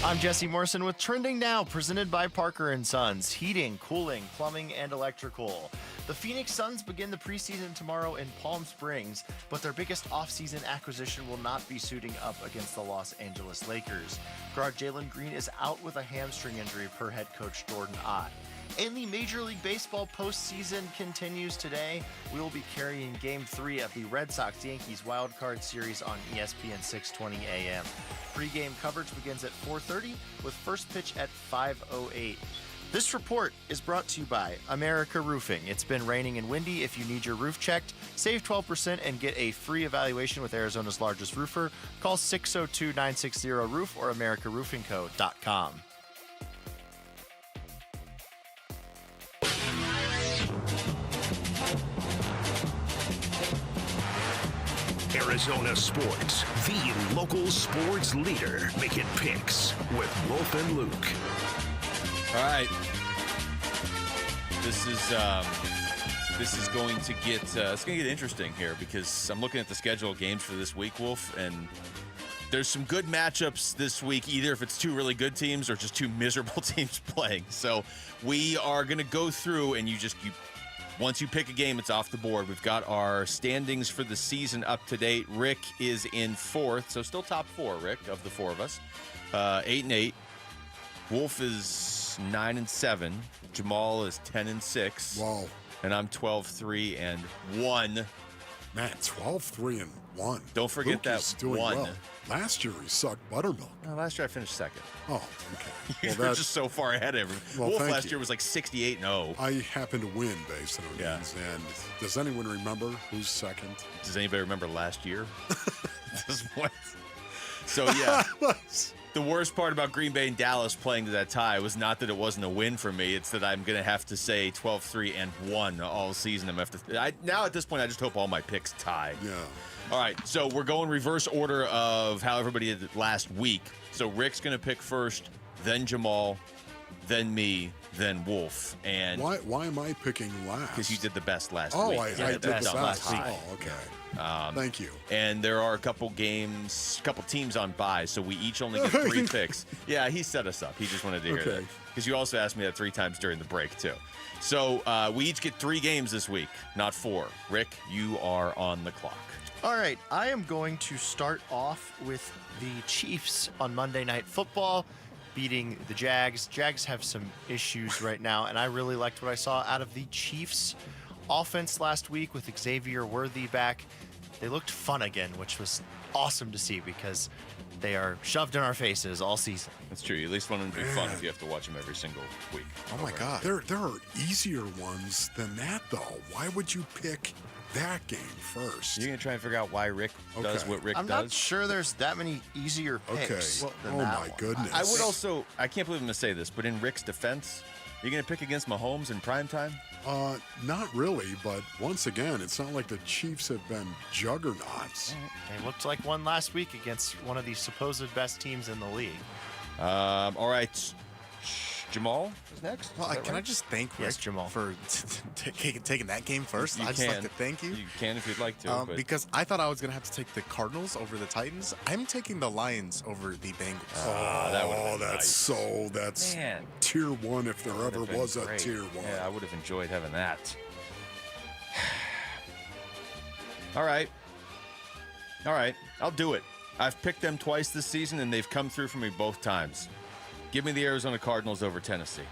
I'm Jesse Morrison with Trending Now, presented by Parker & Sons, heating, cooling, plumbing, and electrical. The Phoenix Suns begin the preseason tomorrow in Palm Springs, but their biggest offseason acquisition will not be suiting up against the Los Angeles Lakers. Guard Jalen Green is out with a hamstring injury per head coach Jordan Ott. And the Major League Baseball postseason continues today. We will be carrying Game 3 of the Red Sox-Yankees Wild Card Series on ESPN 620 AM. Pre-game coverage begins at 4:30 with first pitch at 5:08. This report is brought to you by America Roofing. It's been raining and windy. If you need your roof checked, save 12% and get a free evaluation with Arizona's largest roofer. Call 602-960-ROOF or AmericaRoofingCo.com. Arizona Sports, the local sports leader, making picks with Wolf and Luke. All right. This is going to get interesting here because I'm looking at the schedule of games for this week, Wolf, and there's some good matchups this week, either if it's two really good teams or just two miserable teams playing. So we are going to go through, and once you pick a game, it's off the board. We've got our standings for the season up to date. Rick is in fourth, so still top four, Rick, of the four of us. 8-8. Wolf is 9-7. Jamal is 10-6. Wow. And I'm 12-3-1. Man, 12-3-1. Don't forget Luke that is doing one. Well. Last year he sucked buttermilk. No, last year I finished second. Oh, okay. You're just so far ahead of everyone. Well, Wolf last year was like 68-0. I happened to win based on these. And does anyone remember who's second? Does anybody remember last year? So, yeah. The worst part about Green Bay and Dallas playing to that tie was not that it wasn't a win for me. It's that I'm going to have to say 12-3-1 all season. Now at this point, I just hope all my picks tie. Yeah. All right, so we're going reverse order of how everybody did last week. So Rick's going to pick first, then Jamal, then me, then Wolf. And why am I picking last? Because you did the best last week. I did the best last week. Oh, okay. Thank you. And there are a couple teams on bye, so we each only get 3 picks. Yeah, he set us up. He just wanted to hear that. Because you also asked me that 3 times during the break, too. So we each get 3 games this week, not 4. Rick, you are on the clock. All right, I am going to start off with the Chiefs on Monday Night Football beating the Jags. Jags have some issues right now, and I really liked what I saw out of the Chiefs offense last week with Xavier Worthy back. They looked fun again, which was awesome to see because they are shoved in our faces all season. That's true. You at least want them to be fun if you have to watch them every single week. Oh, my God. There are easier ones than that, though. Why would you pick that game first? You're going to try and figure out why Rick does what Rick does? I'm not sure there's that many easier picks. Okay. Than oh, that my one. goodness. I would also, I can't believe I'm going to say this, but in Rick's defense, are you going to pick against Mahomes in primetime? Not really, but once again, it's not like the Chiefs have been juggernauts. They looked like one last week against one of the supposed best teams in the league. All right. Jamal is next. Well, can I just thank Rick Jamal, for taking that game first? I'd just like to thank you. You can if you'd like to. Because I thought I was going to have to take the Cardinals over the Titans. I'm taking the Lions over the Bengals. That's Man. tier 1 if there ever was a tier 1. Yeah, I would have enjoyed having that. All right. I'll do it. I've picked them twice this season, and they've come through for me both times. Give me the Arizona Cardinals over Tennessee.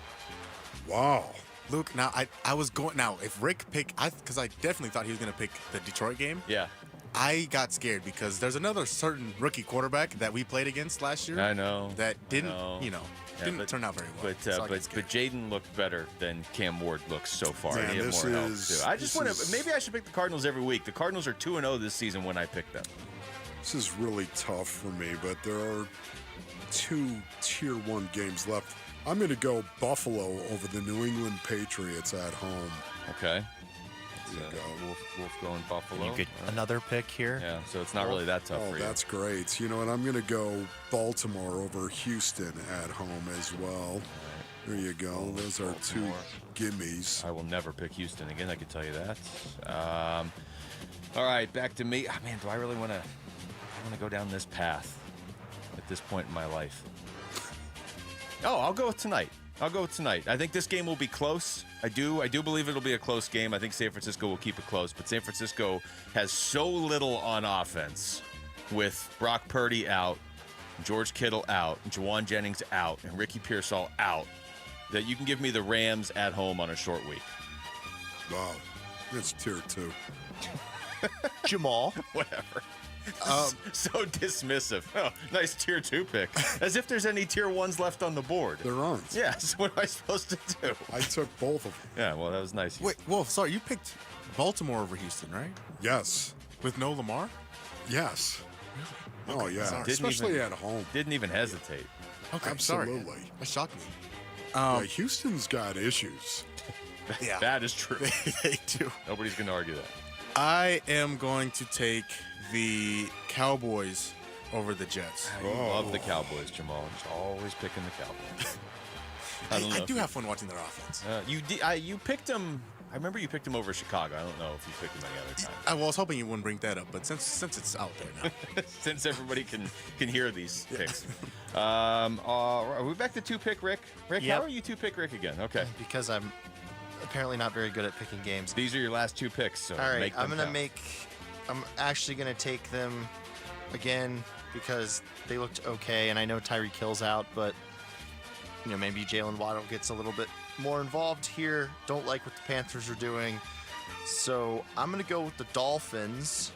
Wow. Luke, now I was going. Now, if Rick picked, because I definitely thought he was going to pick the Detroit game. Yeah. I got scared because there's another certain rookie quarterback that we played against last year. I know. That didn't turn out very well. But Jaden looked better than Cam Ward looks so far. Man, he had more help too. I just want to. Maybe I should pick the Cardinals every week. The Cardinals are 2-0 this season when I pick them. This is really tough for me, but there are 2 tier 1 games left. I'm going to go Buffalo over the New England Patriots at home. Okay. Wolf going Buffalo. You get another pick here. Yeah, so it's not really that tough for you. That's great. You know what? I'm going to go Baltimore over Houston at home as well. There you go. Those are 2 gimmies. I will never pick Houston again, I can tell you that. All right, back to me. Oh, man, do I really want to go down this path at this point in my life? Oh, I'll go with tonight. I think this game will be close. I do believe it'll be a close game. I think San Francisco will keep it close, but San Francisco has so little on offense with Brock Purdy out, George Kittle out, Juwan Jennings out, and Ricky Pearsall out, that you can give me the Rams at home on a short week. Wow. It's tier 2. Jamal. Whatever. So dismissive. Oh, nice tier 2 pick. As if there's any tier 1s left on the board. There aren't. Yeah, so what am I supposed to do? I took both of them. Yeah, well, that was nice. Wait, Wolf, sorry, you picked Baltimore over Houston, right? Yes. With no Lamar? Yes. Okay, Oh, yeah. sorry. Especially at home. Didn't even hesitate. Okay, Absolutely. sorry. That shocked me. Yeah, Houston's got issues. Yeah. That is true. They do. Nobody's going to argue that. I am going to take the Cowboys over the Jets. I love the Cowboys, Jamal. Just always picking the Cowboys. I do have fun watching their offense. You picked them. I remember you picked them over Chicago. I don't know if you picked them any other time. I was hoping you wouldn't bring that up, but since it's out there now. Since everybody can hear these picks. Are we back to 2-pick Rick? Rick, Yep. how are you 2-pick Rick again? Okay. Because I'm apparently not very good at picking games. These are your last 2 picks, so All right, make them count. I'm actually going to take them again because they looked okay, and I know Tyreek Hill's out, but maybe Jalen Waddle gets a little bit more involved here. Don't like what the Panthers are doing. So I'm going to go with the Dolphins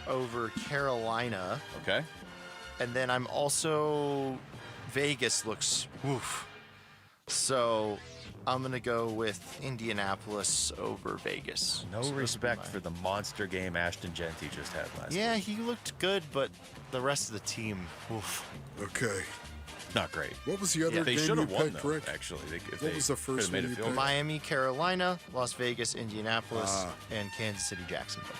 over Carolina. Okay. And then I'm also Vegas looks woof. So I'm going to go with Indianapolis over Vegas. No respect for the monster game Ashton Genty just had last Yeah, week. he looked good, but the rest of the team, oof. Okay. Not great. What was the other They game should you have won, picked, though, Rick? actually. What was the first one you picked? Miami, Carolina, Las Vegas, Indianapolis, and Kansas City, Jacksonville.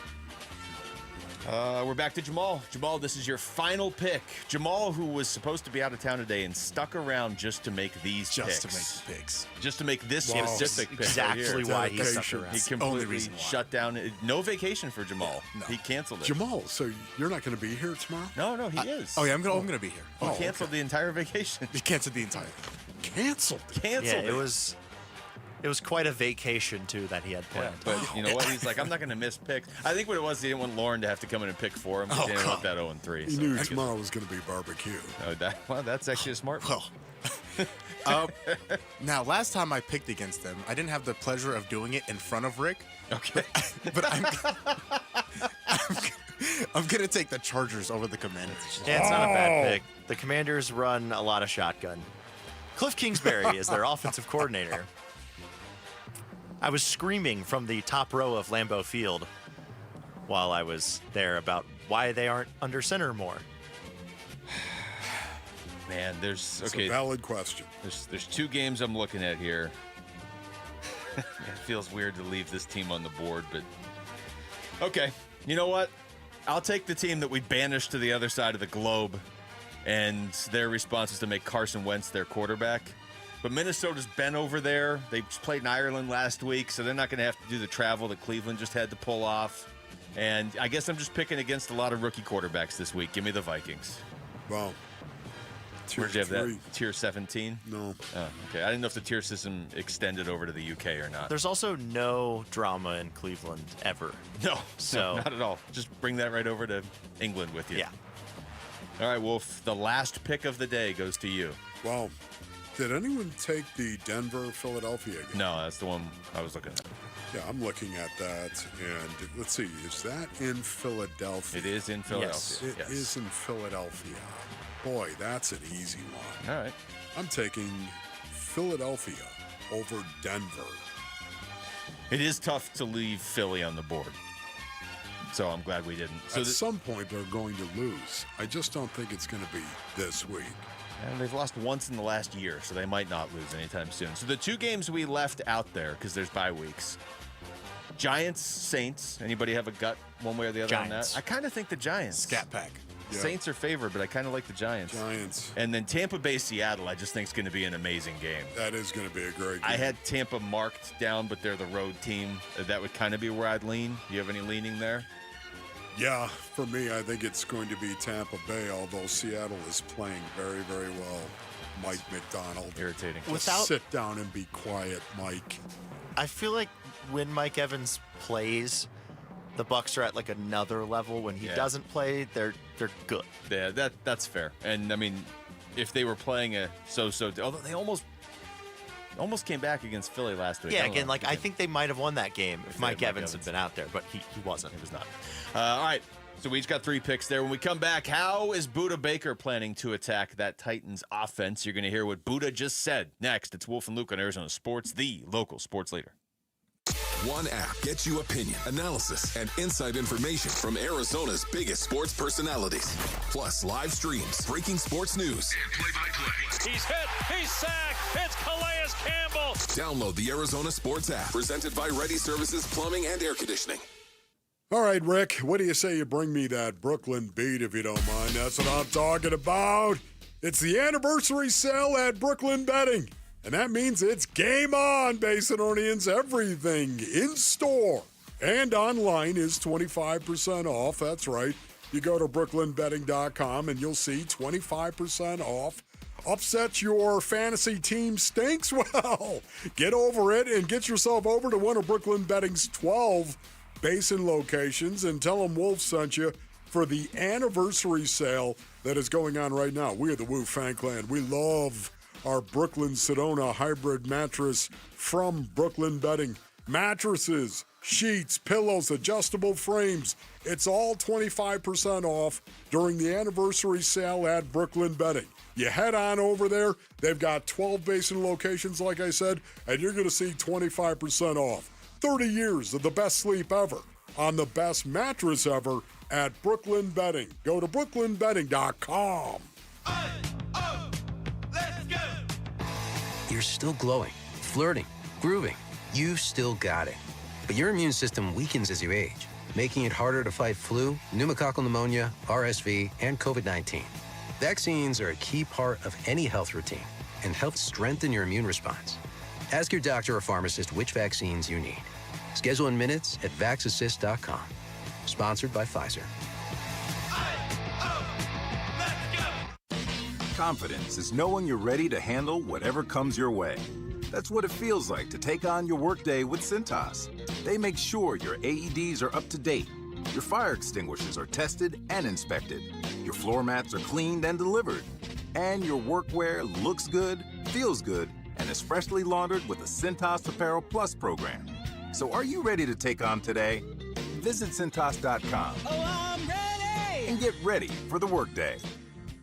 We're back to Jamal. Jamal, this is your final pick. Jamal, who was supposed to be out of town today and stuck around just to make these picks. Just to make the picks. Just to make this Wow. specific pick. Exactly right why here. he stuck around. He completely shut down. No vacation for Jamal. No. He canceled it. Jamal, so you're not going to be here tomorrow? No, he is. Oh, yeah, I'm gonna be here. He canceled the entire vacation. He canceled the entire Canceled? Yeah, it was quite a vacation, too, that he had planned. But you know what? He's like, I'm not going to miss picks. I think what it was, he didn't want Lauren to have to come in and pick for him. He didn't want that 0-3. He knew tomorrow was going to be barbecue. Well, that's actually a smart one. Now, last time I picked against them, I didn't have the pleasure of doing it in front of Rick. Okay. But I'm going to take the Chargers over the Commanders. Yeah, it's not a bad pick. The Commanders run a lot of shotgun. Cliff Kingsbury is their offensive coordinator. I was screaming from the top row of Lambeau Field while I was there about why they aren't under center more. Man, there's It's a valid question. There's 2 games I'm looking at here. It feels weird to leave this team on the board, but okay. You know what? I'll take the team that we banished to the other side of the globe, and their response is to make Carson Wentz their quarterback. But Minnesota's been over there. They played in Ireland last week, so they're not going to have to do the travel that Cleveland just had to pull off. And I guess I'm just picking against a lot of rookie quarterbacks this week. Give me the Vikings. Wow. Where'd you have that? Tier 17? No. Oh, okay. I didn't know if the tier system extended over to the UK or not. There's also no drama in Cleveland ever. No, So not at all. Just bring that right over to England with you. Yeah. All right, Wolf, the last pick of the day goes to you. Wow. Did anyone take the Denver-Philadelphia game? No, that's the one I was looking at. Yeah, I'm looking at that, and let's see, is that in Philadelphia? It is in Philadelphia. It is in Philadelphia. Boy, that's an easy one. All right. I'm taking Philadelphia over Denver. It is tough to leave Philly on the board. So I'm glad we didn't. So At some point, they're going to lose. I just don't think it's going to be this week. And they've lost once in the last year, so they might not lose anytime soon. So the 2 games we left out there, because there's bye weeks. Giants, Saints. Anybody have a gut one way or the other on that? I kind of think the Giants. Scat Pack. Yeah. Saints are favored, but I kind of like the Giants. Giants. And then Tampa Bay, Seattle, I just think is going to be an amazing game. That is going to be a great game. I had Tampa marked down, but they're the road team. That would kind of be where I'd lean. Do you have any leaning there? Yeah, for me, I think it's going to be Tampa Bay, although Seattle is playing very, very well. Mike McDonald. Irritating. Sit down and be quiet, Mike. I feel like when Mike Evans plays, the Bucks are at like another level. When he doesn't play, they're good. Yeah, that's fair. And I mean, if they were playing a so-so, although they almost came back against Philly last week. Yeah, again, like I think they might have won that game if Mike Evans had been out there, but he wasn't. He was not. All right. So we each got 3 picks there. When we come back, how is Buda Baker planning to attack that Titans offense? You're going to hear what Buda just said. Next, it's Wolf and Luke on Arizona Sports, the local sports leader. One app gets you opinion, analysis, and inside information from Arizona's biggest sports personalities. Plus live streams, breaking sports news, and play-by-play. He's hit. He's sacked. It's Calais Campbell. Download the Arizona Sports app, presented by Ready Services Plumbing and Air Conditioning. All right, Rick, what do you say you bring me that Brooklyn beat if you don't mind? That's what I'm talking about. It's the anniversary sale at Brooklyn Betting. And that means it's game on, Basinonians. Everything in store and online is 25% off. That's right. You go to brooklynbetting.com and you'll see 25% off. Upset your fantasy team stinks? Well, get over it and get yourself over to one of Brooklyn Betting's 12 Basin locations and tell them Wolf sent you for the anniversary sale that is going on right now. We are the Woo Fan Clan. We love our Brooklyn Sedona hybrid mattress from Brooklyn Betting. Mattresses, sheets, pillows, adjustable frames. It's all 25% off during the anniversary sale at Brooklyn Betting. You head on over there. They've got 12 Basin locations, like I said, and you're going to see 25% off. 30 years of the best sleep ever on the best mattress ever at Brooklyn Betting. Go to brooklynbetting.com. You're still glowing, flirting, grooving. You've still got it. But your immune system weakens as you age, making it harder to fight flu, pneumococcal pneumonia, RSV, and COVID-19. Vaccines are a key part of any health routine and help strengthen your immune response. Ask your doctor or pharmacist which vaccines you need. Schedule in minutes at vaxassist.com. Sponsored by Pfizer. Confidence is knowing you're ready to handle whatever comes your way. That's what it feels like to take on your workday with Cintas. They make sure your AEDs are up to date, your fire extinguishers are tested and inspected, your floor mats are cleaned and delivered, and your workwear looks good, feels good, and is freshly laundered with the Cintas Apparel Plus program. So are you ready to take on today? Visit Cintas.com. Oh, I'm ready! And get ready for the workday.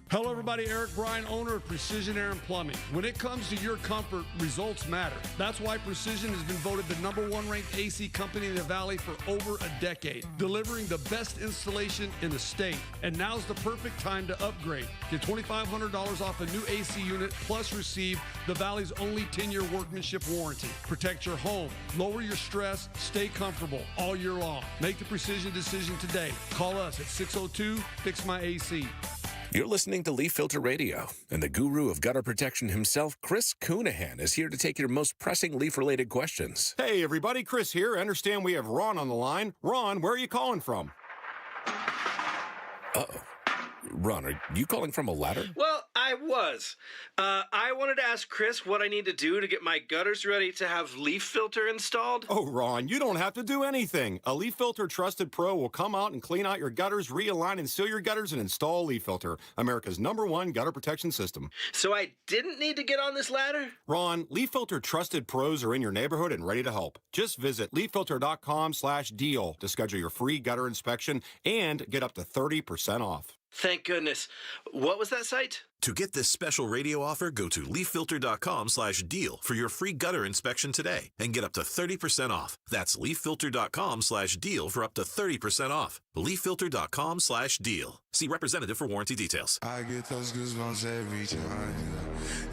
Hello, everybody. Eric Bryan, owner of Precision Air and Plumbing. When it comes to your comfort, results matter. That's why Precision has been voted the #1 ranked AC company in the Valley for over a decade, delivering the best installation in the state. And now's the perfect time to upgrade. Get $2,500 off a new AC unit, plus receive the Valley's only 10-year workmanship warranty. Protect your home, lower your stress, stay comfortable all year long. Make the Precision decision today. Call us at 602-FIX-MY-AC. You're listening to Leaf Filter Radio, and the guru of gutter protection himself, Chris Coonahan, is here to take your most pressing leaf-related questions. Hey, everybody, Chris here. I understand we have Ron on the line. Ron, where are you calling from? Uh-oh. Ron, are you calling from a ladder? Well, I was. I wanted to ask Chris what I need to do to get my gutters ready to have leaf filter installed. Oh, Ron, you don't have to do anything. A Leaf Filter Trusted Pro will come out and clean out your gutters, realign and seal your gutters, and install Leaf Filter, America's #1 gutter protection system. So I didn't need to get on this ladder? Ron, Leaf Filter Trusted Pros are in your neighborhood and ready to help. Just visit leaffilter.com/deal to schedule your free gutter inspection and get up to 30% off. Thank goodness. What was that site? To get this special radio offer, go to leaffilter.com/deal for your free gutter inspection today and get up to 30% off. That's leaffilter.com/deal for up to 30% off. leaffilter.com/deal. See representative for warranty details. I get those goosebumps every time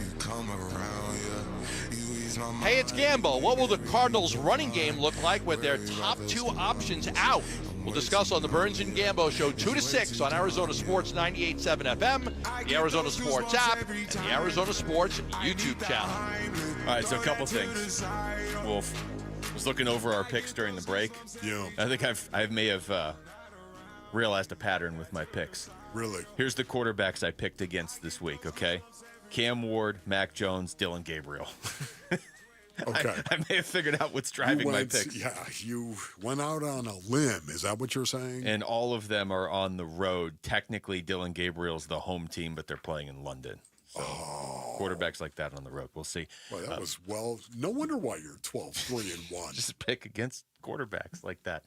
you come around, yeah. You ease my mind. Hey, it's Gambo. What will the Cardinals' running game look like with their top 2 options out? We'll discuss on the Burns and Gambo Show 2 to 6 on Arizona Sports 98.7 FM, the Arizona Sports app, and the Arizona Sports YouTube channel. All right, so a couple things. Wolf was looking over our picks during the break. Yeah. I think I may have realized a pattern with my picks. Really? Here's the quarterbacks I picked against this week, okay? Cam Ward, Mac Jones, Dylan Gabriel. Okay. I may have figured out what's driving my picks. Yeah, you went out on a limb. Is that what you're saying? And all of them are on the road. Technically, Dylan Gabriel's the home team, but they're playing in London. So quarterbacks like that on the road. We'll see. Well, that was no wonder why you're 12-3-1. Just pick against quarterbacks like that.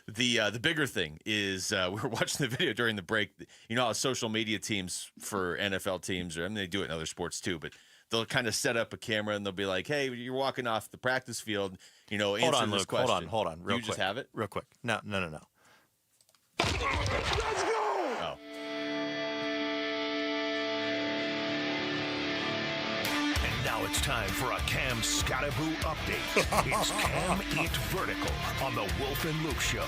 The bigger thing is we were watching the video during the break. You know how social media teams for NFL teams, or I mean they do it in other sports too, but they'll kind of set up a camera and they'll be like, "Hey, you're walking off the practice field. Answer Hold on, this Luke. question." Hold on. Real you quick. Just have it real quick. No. Let's go. Oh. And now it's time for a Cam Scattaboo update. It's Cam Eat Vertical on the Wolf and Luke Show.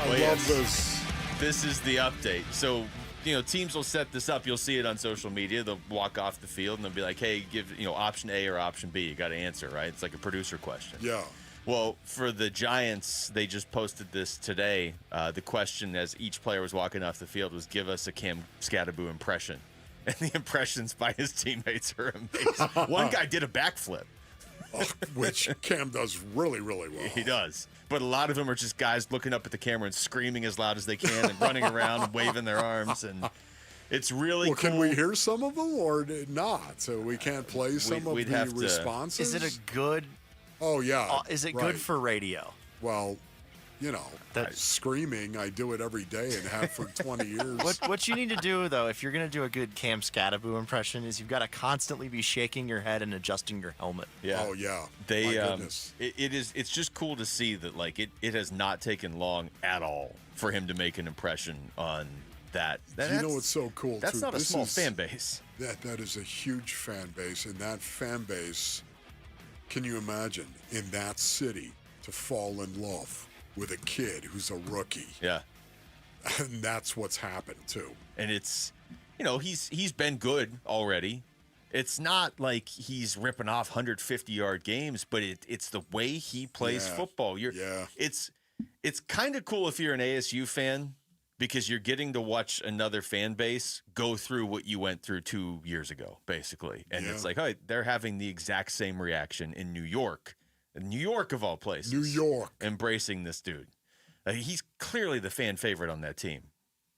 I love this. This is the update. So, teams will set this up. You'll see it on social media. They'll walk off the field and they'll be like, hey, give, option A or option B. You got to answer, right? It's like a producer question. Yeah. Well, for the Giants, they just posted this today. The question as each player was walking off the field was, give us a Cam Scattaboo impression. And the impressions by his teammates are amazing. One guy did a backflip. Which Cam does really, really well. He does. But a lot of them are just guys looking up at the camera and screaming as loud as they can and running around and waving their arms. And it's really cool. Can we hear some of them or not? So we can't play some of the responses? Is it a good... Oh, yeah. Is it right. good for radio? Well, screaming, I do it every day and have for 20 years. What you need to do, though, if you're going to do a good Cam Scattaboo impression, is you've got to constantly be shaking your head and adjusting your helmet. Yeah. Oh, yeah. My goodness. It's just cool to see that, like, it has not taken long at all for him to make an impression on that. What's so cool, That's too? not a small fan base. That is a huge fan base, and that fan base, can you imagine, in that city, to fall in love with a kid who's a rookie? Yeah. And that's what's happened, too. And it's, he's been good already. It's not like he's ripping off 150-yard games, but it's the way he plays football. It's kind of cool if you're an ASU fan because you're getting to watch another fan base go through what you went through 2 years ago, basically. And it's like, oh, they're having the exact same reaction in New York. New York, of all places. New York. Embracing this dude. He's clearly the fan favorite on that team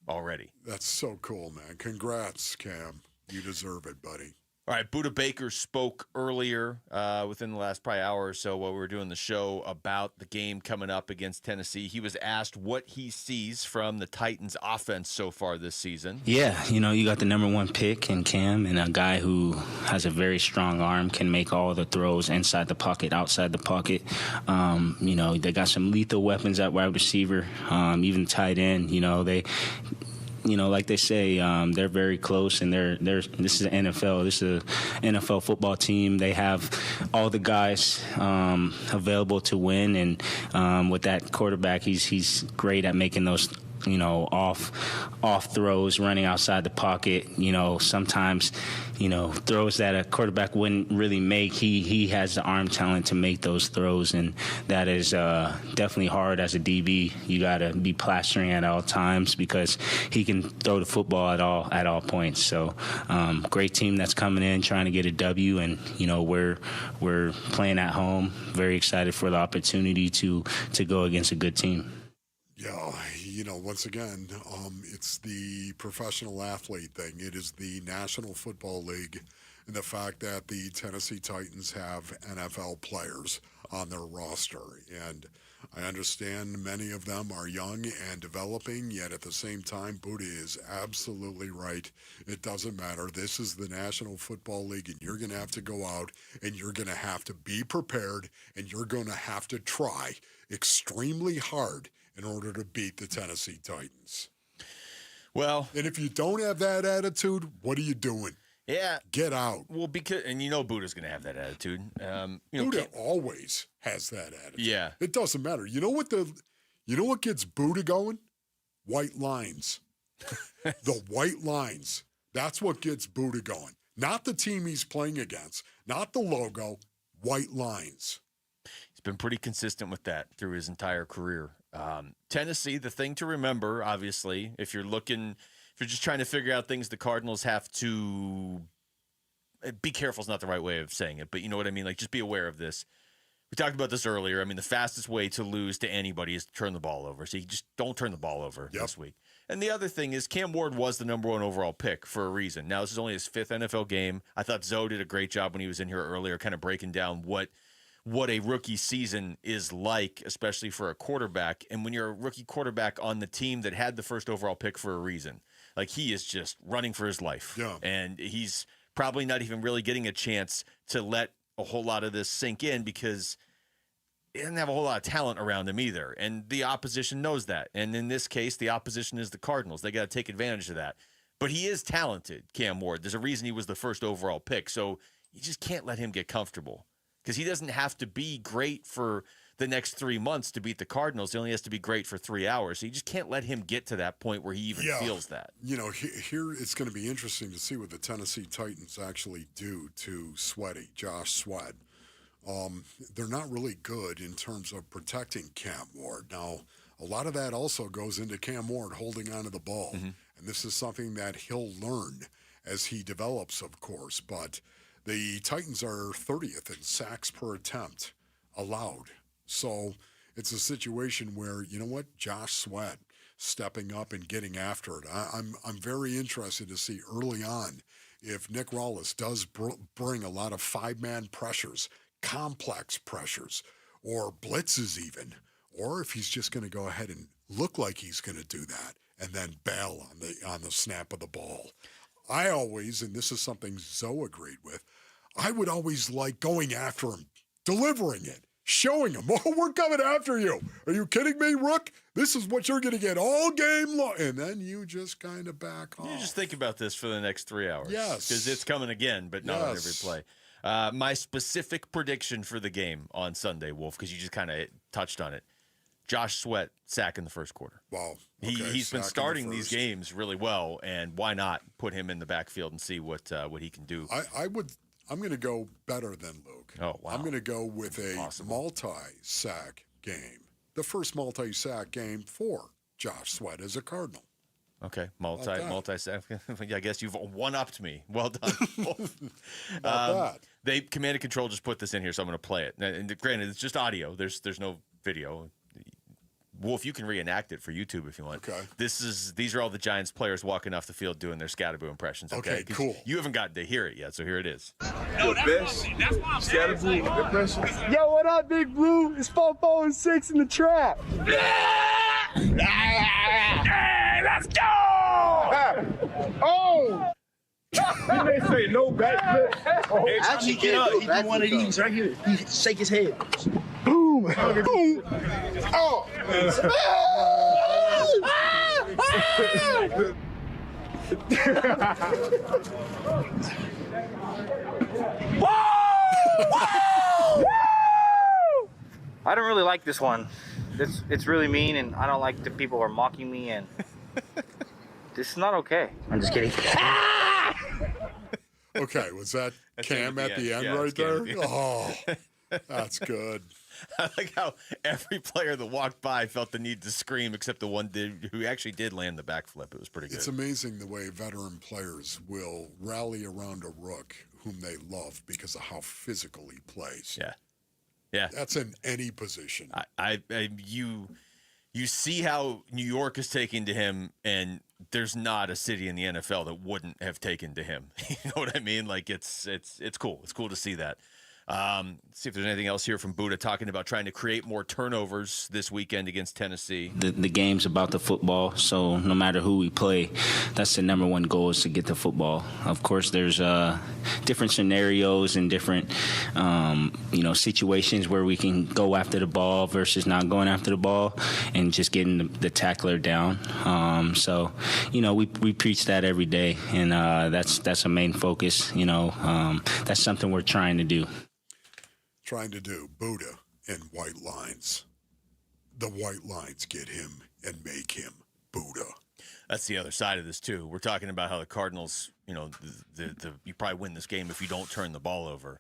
already. That's so cool, man. Congrats, Cam. You deserve it, buddy. All right, Buda Baker spoke earlier within the last probably hour or so while we were doing the show about the game coming up against Tennessee. He was asked what he sees from the Titans' offense so far this season. Yeah, you got the number one pick in Cam, and a guy who has a very strong arm, can make all the throws inside the pocket, outside the pocket. They got some lethal weapons at wide receiver, even tight end. Like they say, they're very close, and this is an NFL. This is an NFL football team. They have all the guys available to win, and with that quarterback, he's great at making those off throws, running outside the pocket. Sometimes throws that a quarterback wouldn't really make. He has the arm talent to make those throws, and that is definitely hard as a DB. You got to be plastering at all times because he can throw the football at all points. So great team that's coming in trying to get a W, and we're playing at home. Very excited for the opportunity to go against a good team. Yeah, once again, it's the professional athlete thing. It is the National Football League and the fact that the Tennessee Titans have NFL players on their roster. And I understand many of them are young and developing, yet at the same time, Buddha is absolutely right. It doesn't matter. This is the National Football League, and you're going to have to go out, and you're going to have to be prepared, and you're going to have to try extremely hard in order to beat the Tennessee Titans. Well, and if you don't have that attitude, what are you doing? Yeah. Get out. Well, and Buddha's going to have that attitude. Buddha always has that attitude. Yeah. It doesn't matter. You know what gets Buddha going? White lines. The white lines. That's what gets Buddha going. Not the team he's playing against. Not the logo. White lines. He's been pretty consistent with that through his entire career. Tennessee, the thing to remember, obviously, if you're just trying to figure out things the Cardinals have to be careful is not the right way of saying it, but you know what I mean? Like, just be aware of this. We talked about this earlier. I mean, the fastest way to lose to anybody is to turn the ball over. So you just don't turn the ball over this week. And the other thing is Cam Ward was the number 1 overall pick for a reason. Now, this is only his 5th NFL game. I thought Zoe did a great job when he was in here earlier, kind of breaking down what a rookie season is like, especially for a quarterback. And when you're a rookie quarterback on the team that had the 1st overall pick for a reason, like, he is just running for his life. Yeah. And he's probably not even really getting a chance to let a whole lot of this sink in because he doesn't have a whole lot of talent around him either. And the opposition knows that. And in this case, the opposition is the Cardinals. They got to take advantage of that. But he is talented, Cam Ward. There's a reason he was the 1st overall pick. So you just can't let him get comfortable because he doesn't have to be great for the next 3 months to beat the Cardinals. He only has to be great for 3 hours. So you just can't let him get to that point where he even feels that. You know, here it's going to be interesting to see what the Tennessee Titans actually do to Josh Sweat. They're not really good in terms of protecting Cam Ward. Now, a lot of that also goes into Cam Ward holding onto the ball. And this is something that he'll learn as he develops, of course. But the Titans are 30th in sacks per attempt allowed. So it's a situation where, you know what, Josh Sweat stepping up and getting after it. I'm very interested to see early on if Nick Rawlis does bring a lot of 5-man pressures, complex pressures, or blitzes even, or if he's just going to go ahead and look like he's going to do that and then bail on the snap of the ball. I always, and this is something Zoe agreed with, I would always like going after him, delivering it, showing him, oh, we're coming after you. Are you kidding me, Rook? This is what you're going to get all game long. And then you just kind of back off. You just think about this for the next 3 hours. Yes. Because it's coming again, but not on every play. My specific prediction for the game on Sunday, Wolf, because you just kind of touched on it. Josh Sweat sack in the first quarter. Wow. Okay, he's been starting these games really well, and why not put him in the backfield and see what he can do? I'm going to go better than Luke. Oh, wow. I'm going to go with a multi-sack game. The first multi-sack game for Josh Sweat as a Cardinal. Okay, multi-sack. I guess you've one-upped me. Well done. Not bad. Command and Control just put this in here, so I'm going to play it. And granted, it's just audio. There's no video. Wolf, you can reenact it for YouTube if you want. Okay. These are all the Giants players walking off the field doing their Scatterboo impressions. Okay, cool. You haven't gotten to hear it yet, so here it is. The best Scatterboo impression. Yo, what up, Big Blue? It's 4-4 and 6 in the trap. Hey, let's go! Oh! Didn't they say no backflip? Oh, actually, get up. He do one of these right here. He shake his head. Boom! Boom! Oh! I don't really like this one. It's really mean, and I don't like the people who are mocking me, and this is not okay. I'm just kidding. Okay, was that Cam at the end right there? Oh, that's good. I like how every player that walked by felt the need to scream, except the one who actually did land the backflip. It was pretty good. It's amazing the way veteran players will rally around a rook whom they love because of how physical he plays. Yeah. That's in any position. You see how New York is taking to him, and there's not a city in the NFL that wouldn't have taken to him. You know what I mean? Like it's cool. It's cool to see that. See if there's anything else here from Buddha talking about trying to create more turnovers this weekend against Tennessee. The game's about the football, so no matter who we play, that's the number one goal is to get the football. Of course, there's different scenarios and different situations where we can go after the ball versus not going after the ball and just getting the tackler down. So we preach that every day, and that's a main focus. That's something we're trying to do. Buddha and white lines. The white lines get him and make him Buddha. That's the other side of this too. We're talking about how the Cardinals, you probably win this game if you don't turn the ball over.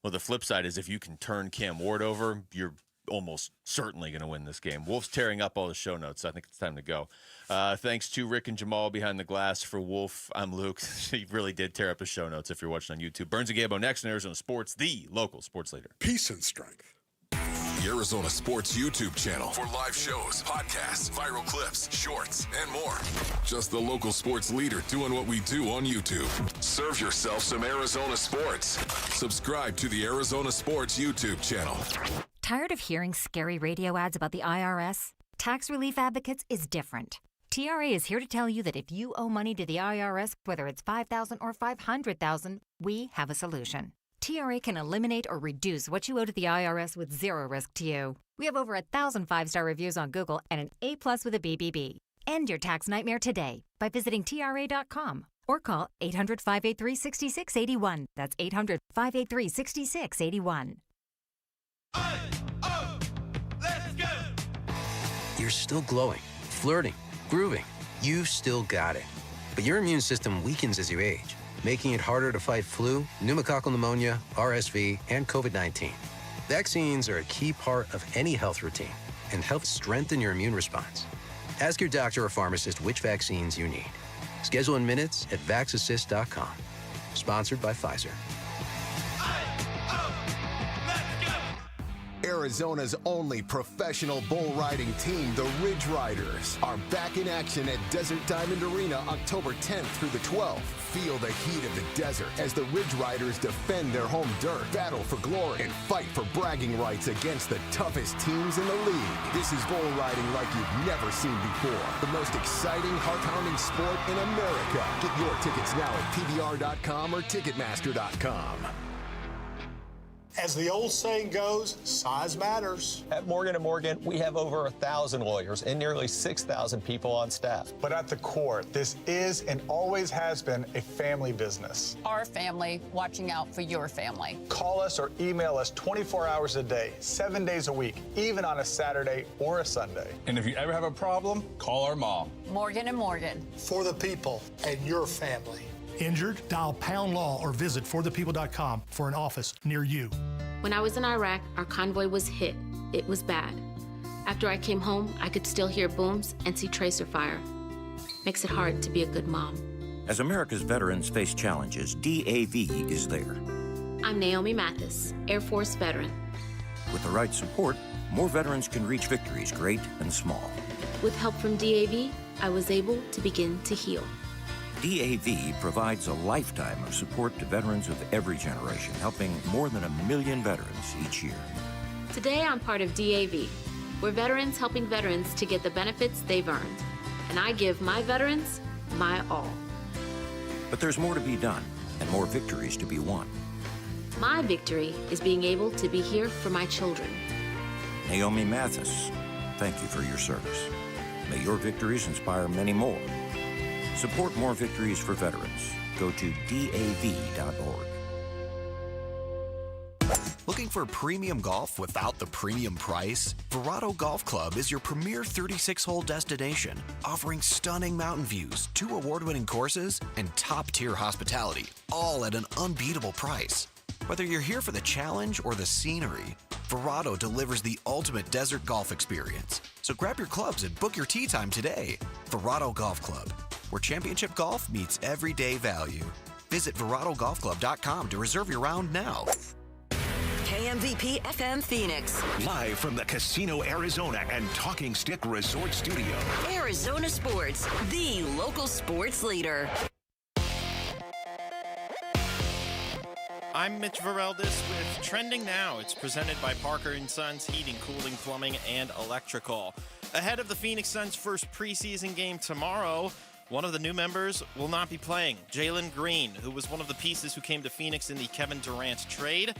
Well, the flip side is if you can turn Cam Ward over, you're almost certainly going to win this game. Wolf's tearing up all the show notes, so I think it's time to go. Thanks to Rick and Jamal behind the glass. For Wolf, I'm Luke. He really did tear up his show notes if you're watching on YouTube. Burns and Gambo next in Arizona Sports, the local sports leader. Peace and strength. The Arizona Sports YouTube channel for live shows, podcasts, viral clips, shorts, and more. Just the local sports leader doing what we do on YouTube. Serve yourself some Arizona sports. Subscribe to the Arizona Sports YouTube channel. Tired of hearing scary radio ads about the IRS? Tax Relief Advocates is different. TRA is here to tell you that if you owe money to the IRS, whether it's $5,000 or $500,000, we have a solution. TRA can eliminate or reduce what you owe to the IRS with zero risk to you. We have over 1,000 5-star reviews on Google and an A+ with a BBB. End your tax nightmare today by visiting TRA.com or call 800-583-6681. That's 800-583-6681. You're still glowing, flirting, grooving. You've still got it. But your immune system weakens as you age, making it harder to fight flu, pneumococcal pneumonia, RSV, and COVID-19. Vaccines are a key part of any health routine and help strengthen your immune response. Ask your doctor or pharmacist which vaccines you need. Schedule in minutes at vaxassist.com. Sponsored by Pfizer. Arizona's only professional bull riding team, the Ridge Riders, are back in action at Desert Diamond Arena October 10th through the 12th. Feel the heat of the desert as the Ridge Riders defend their home dirt, battle for glory, and fight for bragging rights against the toughest teams in the league. This is bull riding like you've never seen before. The most exciting, heart-pounding sport in America. Get your tickets now at PBR.com or Ticketmaster.com. As the old saying goes, size matters. At Morgan & Morgan, we have over 1,000 lawyers and nearly 6,000 people on staff. But at the core, this is and always has been a family business. Our family watching out for your family. Call us or email us 24 hours a day, 7 days a week, even on a Saturday or a Sunday. And if you ever have a problem, call our mom. Morgan & Morgan. For the people and your family. Injured? Dial Pound Law or visit forthepeople.com for an office near you. When I was in Iraq, our convoy was hit. It was bad. After I came home, I could still hear booms and see tracer fire. Makes it hard to be a good mom. As America's veterans face challenges, DAV is there. I'm Naomi Mathis, Air Force veteran. With the right support, more veterans can reach victories, great and small. With help from DAV, I was able to begin to heal. DAV provides a lifetime of support to veterans of every generation, helping more than 1 million veterans each year. Today, I'm part of DAV. We're veterans helping veterans to get the benefits they've earned. And I give my veterans my all. But there's more to be done and more victories to be won. My victory is being able to be here for my children. Naomi Mathis, thank you for your service. May your victories inspire many more. Support more victories for veterans. Go to DAV.org. Looking for premium golf without the premium price? Verado Golf Club is your premier 36-hole destination, offering stunning mountain views, 2 award-winning courses, and top-tier hospitality, all at an unbeatable price. Whether you're here for the challenge or the scenery, Verado delivers the ultimate desert golf experience. So grab your clubs and book your tee time today. Verado Golf Club, where championship golf meets everyday value. Visit VeradoGolfClub.com to reserve your round now. KMVP FM Phoenix. Live from the Casino Arizona and Talking Stick Resort Studio. Arizona Sports, the local sports leader. I'm Mitch Vareldis with Trending Now. It's presented by Parker & Sons Heating, Cooling, Plumbing, and Electrical. Ahead of the Phoenix Suns' first preseason game tomorrow, one of the new members will not be playing. Jalen Green, who was one of the pieces who came to Phoenix in the Kevin Durant trade,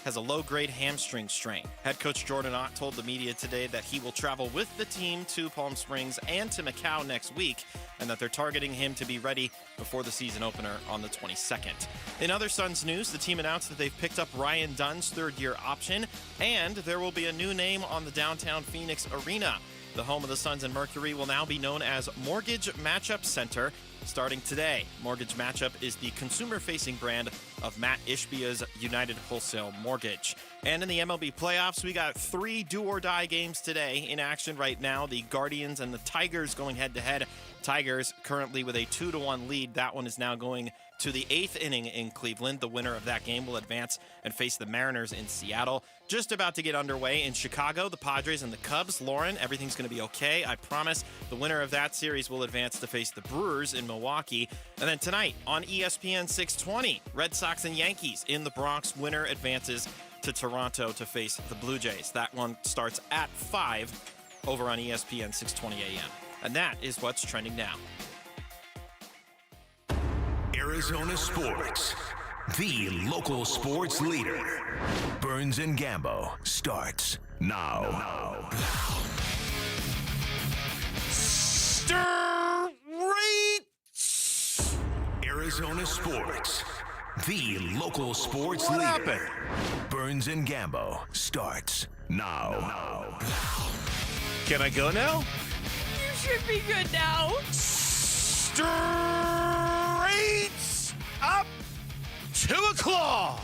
has a low-grade hamstring strain. Head coach Jordan Ott told the media today that he will travel with the team to Palm Springs and to Macau next week, and that they're targeting him to be ready before the season opener on the 22nd. In other Suns news, the team announced that they've picked up Ryan Dunn's third-year option, and there will be a new name on the downtown Phoenix arena. The home of the Suns and Mercury will now be known as Mortgage Matchup Center starting today. Mortgage Matchup is the consumer-facing brand of Matt Ishbia's United Wholesale Mortgage. And in the MLB playoffs, we got 3 do-or-die games today in action right now. The Guardians and the Tigers going head-to-head. Tigers currently with a 2-1 lead. That one is now going to the 8th inning in Cleveland. The winner of that game will advance and face the Mariners in Seattle. Just about to get underway in Chicago, the Padres and the Cubs. Lauren, everything's going to be okay, I promise. The winner of that series will advance to face the Brewers in Milwaukee. And then tonight on ESPN 620, Red Sox and Yankees in the Bronx. Winner advances to Toronto to face the Blue Jays. That one starts at 5 over on ESPN 620 AM. And that is what's trending now. Arizona Sports, the local sports leader. Burns and Gambo starts now. Arizona Sports, the local sports leader. Happened? Burns and Gambo starts now. Can I go now? You should be good now. Straight up to a claw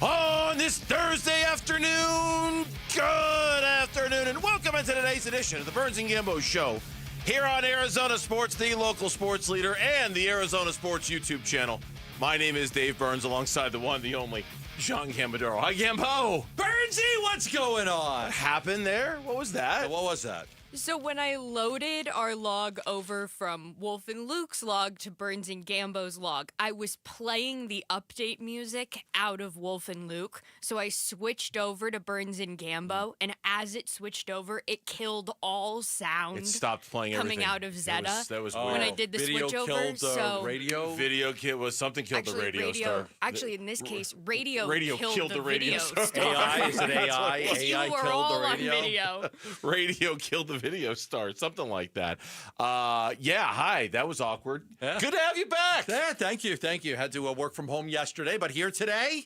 on this Thursday afternoon. Good afternoon, and welcome into today's edition of the Burns and Gambo Show here on Arizona Sports, the local sports leader, and the Arizona Sports YouTube channel. My name is Dave Burns, alongside the one, the only, John Gambadoro. Hi, Gambo. Burnsy, what's going on? What happened there? What was that? What was that? So when I loaded our log over from Wolf and Luke's log to Burns and Gambo's log, I was playing the update music out of Wolf and Luke. So I switched over to Burns and Gambo, and as it switched over, it killed all sound. It stopped playing coming everything. out of Zeta. That was when weird. I did the Video switch over. killed So radio. Video killed something killed the radio star. Actually, in this case, radio killed the radio star. AI, is it AI? AI you were killed all the radio. on video. Radio killed the video star. Something like that. Yeah, hi. That was awkward. Yeah. Good to have you back. Yeah, thank you. Had to work from home yesterday, but here today.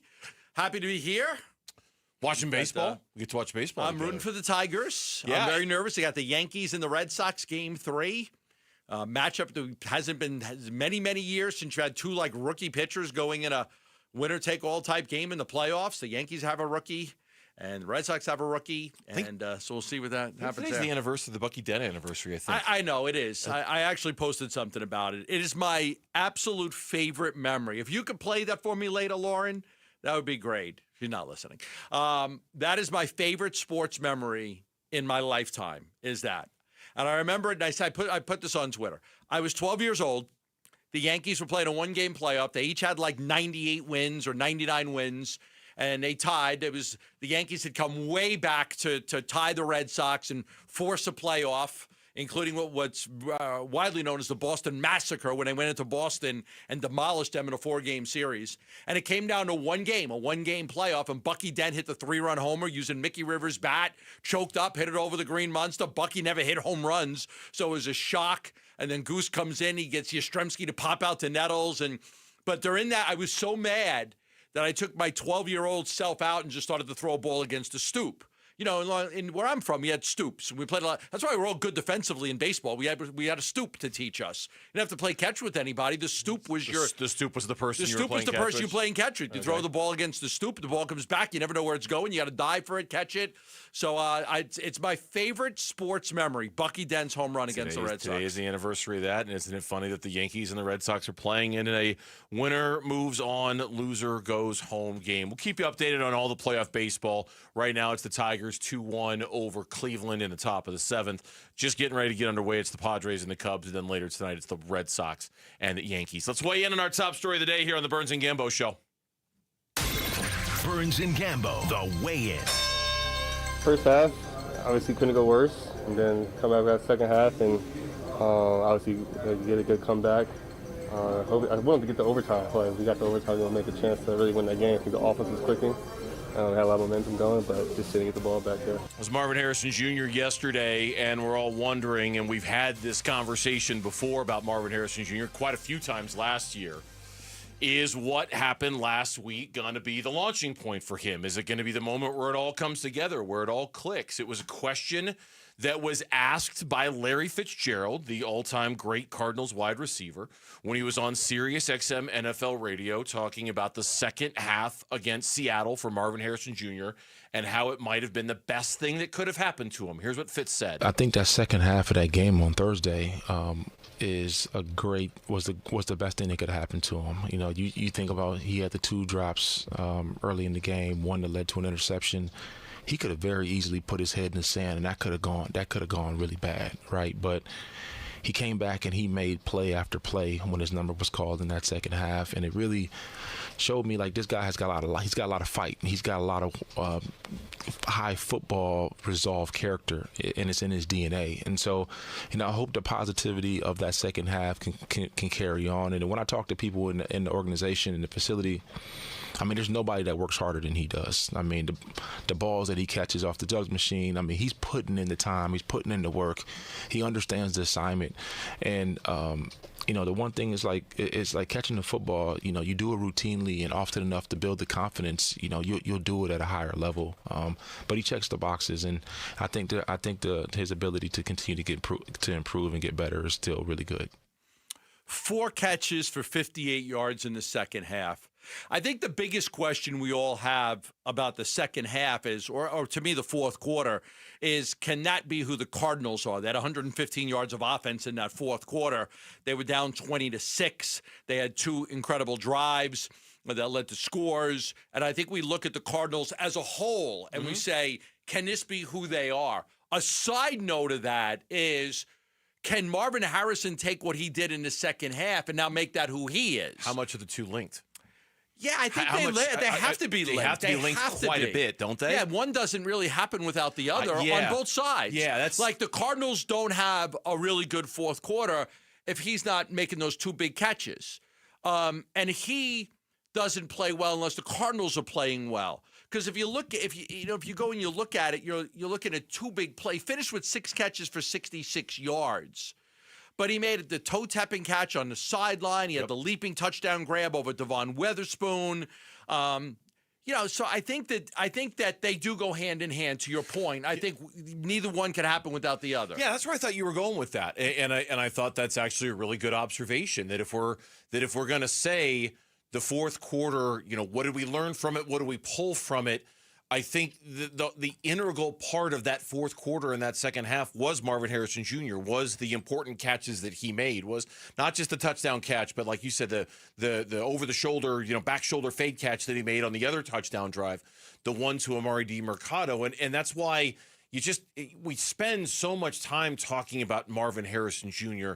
Happy to be here. Watching baseball. We get to watch baseball. I'm rooting for the Tigers. Yeah. I'm very nervous. They got the Yankees and the Red Sox game 3. Matchup that hasn't been many years since you had 2 like rookie pitchers going in a winner-take-all type game in the playoffs. The Yankees have a rookie. And the Red Sox have a rookie, and so we'll see what that happens Today's there. the anniversary, the Bucky Dent anniversary, I think. I know, it is. I actually posted something about it. It is my absolute favorite memory. If you could play that for me later, Lauren, that would be great, if you're not listening. That is my favorite sports memory in my lifetime, is that. And I remember it, and I put this on Twitter. I was 12 years old. The Yankees were playing a one-game playoff. They each had like 98 wins or 99 wins. And they tied. It was the Yankees had come way back to tie the Red Sox and force a playoff, including what's widely known as the Boston Massacre, when they went into Boston and demolished them in a 4-game series. And it came down to a one-game playoff, and Bucky Dent hit the 3-run homer using Mickey Rivers' bat, choked up, hit it over the green monster. Bucky never hit home runs, so it was a shock. And then Goose comes in, he gets Yastrzemski to pop out to Nettles. But during that, I was so mad that I took my 12-year-old self out and just started to throw a ball against the stoop. You know, in where I'm from, we had stoops. We played a lot. That's why we're all good defensively in baseball. We had a stoop to teach us. You didn't have to play catch with anybody. The stoop was the stoop was the person. The you stoop were was the playing person catch you with? playing catch with. You throw the ball against the stoop. The ball comes back. You never know where it's going. You got to dive for it, catch it. So it's my favorite sports memory. Bucky Dent's home run against the Red Sox. Today is the anniversary of that, and isn't it funny that the Yankees and the Red Sox are playing in a winner moves on, loser goes home game. We'll keep you updated on all the playoff baseball. Right now, it's the Tigers 2-1 over Cleveland in the top of the 7th. Just getting ready to get underway. It's the Padres and the Cubs, and then later tonight, it's the Red Sox and the Yankees. Let's weigh in on our top story of the day here on the Burns and Gambo Show. Burns and Gambo, the weigh-in. First half, obviously couldn't go worse, and then come back that second half and obviously get a good comeback. I wanted to get the overtime play. If we got the overtime, we'll make a chance to really win that game because the offense was clicking. Had a lot of momentum going, but just didn't get the ball back there. It was Marvin Harrison Jr. yesterday, and we're all wondering, and we've had this conversation before about Marvin Harrison Jr. quite a few times last year. Is what happened last week going to be the launching point for him? Is it going to be the moment where it all comes together, where it all clicks? It was a question that was asked by Larry Fitzgerald, the all-time great Cardinals wide receiver, when he was on Sirius XM NFL radio talking about the second half against Seattle for Marvin Harrison Jr. and how it might have been the best thing that could have happened to him. Here's what Fitz said. I think that second half of that game on Thursday was the best thing that could happen to him. You know, you think about he had the 2 drops early in the game, one that led to an interception. He could have very easily put his head in the sand, and that could have gone really bad, right? But he came back and he made play after play when his number was called in that second half, and it really showed me like this guy he's got a lot of fight. He's got a lot of high football resolve character, and it's in his DNA. And so, you know, I hope the positivity of that second half can carry on. And when I talk to people in the organization, in the facility, I mean, there's nobody that works harder than he does. I mean, the balls that he catches off the jug machine, I mean, he's putting in the time, he's putting in the work. He understands the assignment. And, you know, the one thing is it's like catching the football, you know, you do it routinely and often enough to build the confidence, you know, you'll do it at a higher level. But he checks the boxes, and I think his ability to continue to improve and get better is still really good. 4 catches for 58 yards in the second half. I think the biggest question we all have about the second half is, or to me the fourth quarter, is can that be who the Cardinals are? They had 115 yards of offense in that fourth quarter. They were down 20-6. They had 2 incredible drives that led to scores. And I think we look at the Cardinals as a whole and we say, can this be who they are? A side note of that is, can Marvin Harrison take what he did in the second half and now make that who he is? How much are the 2 linked? Yeah, I think they have to be linked. They have to be linked quite a bit, don't they? Yeah, one doesn't really happen without the other on both sides. Yeah, that's like the Cardinals don't have a really good fourth quarter if he's not making those 2 big catches. And he doesn't play well unless the Cardinals are playing well. Because if you go and you look at it, you're looking at 2 big play. Finished with 6 catches for 66 yards. But he made the toe-tapping catch on the sideline. He had the leaping touchdown grab over Devon Witherspoon. You know, so I think that they do go hand in hand. To your point, I think neither one can happen without the other. Yeah, that's where I thought you were going with that, and I thought that's actually a really good observation. That if we're going to say the fourth quarter, you know, what did we learn from it? What do we pull from it? I think the integral part of that fourth quarter and that second half was Marvin Harrison Jr., was the important catches that he made, was not just the touchdown catch, but like you said, the over-the-shoulder, you know, back shoulder fade catch that he made on the other touchdown drive, the one to Amari DiMercato. And that's why we spend so much time talking about Marvin Harrison Jr.,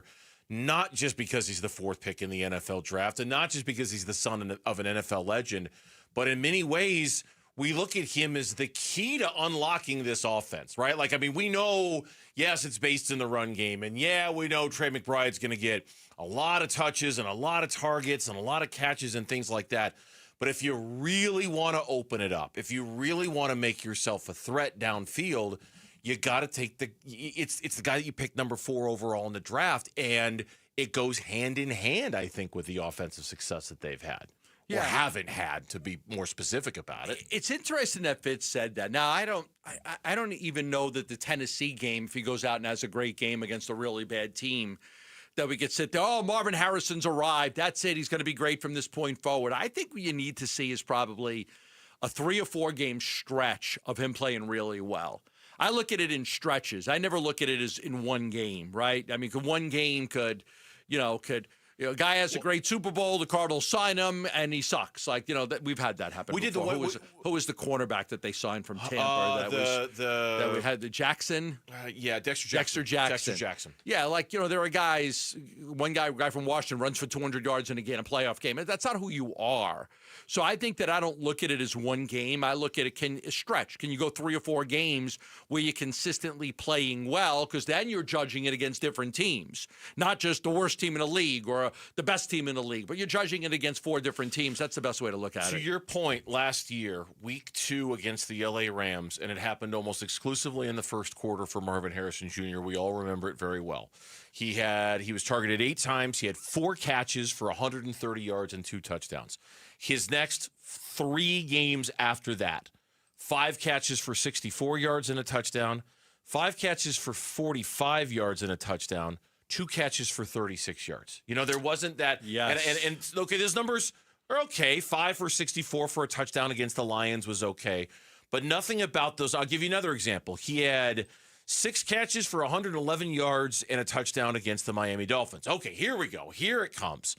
not just because he's the 4th pick in the NFL draft and not just because he's the son of an NFL legend, but in many ways – we look at him as the key to unlocking this offense, right? Like, I mean, we know, yes, it's based in the run game. And, yeah, we know Trey McBride's going to get a lot of touches and a lot of targets and a lot of catches and things like that. But if you really want to open it up, if you really want to make yourself a threat downfield, you got to take it's the guy that you picked number 4 overall in the draft. And it goes hand in hand, I think, with the offensive success that they've had. Or haven't had, to be more specific about it. It's interesting that Fitz said that. Now, I don't even know that the Tennessee game, if he goes out and has a great game against a really bad team, that we could sit there, oh, Marvin Harrison's arrived. That's it. He's going to be great from this point forward. I think what you need to see is probably a 3 or 4 game stretch of him playing really well. I look at it in stretches. I never look at it as in one game, right? I mean, one game could a guy has a great Super Bowl, the Cardinals sign him, and he sucks. Like, you know, we've had that happen. Who was the cornerback that they signed from Tampa? That we had the Jackson. Dexter Jackson. Yeah, like, you know, there are guys. One guy from Washington runs for 200 yards in a playoff game. That's not who you are. So I think that I don't look at it as one game. I look at it stretch. Can you go 3 or 4 games where you're consistently playing well? Because then you're judging it against different teams, not just the worst team in the league or the best team in the league, but you're judging it against 4 different teams. That's the best way to look at it. To your point, last year, week 2 against the LA Rams, and it happened almost exclusively in the first quarter for Marvin Harrison Jr. We all remember it very well. He was targeted 8 times. He had 4 catches for 130 yards and 2 touchdowns. His next 3 games after that, 5 catches for 64 yards and a touchdown, 5 catches for 45 yards and a touchdown, 2 catches for 36 yards. You know, there wasn't that. Yes. And okay, those numbers are okay. 5 for 64 for a touchdown against the Lions was okay. But nothing about those. I'll give you another example. He had 6 catches for 111 yards and a touchdown against the Miami Dolphins. Okay, here we go. Here it comes.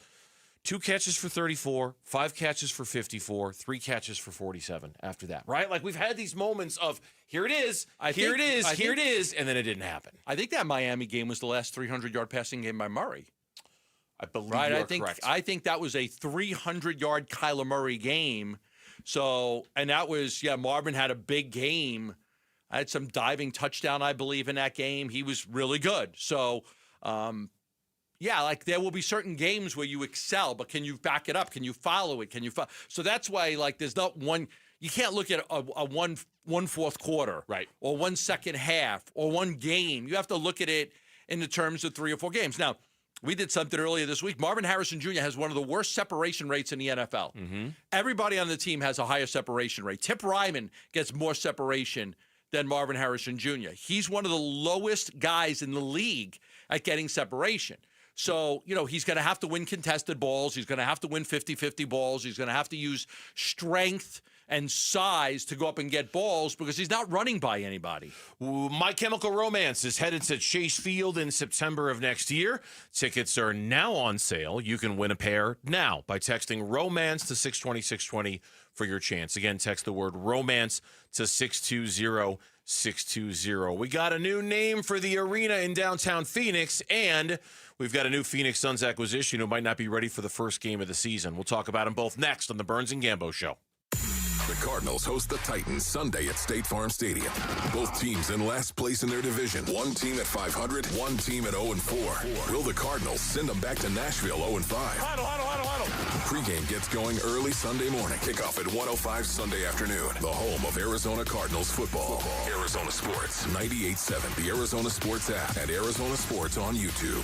2 catches for 34, 5 catches for 54, 3 catches for 47 after that, right? Like, we've had these moments of, here it is, here it is, and then it didn't happen. I think that Miami game was the last 300-yard passing game by Murray. I believe you are correct. I think that was a 300-yard Kyler Murray game. So, and that was, Marvin had a big game. I had some diving touchdown, I believe, in that game. He was really good. So, like there will be certain games where you excel, but can you back it up? Can you follow it? So that's why, like, there's not one. You can't look at a one fourth quarter, right, or 1 second half, or one game. You have to look at it in the terms of 3 or 4 games. Now, we did something earlier this week. Marvin Harrison Jr. has one of the worst separation rates in the NFL. Mm-hmm. Everybody on the team has a higher separation rate. Tip Ryman gets more separation than Marvin Harrison Jr. He's one of the lowest guys in the league at getting separation. So, he's going to have to win contested balls. He's going to have to win 50-50 balls. He's going to have to use strength and size to go up and get balls because he's not running by anybody. My Chemical Romance is headed to Chase Field in September of next year. Tickets are now on sale. You can win a pair now by texting ROMANCE to 620-620 for your chance. Again, text the word ROMANCE to 620-620. We got a new name for the arena in downtown Phoenix, and we've got a new Phoenix Suns acquisition who might not be ready for the first game of the season. We'll talk about them both next on the Burns and Gambo Show. The Cardinals host the Titans Sunday at State Farm Stadium. Both teams in last place in their division. One team at 500, one team at 0-4. Will the Cardinals send them back to Nashville 0-5? Huddle. Pre-game gets going early Sunday morning. Kickoff at 1:05 Sunday afternoon. The home of Arizona Cardinals football. Arizona Sports, 98.7, the Arizona Sports app, and Arizona Sports on YouTube.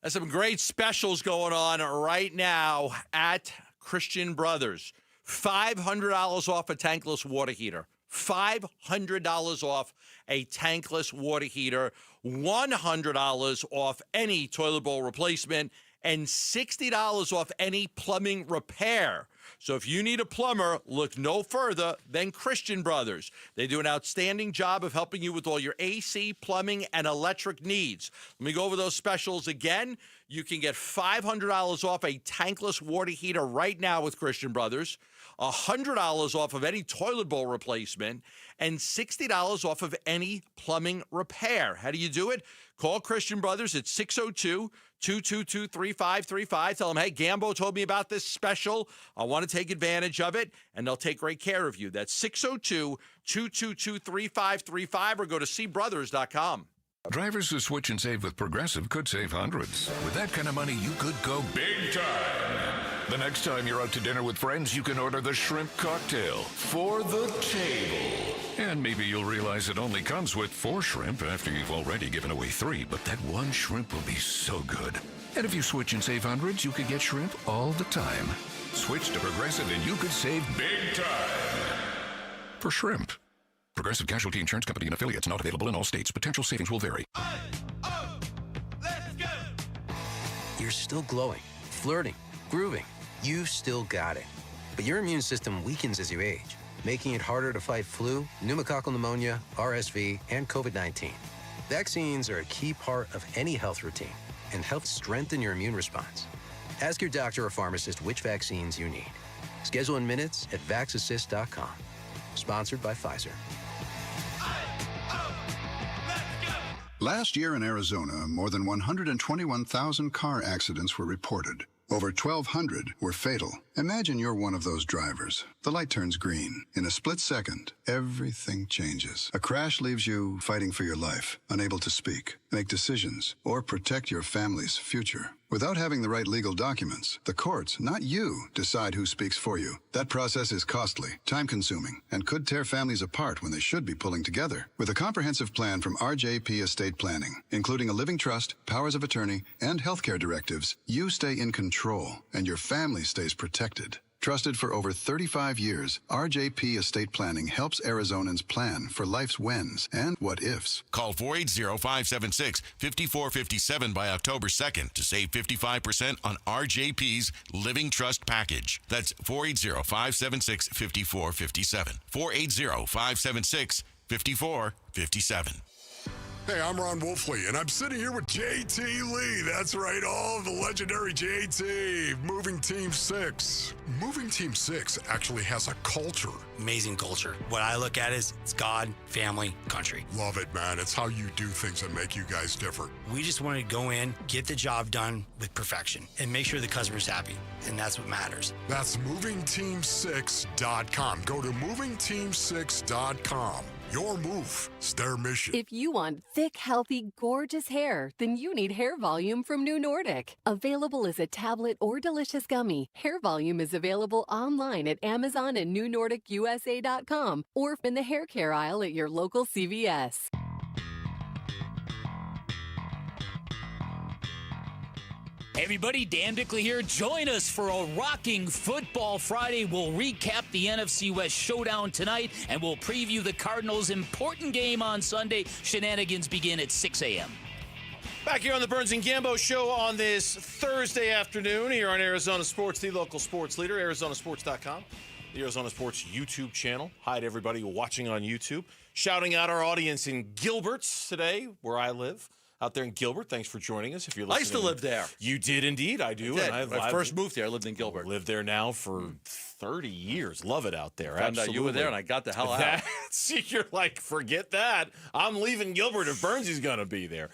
There's some great specials going on right now at Christian Brothers. $500 off a tankless water heater. $500 off a tankless water heater. $100 off any toilet bowl replacement. And $60 off any plumbing repair. So if you need a plumber, look no further than Christian Brothers. They do an outstanding job of helping you with all your AC, plumbing, and electric needs. Let me go over those specials again. You can get $500 off a tankless water heater right now with Christian Brothers, $100 off of any toilet bowl replacement, and $60 off of any plumbing repair. How do you do it? Call Christian Brothers at 602-222-3535. Tell them, hey, Gambo told me about this special. I want to take advantage of it, and they'll take great care of you. That's 602-222-3535, or go to cbrothers.com. Drivers who switch and save with Progressive could save hundreds. With that kind of money, you could go big time. The next time you're out to dinner with friends, you can order the shrimp cocktail for the table. And maybe you'll realize it only comes with 4 shrimp after you've already given away 3, but that one shrimp will be so good. And if you switch and save hundreds, you could get shrimp all the time. Switch to Progressive and you could save big time. For shrimp. Progressive Casualty Insurance Company and affiliates, not available in all states. Potential savings will vary. Let's go! You're still glowing, flirting, grooving. You still got it. But your immune system weakens as you age, making it harder to fight flu, pneumococcal pneumonia, RSV, and COVID-19. Vaccines are a key part of any health routine and help strengthen your immune response. Ask your doctor or pharmacist which vaccines you need. Schedule in minutes at vaxassist.com. Sponsored by Pfizer. Last year in Arizona, more than 121,000 car accidents were reported. Over 1,200 were fatal. Imagine you're one of those drivers. The light turns green. In a split second, everything changes. A crash leaves you fighting for your life, unable to speak, make decisions, or protect your family's future. Without having the right legal documents, the courts, not you, decide who speaks for you. That process is costly, time-consuming, and could tear families apart when they should be pulling together. With a comprehensive plan from RJP Estate Planning, including a living trust, powers of attorney, and healthcare directives, you stay in control, and your family stays protected. Trusted for over 35 years, RJP Estate Planning helps Arizonans plan for life's whens and what ifs. Call 480-576-5457 by October 2nd to save 55% on RJP's Living Trust Package. That's 480-576-5457. 480-576-5457. Hey, I'm Ron Wolfley, and I'm sitting here with JT Lee. That's right, all of the legendary JT. Moving Team 6. Moving Team 6 actually has a culture. Amazing culture. What I look at is it's God, family, country. Love it, man. It's how you do things that make you guys different. We just want to go in, get the job done with perfection, and make sure the customer's happy, and that's what matters. That's movingteam6.com. Go to movingteam6.com. Your move. It's their mission. If you want thick, healthy, gorgeous hair, then you need Hair Volume from New Nordic. Available as a tablet or delicious gummy, Hair Volume is available online at Amazon and NewNordicUSA.com or in the hair care aisle at your local CVS. Hey everybody, Dan Bickley here. Join us for a rocking Football Friday. We'll recap the NFC West showdown tonight, and we'll preview the Cardinals' important game on Sunday. Shenanigans begin at 6 a.m. Back here on the Burns and Gambo show on this Thursday afternoon here on Arizona Sports, the local sports leader, ArizonaSports.com, the Arizona Sports YouTube channel. Hi to everybody watching on YouTube. Shouting out our audience in Gilbert's today, where I live. Out there in Gilbert, thanks for joining us. If you're listening, I used to live there. You did indeed, I do. I did. And when I first moved there, I lived in Gilbert. Lived there now for 30 years. Love it out there. Found out you were there, and I got the hell out. You're like, forget that. I'm leaving Gilbert if Burnsy's going to be there.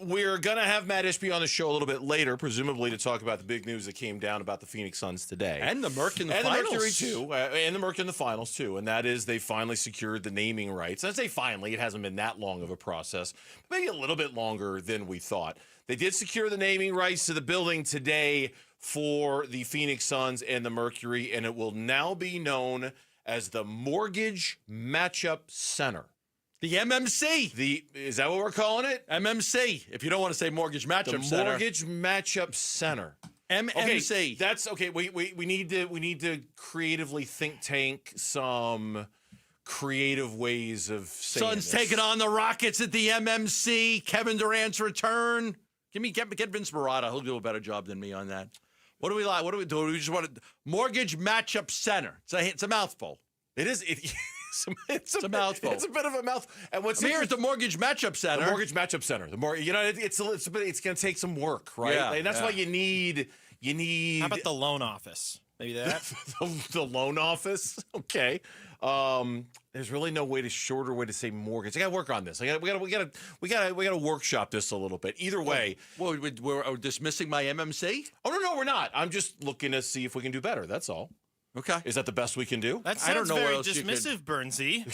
We're going to have Matt Ishby on the show a little bit later, presumably to talk about the big news that came down about the Phoenix Suns today. And the Merc in the finals. And the Mercury, too. And the Merc in the finals, too. And that is they finally secured the naming rights. I say finally. It hasn't been that long of a process. Maybe a little bit longer than we thought. They did secure the naming rights to the building today for the Phoenix Suns and the Mercury, and it will now be known as the Mortgage Matchup Center. The MMC. Is that what we're calling it? MMC. If you don't want to say Mortgage Matchup Center. The Mortgage Matchup Center. MMC. Okay, that's okay. We need to creatively think tank some creative ways of saying Suns this. taking on the Rockets at the MMC. Kevin Durant's return. Get Vince Marotta. He'll do a better job than me on that. What do we like? What do we do? We just want to Mortgage Matchup Center. It's a mouthful. It is. It's a mouthful. It's a bit of a mouthful. And what's here at the Mortgage Matchup Center. The Mortgage Matchup Center. It's going to take some work, right? Yeah, and that's why you need. How about the loan office? Maybe that. the loan office. Okay. There's really no shorter way to say mortgage. I got to work on this. We got to workshop this a little bit. Either way, we're dismissing my MMC. Oh no, we're not. I'm just looking to see if we can do better. That's all. Okay. Is that the best we can do? That sounds I don't know very what else dismissive, Burnsy.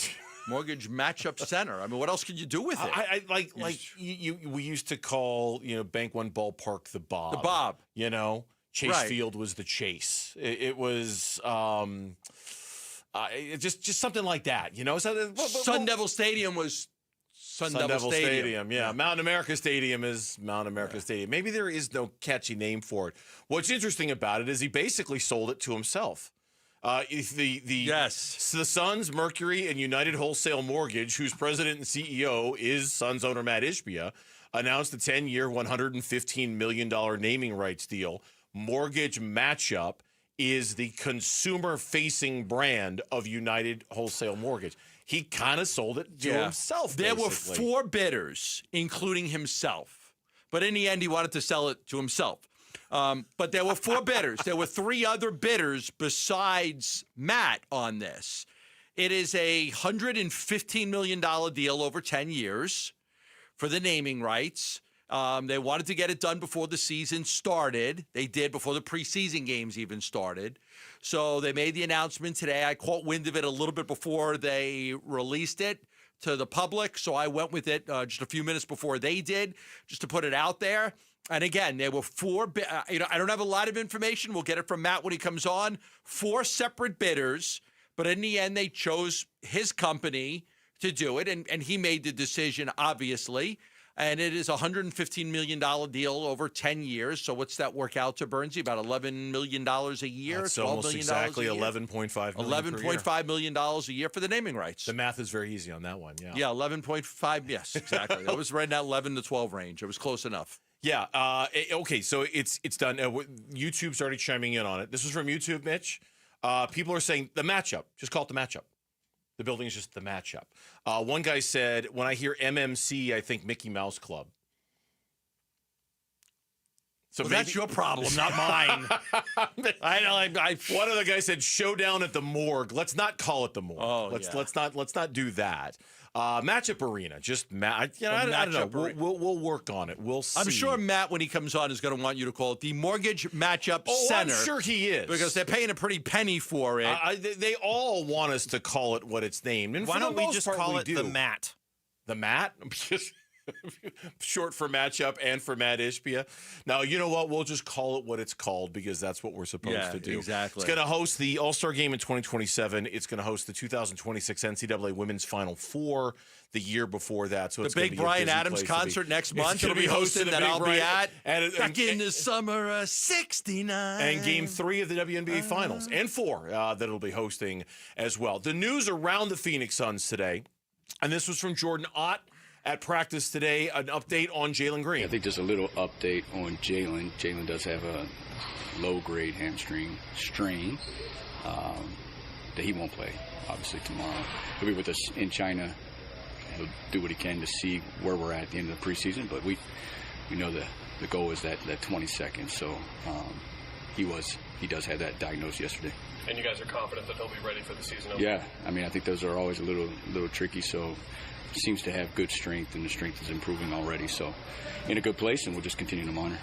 Mortgage Matchup Center. I mean, what else could you do with it? We used to call Bank One Ballpark the Bob. The Bob. Chase Right. Field was the Chase. It was just something like that. Sun Devil Stadium was Sun Devil Stadium. Yeah. Mountain America Stadium is Mountain America Stadium. Maybe there is no catchy name for it. What's interesting about it is he basically sold it to himself. The Suns, Mercury, and United Wholesale Mortgage, whose president and CEO is Suns owner Matt Ishbia, announced a 10-year, $115 million naming rights deal. Mortgage Matchup is the consumer-facing brand of United Wholesale Mortgage. He kind of sold it to himself, There basically. were 4 bidders, including himself. But in the end, he wanted to sell it to himself. But there were 4 bidders. There were 3 other bidders besides Matt on this. It is a $115 million deal over 10 years for the naming rights. They wanted to get it done before the season started. They did before the preseason games even started. So they made the announcement today. I caught wind of it a little bit before they released it to the public. So I went with it just a few minutes before they did, just to put it out there. And again, there were 4, I don't have a lot of information. We'll get it from Matt when he comes on. 4 separate bidders, but in the end, they chose his company to do it. And he made the decision, obviously. And it is a $115 million deal over 10 years. So what's that work out to, Bernsey? About $11 million a year? That's $12 almost million exactly a year? $11.5 million per year. $11.5 million a year for the naming rights. The math is very easy on that one, yeah. Yeah, 11.5, yes, exactly. That was right in that 11 to 12 range. It was close enough. Yeah. Okay, so it's done. YouTube started chiming in on it. This was from YouTube, Mitch. People are saying the matchup. Just call it the matchup. The building is just the matchup. One guy said, when I hear MMC, I think Mickey Mouse Club. So well, that's your problem, not mine. One of the guys said showdown at the morgue. Let's not call it the morgue. Oh, let's not do that. Matchup arena, just I don't know. We'll work on it. We'll see. I'm sure Matt, when he comes on, is going to want you to call it the Mortgage Matchup Center. I'm sure he is, because they're paying a pretty penny for it. They all want us to call it what it's named. And why don't we just call it the Mat? The Mat? Short for matchup and for Matt Ishbia. Now, you know what? We'll just call it what it's called because that's what we're supposed to do. Exactly. It's going to host the All-Star Game in 2027. It's going to host the 2026 NCAA Women's Final Four the year before that. So the it's big Bryan Adams concert next month. It'll be hosted that I'll be at back in the summer of '69. And Game 3 of the WNBA Finals and 4 that it'll be hosting as well. The news around the Phoenix Suns today, and this was from Jordan Ott at practice today, an update on Jalen Green. I think just a little update on Jalen. Jalen does have a low-grade hamstring strain that he won't play, obviously, tomorrow. He'll be with us in China. He'll do what he can to see where we're at the end of the preseason, but we know the goal is that 22nd. So he does have that diagnosed yesterday. And you guys are confident that he'll be ready for the season? Yeah, I mean, I think those are always a little tricky, so seems to have good strength, and the strength is improving already. So in a good place, and we'll just continue to monitor.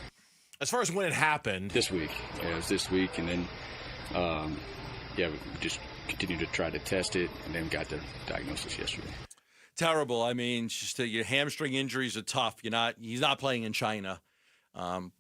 As far as when it happened? This week. Yeah, it was this week, and then, we just continue to try to test it, and then got the diagnosis yesterday. Terrible. I mean, just your hamstring injuries are tough. He's not playing in China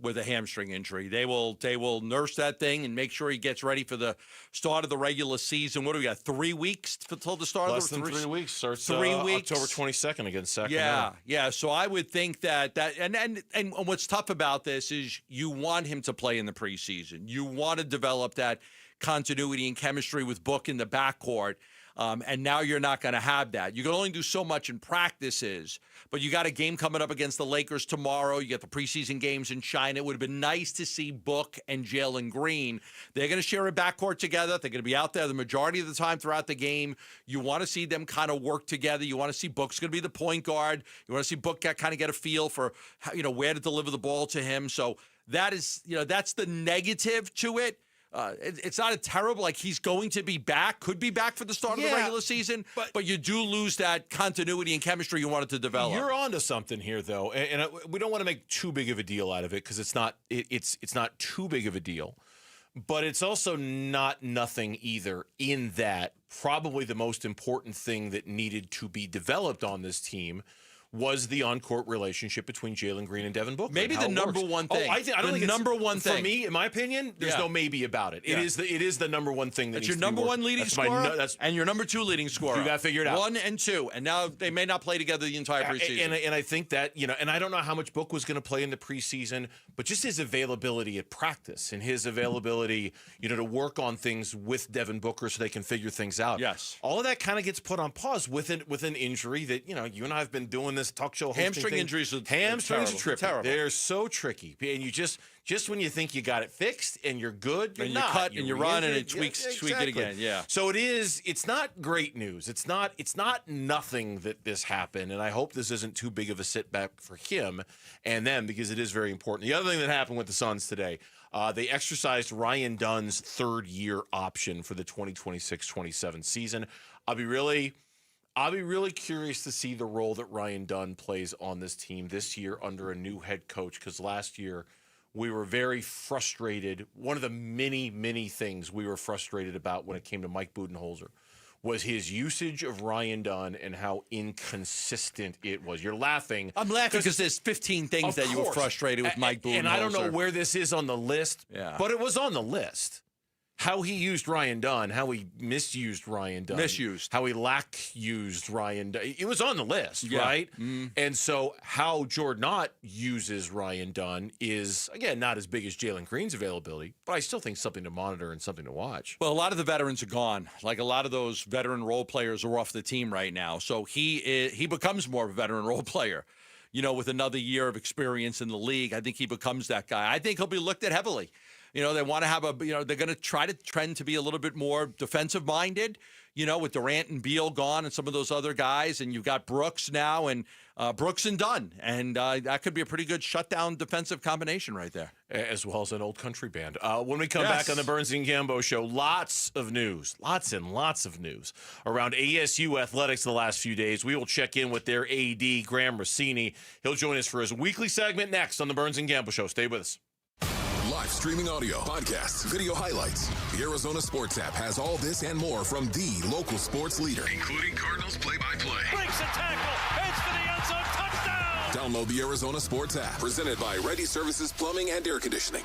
with a hamstring injury. They will nurse that thing and make sure he gets ready for the start of the regular season. What do we got? 3 weeks until the start Less of the than 3 weeks. Starts 3 weeks. October 22nd against Sacramento. Yeah. So I would think that and what's tough about this is you want him to play in the preseason. You want to develop that continuity and chemistry with Book in the backcourt. And now you're not going to have that. You can only do so much in practices, but you got a game coming up against the Lakers tomorrow. You got the preseason games in China. It would have been nice to see Book and Jalen Green. They're going to share a backcourt together. They're going to be out there the majority of the time throughout the game. You want to see them kind of work together. You want to see Book's going to be the point guard. You want to see Book kind of get a feel for where to deliver the ball to him. So that is, that's the negative to it. It's not a terrible, he's going to be back, could be back for the start of the regular season, but you do lose that continuity and chemistry you wanted to develop. You're onto something here, though, and we don't want to make too big of a deal out of it because it's not too big of a deal, but it's also not nothing either in that probably the most important thing that needed to be developed on this team was the on-court relationship between Jalen Green and Devin Booker. Maybe the number one thing. I don't think number one thing. For me, in my opinion, there's no maybe about it. It is the number one thing that That's needs your to be number worked. one leading That's scorer and your number 2 leading scorer. You got to figure it out. 1 and 2. And now they may not play together the entire preseason. And I think that, and I don't know how much Book was going to play in the preseason, but just his availability at practice and his availability, to work on things with Devin Booker so they can figure things out. Yes. All of that kind of gets put on pause with an injury that, you and I have been doing this talk show hosting Hamstring injuries are Hamstrings are tricky. Terrible. They're so tricky. And you just when you think you got it fixed and you're good, you're and not. You cut and you run and it tweak it again. Yeah. So it's not great news. It's not nothing that this happened. And I hope this isn't too big of a setback for him and them because it is very important. The other thing that happened with the Suns today, they exercised Ryan Dunn's 3rd-year option for the 2026-27 season. I'll be really curious to see the role that Ryan Dunn plays on this team this year under a new head coach because last year we were very frustrated. One of the many, many things we were frustrated about when it came to Mike Budenholzer was his usage of Ryan Dunn and how inconsistent it was. You're laughing. I'm laughing because there's 15 things that you were frustrated with Mike Budenholzer. And I don't know where this is on the list, but it was on the list. how he used Ryan Dunn, how he misused Ryan Dunn. How he used Ryan Dunn. It was on the list, right? And so how Jordan Ott uses Ryan Dunn is, again, not as big as Jalen Green's availability, but I still think something to monitor and something to watch. Well, a lot of the veterans are gone. Like, a lot of those veteran role players are off the team right now. So he becomes more of a veteran role player. With another year of experience in the league, I think he becomes that guy. I think he'll be looked at heavily. They want to have they're going to try to trend to be a little bit more defensive minded, with Durant and Beal gone and some of those other guys. And you've got Brooks now and Brooks and Dunn. And that could be a pretty good shutdown defensive combination right there. As well as an old country band. When we come back on the Burns and Gambo show, lots and lots of news around ASU athletics the last few days. We will check in with their AD, Graham Rossini. He'll join us for his weekly segment next on the Burns and Gambo show. Stay with us. Live streaming audio, podcasts, video highlights. The Arizona Sports app has all this and more from the local sports leader, including Cardinals play-by-play. Breaks a tackle, heads for the end zone, touchdown! Download the Arizona Sports app, presented by Ready Services Plumbing and Air Conditioning.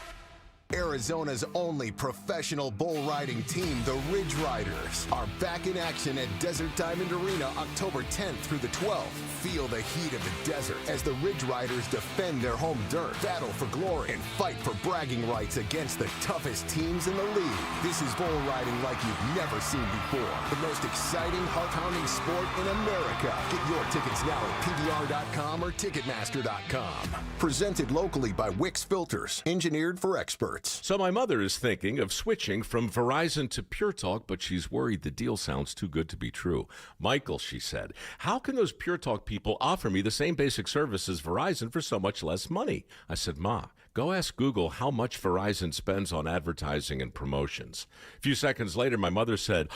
Arizona's only professional bull riding team, the Ridge Riders, are back in action at Desert Diamond Arena October 10th through the 12th. Feel the heat of the desert as the Ridge Riders defend their home dirt, battle for glory, and fight for bragging rights against the toughest teams in the league. This is bull riding like you've never seen before. The most exciting, heart-pounding sport in America. Get your tickets now at PBR.com or Ticketmaster.com. Presented locally by Wix Filters, engineered for experts. So my mother is thinking of switching from Verizon to Pure Talk, but she's worried the deal sounds too good to be true. Michael, she said, how can those Pure Talk people offer me the same basic service as Verizon for so much less money? I said, Ma, go ask Google how much Verizon spends on advertising and promotions. A few seconds later, my mother said,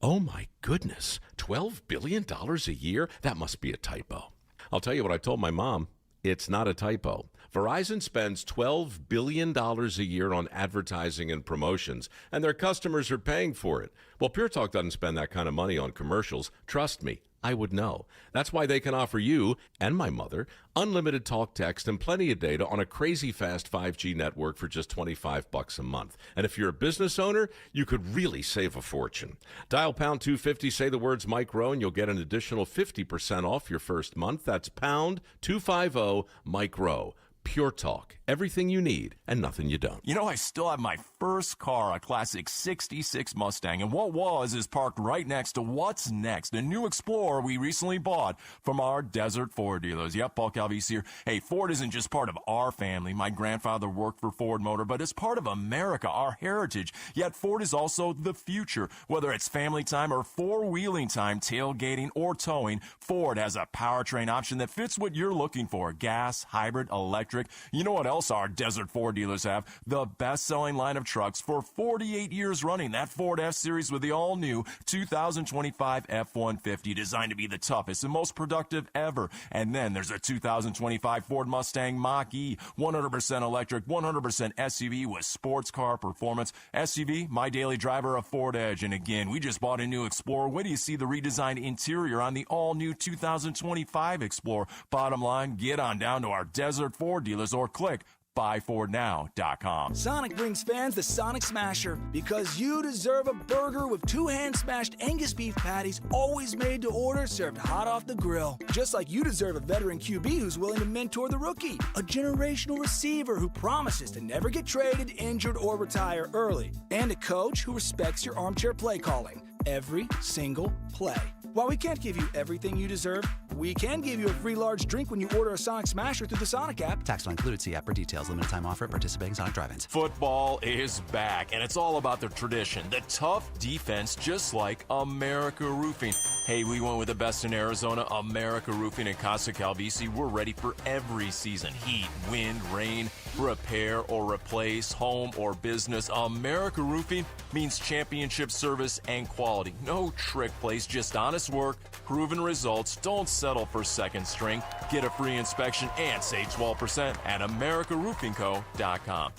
oh my goodness, $12 billion a year? That must be a typo. I'll tell you what I told my mom. It's not a typo. Verizon spends $12 billion a year on advertising and promotions, and their customers are paying for it. Well, Pure Talk doesn't spend that kind of money on commercials. Trust me, I would know. That's why they can offer you and my mother unlimited talk, text, and plenty of data on a crazy fast 5G network for just $25 a month. And if you're a business owner, you could really save a fortune. Dial pound 250, say the words Mike Rowe, and you'll get an additional 50% off your first month. That's pound 250 Mike Rowe. Pure Talk. Everything you need and nothing you don't. You know, I still have my first car, a classic 66 Mustang, and what was is parked right next to what's next, a new Explorer we recently bought from our Desert Ford dealers. Yep, Paul Calvise here. Hey, Ford isn't just part of our family. My grandfather worked for Ford Motor, but it's part of America, our heritage. Yet Ford is also the future. Whether it's family time or four-wheeling time, tailgating or towing, Ford has a powertrain option that fits what you're looking for. Gas, hybrid, electric. You know what else our Desert Ford dealers have? The best-selling line of trucks for 48 years running. That Ford F-Series with the all-new 2025 F-150, designed to be the toughest and most productive ever. And then there's a 2025 Ford Mustang Mach-E, 100% electric, 100% SUV with sports car performance. SUV, my daily driver, a Ford Edge. And again, we just bought a new Explorer. Where do you see the redesigned interior on the all-new 2025 Explorer? Bottom line, get on down to our Desert Ford dealers or click buyfordnow.com. Sonic brings fans the Sonic Smasher because you deserve a burger with 2 hand-smashed Angus beef patties, always made to order, served hot off the grill. Just like you deserve a veteran QB who's willing to mentor the rookie, a generational receiver who promises to never get traded, injured, or retire early, and a coach who respects your armchair play calling every single play. While we can't give you everything you deserve, we can give you a free large drink when you order a Sonic Smasher through the Sonic app. Tax not included. See app for details. Limited time offer at participating Sonic drive-ins. Football is back, and it's all about the tradition, the tough defense, just like America Roofing. Hey, we went with the best in Arizona, America Roofing and Casa Calvisi. We're ready for every season. Heat, wind, rain, repair or replace, home or business. America Roofing means championship service and quality. No trick plays, just honest work, proven results. Don't settle for second string. Get a free inspection and save 12% at AmericaRoofingCo.com.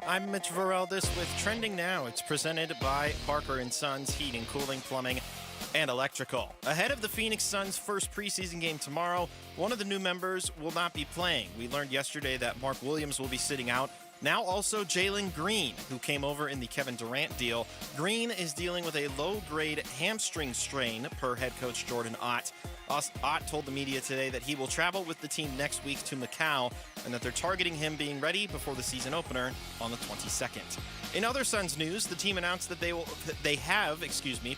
I'm Mitch Vareldis with Trending Now. It's presented by Parker & Sons Heating, Cooling, Plumbing, and Electrical. Ahead of the Phoenix Suns' first preseason game tomorrow, one of the new members will not be playing. We learned yesterday that Mark Williams will be sitting out Now also Jalen Green, who came over in the Kevin Durant deal. Green is dealing with a low-grade hamstring strain, per head coach Jordan Ott. Ott told the media today that he will travel with the team next week to Macau and that they're targeting him being ready before the season opener on the 22nd. In other Suns news, the team announced that they have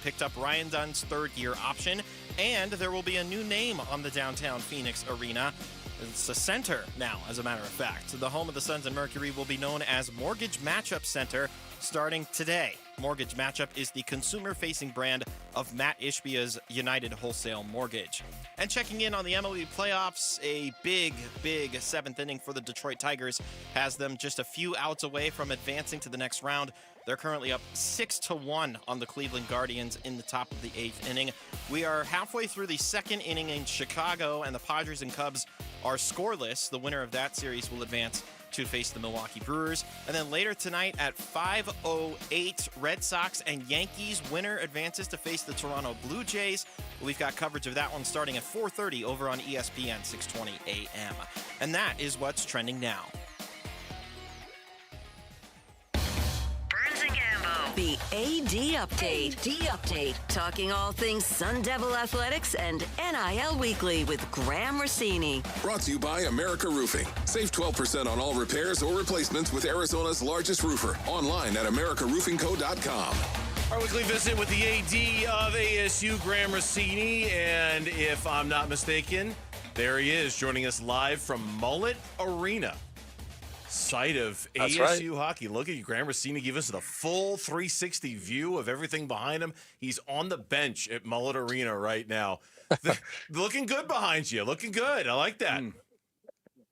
picked up Ryan Dunn's third-year option, and there will be a new name on the downtown Phoenix arena. It's a center now, as a matter of fact. The home of the Suns and Mercury will be known as Mortgage Matchup Center starting today. Mortgage Matchup is the consumer-facing brand of Matt Ishbia's United Wholesale Mortgage. And checking in on the MLB playoffs, a big seventh inning for the Detroit Tigers has them just a few outs away from advancing to the next round. They're currently up 6-1 on the Cleveland Guardians in the top of the eighth inning. We are halfway through the second inning in Chicago, and the Padres and Cubs are scoreless. The winner of that series will advance to face the Milwaukee Brewers. And then later tonight at 5:08, Red Sox and Yankees. Winner advances to face the Toronto Blue Jays. We've got coverage of that one starting at 4:30 over on ESPN 620 AM. And that is what's trending now. The AD Update. Talking all things Sun Devil Athletics and NIL Weekly with Graham Rossini. Brought to you by America Roofing. Save 12% on all repairs or replacements with Arizona's largest roofer. Online at americaroofingco.com. Our weekly visit with the AD of ASU, Graham Rossini, and if I'm not mistaken, there he is joining us live from Mullet Arena. Site of That's ASU right. hockey. Look at you, Graham Rossini. Give us the full 360 view of everything behind him. He's on the bench at Mullet Arena right now. Looking good behind you. Looking good. I like that.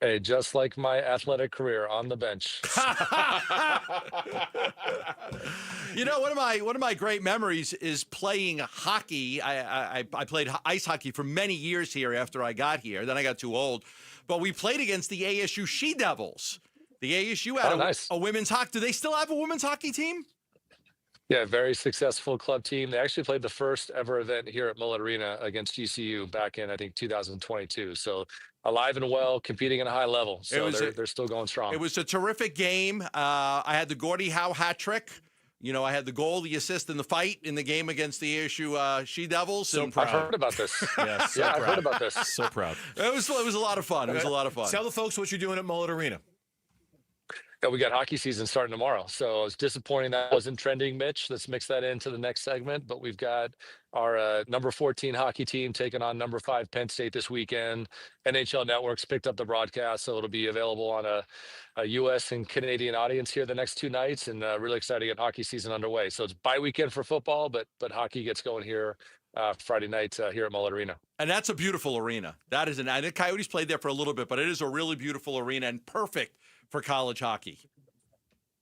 Hey, just like my athletic career on the bench. You know, one of my great memories is playing hockey. I played ice hockey for many years here after I got here. Then I got too old. But we played against the ASU She Devils. The ASU had a women's hockey. Do they still have a women's hockey team? Yeah, very successful club team. They actually played the first ever event here at Mullet Arena against GCU back in, I think, 2022. So alive and well, competing at a high level. So they're still going strong. It was a terrific game. I had the Gordie Howe hat trick. You know, I had the goal, the assist, and the fight in the game against the ASU She Devils. So proud. I've heard about this. I've heard about this. So proud. It was a lot of fun. It was a lot of fun. Tell the folks what you're doing at Mullet Arena. Yeah, we got hockey season starting tomorrow. So it's disappointing that wasn't trending, Mitch. Let's mix that into the next segment. But we've got our number 14 hockey team taking on number 5 Penn State this weekend. NHL Networks picked up the broadcast, so it'll be available on a U.S. and Canadian audience here the next 2 nights. And really excited to get hockey season underway. So it's bye weekend for football, but hockey gets going here Friday night here at Mullet Arena. And that's a beautiful arena. That is I think Coyotes played there for a little bit, but it is a really beautiful arena and perfect for college hockey.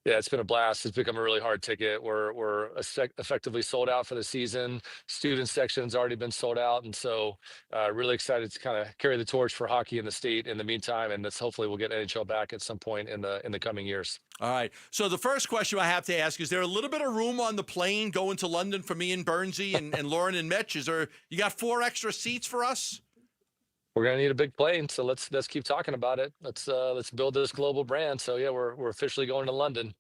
Yeah, it's been a blast. It's become a really hard ticket. We're effectively sold out for the season. Student section's already been sold out, and so really excited to kind of carry the torch for hockey in the state in the meantime. And hopefully we'll get NHL back at some point in the coming years. All right. So the first question I have to ask is: there a little bit of room on the plane going to London for me and Bernsey and Lauren and Mitch? You got 4 extra seats for us? We're gonna need a big plane, so let's keep talking about it. Let's build this global brand. So yeah, we're officially going to London.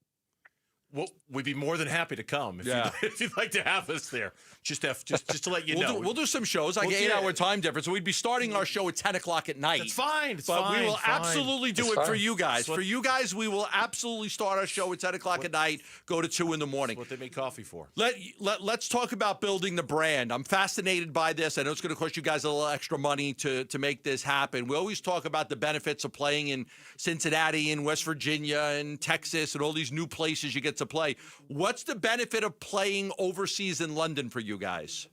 Well, we'd be more than happy to come if you'd like to have us there. Just to let you know. We'll do some shows. Like 8-hour time difference. So we'd be starting our show at 10 o'clock at night. It's fine. But we will absolutely do it for you guys. For you guys, we will absolutely start our show at 10 o'clock at night, go to 2 in the morning. That's what they make coffee for. Let's talk about building the brand. I'm fascinated by this. I know it's going to cost you guys a little extra money to make this happen. We always talk about the benefits of playing in Cincinnati and West Virginia and Texas and all these new places you get to play. What's the benefit of playing overseas in London for you guys?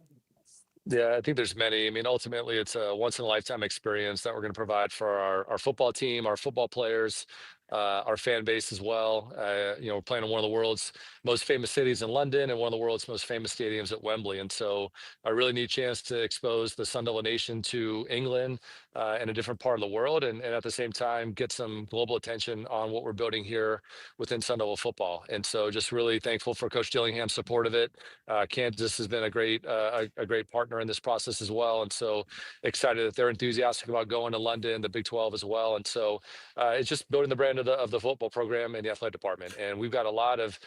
Yeah, I think there's many. I mean, ultimately, it's a once-in-a-lifetime experience that we're going to provide for our football team, our football players, our fan base as well. We're playing in one of the world's most famous cities in London and one of the world's most famous stadiums at Wembley. And so I really need a chance to expose the Sun Devil Nation to England and a different part of the world. And at the same time, get some global attention on what we're building here within Sun Devil football. And so just really thankful for Coach Dillingham's support of it. Kansas has been a great partner in this process as well. And so excited that they're enthusiastic about going to London, the Big 12 as well. And so it's just building the brand end of the football program and the athletic department. And we've got a lot of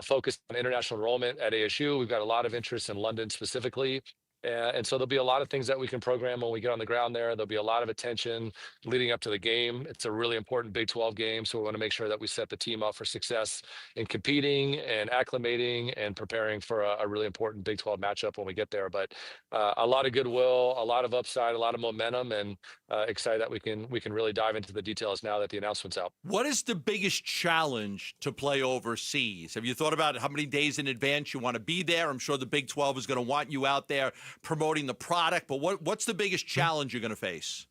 focus on international enrollment at ASU. We've got a lot of interest in London specifically. And so there'll be a lot of things that we can program when we get on the ground there. There'll be a lot of attention leading up to the game. It's a really important Big 12 game, so we want to make sure that we set the team up for success in competing and acclimating and preparing for a really important Big 12 matchup when we get there. But a lot of goodwill, a lot of upside, a lot of momentum, and excited that we can really dive into the details now that the announcement's out. What is the biggest challenge to play overseas? Have you thought about how many days in advance you want to be there? I'm sure the Big 12 is going to want you out there promoting the product, but what's the biggest challenge you're going to face?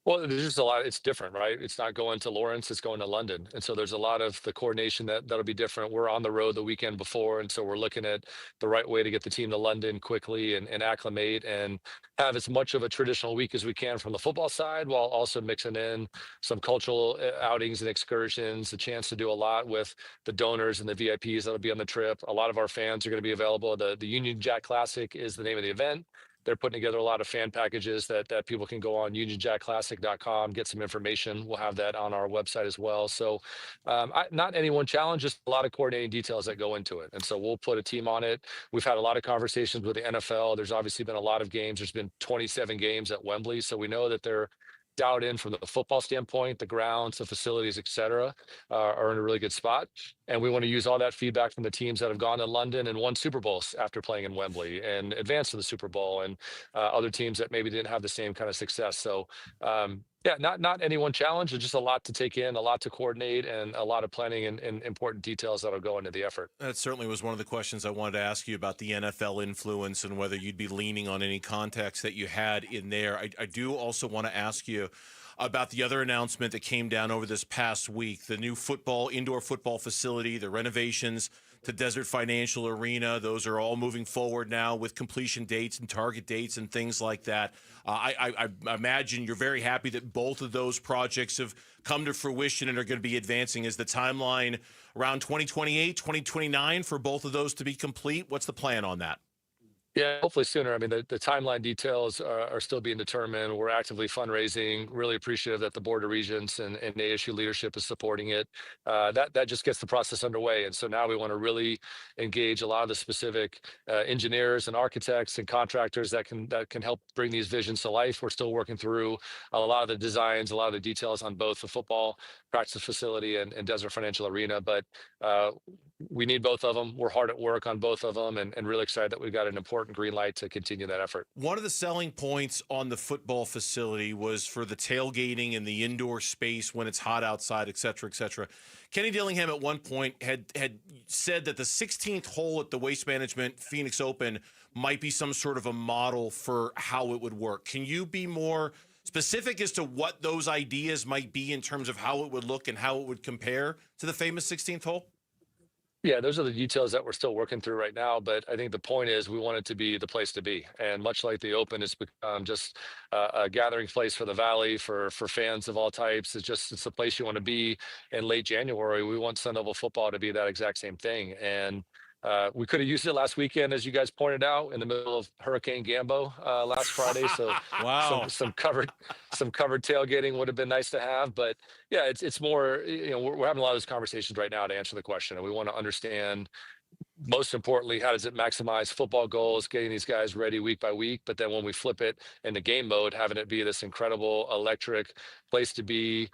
Well, there's just a lot. It's different, right? It's not going to Lawrence, it's going to London. And so there's a lot of the coordination that'll be different. We're on the road the weekend before. And so we're looking at the right way to get the team to London quickly and acclimate and have as much of a traditional week as we can from the football side, while also mixing in some cultural outings and excursions, a chance to do a lot with the donors and the VIPs that'll be on the trip. A lot of our fans are going to be available. The Union Jack Classic is the name of the event. They're putting together a lot of fan packages that people can go on unionjackclassic.com, get some information. We'll have that on our website as well. So not any one challenge, just a lot of coordinating details that go into it. And so we'll put a team on it. We've had a lot of conversations with the NFL. There's obviously been a lot of games. There's been 27 games at Wembley. So we know that they're dialed in from the football standpoint, the grounds, the facilities, et cetera, are in a really good spot. And we want to use all that feedback from the teams that have gone to London and won Super Bowls after playing in Wembley and advanced to the Super Bowl, and other teams that maybe didn't have the same kind of success. So yeah, not any one challenge. There's just a lot to take in, a lot to coordinate, and a lot of planning and important details that'll go into the effort. That certainly was one of the questions I wanted to ask you about the NFL influence and whether you'd be leaning on any context that you had in there. I do also want to ask you about the other announcement that came down over this past week, the new indoor football facility, the renovations to Desert Financial Arena. Those are all moving forward now with completion dates and target dates and things like that. I imagine you're very happy that both of those projects have come to fruition and are going to be advancing. Is the timeline around 2028, 2029 for both of those to be complete? What's the plan on that? Yeah, hopefully sooner. I mean, the timeline details are still being determined. We're actively fundraising. Really appreciative that the Board of Regents and ASU leadership is supporting it. That just gets the process underway. And so now we want to really engage a lot of the specific engineers and architects and contractors that can help bring these visions to life. We're still working through a lot of the designs, a lot of the details on both the football practice facility and Desert Financial Arena. But we need both of them. We're hard at work on both of them, and really excited that we've got an important green light to continue that effort. One of the selling points on the football facility was for the tailgating and the indoor space when it's hot outside, et cetera, et cetera. Kenny Dillingham at one point had said that the 16th hole at the Waste Management Phoenix Open might be some sort of a model for how it would work. Can you be more specific as to what those ideas might be in terms of how it would look and how it would compare to the famous 16th hole? Yeah, those are the details that we're still working through right now. But I think the point is we want it to be the place to be. And much like the Open, it's become just a gathering place for the Valley, for fans of all types. It's the place you want to be. In late January, we want Sun Devil football to be that exact same thing. And we could have used it last weekend, as you guys pointed out, in the middle of Hurricane Gambo last Friday. So wow, some covered tailgating would have been nice to have. But yeah, it's more, we're having a lot of those conversations right now to answer the question, and we want to understand, most importantly, how does it maximize football goals, getting these guys ready week by week? But then when we flip it into game mode, having it be this incredible electric place to be,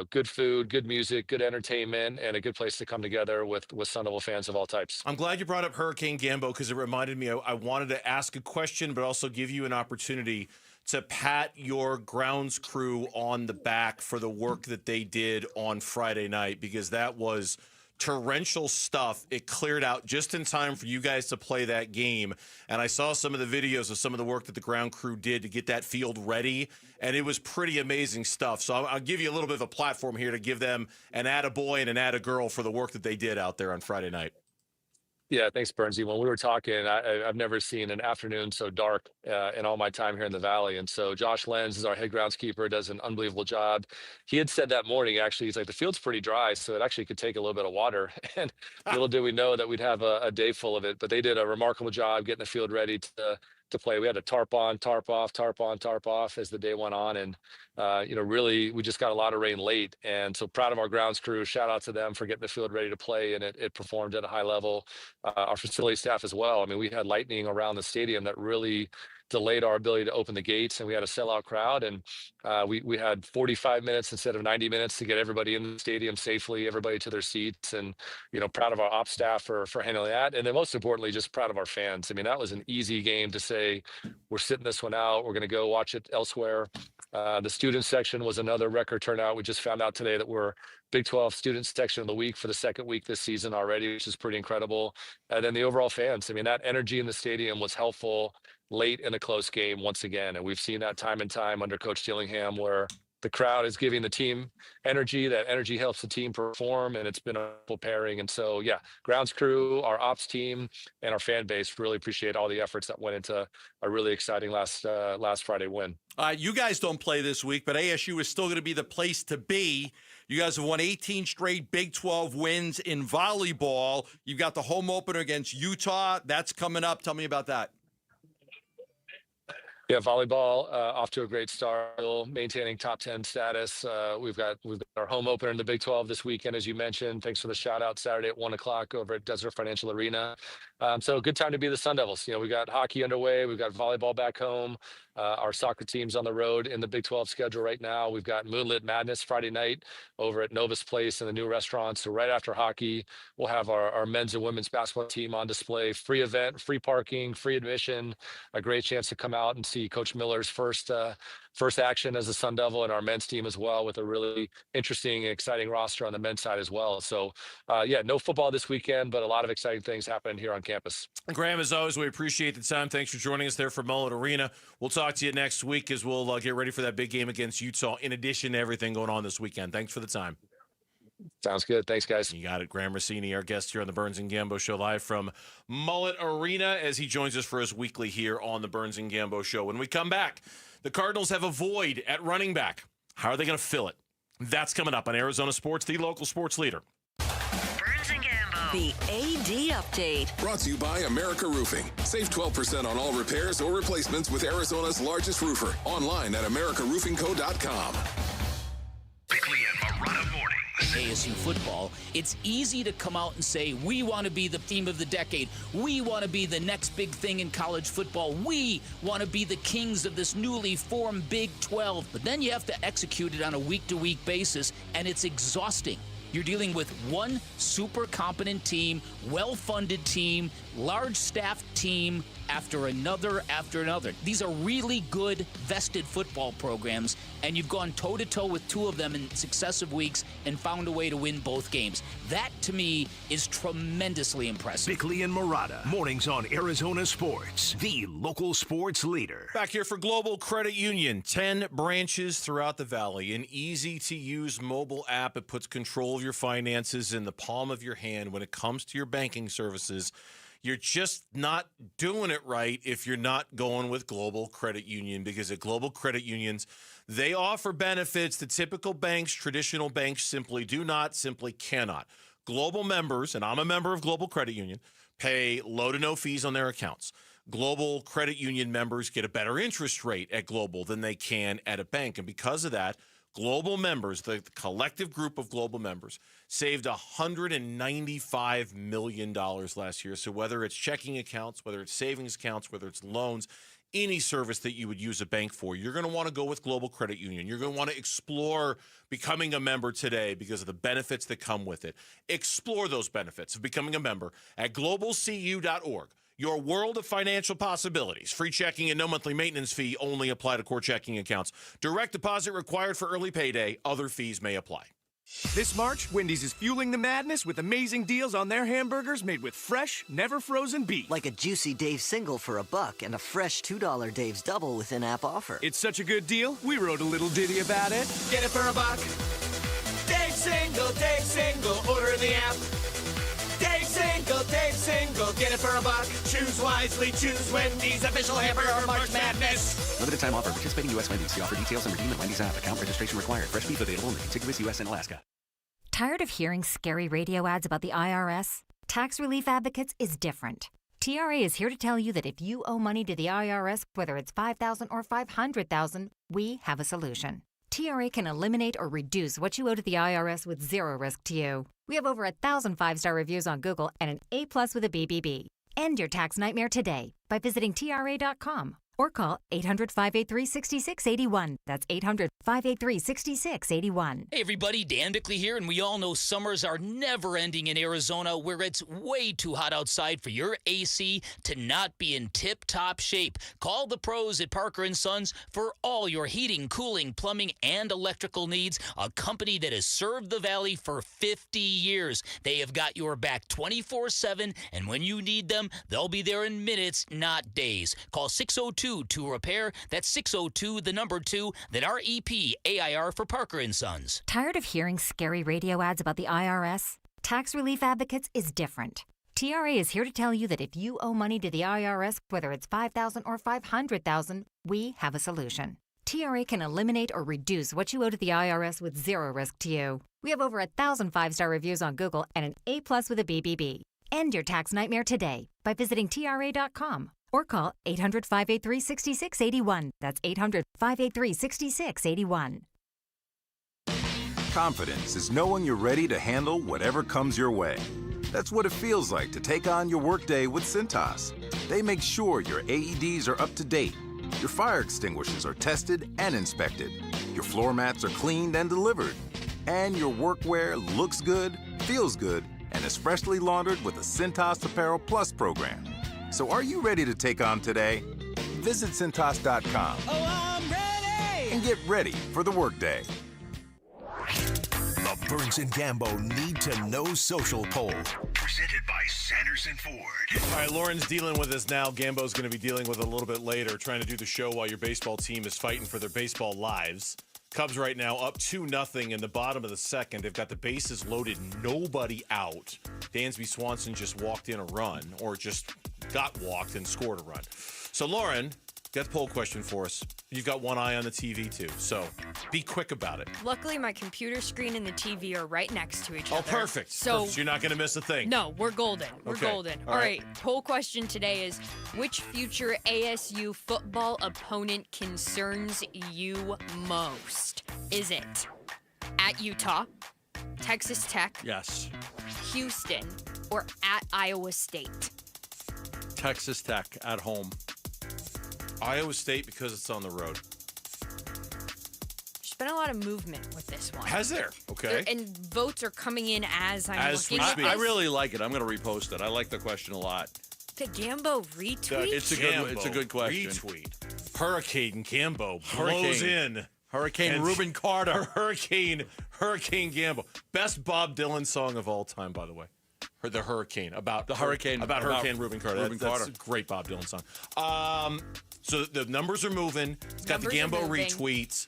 good food, good music, good entertainment, and a good place to come together with Sun Devil fans of all types. I'm glad you brought up Hurricane Gambo because it reminded me I wanted to ask a question, but also give you an opportunity to pat your grounds crew on the back for the work that they did on Friday night, because that was torrential stuff. It cleared out just in time for you guys to play that game. And I saw some of the videos of some of the work that the ground crew did to get that field ready, and it was pretty amazing stuff. So I'll give you a little bit of a platform here to give them an attaboy and an attagirl for the work that they did out there on Friday night. Yeah, thanks, Bernsey. When we were talking, I've never seen an afternoon so dark in all my time here in the Valley. And so Josh Lenz is our head groundskeeper, does an unbelievable job. He had said that morning, actually, he's like, the field's pretty dry, so it actually could take a little bit of water. And little did we know that we'd have a day full of it. But they did a remarkable job getting the field ready to to play. We had to tarp on, tarp off as the day went on. And, really, we just got a lot of rain late. And so proud of our grounds crew. Shout out to them for getting the field ready to play. And it performed at a high level. Our facility staff as well. I mean, we had lightning around the stadium that really delayed our ability to open the gates, and we had a sellout crowd, and we had 45 minutes instead of 90 minutes to get everybody in the stadium safely, everybody to their seats. And proud of our ops staff for handling that, and then most importantly, just proud of our fans. I mean, that was an easy game to say we're sitting this one out, we're going to go watch it elsewhere. The student section was another record turnout. We just found out today that we're Big 12 student section of the week for the second week this season already, which is pretty incredible. And then the overall fans, I mean, that energy in the stadium was helpful late in a close game once again. And we've seen that time and time under Coach Dillingham, where the crowd is giving the team energy. That energy helps the team perform, and it's been a full pairing. And so, yeah, grounds crew, our ops team, and our fan base really appreciate all the efforts that went into a really exciting last Friday win. You guys don't play this week, but ASU is still going to be the place to be. You guys have won 18 straight Big 12 wins in volleyball. You've got the home opener against Utah. That's coming up. Tell me about that. Yeah, volleyball off to a great start, maintaining top 10 status. We've got our home opener in the Big 12 this weekend, as you mentioned. Thanks for the shout out Saturday at 1:00 over at Desert Financial Arena. So good time to be the Sun Devils. We got hockey underway. We've got volleyball back home. Our soccer team's on the road in the Big 12 schedule right now. We've got Moonlit Madness Friday night over at Novus Place in the new restaurant. So right after hockey, we'll have our men's and women's basketball team on display. Free event, free parking, free admission. A great chance to come out and see Coach Miller's first action as a Sun Devil, and our men's team as well, with a really interesting and exciting roster on the men's side as well. So, no football this weekend, but a lot of exciting things happening here on campus. Graham, as always, we appreciate the time. Thanks for joining us there for Mullet Arena. We'll talk to you next week as we'll get ready for that big game against Utah, in addition to everything going on this weekend. Thanks for the time. Sounds good. Thanks, guys. You got it. Graham Rossini, our guest here on the Burns and Gambo Show, live from Mullet Arena, as he joins us for his weekly here on the Burns and Gambo Show. When we come back, the Cardinals have a void at running back. How are they going to fill it? That's coming up on Arizona Sports, the local sports leader. Burns and Gambo. The AD Update. Brought to you by America Roofing. Save 12% on all repairs or replacements with Arizona's largest roofer. Online at AmericaRoofingCo.com. Bickley and Marana morning. ASU football, it's easy to come out and say, we want to be the team of the decade. We want to be the next big thing in college football. We want to be the kings of this newly formed Big 12. But then you have to execute it on a week-to-week basis, and it's exhausting. You're dealing with one super competent team, well-funded team, large staff team, after another. These are really good vested football programs, and you've gone toe-to-toe with two of them in successive weeks and found a way to win both games. That, to me, is tremendously impressive. Bickley and Murata, mornings on Arizona Sports, the local sports leader. Back here for Global Credit Union. 10 branches throughout the valley. An easy-to-use mobile app. It puts control of your finances in the palm of your hand when it comes to your banking services. You're just not doing it right if you're not going with Global Credit Union, because at Global Credit Unions, they offer benefits that typical banks, traditional banks, simply cannot. Global members, and I'm a member of Global Credit Union, pay low to no fees on their accounts. Global Credit Union members get a better interest rate at Global than they can at a bank. And because of that, Global members, the collective group of Global members, saved $195 million last year. So whether it's checking accounts, whether it's savings accounts, whether it's loans, any service that you would use a bank for, you're going to want to go with Global Credit Union. You're going to want to explore becoming a member today because of the benefits that come with it. Explore those benefits of becoming a member at globalcu.org. Your world of financial possibilities. Free checking and no monthly maintenance fee only apply to core checking accounts. Direct deposit required for early payday. Other fees may apply. This March, Wendy's is fueling the madness with amazing deals on their hamburgers made with fresh, never frozen beef. Like a juicy Dave's single for $1 and a fresh $2 Dave's double with in-app offer. It's such a good deal, we wrote a little ditty about it. Get it for $1. Dave's single, order in the app. Dave's single, get it for $1. Choose wisely, choose Wendy's, official hamburger March Madness. Limited time offer. Participating U.S. Wendy's. See offer details and redeem at Wendy's app. Account registration required. Fresh beef available in the contiguous U.S. and Alaska. Tired of hearing scary radio ads about the IRS? Tax Relief Advocates is different. TRA is here to tell you that if you owe money to the IRS, whether it's $5,000 or $500,000, we have a solution. TRA can eliminate or reduce what you owe to the IRS with zero risk to you. We have over 1,000 5-star reviews on Google and an A+ with a BBB. End your tax nightmare today by visiting TRA.com or call 800-583-6681. That's 800-583-6681. Hey everybody, Dan Bickley here, and we all know summers are never ending in Arizona, where it's way too hot outside for your AC to not be in tip-top shape. Call the pros at Parker & Sons for all your heating, cooling, plumbing, and electrical needs, a company that has served the Valley for 50 years. They have got your back 24/7, and when you need them, they'll be there in minutes, not days. Call 602-2-REPAIR. That's 602-2, then REP-AIR for Parker & Sons. Tired of hearing scary radio ads about the IRS? Tax Relief Advocates is different. TRA is here to tell you that if you owe money to the IRS, whether it's $5,000 or $500,000, we have a solution. TRA can eliminate or reduce what you owe to the IRS with zero risk to you. We have over 1,000 5-star reviews on Google and an A+ with a BBB. End your tax nightmare today by visiting TRA.com or call 800-583-6681. That's 800-583-6681. Confidence is knowing you're ready to handle whatever comes your way. That's what it feels like to take on your workday with Cintas. They make sure your AEDs are up to date, your fire extinguishers are tested and inspected, your floor mats are cleaned and delivered, and your workwear looks good, feels good, and is freshly laundered with the Cintas Apparel Plus program. So are you ready to take on today? Visit Cintas.com. Oh, I'm ready! And get ready for the workday. The Burns and Gambo Need to Know Social Poll. Presented by Sanderson Ford. All right, Lauren's dealing with this now. Gambo's going to be dealing with it a little bit later, trying to do the show while your baseball team is fighting for their baseball lives. Cubs right now up 2-0 in the bottom of the second. They've got the bases loaded, nobody out. Dansby Swanson just walked in a run, or just got walked and scored a run. So, Lauren, got the poll question for us. You've got one eye on the TV, too, so be quick about it. Luckily, my computer screen and the TV are right next to each other. Oh, perfect. So Perfect. You're not going to miss a thing. No, we're golden. We're Okay. golden. All All right. right. Poll question today is, which future ASU football opponent concerns you most? Is it at Utah, Texas Tech, Yes. Houston, or at Iowa State? Texas Tech at home. Iowa State because it's on the road. There's been a lot of movement with this one. Has there? Okay. And votes are coming in as I'm As looking at this. I really like it. I'm going to repost it. I like the question a lot. The Gambo retweet? It's a good question. Retweet. Hurricane Gambo blows Hurricane. in. Hurricane Reuben Carter. Hurricane Gambo. Best Bob Dylan song of all time, by the way. Or the Hurricane. About Hurricane Reuben Carter. Reuben Carter. That's a great Bob Dylan song. So the numbers are moving. It's got Numbers the are Gambo moving. retweets.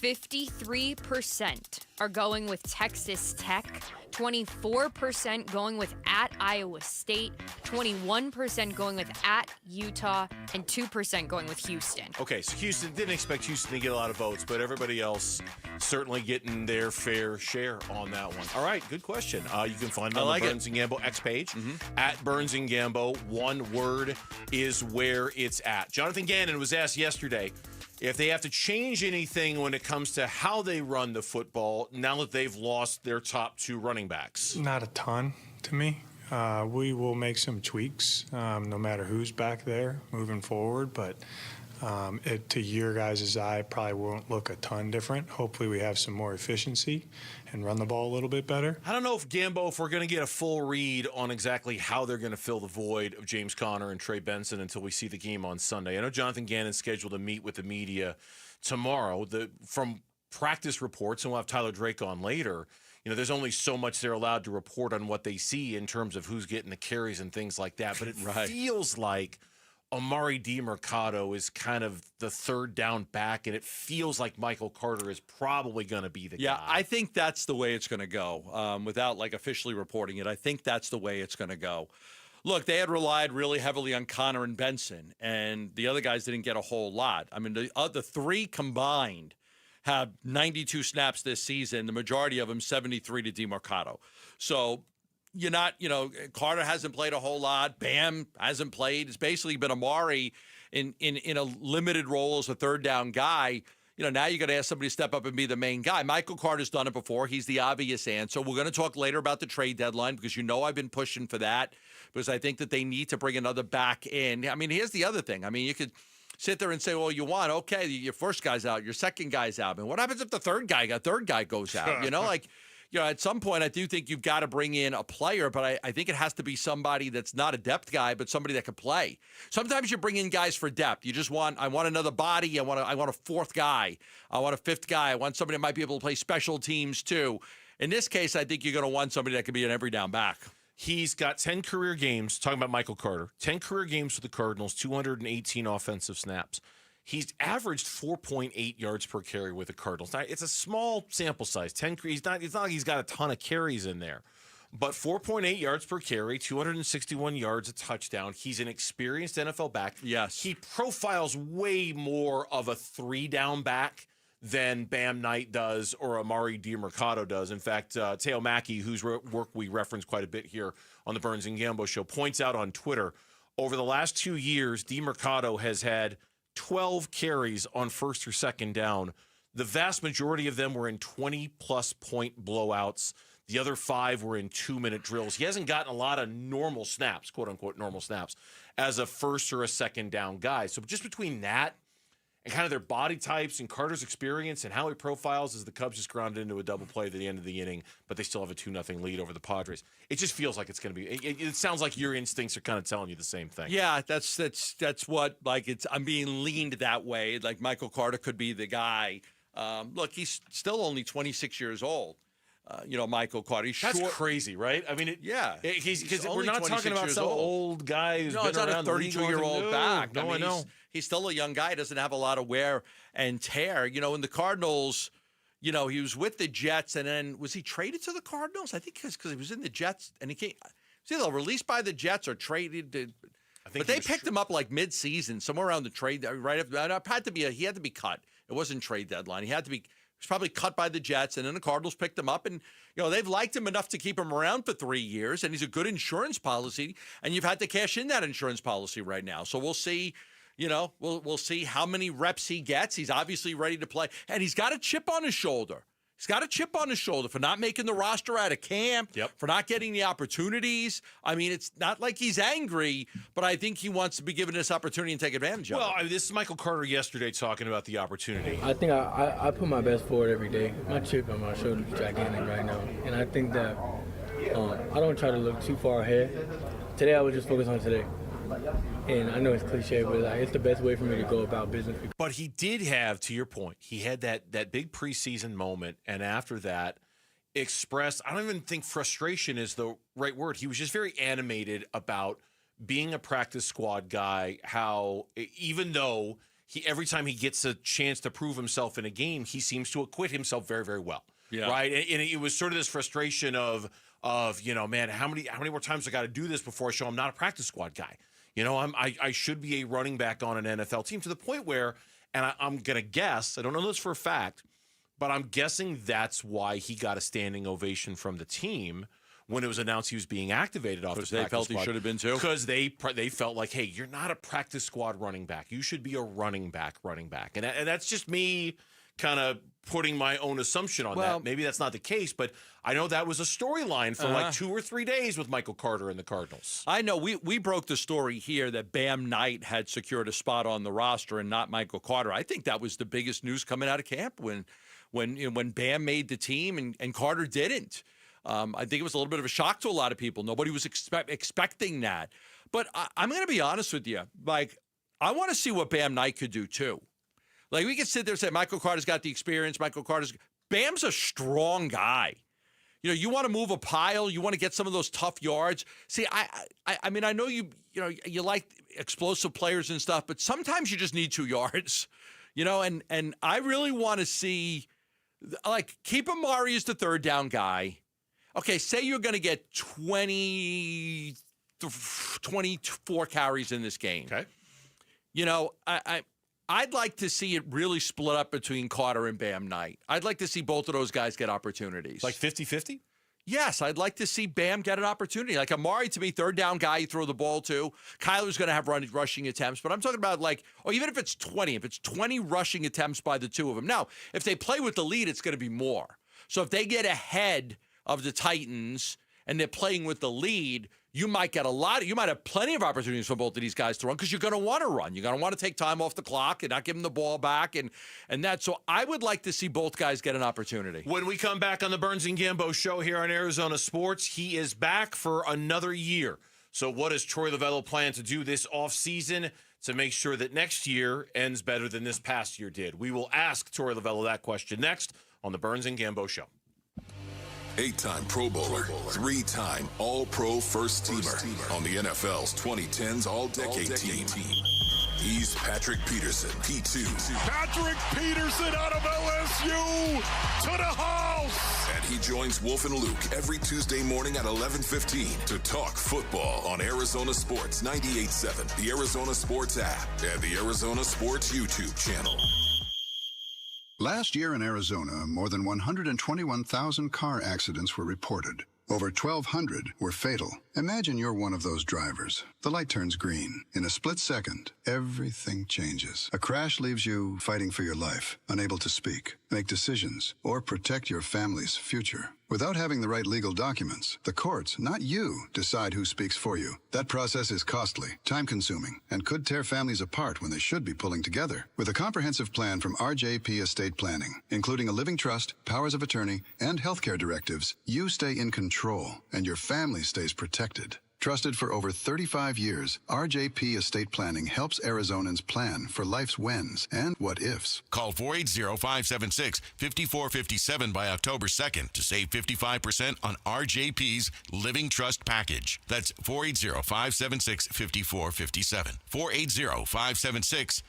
53% are going with Texas Tech, 24% going with at Iowa State, 21% going with at Utah, and 2% going with Houston. Okay, so Houston, didn't expect Houston to get a lot of votes, but everybody else certainly getting their fair share on that one. All right, good question. You can find it on the Burns and Gambo X page. At Burns and Gambo, one word is where it's at. Jonathan Gannon was asked yesterday if they have to change anything when it comes to how they run the football now that they've lost their top two running backs. Not a ton to me. We will make some tweaks no matter who's back there moving forward, but to your guys' eye, probably won't look a ton different. Hopefully we have some more efficiency and run the ball a little bit better. I don't know if Gambo, if we're going to get a full read on exactly how they're going to fill the void of James Conner and Trey Benson until we see the game on Sunday. I know Jonathan Gannon's scheduled to meet with the media tomorrow. From practice reports, and we'll have Tyler Drake on later, there's only so much they're allowed to report on what they see in terms of who's getting the carries and things like that. But it feels like Amari DiMercado is kind of the third down back, and it feels like Michael Carter is probably going to be the guy. Yeah, I think that's the way it's going to go. Without officially reporting it, I think that's the way it's going to go. Look, they had relied really heavily on Conner and Benson, and the other guys didn't get a whole lot. I mean, the three combined have 92 snaps this season, the majority of them 73 to DiMercado. So you're not, Carter hasn't played a whole lot. Bam hasn't played. It's basically been Amari in a limited role as a third down guy. Now you got to ask somebody to step up and be the main guy. Michael Carter's done it before. He's the obvious answer. We're going to talk later about the trade deadline because I've been pushing for that because I think that they need to bring another back in. I mean, here's the other thing. I mean, you could sit there and say, well, okay, your first guy's out, your second guy's out. And what happens if the third guy goes out? At some point, I do think you've got to bring in a player, but I think it has to be somebody that's not a depth guy, but somebody that can play. Sometimes you bring in guys for depth. I want another body. I want a fourth guy. I want a fifth guy. I want somebody that might be able to play special teams too. In this case, I think you're going to want somebody that can be an every down back. He's got 10 career games, talking about Michael Carter, 10 career games for the Cardinals, 218 offensive snaps. He's averaged 4.8 yards per carry with the Cardinals. Now, it's a small sample size. It's not like he's got a ton of carries in there. But 4.8 yards per carry, 261 yards, a touchdown. He's an experienced NFL back. Yes. He profiles way more of a three-down back than Bam Knight does or Amari DiMercato does. In fact, Teo Mackey, whose work we reference quite a bit here on the Burns and Gambo show, points out on Twitter, over the last 2 years, DiMercato has had 12 carries on first or second down. The vast majority of them were in 20-plus point blowouts. The other 5 were in 2-minute drills. He hasn't gotten a lot of normal snaps, quote-unquote normal snaps, as a first or a second down guy. So just between that and kind of their body types and Carter's experience and how he profiles as the Cubs just grounded into a double play at the end of the inning, but they still have a 2-0 lead over the Padres. It just feels like it's going to be. It sounds like your instincts are kind of telling you the same thing. Yeah, that's what I'm being leaned that way. Like Michael Carter could be the guy. Look, he's still only 26 years old. Michael Carter. That's crazy, right? I mean, because we're not talking about some old guy who's been around the league. 32-year-old back. No, I know. He's still a young guy. He doesn't have a lot of wear and tear. In the Cardinals, he was with the Jets, and then was he traded to the Cardinals? I think because he was in the Jets, and he came. Was either released by the Jets or traded. But they picked him up like mid-season, somewhere around the trade. Right after, he had to be cut. It wasn't trade deadline. He was probably cut by the Jets, and then the Cardinals picked him up, and they've liked him enough to keep him around for 3 years, and he's a good insurance policy, and you've had to cash in that insurance policy right now. So we'll see. We'll see how many reps he gets. He's obviously ready to play, and he's got a chip on his shoulder. He's got a chip on his shoulder for not making the roster out of camp, for not getting the opportunities. I mean, it's not like he's angry, but I think he wants to be given this opportunity and take advantage of it. Well, this is Michael Carter yesterday talking about the opportunity. I think I put my best forward every day. My chip on my shoulder is gigantic right now, and I think that I don't try to look too far ahead. Today, I was just focused on today. And I know it's cliche, but it's the best way for me to go about business. But he did have, to your point, he had that big preseason moment, and after that, expressed, I don't even think frustration is the right word. He was just very animated about being a practice squad guy, how even though every time he gets a chance to prove himself in a game, he seems to acquit himself very, very well. Yeah. Right? And it was sort of this frustration of man, how many more times I got to do this before I show I'm not a practice squad guy? I should be a running back on an NFL team, to the point where, and I'm going to guess, I don't know this for a fact, but I'm guessing that's why he got a standing ovation from the team when it was announced he was being activated off the practice squad. Because they felt he should have been too? Because they felt like, hey, you're not a practice squad running back. You should be a running back. And that's just me kind of putting my own assumption on that. Maybe that's not the case, but I know that was a storyline for like 2 or 3 days with Michael Carter and the Cardinals. I know we broke the story here that Bam Knight had secured a spot on the roster and not Michael Carter. I think that was the biggest news coming out of camp when Bam made the team and Carter didn't. I think it was a little bit of a shock to a lot of people. Nobody was expecting that. But I'm going to be honest with you. Like, I want to see what Bam Knight could do too. Like, we could sit there and say, Michael Carter's got the experience. Bam's a strong guy. You want to move a pile. You want to get some of those tough yards. See, I mean, I know you like explosive players and stuff, but sometimes you just need 2 yards, and I really want to see, like, keep Amari as the third down guy. Okay, say you're going to get 24 carries in this game. Okay. I'd like to see it really split up between Carter and Bam Knight. I'd like to see both of those guys get opportunities. Like 50-50? yes, I'd like to see Bam get an opportunity. Like Amari, to me, third down guy you throw the ball to. Kyler's going to have rushing attempts, but I'm talking about or even if it's 20 rushing attempts by the two of them. Now, if they play with the lead, it's going to be more. So if they get ahead of the Titans and they're playing with the lead, you might have plenty of opportunities for both of these guys to run because you're going to want to run. You're going to want to take time off the clock and not give them the ball back and that. So I would like to see both guys get an opportunity. When we come back on the Burns and Gambo show here on Arizona Sports, he is back for another year. So what does Troy Lavello plan to do this offseason to make sure that next year ends better than this past year did? We will ask Troy Lavello that question next on the Burns and Gambo show. 8-time Pro Bowler, 3-time All-Pro First Teamer on the NFL's 2010s All-Decade Team. He's Patrick Peterson, P2. Patrick Peterson out of LSU to the house. And he joins Wolf and Luke every Tuesday morning at 11:15 to talk football on Arizona Sports 98.7, the Arizona Sports app, and the Arizona Sports YouTube channel. Last year in Arizona, more than 121,000 car accidents were reported. Over 1,200 were fatal. Imagine you're one of those drivers. The light turns green. In a split second, everything changes. A crash leaves you fighting for your life, unable to speak, make decisions, or protect your family's future. Without having the right legal documents, the courts, not you, decide who speaks for you. That process is costly, time-consuming, and could tear families apart when they should be pulling together. With a comprehensive plan from RJP Estate Planning, including a living trust, powers of attorney, and healthcare directives, you stay in control, and your family stays protected. Trusted for over 35 years, RJP Estate Planning helps Arizonans plan for life's whens and what-ifs. Call 480-576-5457 by October 2nd to save 55% on RJP's Living Trust Package. That's 480-576-5457. 480-576-5457.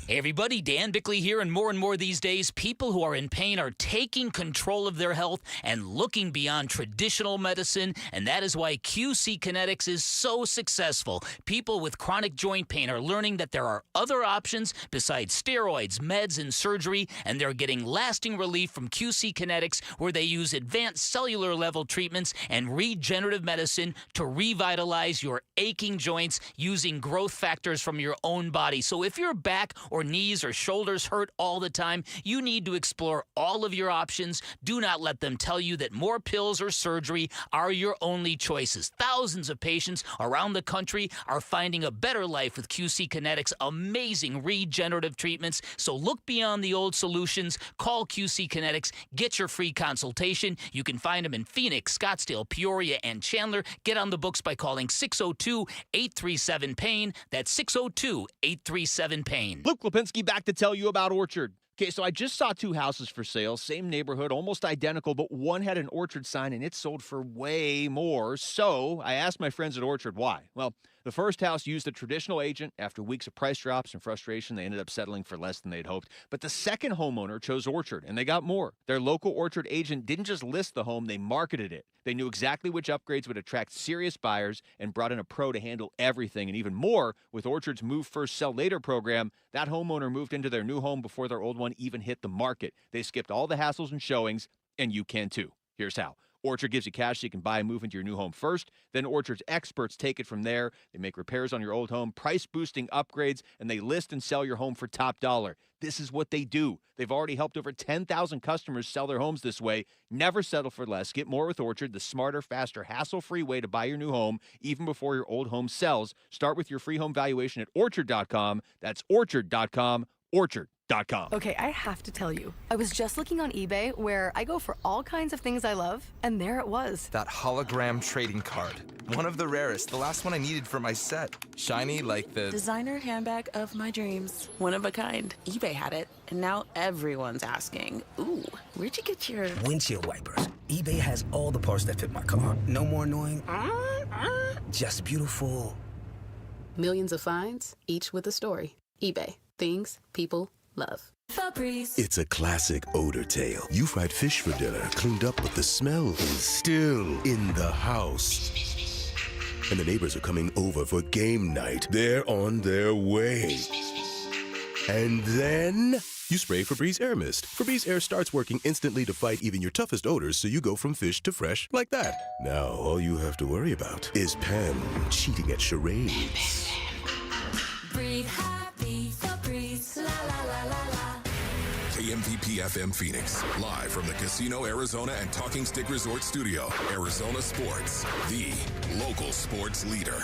Hey everybody, Dan Bickley here, and more these days, people who are in pain are taking control of their health and looking beyond traditional medicine, and that is why QC Kinetics is so successful. People with chronic joint pain are learning that there are other options besides steroids, meds, and surgery, and they're getting lasting relief from QC Kinetics, where they use advanced cellular level treatments and regenerative medicine to revitalize your aching joints using growth factors from your own body. So if your back or knees or shoulders hurt all the time, you need to explore all of your options. Do not let them tell you that more pills or surgery are your only choices. Thousands of patients around the country are finding a better life with QC Kinetics' amazing regenerative treatments. So look beyond the old solutions. Call QC Kinetics. Get your free consultation. You can find them in Phoenix, Scottsdale, Peoria, and Chandler. Get on the books by calling 602-837-PAIN. That's 602-837-PAIN. Luke Lipinski back to tell you about Orchard. Okay, so I just saw two houses for sale, same neighborhood, almost identical, but one had an Orchard sign and it sold for way more. So I asked my friends at Orchard why. Well, the first house used a traditional agent. After weeks of price drops and frustration, they ended up settling for less than they'd hoped. But the second homeowner chose Orchard, and they got more. Their local Orchard agent didn't just list the home, they marketed it. They knew exactly which upgrades would attract serious buyers and brought in a pro to handle everything. And even more, with Orchard's Move First, Sell Later program, that homeowner moved into their new home before their old one even hit the market. They skipped all the hassles and showings, and you can too. Here's how. Orchard gives you cash so you can buy and move into your new home first. Then Orchard's experts take it from there. They make repairs on your old home, price-boosting upgrades, and they list and sell your home for top dollar. This is what they do. They've already helped over 10,000 customers sell their homes this way. Never settle for less. Get more with Orchard, the smarter, faster, hassle-free way to buy your new home, even before your old home sells. Start with your free home valuation at Orchard.com. That's Orchard.com. Orchard.com. Okay, I have to tell you, I was just looking on eBay where I go for all kinds of things I love, and there it was. That hologram trading card. One of the rarest, the last one I needed for my set. Shiny like the designer handbag of my dreams. One of a kind. eBay had it, and now everyone's asking, ooh, where'd you get your windshield wipers? eBay has all the parts that fit my car. No more annoying, just beautiful. Millions of finds, each with a story. eBay. Things people love. Febreze. It's a classic odor tale. You fried fish for dinner, cleaned up, but the smell is still in the house. And the neighbors are coming over for game night. They're on their way. And then You spray Febreze Air Mist. Febreze Air starts working instantly to fight even your toughest odors, so you go from fish to fresh like that. Now, all you have to worry about is Pam cheating at charades. Breathe happy, Febreze, la la la la la. KMVP FM Phoenix, live from the Casino Arizona and Talking Stick Resort Studio. Arizona Sports, the local sports leader.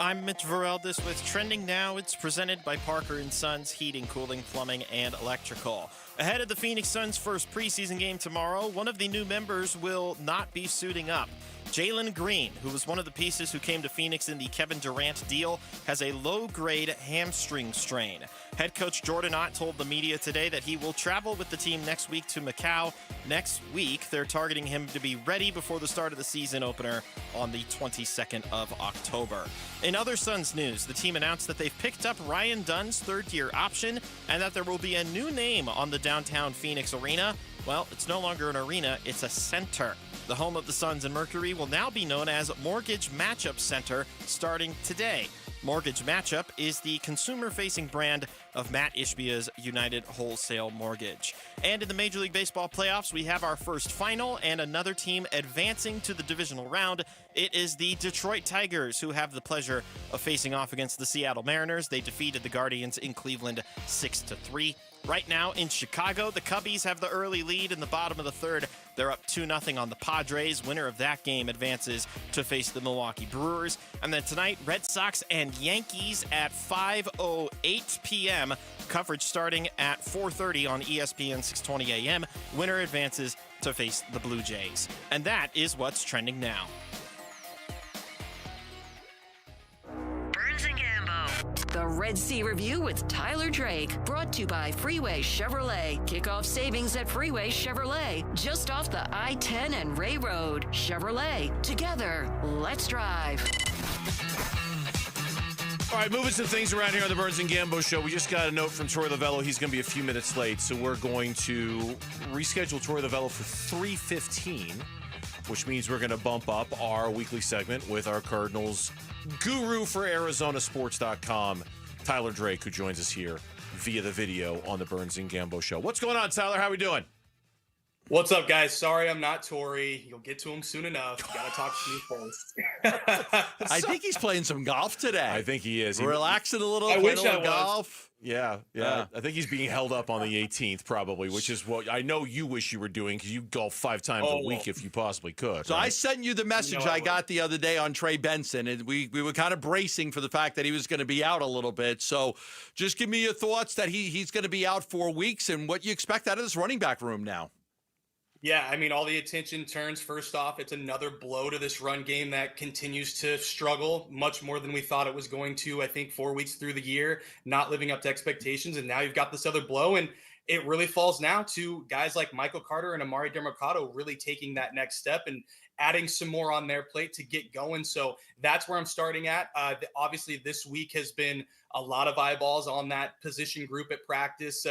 I'm Mitch Vareldis with Trending Now. It's presented by Parker & Sons Heating, Cooling, Plumbing, and Electrical. Ahead of the Phoenix Suns' first preseason game tomorrow, one of the new members will not be suiting up. Jalen Green, who was one of the pieces who came to Phoenix in the Kevin Durant deal, has a low-grade hamstring strain. Head coach Jordan Ott told the media today that he will travel with the team next week to Macau. Next week, they're targeting him to be ready before the start of the season opener on the 22nd of October. In other Suns news, the team announced that they've picked up Ryan Dunn's third-year option and that there will be a new name on the downtown Phoenix arena. Well, it's no longer an arena, it's a center. The home of the Suns and Mercury will now be known as Mortgage Matchup Center starting today. Mortgage Matchup is the consumer-facing brand of Matt Ishbia's United Wholesale Mortgage. And in the Major League Baseball playoffs, we have our first final and another team advancing to the divisional round. It is the Detroit Tigers who have the pleasure of facing off against the Seattle Mariners. They defeated the Guardians in Cleveland 6-3. Right now in Chicago, the Cubbies have the early lead in the bottom of the third. They're up 2-0 on the Padres. Winner of that game advances to face the Milwaukee Brewers. And then tonight, Red Sox and Yankees at 5:08 p.m. Coverage starting at 4:30 on ESPN 620 a.m. Winner advances to face the Blue Jays. And that is what's trending now. The Red Sea Review with Tyler Drake, brought to you by Freeway Chevrolet. Kickoff savings at Freeway Chevrolet, just off the I-10 and Ray Road. Chevrolet, together, let's drive. All right, moving some things around here on the Burns and Gambo Show. We just got a note from Troy Lavello. He's going to be a few minutes late, so we're going to reschedule Troy Lavello for 3:15, which means we're going to bump up our weekly segment with our Cardinals guru for ArizonaSports.com, Tyler Drake, who joins us here via the video on the Burns and Gambo Show. What's going on, Tyler? How we doing? What's up, guys? Sorry I'm not Tori. You'll get to him soon enough. Got to talk to me first. I think he's playing some golf today. I think he is. Relaxing a little, I playing wish a little I was. golf. Yeah. I think he's being held up on the 18th, probably, which is what I know you wish you were doing because you golf 5 times a week if you possibly could. So right? I sent you the message I got the other day on Trey Benson, and we were kind of bracing for the fact that he was going to be out a little bit. So just give me your thoughts that he's going to be out 4 weeks and what you expect out of this running back room now. Yeah, I mean, all the attention turns. First off, it's another blow to this run game that continues to struggle much more than we thought it was going to. I think 4 weeks through the year, not living up to expectations. And now you've got this other blow. And it really falls now to guys like Michael Carter and Amari DeMercado really taking that next step and adding some more on their plate to get going. So that's where I'm starting at. Obviously, this week has been a lot of eyeballs on that position group at practice.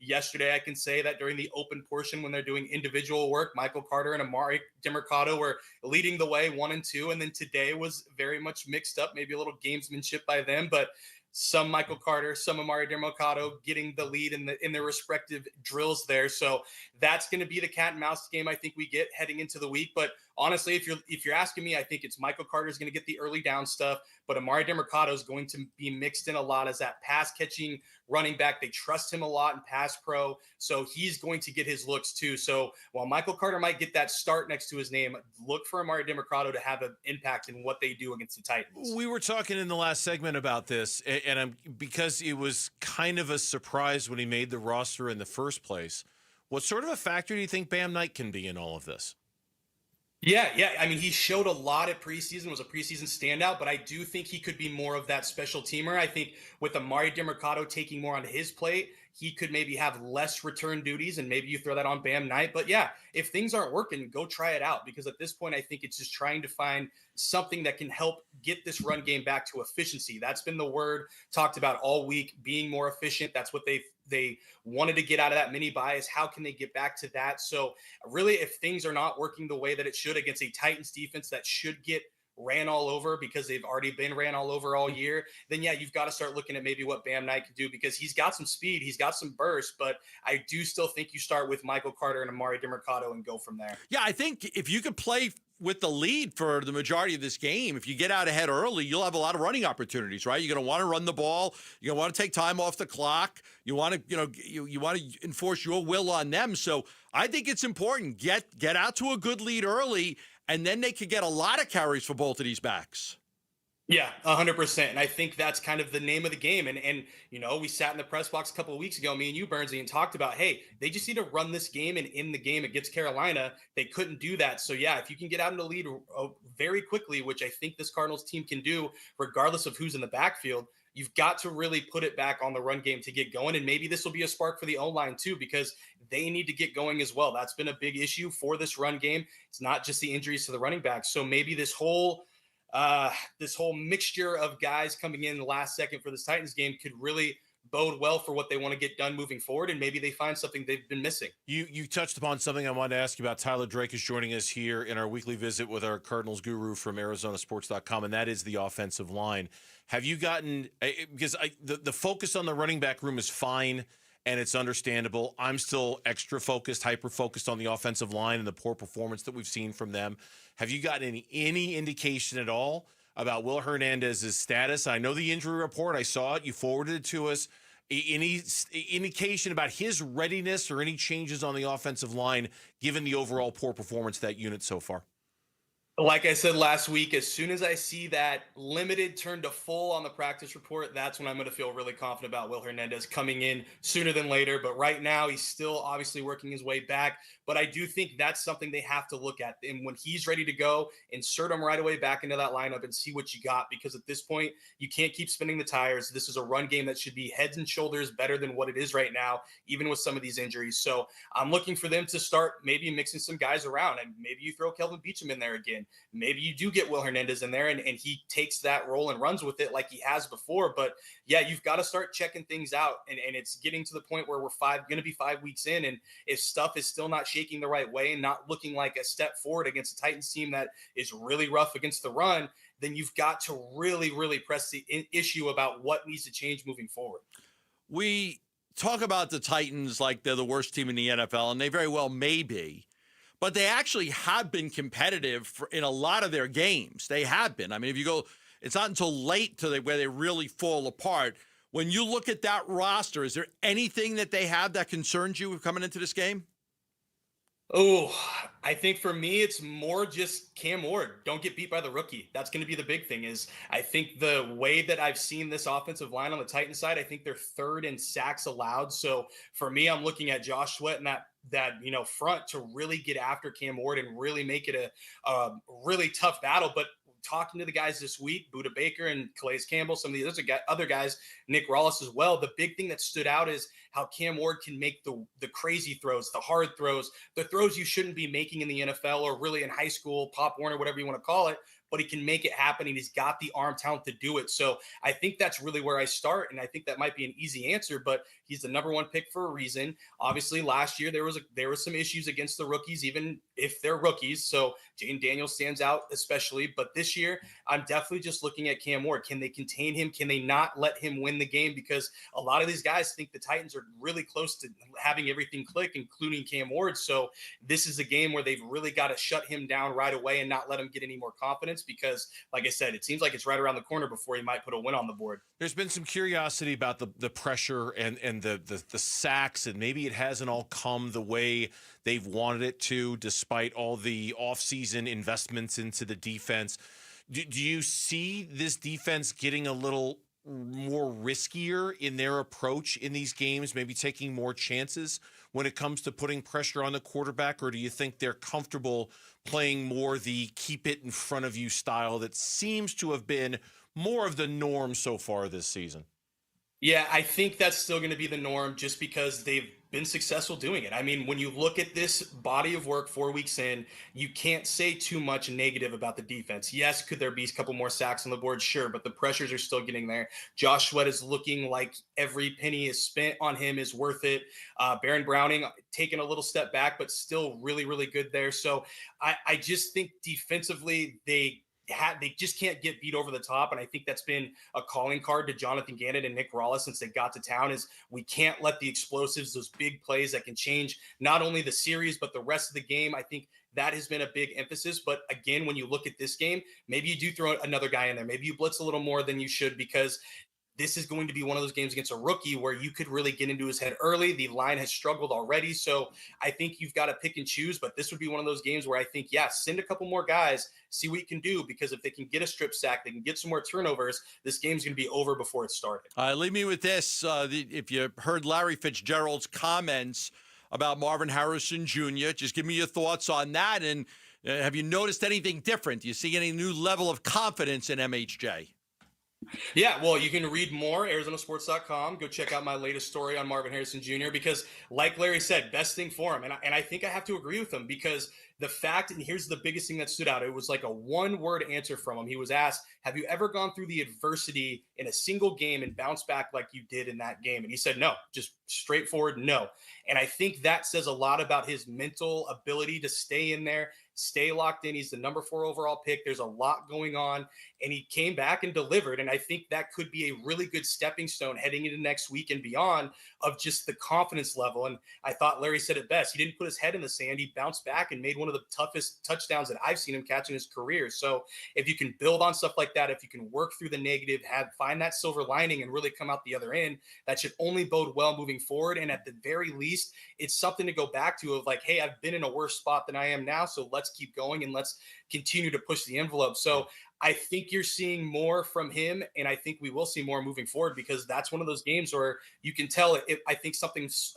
Yesterday, I can say that during the open portion when they're doing individual work, Michael Carter and Amari DeMercado were leading the way 1 and 2. And then today was very much mixed up, maybe a little gamesmanship by them, but some Michael Carter, some Amari DeMercado getting the lead in their respective drills there. So that's going to be the cat and mouse game I think we get heading into the week. But honestly, if you're asking me, I think it's Michael Carter is going to get the early down stuff, but Amari DeMercado is going to be mixed in a lot as that pass catching running back. They trust him a lot in pass pro, so he's going to get his looks too. So while Michael Carter might get that start next to his name, look for Amari DeMercado to have an impact in what they do against the Titans. We were talking in the last segment about this, and because it was kind of a surprise when he made the roster in the first place. What sort of a factor do you think Bam Knight can be in all of this? Yeah. I mean, he showed a lot at preseason, was a preseason standout, but I do think he could be more of that special teamer. I think with Amari DeMercado taking more on his plate, he could maybe have less return duties, and maybe you throw that on Bam Knight. But yeah, if things aren't working, go try it out, because at this point, I think it's just trying to find something that can help get this run game back to efficiency. That's been the word talked about all week, being more efficient. That's what they wanted to get out of that mini bias. How can they get back to that? So really, if things are not working the way that it should against a Titans defense that should get ran all over because they've already been ran all over all year, then yeah, you've got to start looking at maybe what Bam Knight can do, because he's got some speed, he's got some burst, but I do still think you start with Michael Carter and Amari DiMercato and go from there. Yeah, I think if you could play with the lead for the majority of this game, if you get out ahead early, you'll have a lot of running opportunities, right? You're going to want to run the ball. You're going to want to take time off the clock. You want to, you want to enforce your will on them. So I think it's important. Get out to a good lead early, and then they could get a lot of carries for both of these backs. Yeah, 100%. And I think that's kind of the name of the game. And we sat in the press box a couple of weeks ago, me and you, Bernsey, and talked about, hey, they just need to run this game, and in the game against Carolina, they couldn't do that. So yeah, if you can get out in the lead very quickly, which I think this Cardinals team can do, regardless of who's in the backfield, you've got to really put it back on the run game to get going. And maybe this will be a spark for the O-line too, because they need to get going as well. That's been a big issue for this run game. It's not just the injuries to the running backs. So maybe this whole mixture of guys coming in the last second for this Titans game could really bode well for what they want to get done moving forward, and maybe they find something they've been missing. You touched upon something I wanted to ask you about. Tyler Drake is joining us here in our weekly visit with our Cardinals guru from ArizonaSports.com, and that is the offensive line. Have you gotten, because the focus on the running back room is fine, and it's understandable. I'm still extra focused, hyper-focused on the offensive line and the poor performance that we've seen from them. Have you gotten any indication at all about Will Hernandez's status? I know the injury report. I saw it. You forwarded it to us. Any indication about his readiness or any changes on the offensive line, given the overall poor performance of that unit so far? Like I said last week, as soon as I see that limited turn to full on the practice report, that's when I'm going to feel really confident about Will Hernandez coming in sooner than later. But right now, he's still obviously working his way back. But I do think that's something they have to look at. And when he's ready to go, insert him right away back into that lineup and see what you got. Because at this point, you can't keep spinning the tires. This is a run game that should be heads and shoulders better than what it is right now, even with some of these injuries. So I'm looking for them to start maybe mixing some guys around. And maybe you throw Kelvin Beachum in there again. Maybe you do get Will Hernandez in there and he takes that role and runs with it like he has before. But yeah, you've got to start checking things out. And it's getting to the point where we're going to be 5 weeks in. And if stuff is still not shaking the right way and not looking like a step forward against a Titans team that is really rough against the run, then you've got to really, really press the issue about what needs to change moving forward. We talk about the Titans like they're the worst team in the NFL, and they very well may be. But they actually have been competitive in a lot of their games. They have been. I mean, if you go, it's not until late where they really fall apart. When you look at that roster, is there anything that they have that concerns you coming into this game? Oh, I think for me, it's more just Cam Ward. Don't get beat by the rookie. That's going to be the big thing. Is I think the way that I've seen this offensive line on the Titans side, I think they're third in sacks allowed. So for me, I'm looking at Josh Sweat and that front to really get after Cam Ward and really make it a really tough battle. But talking to the guys this week, Budda Baker and Calais Campbell, some of the other guys, Nick Rawlis as well, the big thing that stood out is how Cam Ward can make the crazy throws, the hard throws, the throws you shouldn't be making in the NFL or really in high school, Pop Warner, whatever you want to call it, but he can make it happen and he's got the arm talent to do it. So I think that's really where I start. And I think that might be an easy answer, but he's the number one pick for a reason. Obviously last year there was some issues against the rookies, even if they're rookies. So Jaden Daniels stands out especially, but this year I'm definitely just looking at Cam Ward. Can they contain him? Can they not let him win the game? Because a lot of these guys think the Titans are really close to having everything click, including Cam Ward. So this is a game where they've really got to shut him down right away and not let him get any more confidence, because like I said, it seems like it's right around the corner before he might put a win on the board. There's been some curiosity about the pressure and the sacks, and maybe it hasn't all come the way they've wanted it to, despite all the offseason investments into the defense. Do you see this defense getting a little more riskier in their approach in these games, maybe taking more chances when it comes to putting pressure on the quarterback? Or do you think they're comfortable playing more the keep it in front of you style that seems to have been more of the norm so far this season? Yeah, I think that's still going to be the norm just because they've been successful doing it. I mean, when you look at this body of work 4 weeks in, you can't say too much negative about the defense. Yes, could there be a couple more sacks on the board? Sure, but the pressures are still getting there. Josh Sweat is looking like every penny is spent on him is worth it. Baron Browning taking a little step back, but still really, really good there. So I just think defensively, they they just can't get beat over the top. And I think that's been a calling card to Jonathan Gannon and Nick Rawlis since they got to town, is we can't let the explosives, those big plays that can change not only the series, but the rest of the game. I think that has been a big emphasis. But again, when you look at this game, maybe you do throw another guy in there. Maybe you blitz a little more than you should, because this is going to be one of those games against a rookie where you could really get into his head early. The line has struggled already. So I think you've got to pick and choose, but this would be one of those games where I think, send a couple more guys, see what you can do, because if they can get a strip sack, they can get some more turnovers, this game's going to be over before it started. Leave me with this. If you heard Larry Fitzgerald's comments about Marvin Harrison Jr., just give me your thoughts on that. And have you noticed anything different? Do you see any new level of confidence in MHJ? Yeah, well, you can read more, ArizonaSports.com. Go check out my latest story on Marvin Harrison Jr. because, like Larry said, best thing for him. And I think I have to agree with him, because the fact, and here's the biggest thing that stood out, it was like a one-word answer from him. He was asked, have you ever gone through the adversity in a single game and bounced back like you did in that game? And he said, no, just straightforward, no. And I think that says a lot about his mental ability to stay in there, stay locked in. He's the number 4 overall pick. There's a lot going on, and he came back and delivered. And I think that could be a really good stepping stone heading into next week and beyond, of just the confidence level. And I thought Larry said it best. He didn't put his head in the sand. He bounced back and made one of the toughest touchdowns that I've seen him catch in his career. So if you can build on stuff like that, if you can work through the negative, find that silver lining and really come out the other end, that should only bode well moving forward. And at the very least, it's something to go back to of like, hey, I've been in a worse spot than I am now, so let's keep going and let's continue to push the envelope. So I think you're seeing more from him, and I think we will see more moving forward, because that's one of those games where you can tell I think something's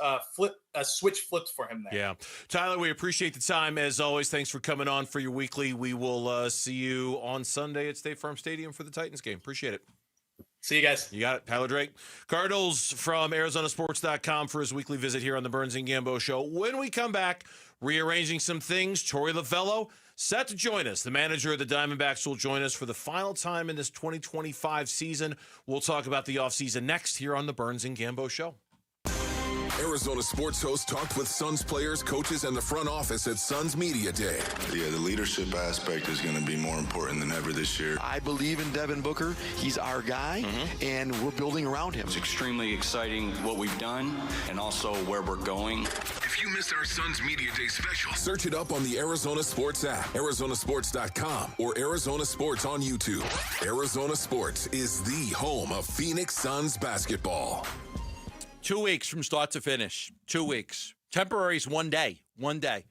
switch flipped for him there. Yeah. Tyler, we appreciate the time as always. Thanks for coming on for your weekly. We will see you on Sunday at State Farm Stadium for the Titans game. Appreciate it. See you guys. You got it. Tyler Drake. Cardinals from ArizonaSports.com for his weekly visit here on the Burns and Gambo Show. When we come back, rearranging some things, Torey Lavello set to join us. The manager of the Diamondbacks will join us for the final time in this 2025 season. We'll talk about the offseason next here on the Burns and Gambo Show. Arizona sports host talked with Suns players, coaches, and the front office at Suns Media Day. Yeah, the leadership aspect is going to be more important than ever this year. I believe in Devin Booker. He's our guy, and we're building around him. It's extremely exciting what we've done and also where we're going. If you missed our Suns Media Day special, search it up on the Arizona Sports app, ArizonaSports.com, or Arizona Sports on YouTube. Arizona Sports is the home of Phoenix Suns basketball. 2 weeks from start to finish. 2 weeks. Temporary is 1 day. 1 day.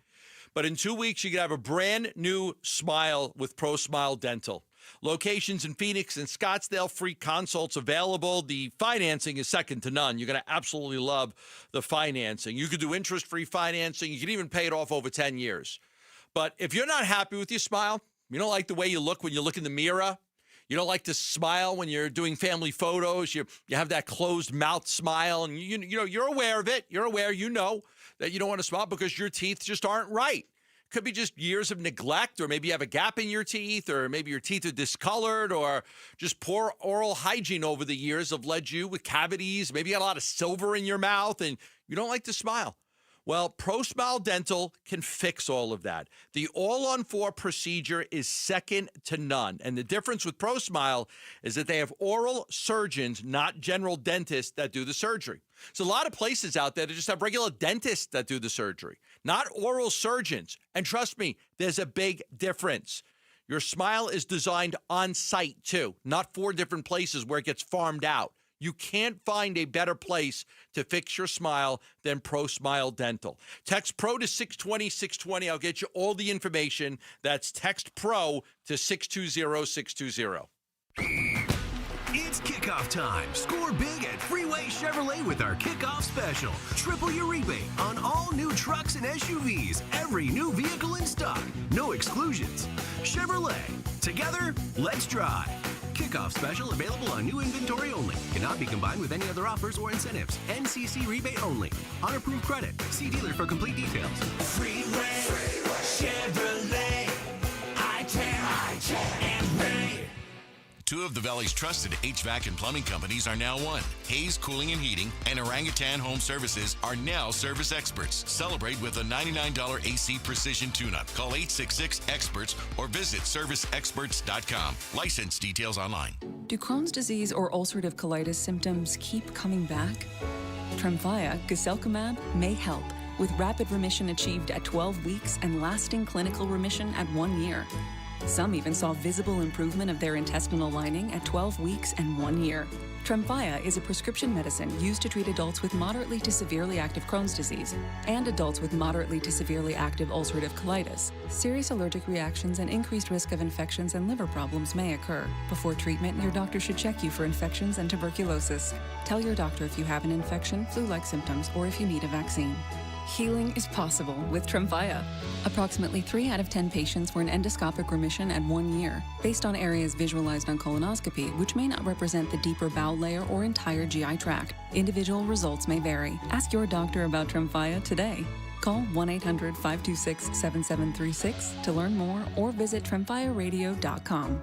But in 2 weeks, you can have a brand new smile with Pro Smile Dental. Locations in Phoenix and Scottsdale, free consults available. The financing is second to none. You're going to absolutely love the financing. You could do interest-free financing. You can even pay it off over 10 years. But if you're not happy with your smile, you don't like the way you look when you look in the mirror, you don't like to smile when you're doing family photos, you have that closed mouth smile, and you know you're aware of it. You're aware, you know, that you don't want to smile because your teeth just aren't right. Could be just years of neglect, or maybe you have a gap in your teeth, or maybe your teeth are discolored, or just poor oral hygiene over the years have led you with cavities. Maybe you got a lot of silver in your mouth and you don't like to smile. Well, Pro Smile Dental can fix all of that. The all-on-4 procedure is second to none. And the difference with Pro Smile is that they have oral surgeons, not general dentists, that do the surgery. So a lot of places out there that just have regular dentists that do the surgery, not oral surgeons. And trust me, there's a big difference. Your smile is designed on site, too, not 4 different places where it gets farmed out. You can't find a better place to fix your smile than Pro Smile Dental. Text PRO to 620-620. I'll get you all the information. That's text PRO to 620-620. It's kickoff time. Score big at Freeway Chevrolet with our kickoff special. Triple your rebate on all new trucks and SUVs. Every new vehicle in stock. No exclusions. Chevrolet. Together, let's drive. Kickoff special available on new inventory only. Cannot be combined with any other offers or incentives. NCC rebate only. On approved credit. See dealer for complete details. Freeway, Chevrolet, I-10, and Ray. Two of the Valley's trusted HVAC and plumbing companies are now one. Hayes Cooling and Heating and Orangutan Home Services are now service experts. Celebrate with a $99 AC Precision tune-up. Call 866-EXPERTS or visit serviceexperts.com. License details online. Do Crohn's disease or ulcerative colitis symptoms keep coming back? Tremfya, guselkumab, may help, with rapid remission achieved at 12 weeks and lasting clinical remission at 1 year. Some even saw visible improvement of their intestinal lining at 12 weeks and 1 year. Tremfya is a prescription medicine used to treat adults with moderately to severely active Crohn's disease and adults with moderately to severely active ulcerative colitis. Serious allergic reactions and increased risk of infections and liver problems may occur. Before treatment, your doctor should check you for infections and tuberculosis. Tell your doctor if you have an infection, flu-like symptoms, or if you need a vaccine. Healing is possible with Tremfya. Approximately 3 out of 10 patients were in endoscopic remission at 1 year, based on areas visualized on colonoscopy, which may not represent the deeper bowel layer or entire GI tract. Individual results may vary. Ask your doctor about Tremfya today. Call 1-800-526-7736 to learn more or visit tremfyaradio.com.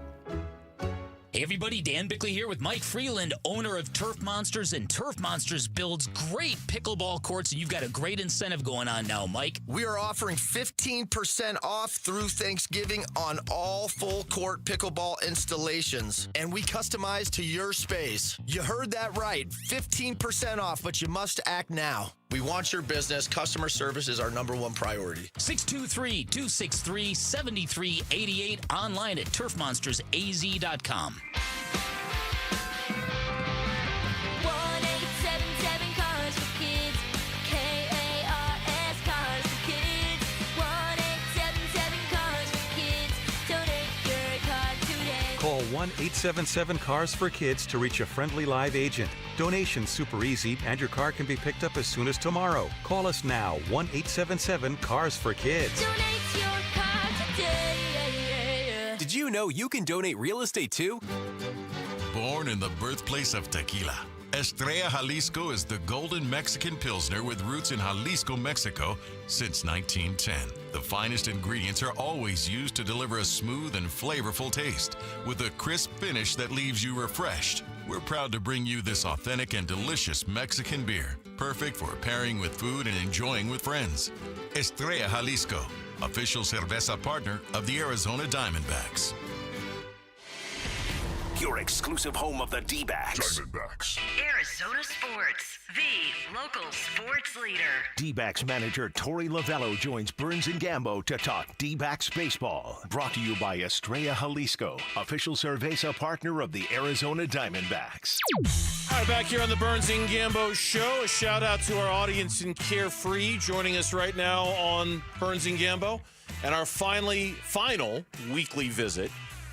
Hey everybody, Dan Bickley here with Mike Freeland, owner of Turf Monsters, and Turf Monsters builds great pickleball courts, and you've got a great incentive going on now, Mike. We are offering 15% off through Thanksgiving on all full court pickleball installations, and we customize to your space. You heard that right, 15% off, but you must act now. We want your business. Customer service is our #1 priority. 623-263-7388, online at turfmonstersaz.com. 1-877 Cars for Kids. K-A-R-S Cars for Kids. 1-877 Cars for Kids. Donate your car today. Call 1-877-CARS-FOR-KIDS to reach a friendly live agent. Donation's super easy, and your car can be picked up as soon as tomorrow. Call us now, 1-877-CARS-FOR-KIDS. Donate your car today. Did you know you can donate real estate too? Born in the birthplace of tequila, Estrella Jalisco is the golden Mexican Pilsner with roots in Jalisco, Mexico since 1910. The finest ingredients are always used to deliver a smooth and flavorful taste with a crisp finish that leaves you refreshed. We're proud to bring you this authentic and delicious Mexican beer, perfect for pairing with food and enjoying with friends. Estrella Jalisco, official cerveza partner of the Arizona Diamondbacks. Your exclusive home of the Dbacks. Diamondbacks. Arizona Sports, the local sports leader. Dbacks manager Torey Lovello joins Burns and Gambo to talk Dbacks baseball. Brought to you by Estrella Jalisco, official cerveza partner of the Arizona Diamondbacks. All right, back here on the Burns and Gambo show. A shout out to our audience in Carefree joining us right now on Burns and Gambo, and our final weekly visit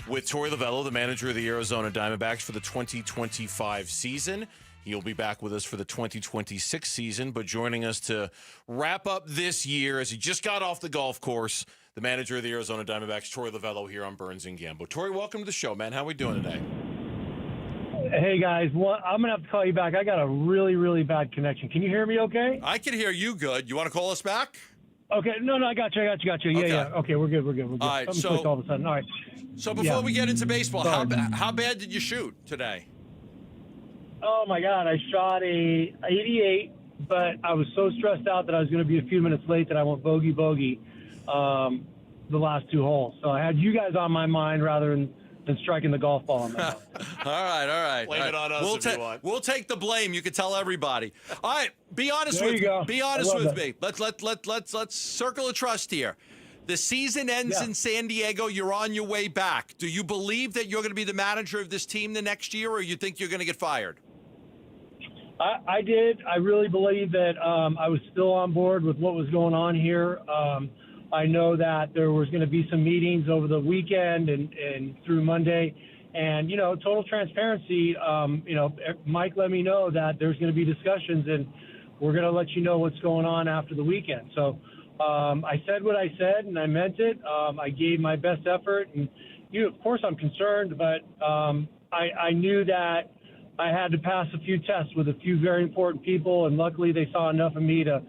with Torey Lovello, the manager of the Arizona Diamondbacks for the 2025 season. He'll be back with us for the 2026 season, but joining us to wrap up this year as he just got off the golf course, the manager of the Arizona Diamondbacks, Torey Lovello, here on Burns and Gambo. Torey, welcome to the show, man. How are we doing today? Hey, guys. Well, I'm going to have to call you back. I got a really, really bad connection. Can you hear me okay? I can hear you good. You want to call us back? Okay. No, I got you. Yeah. Okay, we're good. All right, Something so clicked all of a sudden. All right. So before we get into baseball, how bad did you shoot today? Oh, my God. I shot a 88, but I was so stressed out that I was going to be a few minutes late that I went bogey the last 2 holes. So I had you guys on my mind rather than striking the golf ball on my mouth. All right. Blame it on us if you want. We'll take the blame. You can tell everybody. All right, be honest There with you go. Be honest I love with me. Let's circle of trust here. The season ends in San Diego. You're on your way back. Do you believe that you're going to be the manager of this team the next year, or you think you're going to get fired? I did. I really believe that I was still on board with what was going on here. I know that there was going to be some meetings over the weekend and through Monday. And, total transparency, Mike let me know that there's going to be discussions, and we're going to let you know what's going on after the weekend. So I said what I said, and I meant it. I gave my best effort. And, of course, I'm concerned, but I knew that I had to pass a few tests with a few very important people, and luckily they saw enough of me to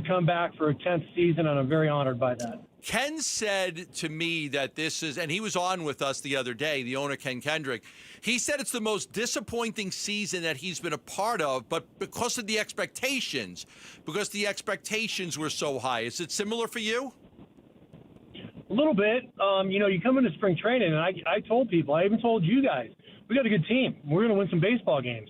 come back for a 10th season, and I'm very honored by that. Ken said to me that this is, and he was on with us the other day, the owner, Ken Kendrick. He said it's the most disappointing season that he's been a part of, but because of the expectations, were so high. Is it similar for you? A little bit. You come into spring training, and I told people, I even told you guys, we got a good team. We're going to win some baseball games.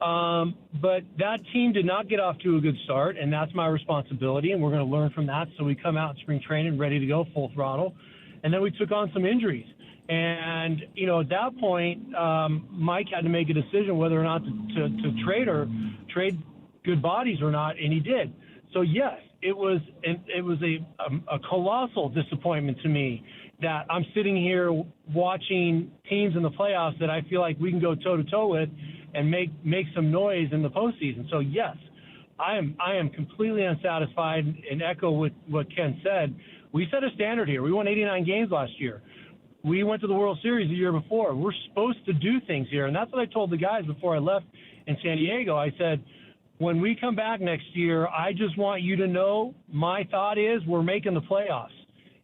But that team did not get off to a good start, and that's my responsibility, and we're going to learn from that. So we come out in spring training ready to go, full throttle. And then we took on some injuries. And, at that point, Mike had to make a decision whether or not to trade good bodies or not, and he did. So, yes, it was a colossal disappointment to me that I'm sitting here watching teams in the playoffs that I feel like we can go toe-to-toe with and make some noise in the postseason. So, yes, I am completely unsatisfied and echo what Ken said. We set a standard here. We won 89 games last year. We went to the World Series the year before. We're supposed to do things here, and that's what I told the guys before I left in San Diego. I said, when we come back next year, I just want you to know my thought is we're making the playoffs.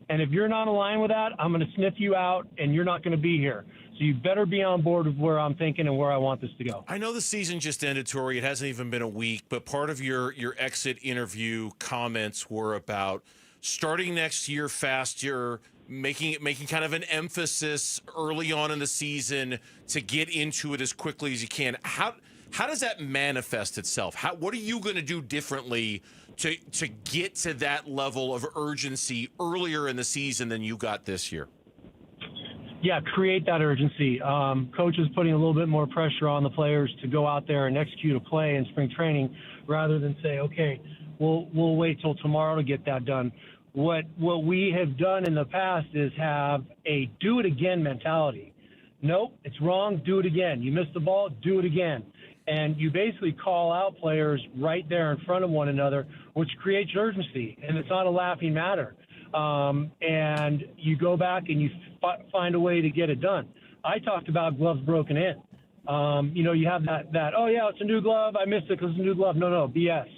And if you're not aligned with that, I'm going to sniff you out, and you're not going to be here. So you better be on board with where I'm thinking and where I want this to go. I know the season just ended, Tori. It hasn't even been a week, but part of your exit interview comments were about starting next year faster, making kind of an emphasis early on in the season to get into it as quickly as you can. How does that manifest itself? What are you going to do differently to get to that level of urgency earlier in the season than you got this year? Yeah, create that urgency. Coach is putting a little bit more pressure on the players to go out there and execute a play in spring training rather than say, okay, we'll wait till tomorrow to get that done. What we have done in the past is have a do-it-again mentality. Nope, it's wrong, do it again. You missed the ball, do it again. And you basically call out players right there in front of one another, which creates urgency, and it's not a laughing matter. And you go back and you find a way to get it done. I talked about gloves broken in. You have that, oh, yeah, it's a new glove. I missed it because it's a new glove. No, BS.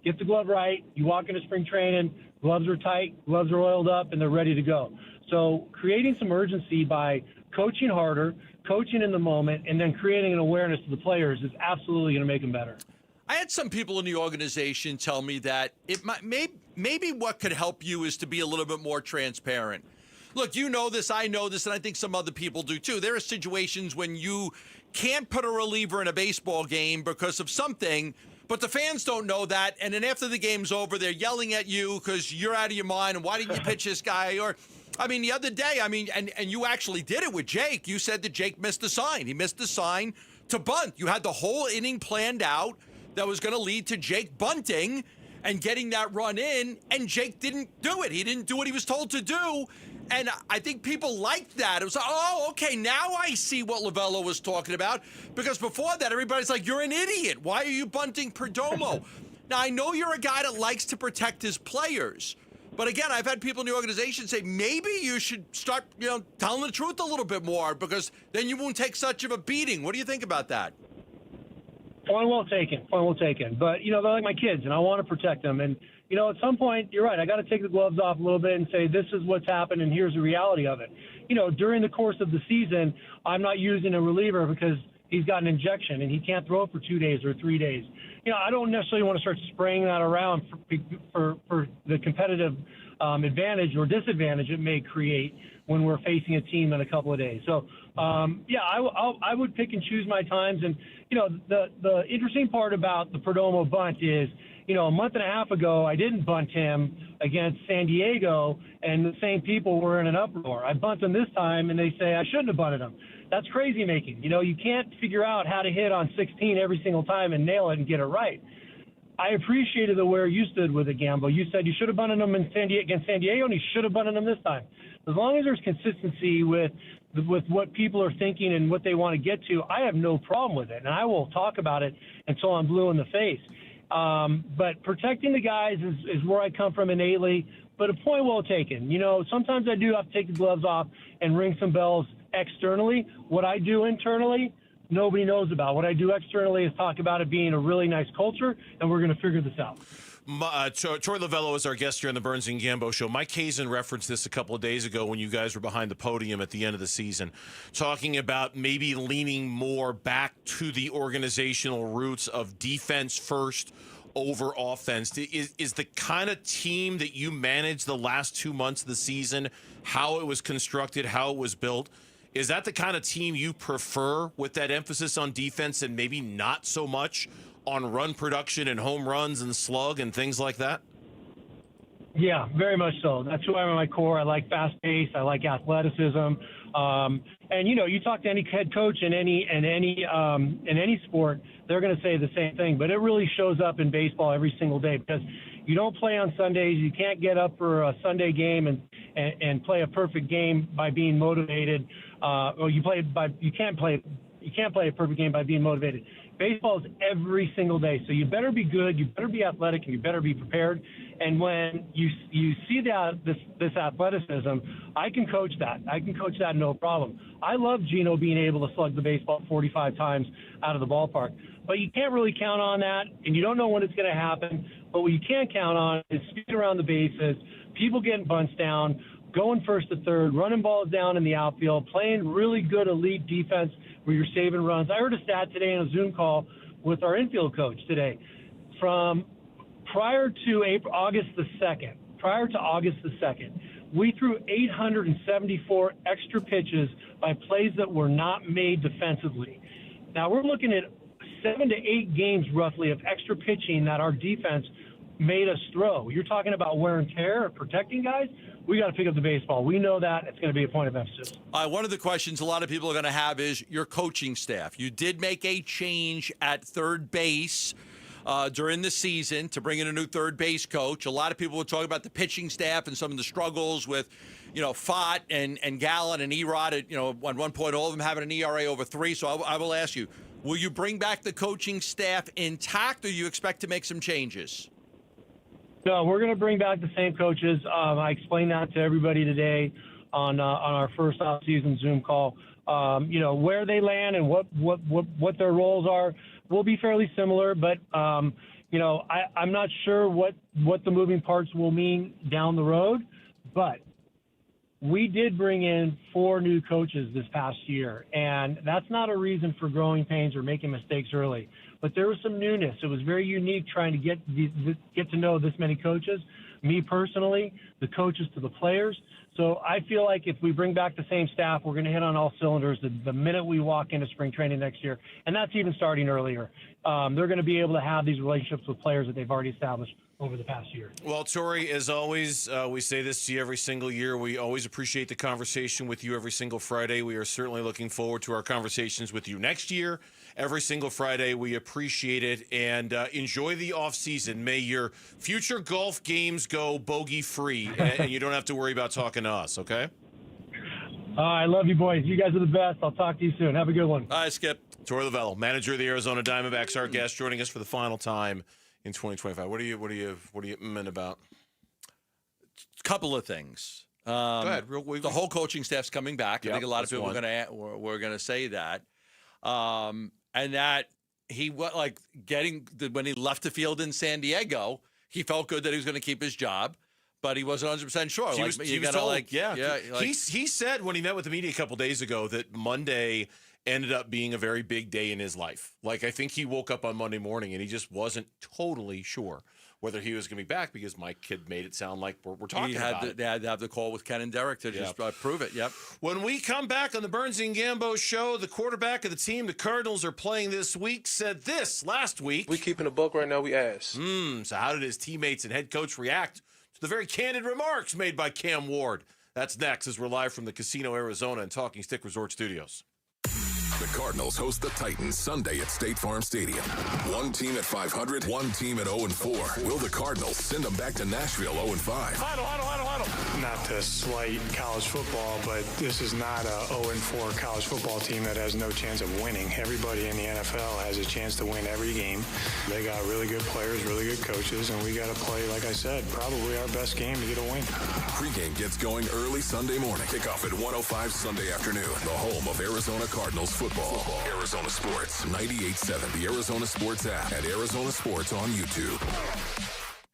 Get the glove right. You walk into spring training, gloves are tight, gloves are oiled up, and they're ready to go. So creating some urgency by coaching harder, coaching in the moment, and then creating an awareness to the players is absolutely going to make them better. I had some people in the organization tell me that it might maybe what could help you is to be a little bit more transparent. Look, you know this, I know this, and I think some other people do too. There are situations when you can't put a reliever in a baseball game because of something, but the fans don't know that, and then after the game's over, they're yelling at you because you're out of your mind, and why didn't you pitch this guy? Or, the other day, and you actually did it with Jake. You said that Jake missed the sign. He missed the sign to bunt. You had the whole inning planned out that was going to lead to Jake bunting and getting that run in, and Jake didn't do it. He didn't do what he was told to do, and I think people liked that. It was like, oh, okay, now I see what Lovello was talking about, because before that, everybody's like, you're an idiot. Why are you bunting Perdomo? Now, I know you're a guy that likes to protect his players, but again, I've had people in the organization say, maybe you should start, telling the truth a little bit more, because then you won't take such of a beating. What do you think about that? Point well taken. But, they're like my kids, and I want to protect them. And, at some point, you're right, I got to take the gloves off a little bit and say, this is what's happened, and here's the reality of it. During the course of the season, I'm not using a reliever because he's got an injection, and he can't throw for 2 days or 3 days. I don't necessarily want to start spraying that around for the competitive advantage or disadvantage it may create when we're facing a team in a couple of days. So, I would pick and choose my times. And, the interesting part about the Perdomo bunt is, a month and a half ago, I didn't bunt him against San Diego, and the same people were in an uproar. I bunt him this time, and they say I shouldn't have bunted him. That's crazy making. You can't figure out how to hit on 16 every single time and nail it and get it right. I appreciated where you stood with it, Gambo. You said you should have bunted him against San Diego, and you should have bunted him this time. As long as there's consistency with what people are thinking and what they want to get to, I have no problem with it, and I will talk about it until I'm blue in the face. But protecting the guys is where I come from innately, but a point well taken. Sometimes I do have to take the gloves off and ring some bells externally. What I do internally, nobody knows about. What I do externally is talk about it being a really nice culture, and we're going to figure this out. Troy Lovello is our guest here on the Burns and Gambo Show. Mike Hazen referenced this a couple of days ago when you guys were behind the podium at the end of the season, talking about maybe leaning more back to the organizational roots of defense first over offense. Is the kind of team that you managed the last 2 months of the season, how it was constructed, how it was built, is that the kind of team you prefer with that emphasis on defense and maybe not so much on run production and home runs and slug and things like that? Yeah, very much so. That's who I am at my core. I like fast pace. I like athleticism. And you talk to any head coach in any sport, they're going to say the same thing. But it really shows up in baseball every single day because you don't play on Sundays. You can't get up for a Sunday game and play a perfect game by being motivated. You can't play a perfect game by being motivated. Baseball is every single day, so you better be good, you better be athletic, and you better be prepared. And when you see this athleticism, I can coach that. No problem. I love Gino being able to slug the baseball 45 times out of the ballpark. But you can't really count on that, and you don't know when it's going to happen. But what you can count on is speed around the bases, people getting bunts down, going first to third, running balls down in the outfield, playing really good elite defense where you're saving runs. I heard a stat today in a Zoom call with our infield coach today. From prior to August the 2nd, we threw 874 extra pitches by plays that were not made defensively. Now we're looking at 7 to 8 games roughly of extra pitching that our defense made us throw. You're talking about wear and tear or protecting guys. We got to pick up the baseball. We know that. It's going to be a point of emphasis. One of the questions a lot of people are going to have is your coaching staff. You did make a change at third base during the season to bring in a new third base coach. A lot of people were talking about the pitching staff and some of the struggles with, Fott and Gallen and Erod. At one point, all of them having an ERA over 3. So I will ask you, will you bring back the coaching staff intact, or do you expect to make some changes? No, we're going to bring back the same coaches. I explained that to everybody today on our first off-season Zoom call. Where they land and what their roles are will be fairly similar, but I'm not sure what the moving parts will mean down the road. But we did bring in 4 new coaches this past year, and that's not a reason for growing pains or making mistakes early. But there was some newness. It was very unique trying to get to know this many coaches, me personally, the coaches to the players. So I feel like if we bring back the same staff, we're going to hit on all cylinders the minute we walk into spring training next year. And that's even starting earlier. They're going to be able to have these relationships with players that they've already established over the past year. Well, Tori, as always, we say this to you every single year. We always appreciate the conversation with you every single Friday. We are certainly looking forward to our conversations with you next year. Every single Friday, we appreciate it, and enjoy the offseason. May your future golf games go bogey-free, and you don't have to worry about talking to us, okay? I love you, boys. You guys are the best. I'll talk to you soon. Have a good one. Bye, Skip. Tori Lovello, manager of the Arizona Diamondbacks, our guest, joining us for the final time in 2025. What are you meant about? A couple of things. Go ahead. The whole coaching staff's coming back. Yep, I think a lot of people were going to say that. And that he when he left the field in San Diego, he felt good that he was going to keep his job, but he wasn't 100% sure. He was told, he said when he met with the media a couple days ago that Monday ended up being a very big day in his life. I think he woke up on Monday morning and he just wasn't totally sure whether he was going to be back because Mike had made it sound like we're talking about it. They had to have the call with Ken and Derek to just prove it. Yep. When we come back on the Burns and Gambo show, the quarterback of the team the Cardinals are playing this week said this last week. We keeping a buck right now, we ass. So how did his teammates and head coach react to the very candid remarks made by Cam Ward? That's next as we're live from the Casino Arizona and Talking Stick Resort Studios. The Cardinals host the Titans Sunday at State Farm Stadium. One team at 500, one team at 0-4. Will the Cardinals send them back to Nashville 0-5? Not to slight college football, but this is not a 0-4 college football team that has no chance of winning. Everybody in the NFL has a chance to win every game. They got really good players, really good coaches, and we got to play, like I said, probably our best game to get a win. Pregame gets going early Sunday morning. Kickoff at 1:05 Sunday afternoon. The home of Arizona Cardinals football. Arizona Sports 98.7, the Arizona Sports app, and Arizona Sports on YouTube.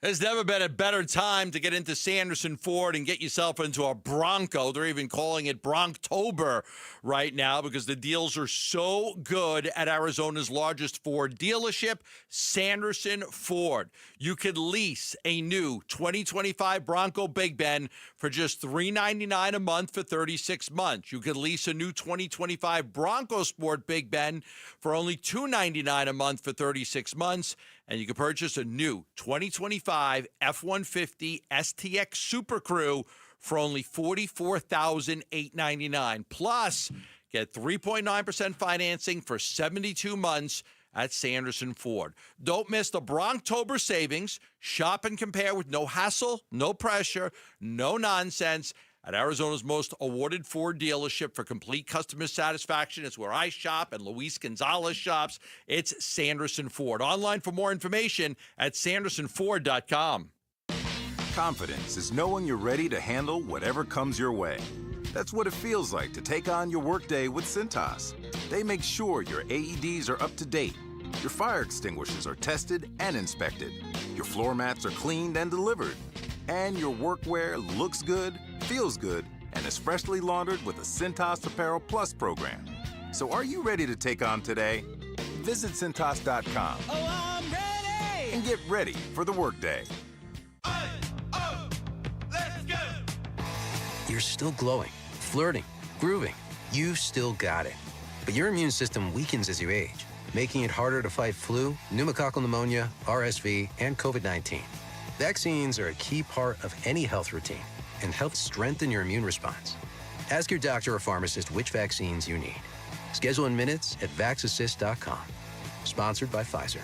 There's never been a better time to get into Sanderson Ford and get yourself into a Bronco. They're even calling it Bronktober right now because the deals are so good at Arizona's largest Ford dealership, Sanderson Ford. You could lease a new 2025 Bronco Big Ben for just $399 a month for 36 months. You could lease a new 2025 Bronco Sport Big Ben for only $299 a month for 36 months. And you can purchase a new 2025 F-150 STX Super Crew for only $44,899. Plus, get 3.9% financing for 72 months at Sanderson Ford. Don't miss the Bronktober savings. Shop and compare with no hassle, no pressure, no nonsense. At Arizona's most awarded Ford dealership for complete customer satisfaction. It's where I shop and Luis Gonzalez shops. It's Sanderson Ford. Online for more information at sandersonford.com. Confidence is knowing you're ready to handle whatever comes your way. That's what it feels like to take on your workday with Cintas. They make sure your AEDs are up to date, your fire extinguishers are tested and inspected, your floor mats are cleaned and delivered, and your workwear looks good, feels good, and is freshly laundered with the Cintas Apparel Plus program. So are you ready to take on today? Visit Cintas.com and get ready for the workday. You're still glowing, flirting, grooving. You've still got it. But your immune system weakens as you age, making it harder to fight flu, pneumococcal pneumonia, RSV, and COVID-19. Vaccines are a key part of any health routine and help strengthen your immune response. Ask your doctor or pharmacist which vaccines you need. Schedule in minutes at VaxAssist.com. Sponsored by Pfizer.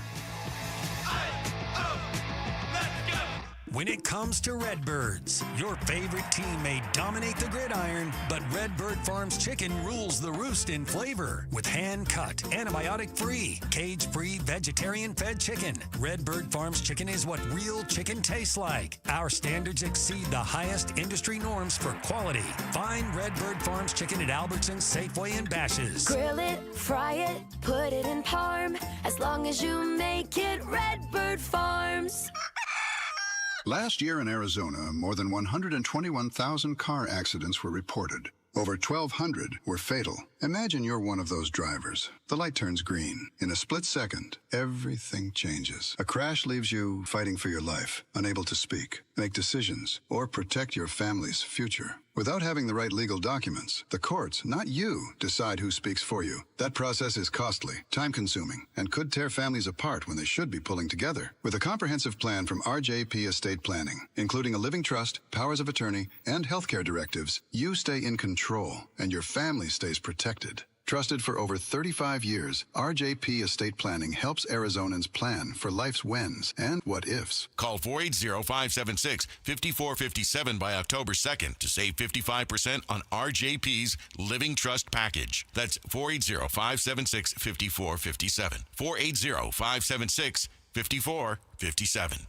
When it comes to Redbirds, your favorite team may dominate the gridiron, but Redbird Farms chicken rules the roost in flavor. With hand-cut, antibiotic-free, cage-free, vegetarian-fed chicken, Redbird Farms chicken is what real chicken tastes like. Our standards exceed the highest industry norms for quality. Find Redbird Farms chicken at Albertsons, Safeway, and Bash's. Grill it, fry it, put it in parm. As long as you make it Redbird Farms. Last year in Arizona, more than 121,000 car accidents were reported. Over 1,200 were fatal. Imagine you're one of those drivers. The light turns green. In a split second, everything changes. A crash leaves you fighting for your life, unable to speak, make decisions, or protect your family's future. Without having the right legal documents, the courts, not you, decide who speaks for you. That process is costly, time-consuming, and could tear families apart when they should be pulling together. With a comprehensive plan from RJP Estate Planning, including a living trust, powers of attorney, and healthcare directives, you stay in control, and your family stays protected. Trusted for over 35 years, RJP Estate Planning helps Arizonans plan for life's whens and what-ifs. Call 480-576-5457 by October 2nd to save 55% on RJP's Living Trust Package. That's 480-576-5457. 480-576-5457.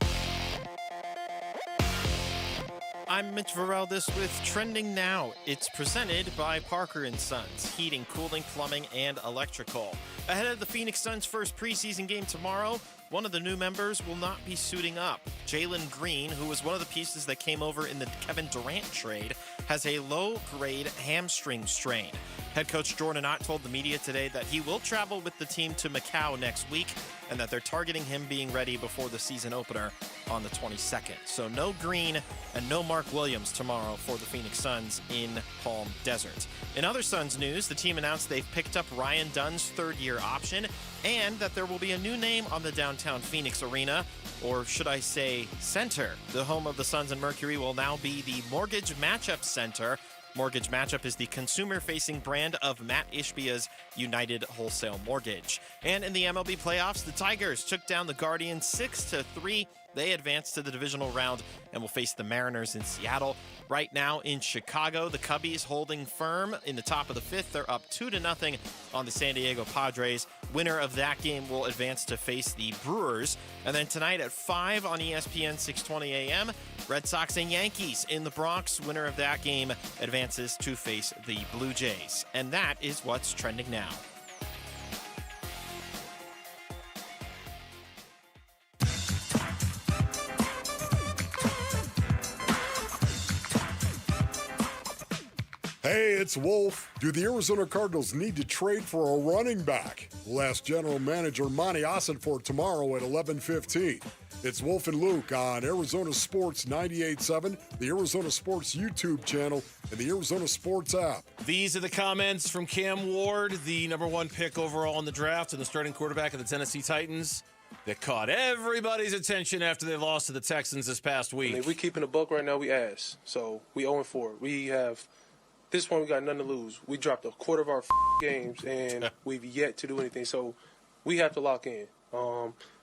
I'm Mitch Vareldes with Trending Now. It's presented by Parker & Sons, heating, cooling, plumbing, and electrical. Ahead of the Phoenix Suns' first preseason game tomorrow, one of the new members will not be suiting up. Jalen Green, who was one of the pieces that came over in the Kevin Durant trade, has a low-grade hamstring strain. Head coach Jordan Ott told the media today that he will travel with the team to Macau next week and that they're targeting him being ready before the season opener on the 22nd. So no Green and no Mark Williams tomorrow for the Phoenix Suns in Palm Desert. In other Suns news, the team announced they've picked up Ryan Dunn's third-year option and that there will be a new name on the downtown Phoenix arena, or should I say center. The home of the Suns and Mercury will now be the Mortgage Matchup Center. Mortgage Matchup is the consumer-facing brand of Matt Ishbia's United Wholesale Mortgage. And in the MLB playoffs, the Tigers took down the Guardians 6-3. They advanced to the divisional round and will face the Mariners in Seattle. Right now in Chicago, the Cubbies holding firm in the top of the fifth. They're up 2-0 on the San Diego Padres. Winner of that game will advance to face the Brewers. And then tonight at 5 on ESPN 620 AM, Red Sox and Yankees in the Bronx. Winner of that game advances to face the Blue Jays. And that is what's trending now. Hey, it's Wolf. Do the Arizona Cardinals need to trade for a running back? We'll ask General Manager Monty Ossenfort tomorrow at 11:15. It's Wolf and Luke on Arizona Sports 98.7, the Arizona Sports YouTube channel, and the Arizona Sports app. These are the comments from Cam Ward, the number 1 pick overall in the draft and the starting quarterback of the Tennessee Titans, that caught everybody's attention after they lost to the Texans this past week. I mean, if we keeping a buck right now, we ass. So we 0-4. We have, this point, we got nothing to lose. We dropped a quarter of our games, and we've yet to do anything. So we have to lock in.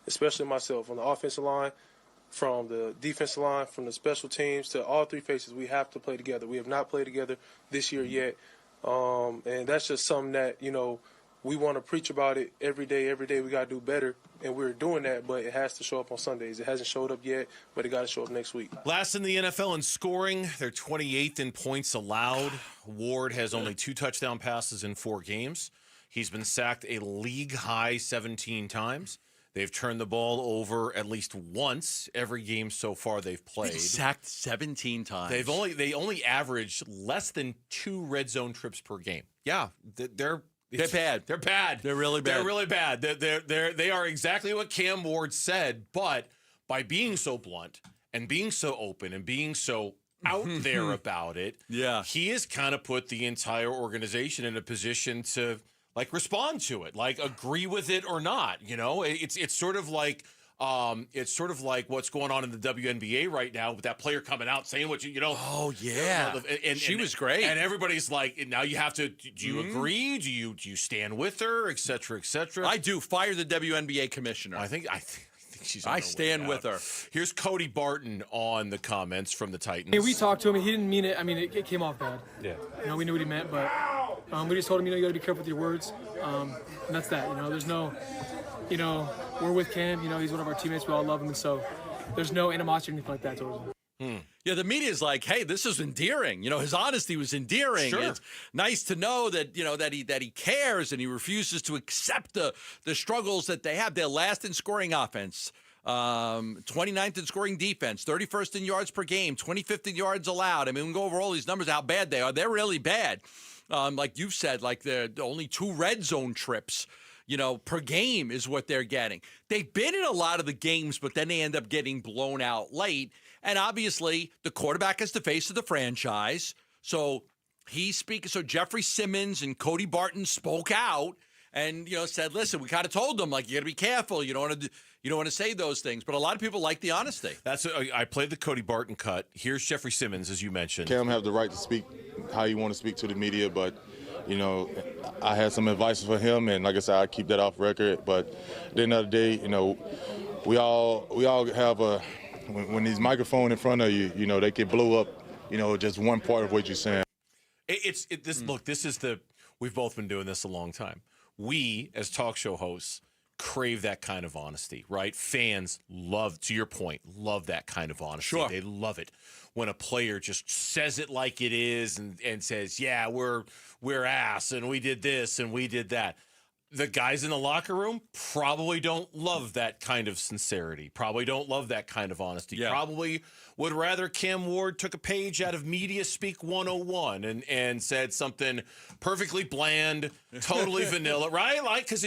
Especially myself, on the offensive line, from the defensive line, from the special teams to all three faces, we have to play together. We have not played together this year yet. And that's just something that, we want to preach about it every day. Every day we got to do better, and we're doing that, but it has to show up on Sundays. It hasn't showed up yet, but it got to show up next week. Last in the NFL in scoring, they're 28th in points allowed. Ward has only 2 touchdown passes in 4 games. He's been sacked a league-high 17 times. They've turned the ball over at least once every game so far they've played. Sacked 17 times. They only average less than 2 red zone trips per game. Yeah, they're bad. They're bad. They're really bad. They're really bad. They are exactly what Cam Ward said, but by being so blunt and being so open and being so out there about it, he has kind of put the entire organization in a position to respond to it, agree with it or not. It's sort of like what's going on in the WNBA right now with that player coming out saying what Oh yeah, and she was great, and everybody's like, now you have to. Do you agree? Do you stand with her, et cetera, et cetera? I do. Fire the WNBA commissioner. I think she's. I stand with her. Here's Cody Barton on the comments from the Titans. Hey, we talked to him. He didn't mean it. I mean, it came off bad. Yeah. We knew what he meant, but we just told him, you got to be careful with your words. And that's that. There's no, we're with Cam. He's one of our teammates. We all love him, and so there's no animosity or anything like that towards him. Yeah, the media is like, hey, this is endearing. His honesty was endearing. Sure. It's nice to know that, that he cares and he refuses to accept the struggles that they have. They're last in scoring offense, 29th in scoring defense, 31st in yards per game, 25th in yards allowed. I mean, we can go over all these numbers, how bad they are. They're really bad. Like you've said, they're only 2 red zone trips, per game is what they're getting. They've been in a lot of the games, but then they end up getting blown out late. And obviously, the quarterback is the face of the franchise. So so Jeffrey Simmons and Cody Barton spoke out and, said, listen, we kind of told them, you got to be careful. You don't want to say those things. But a lot of people like the honesty. I played the Cody Barton cut. Here's Jeffrey Simmons, as you mentioned. Cam have the right to speak how you want to speak to the media, but, I had some advice for him, and like I said, I keep that off record. But at the end of the day, we all have when these microphones in front of you, they can blow up, just one part of what you're saying. Look, we've both been doing this a long time. We, as talk show hosts, crave that kind of honesty, right? Fans to your point, love that kind of honesty. Sure. They love it when a player just says it like it is and says, yeah, we're ass and we did this and we did that. The guys in the locker room probably don't love that kind of sincerity, probably don't love that kind of honesty, probably would rather Cam Ward took a page out of Media Speak 101 and said something perfectly bland, totally vanilla, right? Because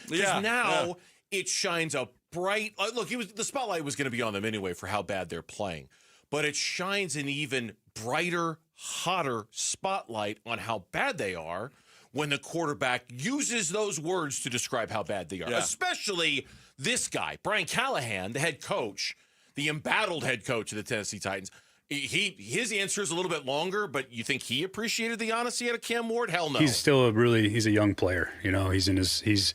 now it shines a bright, look, the spotlight was going to be on them anyway for how bad they're playing, but it shines an even brighter, hotter spotlight on how bad they are when the quarterback uses those words to describe how bad they are. Yeah. Especially this guy, Brian Callahan, the head coach, the embattled head coach of the Tennessee Titans. His answer is a little bit longer, but you think he appreciated the honesty out of Cam Ward? Hell no. He's still he's a young player. He's in he's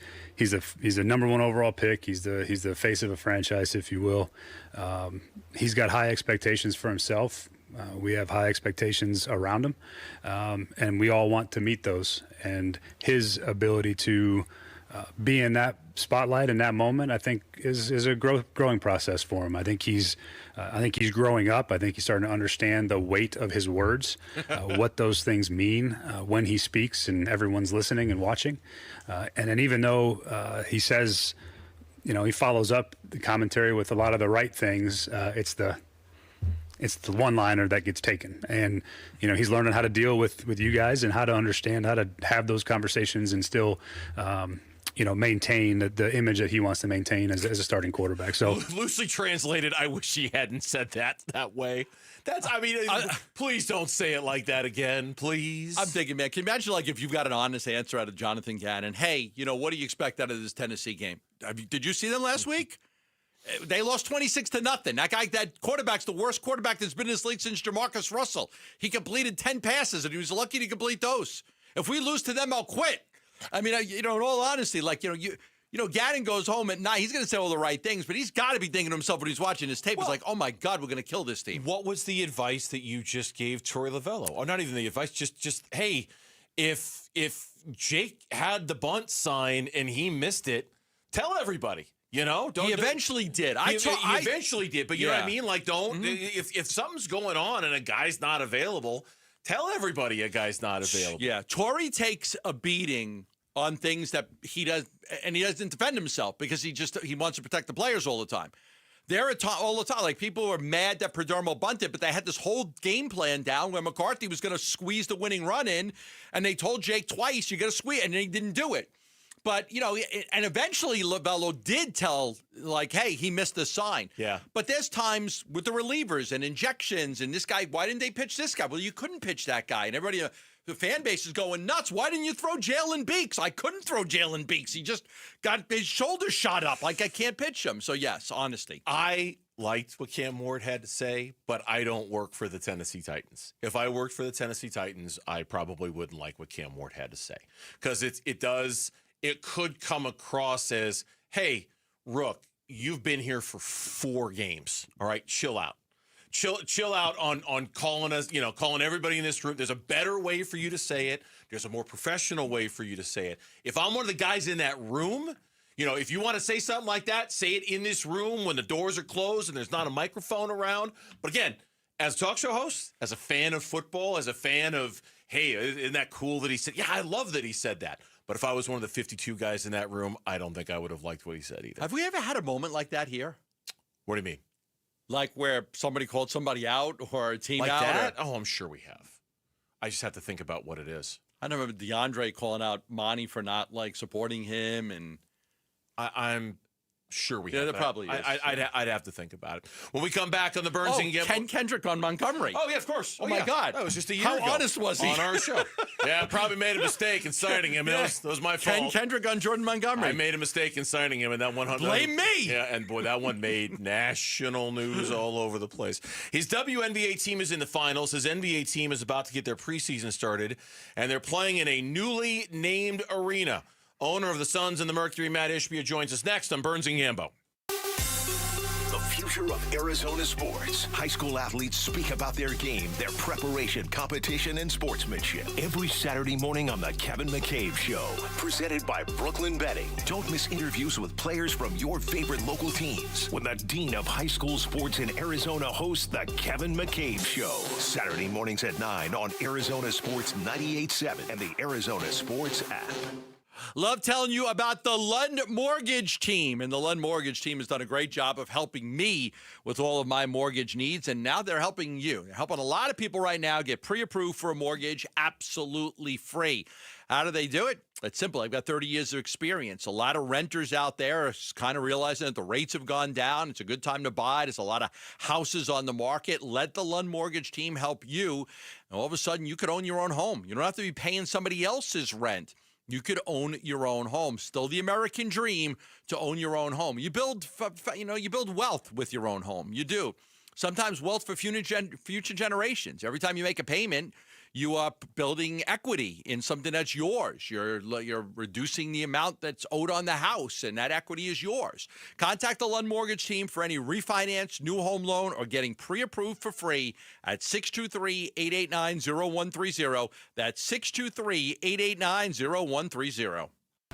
a number 1 overall pick. He's the face of a franchise, if you will. He's got high expectations for himself. We have high expectations around him, and we all want to meet those. And his ability to be in that spotlight in that moment, I think, is a growing process for him. I think he's growing up. I think he's starting to understand the weight of his words, what those things mean when he speaks and everyone's listening and watching. And then even though he says, he follows up the commentary with a lot of the right things, it's it's the one-liner that gets taken. And, he's learning how to deal with you guys and how to understand how to have those conversations and still, maintain the image that he wants to maintain as a starting quarterback. So loosely translated, I wish he hadn't said that way. Please don't say it like that again, please. I'm thinking, man, can you imagine if you've got an honest answer out of Jonathan Gannon? Hey, what do you expect out of this Tennessee game? Did you see them last week? They lost 26-0. That quarterback's the worst quarterback that's been in this league since Jamarcus Russell. He completed 10 passes, and he was lucky to complete those. If we lose to them, I'll quit. I mean, in all honesty, Gannon goes home at night. He's going to say all the right things, but he's got to be thinking to himself when he's watching his tape. He's like, oh, my God, we're going to kill this team. What was the advice that you just gave Troy Lavello? Or not even the advice, just hey, if Jake had the bunt sign and he missed it, tell everybody. He eventually did. He eventually did, but you know what I mean? Don't. Mm-hmm. If something's going on and a guy's not available, tell everybody a guy's not available. Yeah, Torrey takes a beating on things that he does, and he doesn't defend himself because he wants to protect the players all the time. All the time. People were mad that Perdomo bunted, but they had this whole game plan down where McCarthy was going to squeeze the winning run in, and they told Jake twice, you got to squeeze, and he didn't do it. But, and eventually Lavello did tell, hey, he missed the sign. Yeah. But there's times with the relievers and injections and this guy, why didn't they pitch this guy? Well, you couldn't pitch that guy. And everybody, the fan base is going nuts. Why didn't you throw Jalen Beeks? I couldn't throw Jalen Beeks. He just got his shoulders shot up. I can't pitch him. So, yes, honesty. I liked what Cam Ward had to say, but I don't work for the Tennessee Titans. If I worked for the Tennessee Titans, I probably wouldn't like what Cam Ward had to say. Because it could come across as, hey, Rook, you've been here for 4 games. All right, chill out. Chill out on calling us, calling everybody in this room. There's a better way for you to say it. There's a more professional way for you to say it. If I'm one of the guys in that room, if you want to say something like that, say it in this room when the doors are closed and there's not a microphone around. But again, as a talk show host, as a fan of football, as a fan of, hey, isn't that cool that he said, yeah, I love that he said that. But if I was one of the 52 guys in that room, I don't think I would have liked what he said either. Have we ever had a moment like that here? What do you mean? Like where somebody called somebody out or a team like out? That? Oh, I'm sure we have. I just have to think about what it is. I remember DeAndre calling out Monty for not supporting him, and I'm sure we have. Yeah, there probably is. I'd have to think about it. When we come back on the Burns and Ken Kendrick on Montgomery. Oh, yeah, of course. Oh, my God. That was just a year How ago. How honest was he? On our show. Yeah, I probably made a mistake in signing him. Yeah. That was my fault. Ken Kendrick on Jordan Montgomery. I made a mistake in signing him, and that 100. Blame me. Yeah, and boy, that one made national news all over the place. His WNBA team is in the finals. His NBA team is about to get their preseason started, and they're playing in a newly named arena. Owner of the Suns and the Mercury, Matt Ishbia, joins us next on Burns and Gambo. The future of Arizona sports. High school athletes speak about their game, their preparation, competition, and sportsmanship. Every Saturday morning on The Kevin McCabe Show. Presented by Brooklyn Betting. Don't miss interviews with players from your favorite local teams when the Dean of High School Sports in Arizona hosts The Kevin McCabe Show. Saturday mornings at 9 on Arizona Sports 98.7 and the Arizona Sports app. Love telling you about the Lund Mortgage Team. And the Lund Mortgage Team has done a great job of helping me with all of my mortgage needs. And now they're helping you. They're helping a lot of people right now get pre-approved for a mortgage absolutely free. How do they do it? It's simple. I've got 30 years of experience. A lot of renters out there are kind of realizing that the rates have gone down. It's a good time to buy. There's a lot of houses on the market. Let the Lund Mortgage Team help you. And all of a sudden, you could own your own home. You don't have to be paying somebody else's rent. You could own your own home. Still the American dream to own your own home. You build wealth with your own home. You do. Sometimes wealth for future generations. Every time you make a payment, you are building equity in something that's yours. You're reducing the amount that's owed on the house, and that equity is yours. Contact the Lund Mortgage Team for any refinance, new home loan, or getting pre-approved for free at 623-889-0130. That's 623-889-0130.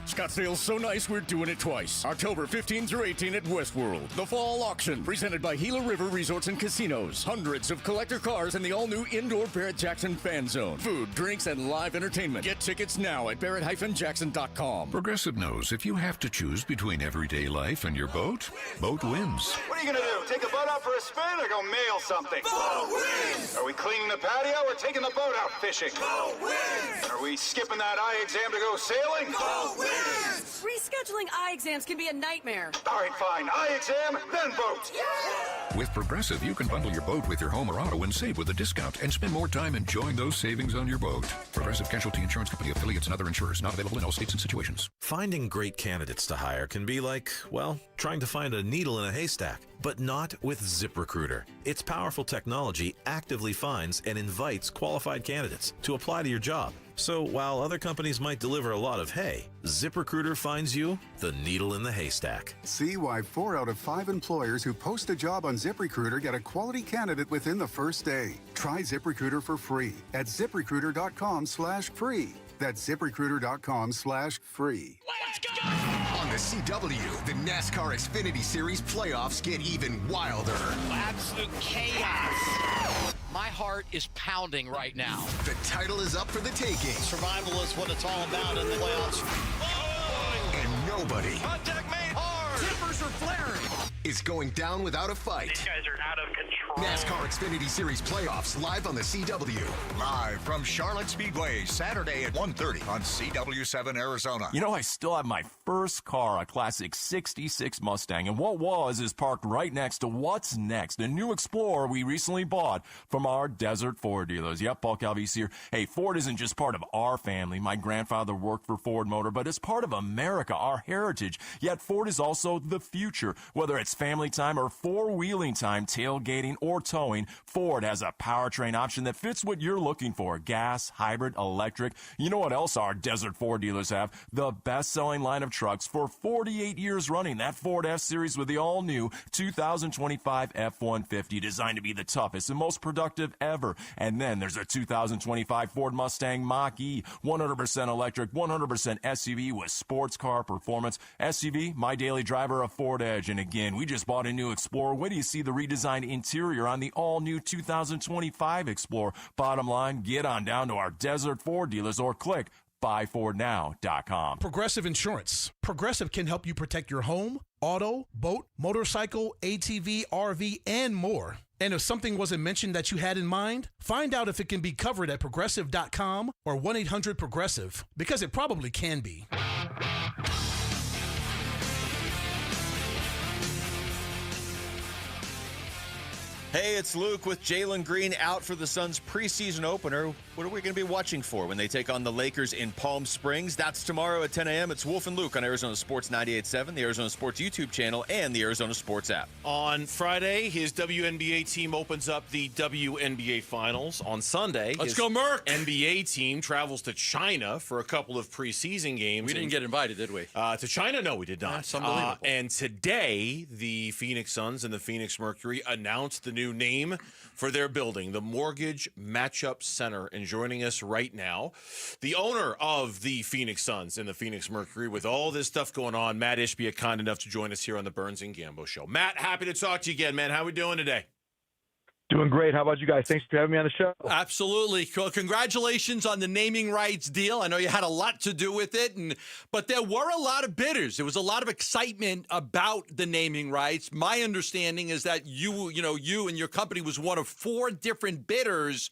Scottsdale's so nice, we're doing it twice. October 15 through 18 at Westworld. The Fall Auction, presented by Gila River Resorts and Casinos. Hundreds of collector cars in the all-new indoor Barrett-Jackson Fan Zone. Food, drinks, and live entertainment. Get tickets now at barrett-jackson.com. Progressive knows if you have to choose between everyday life and your boat, boat wins. What are you going to do? Take the boat out for a spin or go mail something? Boat wins! Are we cleaning the patio or taking the boat out fishing? Boat wins! Are we skipping that eye exam to go sailing? Boat wins! Rescheduling eye exams can be a nightmare. All right, fine. Eye exam, then boat. Yeah! With Progressive, you can bundle your boat with your home or auto and save with a discount and spend more time enjoying those savings on your boat. Progressive Casualty Insurance Company, affiliates, and other insurers. Not available in all states and situations. Finding great candidates to hire can be like, well, trying to find a needle in a haystack. But not with ZipRecruiter. Its powerful technology actively finds and invites qualified candidates to apply to your job. So while other companies might deliver a lot of hay, ZipRecruiter finds you the needle in the haystack. See why 4 out of 5 employers who post a job on ZipRecruiter get a quality candidate within the first day. Try ZipRecruiter for free at ZipRecruiter.com/free. That's ZipRecruiter.com/free. Let's go! On the CW, the NASCAR Xfinity Series playoffs get even wilder. Absolute chaos. My heart is pounding right now. The title is up for the taking. Survival is what it's all about in the playoffs. Oh! And nobody. Contact made hard. Tippers are flaring. Is going down without a fight. These guys are out of control. NASCAR Xfinity Series playoffs live on the CW. Live from Charlotte Speedway, Saturday at 1:30 on CW7 Arizona. You know, I still have my first car, a classic 66 Mustang, and what was is parked right next to what's next, a new Explorer we recently bought from our Desert Ford dealers. Yep, Paul Calvise here. Hey, Ford isn't just part of our family. My grandfather worked for Ford Motor, but it's part of America, our heritage. Yet Ford is also the future. Whether it's family time or four-wheeling time, tailgating or towing, Ford has a powertrain option that fits what you're looking for. Gas, hybrid, electric. You know what else our Desert Ford dealers have? The best-selling line of trucks for 48 years running. That Ford F-Series with the all-new 2025 F-150, designed to be the toughest and most productive ever. And then there's a 2025 Ford Mustang Mach-E, 100% electric, 100% SUV with sports car performance. SUV, my daily driver, a Ford Edge. And again, we just bought a new Explorer. When do you see the redesigned interior on the all-new 2025 Explorer? Bottom line, get on down to our Desert Ford dealers or click buyfordnow.com. Progressive Insurance. Progressive can help you protect your home, auto, boat, motorcycle, ATV, RV, and more. And if something wasn't mentioned that you had in mind, find out if it can be covered at progressive.com or 1-800-PROGRESSIVE, because it probably can be. Hey, it's Luke with Jalen Green out for the Suns' preseason opener. What are we going to be watching for when they take on the Lakers in Palm Springs? That's tomorrow at 10 a.m. It's Wolf and Luke on Arizona Sports 98.7, the Arizona Sports YouTube channel, and the Arizona Sports app. On Friday, his WNBA team opens up the WNBA Finals. On Sunday, Let's go, Merc! NBA team travels to China for a couple of preseason games. We didn't get invited, did we? To China? No, we did not. That's unbelievable. And today, the Phoenix Suns and the Phoenix Mercury announced the new name for their building, the Mortgage Matchup Center. And joining us right now, the owner of the Phoenix Suns and the Phoenix Mercury, with all this stuff going on, Matt Ishbia, kind enough to join us here on the Burns and Gambo Show. Matt, happy to talk to you again, man. How we doing today? Doing great. How about you guys? Thanks for having me on the show. Absolutely. Well, congratulations on the naming rights deal. I know you had a lot to do with it, but there were a lot of bidders. There was a lot of excitement about the naming rights. My understanding is that you and your company was one of 4 different bidders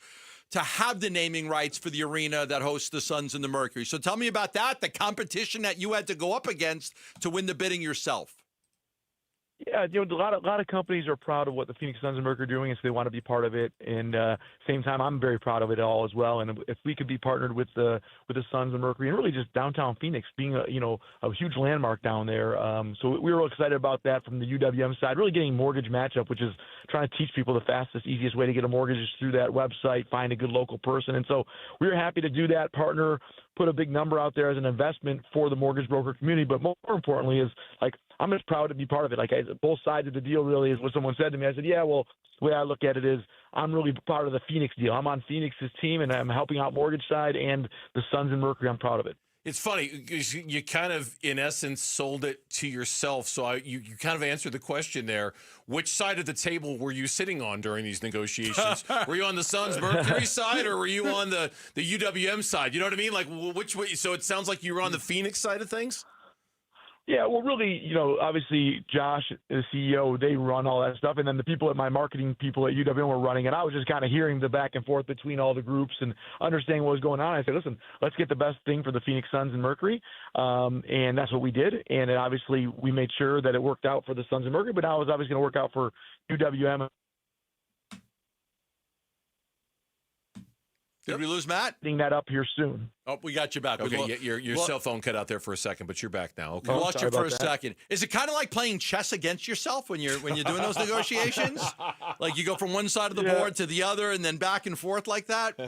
to have the naming rights for the arena that hosts the Suns and the Mercury. So tell me about that, the competition that you had to go up against to win the bidding yourself. Yeah, a lot of companies are proud of what the Phoenix Suns and Mercury are doing, and so they want to be part of it. And same time, I'm very proud of it all as well. And if we could be partnered with the Suns and Mercury, and really just downtown Phoenix being a huge landmark down there, so we were real excited about that from the UWM side. Really getting mortgage matchup, which is trying to teach people the fastest, easiest way to get a mortgage is through that website, find a good local person. And so we were happy to do that, partner, put a big number out there as an investment for the mortgage broker community. But more importantly is, like, I'm just proud to be part of it. Like, both sides of the deal really is what someone said to me. I said, yeah, well, the way I look at it is I'm really part of the Phoenix deal. I'm on Phoenix's team, and I'm helping out mortgage side and the Suns and Mercury. I'm proud of it. It's funny because you kind of, in essence, sold it to yourself. So you kind of answered the question there. Which side of the table were you sitting on during these negotiations? Were you on the Suns Mercury side, or were you on the UWM side? You know what I mean? Like, which way? So it sounds like you were on the Phoenix side of things. Yeah, well, really, obviously Josh, the CEO, they run all that stuff, and then the people at my marketing people at UWM were running, and I was just kind of hearing the back and forth between all the groups and understanding what was going on. I said, listen, let's get the best thing for the Phoenix Suns and Mercury, and that's what we did. And then obviously we made sure that it worked out for the Suns and Mercury, but now it's obviously going to work out for UWM. Did we lose Matt? Getting that up here soon. Oh, we got you back. Okay, your cell phone cut out there for a second, but you're back now. Okay. We lost you for a second. Is it kind of like playing chess against yourself when you're doing those negotiations? Like you go from one side of the board to the other and then back and forth like that?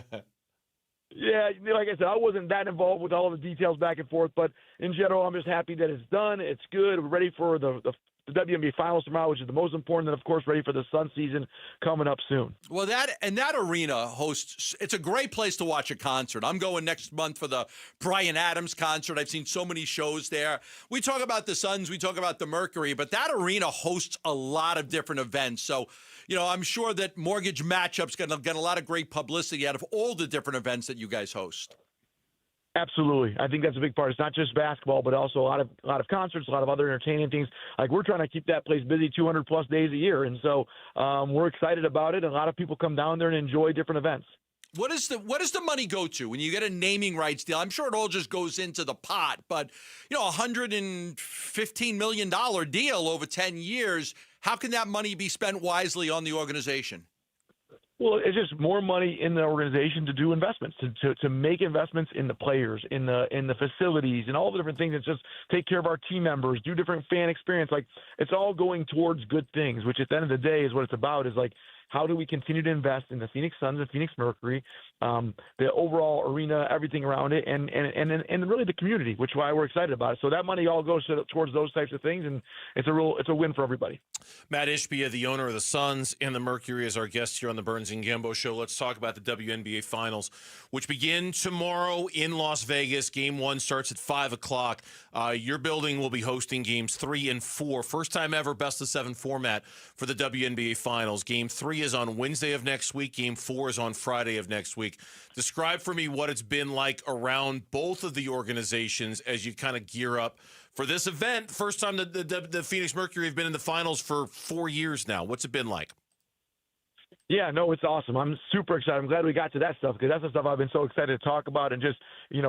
Yeah, like I said, I wasn't that involved with all of the details back and forth, but in general, I'm just happy that it's done. It's good. We're ready for the WNBA Finals tomorrow, which is the most important, and of course, ready for the Sun season coming up soon. Well, that arena hosts. It's a great place to watch a concert. I'm going next month for the Bryan Adams concert. I've seen so many shows there. We talk about the Suns, we talk about the Mercury, but that arena hosts a lot of different events. So, I'm sure that Mortgage Matchup's going to get a lot of great publicity out of all the different events that you guys host. Absolutely. I think that's a big part. It's not just basketball, but also a lot of concerts, a lot of other entertaining things. Like we're trying to keep that place busy 200 plus days a year. And so we're excited about it. And a lot of people come down there and enjoy different events. What does the money go to when you get a naming rights deal? I'm sure it all just goes into the pot, but $115 million deal over 10 years. How can that money be spent wisely on the organization? Well, it's just more money in the organization to do investments, to make investments in the players, in the facilities, and all the different things. It's just take care of our team members, do different fan experience. Like it's all going towards good things, which at the end of the day is what it's about. Is like how do we continue to invest in the Phoenix Suns and Phoenix Mercury, the overall arena, everything around it, and really the community, which is why we're excited about it. So that money all goes towards those types of things, and it's a win for everybody. Matt Ishbia, the owner of the Suns and the Mercury, is our guest here on the Burns and Gambo Show. Let's talk about the WNBA Finals, which begin tomorrow in Las Vegas. Game 1 starts at 5 o'clock. Your building will be hosting games 3 and 4. First time ever best-of-7 format for the WNBA Finals. Game 3 is on Wednesday of next week. Game 4 is on Friday of next week. Describe for me what it's been like around both of the organizations as you kind of gear up for this event. First time the Phoenix Mercury have been in the finals for 4 years now. What's it been like? Yeah, no, it's awesome. I'm super excited. I'm glad we got to that stuff because that's the stuff I've been so excited to talk about. And just,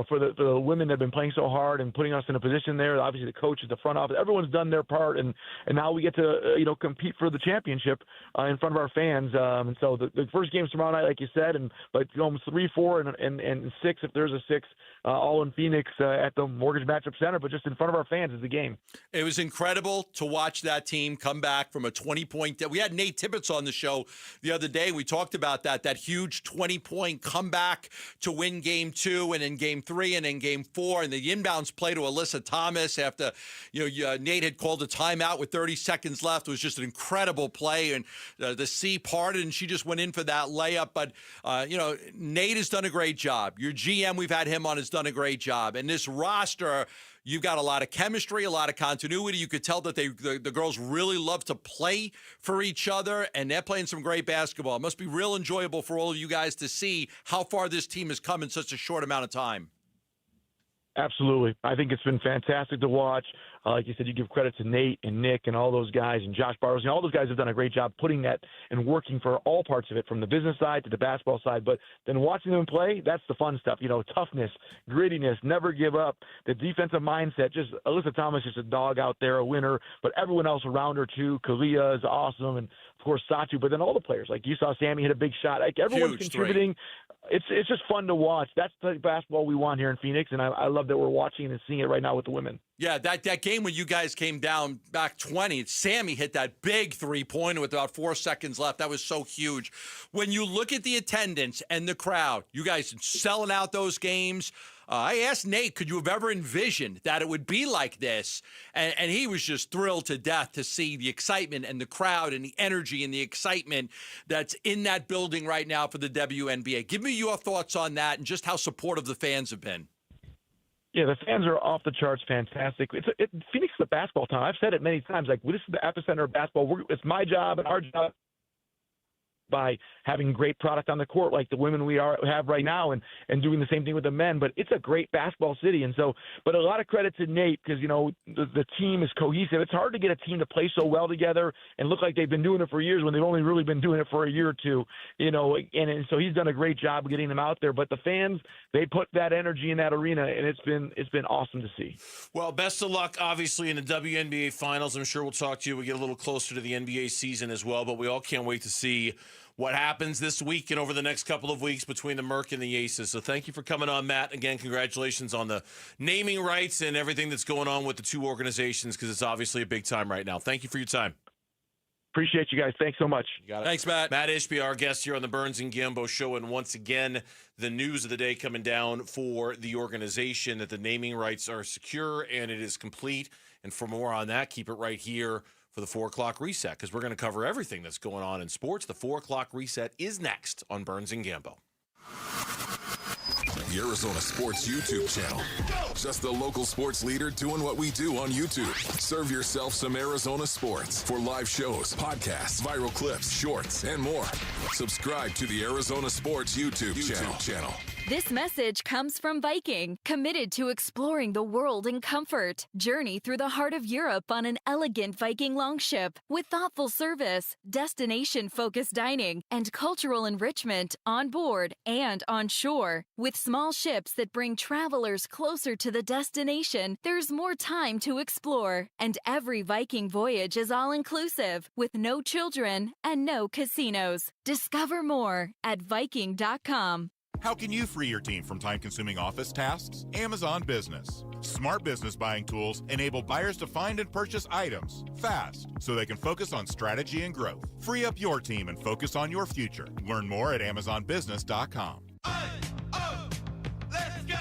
for the women that have been playing so hard and putting us in a position there, obviously the coaches, the front office, everyone's done their part. And now we get to, compete for the championship in front of our fans. And so the first game's tomorrow night, like you said, but almost 3, 4, and 6, if there's a 6, all in Phoenix at the Mortgage Matchup Center, but just in front of our fans is the game. It was incredible to watch that team come back from a 20-point. We had Nate Tibbetts on the show the other day. We talked about that huge 20-point comeback to win Game 2 and in Game 3 and in Game 4, and the inbounds play to Alyssa Thomas after Nate had called a timeout with 30 seconds left. It was just an incredible play, and the sea parted, and she just went in for that layup. But Nate has done a great job. Your GM, we've had him on, has done a great job, and this roster. You've got a lot of chemistry, a lot of continuity. You could tell that the girls really love to play for each other, and they're playing some great basketball. It must be real enjoyable for all of you guys to see how far this team has come in such a short amount of time. Absolutely. I think it's been fantastic to watch. Like you said, you give credit to Nate and Nick and all those guys and Josh Barros. All those guys have done a great job putting that and working for all parts of it, from the business side to the basketball side. But then watching them play, that's the fun stuff. Toughness, grittiness, never give up, the defensive mindset. Just Alyssa Thomas is a dog out there, a winner, but everyone else around her too. Kalia is awesome, and of course Satu. But then all the players, like you saw Sammy hit a big shot. Like everyone's huge contributing. It's just fun to watch. That's the basketball we want here in Phoenix, and I love that we're watching and seeing it right now with the women. Yeah, that game when you guys came down back 20, Sammy hit that big three-pointer with about 4 seconds left. That was so huge. When you look at the attendance and the crowd, you guys selling out those games. I asked Nate, could you have ever envisioned that it would be like this? And he was just thrilled to death to see the excitement and the crowd and the energy and the excitement that's in that building right now for the WNBA. Give me your thoughts on that and just how supportive the fans have been. Yeah, the fans are off the charts fantastic. Phoenix is a basketball town. I've said it many times. Like, this is the epicenter of basketball. It's my job and our job by having great product on the court like the women have right now and doing the same thing with the men. But it's a great basketball city. And so, but a lot of credit to Nate because, the team is cohesive. It's hard to get a team to play so well together and look like they've been doing it for years when they've only really been doing it for a year or two, and so he's done a great job of getting them out there. But the fans, they put that energy in that arena, and it's been awesome to see. Well, best of luck, obviously, in the WNBA finals. I'm sure we'll talk to you. We get a little closer to the NBA season as well, but we all can't wait to see what happens this week and over the next couple of weeks between the Merc and the Aces. So thank you for coming on, Matt. Again, congratulations on the naming rights and everything that's going on with the two organizations because it's obviously a big time right now. Thank you for your time. Appreciate you guys. Thanks so much. You got it. Thanks, Matt. Matt Ishbia, our guest here on the Burns and Gambo Show. And once again, the news of the day coming down for the organization that the naming rights are secure and it is complete. And for more on that, keep it right here for the 4 o'clock reset because we're going to cover everything that's going on in sports. The 4 o'clock reset is next on Burns and Gambo. The Arizona Sports YouTube channel. Just the local sports leader doing what we do on YouTube. Serve yourself some Arizona sports for live shows, podcasts, viral clips, shorts, and more. Subscribe to the Arizona Sports YouTube channel. This message comes from Viking, committed to exploring the world in comfort. Journey through the heart of Europe on an elegant Viking longship with thoughtful service, destination-focused dining, and cultural enrichment on board and on shore. With small ships that bring travelers closer to the destination, there's more time to explore. And every Viking voyage is all-inclusive, with no children and no casinos. Discover more at Viking.com. How can you free your team from time-consuming office tasks? Amazon Business. Smart business buying tools enable buyers to find and purchase items fast so they can focus on strategy and growth. Free up your team and focus on your future. Learn more at AmazonBusiness.com. Let's go!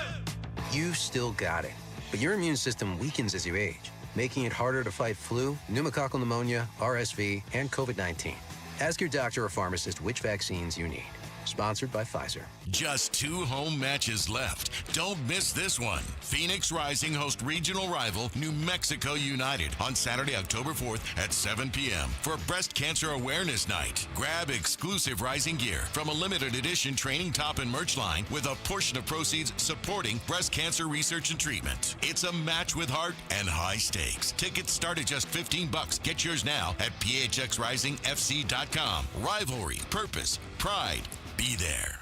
You still got it, but your immune system weakens as you age, making it harder to fight flu, pneumococcal pneumonia, RSV, and COVID-19. Ask your doctor or pharmacist which vaccines you need. Sponsored by Pfizer. Just 2 home matches left. Don't miss this one. Phoenix Rising host regional rival New Mexico United on Saturday, October 4th at 7 p.m. for Breast Cancer Awareness Night. Grab exclusive Rising gear from a limited edition training top and merch line with a portion of proceeds supporting breast cancer research and treatment. It's a match with heart and high stakes. Tickets start at just $15. Get yours now at phxrisingfc.com. Rivalry, purpose, pride. Be there.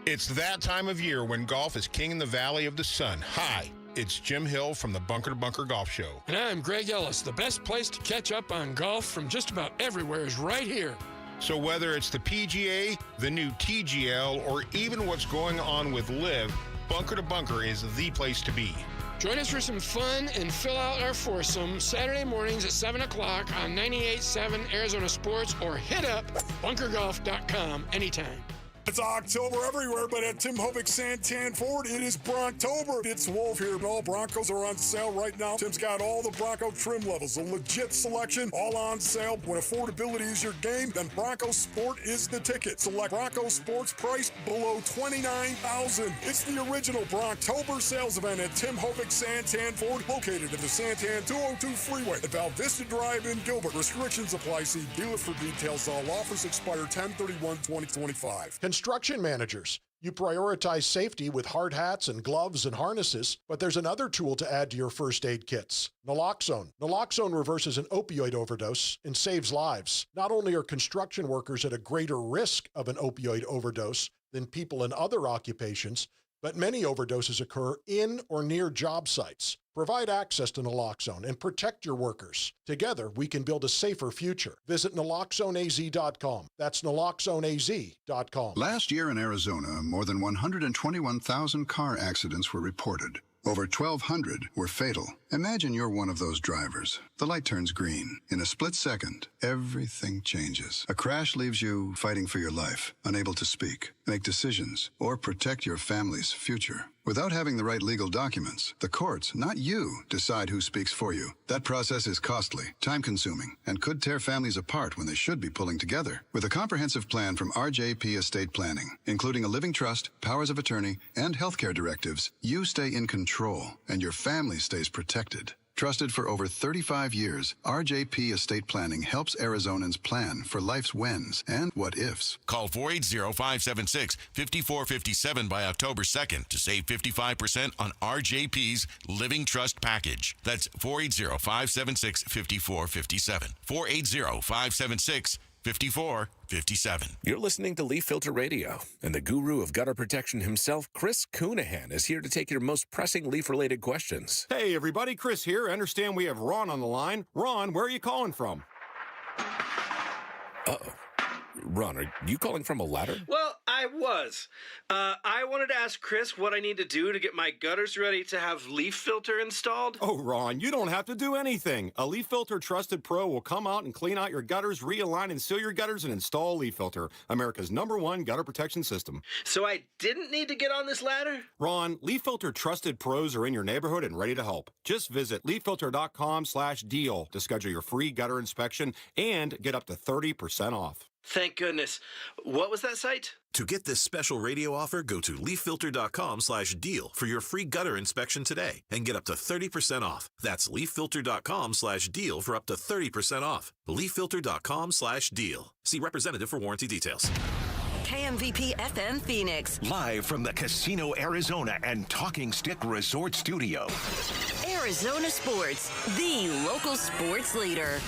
It's that time of year when golf is king in the Valley of the Sun. Hi, it's Jim Hill from the Bunker to Bunker Golf Show. And I'm Greg Ellis. The best place to catch up on golf from just about everywhere is right here. So whether it's the PGA, the new TGL, or even what's going on with LIV, Bunker to Bunker is the place to be. Join us for some fun and fill out our foursome Saturday mornings at 7 o'clock on 98.7 Arizona Sports or hit up bunkergolf.com anytime. It's October everywhere, but at Tim Hovick Santan Ford, it is Bronctober. It's Wolf here, and all Broncos are on sale right now. Tim's got all the Bronco trim levels, a legit selection, all on sale. When affordability is your game, then Bronco Sport is the ticket. Select Bronco Sports priced below $29,000. It's the original Bronctober sales event at Tim Hovick Santan Ford, located at the Santan 202 freeway at Val Vista Drive in Gilbert. Restrictions apply. See dealer for details. All offers expire 10/31/2025. Construction managers, you prioritize safety with hard hats and gloves and harnesses, but there's another tool to add to your first aid kits, naloxone. Naloxone reverses an opioid overdose and saves lives. Not only are construction workers at a greater risk of an opioid overdose than people in other occupations, but many overdoses occur in or near job sites. Provide access to naloxone and protect your workers. Together, we can build a safer future. Visit naloxoneaz.com. That's naloxoneaz.com. Last year in Arizona, more than 121,000 car accidents were reported. Over 1,200 were fatal. Imagine you're one of those drivers. The light turns green. In a split second, everything changes. A crash leaves you fighting for your life, unable to speak. make decisions, or protect your family's future. Without having the right legal documents, the courts, not you, decide who speaks for you. That process is costly, time-consuming, and could tear families apart when they should be pulling together. With a comprehensive plan from RJP Estate Planning, including a living trust, powers of attorney, and healthcare directives, you stay in control, and your family stays protected. Trusted for over 35 years, RJP Estate Planning helps Arizonans plan for life's whens and what-ifs. Call 480-576-5457 by October 2nd to save 55% on RJP's Living Trust Package. That's 480-576-5457. 480-576-5457. 5457. You're listening to Leaf Filter Radio, and the guru of gutter protection himself, Chris Coonahan, is here to take your most pressing leaf-related questions. Hey, everybody, Chris here. I understand we have Ron on the line. Ron, where are you calling from? Uh-oh. Ron, are you calling from a ladder? Well, I was. I wanted to ask Chris what I need to do to get my gutters ready to have leaf filter installed. Oh, Ron, you don't have to do anything. A Leaf Filter Trusted Pro will come out and clean out your gutters, realign and seal your gutters, and install Leaf Filter, America's #1 gutter protection system. So I didn't need to get on this ladder? Ron, Leaf Filter Trusted Pros are in your neighborhood and ready to help. Just visit leaffilter.com/deal to schedule your free gutter inspection and get up to 30% off. Thank goodness. What was that site? To get this special radio offer, go to leaffilter.com/deal for your free gutter inspection today and get up to 30% off. That's leaffilter.com/deal for up to 30% off. leaffilter.com/deal. See representative for warranty details. KMVP FM Phoenix. Live from the Casino Arizona and Talking Stick Resort Studio. Arizona Sports, the local sports leader.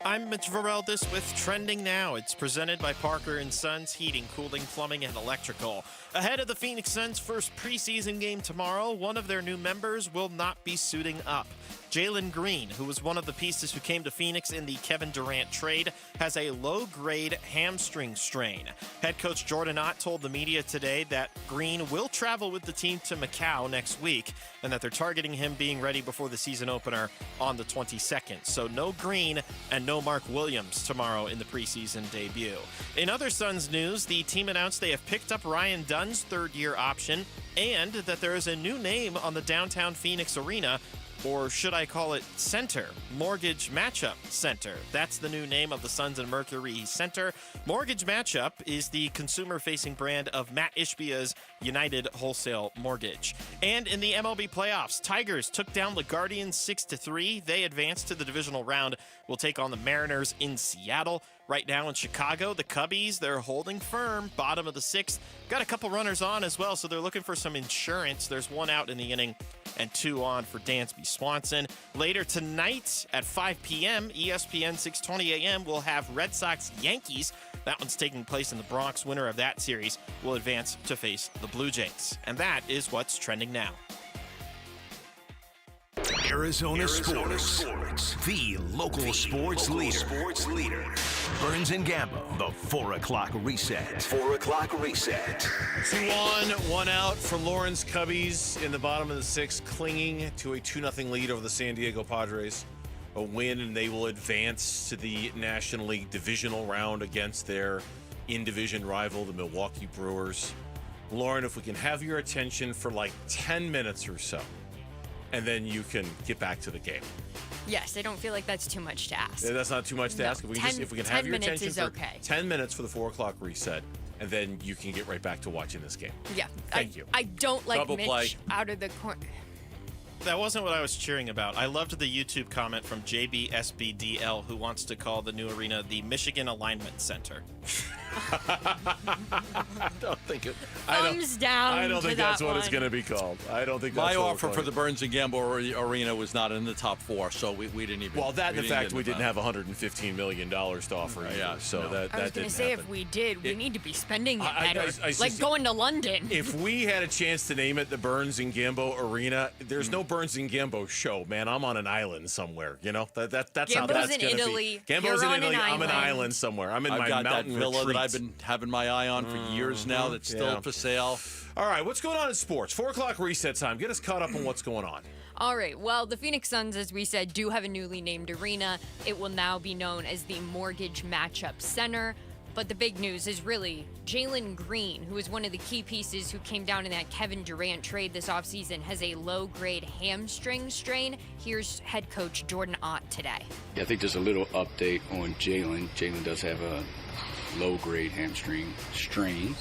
I'm Mitch Vareldes with Trending Now. It's presented by Parker & Sons Heating, Cooling, Plumbing, and Electrical. Ahead of the Phoenix Suns' first preseason game tomorrow, one of their new members will not be suiting up. Jalen Green, who was one of the pieces who came to Phoenix in the Kevin Durant trade, has a low-grade hamstring strain. Head coach Jordan Ott told the media today that Green will travel with the team to Macau next week and that they're targeting him being ready before the season opener on the 22nd. So no Green and no Mark Williams tomorrow in the preseason debut. In other Suns news, the team announced they have picked up Ryan Dunn's third-year option and that there is a new name on the downtown Phoenix arena, or should I call it Center, Mortgage Matchup Center. That's the new name of the Suns and Mercury Center. Mortgage Matchup is the consumer-facing brand of Matt Ishbia's United Wholesale Mortgage. And in the MLB playoffs, Tigers took down the Guardians 6-3. They advanced to the divisional round. Will take on the Mariners in Seattle. Right now in Chicago, the Cubbies, they're holding firm, bottom of the sixth. Got a couple runners on as well, so they're looking for some insurance. There's one out in the inning and two on for Dansby Swanson. Later tonight at 5 p.m., ESPN 620 a.m. will have Red Sox-Yankees. That one's taking place in the Bronx. Winner of that series will advance to face the Blue Jays. And that is what's trending now. Arizona Sports, the local sports leader. Burns and Gambo, the 4 o'clock reset. 4 o'clock reset. 2-1, one out for Lawrence Cubbies in the bottom of the sixth, clinging to a 2-0 lead over the San Diego Padres. A win, and they will advance to the National League divisional round against their in-division rival, the Milwaukee Brewers. Lauren, if we can have your attention for like 10 minutes or so, and then you can get back to the game. Yes, I don't feel like that's too much to ask. That's not too much to ask. If we can have your attention for okay. 10 minutes for the 4 o'clock reset, and then you can get right back to watching this game. Yeah. Thank you. I don't like Double Mitch play. out of the corner. That wasn't what I was cheering about. I loved the YouTube comment from JBSBDL, who wants to call the new arena the Michigan Alignment Center. I don't think it. Thumbs down. I don't think to that's that what one. it's going to be called. I don't think that's My what offer we're for the calling Burns and Gambo Arena was not in the top 4, so we didn't even. Well, that and the fact get we into didn't have $115 million to offer either. Yeah, so no. that I was going to say if we did, we need to be spending it better. Like going to London. If we had a chance to name it the Burns and Gambo Arena, there's no Burns and Gambo show, man. I'm on an island somewhere. You know that's Gambo's how that's in going to Italy. be. Gambo's You're in on Italy. an I'm an island. island somewhere. I'm in I've my got mountain that villa retreat. that I've been having my eye on for years now. That's still for sale. All right, what's going on in sports? 4 o'clock reset time. Get us caught up on what's going on. All right. Well, the Phoenix Suns, as we said, do have a newly named arena. It will now be known as the Mortgage Matchup Center. But the big news is really Jalen Green, who is one of the key pieces who came down in that Kevin Durant trade this offseason, has a low-grade hamstring strain. Here's head coach Jordan Ott today. Yeah, I think there's a little update on Jalen. Jalen does have a low-grade hamstring strain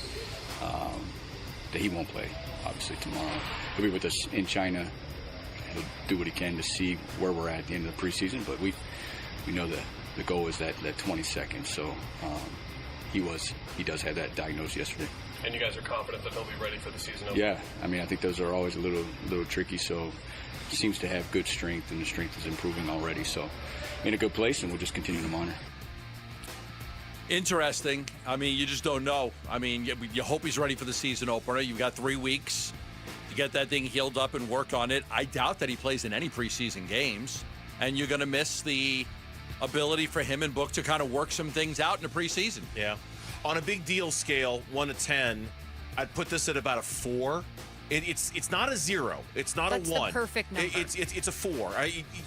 that he won't play, obviously, tomorrow. He'll be with us in China. He'll do what he can to see where we're at the end of the preseason, but we know that the goal is that 22nd. So he does have that diagnosed yesterday. And you guys are confident that he'll be ready for the season opener? Yeah, I mean, I think those are always a little tricky. So he seems to have good strength, and the strength is improving already. So in a good place, and we'll just continue to monitor. Interesting. I mean, you just don't know. I mean, you hope he's ready for the season opener. You've got 3 weeks to get that thing healed up and work on it. I doubt that he plays in any preseason games, and you're going to miss the ability for him and Book to kind of work some things out in the preseason. Yeah. On a big deal scale, 1 to 10, I'd put this at about a 4. It's not a 0. It's not That's a 1. That's the perfect number. It's a 4.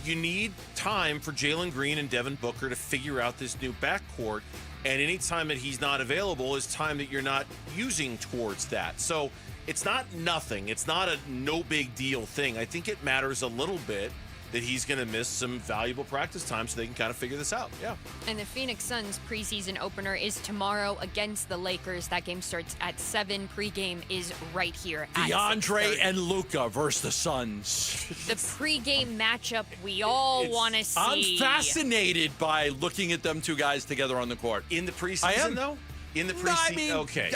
You need time for Jalen Green and Devin Booker to figure out this new backcourt. And any time that he's not available is time that you're not using towards that. So it's not nothing. It's not a no big deal thing. I think it matters a little bit that he's going to miss some valuable practice time so they can kind of figure this out. Yeah. And the Phoenix Suns preseason opener is tomorrow against the Lakers. That game starts at 7. Pregame is right here at DeAndre and Luka versus the Suns. The pregame matchup we all want to see. I'm fascinated by looking at them two guys together on the court. In the preseason, though? In the preseason, okay.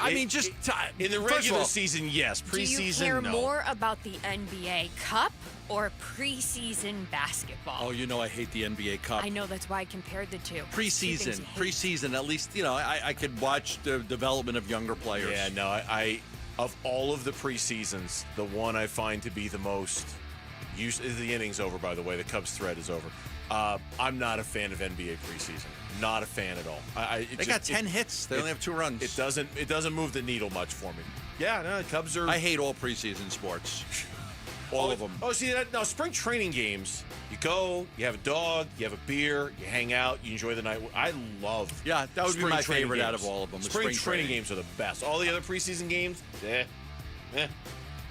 In the regular season, yes. Preseason, do you care no. more about the NBA Cup or preseason basketball? Oh, you know I hate the NBA Cup. I know, that's why I compared the two. Preseason, at least, I could watch the development of younger players. Yeah, no, I of all of the preseasons, the one I find to be the most the inning's over, by the way. The Cubs thread is over. I'm not a fan of NBA preseason. Not a fan at all. They got 10 hits. They only have 2 runs. It doesn't move the needle much for me. Yeah, no, the Cubs are. I hate all preseason sports. All of them. Oh, see that? No, spring training games. You go, you have a dog, you have a beer, you hang out, you enjoy the night. I love. Yeah, that would be my favorite out of all of them. Spring training games are the best. All the other preseason games,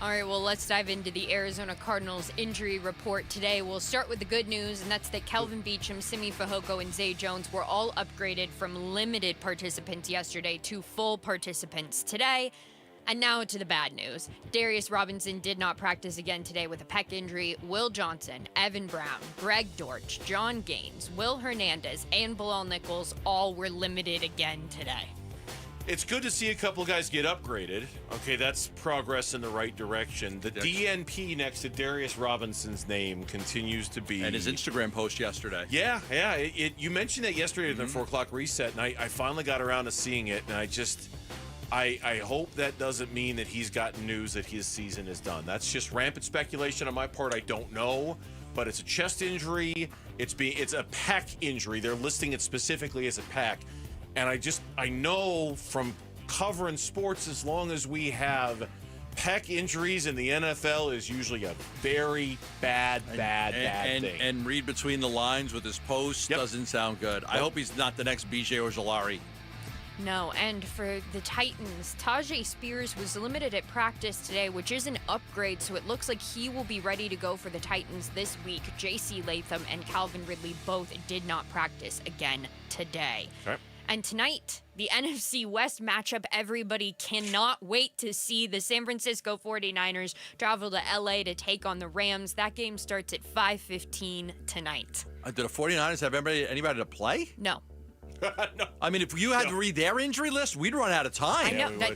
All right, well, let's dive into the Arizona Cardinals injury report today. We'll start with the good news, and that's that Kelvin Beachum, Simi Fehoko, and Zay Jones were all upgraded from limited participants yesterday to full participants today. And now to the bad news. Darius Robinson did not practice again today with a pec injury. Will Johnson, Evan Brown, Greg Dortch, John Gaines, Will Hernandez, and Bilal Nichols all were limited again today. It's good to see a couple of guys get upgraded. Okay, that's progress in the right direction. The DNP next to Darius Robinson's name continues to be... And his Instagram post yesterday. Yeah. You mentioned it yesterday in the 4 o'clock reset, and I finally got around to seeing it, and I hope that doesn't mean that he's gotten news that his season is done. That's just rampant speculation on my part. I don't know, but it's a chest injury. It's a pec injury. They're listing it specifically as a pec. And I know from covering sports, as long as we have pec injuries in the NFL is usually a very bad thing. And read between the lines with his post doesn't sound good. I hope he's not the next BJ Ojolari. No, and for the Titans, Tajay Spears was limited at practice today, which is an upgrade, so it looks like he will be ready to go for the Titans this week. J.C. Latham and Calvin Ridley both did not practice again today. Okay. And tonight, the NFC West matchup, everybody cannot wait to see. The San Francisco 49ers travel to L.A. to take on the Rams. That game starts at 5:15 tonight. Did the 49ers have anybody to play? No. No. I mean, if you had to read their injury list, we'd run out of time. I know.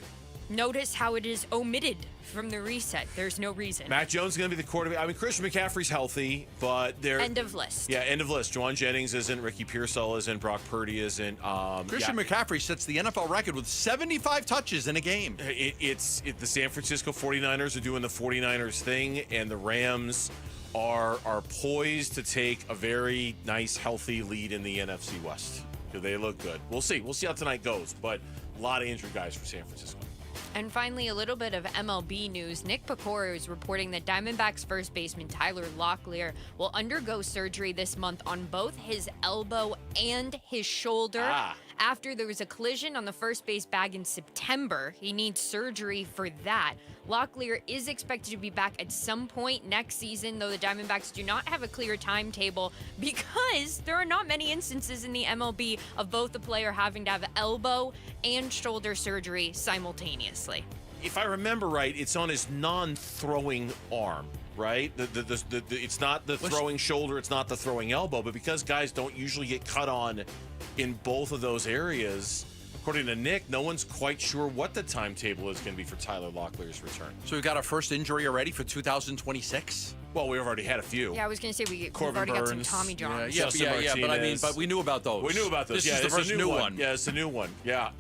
Notice how it is omitted from the reset. There's no reason. Mac Jones is going to be the quarterback. I mean, Christian McCaffrey's healthy, but they're... End of list. Yeah, end of list. Juwan Jennings isn't. Ricky Pearsall isn't. Brock Purdy isn't. Christian McCaffrey sets the NFL record with 75 touches in a game. It's the San Francisco 49ers are doing the 49ers thing, and the Rams are poised to take a very nice, healthy lead in the NFC West. They look good. We'll see. We'll see how tonight goes, but a lot of injured guys for San Francisco. And finally, a little bit of MLB news. Nick Pecora is reporting that Diamondbacks first baseman Tyler Locklear will undergo surgery this month on both his elbow and his shoulder after there was a collision on the first base bag in September. He needs surgery for that. Locklear is expected to be back at some point next season, though the Diamondbacks do not have a clear timetable because there are not many instances in the MLB of both the player having to have elbow and shoulder surgery simultaneously. If I remember right, it's on his non-throwing arm, right? It's not the throwing shoulder, it's not the throwing elbow, but because guys don't usually get cut on in both of those areas, according to Nick, no one's quite sure what the timetable is going to be for Tyler Locklear's return. So we've got our first injury already for 2026? Well, we've already had a few. Yeah, I was going to say we've already got some Tommy Johns. Yeah, but we knew about those. We knew about those. This is the first new one. Yeah, it's a new one. Yeah,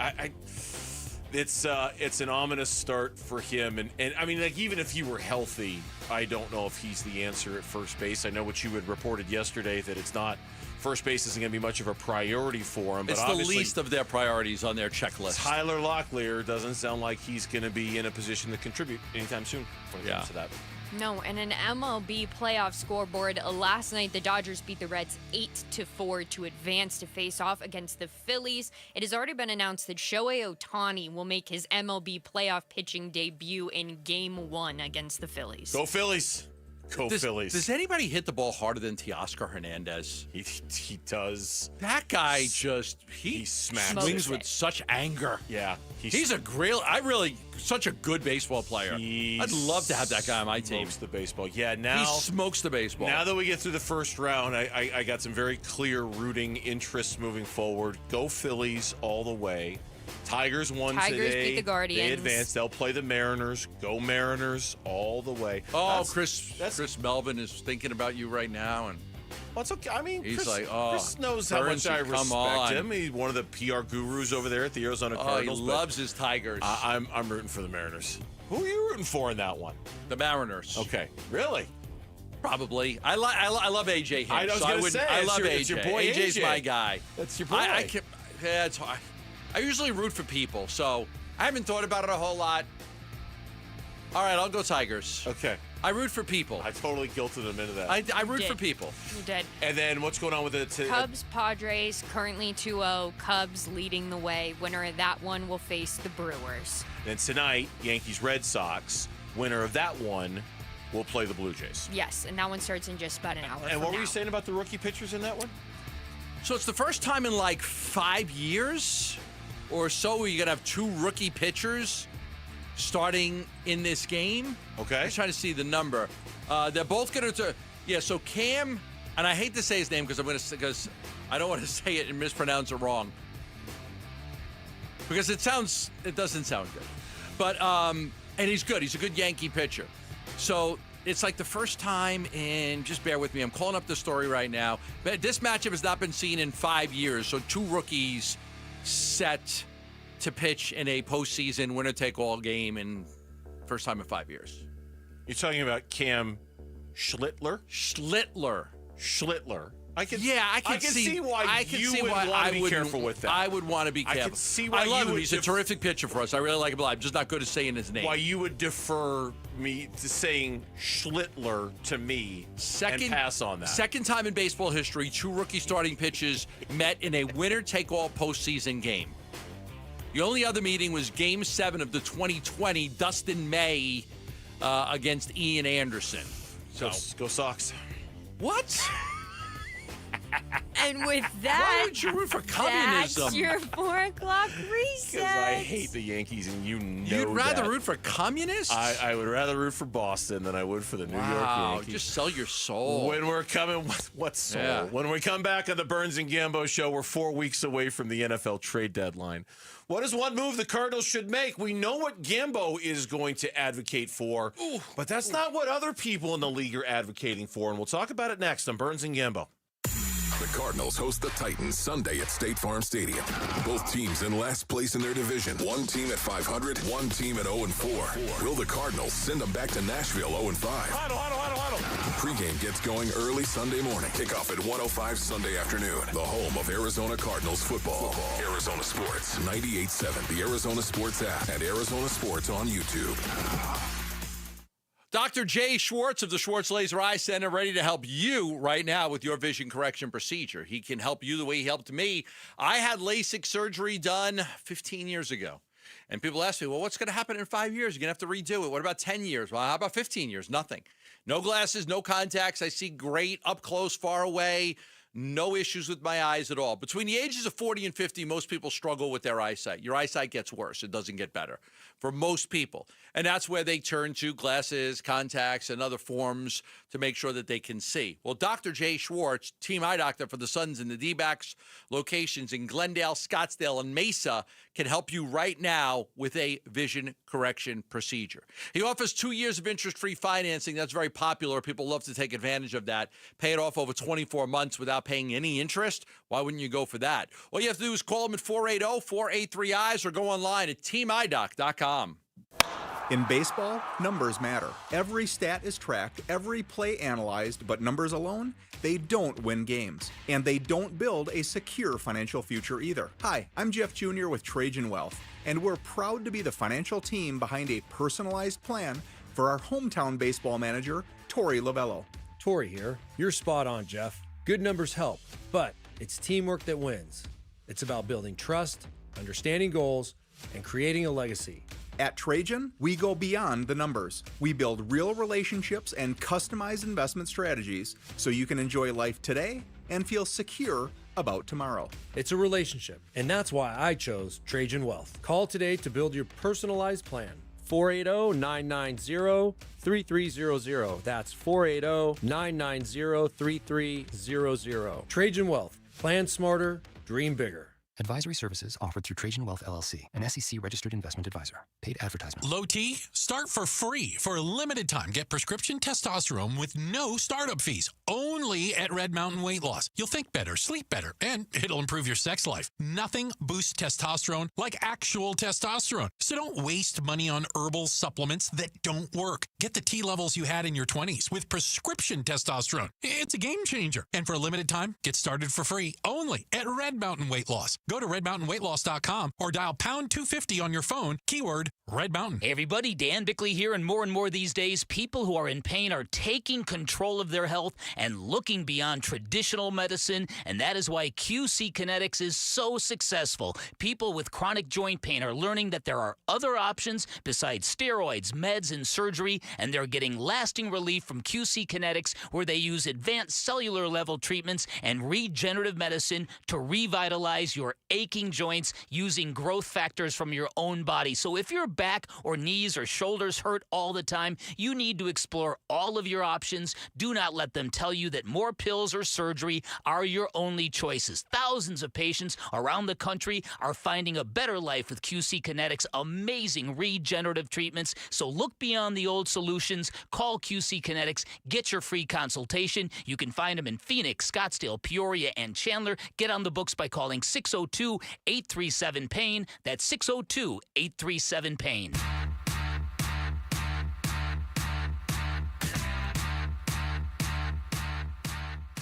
it's an ominous start for him, and I mean, like, even if he were healthy, I don't know if he's the answer at first base. I know what you had reported yesterday, that it's not. First base isn't going to be much of a priority for him. But it's the least of their priorities on their checklist. Tyler Locklear doesn't sound like he's going to be in a position to contribute anytime soon when it comes to that. No, and an MLB playoff scoreboard. Last night, the Dodgers beat the Reds 8-4 to advance to face off against the Phillies. It has already been announced that Shohei Ohtani will make his MLB playoff pitching debut in Game 1 against the Phillies. Go Phillies! Phillies. Does anybody hit the ball harder than Teoscar Hernandez? He does. That guy he swings with such anger. Yeah. He's such a good baseball player. I'd love to have that guy on my team. Smokes the baseball. Yeah, now. He smokes the baseball. Now that we get through the first round, I got some very clear rooting interests moving forward. Go Phillies all the way. Tigers won today. Tigers beat the Guardians. They advanced. They'll play the Mariners. Go Mariners all the way. Oh, Chris Melvin is thinking about you right now, and well, it's okay. I mean, he's Chris knows how much I respect him. He's one of the PR gurus over there at the Arizona Cardinals. He loves his Tigers. I'm rooting for the Mariners. Who are you rooting for in that one? The Mariners. Okay, really? Probably. I love AJ here. I love AJ. It's your boy AJ's my guy. That's your boy. It's hard. I usually root for people, so I haven't thought about it a whole lot. All right, I'll go Tigers. Okay. I root for people. I totally guilted him into that. I root for people. You did. And then what's going on with it? Cubs, Padres, currently 2-0. Cubs leading the way. Winner of that one will face the Brewers. Then tonight, Yankees, Red Sox. Winner of that one will play the Blue Jays. Yes, and that one starts in just about an hour And what were you saying about the rookie pitchers in that one? So it's the first time in like 5 years or so where you're going to have two rookie pitchers starting in this game. Okay. I'm trying to see the number. They're both going to so Cam, and I hate to say his name because I don't want to say it and mispronounce it wrong. Because it doesn't sound good. But and he's good. He's a good Yankee pitcher. So it's like the first time in, just bear with me, I'm calling up the story right now. But this matchup has not been seen in 5 years. So two rookies set to pitch in a postseason winner-take-all game in first time in 5 years. You're talking about Cam Schlittler? Schlittler. I can see why you would want to be careful with that. I would want to be careful. I can see why I love you him. would He's a terrific pitcher for us. I really like him a lot. I'm just not good at saying his name. Why you would defer me to saying Schlittler to me and pass on that. Second time in baseball history, two rookie starting pitchers met in a winner-take-all postseason game. The only other meeting was Game 7 of the 2020 Dustin May against Ian Anderson. So go Sox. What? And with that, why would you root for communism? That's your 4 o'clock reset. Because I hate the Yankees, and you know You'd rather that. root for communists? I would rather root for Boston than I would for the New York Yankees. Just sell your soul. When we're coming, what soul? Yeah. When we come back on the Burns and Gambo show, we're 4 weeks away from the NFL trade deadline. What is one move the Cardinals should make? We know what Gambo is going to advocate for, but that's not what other people in the league are advocating for, and we'll talk about it next on Burns and Gambo. The Cardinals host the Titans Sunday at State Farm Stadium. Both teams in last place in their division. One team at 500, one team at 0-4. Will the Cardinals send them back to Nashville 0-5? Pre-game gets going early Sunday morning. Kickoff at 1:05 Sunday afternoon. The home of Arizona Cardinals football. Arizona Sports, 98.7, the Arizona Sports app, and Arizona Sports on YouTube. Dr. Jay Schwartz of the Schwartz Laser Eye Center, ready to help you right now with your vision correction procedure. He can help you the way he helped me. I had LASIK surgery done 15 years ago. And people ask me, well, what's going to happen in 5 years? You're going to have to redo it. What about 10 years? Well, how about 15 years? Nothing. No glasses, no contacts. I see great up close, far away. No issues with my eyes at all. Between the ages of 40 and 50, most people struggle with their eyesight. Your eyesight gets worse. It doesn't get better for most people. And that's where they turn to glasses, contacts, and other forms to make sure that they can see. Well, Dr. Jay Schwartz, team eye doctor for the Suns and the Dbacks locations in Glendale, Scottsdale, and Mesa, can help you right now with a vision correction procedure. He offers 2 years of interest-free financing. That's very popular. People love to take advantage of that. Pay it off over 24 months without paying any interest. Why wouldn't you go for that? All you have to do is call them at 480-483-EYES or go online at teamidoc.com. In baseball, numbers matter. Every stat is tracked, every play analyzed, but numbers alone, they don't win games. And they don't build a secure financial future either. Hi, I'm Jeff Jr. with Trajan Wealth, and we're proud to be the financial team behind a personalized plan for our hometown baseball manager, Tori Lavello. Tori here. You're spot on, Jeff. Good numbers help, but it's teamwork that wins. It's about building trust, understanding goals, and creating a legacy. At Trajan, we go beyond the numbers. We build real relationships and customized investment strategies so you can enjoy life today and feel secure about tomorrow. It's a relationship, and that's why I chose Trajan Wealth. Call today to build your personalized plan. 480-990-3300. That's 480-990-3300. Trajan Wealth. Plan smarter, dream bigger. Advisory services offered through Trajan Wealth LLC, an SEC-registered investment advisor. Paid advertisement. Low T, start for free for a limited time. Get prescription testosterone with no startup fees, only at Red Mountain Weight Loss. You'll think better, sleep better, and it'll improve your sex life. Nothing boosts testosterone like actual testosterone. So don't waste money on herbal supplements that don't work. Get the T levels you had in your 20s with prescription testosterone. It's a game changer. And for a limited time, get started for free only at Red Mountain Weight Loss. Go to redmountainweightloss.com or dial pound 250 on your phone, keyword Red Mountain. Hey everybody, Dan Bickley here, and more these days, people who are in pain are taking control of their health and looking beyond traditional medicine, and that is why QC Kinetics is so successful. People with chronic joint pain are learning that there are other options besides steroids, meds, and surgery, and they're getting lasting relief from QC Kinetics, where they use advanced cellular level treatments and regenerative medicine to revitalize your aching joints using growth factors from your own body. So if your back or knees or shoulders hurt all the time, you need to explore all of your options. Do not let them tell you that more pills or surgery are your only choices. Thousands of patients around the country are finding a better life with QC Kinetics' amazing regenerative treatments. So look beyond the old solutions. Call QC Kinetics. Get your free consultation. You can find them in Phoenix, Scottsdale, Peoria, and Chandler. Get on the books by calling 602-837-PAIN. That's 602-837-PAIN.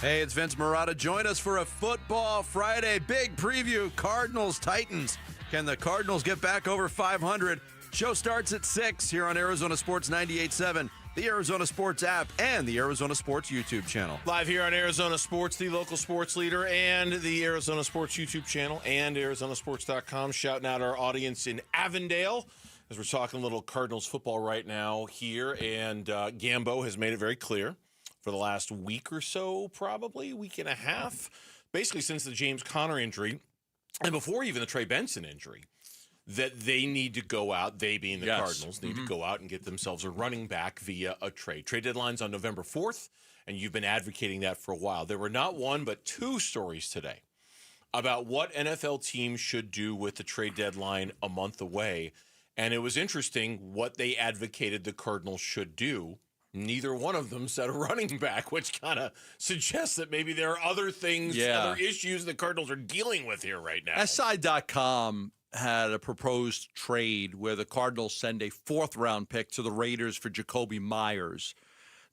Hey, it's Vince Marotta. Join us for a Football Friday big preview. Cardinals, Titans. Can the Cardinals get back over 500? Show starts at 6 here on Arizona Sports 98.7, the Arizona Sports app, and the Arizona Sports YouTube channel. Live here on Arizona Sports, the local sports leader, and the Arizona Sports YouTube channel, and ArizonaSports.com. Shouting out our audience in Avondale as we're talking a little Cardinals football right now here. And Gambo has made it very clear for the last week or so, probably week and a half, basically since the James Conner injury, and before even the Trey Benson injury, that they need to go out, they being the Cardinals, need to go out and get themselves a running back via a trade. Trade deadline's on November 4th, and you've been advocating that for a while. There were not one, but two stories today about what NFL teams should do with the trade deadline a month away, and it was interesting what they advocated the Cardinals should do. Neither one of them said a running back, which kind of suggests that maybe there are other things, other issues the Cardinals are dealing with here right now. SI.com had a proposed trade where the Cardinals send a 4th-round pick to the Raiders for Jacoby Myers,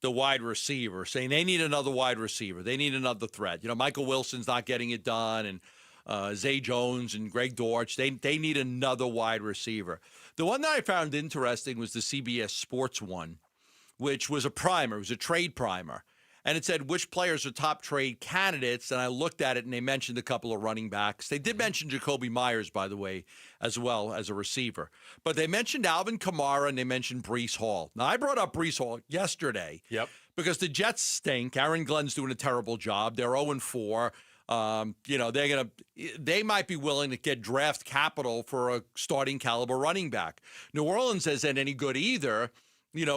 the wide receiver, saying they need another wide receiver. They need another threat. You know, Michael Wilson's not getting it done, and Zay Jones and Greg Dortch, they need another wide receiver. The one that I found interesting was the CBS Sports one, which was a primer. It was a trade primer. And it said which players are top trade candidates. And I looked at it, and they mentioned a couple of running backs. They did mention Jacoby Myers, by the way, as well as a receiver. But they mentioned Alvin Kamara, and they mentioned Breece Hall. Now, I brought up Breece Hall yesterday because the Jets stink. Aaron Glenn's doing a terrible job. They're 0-4. They might be willing to get draft capital for a starting caliber running back. New Orleans isn't any good either.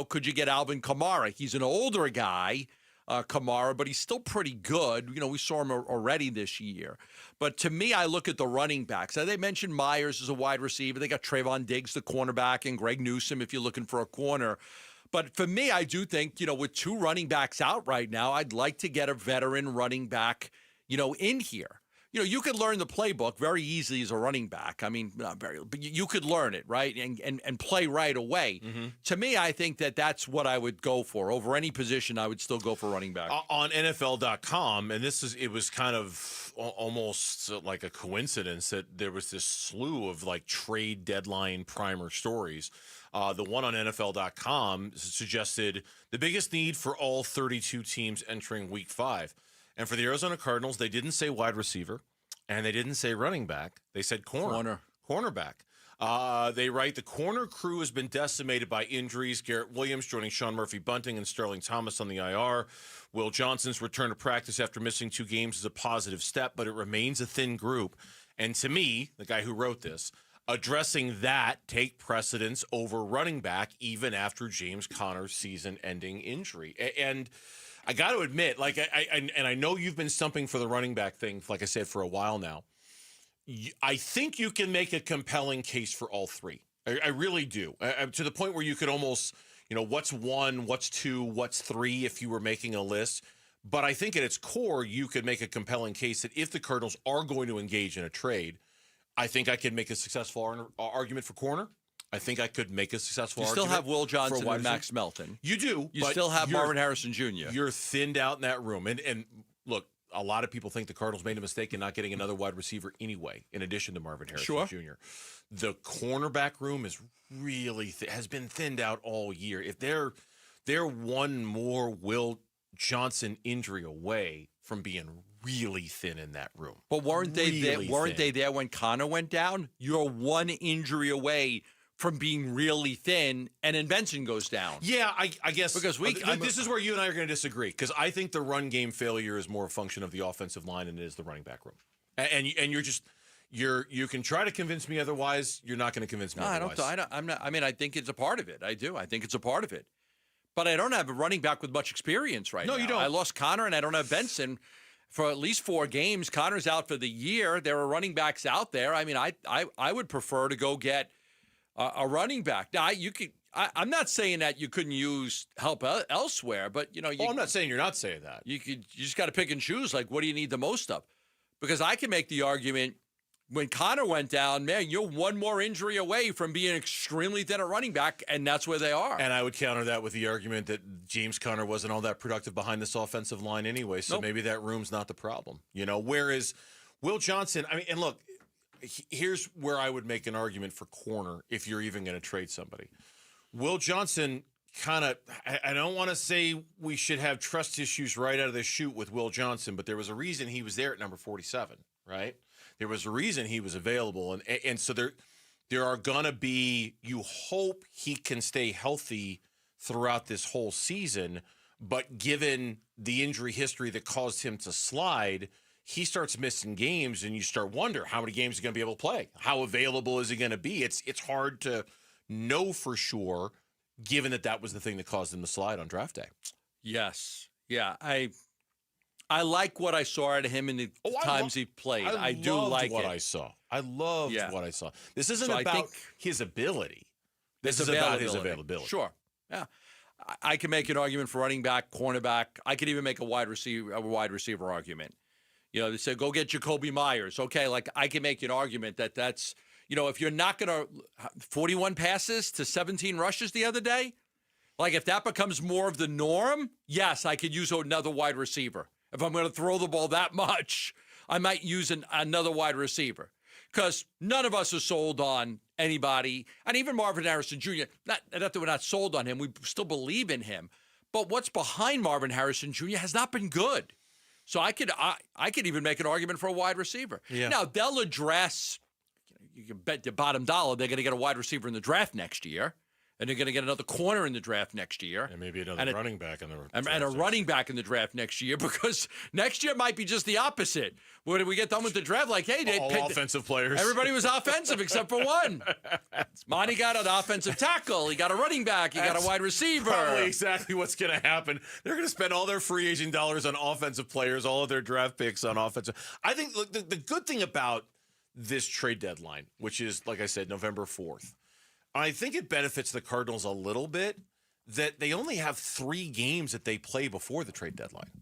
Could you get Alvin Kamara? He's an older guy. Kamara, but he's still pretty good. We saw him already this year. But to me, I look at the running backs. Now, they mentioned Myers as a wide receiver. They got Trayvon Diggs, the cornerback, and Greg Newsome if you're looking for a corner. But for me, I do think, with two running backs out right now, I'd like to get a veteran running back, in here. You could learn the playbook very easily as a running back. I mean, not very, but you could learn it, right, and play right away. Mm-hmm. To me, I think that's what I would go for. Over any position, I would still go for running back. On NFL.com, and it was kind of almost like a coincidence that there was this slew of like trade deadline primer stories. The one on NFL.com suggested the biggest need for all 32 teams entering Week 5. And for the Arizona Cardinals, they didn't say wide receiver, and they didn't say running back. They said cornerback. They write, the corner crew has been decimated by injuries. Garrett Williams joining Sean Murphy-Bunting and Sterling Thomas on the IR. Will Johnson's return to practice after missing 2 games is a positive step, but it remains a thin group. And to me, the guy who wrote this, addressing that take precedence over running back even after James Conner's season-ending injury. And I got to admit, like I know you've been stumping for the running back thing, like I said, for a while now. I think you can make a compelling case for all three. I really do, to the point where you could almost, what's 1, what's 2, what's 3 if you were making a list. But I think at its core, you could make a compelling case that if the Cardinals are going to engage in a trade, I think I could make a successful argument for corner. I think I could make a successful argument. You still have Will Johnson and Max Melton. You do. You still have Marvin Harrison Jr. You're thinned out in that room. And look, a lot of people think the Cardinals made a mistake in not getting another wide receiver anyway, in addition to Marvin Harrison Jr. The cornerback room is really has been thinned out all year. If they're one more Will Johnson injury away from being really thin in that room. But weren't they there when Connor went down? You're one injury away from being really thin, and then Benson goes down. Yeah, I guess. Because this is where you and I are going to disagree, because I think the run game failure is more a function of the offensive line than it is the running back room. And you can try to convince me otherwise. You're not going to convince me otherwise. I think it's a part of it. I do. I think it's a part of it. But I don't have a running back with much experience right now. No, you don't. I lost Connor, and I don't have Benson for at least 4 games. Connor's out for the year. There are running backs out there. I mean, I would prefer to go get a running back. Now, I'm not saying that you couldn't use help elsewhere, but I'm not saying you're not saying that. You just got to pick and choose. Like, what do you need the most of? Because I can make the argument when Connor went down, man, you're one more injury away from being extremely thin at running back, and that's where they are. And I would counter that with the argument that James Conner wasn't all that productive behind this offensive line anyway, so maybe that room's not the problem. Whereas Will Johnson, and look, here's where I would make an argument for corner if you're even going to trade somebody. Will Johnson I don't want to say we should have trust issues right out of the chute with Will Johnson, but there was a reason he was there at number 47, right? There was a reason he was available. And so there are going to be, you hope he can stay healthy throughout this whole season, but given the injury history that caused him to slide, he starts missing games, and you start wondering how many games he's going to be able to play. How available is he going to be? It's hard to know for sure, given that was the thing that caused him to slide on draft day. Yes. Yeah. I like what I saw out of him in the times he played. I do like what I saw. I loved what I saw. This isn't about his ability. This is about his availability. Sure. Yeah. I can make an argument for running back, cornerback. I could even make a wide receiver argument. They say, go get Jacoby Myers. Okay, I can make an argument that's, if you're not going to 41 passes to 17 rushes the other day, if that becomes more of the norm, yes, I could use another wide receiver. If I'm going to throw the ball that much, I might use another wide receiver, because none of us are sold on anybody, and even Marvin Harrison Jr., not that we're not sold on him, we still believe in him, but what's behind Marvin Harrison Jr. has not been good. So I could even make an argument for a wide receiver. Yeah. Now, they'll address, you can bet the bottom dollar, they're going to get a wide receiver in the draft next year. And they're going to get another corner in the draft next year. And maybe another running back in the draft. And a running back in the draft next year, because next year might be just the opposite. When we get done with the draft, like, hey, all offensive players. Everybody was offensive except for one. Monty got an offensive tackle. He got a running back. He got a wide receiver. Probably exactly what's going to happen. They're going to spend all their free agent dollars on offensive players, all of their draft picks on offensive. I think the good thing about this trade deadline, which is, like I said, November 4th, I think it benefits the Cardinals a little bit that they only have 3 games that they play before the trade deadline.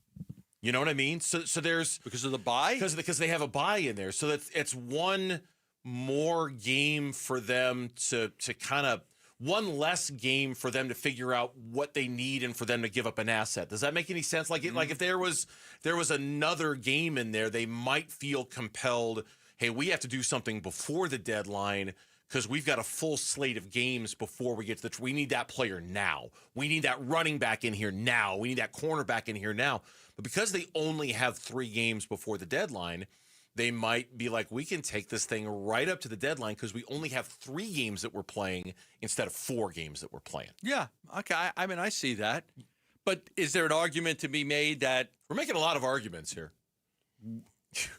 You know what I mean? So there's because of the bye, because they have a bye in there, so that it's one more game for them to kind of one less game for them to figure out what they need and for them to give up an asset. Does that make any sense? Like like if there was another game in there, they might feel compelled. Hey, we have to do something before the deadline, because we've got a full slate of games before we get to we need that player now. We need that running back in here now. We need that cornerback in here now. But because they only have 3 games before the deadline, they might be like, we can take this thing right up to the deadline because we only have 3 games that we're playing instead of 4 games that we're playing. Yeah, okay. I mean, I see that. But is there an argument to be made that we're making a lot of arguments here?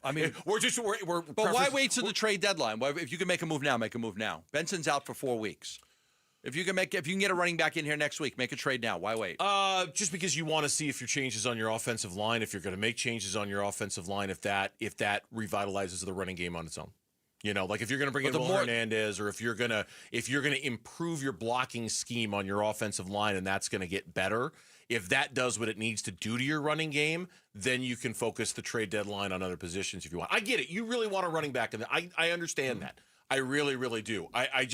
I mean, but why wait till the trade deadline? If you can make a move now, make a move now. Benson's out for 4 weeks. If you can get a running back in here next week, make a trade now. Why wait? Just because you want to see if your changes on your offensive line, if you're going to make changes on your offensive line, if that revitalizes the running game on its own. You know, like if you're going to bring in Will Hernandez, or if you're going to improve your blocking scheme on your offensive line, and that's going to get better. If that does what it needs to do to your running game, then you can focus the trade deadline on other positions if you want. I get it. You really want a running back, and I understand that. I really, really do. I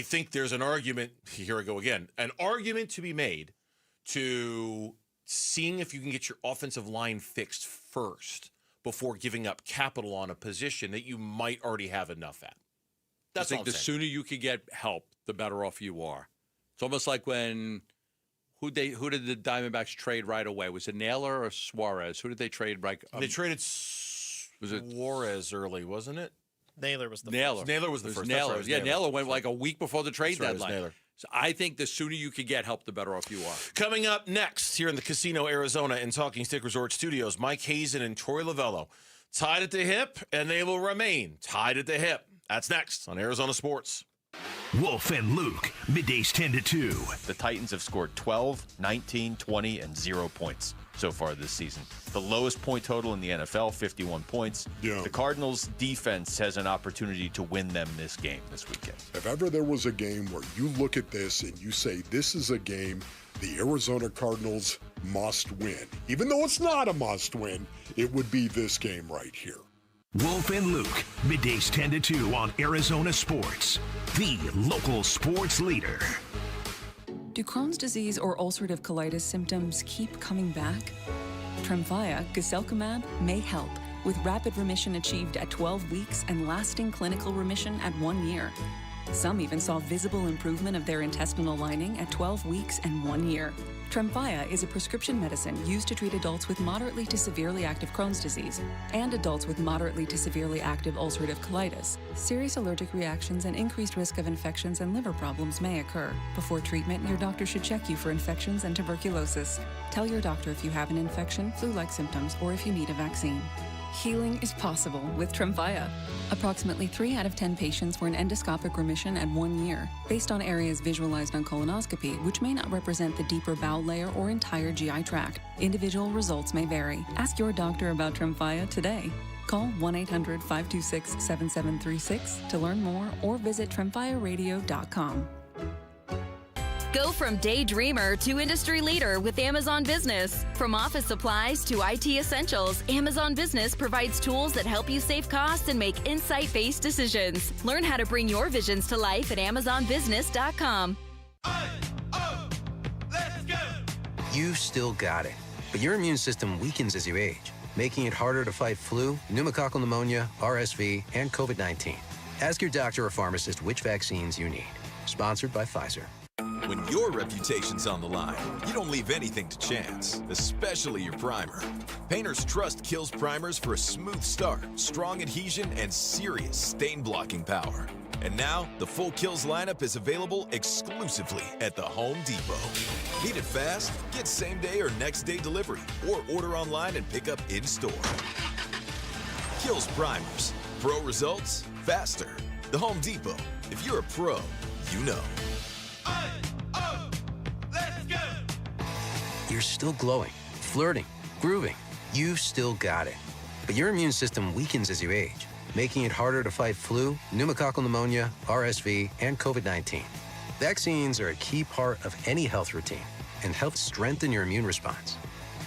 think there's an argument, here I go again, an argument to be made to seeing if you can get your offensive line fixed first before giving up capital on a position that you might already have enough at. That's all I'm saying. The sooner you can get help, the better off you are. It's almost like when who did the Diamondbacks trade right away? Was it Naylor or Suarez? Who did they trade right? They traded Suarez early, wasn't it? Naylor was the first. Naylor was the first. Naylor. Yeah, Naylor went like a week before the trade deadline. Naylor. So I think the sooner you can get help, the better off you are. Coming up next here in the Casino Arizona and Talking Stick Resort Studios, Mike Hazen and Troy Lavello tied at the hip, and they will remain tied at the hip. That's next on Arizona Sports. Wolf and Luke, middays 10 to 2. The Titans have scored 12, 19, 20, and 0 points so far this season. The lowest point total in the NFL, 51 points. Yeah. The Cardinals' defense has an opportunity to win them this game this weekend. If ever there was a game where you look at this and you say, this is a game the Arizona Cardinals must win, even though it's not a must win, it would be this game right here. Wolf and Luke, middays 10 to 2 on Arizona Sports, the local sports leader. Do Crohn's disease or ulcerative colitis symptoms keep coming back? Tremfya, guselkumab, may help, with rapid remission achieved at 12 weeks and lasting clinical remission at 1 year. Some even saw visible improvement of their intestinal lining at 12 weeks and 1 year. Tremfya is a prescription medicine used to treat adults with moderately to severely active Crohn's disease and adults with moderately to severely active ulcerative colitis. Serious allergic reactions and increased risk of infections and liver problems may occur. Before treatment, your doctor should check you for infections and tuberculosis. Tell your doctor if you have an infection, flu-like symptoms, or if you need a vaccine. Healing is possible with Tremfya. Approximately 3 out of 10 patients were in endoscopic remission at 1 year, based on areas visualized on colonoscopy, which may not represent the deeper bowel layer or entire GI tract. Individual results may vary. Ask your doctor about Tremfya today. Call 1-800-526-7736 to learn more or visit tremfyaradio.com. Go from daydreamer to industry leader with Amazon Business. From office supplies to IT essentials, Amazon Business provides tools that help you save costs and make insight-based decisions. Learn how to bring your visions to life at amazonbusiness.com. You still got it, but your immune system weakens as you age, making it harder to fight flu, pneumococcal pneumonia, RSV, and COVID-19. Ask your doctor or pharmacist which vaccines you need. Sponsored by Pfizer. When your reputation's on the line, you don't leave anything to chance, especially your primer. Painter's Trust kills primers for a smooth start, strong adhesion, and serious stain-blocking power. And now, the full Kills lineup is available exclusively at the Home Depot. Need it fast? Get same-day or next-day delivery, or order online and pick up in-store. Kills primers. Pro results, faster. The Home Depot. If you're a pro, you know. You're still glowing, flirting, grooving. You've still got it. But your immune system weakens as you age, making it harder to fight flu, pneumococcal pneumonia, RSV, and COVID-19. Vaccines are a key part of any health routine and help strengthen your immune response.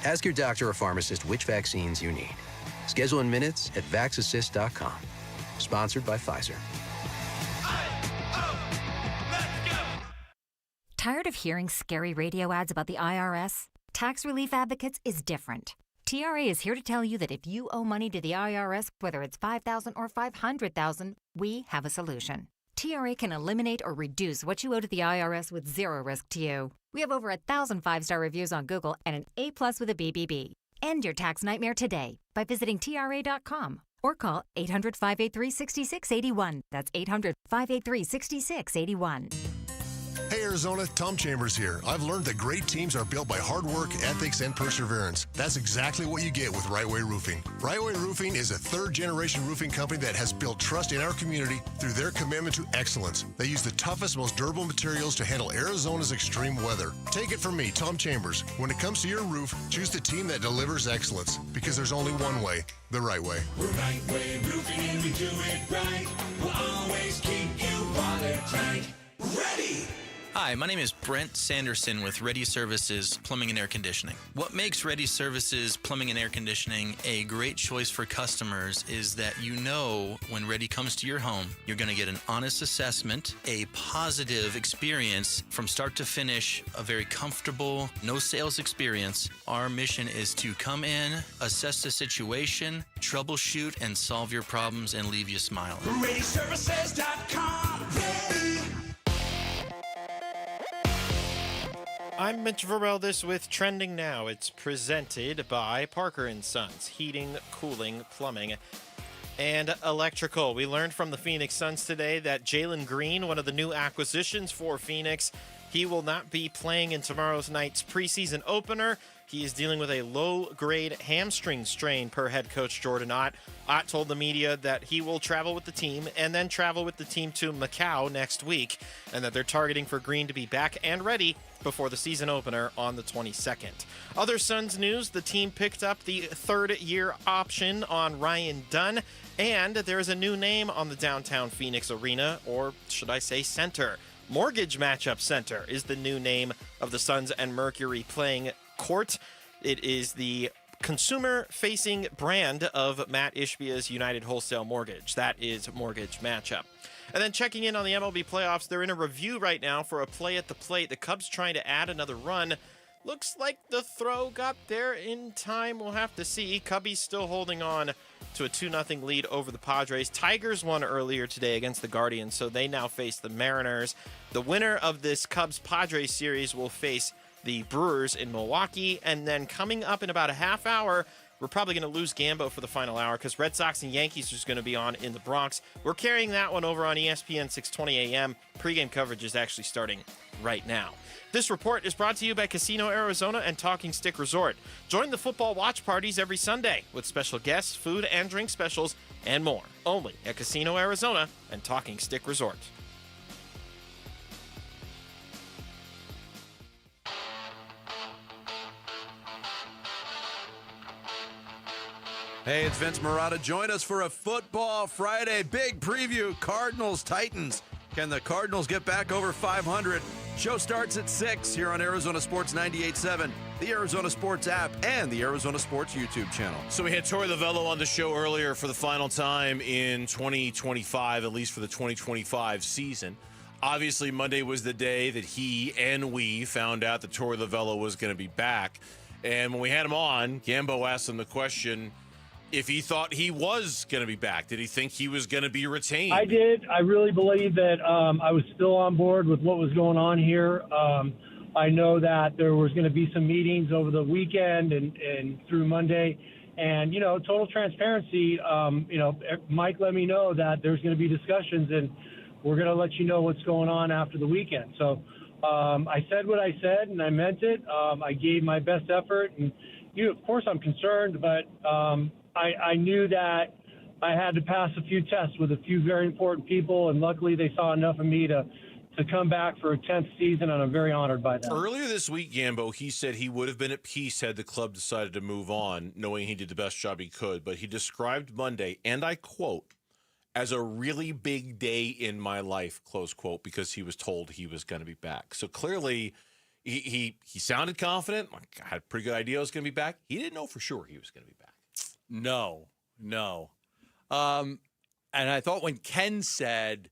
Ask your doctor or pharmacist which vaccines you need. Schedule in minutes at vaxassist.com. Sponsored by Pfizer. Tired of hearing scary radio ads about the IRS? Tax Relief Advocates is different. TRA is here to tell you that if you owe money to the IRS, whether it's $5,000 or $500,000, we have a solution. TRA can eliminate or reduce what you owe to the IRS with zero risk to you. We have over 1,000 5-star reviews on Google and an A+ with a BBB. End your tax nightmare today by visiting TRA.com or call 800-583-6681. That's 800-583-6681. Hey Arizona, Tom Chambers here. I've learned that great teams are built by hard work, ethics, and perseverance. That's exactly what you get with Right Way Roofing. Right Way Roofing is a third-generation roofing company that has built trust in our community through their commitment to excellence. They use the toughest, most durable materials to handle Arizona's extreme weather. Take it from me, Tom Chambers. When it comes to your roof, choose the team that delivers excellence, because there's only one way, the right way. We're Right Way Roofing and we do it right. We'll always keep you watertight. Ready! Hi, my name is Brent Sanderson with Ready Services Plumbing and Air Conditioning. What makes Ready Services Plumbing and Air Conditioning a great choice for customers is that you know when Ready comes to your home, you're going to get an honest assessment, a positive experience from start to finish, a very comfortable, no sales experience. Our mission is to come in, assess the situation, troubleshoot, and solve your problems and leave you smiling. ReadyServices.com. Ready. I'm Mitch Vareldis with Trending Now. It's presented by Parker & Sons, heating, cooling, plumbing, and electrical. We learned from the Phoenix Suns today that Jalen Green, one of the new acquisitions for Phoenix, he will not be playing in tomorrow's night's preseason opener. He is dealing with a low-grade hamstring strain, per head coach Jordan Ott. Ott told the media that he will travel with the team and then travel with the team to Macau next week, and that they're targeting for Green to be back and ready before the season opener on the 22nd. Other Suns news, the team picked up the third-year option on Ryan Dunn, and there's a new name on the downtown Phoenix arena, or should I say center. Mortgage Matchup Center is the new name of the Suns and Mercury playing court. It is the consumer-facing brand of Matt Ishbia's United Wholesale Mortgage. That is Mortgage Matchup. And then checking in on the MLB playoffs, they're in a review right now for a play at the plate. The Cubs trying to add another run. Looks like the throw got there in time. We'll have to see. Cubbies still holding on to a 2-0 lead over the Padres. Tigers won earlier today against the Guardians, so they now face the Mariners. The winner of this Cubs-Padres series will face the Brewers in Milwaukee. And then coming up in about a half hour, we're probably going to lose Gambo for the final hour because Red Sox and Yankees is going to be on in the Bronx. We're carrying that one over on ESPN 620 AM. Pre-game coverage is actually starting right now. This report is brought to you by Casino Arizona and Talking Stick Resort. Join the football watch parties every Sunday with special guests, food and drink specials, and more. Only at Casino Arizona and Talking Stick Resort. Hey, it's Vince Marotta. Join us for a Football Friday big preview. Cardinals, Titans. Can the Cardinals get back over 500? Show starts at 6 here on Arizona Sports 98.7, the Arizona Sports app, and the Arizona Sports YouTube channel. So we had Torey Lovello on the show earlier for the final time in 2025, at least for the 2025 season. Obviously, Monday was the day that he and we found out that Torey Lovello was going to be back. And when we had him on, Gambo asked him the question, if he thought he was going to be back. Did he think he was going to be retained? I did. I really believe that I was still on board with what was going on here. I know that there was going to be some meetings over the weekend and through Monday. And, total transparency, Mike let me know that there's going to be discussions, and we're going to let you know what's going on after the weekend. So I said what I said, and I meant it. I gave my best effort. And, of course, I'm concerned, but I knew that I had to pass a few tests with a few very important people, and luckily they saw enough of me to come back for a 10th season, and I'm very honored by that. Earlier this week, Gambo, he said he would have been at peace had the club decided to move on, knowing he did the best job he could. But he described Monday, and I quote, as a really big day in my life, close quote, because he was told he was going to be back. So clearly he sounded confident. I had a pretty good idea I was going to be back. He didn't know for sure he was going to be back. No. And I thought when Ken said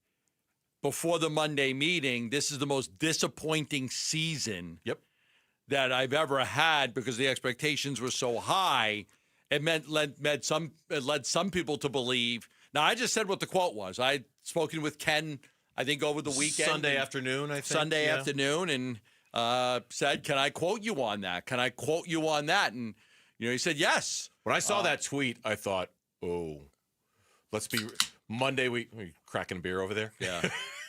before the Monday meeting, this is the most disappointing season that I've ever had because the expectations were so high, it led some people to believe. Now, I just said what the quote was. I'd spoken with Ken, I think, over the weekend. Sunday afternoon, I think. Sunday afternoon, and said, can I quote you on that? Can I quote you on that? And, he said yes. When I saw that tweet, I thought, let's be Monday. Are you cracking a beer over there? Yeah,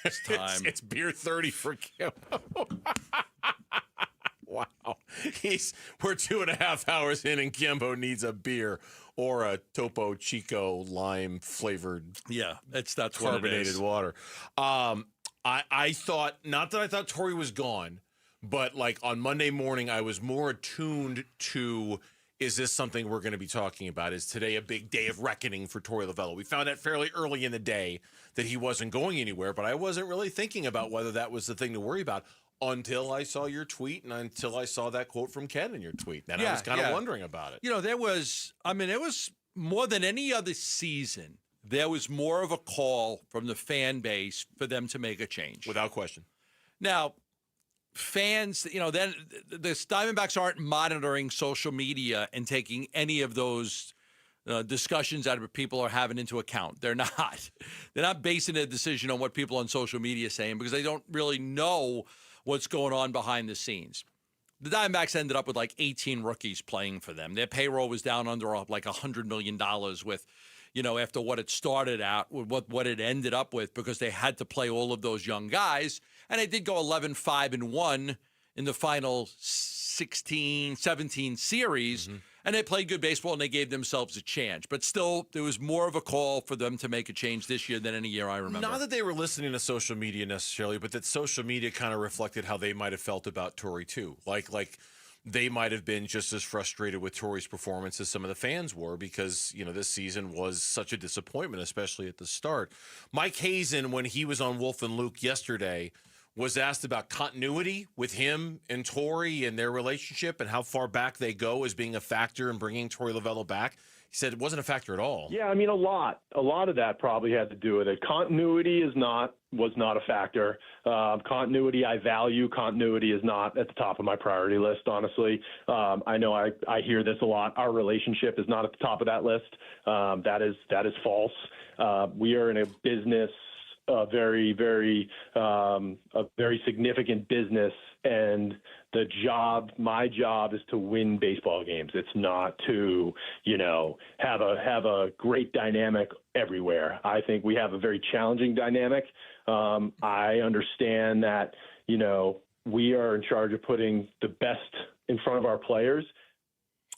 it's time. It's beer 30 for Kim. Wow. We're 2.5 hours in, and Kimbo needs a beer or a Topo Chico lime flavored. Yeah, that's carbonated water. I thought, not that I thought Torrey was gone, but like on Monday morning, I was more attuned to, is this something we're going to be talking about? Is today a big day of reckoning for Torrey Lovullo? We found out fairly early in the day that he wasn't going anywhere, but I wasn't really thinking about whether that was the thing to worry about until I saw your tweet and until I saw that quote from Ken in your tweet. Then I was kind of wondering about it. It was more than any other season, there was more of a call from the fan base for them to make a change. Without question. Now, fans, then the Diamondbacks aren't monitoring social media and taking any of those discussions that people are having into account. They're not. They're not basing a decision on what people on social media are saying because they don't really know what's going on behind the scenes. The Diamondbacks ended up with like 18 rookies playing for them. Their payroll was down under like $100 million with, after what it started out, what it ended up with because they had to play all of those young guys. And they did go 11-5-1 in the final 17 series. Mm-hmm. And they played good baseball, and they gave themselves a chance. But still, there was more of a call for them to make a change this year than any year I remember. Not that they were listening to social media necessarily, but that social media kind of reflected how they might have felt about Torrey, too. Like they might have been just as frustrated with Torrey's performance as some of the fans were because, this season was such a disappointment, especially at the start. Mike Hazen, when he was on Wolf and Luke yesterday, was asked about continuity with him and Torrey and their relationship and how far back they go as being a factor in bringing Torrey Lovullo back. He said it wasn't a factor at all. Yeah, a lot of that probably had to do with it. Continuity was not a factor. Continuity I value. Continuity is not at the top of my priority list, honestly. I know I hear this a lot. Our relationship is not at the top of that list. That is false. We are in a business, a very, very significant business, and my job is to win baseball games. It's not to, have a great dynamic everywhere. I think we have a very challenging dynamic. I understand that, we are in charge of putting the best in front of our players.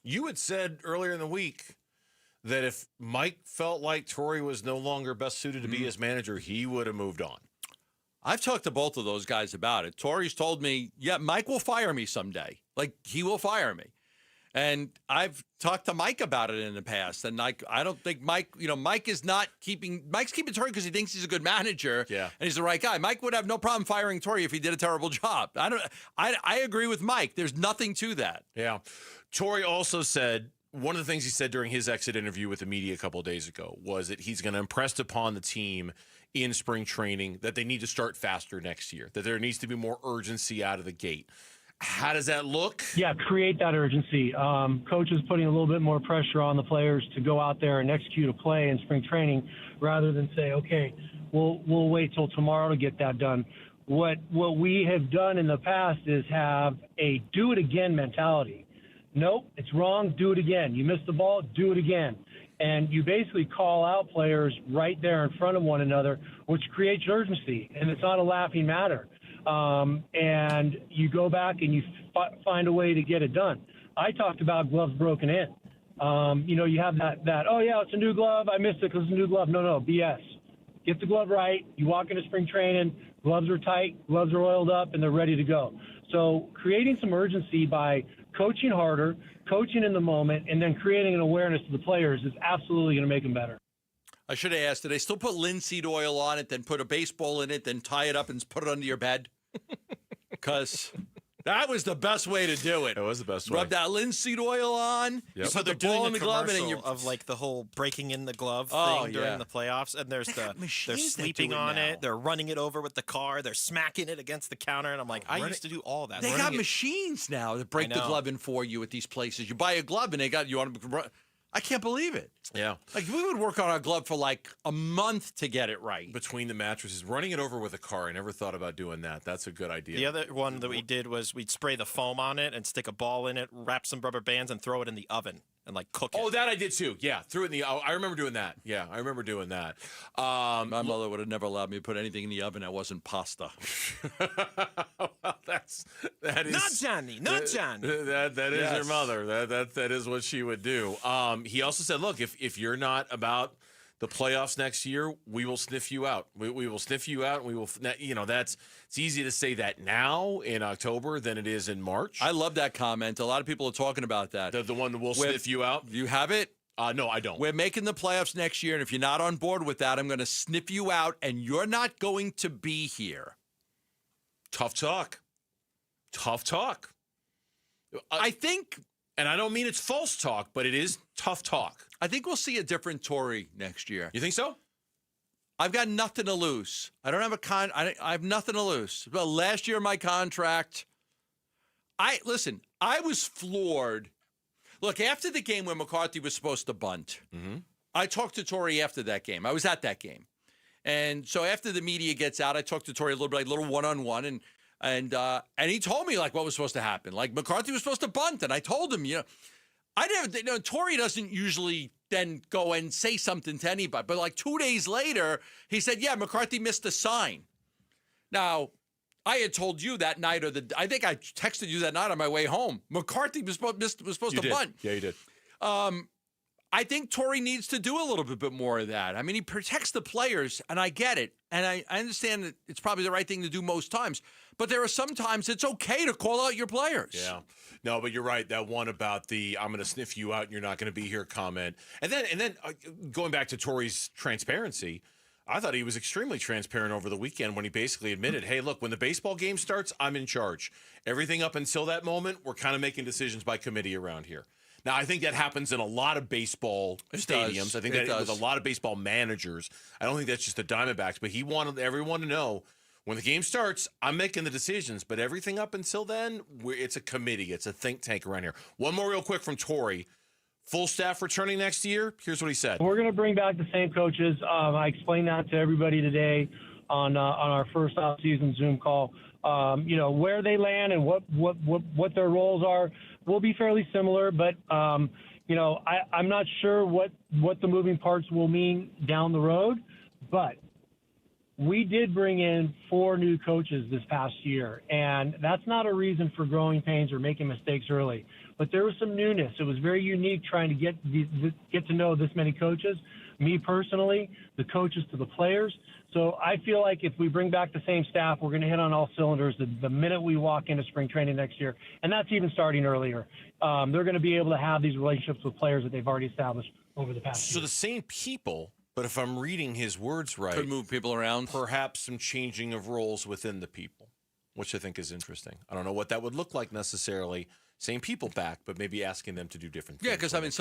You had said earlier in the week that if Mike felt like Torrey was no longer best suited to be his manager, he would have moved on. I've talked to both of those guys about it. Torrey's told me, Mike will fire me someday. Like, he will fire me. And I've talked to Mike about it in the past. And I don't think Mike, Mike's keeping Torrey because he thinks he's a good manager. Yeah. And he's the right guy. Mike would have no problem firing Torrey if he did a terrible job. I agree with Mike. There's nothing to that. Yeah. Torrey also said, one of the things he said during his exit interview with the media a couple of days ago was that he's going to impress upon the team in spring training that they need to start faster next year, that there needs to be more urgency out of the gate. How does that look? Yeah, create that urgency. Coach is putting a little bit more pressure on the players to go out there and execute a play in spring training rather than say, okay, we'll wait till tomorrow to get that done. What we have done in the past is have a do-it-again mentality. Nope, it's wrong, do it again. You missed the ball, do it again. And you basically call out players right there in front of one another, which creates urgency, and it's not a laughing matter. And you go back and you find a way to get it done. I talked about gloves broken in. You have that, oh, yeah, it's a new glove. I missed it because it's a new glove. No, BS. Get the glove right. You walk into spring training, gloves are tight, gloves are oiled up, and they're ready to go. So creating some urgency by coaching harder, coaching in the moment, and then creating an awareness to the players is absolutely going to make them better. I should have asked, did they still put linseed oil on it, then put a baseball in it, then tie it up and put it under your bed? Because that was the best way to do it. It was the best way. Rub that linseed oil on, you So put they're the ball doing in a the glove, and then commercial you're... of like the whole breaking in the glove Oh, thing during yeah. the playoffs, and there's they're machines that sleeping do it on now. it, they're running it over with the car, they're smacking it against the counter, and I'm like, I used to do all that. They Running got it- machines now that break I the know. glove in for you at these places. You buy a glove, and you want to... I can't believe it. Yeah. Like, we would work on our glove for like a month to get it right. Between the mattresses, running it over with a car. I never thought about doing that. That's a good idea. The other one that we did was we'd spray the foam on it and stick a ball in it, wrap some rubber bands, and throw it in the oven and like cook it. Oh, that I did too. Yeah, threw it in the. I remember doing that. Yeah, I remember doing that. My mother would have never allowed me to put anything in the oven that wasn't pasta. That is Not Johnny. That is your mother. That is what she would do. He also said, look, if you're not about the playoffs next year, we will sniff you out. We will sniff you out, and we will. It's easy to say that now in October than it is in March. I love that comment. A lot of people are talking about that. The one that will sniff you out. You have it? No, I don't. We're making the playoffs next year, and if you're not on board with that, I'm going to sniff you out, and you're not going to be here. Tough talk. I think, and I don't mean it's false talk, but it is tough talk. I think we'll see a different Tory next year. You think so? I've got nothing to lose. I don't have I have nothing to lose. Well, last year my contract. I was floored. Look, after the game when McCarthy was supposed to bunt, I talked to Tory after that game. I was at that game, and so after the media gets out, I talked to Tory a little one-on-one, and he told me like what was supposed to happen. Like McCarthy was supposed to bunt, and I told him, Tory doesn't usually then go and say something to anybody. But like 2 days later, he said, yeah, McCarthy missed a sign. Now, I had told you that night, I think I texted you that night on my way home. McCarthy was supposed to bunt. Yeah, you did. I think Tory needs to do a little bit more of that. I mean, he protects the players, and I get it. And I understand that it's probably the right thing to do most times. But there are some times it's okay to call out your players. Yeah. No, but you're right. That one about the I'm going to sniff you out and you're not going to be here comment. And then going back to Tory's transparency, I thought he was extremely transparent over the weekend when he basically admitted, hey, look, when the baseball game starts, I'm in charge. Everything up until that moment, we're kind of making decisions by committee around here. Now, I think that happens in a lot of baseball stadiums. I think that with a lot of baseball managers. I don't think that's just the Diamondbacks, but he wanted everyone to know when the game starts, I'm making the decisions, but everything up until then, it's a committee. It's a think tank around here. One more real quick from Tory. Full staff returning next year. Here's what he said. We're going to bring back the same coaches. I explained that to everybody today on our first off-season Zoom call. Where they land and what their roles are will be fairly similar, but I'm not sure what the moving parts will mean down the road. But we did bring in 4 new coaches this past year, and that's not a reason for growing pains or making mistakes early. But there was some newness. It was very unique trying to get to know this many coaches. Me personally, the coaches to the players. So I feel like if we bring back the same staff, we're going to hit on all cylinders the minute we walk into spring training next year. And that's even starting earlier. They're going to be able to have these relationships with players that they've already established over the past year. So the same people, but if I'm reading his words right, could move people around. Perhaps some changing of roles within the people, which I think is interesting. I don't know what that would look like necessarily. Same people back, but maybe asking them to do different things. Yeah, because I had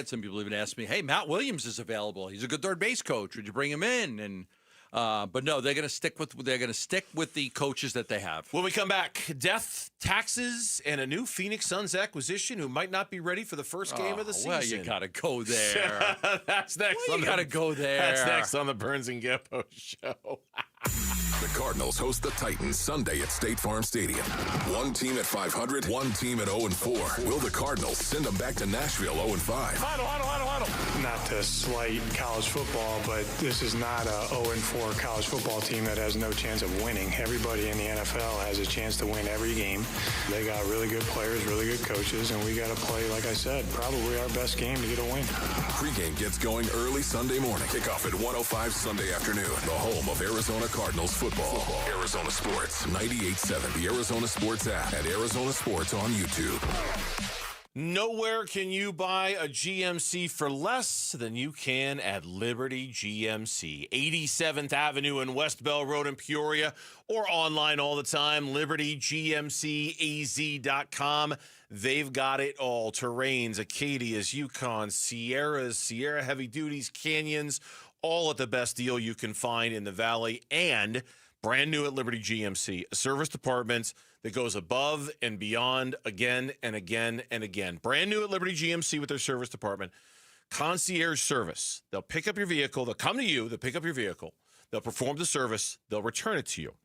some people even ask me, hey, Matt Williams is available. He's a good third base coach. Would you bring him in? And But no, they're going to stick with the coaches that they have. When we come back, death, taxes, and a new Phoenix Suns acquisition who might not be ready for the first game of the season. Well, you got to go there. That's next. You got to go there. That's next on the Burns and Geppo Show. The Cardinals host the Titans Sunday at State Farm Stadium. One team at 500, one team at 0-4. Will the Cardinals send them back to Nashville 0-5? Huddle. Not to slight college football, but this is not a 0-4 college football team that has no chance of winning. Everybody in the NFL has a chance to win every game. They got really good players, really good coaches, and we got to play, like I said, probably our best game to get a win. Pregame gets going early Sunday morning. Kickoff at 1:05 Sunday afternoon. The home of Arizona Cardinals football. Arizona Sports 98.7. The Arizona Sports app and Arizona Sports on YouTube. Nowhere can you buy a GMC for less than you can at Liberty GMC. 87th Avenue and West Bell Road in Peoria, or online all the time, libertygmcaz.com. They've got it all. Terrains, Acadias, Yukons, Sierras, Sierra Heavy Duties, Canyons, all at the best deal you can find in the Valley, and brand new at Liberty GMC, a service department that goes above and beyond again and again and again. Brand new at Liberty GMC with their service department. Concierge service. They'll pick up your vehicle. They'll come to you. They'll pick up your vehicle. They'll perform the service. They'll return it to you.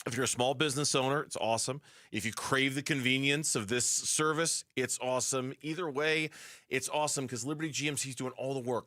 If you're a small business owner, it's awesome. If you crave the convenience of this service, it's awesome. Either way, it's awesome because Liberty GMC is doing all the work.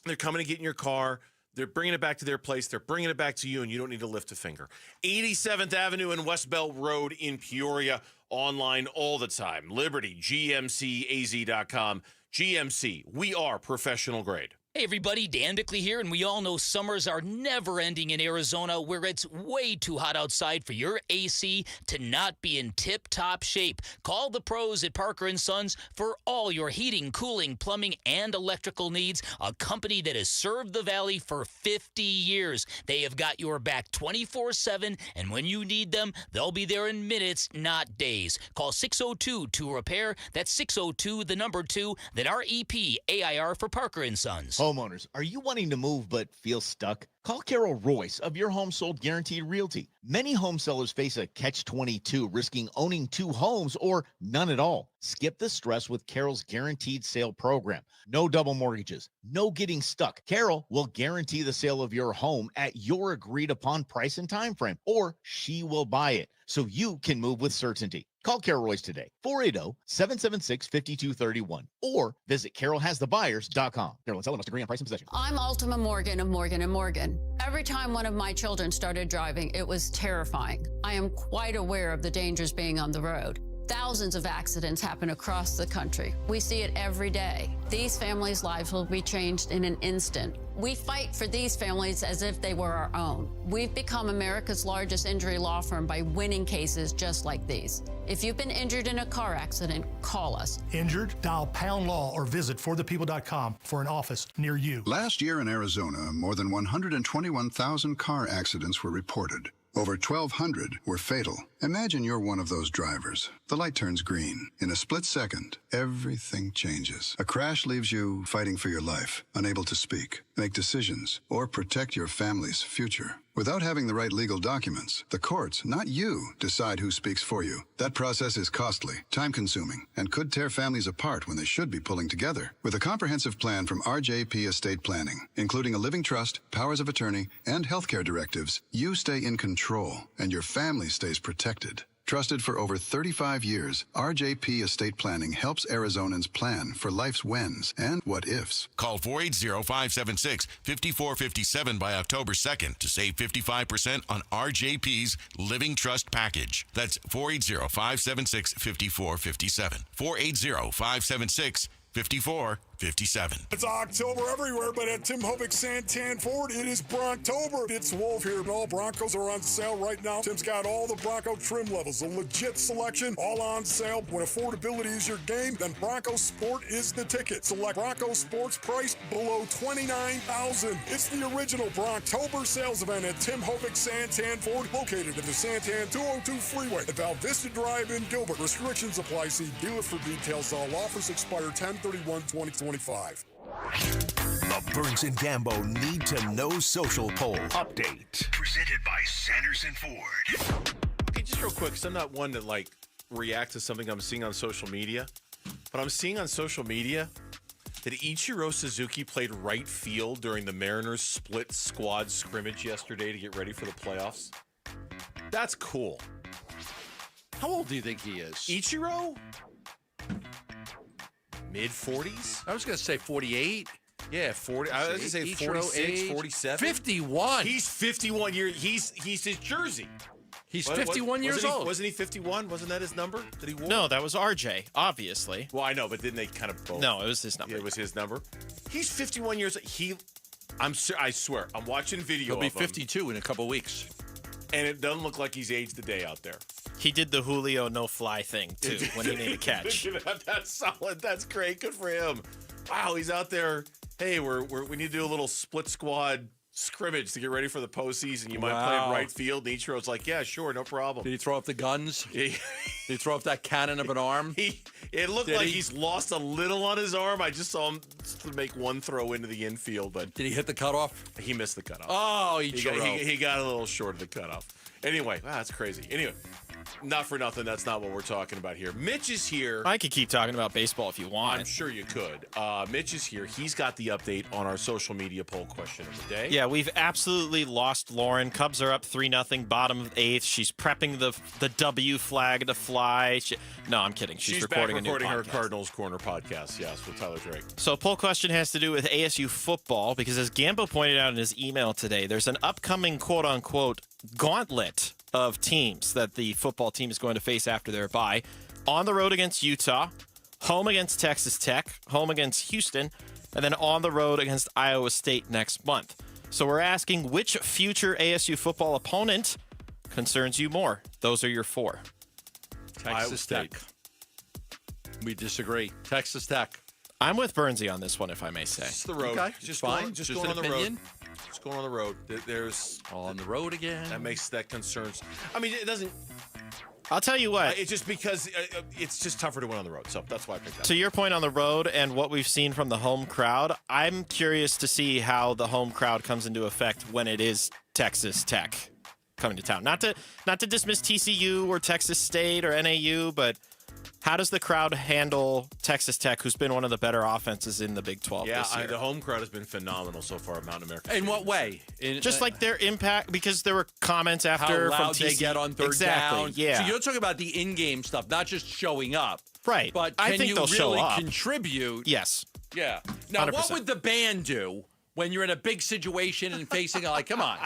They're coming to get in your car. They're bringing it back to their place. They're bringing it back to you, and you don't need to lift a finger. 87th Avenue and West Bell Road in Peoria. Online all the time. LibertyGMCAZ.com. GMC, we are professional grade. Hey everybody, Dan Bickley here, and we all know summers are never ending in Arizona, where it's way too hot outside for your AC to not be in tip-top shape. Call the pros at Parker & Sons for all your heating, cooling, plumbing, and electrical needs, a company that has served the Valley for 50 years. They have got your back 24/7, and when you need them, they'll be there in minutes, not days. Call 602-2-REPAIR. That's 602-2, then REPAIR for Parker & Sons. Homeowners, are you wanting to move but feel stuck? Call Carol Royce of Your Home Sold Guaranteed Realty. Many home sellers face a catch-22, risking owning two homes or none at all. Skip the stress with Carol's Guaranteed Sale Program. No double mortgages, no getting stuck. Carol will guarantee the sale of your home at your agreed-upon price and time frame, or she will buy it so you can move with certainty. Call Carol Royce today, 480-776-5231, or visit carolhasthebuyers.com. Carol and seller must agree on price and possession. I'm Ultima Morgan of Morgan & Morgan. Every time one of my children started driving, it was terrifying. I am quite aware of the dangers being on the road. Thousands of accidents happen across the country. We see it every day. These families' lives will be changed in an instant. We fight for these families as if they were our own. We've become America's largest injury law firm by winning cases just like these. If you've been injured in a car accident, call us. Injured? Dial # law or visit forthepeople.com for an office near you. Last year in Arizona, more than 121,000 car accidents were reported. Over 1,200 were fatal. Imagine you're one of those drivers. The light turns green. In a split second, everything changes. A crash leaves you fighting for your life, unable to speak, make decisions, or protect your family's future. Without having the right legal documents, the courts, not you, decide who speaks for you. That process is costly, time-consuming, and could tear families apart when they should be pulling together. With a comprehensive plan from RJP Estate Planning, including a living trust, powers of attorney, and healthcare directives, you stay in control, and your family stays protected. Trusted for over 35 years, RJP Estate Planning helps Arizonans plan for life's whens and what-ifs. Call 480-576-5457 by October 2nd to save 55% on RJP's Living Trust Package. That's 480-576-5457. 480-576-5457. It's October everywhere, but at Tim Hovick Santan Ford, it is Bronctober. It's Wolf here, and all Broncos are on sale right now. Tim's got all the Bronco trim levels, a legit selection, all on sale. When affordability is your game, then Bronco Sport is the ticket. Select Bronco Sports priced below $29,000. It's the original Bronctober sales event at Tim Hovick Santan Ford, located at the Santan 202 Freeway at Val Vista Drive in Gilbert. Restrictions apply. See dealer for details. All offers expire 10/31/2025. The The Burns and Gambo Need to Know Social Poll Update. Presented by Sanderson Ford. Okay, just real quick, because I'm not one to react to something I'm seeing on social media, but I'm seeing on social media that Ichiro Suzuki played right field during the Mariners split squad scrimmage yesterday to get ready for the playoffs. That's cool. How old do you think he is? Ichiro? Mid-40s? I was going to say 48. Yeah, 40. I was going to say 46, 47. 51. He's 51 years. He's his jersey. He's 51 years old. Wasn't he 51? Wasn't that his number that he wore? No, that was RJ, obviously. Well, I know, but didn't they kind of both? No, it was his number. Yeah, it was his number. He's 51 years. I swear, I'm watching video He'll be of him, 52 in a couple weeks. and it doesn't look like he's aged a day out there. He did the Julio no-fly thing, too, when he made a catch. That's solid. That's great. Good for him. Wow, he's out there. Hey, we need to do a little split squad scrimmage to get ready for the postseason. You might play in right field. And Ichiro's like, yeah, sure, no problem. Did he throw up the guns? Did he throw up that cannon of an arm? It looked like he's lost a little on his arm. I just saw him make one throw into the infield, but did he hit the cutoff? He missed the cutoff. Oh, he got a little short of the cutoff. Anyway, wow, that's crazy. Anyway, not for nothing. That's not what we're talking about here. Mitch is here. I could keep talking about baseball if you want. I'm sure you could. Mitch is here. He's got the update on our social media poll question of the day. Yeah, we've absolutely lost Lauren. Cubs are up 3-0, bottom of 8th. She's prepping the W flag to fly. No, I'm kidding. She's recording her Cardinals Corner podcast, yes, with Tyler Drake. So poll question has to do with ASU football because as Gambo pointed out in his email today, there's an upcoming quote-unquote gauntlet of teams that the football team is going to face after their bye. On the road against Utah, home against Texas Tech, home against Houston, and then on the road against Iowa State next month. So we're asking which future ASU football opponent concerns you more. Those are your 4. Texas Tech. We disagree. Texas Tech. I'm with Bernsey on this one, if I may say. It's the road. Okay, just fine. Just going on the road. Just going on the road. There's on the road again. That concerns. I mean, it doesn't. I'll tell you what. It's just because it's just tougher to win on the road. So that's why I picked that. To your point on the road and what we've seen from the home crowd, I'm curious to see how the home crowd comes into effect when it is Texas Tech coming to town. Not to dismiss TCU or Texas State or NAU, but how does the crowd handle Texas Tech, who's been one of the better offenses in the Big 12 this year? The home crowd has been phenomenal so far at Mountain America. In what way? Just like their impact, because there were comments after how loud from TCU. they get on third down. Yeah. So you're talking about the in-game stuff, not just showing up. Right. But I can think you they'll show really up. contribute? Yes. Yeah. Now, 100%. what would the band do when you're in a big situation and facing come on?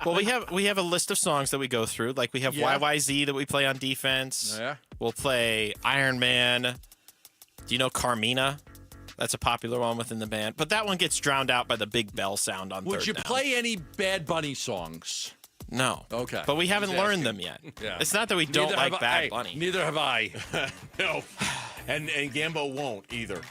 Well, we have a list of songs that we go through. Like we have YYZ that we play on defense. Yeah. We'll play Iron Man. Do you know Carmina? That's a popular one within the band. But that one gets drowned out by the big bell sound on Would third you down. play any Bad Bunny songs? No. Okay. But we haven't Just learned asking. them yet. Yeah. It's not that we don't like Bad Bunny. Neither have I. No. And Gambo won't either.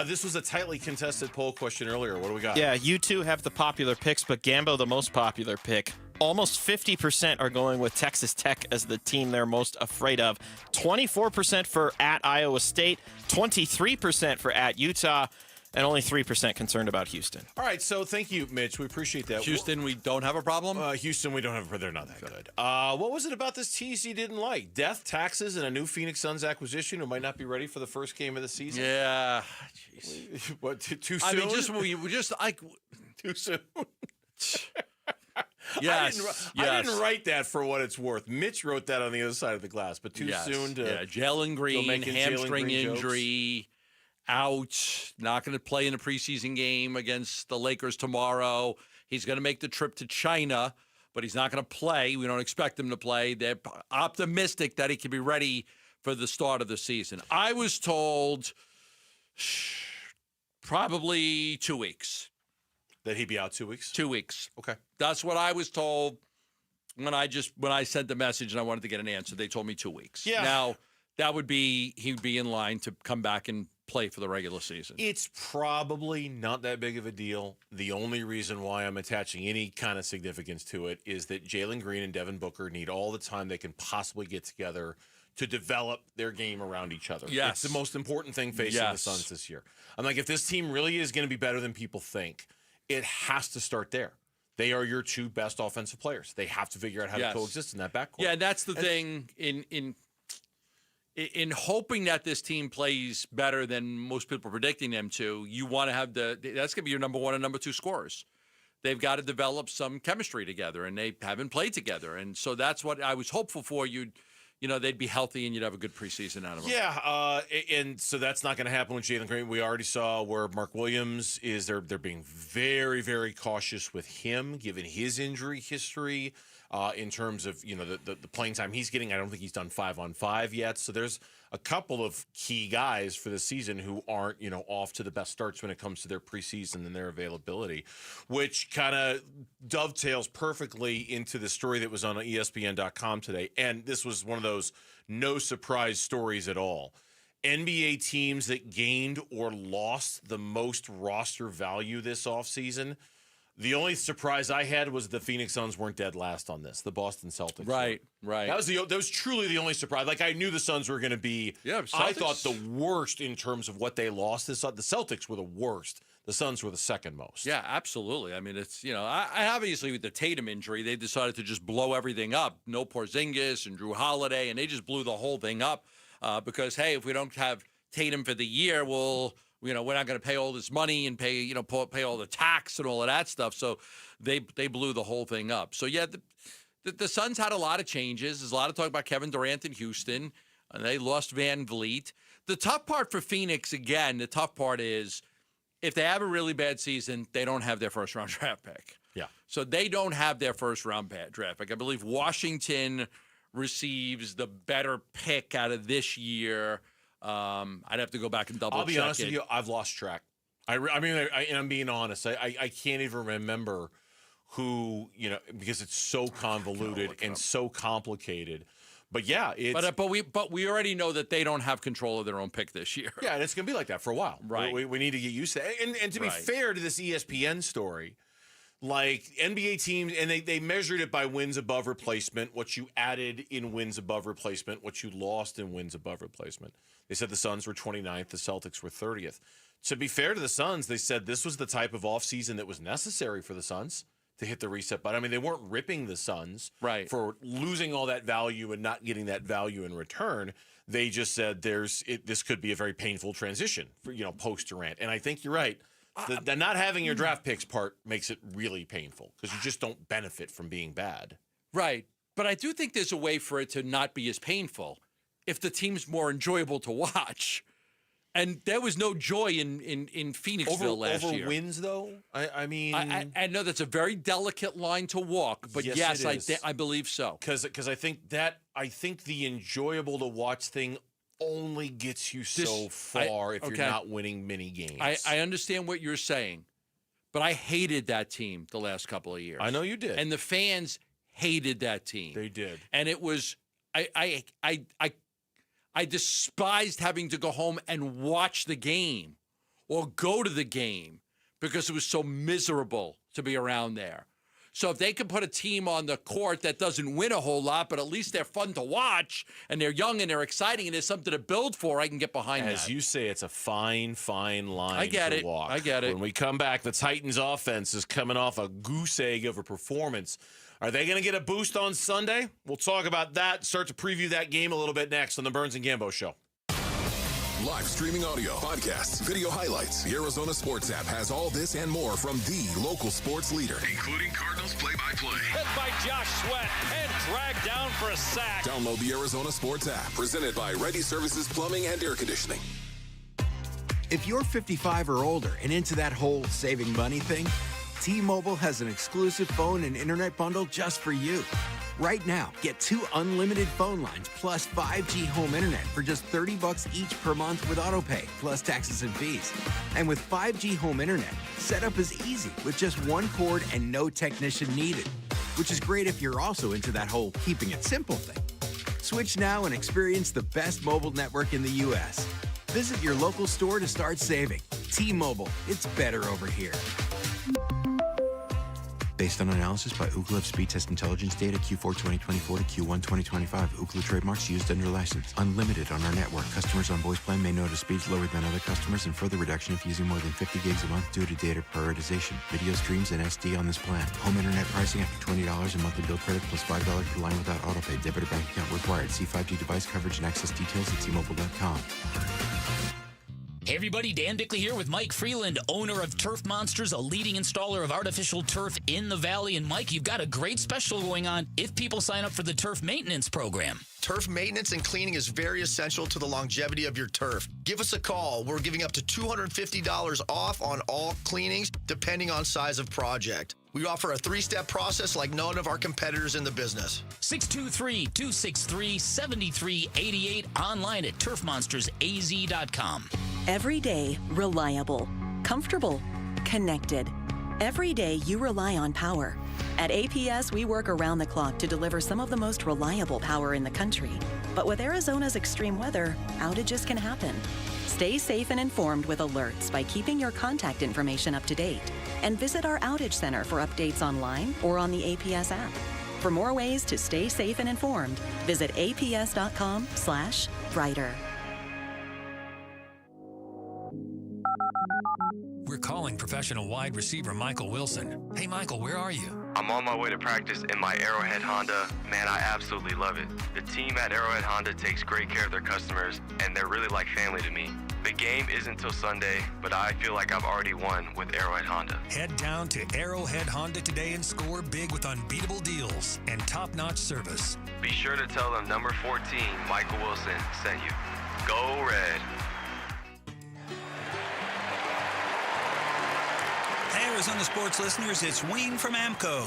This was a tightly contested poll question earlier. What do we got? Yeah, you two have the popular picks, but Gambo the most popular pick. Almost 50% are going with Texas Tech as the team they're most afraid of. 24% for at Iowa State, 23% for at Utah, and only 3% concerned about Houston. All right, so thank you, Mitch. We appreciate that. Houston, we don't have a problem? Houston, we don't have a problem. They're not that good. What was it about this tease you didn't like? Death, taxes, and a new Phoenix Suns acquisition who might not be ready for the first game of the season? Yeah. Jeez. What, too soon? I mean, we just like... Too soon? Yes. I didn't write that for what it's worth. Mitch wrote that on the other side of the glass, but too soon to... Yeah, Jalen Green, hamstring injury, out, not going to play in a preseason game against the Lakers tomorrow. He's going to make the trip to China, but he's not going to play. We don't expect him to play. They're optimistic that he can be ready for the start of the season. I was told probably 2 weeks. That he'd be out 2 weeks? 2 weeks. Okay. That's what I was told when I sent the message and I wanted to get an answer. They told me 2 weeks. Yeah. Now, he'd be in line to come back and play for the regular season. It's probably not that big of a deal. The only reason why I'm attaching any kind of significance to it is that Jalen Green and Devin Booker need all the time they can possibly get together to develop their game around each other. Yes. It's the most important thing facing the Suns this year. I'm like, if this team really is going to be better than people think, it has to start there. They are your two best offensive players. They have to figure out how to coexist in that backcourt. Yeah, and that's the thing in hoping that this team plays better than most people are predicting them to. You want to have that's going to be your number one and number two scorers. They've got to develop some chemistry together, and they haven't played together. And so that's what I was hopeful for. They'd be healthy, and you'd have a good preseason out of them. Yeah, and so that's not going to happen with Jalen Green. We already saw where Mark Williams is. They're being very, very cautious with him, given his injury history, in terms of the playing time he's getting. I don't think he's done 5-on-5 yet. So there's a couple of key guys for the season who aren't off to the best starts when it comes to their preseason and their availability, which kind of dovetails perfectly into the story that was on ESPN.com today. And this was one of those no surprise stories at all. NBA teams that gained or lost the most roster value this offseason. The only surprise I had was the Phoenix Suns weren't dead last on this. The Boston Celtics. Right. That was truly the only surprise. Like, I knew the Suns were going to be, I thought, the worst in terms of what they lost. The Celtics were the worst. The Suns were the second most. Yeah, absolutely. I mean, it's, I obviously with the Tatum injury, they decided to just blow everything up. No Porzingis and Drew Holiday, and they just blew the whole thing up because, hey, if we don't have Tatum for the year, we're not going to pay all this money and pay all the tax and all of that stuff. So they blew the whole thing up. So, yeah, the Suns had a lot of changes. There's a lot of talk about Kevin Durant in Houston, and they lost Van Vliet. The tough part for Phoenix, again, is if they have a really bad season, they don't have their first-round draft pick. Yeah. So they don't have their first-round draft pick. I believe Washington receives the better pick out of this year. I'd have to go back and double check. I'll be honest with you, I've lost track. I'm being honest. I can't even remember who, because it's so convoluted and so complicated. But yeah, but we already know that they don't have control of their own pick this year. Yeah, and it's going to be like that for a while. Right. We need to get used to it. And to be fair to this ESPN story, like NBA teams, and they measured it by wins above replacement, what you added in wins above replacement, what you lost in wins above replacement. They said the Suns were 29th, the Celtics were 30th. To be fair to the Suns, they said this was the type of offseason that was necessary for the Suns to hit the reset button. I mean, they weren't ripping the Suns for losing all that value and not getting that value in return. They just said this could be a very painful transition for post Durant. And I think you're right. The not having your draft picks part makes it really painful because you just don't benefit from being bad. Right. But I do think there's a way for it to not be as painful if the team's more enjoyable to watch. And there was no joy in Phoenixville last year. Over wins, though? I mean... I know that's a very delicate line to walk, but yes I believe so. Because I think the enjoyable to watch thing only gets you so far if you're not winning many games. I understand what you're saying, but I hated that team the last couple of years. I know you did. And the fans hated that team. They did. And it was I despised having to go home and watch the game or go to the game because it was so miserable to be around there. So if they can put a team on the court that doesn't win a whole lot, but at least they're fun to watch and they're young and they're exciting and there's something to build for, I can get behind that. As you say, it's a fine line to walk. I get it. When we come back, the Titans offense is coming off a goose egg of a performance. Are they going to get a boost on Sunday? We'll talk about that, start to preview that game a little bit next on the Burns and Gambo Show. Live streaming audio, podcasts, video highlights. The Arizona Sports app has all this and more from the local sports leader, including Cardinals play-by-play. Hit by Josh Sweat and dragged down for a sack. Download the Arizona Sports app, presented by Ready Services Plumbing and Air Conditioning. If you're 55 or older and into that whole saving money thing, T-Mobile has an exclusive phone and internet bundle just for you. Right now, get 2 unlimited phone lines plus 5G home internet for just $30 each per month with AutoPay, plus taxes and fees. And with 5G home internet, setup is easy with just 1 cord and no technician needed, which is great if you're also into that whole keeping it simple thing. Switch now and experience the best mobile network in the U.S. Visit your local store to start saving. T-Mobile, it's better over here. Based on analysis by Ookla of speed test intelligence data Q4 2024 to Q1 2025. Ookla trademarks used under license. Unlimited on our network. Customers on voice plan may notice speeds lower than other customers and further reduction if using more than 50 gigs a month due to data prioritization. Video streams and SD on this plan. Home internet pricing after $20 a monthly bill credit plus $5 per line without autopay. Debit or bank account required. See 5G device coverage and access details at T-Mobile.com. Hey everybody, Dan Bickley here with Mike Freeland, owner of Turf Monsters, a leading installer of artificial turf in the Valley. And Mike, you've got a great special going on if people sign up for the turf maintenance program. Turf maintenance and cleaning is very essential to the longevity of your turf. Give us a call. We're giving up to $250 off on all cleanings, depending on size of project. We offer a 3-step process like none of our competitors in the business. 623-263-7388, online at turfmonstersaz.com. Every day, reliable, comfortable, connected. Every day you rely on power. At APS, we work around the clock to deliver some of the most reliable power in the country. But with Arizona's extreme weather, outages can happen. Stay safe and informed with alerts by keeping your contact information up to date. And visit our outage center for updates online or on the APS app. For more ways to stay safe and informed, visit aps.com/Ryder. We're calling professional wide receiver Michael Wilson. Hey, Michael, where are you? I'm on my way to practice in my Arrowhead Honda. Man, I absolutely love it. The team at Arrowhead Honda takes great care of their customers, and they're really like family to me. The game isn't until Sunday, but I feel like I've already won with Arrowhead Honda. Head down to Arrowhead Honda today and score big with unbeatable deals and top-notch service. Be sure to tell them number 14, Michael Wilson, sent you. Go Red. Hey, Arizona sports listeners, it's Wayne from AMCO.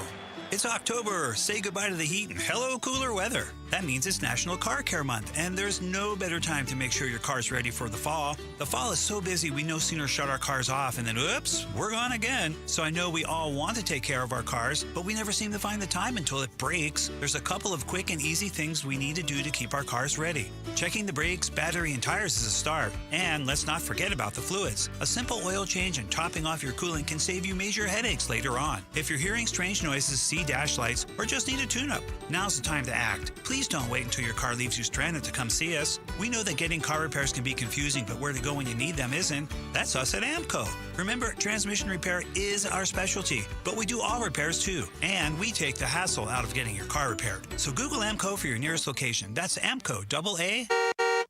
It's October. Say goodbye to the heat and hello cooler weather. That means it's National Car Care Month, and there's no better time to make sure your car's ready for the fall. The fall is so busy, we no sooner shut our cars off and then, oops, we're gone again. So I know we all want to take care of our cars, but we never seem to find the time until it breaks. There's a couple of quick and easy things we need to do to keep our cars ready. Checking the brakes, battery, and tires is a start. And let's not forget about the fluids. A simple oil change and topping off your coolant can save you major headaches later on. If you're hearing strange noises, see dash lights, or just need a tune-up, now's the time to act. Please don't wait until your car leaves you stranded to come see us. We know that getting car repairs can be confusing, but where to go when you need them isn't. That's us at AMCO. Remember, transmission repair is our specialty, but we do all repairs too. And we take the hassle out of getting your car repaired. So Google AMCO for your nearest location. That's AMCO, AA.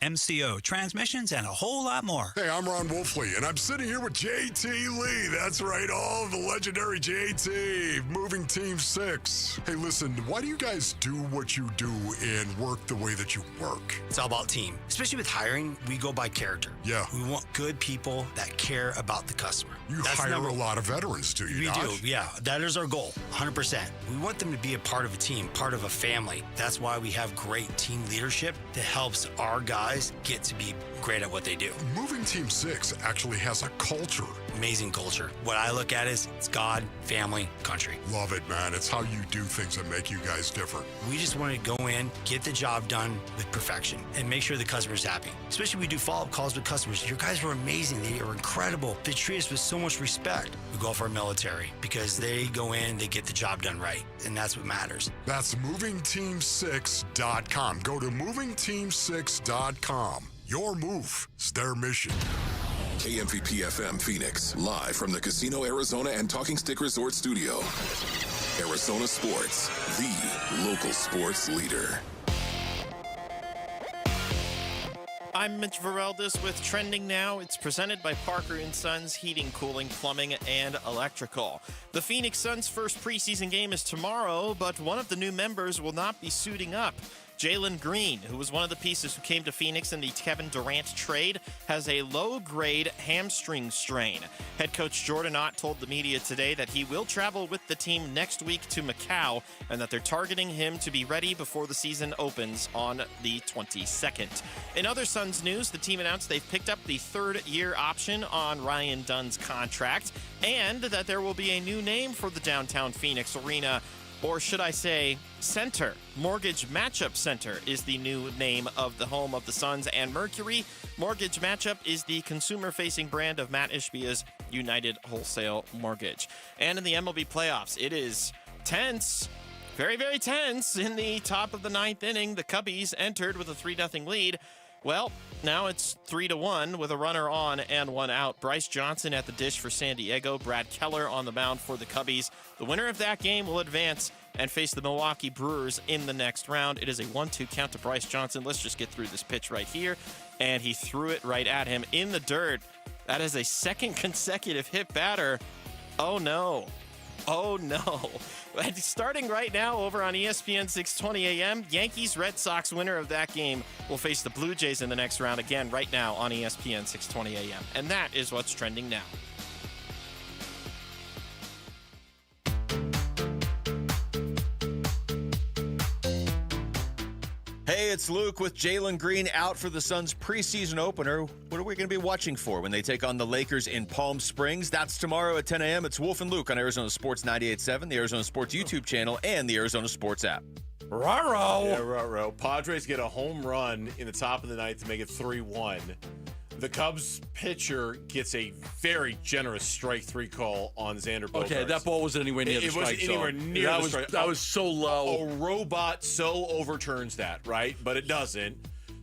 MCO, transmissions, and a whole lot more. Hey, I'm Ron Wolfley, and I'm sitting here with JT Lee. That's right, all of the legendary JT, moving Team 6. Hey, listen, why do you guys do what you do and work the way that you work? It's all about team. Especially with hiring, we go by character. Yeah. We want good people that care about the customer. That's hire a lot of veterans, do you We not? do, yeah. That is our goal, 100%. We want them to be a part of a team, part of a family. That's why we have great team leadership that helps our guys get to be great at what they do. Moving Team 6 actually has a culture. Amazing culture. What I look at is it's God, family, country. Love it, man. It's how you do things that make you guys different. We just want to go in, get the job done with perfection, and make sure the customer's happy. Especially we do follow-up calls with customers. Your guys were amazing. They are incredible. They treat us with so much respect. We go for our military because they go in, they get the job done right, and that's what matters. That's movingteam6.com. Go to movingteam6.com. Your move is their mission. KMVP FM Phoenix, live from the Casino Arizona and Talking Stick Resort Studio. Arizona Sports, the local sports leader. I'm Mitch Vareldis with Trending Now. It's presented by Parker & Sons Heating, Cooling, Plumbing, and Electrical. The Phoenix Suns' first preseason game is tomorrow, but one of the new members will not be suiting up. Jalen Green, who was one of the pieces who came to Phoenix in the Kevin Durant trade, has a low-grade hamstring strain. Head coach Jordan Ott told the media today that he will travel with the team next week to Macau and that they're targeting him to be ready before the season opens on the 22nd. In other Suns news, the team announced they've picked up the third-year option on Ryan Dunn's contract and that there will be a new name for the downtown Phoenix arena. Or should I say, Center. Mortgage Matchup Center is the new name of the home of the Suns and Mercury. Mortgage Matchup is the consumer-facing brand of Matt Ishbia's United Wholesale Mortgage. And in the MLB playoffs, it is tense. Very, very tense. In the top of the 9th inning, the Cubbies entered with a 3-0 lead. Well, now it's 3-1 with a runner on and one out. Bryce Johnson at the dish for San Diego. Brad Keller on the mound for the Cubbies. The winner of that game will advance and face the Milwaukee Brewers in the next round. It is a 1-2 count to Bryce Johnson. Let's just get through this pitch right here. And he threw it right at him in the dirt. That is a second consecutive hit batter. Oh, no. Oh, no. Starting right now over on ESPN 620 AM, Yankees Red Sox winner of that game will face the Blue Jays in the next round again right now on ESPN 620 AM. And that is what's trending now. Hey, it's Luke with Jalen Green out for the Suns preseason opener. What are we going to be watching for when they take on the Lakers in Palm Springs? That's tomorrow at 10 a.m. It's Wolf and Luke on Arizona Sports 98.7, the Arizona Sports YouTube channel, and the Arizona Sports app. Ruh-roh. Yeah, ruh-roh. Padres get a home run in the top of the ninth to make it 3-1. The Cubs pitcher gets a very generous strike 3 call on Xander Bogaerts. Okay, that ball wasn't anywhere near the strike zone. It wasn't anywhere near the strike. That was so low. A robot so overturns that, right? But it doesn't.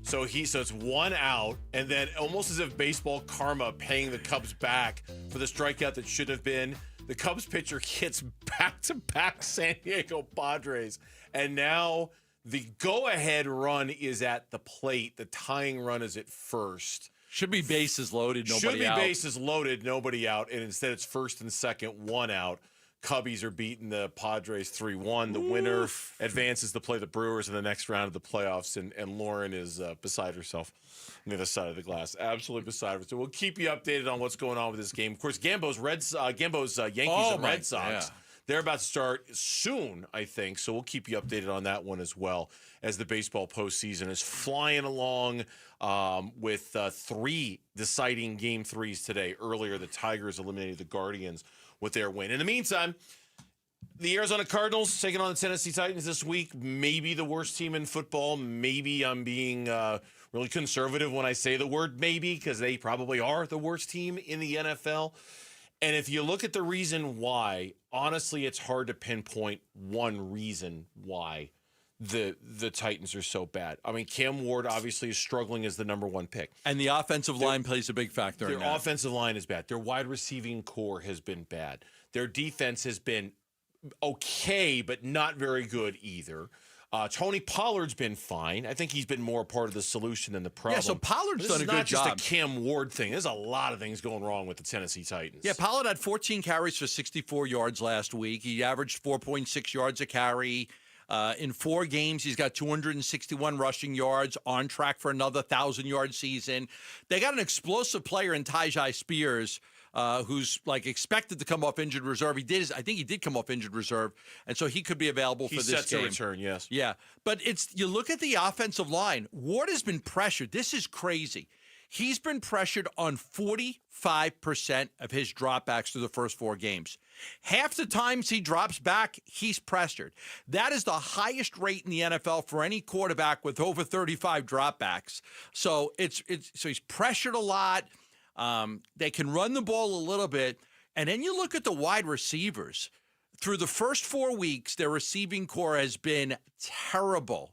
So it's 1 out, and then almost as if baseball karma paying the Cubs back for the strikeout that should have been, the Cubs pitcher hits back-to-back San Diego Padres, and now the go-ahead run is at the plate. The tying run is at first. Should be bases loaded, nobody out. Should be bases loaded, nobody out, and instead it's first and second, 1 out. Cubbies are beating the Padres 3-1. The winner advances to play the Brewers in the next round of the playoffs, and Lauren is beside herself on the other side of the glass. Absolutely beside herself. So we'll keep you updated on what's going on with this game. Of course, Gambo's Yankees and Red Sox. Yeah. They're about to start soon, I think, so we'll keep you updated on that one as well as the baseball postseason is flying along with 3 deciding Game 3s today. Earlier, the Tigers eliminated the Guardians with their win. In the meantime, the Arizona Cardinals taking on the Tennessee Titans this week. Maybe the worst team in football. Maybe I'm being really conservative when I say the word maybe, because they probably are the worst team in the NFL. And if you look at the reason why, honestly, it's hard to pinpoint one reason why the Titans are so bad. I mean, Cam Ward obviously is struggling as the number 1 pick. And the offensive line plays a big factor in that. Their offensive line is bad. Their wide receiving core has been bad. Their defense has been okay, but not very good either. Tony Pollard's been fine. I think he's been more a part of the solution than the problem. Yeah, so Pollard's done a good job. This is not just a Cam Ward thing. There's a lot of things going wrong with the Tennessee Titans. Yeah, Pollard had 14 carries for 64 yards last week. He averaged 4.6 yards a carry. In 4 games, he's got 261 rushing yards, on track for another 1,000-yard season. They got an explosive player in Tyjae Spears, who's like expected to come off injured reserve. I think he did come off injured reserve, and so he could be available for this game. He's set to return, yes. Yeah, but you look at the offensive line. Ward has been pressured. This is crazy. He's been pressured on 45% of his dropbacks through the first 4 games. Half the times he drops back, he's pressured. That is the highest rate in the NFL for any quarterback with over 35 dropbacks. So so he's pressured a lot. They can run the ball a little bit. And then you look at the wide receivers. Through the first 4 weeks, their receiving core has been terrible.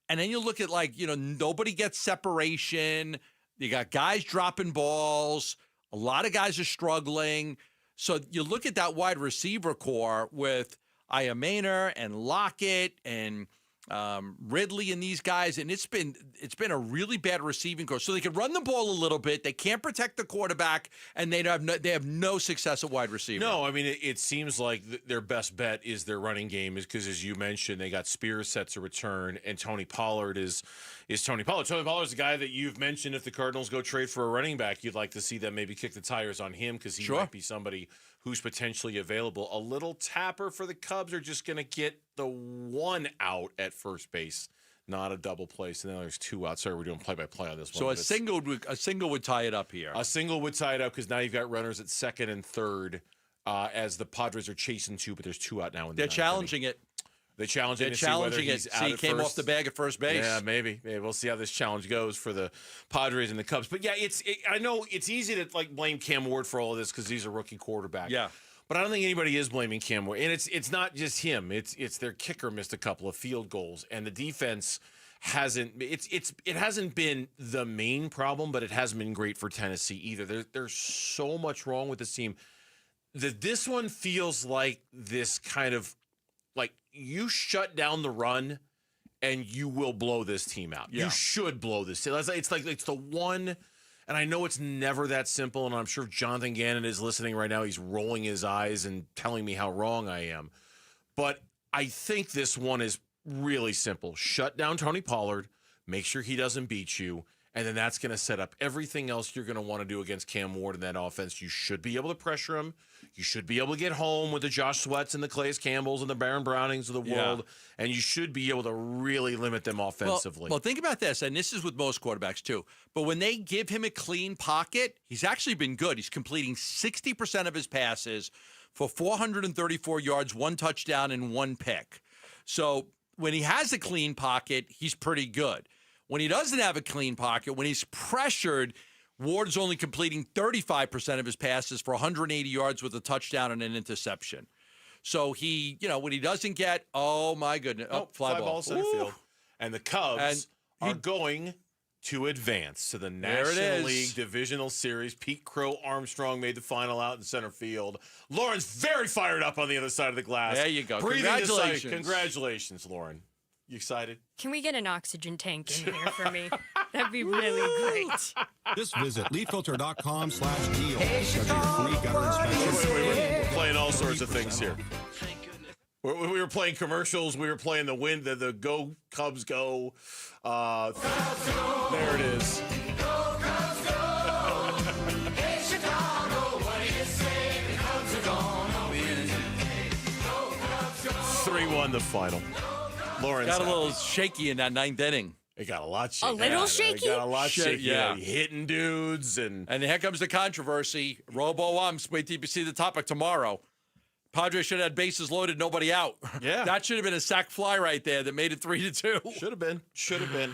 And then you look at, nobody gets separation. You got guys dropping balls. A lot of guys are struggling. So you look at that wide receiver core with Ayamainer and Lockett and Ridley and these guys, and it's been a really bad receiving core. So they can run the ball a little bit. They can't protect the quarterback, and they have no success at wide receiver. No, I mean it seems like their best bet is their running game, is because, as you mentioned, they got Spears set to return, and Tony Pollard is Tony Pollard. Tony Pollard's the guy that you've mentioned. If the Cardinals go trade for a running back, you'd like to see them maybe kick the tires on him, because he might be somebody who's potentially available. A little tapper for the Cubs are just going to get the 1 out at first base, not a double play. So now there's 2 out. Sorry, we're doing play-by-play on this one. So a single would tie it up here. A single would tie it up, because now you've got runners at second and third as the Padres are chasing 2, but there's 2 out now. They're challenging it. They're challenging They're to see whether challenging it. he's out See, he at came first. off the bag at first base. Yeah, maybe. We'll see how this challenge goes for the Padres and the Cubs. But yeah, I know it's easy to like blame Cam Ward for all of this because he's a rookie quarterback. Yeah. But I don't think anybody is blaming Cam Ward. And it's not just him. It's their kicker missed a couple of field goals. And the defense hasn't been the main problem, but it hasn't been great for Tennessee either. There's so much wrong with this team. This one feels like this kind of like you shut down the run and you will blow this team out. Yeah. You should blow this team. It's the one, and I know it's never that simple, and I'm sure Jonathan Gannon is listening right now. He's rolling his eyes and telling me how wrong I am. But I think this one is really simple. Shut down Tony Pollard, make sure he doesn't beat you, and then that's going to set up everything else you're going to want to do against Cam Ward in that offense. You should be able to pressure him. You should be able to get home with the Josh Sweats and the Calais Campbells and the Baron Brownings of the world, and you should be able to really limit them offensively. Well, think about this, and this is with most quarterbacks too, but when they give him a clean pocket, he's actually been good. He's completing 60% of his passes for 434 yards, 1 touchdown, and 1 pick. So when he has a clean pocket, he's pretty good. When he doesn't have a clean pocket, when he's pressured, Ward's only completing 35% of his passes for 180 yards with a touchdown and an interception. So he, when he doesn't get, oh my goodness, fly ball center field. And the Cubs are going to advance to the National League Divisional Series. Pete Crow Armstrong made the final out in center field. Lauren's very fired up on the other side of the glass. There you go. Congratulations. Congratulations, Lauren. You excited? Can we get an oxygen tank in here for me? That'd be really great. Just visit leadfilter.com/deal. Schedule your free gutter inspection. We're playing all sorts of things here. We were playing commercials. We were playing the Go Cubs Go. There it is. 3-1 the final. Lawrence got a little shaky in that 9th inning. It got a lot shaky. A little shaky? It got a lot shaky. Yeah. Hitting dudes. And here comes the controversy. Robo-umps. Wait till you see the topic tomorrow. Padres should have had bases loaded, nobody out. Yeah. That should have been a sac fly right there that made it 3-2. Should have been.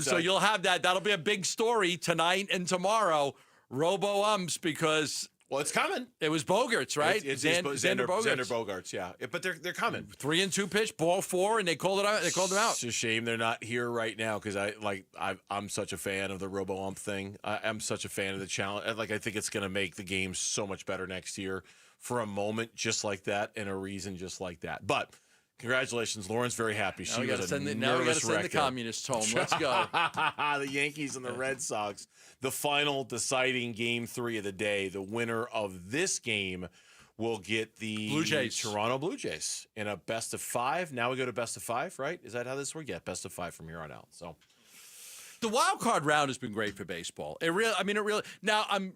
So you'll have that. That'll be a big story tonight and tomorrow. Robo-umps because... Well, it's coming. It was Bogarts, right? It's Xander Bogarts. Xander Bogarts, yeah. But they're coming. 3-2 pitch, ball 4, and they called it out. They called him out. It's a shame they're not here right now because I'm such a fan of the robo-ump thing. I'm such a fan of the challenge. I think it's going to make the game so much better next year for a moment just like that and a reason just like that. But congratulations, Lauren's very happy. She was a nervous now we got to send the wreck. communists home. Let's go. The Yankees and the Red Sox. The final deciding game 3 of the day. The winner of this game will get the Blue Jays. Toronto Blue Jays in a best of 5. Now we go to best of 5, right? Is that how this works? Yeah, best of 5 from here on out. So the wild card round has been great for baseball. It really. Now I'm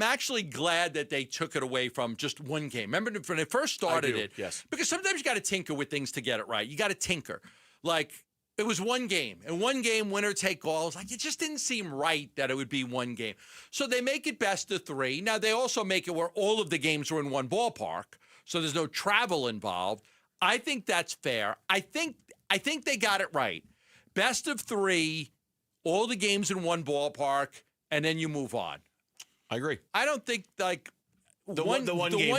actually glad that they took it away from just one game. Remember when they first started it? Yes. Because sometimes you got to tinker with things to get it right. You got to tinker. Like it was one game, and one game winner take all. It just didn't seem right that it would be one game. So they make it best of 3. Now they also make it where all of the games are in one ballpark, so there's no travel involved. I think that's fair. I think they got it right. Best of 3. All the games in one ballpark, and then you move on. I agree. I don't think the one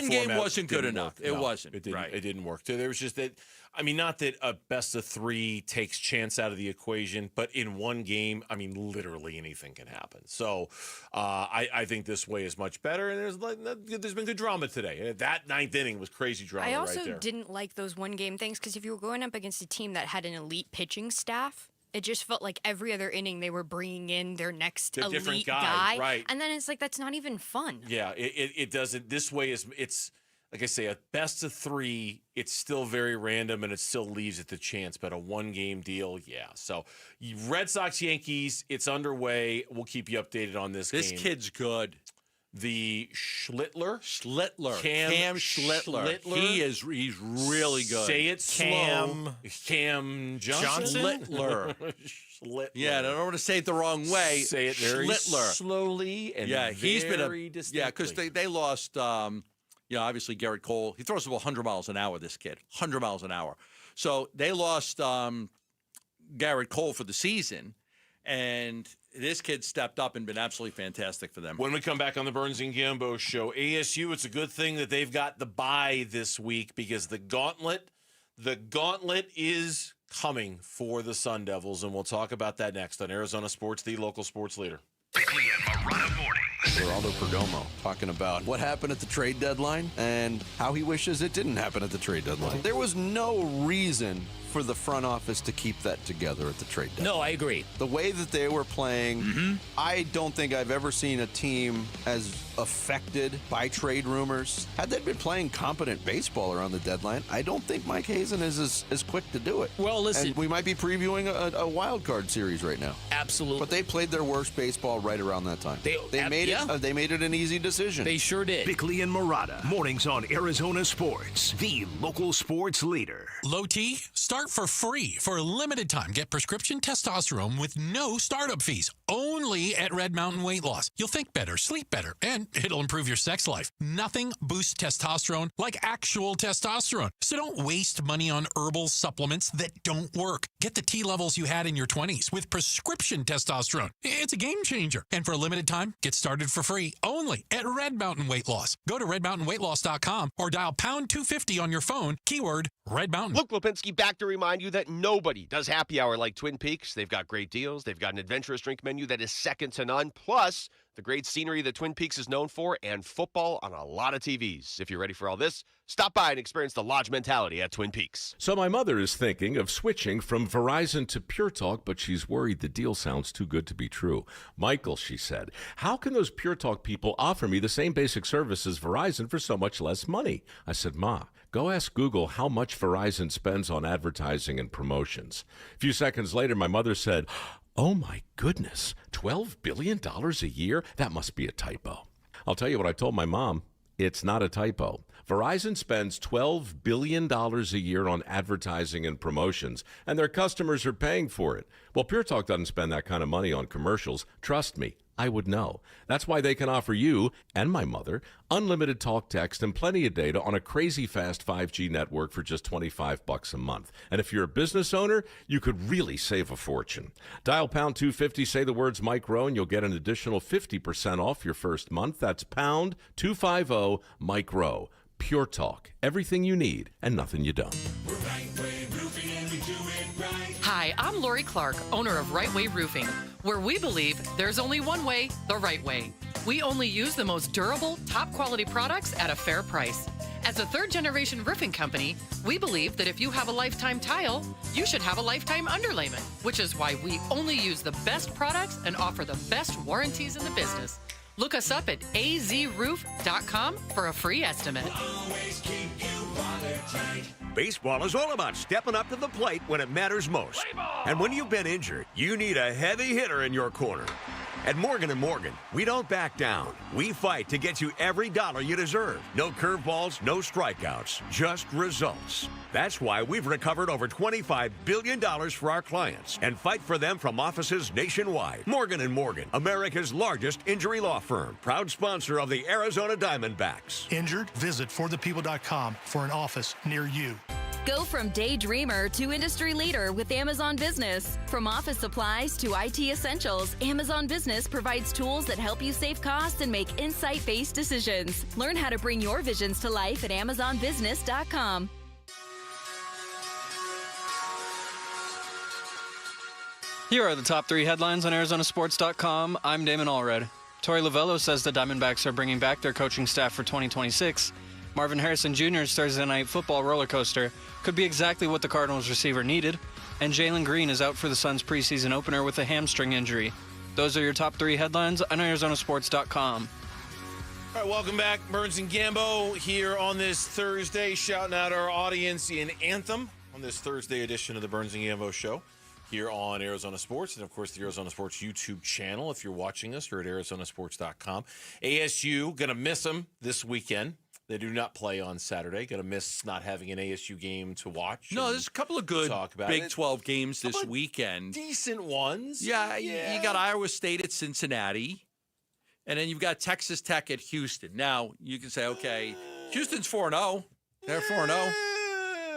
game wasn't good enough. It wasn't. It didn't. Right. It didn't work. There was just that. I mean, not that a best of 3 takes chance out of the equation, but in one game, I mean, literally anything can happen. So I think this way is much better. And there's been good drama today. That 9th inning was crazy drama. I also right there. didn't like those one game things because if you were going up against a team that had an elite pitching staff. It just felt like every other inning they were bringing in their next elite guy. Right. And then it's like, that's not even fun. Yeah, it doesn't. This way it's like I say, a best of 3, it's still very random and it still leaves it to chance, but a one-game deal, yeah. So Red Sox, Yankees, it's underway. We'll keep you updated on this game. This kid's good. The Schlittler. Cam Schlittler. He's really good. Say it slow. Cam Johnson. Schlittler. Yeah, I don't want to say it the wrong way. Say it very slowly and he's been very distinctly. Yeah, because they lost obviously Garrett Cole, he throws the ball 100 miles an hour, this kid, 100 miles an hour. So they lost Garrett Cole for the season, and this kid stepped up and been absolutely fantastic for them. When we come back on the Burns and Gambo show, ASU, it's a good thing that they've got the bye this week because the gauntlet is coming for the Sun Devils, and we'll talk about that next on Arizona Sports, the local sports leader. Bickley and Morada mornings. Geraldo Perdomo talking about what happened at the trade deadline and how he wishes it didn't happen at the trade deadline. There was no reason for the front office to keep that together at the trade deadline. No, I agree. The way that they were playing, I don't think I've ever seen a team as affected by trade rumors. Had they been playing competent baseball around the deadline, I don't think Mike Hazen is as quick to do it. Well, listen. And we might be previewing a wild card series right now. Absolutely. But they played their worst baseball right around that time. They made it an easy decision. They sure did. Bickley and Morada, mornings on Arizona Sports, the local sports leader. Low T, start for free for a limited time. Get prescription testosterone with no startup fees. Only at Red Mountain Weight Loss. You'll think better, sleep better, and it'll improve your sex life. Nothing boosts testosterone like actual testosterone. So don't waste money on herbal supplements that don't work. Get the T levels you had in your 20s with prescription testosterone. It's a game changer. And for a limited time, get started for free only at Red Mountain Weight Loss. Go to redmountainweightloss.com or dial pound 250 on your phone, keyword Red Mountain. Luke Lipinski back to remind you that nobody does happy hour like Twin Peaks. They've got great deals. They've got an adventurous drink menu that is second to none. Plus, the great scenery that Twin Peaks is known for, and football on a lot of TVs. If you're ready for all this, stop by and experience the Lodge mentality at Twin Peaks. So my mother is thinking of switching from Verizon to Pure Talk, but she's worried the deal sounds too good to be true. Michael, she said, how can those Pure Talk people offer me the same basic service as Verizon for so much less money? I said, Ma, go ask Google how much Verizon spends on advertising and promotions. A few seconds later, my mother said, oh my goodness, $12 billion a year? That must be a typo. I'll tell you what I told my mom. It's not a typo. Verizon spends $12 billion a year on advertising and promotions, and their customers are paying for it. Well, Pure Talk doesn't spend that kind of money on commercials. Trust me, I would know. That's why they can offer you and my mother unlimited talk, text, and plenty of data on a crazy fast 5G network for just $25 a month. And if you're a business owner, you could really save a fortune. Dial pound 250, say the words Mike Rowe, and you'll get an additional 50% off your first month. That's pound 250 Mike Rowe. Pure Talk. Everything you need and nothing you don't. Hi, I'm Lori Clark, owner of Right Way Roofing, where we believe there's only one way, the right way. We only use the most durable, top-quality products at a fair price. As a third-generation roofing company, we believe that if you have a lifetime tile, you should have a lifetime underlayment, which is why we only use the best products and offer the best warranties in the business. Look us up at azroof.com for a free estimate. Baseball is all about stepping up to the plate when it matters most. And when you've been injured, you need a heavy hitter in your corner. At Morgan & Morgan, we don't back down. We fight to get you every dollar you deserve. No curveballs, no strikeouts, just results. That's why we've recovered over $25 billion for our clients and fight for them from offices nationwide. Morgan & Morgan, America's largest injury law firm. Proud sponsor of the Arizona Diamondbacks. Injured? Visit forthepeople.com for an office near you. Go from daydreamer to industry leader with Amazon Business. From office supplies to IT essentials, Amazon Business provides tools that help you save costs and make insight-based decisions. Learn how to bring your visions to life at amazonbusiness.com. Here are the top 3 headlines on ArizonaSports.com. I'm Damon Allred. Torey Lovello says the Diamondbacks are bringing back their coaching staff for 2026. Marvin Harrison Jr.'s Thursday Night Football roller coaster could be exactly what the Cardinals receiver needed. And Jalen Green is out for the Suns' preseason opener with a hamstring injury. Those are your top 3 headlines on ArizonaSports.com. All right, welcome back. Burns and Gambo here on this Thursday, shouting out our audience in Anthem on this Thursday edition of the Burns and Gambo Show here on Arizona Sports, and of course the Arizona Sports YouTube channel. If you're watching us, or at ArizonaSports.com. ASU going to miss them this weekend. They do not play on Saturday. Going to miss not having an ASU game to watch. No, there's a couple of good Big 12 games this Couple weekend. Decent ones. Yeah, you got Iowa State at Cincinnati, and then you've got Texas Tech at Houston. Now, you can say, okay, Houston's 4-0. They're 4-0.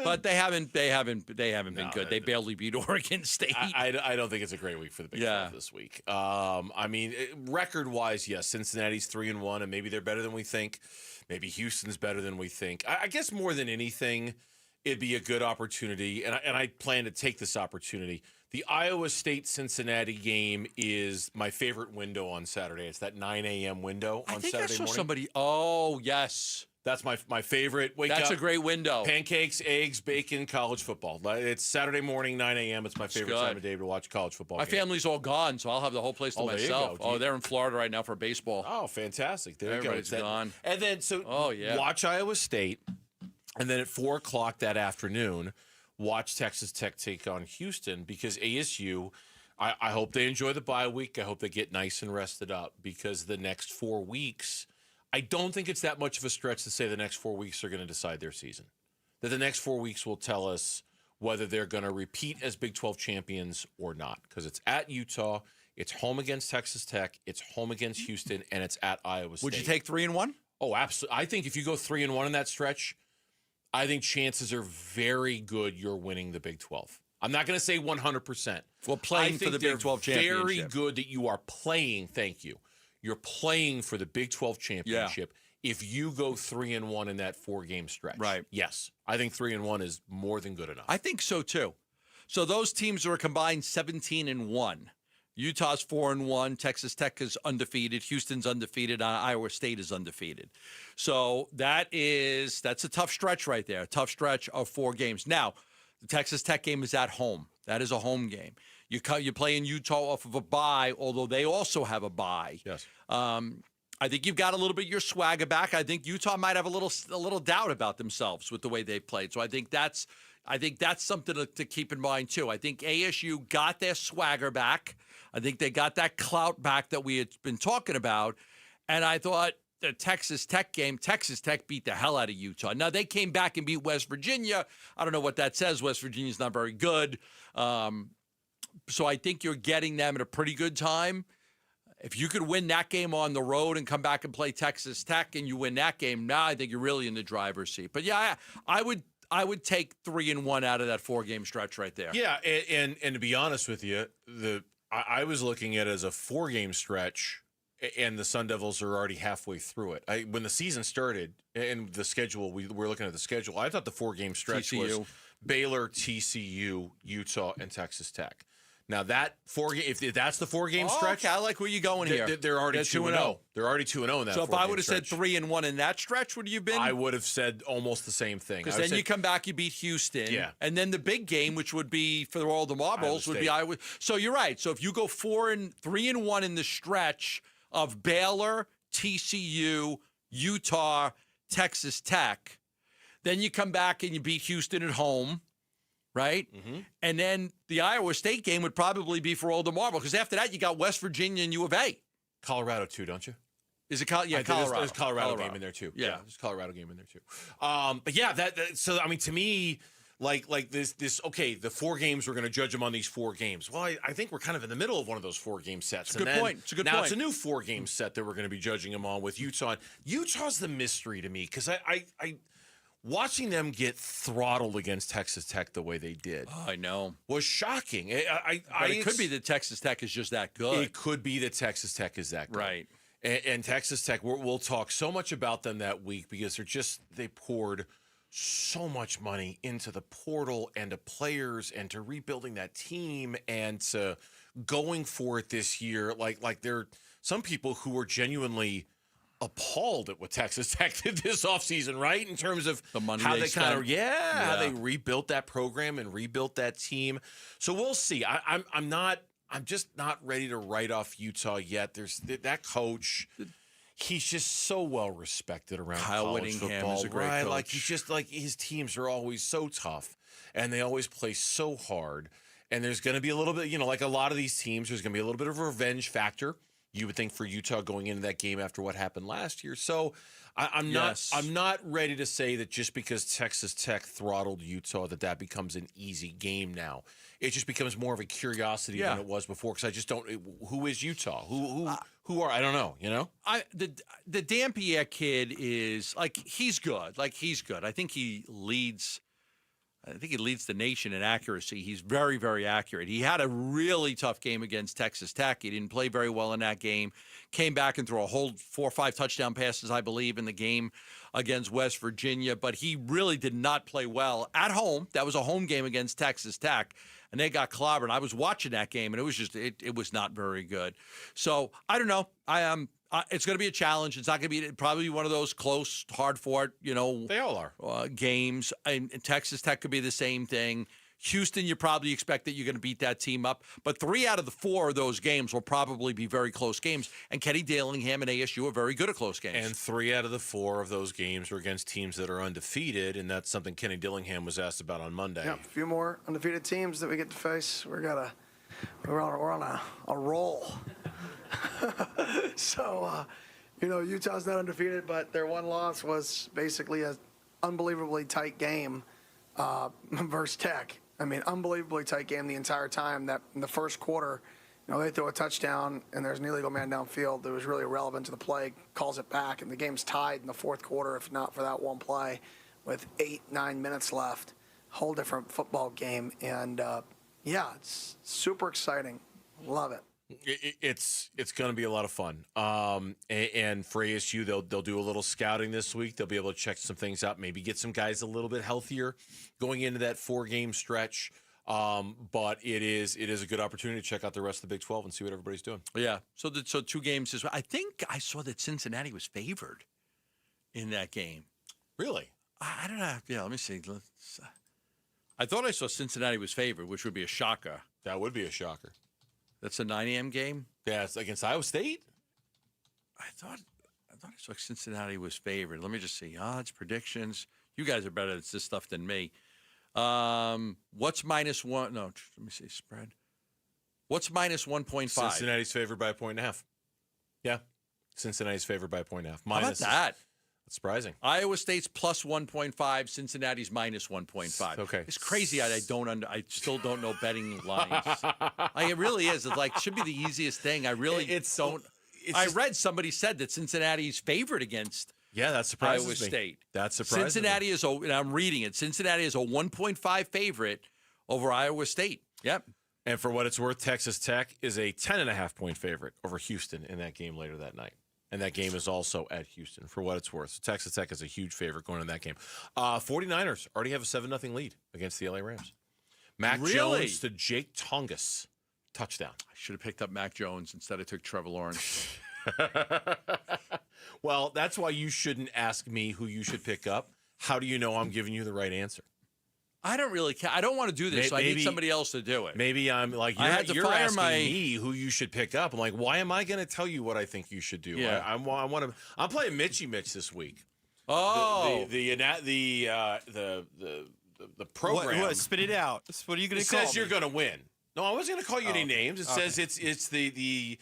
But they haven't been good. They barely beat Oregon State. I don't think it's a great week for the Big 12 this week. I mean, record-wise, yes, Cincinnati's 3-1, and maybe they're better than we think. Maybe Houston's better than we think. I guess more than anything, it'd be a good opportunity, and I plan to take this opportunity. The Iowa State-Cincinnati game is my favorite window on Saturday. It's that 9 a.m. window on Saturday morning. Somebody. Oh, yes. That's my favorite. That's a great window. Pancakes, eggs, bacon, college football. It's Saturday morning, 9 a.m. It's my favorite time of day to watch college football. My family's all gone, so I'll have the whole place to myself. There you go. They're in Florida right now for baseball. Oh, fantastic. There you go. Everybody's gone. And then, watch Iowa State. And then at 4 o'clock that afternoon, watch Texas Tech take on Houston, because ASU, I hope they enjoy the bye week. I hope they get nice and rested up, because the next 4 weeks, I don't think it's that much of a stretch to say the next 4 weeks are going to decide their season. That the next 4 weeks will tell us whether they're going to repeat as Big 12 champions or not, because it's at Utah, it's home against Texas Tech, it's home against Houston, and it's at Iowa State. Would you take 3-1? Oh, absolutely. I think if you go 3-1 in that stretch, I think chances are very good you're winning the Big 12. I'm not going to say 100%. Well, playing for the Big 12 championship. Very good that you are playing. Thank you. You're playing for the Big 12 championship if you go 3-1 in that 4-game stretch. Right. Yes. I think 3-1 is more than good enough. I think so, too. So those teams are combined 17-1. Utah's 4-1. Texas Tech is undefeated. Houston's undefeated. Iowa State is undefeated. So that's a tough stretch right there. A tough stretch of 4 games. Now, the Texas Tech game is at home. That is a home game. You play in Utah off of a bye, although they also have a bye. Yes. I think you've got a little bit of your swagger back. I think Utah might have a little doubt about themselves with the way they've played. So I think that's something to keep in mind too. I think ASU got their swagger back. I think they got that clout back that we had been talking about. And I thought the Texas Tech game, Texas Tech beat the hell out of Utah. Now, they came back and beat West Virginia. I don't know what that says. West Virginia's not very good. So I think you're getting them at a pretty good time. If you could win that game on the road and come back and play Texas Tech and you win that game, now I think you're really in the driver's seat. But yeah, I would take 3-1 out of that 4-game stretch right there. Yeah, and to be honest with you, I was looking at it as a 4-game stretch, and the Sun Devils are already halfway through it. When the season started and the schedule, we were looking at the schedule, I thought the 4-game stretch was Baylor, TCU, Utah, and Texas Tech. Now that if that's the 4-game stretch, okay, I like where you're going here. They're already 2-0. They're already 2-0 in that. So if I would have said 3-1 in that stretch, would you have been? I would have said almost the same thing. Because then you come back, you beat Houston, and then the big game, which would be for all the marbles, would be Iowa. So you're right. So if you go 3-1 in the stretch of Baylor, TCU, Utah, Texas Tech, then you come back and you beat Houston at home. Right? Mm-hmm. And then the Iowa State game would probably be for all the marble, because after that, you got West Virginia and U of A. Colorado, too, don't you? Is it Colorado? There's Colorado game in there, too. Yeah. There's a Colorado game in there, too. But yeah, so, I mean, to me, like this, okay, the 4 games, we're going to judge them on these 4 games. Well, I think we're kind of in the middle of one of those 4-game sets. It's a good point. It's a good point. Now it's a new 4-game set that we're going to be judging them on with Utah. Utah's the mystery to me, because I watching them get throttled against Texas Tech the way they did, I know, was shocking. It could be that Texas Tech is just that good. It could be that Texas Tech is that good. Right. And Texas Tech, we'll talk so much about them that week, because they poured so much money into the portal and to players and to rebuilding that team and to going for it this year. Like there are some people who are genuinely appalled at what Texas Tech did this offseason, right? In terms of the money how they how they rebuilt that program and rebuilt that team. So we'll see. I'm just not ready to write off Utah yet. There's that coach. He's just so well respected around Kyle college Whittingham football, is a great right? coach. Like he's just his teams are always so tough, and they always play so hard. And there's going to be a little bit, like a lot of these teams, there's going to be a little bit of a revenge factor. You would think for Utah going into that game after what happened last year. So I'm not ready to say that just because Texas Tech throttled Utah that becomes an easy game now. It just becomes more of a curiosity than it was before, because I just don't. Who is Utah? Who who are, I don't know, you know? The Dampier kid is, like, he's good. Like, he's good. I think he leads the nation in accuracy. He's very, very accurate. He had a really tough game against Texas Tech. He didn't play very well in that game. Came back and threw a whole 4 or 5 touchdown passes, I believe, in the game against West Virginia. But he really did not play well at home. That was a home game against Texas Tech, and they got clobbered. I was watching that game, and it was just it was not very good. So I don't know. It's going to be a challenge. It's not going to be probably one of those close, hard-fought, they all are games. And Texas Tech could be the same thing. Houston, you probably expect that you're going to beat that team up. But 3 out of the 4 of those games will probably be very close games. And Kenny Dillingham and ASU are very good at close games. And 3 out of the 4 of those games are against teams that are undefeated, and that's something Kenny Dillingham was asked about on Monday. Yeah, a few more undefeated teams that we get to face. We're on a roll. So, Utah's not undefeated, but their one loss was basically an unbelievably tight game versus Tech. I mean, unbelievably tight game the entire time. That in the first quarter, they throw a touchdown, and there's an illegal man downfield that was really irrelevant to the play, calls it back, and the game's tied in the fourth quarter, if not for that one play, with 8-9 minutes left. Whole different football game, and it's super exciting. Love it. It's going to be a lot of fun. And for ASU, they'll do a little scouting this week. They'll be able to check some things out, maybe get some guys a little bit healthier going into that 4-game stretch. But it is a good opportunity to check out the rest of the Big 12 and see what everybody's doing. Yeah. So 2 games is. I think I saw that Cincinnati was favored in that game. Really? I don't know. Yeah. Let me see. I thought I saw Cincinnati was favored, which would be a shocker. That would be a shocker. That's a 9 a.m. game? Yeah, it's against Iowa State. I thought I saw Cincinnati was favored. Let me just see. Odds, predictions. You guys are better at this stuff than me. What's -1? No, let me see. Spread. What's -1.5? Cincinnati's favored by 1.5. Yeah. Cincinnati's favored by 1.5. How about that? That's surprising. Iowa State's +1.5. Cincinnati's -1.5. Okay. It's crazy. I still don't know betting lines. It really is. It's like should be the easiest thing. I really don't. I read somebody said that Cincinnati's favored against. Yeah, that surprises Iowa me. State. That surprises Cincinnati is. And I'm reading it. Cincinnati is a 1.5 favorite over Iowa State. Yep. And for what it's worth, Texas Tech is a 10.5-point favorite over Houston in that game later that night. And that game is also at Houston, for what it's worth. So Texas Tech is a huge favorite going into that game. 49ers already have a 7-0 lead against the LA Rams. Mac Jones to Jake Tongas. Touchdown. I should have picked up Mac Jones instead. I took Trevor Lawrence. Well, that's why you shouldn't ask me who you should pick up. How do you know I'm giving you the right answer? I don't really care. I don't want to do this, so I need somebody else to do it. Maybe I'm like, you're asking me who you should pick up. I'm like, why am I going to tell you what I think you should do? Yeah. I'm playing Mitchy Mitch this week. Oh, the program. What? Spit it out. What are you going to call? It says you're going to win. No, I wasn't going to call you any names. It says it's the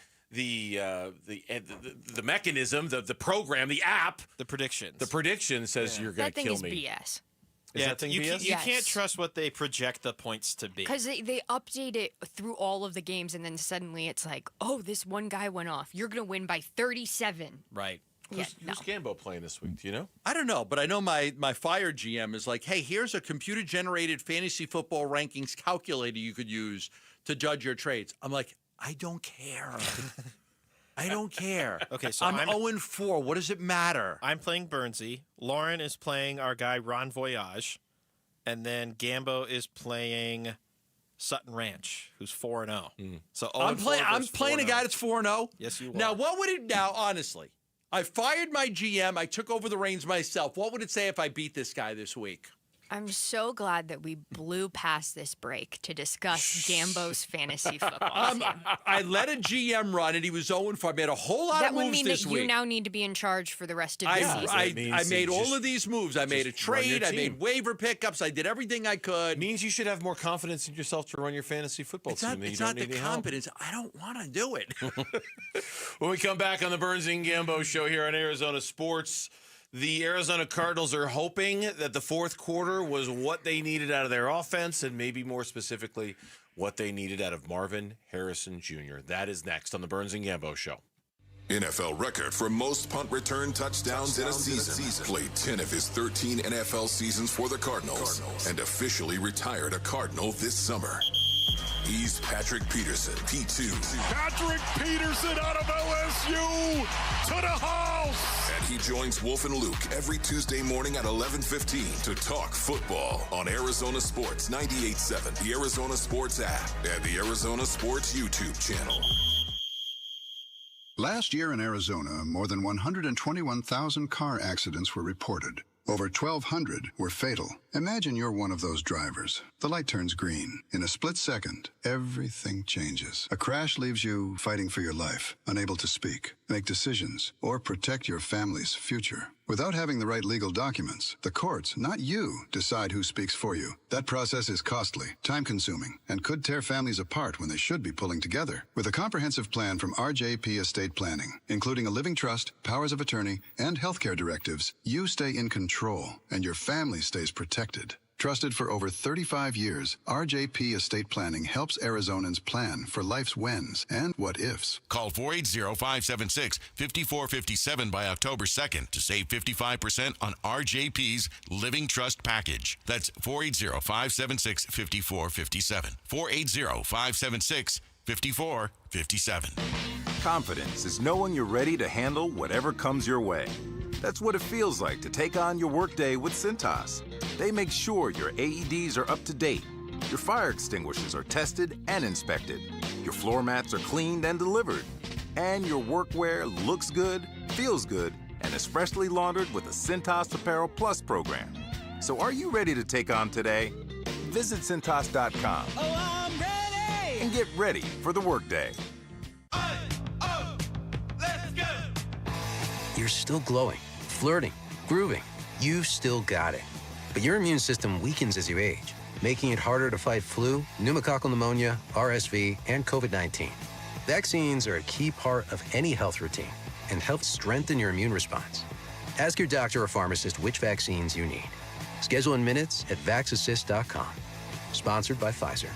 mechanism, the program, the app, the predictions. The prediction says you're going to kill me. That thing is BS. You can't trust what they project the points to be. Because they update it through all of the games, and then suddenly it's like, oh, this one guy went off. You're going to win by 37. Right. Who's Gambo playing this week? Do you know? I don't know, but I know my Fire GM is like, hey, here's a computer-generated fantasy football rankings calculator you could use to judge your trades. I'm like, I don't care. I don't care. Okay, so I'm 0-4. What does it matter? I'm playing Bernsey. Lauren is playing our guy Ron Voyage, and then Gambo is playing Sutton Ranch, who's 4-0. So I'm playing a guy that's 4-0. Yes, you are. Now, honestly, I fired my GM. I took over the reins myself. What would it say if I beat this guy this week? I'm so glad that we blew past this break to discuss Gambo's fantasy football team. I let a GM run, and he was 0-4. I made a whole lot of moves this week. That would mean that you now need to be in charge for the rest of the season. I made all of these moves. I made a trade. I made waiver pickups. I did everything I could. It means you should have more confidence in yourself to run your fantasy football team. It's not the confidence. I don't want to do it. When we come back on the Burns and Gambo show here on Arizona Sports, the Arizona Cardinals are hoping that the fourth quarter was what they needed out of their offense, and maybe more specifically, what they needed out of Marvin Harrison Jr. That is next on the Burns and Gambo show. NFL record for most punt return touchdowns in a season. Played 10 of his 13 NFL seasons for the Cardinals and officially retired a Cardinal this summer. He's Patrick Peterson, P2. Patrick Peterson out of LSU to the house. And he joins Wolf and Luke every Tuesday morning at 11:15 to talk football on Arizona Sports 98.7, the Arizona Sports app, and the Arizona Sports YouTube channel. Last year in Arizona, more than 121,000 car accidents were reported. Over 1,200 were fatal. Imagine you're one of those drivers. The light turns green. In a split second, everything changes. A crash leaves you fighting for your life, unable to speak, make decisions, or protect your family's future. Without having the right legal documents, the courts, not you, decide who speaks for you. That process is costly, time-consuming, and could tear families apart when they should be pulling together. With a comprehensive plan from RJP Estate Planning, including a living trust, powers of attorney, and healthcare directives, you stay in control, and your family stays protected. Trusted for over 35 years, RJP Estate Planning helps Arizonans plan for life's whens and what-ifs. Call 480-576-5457 by October 2nd to save 55% on RJP's Living Trust Package. That's 480-576-5457. 480-576-5457. Confidence is knowing you're ready to handle whatever comes your way. That's what it feels like to take on your workday with Cintas. They make sure your AEDs are up to date, your fire extinguishers are tested and inspected, your floor mats are cleaned and delivered, and your workwear looks good, feels good, and is freshly laundered with a Cintas Apparel Plus program. So are you ready to take on today? Visit Cintas.com. Oh, I'm ready! And get ready for the workday. Let's go! You're still glowing, flirting, grooving. You've still got it. But your immune system weakens as you age, making it harder to fight flu, pneumococcal pneumonia, RSV, and COVID-19. Vaccines are a key part of any health routine and help strengthen your immune response. Ask your doctor or pharmacist which vaccines you need. Schedule in minutes at VaxAssist.com. Sponsored by Pfizer.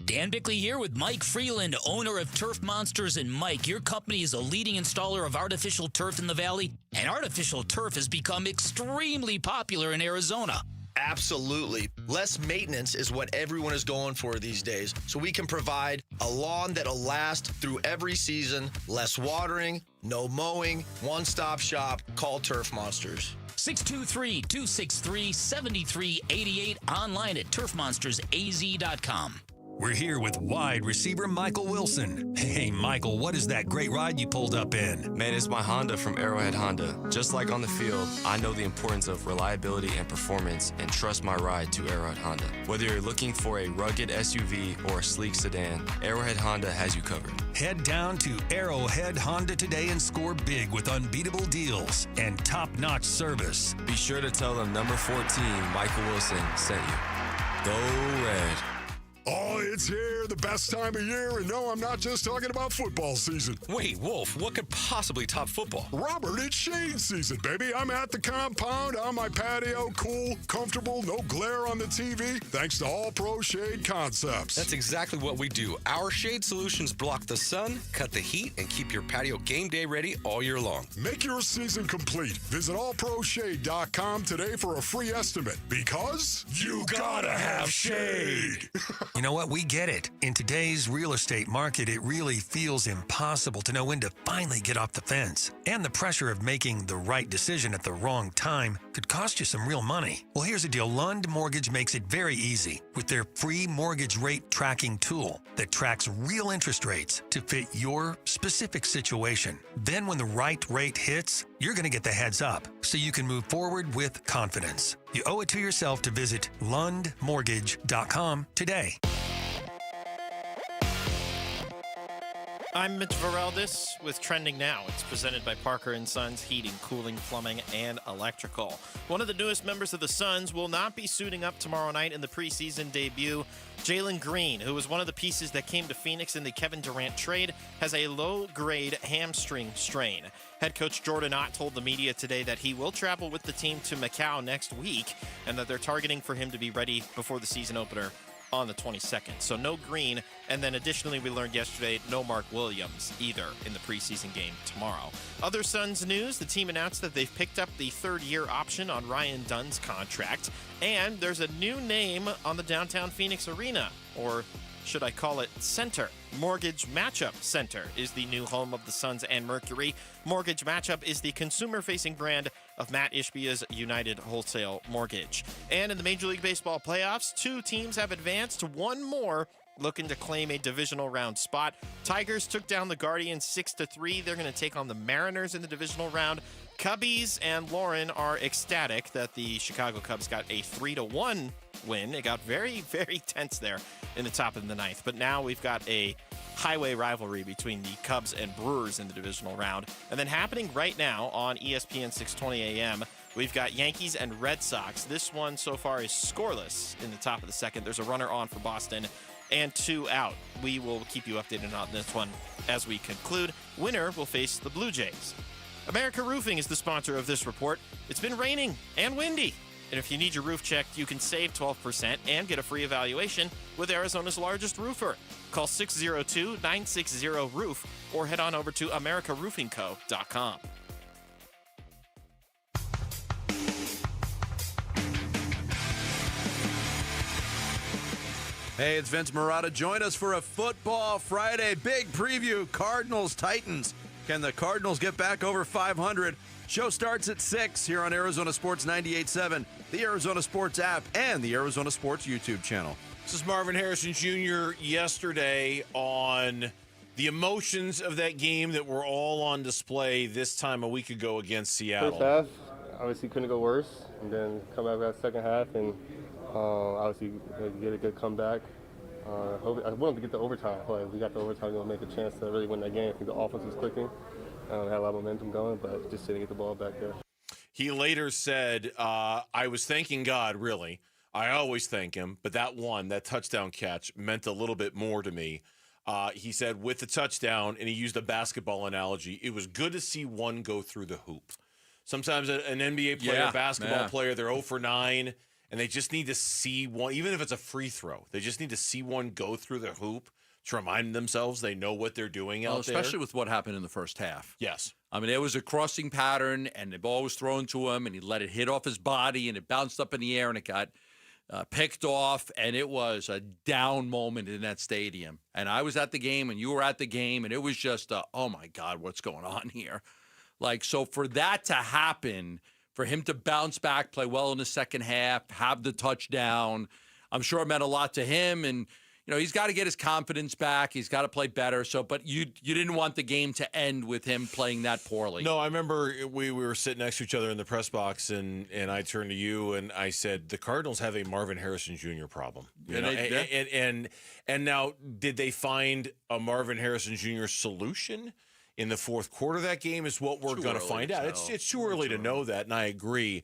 Dan Bickley here with Mike Freeland, owner of Turf Monsters. And Mike, your company is a leading installer of artificial turf in the Valley, and artificial turf has become extremely popular in Arizona. Absolutely. Less maintenance is what everyone is going for these days. So we can provide a lawn that'll last through every season, less watering, no mowing, one-stop shop. Call Turf Monsters. 623-263-7388, online at turfmonstersaz.com. We're here with wide receiver Michael Wilson. Hey, Michael, what is that great ride you pulled up in? Man, it's my Honda from Arrowhead Honda. Just like on the field, I know the importance of reliability and performance and trust my ride to Arrowhead Honda. Whether you're looking for a rugged SUV or a sleek sedan, Arrowhead Honda has you covered. Head down to Arrowhead Honda today and score big with unbeatable deals and top-notch service. Be sure to tell them number 14, Michael Wilson, sent you. Go Red. Oh, it's here, the best time of year, and no, I'm not just talking about football season. Wait, Wolf, what could possibly top football? Robert, it's shade season, baby. I'm at the compound, on my patio, cool, comfortable, no glare on the TV, thanks to All Pro Shade Concepts. That's exactly what we do. Our shade solutions block the sun, cut the heat, and keep your patio game day ready all year long. Make your season complete. Visit allproshade.com today for a free estimate, because you gotta have shade. You know what? We get it. In today's real estate market, it really feels impossible to know when to finally get off the fence. And the pressure of making the right decision at the wrong time could cost you some real money. Well, here's the deal. Lund Mortgage makes it very easy with their free mortgage rate tracking tool that tracks real interest rates to fit your specific situation. Then when the right rate hits, you're going to get the heads up so you can move forward with confidence. You owe it to yourself to visit lundmortgage.com today. I'm Mitch Vareldes with Trending Now. It's presented by Parker & Sons Heating, Cooling, Plumbing, and Electrical. One of the newest members of the Suns will not be suiting up tomorrow night in the preseason debut. Jalen Green, who was one of the pieces that came to Phoenix in the Kevin Durant trade, has a low-grade hamstring strain. Head coach Jordan Ott told the media today that he will travel with the team to Macau next week and that they're targeting for him to be ready before the season opener on the 22nd. So no Green. And then additionally, we learned yesterday, no Mark Williams either in the preseason game tomorrow. Other Suns news, the team announced that they've picked up the third-year option on Ryan Dunn's contract. And there's a new name on the downtown Phoenix Arena, or should I call it Center. Mortgage Matchup Center is the new home of the Suns and Mercury. Mortgage Matchup is the consumer-facing brand of Matt Ishbia's United Wholesale Mortgage. And in the Major League Baseball playoffs, 2 teams have advanced, 1 more looking to claim a divisional round spot. Tigers took down the Guardians 6-3. They're going to take on the Mariners in the divisional round. Cubbies and Lauren are ecstatic that the Chicago Cubs got a 3-1 win. It got very, very tense there in the top of the 9th. But now we've got a highway rivalry between the Cubs and Brewers in the divisional round. And then happening right now on ESPN 620 AM, we've got Yankees and Red Sox. This one so far is scoreless in the top of the 2nd. There's a runner on for Boston and 2 out. We will keep you updated on this one as we conclude. Winner will face the Blue Jays. America Roofing is the sponsor of this report. It's been raining and windy. And if you need your roof checked, you can save 12% and get a free evaluation with Arizona's largest roofer. Call 602-960-ROOF or head on over to americaroofingco.com. Hey, it's Vince Marotta. Join us for a Football Friday big preview. Cardinals, Titans. Can the Cardinals get back over 500? Show starts at 6 here on Arizona Sports 98.7, the Arizona Sports app, and the Arizona Sports YouTube channel. This is Marvin Harrison Jr. yesterday on the emotions of that game that were all on display this time a week ago against Seattle. First half, obviously couldn't go worse, and then come back that second half and obviously get a good comeback. I wanted to get the overtime play. We got the overtime, to make a chance to really win that game. I think the offense was clicking. Had a lot of momentum going, but just didn't get the ball back there. He later said, I was thanking God, really. I always thank him, but that touchdown catch meant a little bit more to me. He said with the touchdown, and he used a basketball analogy, it was good to see one go through the hoop. Sometimes an NBA player, basketball player, they're 0 for 9, and they just need to see one, even if it's a free throw, they just need to see one go through the hoop to remind themselves they know what they're doing out there. Especially with what happened in the first half. Yes. I mean, there was a crossing pattern, and the ball was thrown to him, and he let it hit off his body, and it bounced up in the air, and it got picked off, and it was a down moment in that stadium. And I was at the game, and you were at the game, and it was just, oh, my God, what's going on here? Like, so for that to happen, for him to bounce back, play well in the second half, have the touchdown, I'm sure it meant a lot to him, and you know, he's got to get his confidence back. He's got to play better. So, but you didn't want the game to end with him playing that poorly. No, I remember we were sitting next to each other in the press box, and I turned to you and I said, the Cardinals have a Marvin Harrison Jr. problem. You know? And now, did they find a Marvin Harrison Jr. solution in the fourth quarter of that game is what we're going to find out. It's too early to know that, and I agree.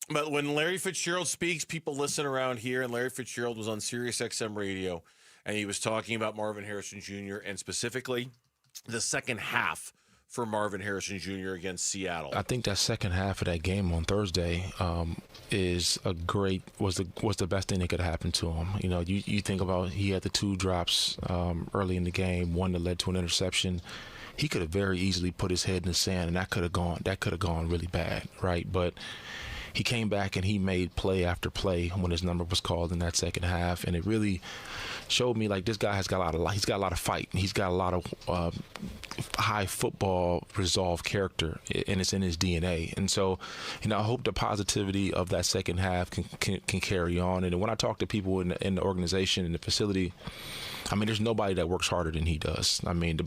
But when Larry Fitzgerald speaks, people listen around here, and Larry Fitzgerald was on Sirius XM radio, and he was talking about Marvin Harrison Jr. and specifically the second half for Marvin Harrison Jr. against Seattle. I think that second half of that game on Thursday was the best thing that could happen to him. You know, you think about he had the 2 drops early in the game, one that led to an interception. He could have very easily put his head in the sand, and that could have gone really bad, right? But he came back and he made play after play when his number was called in that second half, and it really showed me like this guy he's got a lot of fight. He's got a lot of high football resolve character, and it's in his DNA. And so, you know, I hope the positivity of that second half can carry on. And when I talk to people in the organization, in the facility, I mean, there's nobody that works harder than he does. I mean,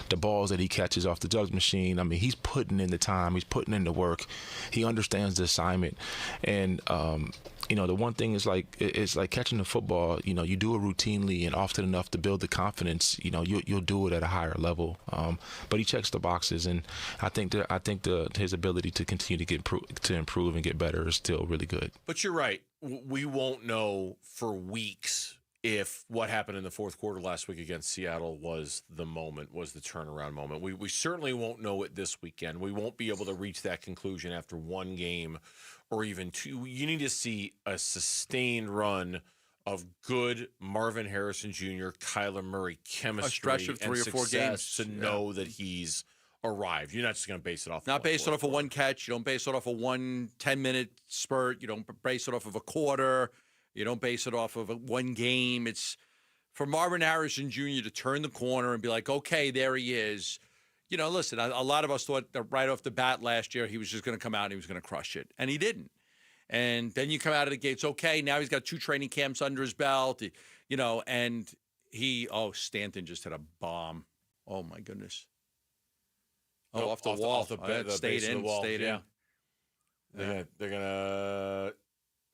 the balls that he catches off the jugs machine, I mean, he's putting in the time. He's putting in the work. He understands the assignment. And, you know, the one thing is it's like catching the football, you know, you do it routinely and often enough to build the confidence, you know, you'll do it at a higher level. But he checks the boxes, and I think his ability to continue to improve and get better is still really good. But you're right. We won't know for weeks if what happened in the fourth quarter last week against Seattle was the turnaround moment. We certainly won't know it this weekend. We won't be able to reach that conclusion after one game or even 2. You need to see a sustained run of good Marvin Harrison Jr., Kyler Murray chemistry, a stretch of 3 or 4 games to know that he's arrived. You're not just going to base it off. Not based it off of one catch. You don't base it off of one 10-minute spurt. You don't base it off of a quarter. You don't base it off of one game. It's for Marvin Harrison Jr. to turn the corner and be like, okay, there he is. Listen, a lot of us thought that right off the bat last year he was just going to come out and he was going to crush it, and he didn't. And then you come out of the gates, okay, now he's got 2 training camps under his belt, and Stanton just hit a bomb. Oh, my goodness. Oh, off the wall. Stayed in. They're going to...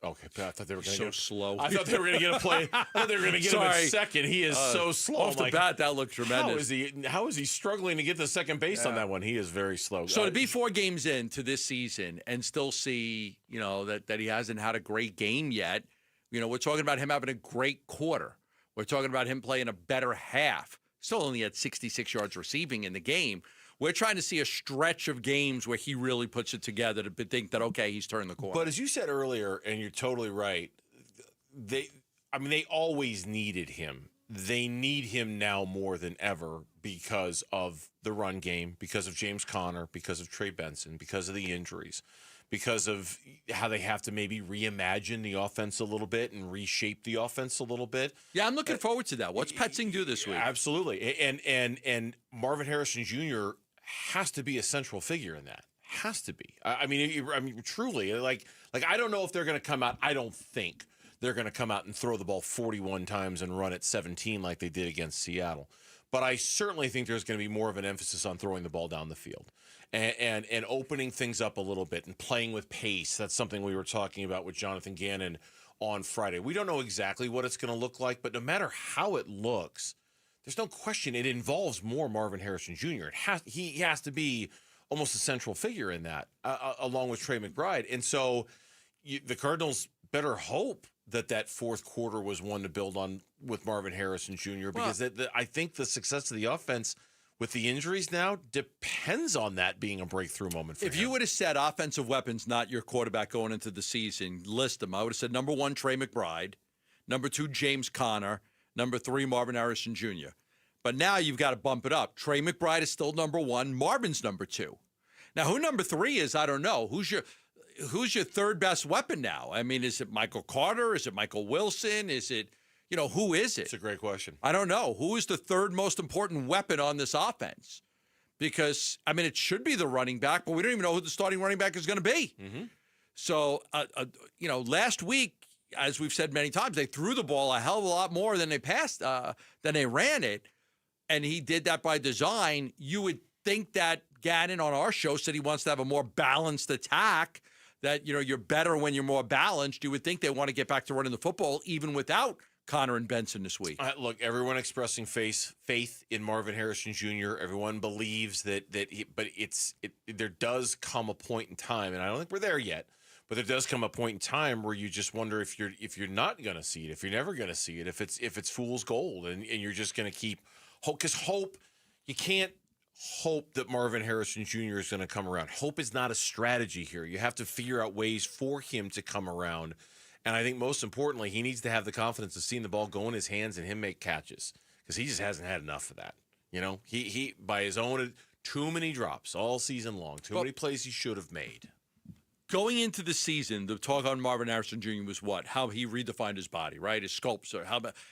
Okay, I thought they were going to get slow. I thought they were going to get a play. I thought they were going to get him in second. He is so slow. Off the bat, that looked tremendous. How is he struggling to get the second base on that one? He is very slow. So to be 4 games into this season and still see, that he hasn't had a great game yet, we're talking about him having a great quarter. We're talking about him playing a better half. Still only had 66 yards receiving in the game. We're trying to see a stretch of games where he really puts it together to think that, okay, he's turned the corner. But as you said earlier, and you're totally right, they always needed him. They need him now more than ever because of the run game, because of James Conner, because of Trey Benson, because of the injuries, because of how they have to maybe reimagine the offense a little bit and reshape the offense a little bit. Yeah, I'm looking forward to that. What's Petzing do this week? Absolutely. And Marvin Harrison Jr. has to be a central figure in that. Has to be. I mean, truly, like I don't know if they're going to come out. I don't think they're going to come out and throw the ball 41 times and run it 17 like they did against Seattle. But I certainly think there's going to be more of an emphasis on throwing the ball down the field and opening things up a little bit and playing with pace. That's something we were talking about with Jonathan Gannon on Friday. We don't know exactly what it's going to look like, but no matter how it looks, there's no question it involves more Marvin Harrison Jr. He has to be almost a central figure in that, along with Trey McBride. And so the Cardinals better hope that fourth quarter was one to build on with Marvin Harrison Jr. because I think the success of the offense with the injuries now depends on that being a breakthrough moment for him. If you would have said offensive weapons, not your quarterback going into the season, list them. I would have said number 1, Trey McBride, number 2, James Conner, number 3, Marvin Harrison Jr. But now you've got to bump it up. Trey McBride is still number 1. Marvin's number 2. Now, who number 3 is, I don't know. Who's your third best weapon now? I mean, is it Michael Carter? Is it Michael Wilson? Is it, who is it? It's a great question. I don't know. Who is the third most important weapon on this offense? Because, I mean, it should be the running back, but we don't even know who the starting running back is going to be. Mm-hmm. So, last week, as we've said many times, they threw the ball a hell of a lot more than they ran it. And he did that by design. You would think that Gannon on our show said he wants to have a more balanced attack, that, you're better when you're more balanced. You would think they want to get back to running the football even without Conner and Benson this week. Look, everyone expressing faith in Marvin Harrison Jr. Everyone believes that there does come a point in time, and I don't think we're there yet, but there does come a point in time where you just wonder if you're not going to see it, if you're never going to see it, if it's fool's gold, and you're just going to keep hope, because hope, you can't hope that Marvin Harrison Jr. is going to come around. Hope is not a strategy here. You have to figure out ways for him to come around. And I think most importantly, he needs to have the confidence of seeing the ball go in his hands and him make catches, because he just hasn't had enough of that. He by his own, too many drops all season long, too many plays he should have made. Going into the season, the talk on Marvin Harrison Jr. was what? How he redefined his body, right? His sculpture,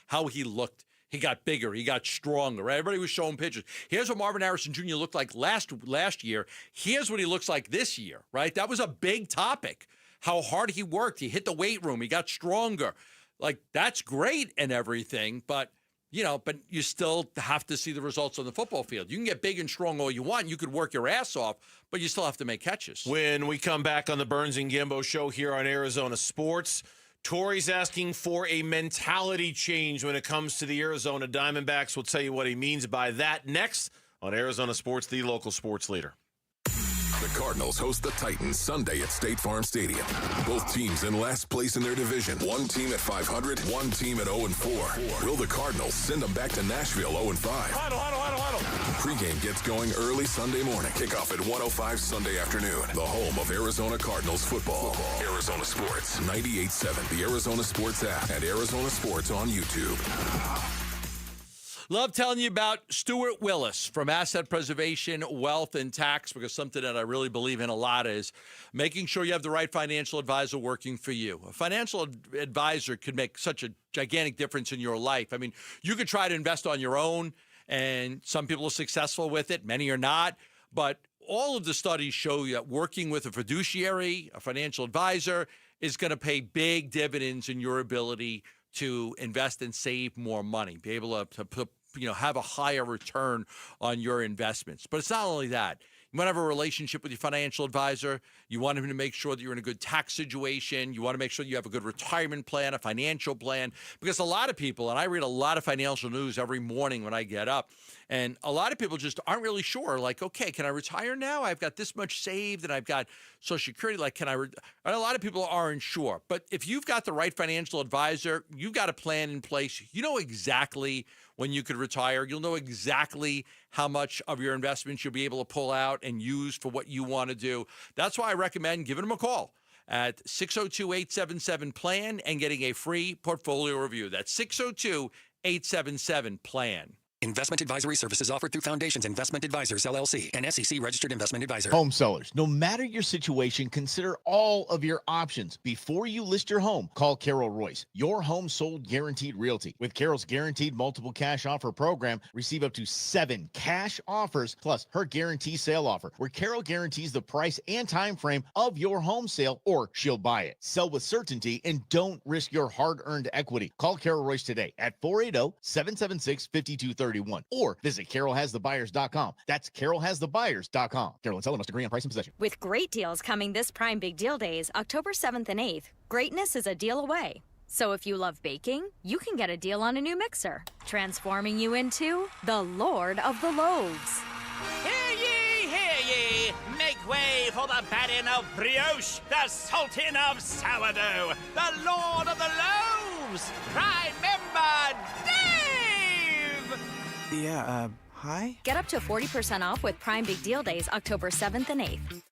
how he looked. He got bigger. He got stronger. Right? Everybody was showing pictures. Here's what Marvin Harrison Jr. looked like last year. Here's what he looks like this year, right? That was a big topic, how hard he worked. He hit the weight room. He got stronger. Like, that's great and everything, but you still have to see the results on the football field. You can get big and strong all you want. You could work your ass off, but you still have to make catches. When we come back on the Burns and Gambo show here on Arizona Sports, Torrey's asking for a mentality change when it comes to the Arizona Diamondbacks. We'll tell you what he means by that next on Arizona Sports, the local sports leader. The Cardinals host the Titans Sunday at State Farm Stadium. Both teams in last place in their division. One team at 500, one team at 0-4. Will the Cardinals send them back to Nashville 0-5? Huddle. Pregame gets going early Sunday morning. Kickoff at 1:05 Sunday afternoon. The home of Arizona Cardinals football. Arizona Sports, 98.7, the Arizona Sports app, and Arizona Sports on YouTube. Love telling you about Stuart Willis from Asset Preservation, Wealth, and Tax, because something that I really believe in a lot is making sure you have the right financial advisor working for you. A financial advisor could make such a gigantic difference in your life. I mean, you could try to invest on your own, and some people are successful with it. Many are not. But all of the studies show you that working with a fiduciary, a financial advisor, is going to pay big dividends in your ability to invest and save more money, be able to put, have a higher return on your investments. But it's not only that. You want to have a relationship with your financial advisor. You want him to make sure that you're in a good tax situation. You want to make sure you have a good retirement plan, a financial plan. Because a lot of people, and I read a lot of financial news every morning when I get up, and a lot of people just aren't really sure. Like, okay, can I retire now? I've got this much saved, and I've got Social Security. Like, can I? And a lot of people aren't sure. But if you've got the right financial advisor, you've got a plan in place. You know exactly when you could retire. You'll know exactly how much of your investments you'll be able to pull out and use for what you want to do. That's why I recommend giving them a call at 602-877-PLAN and getting a free portfolio review. That's 602-877-PLAN. Investment advisory services offered through Foundations Investment Advisors, LLC, an SEC-registered investment advisor. Home sellers, no matter your situation, consider all of your options before you list your home. Call Carol Royce, your home sold guaranteed realty. With Carol's guaranteed multiple cash offer program, receive up to 7 cash offers plus her guarantee sale offer, where Carol guarantees the price and time frame of your home sale, or she'll buy it. Sell with certainty and don't risk your hard-earned equity. Call Carol Royce today at 480-776-5230. Or visit carolhasthebuyers.com. That's carolhasthebuyers.com. Carol and seller must agree on price and possession. With great deals coming this Prime Big Deal Days, October 7th and 8th, greatness is a deal away. So if you love baking, you can get a deal on a new mixer, transforming you into the Lord of the Loaves. Hear ye! Make way for the baron of brioche, the sultan of sourdough, the Lord of the Loaves, Prime Member Dave! Yeah, hi? Get up to 40% off with Prime Big Deal Days, October 7th and 8th.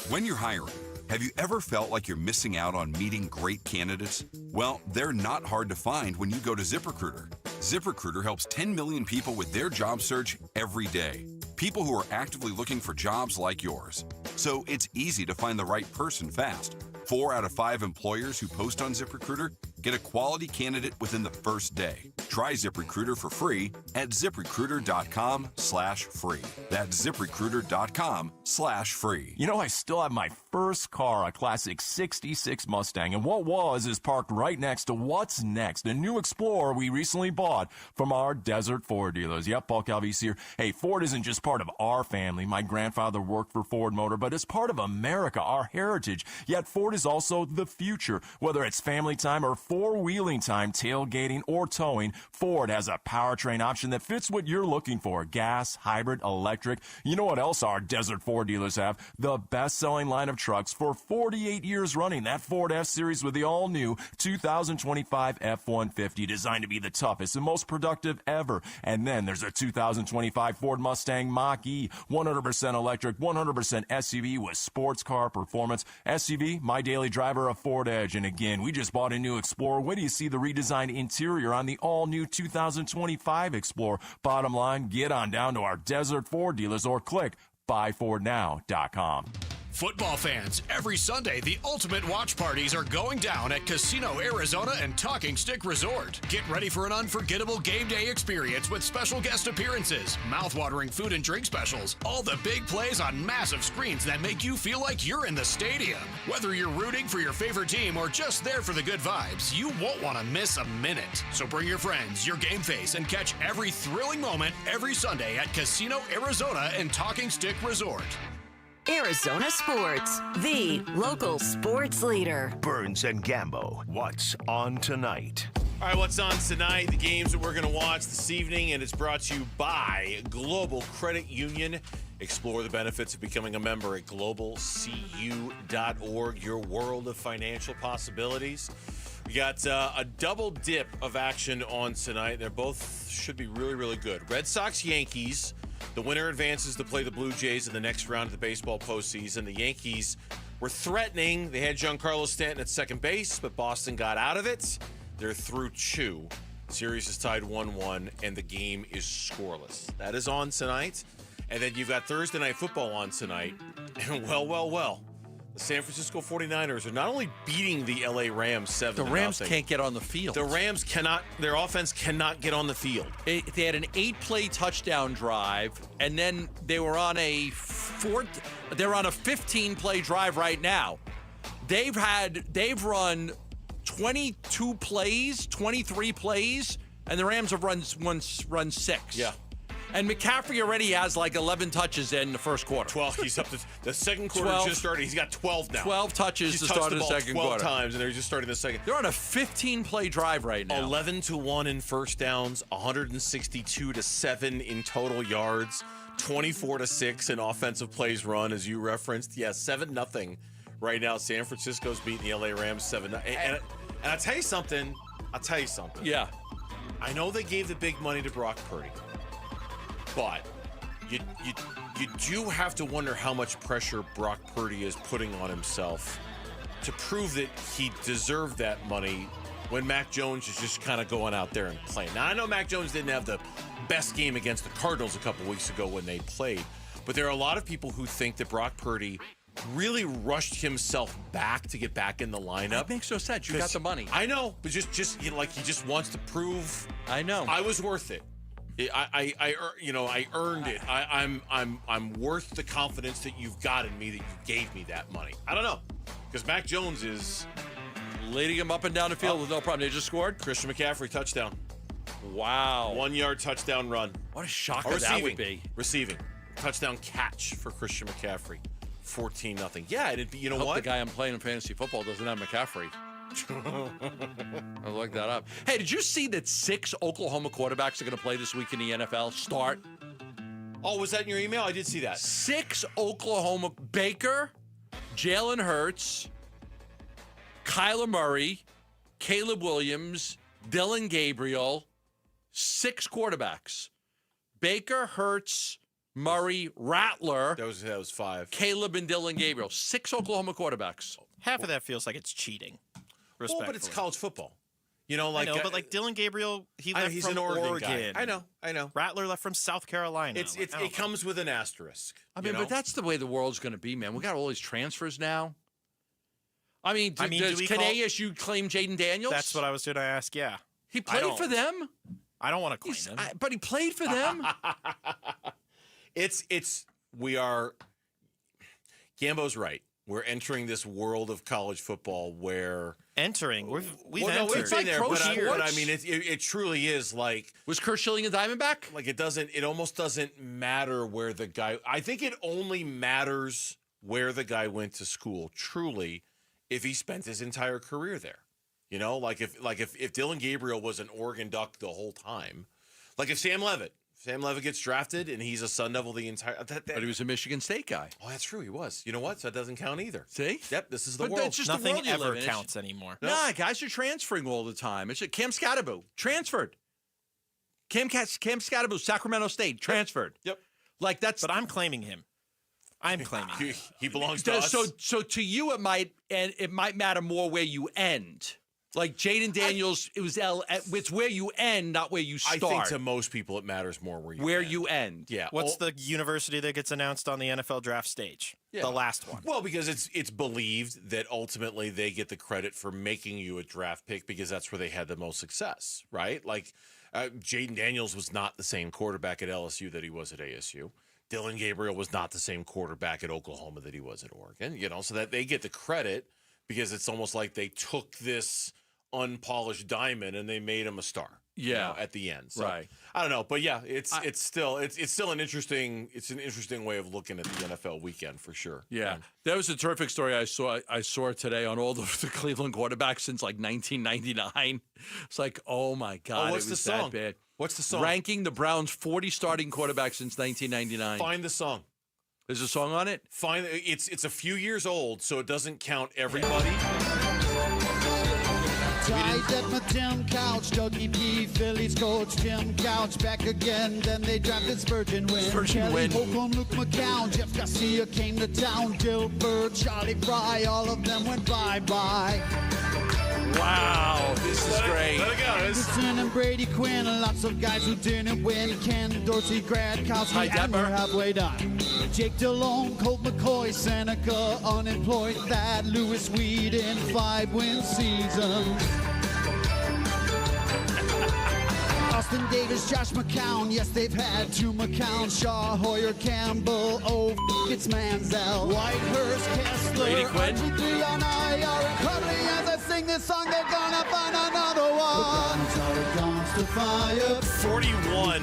When you're hiring, have you ever felt like you're missing out on meeting great candidates? Well, they're not hard to find when you go to ZipRecruiter. ZipRecruiter helps 10 million people with their job search every day. People who are actively looking for jobs like yours. So it's easy to find the right person fast. 4 out of 5 employers who post on ZipRecruiter get a quality candidate within the first day. Try ZipRecruiter for free at ZipRecruiter.com/free. That's ZipRecruiter.com/free. You know, I still have my first car, a classic 66 Mustang, and what was is parked right next to what's next, a new Explorer we recently bought from our Desert Ford dealers. Yep, Paul Calvise here. Hey, Ford isn't just part of our family. My grandfather worked for Ford Motor, but it's part of America, our heritage. Yet Ford is also the future. Whether it's family time or four-wheeling time, tailgating, or towing, Ford has a powertrain option that fits what you're looking for. Gas, hybrid, electric. You know what else our Desert Ford dealers have? The best-selling line of trucks for 48 years running. That Ford F-Series with the all-new 2025 F-150, designed to be the toughest and most productive ever. And then there's a 2025 Ford Mustang Mach-E, 100% electric, 100% SUV with sports car performance. SUV, my daily driver, a Ford Edge. And again, we just bought a new Explorer. When do you see the redesigned interior on the all-new 2025 Explorer? Bottom line, get on down to our Desert Ford dealers or click buyfordnow.com. Football fans, every Sunday, the ultimate watch parties are going down at Casino Arizona and Talking Stick Resort. Get ready for an unforgettable game day experience with special guest appearances, mouth-watering food and drink specials, all the big plays on massive screens that make you feel like you're in the stadium. Whether you're rooting for your favorite team or just there for the good vibes, you won't want to miss a minute. So bring your friends, your game face, and catch every thrilling moment every Sunday at Casino Arizona and Talking Stick Resort. Arizona Sports, the local sports leader. Burns and Gambo, what's on tonight? All right, what's on tonight? The games that we're going to watch this evening, and it's brought to you by Global Credit Union. Explore the benefits of becoming a member at globalcu.org, your world of financial possibilities. We got a double dip of action on tonight. They're both should be really, really good. Red Sox, Yankees. The winner advances to play the Blue Jays in the next round of the baseball postseason. The Yankees were threatening. They had Giancarlo Stanton at second base, but Boston got out of it. They're through 2. The series is tied 1-1, and the game is scoreless. That is on tonight. And then you've got Thursday Night Football on tonight. And well. The San Francisco 49ers are not only beating the LA Rams 7-0. The Rams can't get on the field. The Rams cannot, their offense cannot get on the field. They had an 8-play touchdown drive, and then they were on a 15-play drive right now. They've run 22 plays, 23 plays, and the Rams have run 6. Yeah. And McCaffrey already has like 11 touches in the first quarter. 12. He's up to the second quarter 12, just started. He's got 12 now. 12 touches to start the second 12 quarter. times, and they're just starting the second. They're on a 15-play drive right now. 11-1 in first downs, 162-7 in total yards, 24-6 in offensive plays run, as you referenced. Yeah, 7-0 right now. San Francisco's beating the LA Rams 7-0. And I'll tell you something. Yeah. I know they gave the big money to Brock Purdy. But you do have to wonder how much pressure Brock Purdy is putting on himself to prove that he deserved that money when Mac Jones is just kind of going out there and playing. Now, I know Mac Jones didn't have the best game against the Cardinals a couple weeks ago when they played, but there are a lot of people who think that Brock Purdy really rushed himself back to get back in the lineup. That makes no sense. You got the money. I know, but just like he just wants to prove I was worth it. I earned it. I'm worth the confidence that you've got in me that you gave me that money. I don't know, because Mac Jones is leading him up and down the field with no problem. They just scored. Christian McCaffrey touchdown. Wow. 1-yard touchdown run. What a shocker that would be. Receiving touchdown catch for Christian McCaffrey. 14-0. Yeah, and you know I hope what? The guy I'm playing in fantasy football doesn't have McCaffrey. I'll look that up. Hey, did you see that 6 Oklahoma quarterbacks are going to play this week in the NFL? Start. Oh, was that in your email? I did see that. 6 Oklahoma. Baker, Jalen Hurts, Kyler Murray, Caleb Williams, Dylan Gabriel. 6 quarterbacks. Baker, Hurts, Murray, Rattler. That was 5. Caleb and Dylan Gabriel. 6 Oklahoma quarterbacks. Half of that feels like it's cheating. Well, but it's college football. I know, but like Dylan Gabriel, he's from an Oregon guy. I know. Rattler left from South Carolina. It comes with an asterisk. I mean, but that's the way the world's going to be, man. We got all these transfers now. I mean, does you claim Jaden Daniels? That's what I was going to ask. Yeah, he played for them. I don't want to claim him, but he played for them. Gambo's right. We're entering this world of college football where we've entered. We've been there, but I mean, it truly is like. Was Kurt Schilling a Diamondback? Like it almost doesn't matter where the guy. I think it only matters where the guy went to school. Truly, if he spent his entire career there, like if Dylan Gabriel was an Oregon Duck the whole time, like if Sam Leavitt gets drafted and he's a Sun Devil the entire. But he was a Michigan State guy. Oh, that's true. He was. You know what? So that doesn't count either. See? Yep. This is the but world. It's just nothing the world ever counts anymore. Nah, guys are transferring all the time. It's Cam Scatterbo transferred. Cam Scatterbo, Sacramento State transferred. Yep. Like that's. But I'm claiming him. He belongs to us. So to you, it might matter more where you end. Like Jaden Daniels, it's where you end, not where you start. I think to most people it matters more where you end. Yeah. What's the university that gets announced on the NFL draft stage? Yeah. The last one. Well, because it's believed that ultimately they get the credit for making you a draft pick because that's where they had the most success, right? Like Jaden Daniels was not the same quarterback at LSU that he was at ASU. Dylan Gabriel was not the same quarterback at Oklahoma that he was at Oregon, so that they get the credit because it's almost like they took this unpolished diamond and they made him a star. Yeah, at the end. So, right. I don't know, but yeah, it's still an interesting way of looking at the NFL weekend for sure. Yeah, that was a terrific story I saw today on all the Cleveland quarterbacks since like 1999. It's like, oh my God, what's it was the song? that bad. What's the song? Ranking the Browns' 40 starting quarterbacks since 1999. Find the song. There's a song on it? Fine. It's a few years old, so it doesn't count everybody. Tied at my Tim Couch, Dougie P, Phillies coach, Tim Couch, back again. Then they drafted Spurgeon Wynn. Kelly Holcomb, Luke McCown, Jeff Garcia came to town. Dilbert, Charlie Fry, all of them went bye-bye. Wow, this is great. Let it go. Anderson and Brady Quinn, lots of guys who didn't win. Ken Dorsey, Gradkowski, and we're halfway done. Jake DeLone, Colt McCoy, Seneca, unemployed. Thad, Lewis Whedon, 5-win season. Austin Davis, Josh McCown, yes, they've had 2 McCown. Shaw, Hoyer, Campbell, it's Manziel. Whitehurst, Kessler, RG3 on IR, and Crowley as I sing this song, they're gonna find another one. The fire. 41.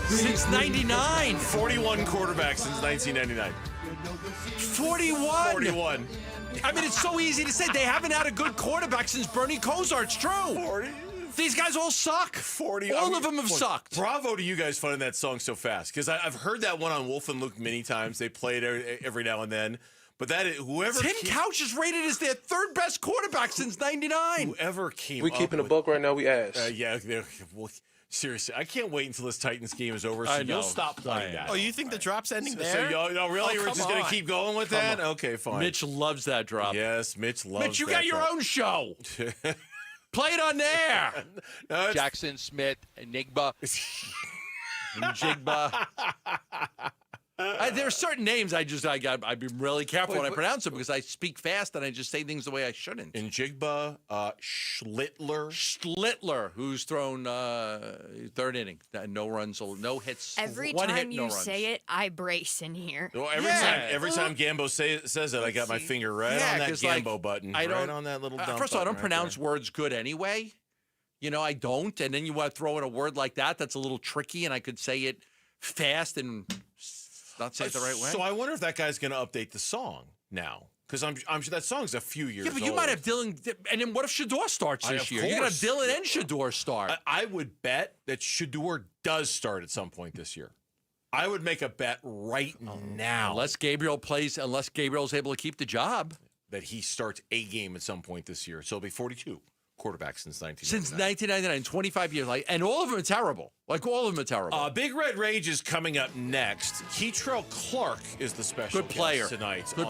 Since 99. 41 quarterbacks since 1999. 41. I mean, it's so easy to say. They haven't had a good quarterback since Bernie Kosar. It's true. 40. These guys all suck. 40. All of them have sucked. Bravo to you guys finding that song so fast, because I've heard that one on Wolf and Luke many times. They play it every now and then. But that is, whoever Tim Couch is rated as their third best quarterback since '99. Whoever came. We keeping a book right now. We ask. Yeah. Well, seriously, I can't wait until this Titans game is over. So I know. you'll stop playing that. Oh, you think the drop's ending there? So y'all really Oh, we're just going to keep going with that? Okay, fine. Mitch loves that drop. Yes, Mitch loves. Mitch, you that got your drop. own show. Play it on there. No, Jackson Smith, Enigma. Jigba. There are certain names I'd be really careful when I pronounce them because I speak fast and I just say things the way I shouldn't. In Jigba, Schlittler, who's thrown third inning, no runs, no hits. Every one time hit, no you runs. say it, I brace in here. Well, every time Gambo says it, I got my finger right on that Gambo button, right on that little dump first of all, I don't button pronounce words good anyway. You know, I don't. And then you want to throw in a word like that that's a little tricky, and I could say it fast and not say it the right way. So I wonder if that guy's going to update the song now. Because I'm sure that song's a few years old. Yeah, but you might have Dylan. And then what if Shador starts this year? You're going to have Dylan and Shador start. I would bet that Shador does start at some point this year. I would make a bet right now. Unless Gabriel's able to keep the job. That he starts a game at some point this year. So it'll be 42 quarterbacks since 1999. Since 1999, 25 years. And all of them are terrible. All of them are terrible. Big Red Rage is coming up next. Keitrell Clark is the special Good player guest tonight. Good